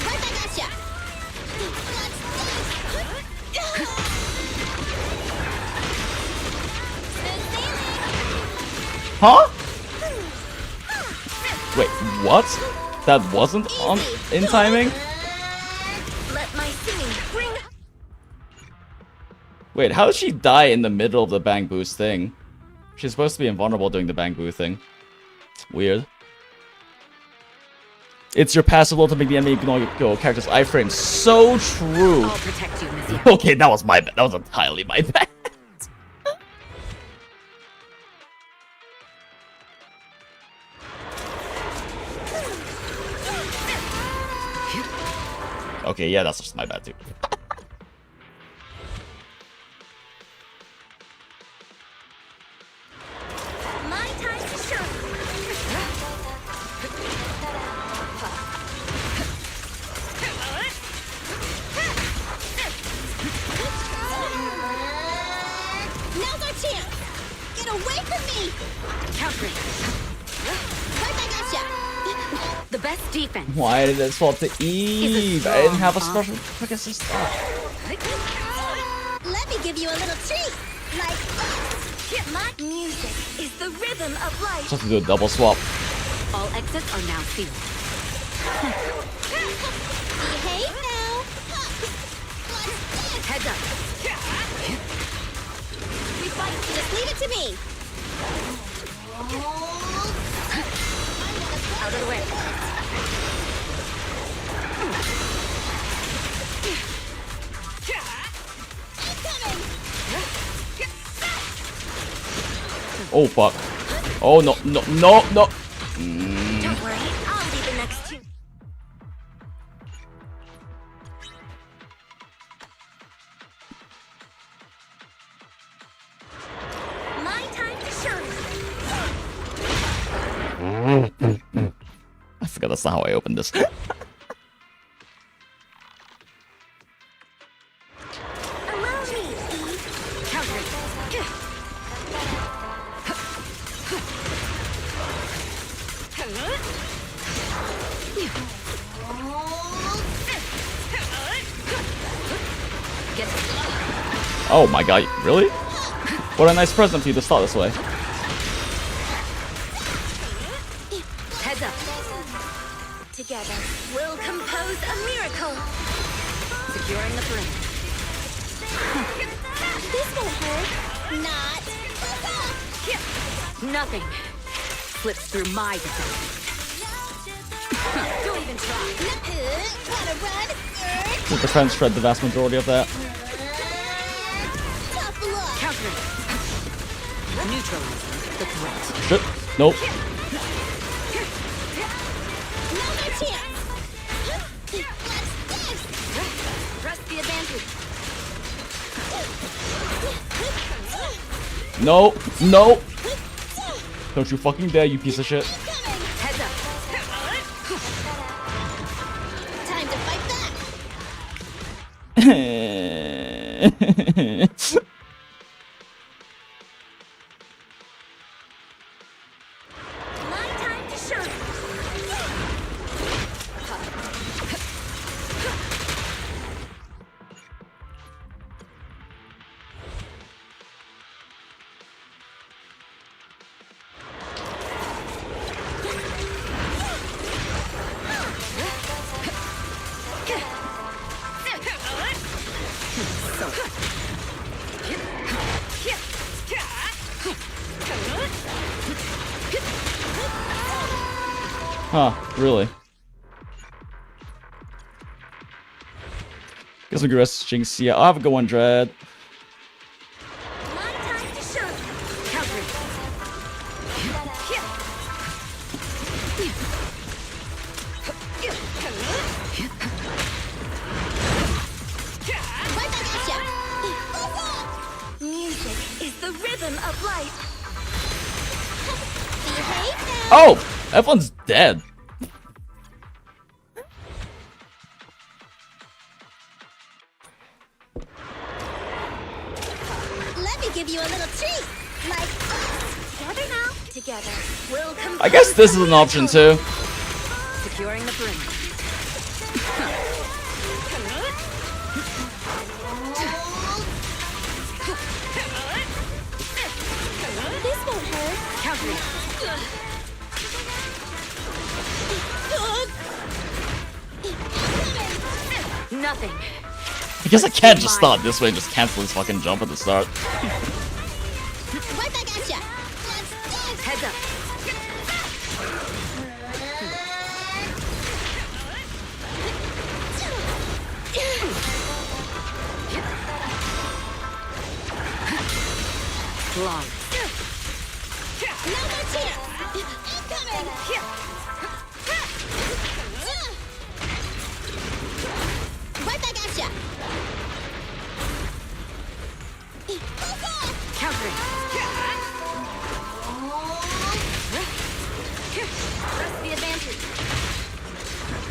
Right back at ya. Huh? Wait, what? That wasn't on in timing? Let my singing bring. Wait, how did she die in the middle of the bang boost thing? She's supposed to be invulnerable doing the bang boo thing. Weird. It's your passive roll to make the enemy ignore your character's iframe. So true. I'll protect you, Miss Young. Okay, that was my bad. That was entirely my bad. Okay, yeah, that's just my bad too. My time to shine. Now's our chance. Get away from me. Countering. Right back at ya. The best defense. Why did it swap to Eve? I didn't have a special trick assist. Let me give you a little treat. Like My music is the rhythm of life. Just have to do a double swap. All exits are now sealed. behave now. Heads up. We fight. Just leave it to me. Out of the way. Oh fuck. Oh no, no, no, no. Don't worry, I'll be the next two. My time to shine. I forgot that's not how I opened this. Allow me. Countering. Oh my god, really? What a nice present for you to start this way. Heads up. Together, we'll compose a miracle. Securing the frame. This won't hurt. Not. Nothing. Slips through my defense. Don't even try. Wanna run? The defense shred the vast majority of that. Tough luck. Countering. Neutralizing the threat. Shit. Nope. Now's our chance. Press the advantage. No. No. Don't you fucking dare, you piece of shit. Heads up. Time to fight back. Huh, really? Guess we can rest Jinx. Yeah, I'll have a good one, Dread. Music is the rhythm of life. Oh! Everyone's dead. Let me give you a little treat. Like us. Together now. Together. We'll come. I guess this is an option too. Securing the perimeter. This won't hurt. Countering. Nothing. I guess I can't just start this way and just cancel this fucking jump at the start. Right back at ya. Heads up. Long. No more chance. Incoming. Right back at ya. Countering. Press the advantage.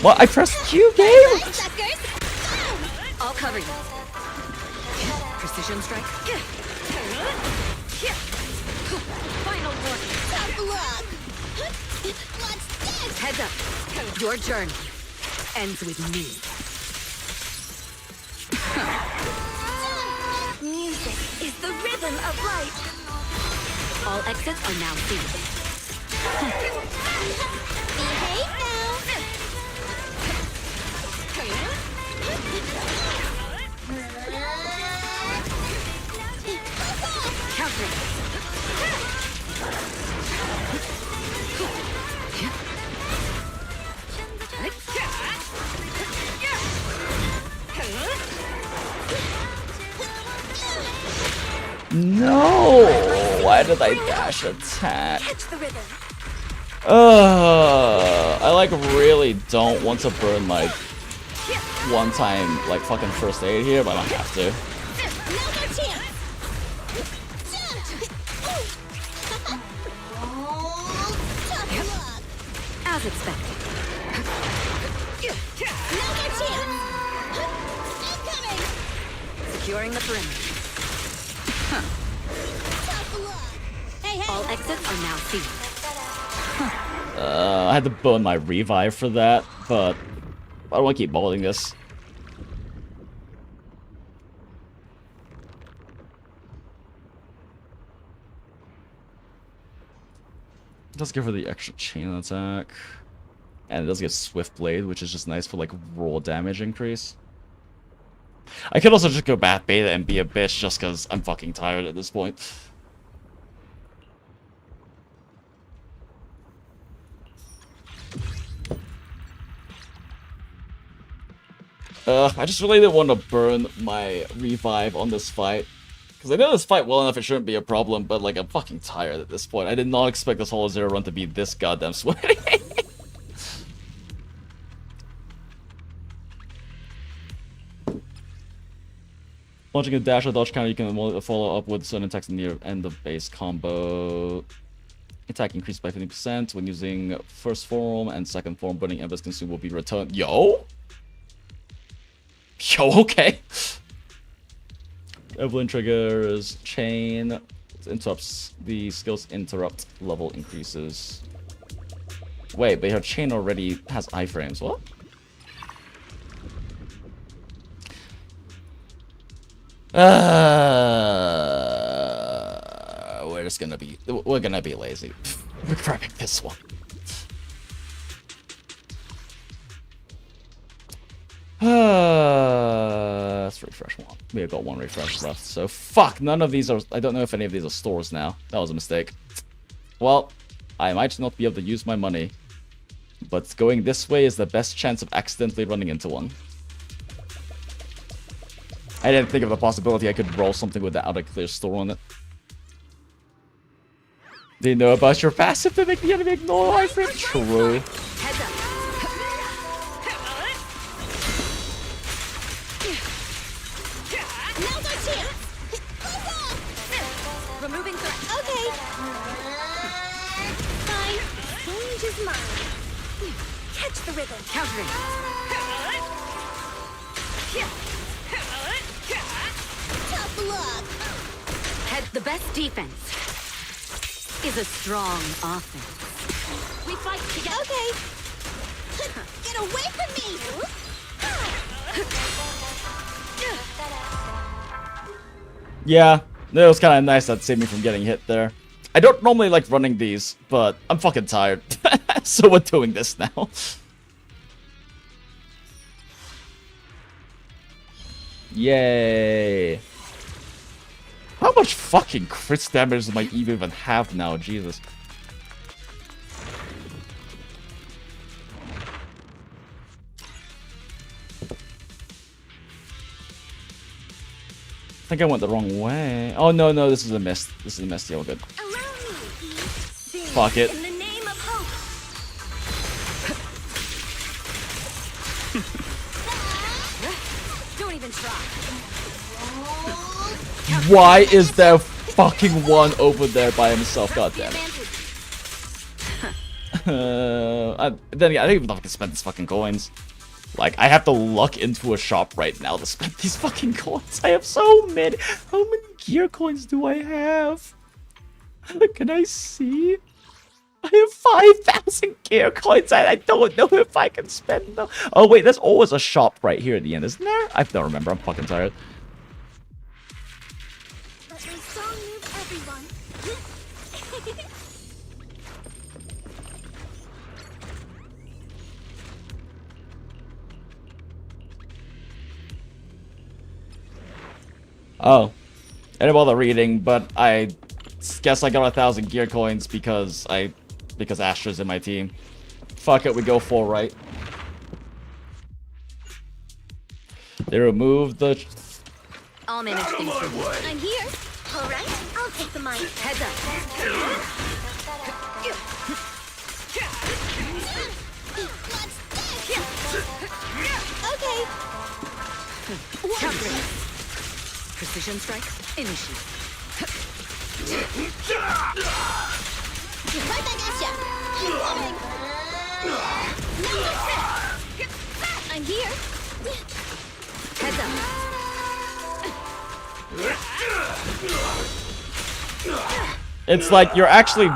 What? I pressed Q, game? Bye, suckers. I'll cover you. Precision strike. Final warning. Tough luck. What's this? Heads up. Your journey ends with me. Music is the rhythm of life. All exits are now sealed. Behave now. Countering. No! Why did I dash attack? Catch the rhythm. I like really don't want to burn my one-time like fucking first aid here, but I don't have to. Another chance. Tough luck. As expected. Another chance. Incoming. Securing the perimeter. Tough luck. Hey, hey. All exits are now sealed. I had to burn my revive for that, but I don't want to keep malding this. It does give her the extra chain attack. And it does get Swift Blade, which is just nice for like raw damage increase. I could also just go back beta and be a bitch just because I'm fucking tired at this point. I just really didn't want to burn my revive on this fight. Because I know this fight well enough, it shouldn't be a problem, but like, I'm fucking tired at this point. I did not expect this whole zero run to be this goddamn sweaty. Launching a dash or dodge counter, you can follow up with certain attacks near end of base combo. Attack increased by 50% when using first form and second form. Burning embers consumed will be returned. Yo? Yo, okay. Evelyn triggers chain. Interrupts the skills interrupt level increases. Wait, but her chain already has iframes. What? We're gonna be lazy. We're grabbing this one. Let's refresh one. We have got one refresh left, so fuck, none of these are... I don't know if any of these are stores now. That was a mistake. Well, I might not be able to use my money but going this way is the best chance of accidentally running into one. I didn't think of the possibility I could roll something without a clear store on it. Do you know about your passive to make the enemy ignore my friend? True. Removing threat. Okay. Fine. Change is mine. Catch the rhythm. Countering. Tough luck. The best defense is a strong offense. We fight together. Okay. Get away from me. Yeah, it was kind of nice that saved me from getting hit there. I don't normally like running these, but I'm fucking tired. So we're doing this now. Yay. How much fucking crit damage do I even have now? Jesus. I think I went the wrong way. Oh, no, no, this is a mist. This is a mist. Yeah, we're good. Fuck it. In the name of hope. Don't even try. Why is there fucking one over there by himself? God damn it. Then again, I don't even know if I can spend these fucking coins. Like, I have to luck into a shop right now to spend these fucking coins. I have so many. How many gear coins do I have? Can I see? I have 5,000 gear coins. I don't know if I can spend them. Oh, wait, there's always a shop right here at the end, isn't there? I don't remember. I'm fucking tired. Let my song move everyone. Oh. I didn't bother reading, but I guess I got 1,000 gear coins because Astra's in my team. Fuck it, we go full right. They removed the... I'll manage things for you. I'm here. All right. I'll take the mic. Heads up. Okay. Countering. Precision strike. Initiate. Right back at ya. I'm here. Heads up. It's like you're actually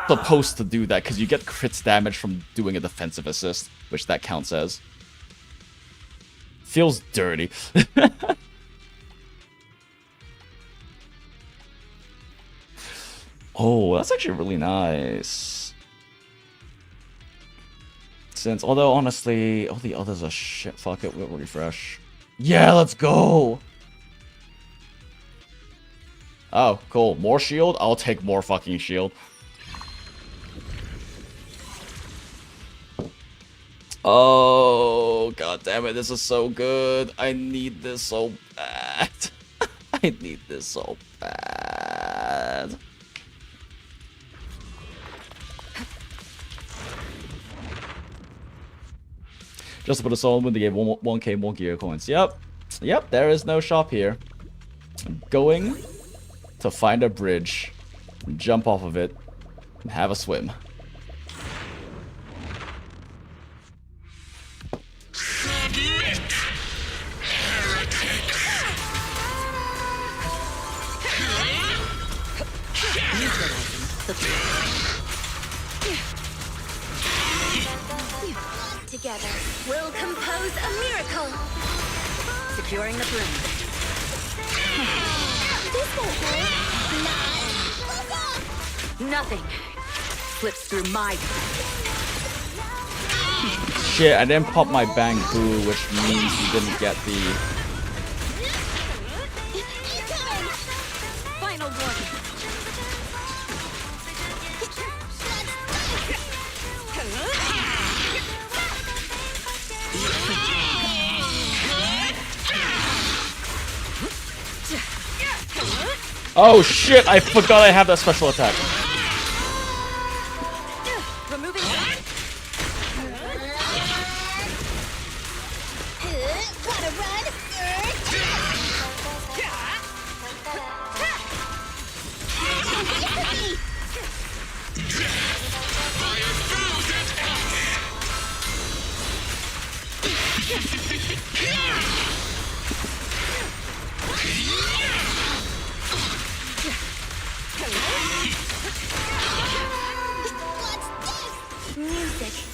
supposed to do that because you get crits damage from doing a defensive assist, which that counts as. Feels dirty. Oh, that's actually really nice. Since, although honestly, all the others are shit. Fuck it, we'll refresh. Yeah, let's go! Oh, cool. More shield? I'll take more fucking shield. Oh, god damn it, this is so good. I need this so bad. I need this so bad. Just to put a soul in, they gave 1k more gear coins. Yep. Yep, there is no shop here. I'm going to find a bridge, jump off of it, and have a swim. Together, we'll compose a miracle. Securing the broom. This won't work. Nothing slips through my Shit, I didn't pop my bang boo, which means we didn't get the... Final warning. Oh shit, I forgot I have that special attack. Removing. Wanna run?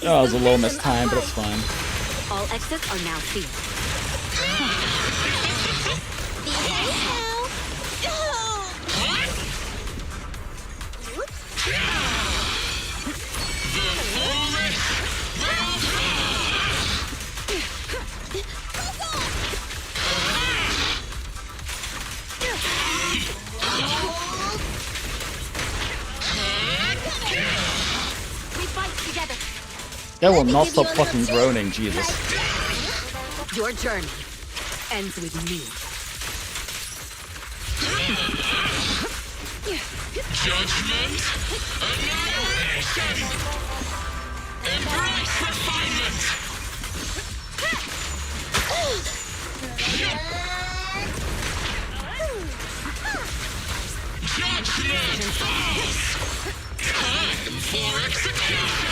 Oh, it was a low miss time, but it's fine. All exits are now sealed. We fight together. That will not stop fucking groaning, Jesus. Your journey ends with me. Judgment, annihilation, embrace refinement. Judgment falls. Time for execution.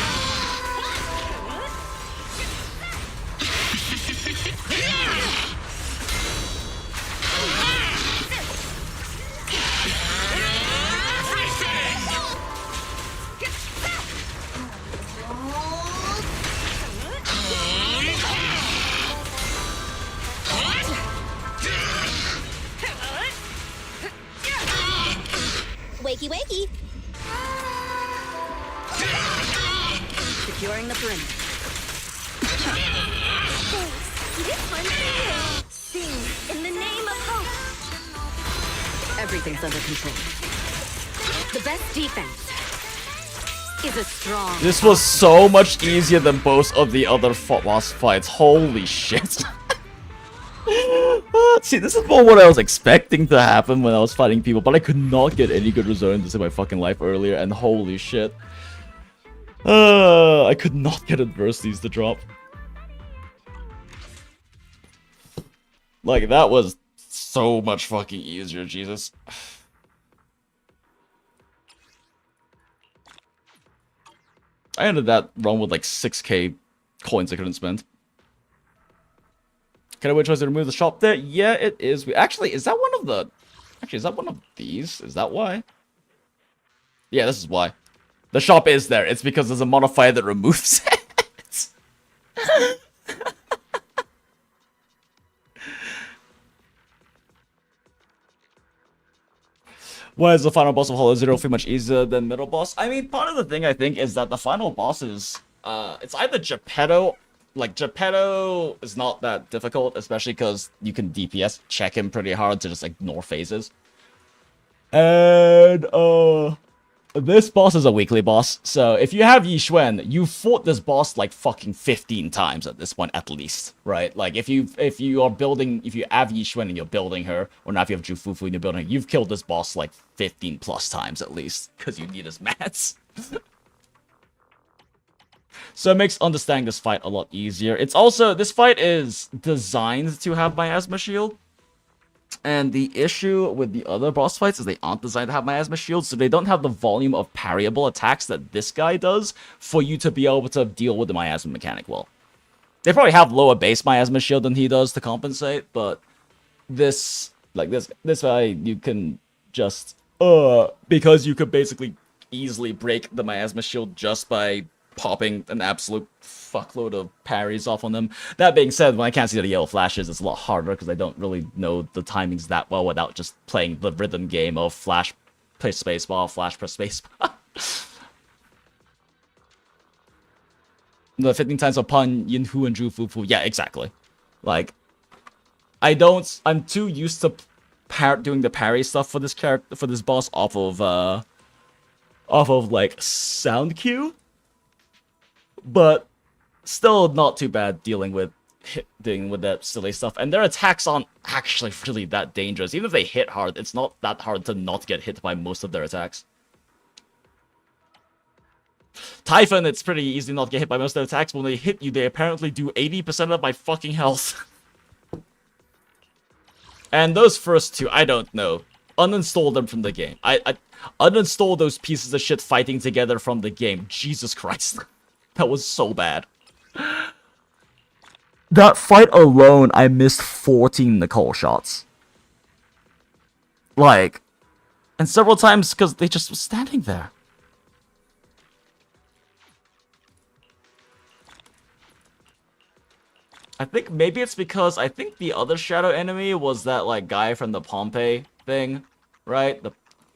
Wakey, wakey. Securing the perimeter. This one's for you. Sing in the name of hope. Everything's under control. The best defense is a strong. This was so much easier than both of the other boss fights. Holy shit. See, this is more what I was expecting to happen when I was fighting people, but I could not get any good resilience in my fucking life earlier, and holy shit. I could not get adversities to drop. Like, that was so much fucking easier, Jesus. I ended that run with like 6k coins I couldn't spend. Can I win choice to remove the shop there? Yeah, it is. Actually, is that one of the... Actually, is that one of these? Is that why? Yeah, this is why. The shop is there. It's because there's a modifier that removes it. Why is the final boss of Hollow Zero pretty much easier than middle boss? I mean, part of the thing, I think, is that the final boss is... it's either Geppetto... Like, Geppetto is not that difficult, especially because you can DPS check him pretty hard to just ignore phases. And, this boss is a weekly boss, so if you have Yi Xuan, you've fought this boss like fucking 15 times at this point at least, right? Like if you have Yi Xuan and you're building her, or now if you have Jufufu and you're building her, you've killed this boss like 15 plus times at least, because you need his mats. So it makes understanding this fight a lot easier. It's also, this fight is designed to have Miasma Shield. And the issue with the other boss fights is they aren't designed to have Miasma Shield, so they don't have the volume of parryable attacks that this guy does for you to be able to deal with the Miasma mechanic well. They probably have lower base Miasma Shield than he does to compensate, but this guy, you can just, because you could basically easily break the Miasma Shield just by popping an absolute fuckload of parries off on them. That being said, when I can't see the yellow flashes, it's a lot harder because I don't really know the timings that well without just playing the rhythm game of flash, press spacebar, flash, press spacebar. The 15 times upon Yinhu and Jufufu. Yeah, exactly. Like, I'm too used to doing the parry stuff for this character, for this boss off of like sound cue. But still not too bad dealing with hitting with that silly stuff, and their attacks aren't actually really that dangerous. Even if they hit hard, it's not that hard to not get hit by most of their attacks. Typhon, it's pretty easy not to get hit by most of their attacks. When they hit you, they apparently do 80% of my fucking health. And those first two, I don't know. Uninstall them from the game. I uninstall those pieces of shit fighting together from the game. Jesus Christ. That was so bad. That fight alone, I missed 14 Nicole shots. Like, and several times because they just were standing there. I think maybe it's because I think the other shadow enemy was that like guy from the Pompeii thing, right?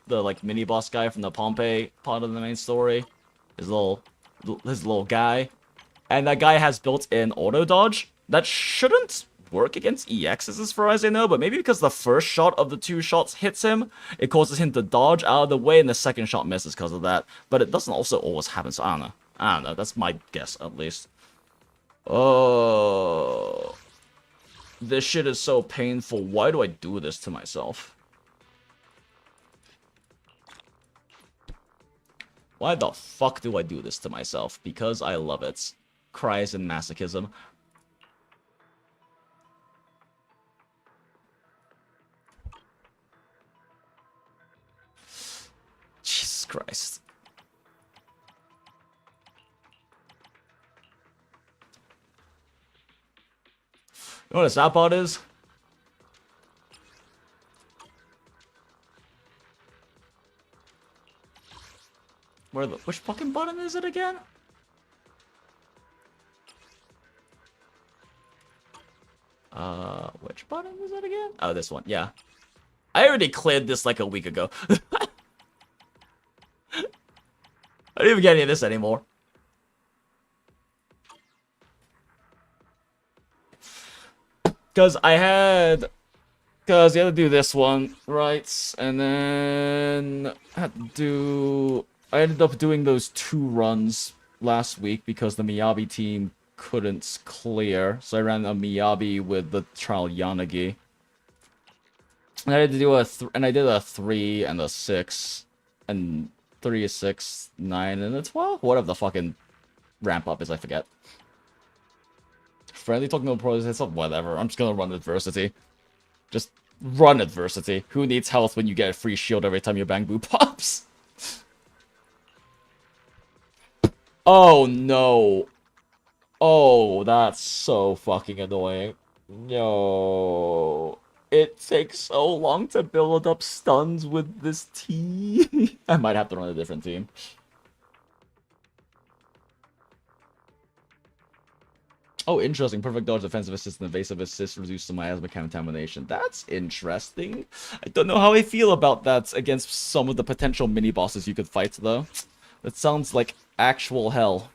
The like mini boss guy from the Pompeii part of the main story. His little guy. And that guy has built-in auto dodge. That shouldn't work against EXs as far as I know, but maybe because the first shot of the two shots hits him, it causes him to dodge out of the way and the second shot misses because of that. But it doesn't also always happen, so I don't know. That's my guess at least. Oh, this shit is so painful. Why do I do this to myself? Why the fuck do I do this to myself? Because I love it. Cries and masochism. Jesus Christ. You know what a sad part is? Which fucking button is it again? Which button is it again? Oh, this one, yeah. I already cleared this like a week ago. I don't even get any of this anymore. Because you had to do this one, right? And then I ended up doing those 2 runs last week because the Miyabi team couldn't clear. So I ran a Miyabi with the trial Yanagi. And I had to do I did a 3 and a 6. And 3 is 6, 9, and a 12? Whatever the fucking ramp up is, I forget. Friendly talking no pros, it's not whatever. I'm just gonna run adversity. Just run adversity. Who needs health when you get a free shield every time your bamboo pops? Oh no. Oh, that's so fucking annoying. No. It takes so long to build up stuns with this team. I might have to run a different team. Oh, interesting. Perfect dodge, defensive assist, and evasive assist reduced to miasma contamination. That's interesting. I don't know how I feel about that against some of the potential mini-bosses you could fight, though. That sounds like actual hell.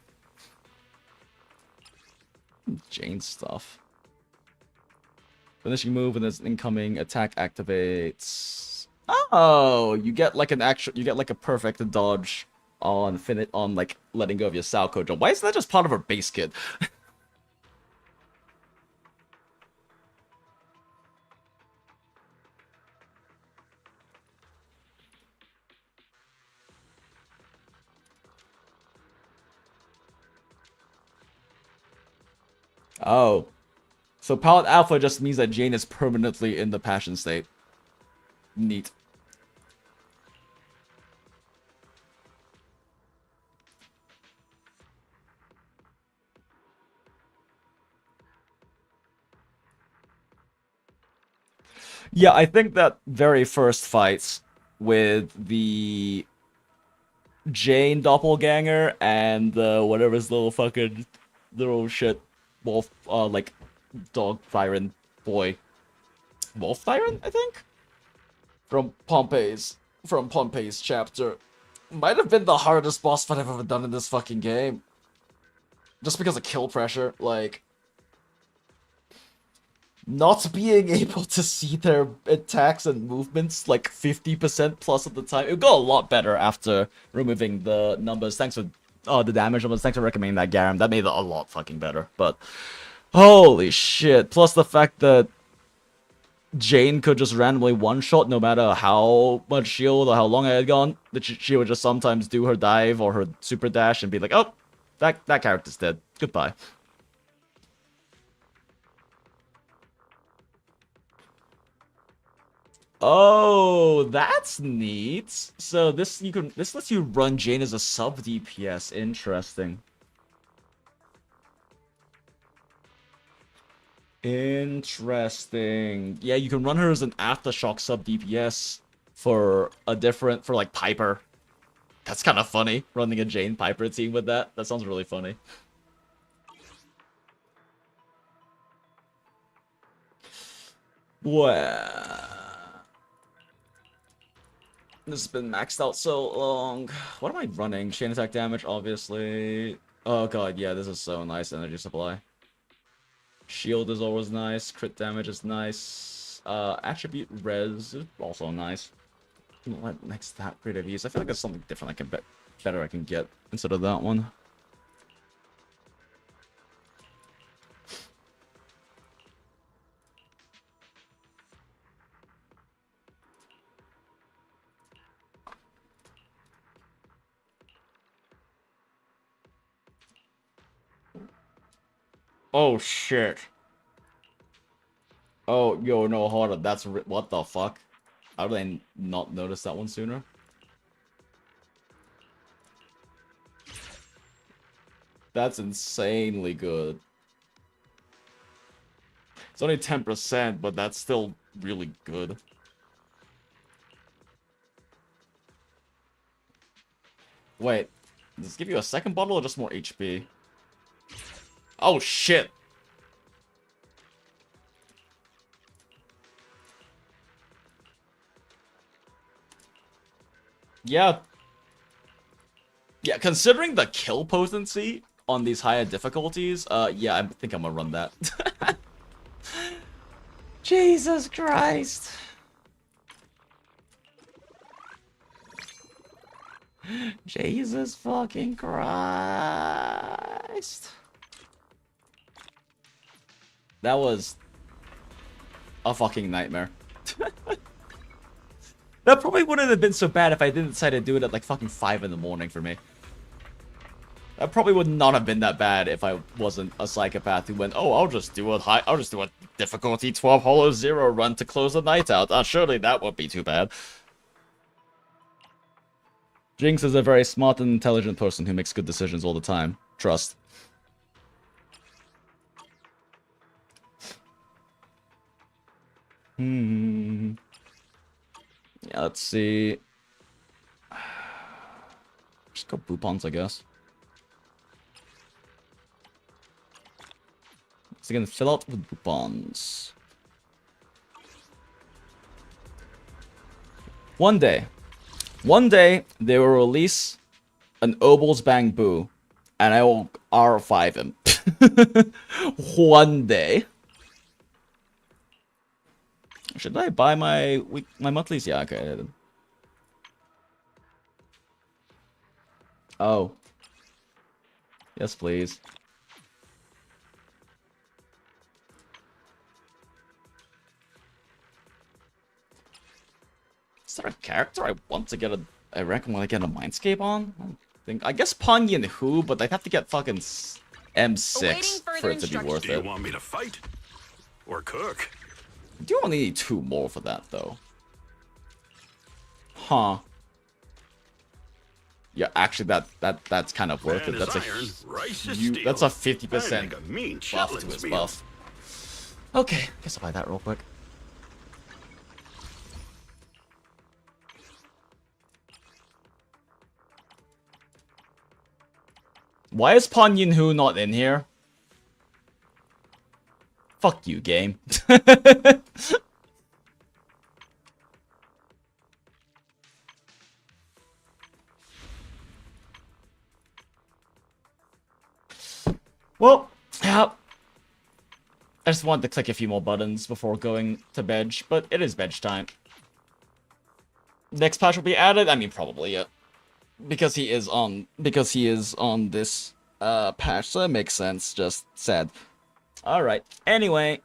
Jane stuff. Finishing move and this incoming attack activates. Oh, you get like a perfect dodge on like letting go of your Salco jump. Why isn't that just part of her base kit? Oh. So Palette Alpha just means that Jane is permanently in the passion state. Neat. Yeah, I think that very first fight with the Jane doppelganger and whatever's little shit wolf, like dog Thyron boy. Wolf Thyron, I think? From Pompeii's chapter. Might have been the hardest boss fight I've ever done in this fucking game. Just because of kill pressure, like not being able to see their attacks and movements like 50% plus of the time. It got a lot better after removing the numbers. Thanks for the damage numbers. Thanks for recommending that, Garam. That made it a lot fucking better. But Holy shit. Plus the fact that Jane could just randomly one-shot no matter how much shield or how long I had gone. That she would just sometimes do her dive or her super dash and be like, oh, that character's dead. Goodbye. Oh, that's neat. So this lets you run Jane as a sub DPS. Interesting. Interesting. Yeah, you can run her as an aftershock sub DPS for like Piper. That's kind of funny, running a Jane Piper team with that. That sounds really funny. Well, this has been maxed out so long. What am I running? Chain attack damage, obviously. Oh god, yeah, this is so nice energy supply. Shield is always nice. Crit damage is nice. Attribute res is also nice. What next stat grade I've used? I feel like there's something different I can better I can get instead of that one. Oh shit. Oh, yo, no, hold on. That's what the fuck? How did I not notice that one sooner? That's insanely good. It's only 10%, but that's still really good. Wait, does this give you a second bottle or just more HP? Oh shit! Yeah. Yeah, considering the kill potency on these higher difficulties, yeah, I think I'm gonna run that. Jesus Christ. Jesus fucking Christ. That was a fucking nightmare. That probably wouldn't have been so bad if I didn't decide to do it at like fucking 5 in the morning for me. That probably would not have been that bad if I wasn't a psychopath who went, oh, I'll just do a difficulty 12 Hollow 0 run to close the night out. Surely that won't be too bad. Jinx is a very smart and intelligent person who makes good decisions all the time. Trust. Yeah, let's see. Just go Boopons, I guess. So again, fill out with Boopons. One day, they will release an Obel's Bang Boo, and I will R5 him. One day. Should I buy my monthlies? Yeah, okay. I did. Oh. Yes, please. Is there a character I want to get I reckon when I get a Mindscape on? I guess Pan Yin Hu, but I'd have to get fucking M6 for it to be worth it. Do you want me to fight? Or cook? I do only need 2 more for that, though. Huh. Yeah, actually, that's kind of worth it. That's a 50% buff to his buff. Okay, guess I'll buy that real quick. Why is Pan Yin Hu not in here? Fuck you, game. Well, yeah. I just wanted to click a few more buttons before going to bed, but it is bed time. Next patch will be added? I mean, probably, yeah. Because he is on this patch, so that makes sense. Just sad. Alright, anyway.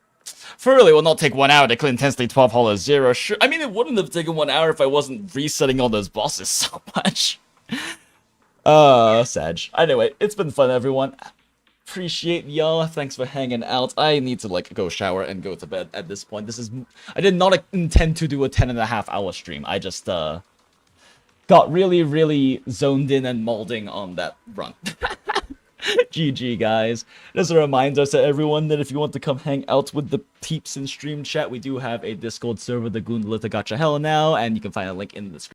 Surely it will not take 1 hour to clean intensely 12 Hollow 0. Sure, I mean, it wouldn't have taken 1 hour if I wasn't resetting all those bosses so much. Sag. Anyway, it's been fun, everyone. Appreciate y'all. Thanks for hanging out. I need to, like, go shower and go to bed at this point. I did not intend to do a 10.5-hour stream. I just, got really, really zoned in and malding on that run. GG, guys. Just a reminder to everyone that if you want to come hang out with the peeps in stream chat, we do have a Discord server, the Goondola To Gacha Hell now, and you can find a link in the description.